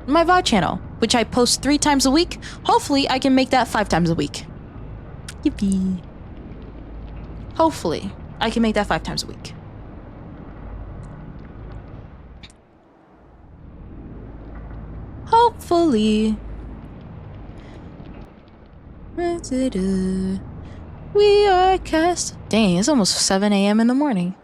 my VOD channel, which I post 3 times a week. Hopefully, I can make that 5 times a week. Yippee. Hopefully, I can make that 5 times a week. Hopefully. We are cast. Dang, it's almost 7 a.m. in the morning.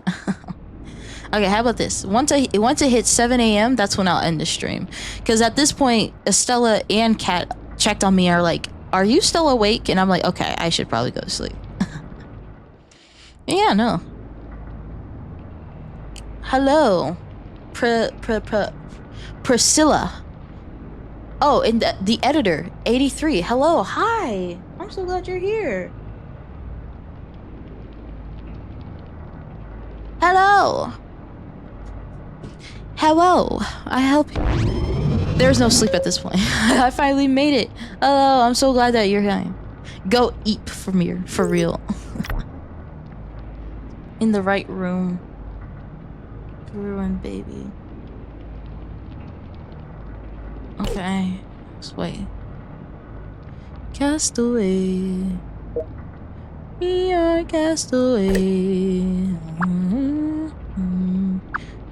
Okay, how about this? Once it hits 7 a.m., that's when I'll end the stream. Because at this point, Estella and Kat checked on me, are like, "Are you still awake?" And I'm like, "Okay, I should probably go to sleep." Yeah, no. Hello, Priscilla. Oh, and the editor, 83. Hello, hi. I'm so glad you're here. Hello. Hello. I help you. There's no sleep at this point. I finally made it. Hello, I'm so glad that you're here. Go eat from here, for real. In the right room. Ruin baby. Okay. Let's wait. Castaway. We are castaway.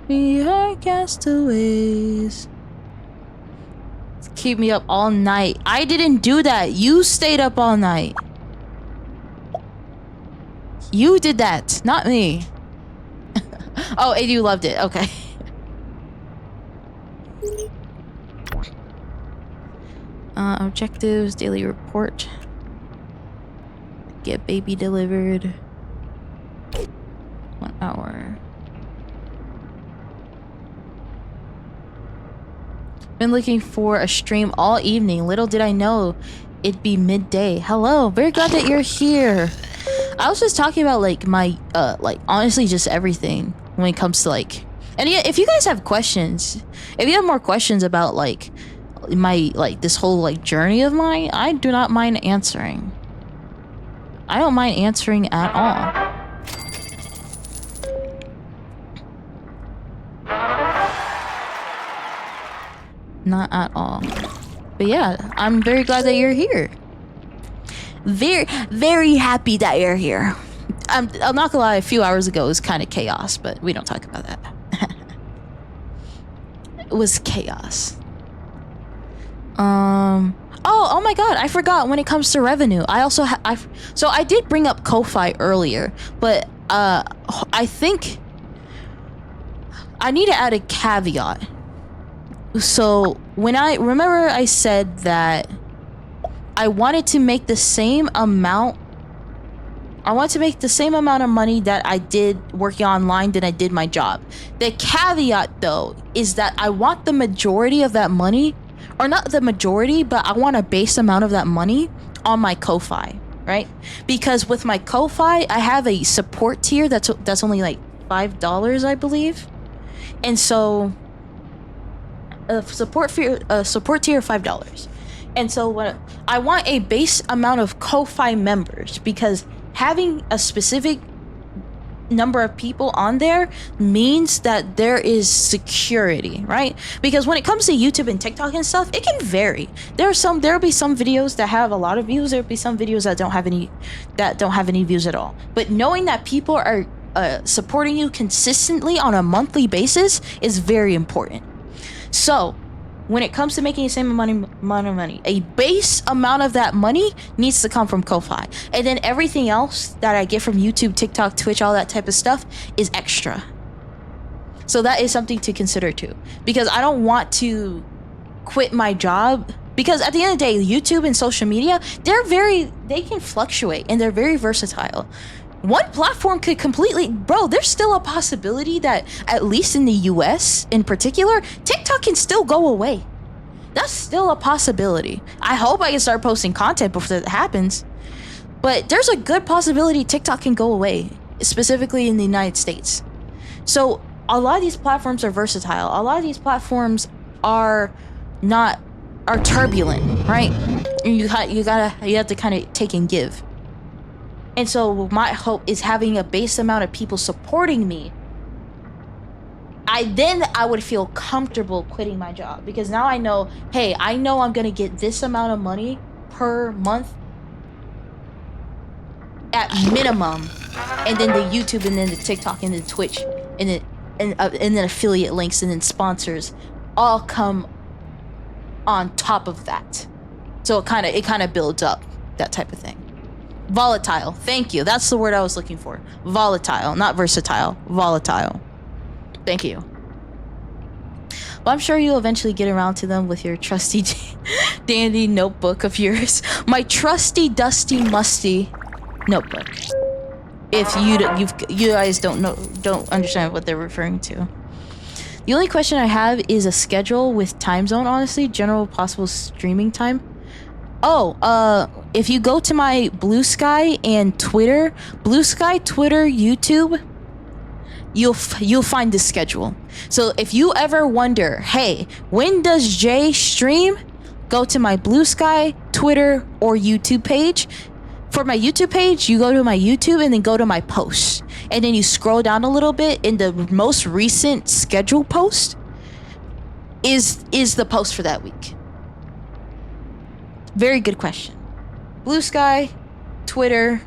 We are castaways. Keep me up all night. I didn't do that. You stayed up all night. You did that, not me. Oh, and you loved it. Okay. Objectives, daily report. Get baby delivered. 1 hour. Been looking for a stream all evening. Little did I know it'd be midday. Hello, very glad that you're here. I was just talking about like my like honestly just everything when it comes to like, and yeah, if you guys have questions, if you have more questions about like my like this whole like journey of mine, I do not mind answering. I don't mind answering at all. Not at all. But yeah, I'm very glad that you're here. Very, very happy that you're here. I'm not gonna lie, a few hours ago it was kind of chaos, but we don't talk about that. It was chaos. Oh my god, I forgot when it comes to revenue. I also so I did bring up Ko-Fi earlier, but I think I need to add a caveat. So when I said that I wanted to make the same amount. I want to make the same amount of money that I did working online than I did my job. The caveat, though, is that I want the majority of that money, or not the majority, but I want a base amount of that money on my Ko-Fi, right? Because with my Ko-Fi, I have a support tier that's only like $5, I believe, and so a support tier of $5. And so what I want a base amount of Ko-Fi members, because having a specific number of people on there means that there is security, right? Because when it comes to YouTube and TikTok and stuff, it can vary. There'll be some videos that have a lot of views. There'll be some videos that don't have any views at all. But knowing that people are supporting you consistently on a monthly basis is very important. So when it comes to making the same amount of money, a base amount of that money needs to come from Ko-Fi. And then everything else that I get from YouTube, TikTok, Twitch, all that type of stuff is extra. So that is something to consider too. Because I don't want to quit my job. Because at the end of the day, YouTube and social media, they can fluctuate and they're very versatile. One platform could completely, bro, there's still a possibility that, at least in the US in particular, TikTok can still go away. That's still a possibility. I hope I can start posting content before that happens. But there's a good possibility TikTok can go away, specifically in the United States. So a lot of these platforms are versatile. A lot of these platforms are turbulent, right? You have to kind of take and give. And so my hope is having a base amount of people supporting me. I would feel comfortable quitting my job, because now I know, hey, I know I'm gonna get this amount of money per month at minimum, and then the YouTube, and then the TikTok, and the Twitch, and then affiliate links, and then sponsors all come on top of that. So it kind of builds up, that type of thing. Volatile. Thank you. That's the word I was looking for. Volatile, not versatile. Volatile. Thank you. Well, I'm sure you'll eventually get around to them with your trusty dandy notebook of yours. My trusty, dusty, musty notebook. If you guys don't understand what they're referring to. The only question I have is a schedule with time zone, honestly. General possible streaming time. If you go to my Blue Sky and Twitter, Blue Sky, Twitter, YouTube, you'll find the schedule. So if you ever wonder, hey, when does Jay stream? Go to my Blue Sky, Twitter, or YouTube page. For my YouTube page, you go to my YouTube and then go to my posts. And then you scroll down a little bit, in the most recent schedule post is the post for that week. Very good question. Blue Sky, Twitter,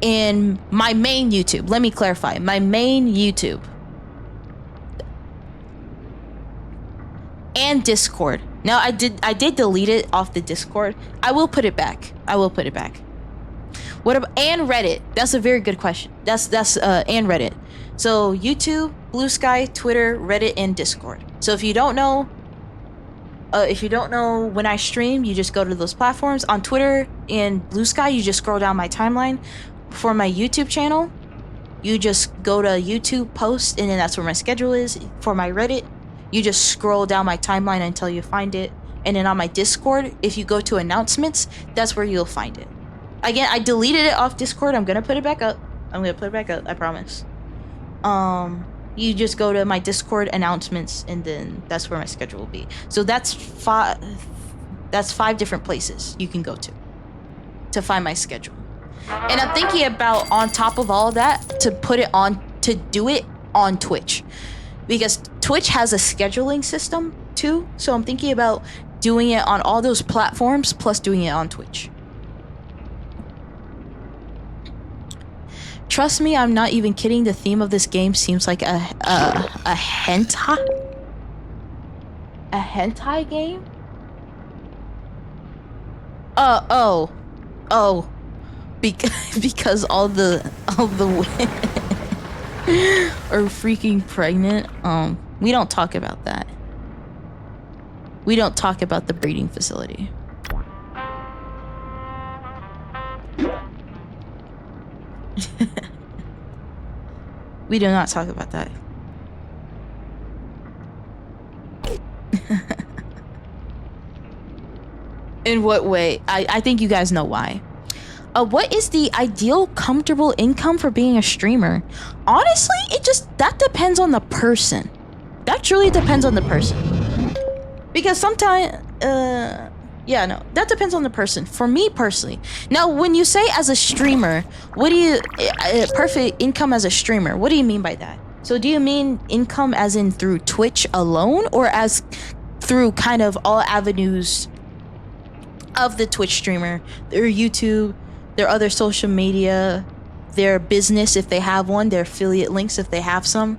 and my main YouTube. Let me clarify. My main YouTube. And Discord. Now I did delete it off the Discord. I will put it back. What about, and Reddit? That's a very good question. That's and Reddit. So YouTube, Blue Sky, Twitter, Reddit, and Discord. So if you don't know when I stream, you just go to those platforms. On Twitter and Blue Sky, you just scroll down my timeline. For my YouTube channel, you just go to YouTube post, and then that's where my schedule is. For my Reddit, you just scroll down my timeline until you find it. And then on my Discord, if you go to announcements, that's where you'll find it. Again, I deleted it off Discord. I'm gonna put it back up. I promise. You just go to my Discord announcements, and then that's where my schedule will be. So that's 5 different places you can go to find my schedule. And I'm thinking about, on top of all that, to do it on Twitch, because Twitch has a scheduling system too. So I'm thinking about doing it on all those platforms plus doing it on Twitch. Trust me, I'm not even kidding. The theme of this game seems like a hentai? A hentai game? because all the women are freaking pregnant. We don't talk about that. We don't talk about the breeding facility. We do not talk about that. In what way? I think you guys know why. What is the ideal comfortable income for being a streamer? Honestly, that depends on the person. That truly depends on the person. Because sometimes, yeah, no, that depends on the person. For me personally, now when you say as a streamer, what do you perfect income as a streamer? What do you mean by that? So do you mean income as in through Twitch alone, or as through kind of all avenues of the Twitch streamer, their YouTube, their other social media, their business if they have one, their affiliate links if they have some,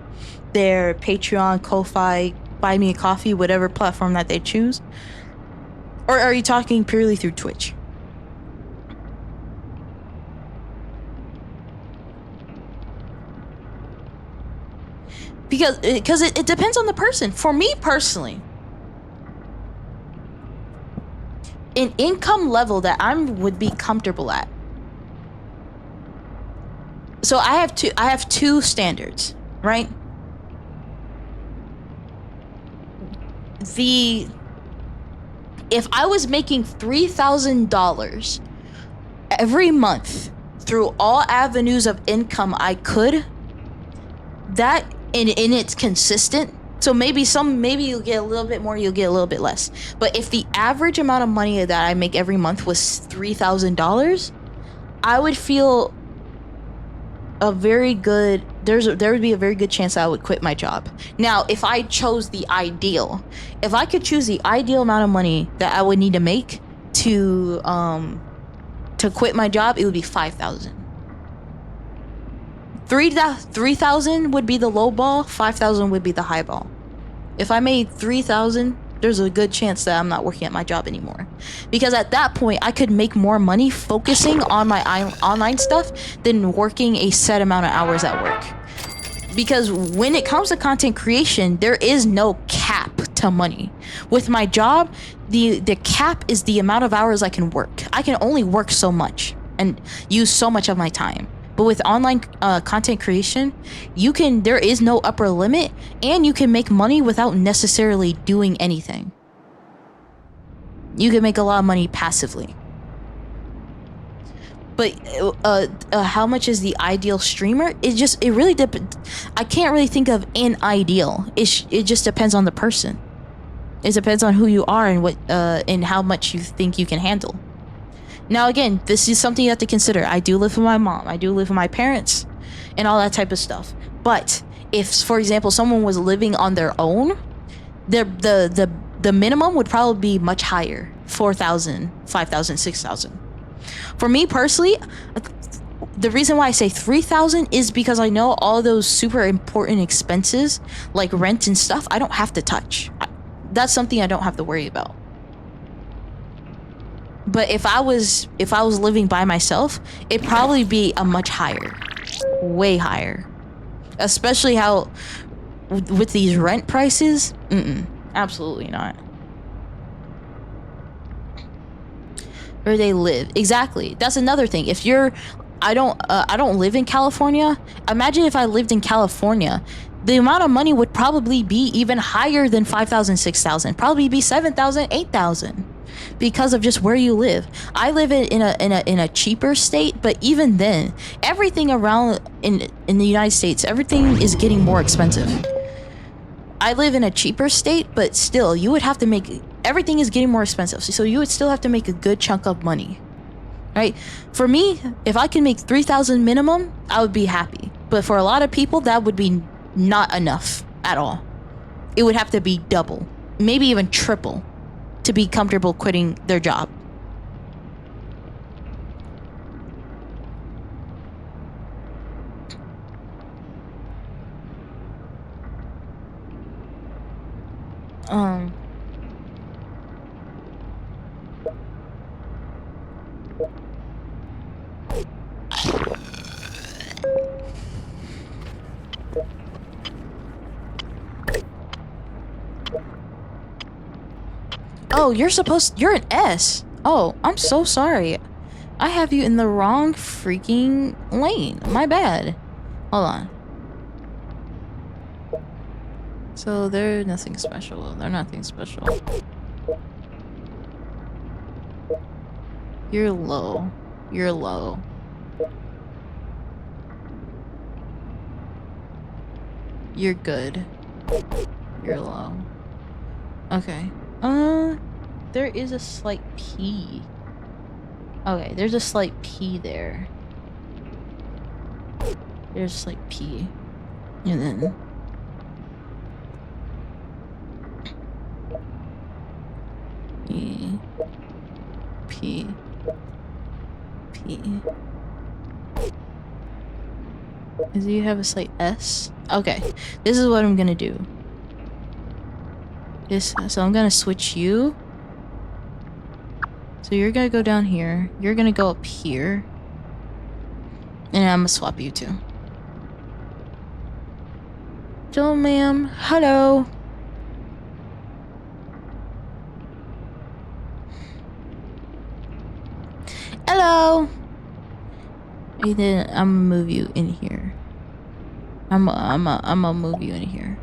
their Patreon, Ko-Fi, Buy Me a Coffee, whatever platform that they choose? Or are you talking purely through Twitch? Because it depends on the person. For me personally, an income level that I would be comfortable at. So I have two standards, right? If I was making $3,000 every month through all avenues of income I could, that and it's consistent. So maybe you'll get a little bit more, you'll get a little bit less. But if the average amount of money that I make every month was $3,000, I would feel there would be a very good chance I would quit my job. Now, if I chose the ideal, if I could choose the ideal amount of money that I would need to make to quit my job, it would be $5,000. 3,000 would be the low ball, 5,000 would be the high ball. If I made 3,000, there's a good chance that I'm not working at my job anymore. Because at that point, I could make more money focusing on my online stuff than working a set amount of hours at work. Because when it comes to content creation, there is no cap to money. With my job, the cap is the amount of hours I can work. I can only work so much and use so much of my time. But with online content creation, there is no upper limit, and you can make money without necessarily doing anything. You can make a lot of money passively. But how much is the ideal streamer? It really depends. I can't really think of an ideal. It just depends on the person. It depends on who you are and what and how much you think you can handle. Now, again, this is something you have to consider. I do live with my mom. I do live with my parents and all that type of stuff. But if, for example, someone was living on their own, the minimum would probably be much higher. 4,000, 5,000, 6,000. For me personally, the reason why I say 3,000 is because I know all those super important expenses like rent and stuff, I don't have to touch. That's something I don't have to worry about. But if I was living by myself, it'd probably be a much higher, way higher. Especially how with these rent prices, absolutely not. Where they live, exactly. That's another thing. If I don't live in California. Imagine if I lived in California, the amount of money would probably be even higher than 5,000, 6,000. Probably be 7,000, 8,000. Because of just where you live. I live in a cheaper state, but even then, everything around in the United States, everything is getting more expensive. I live in a cheaper state, but still, you would have to make everything is getting more expensive. So you would still have to make a good chunk of money, right? For me, if I can make 3,000 minimum, I would be happy. But for a lot of people, that would be not enough at all. It would have to be double, maybe even triple, to be comfortable quitting their job. No, you're an S. Oh, I'm so sorry. I have you in the wrong freaking lane. My bad. Hold on. So they're nothing special. They're nothing special. You're low. You're low. You're good. You're low. Okay. There is a slight P. Okay, there's a slight P there. There's a slight P. And then... E. P. P. Do you have a slight S? Okay, this is what I'm gonna do. So I'm gonna switch you. So you're gonna go down here. You're gonna go up here. And I'm gonna swap you two. Hello, ma'am. Hello. Hello. And then I'm gonna move you in here. I'm gonna move you in here.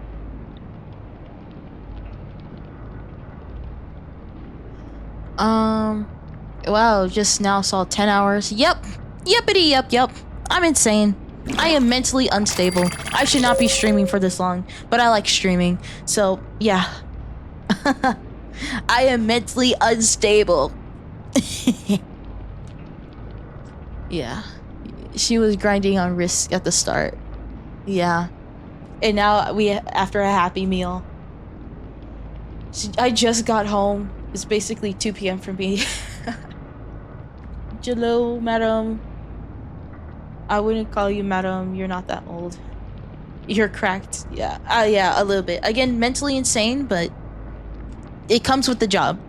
Wow, just now saw 10 hours. Yep. Yippity yep. I'm insane. I am mentally unstable. I should not be streaming for this long, but I like streaming. So, yeah. I am mentally unstable. Yeah. She was grinding on risk at the start. Yeah. And now after a happy meal. I just got home. It's basically 2 p.m. for me. Hello, madam. I wouldn't call you madam. You're not that old. You're cracked. Yeah. Yeah, a little bit. Again, mentally insane, but it comes with the job.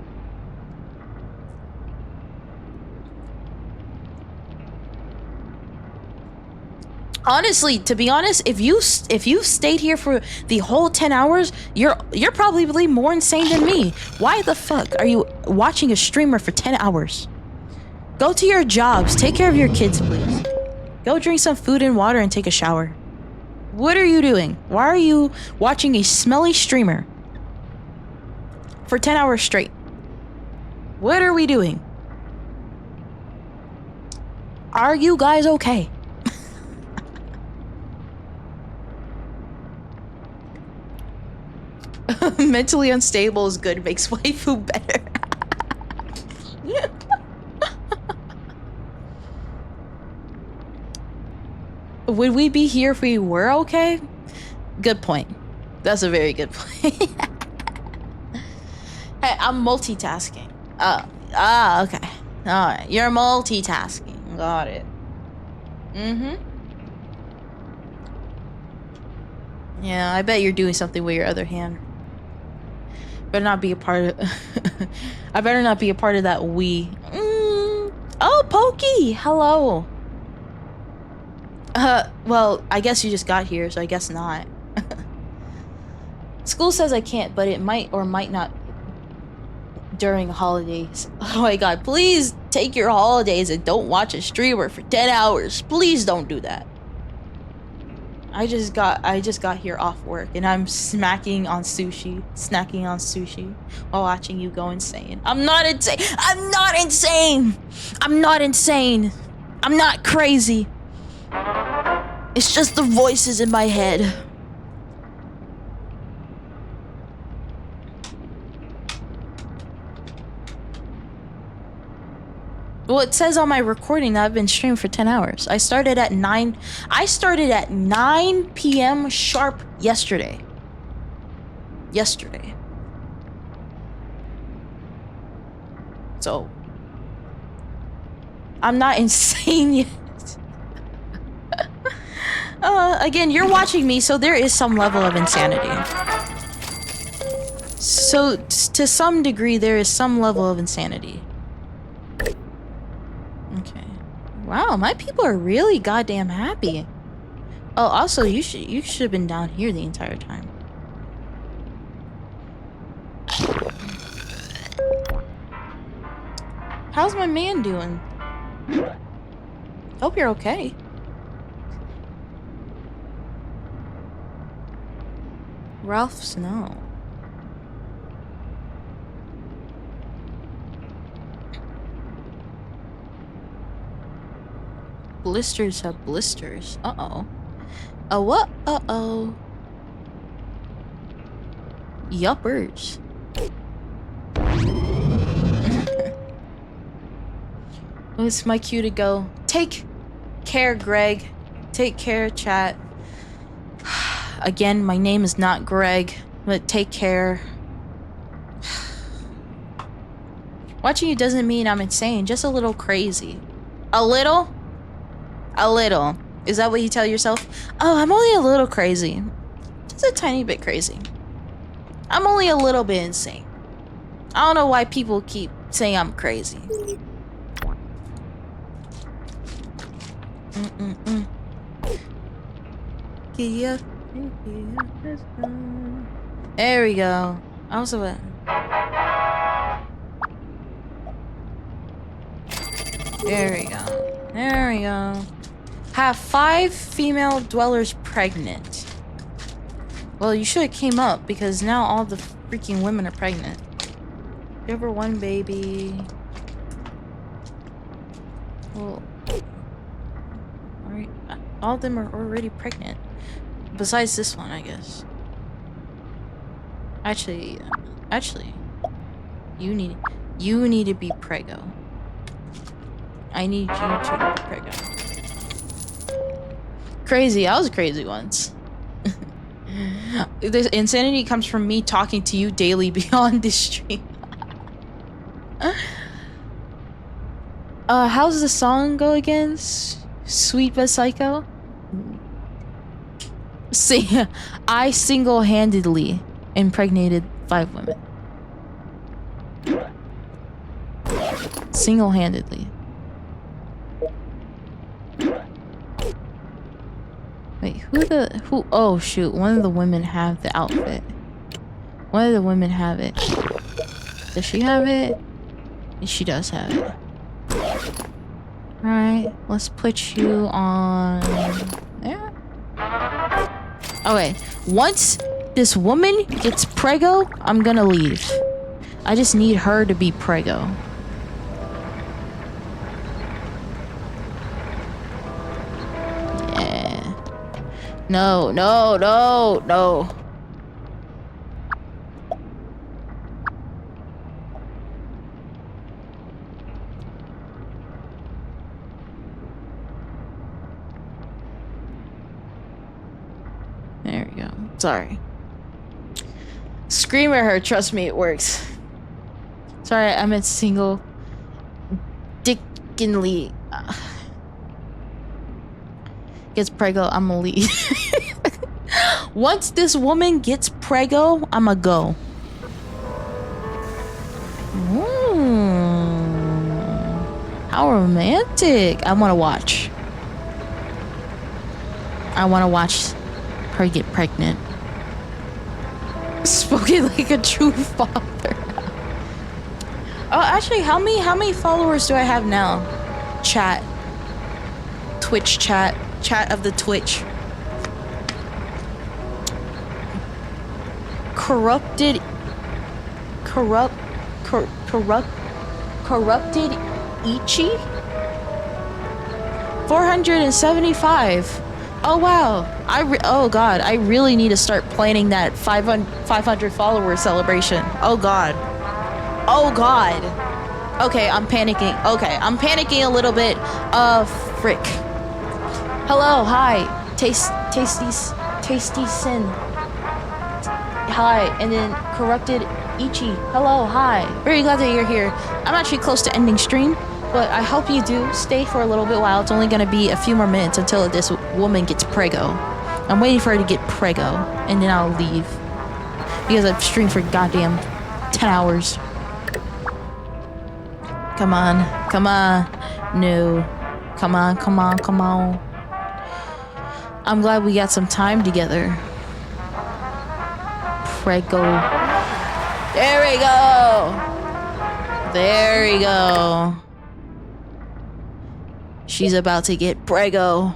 Honestly, to be honest, if you stayed here for the whole 10 hours, you're probably more insane than me. Why the fuck are you watching a streamer for 10 hours? Go to your jobs. Take care of your kids, please. Go drink some food and water and take a shower. What are you doing? Why are you watching a smelly streamer for 10 hours straight? What are we doing? Are you guys okay? Mentally unstable is good, makes waifu better. Would we be here if we were okay? Good point. That's a very good point. Hey, I'm multitasking. Okay. Alright, you're multitasking. Got it. Yeah, I bet you're doing something with your other hand. Better not be a part of... I better not be a part of that we. Oh, Pokey! Hello! Well, I guess you just got here, so I guess not. School says I can't, but it might or might not during holidays. Oh my god, please take your holidays and don't watch a streamer for 10 hours. Please don't do that. I just got here off work and I'm snacking on sushi while watching you go insane. I'm not insane. I'm not insane. I'm not insane. I'm not crazy. It's just the voices in my head. Well, it says on my recording that I've been streaming for 10 hours. I started at 9 p.m. sharp yesterday. So, I'm not insane yet. Again, you're watching me, so there is some level of insanity. So, to some degree, there is some level of insanity. Okay. Wow, my people are really goddamn happy. Oh, also, you should have been down here the entire time. How's my man doing? Hope you're okay. Ralph Snow. Blisters have blisters. Uh-oh. Oh, what? Uh-oh. Yuppers. It's my cue to go. Take care, Greg. Take care, chat. Again, my name is not Greg, but take care. Watching you doesn't mean I'm insane, just a little crazy. A little? A little. Is that what you tell yourself? Oh, I'm only a little crazy. Just a tiny bit crazy. I'm only a little bit insane. I don't know why people keep saying I'm crazy. Yeah. There we go. I was about. There we go. There we go. Have 5 female dwellers pregnant. Well, you should have came up because now all the freaking women are pregnant. Give her 1 baby. Well, alright. All of them are already pregnant. Besides this one, I guess. Actually, you need to be preggo. I need you to be preggo. Crazy. I was crazy once. This insanity comes from me talking to you daily beyond this stream. How's the song go again? Sweet but Psycho? See, I single-handedly impregnated 5 women. Single-handedly. Wait, who? Oh shoot! One of the women have the outfit. One of the women have it. Does she have it? She does have it. All right, let's put you on there. Okay, once this woman gets preggo, I'm gonna leave. I just need her to be preggo. No, no, no, no. There we go. Sorry. Scream at her. Trust me, it works. Sorry, I meant single. Dickinly. Gets preggo, I'ma leave. Once this woman gets preggo, I'ma go. How romantic. I wanna watch. I wanna watch her get pregnant. Spoken like a true father. Oh, actually, how many followers do I have now? Chat. Twitch chat. Chat of the Twitch. Corrupted Ichi? 475. Oh wow. Oh god, I really need to start planning that 500 follower celebration. Oh god. Oh god. Okay, I'm panicking. Okay, I'm panicking a little bit. Frick. Hello, hi. Tasty Sin. Hi, and then Corrupted Ichi. Hello, hi. Very glad that you're here. I'm actually close to ending stream, but I hope you do stay for a little bit while. It's only gonna be a few more minutes until this woman gets preggo. I'm waiting for her to get preggo, and then I'll leave. Because I've streamed for goddamn 10 hours. Come on, come on. No. Come on, come on, come on. I'm glad we got some time together. Prego. There we go. There we go. She's about to get prego.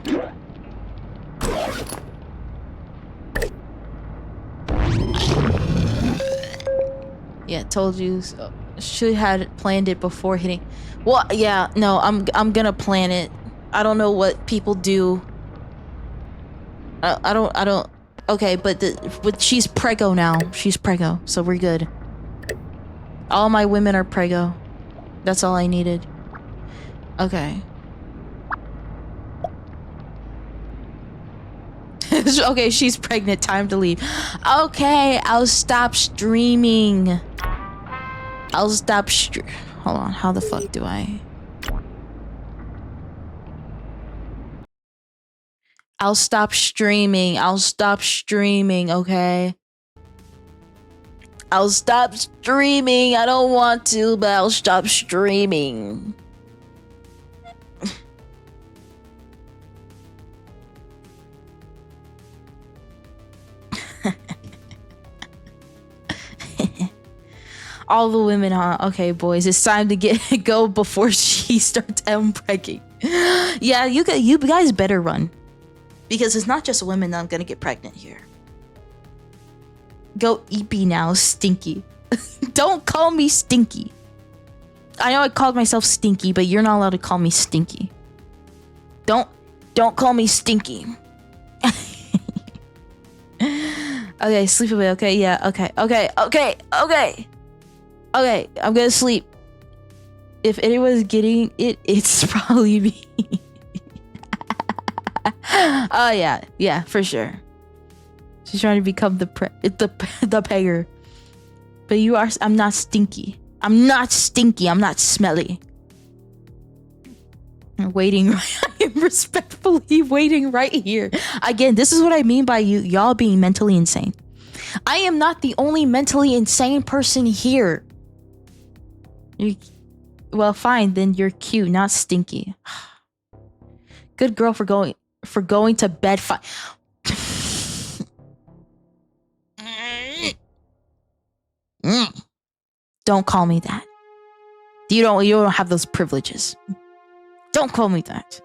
Yeah, told you so. Should had planned it before hitting. Well, yeah, no, I'm gonna plan it. I don't know what people do. I don't. Okay, but she's prego now. She's prego, so we're good. All my women are prego. That's all I needed. Okay. Okay, she's pregnant. Time to leave. Okay, I'll stop streaming. I'll stop hold on, how the fuck do I? I'll stop streaming. I'll stop streaming, okay? I'll stop streaming. I don't want to, but I'll stop streaming. All the women, huh? Okay, boys, it's time to go before she starts pregging. Yeah, you guys better run, because it's not just women that I'm gonna get pregnant here. Go eepy now, stinky. Don't call me stinky. I know I called myself stinky, but you're not allowed to call me stinky. Don't call me stinky. Okay, sleep away. Okay, yeah. Okay, I'm gonna sleep. If anyone's getting it, it's probably me. Oh yeah, for sure. She's trying to become the pegger. But I'm not stinky. I'm not stinky. I'm not smelly. I'm waiting. I'm respectfully waiting right here. Again, this is what I mean by y'all being mentally insane. I am not the only mentally insane person here. Well, fine, then you're cute, not stinky. Good girl for going to bed. Don't call me that. You don't have those privileges. Don't call me that.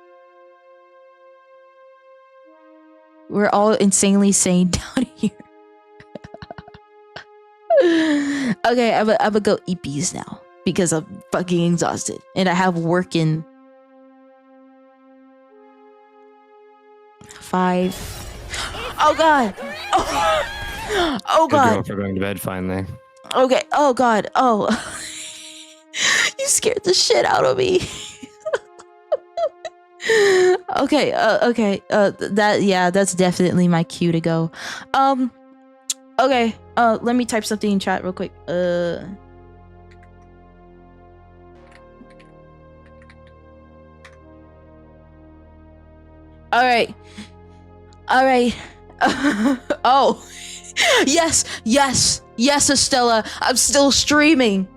We're all insanely sane down here. Okay, I'm gonna go eat bees now because I'm fucking exhausted and I have work in 5. Oh god. Oh god. Good girl for going to bed finally. Okay. Oh god. Oh. You scared the shit out of me. Okay. That's definitely my cue to go. Okay. Let me type something in chat real quick. All right. Oh. Yes, Estella. I'm still streaming.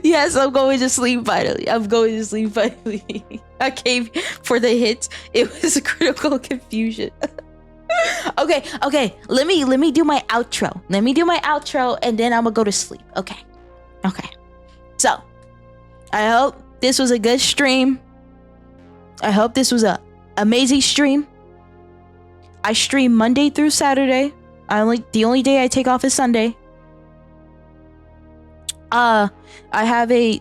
Yes, I'm going to sleep finally. I came for the hit. It was a critical confusion. Okay. Let me do my outro. And then I'm gonna go to sleep. Okay. So, I hope this was a good stream. I hope this was a amazing stream. I stream Monday through Saturday. The only day I take off is Sunday. I have a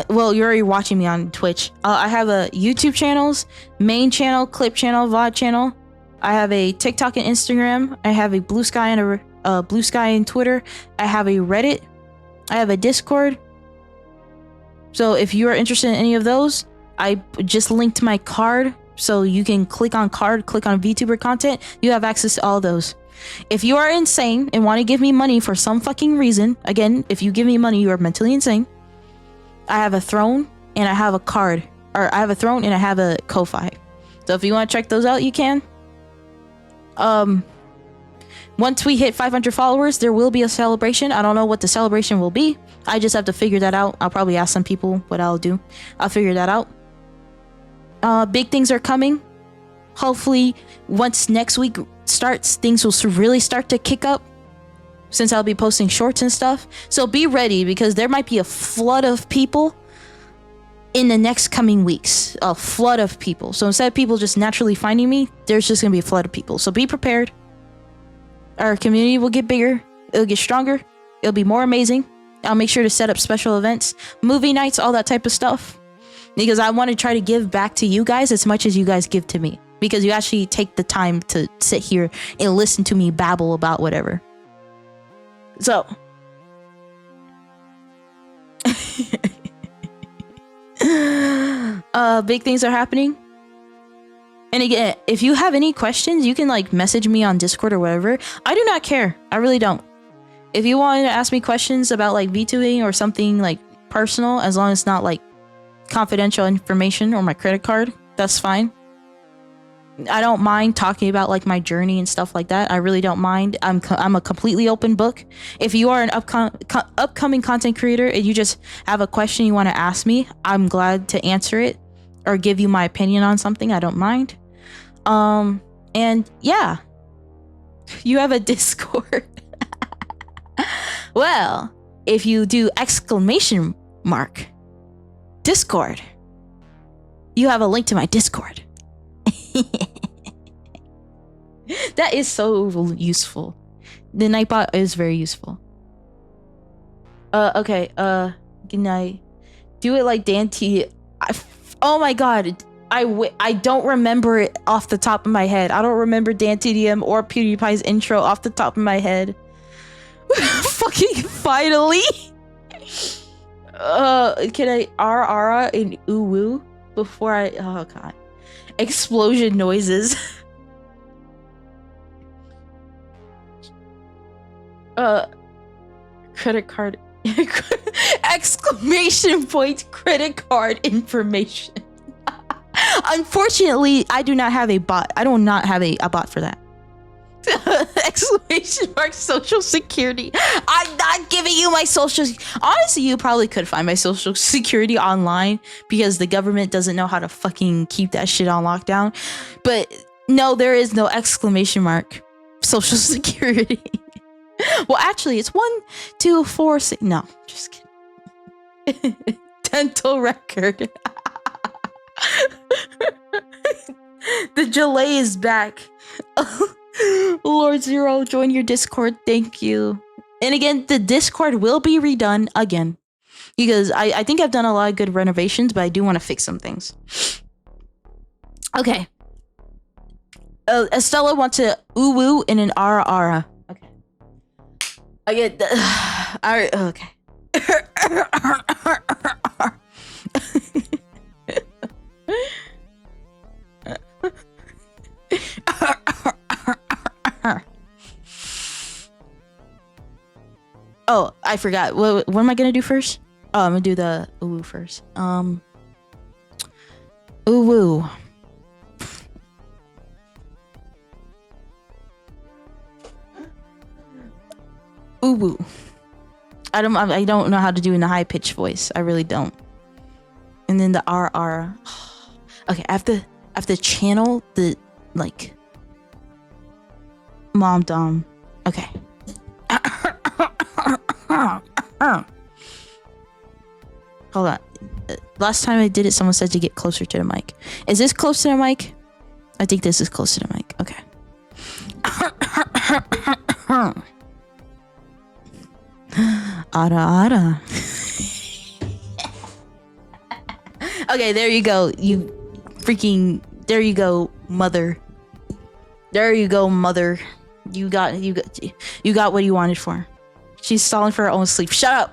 well, you're already watching me on Twitch. I have a YouTube channels, main channel, clip channel, VOD channel. I have a TikTok and Instagram. I have a Blue Sky and Blue Sky and Twitter. I have a Reddit. I have a Discord. So if you are interested in any of those, I just linked my card, so you can click on VTuber content. You have access to all those. If you are insane and want to give me money for some fucking reason, again, if you give me money, you are mentally insane. I have a throne and I have a card, or I have a throne and I have a Ko-Fi. So if you want to check those out, you can. Once we hit 500 followers, there will be a celebration. I don't know what the celebration will be. I just have to figure that out. I'll probably ask some people what I'll do. I'll figure that out. Big things are coming. Hopefully, once next week starts, things will really start to kick up. since I'll be posting shorts and stuff. So be ready, because there might be a flood of people in the next coming weeks. A flood of people. So instead of people just naturally finding me, there's just gonna be a flood of people. So be prepared. Our community will get bigger. It'll get stronger. It'll be more amazing. I'll make sure to set up special events, movie nights, all that type of stuff. Because I want to try to give back to you guys as much as you guys give to me. Because you actually take the time to sit here and listen to me babble about whatever. So. Big things are happening. And again, if you have any questions, you can like message me on Discord or whatever. I do not care. I really don't. If you want to ask me questions about like VTubing or something like personal, as long as it's not like confidential information or my credit card, that's fine. I don't mind talking about like my journey and stuff like that. I really don't mind. I'm a completely open book. If you are an upcoming content creator and you just have a question you want to ask me, I'm glad to answer it or give you my opinion on something. I don't mind. And yeah, you have a Discord. Well, if you do exclamation mark Discord, you have a link to my Discord. That is so useful. The Nightbot is very useful. Okay, good night. Do it like Dan T. Oh my god, I don't remember it off the top of my head. I don't remember Dan TDM or PewDiePie's intro off the top of my head. Fucking finally. Can I Ara and Uwu before I? Oh god, explosion noises. Credit card. Exclamation point credit card information. Unfortunately, I do not have a bot. I do not have a bot for that. Exclamation mark social security. I'm not giving you my social. Honestly, you probably could find my social security online because the government doesn't know how to fucking keep that shit on lockdown. But no, there is no exclamation mark social security. Well, actually, it's 1, 2, 4, 6. No, just kidding. Dental record. The delay is back. Lord Zero, join your Discord. Thank you. And again, the Discord will be redone again. Because I think I've done a lot of good renovations, but I do want to fix some things. Okay. Estella wants a uwu and an ara. Okay. I get the... Alright, okay. Oh, I forgot. What am I gonna do first? Oh, I'm gonna do the uwu first. Uwu. Uwu. I don't know how to do in a high pitched voice. I really don't. And then the RR. Okay, I have to channel the like mom dom. Okay. Hold on. Last time I did it, someone said to get closer to the mic. Is this close to the mic? I think this is close to the mic. Okay. Ara. Okay, there you go. There you go, mother. There you go, mother. You got what you wanted for her. She's stalling for her own sleep. Shut up.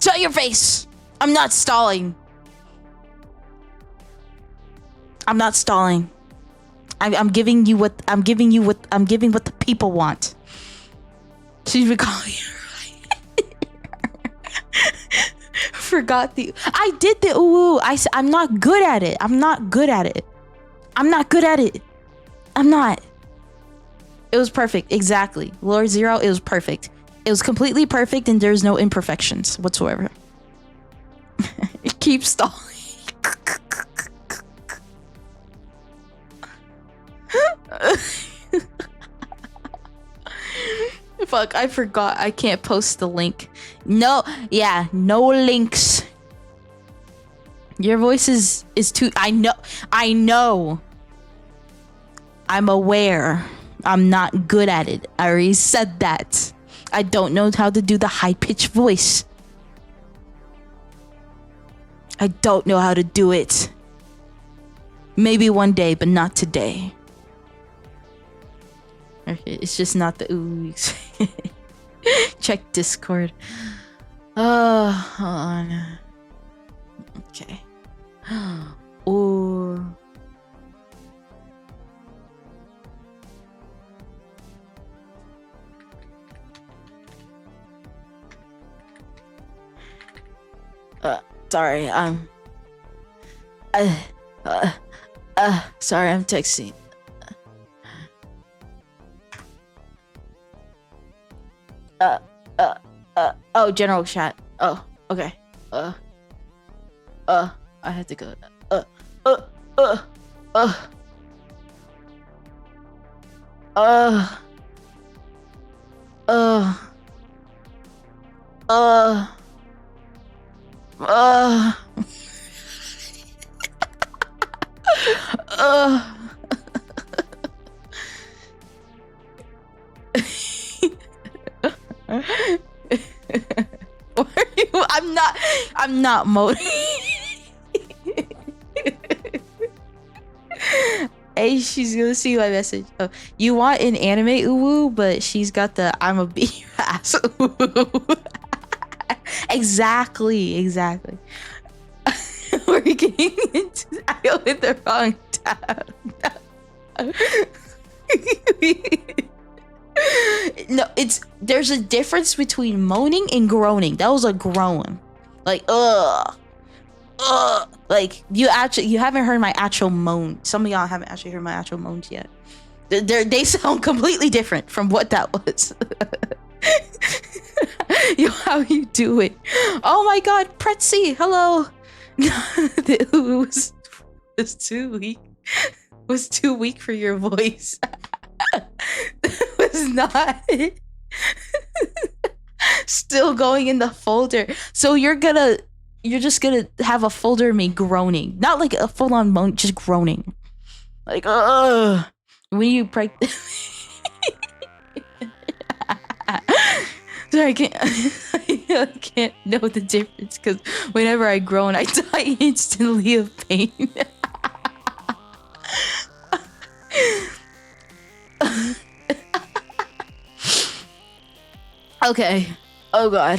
Shut your face. I'm not stalling. I'm not stalling. I'm giving what the people want. She's been calling you. Forgot the. I did the ooh. I'm not good at it. I'm not good at it. It was perfect. Exactly. Lord Zero, it was perfect. It was completely perfect and there's no imperfections whatsoever. It keeps stalling. fuck, I forgot. I can't post the link. No, yeah, no links. Your voice is too... I know. I'm aware. I'm not good at it. I already said that. I don't know how to do the high-pitched voice. I don't know how to do it. Maybe one day, but not today. Okay, it's just not the oohs. Check Discord. Hold on. Okay. Ooh. Sorry, sorry, I'm texting. Oh, general chat. Oh, okay. I had to go. I'm not motivated. Hey, she's gonna see my message. Oh, you want an anime uwu, but she's got the I'm a bee ass uwu. Exactly. We're getting into I with the wrong tab. No, there's a difference between moaning and groaning. That was a groan. Like like you haven't heard my actual moan. Some of y'all haven't actually heard my actual moans yet. They sound completely different from what that was. Yo, how you do it? Oh my god, Pretzi, hello. It was too weak. Was too weak for your voice. It was not. Still going in the folder. So you're just gonna have a folder of me groaning, not like a full-on moan, just groaning, like when you Sorry, I can't know the difference because whenever I groan, I die instantly of pain. Okay. Oh god.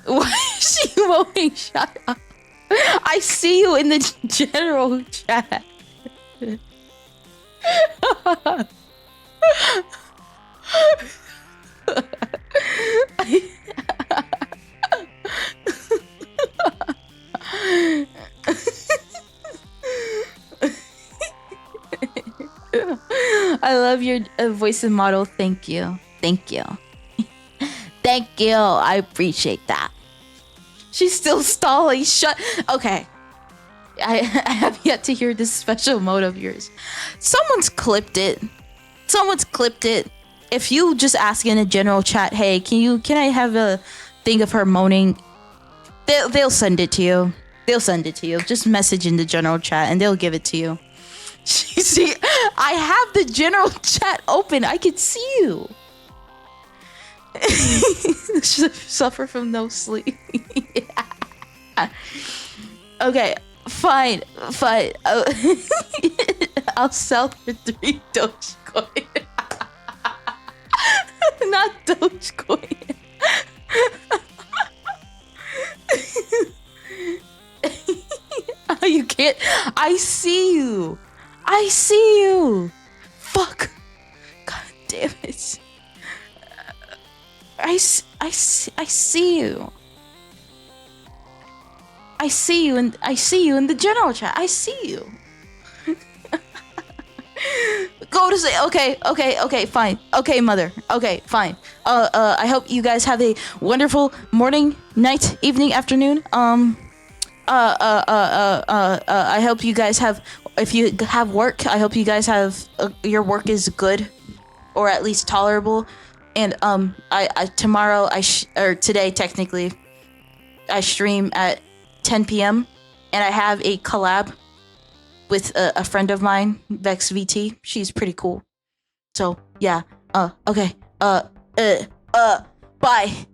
Why is she moaning? Shut up. I see you in the general chat. I love your voice and model. Thank you. Thank you. Thank you. I appreciate that. She's still stalling. Shut. Okay. I have yet to hear this special mode of yours. Someone's clipped it. If you just ask in a general chat, hey, can I have a thing of her moaning? They'll send it to you. Just message in the general chat and they'll give it to you. See, I have the general chat open. I can see you. Suffer from no sleep. Yeah. Okay, fine. I'll sell for 3 Dogecoin. Not Dogecoin. You can't. I see you. Fuck. God damn it. I see you. I see you in the general chat. I see you. Go to say okay, fine. Okay, mother. Okay, fine. I hope you guys have a wonderful morning, night, evening, afternoon. I hope you guys have if you have work, I hope you guys have your work is good, or at least tolerable. And I tomorrow or today technically, I stream at 10 p.m. and I have a collab with a friend of mine, Vex VT. She's pretty cool. So yeah. Okay. Bye.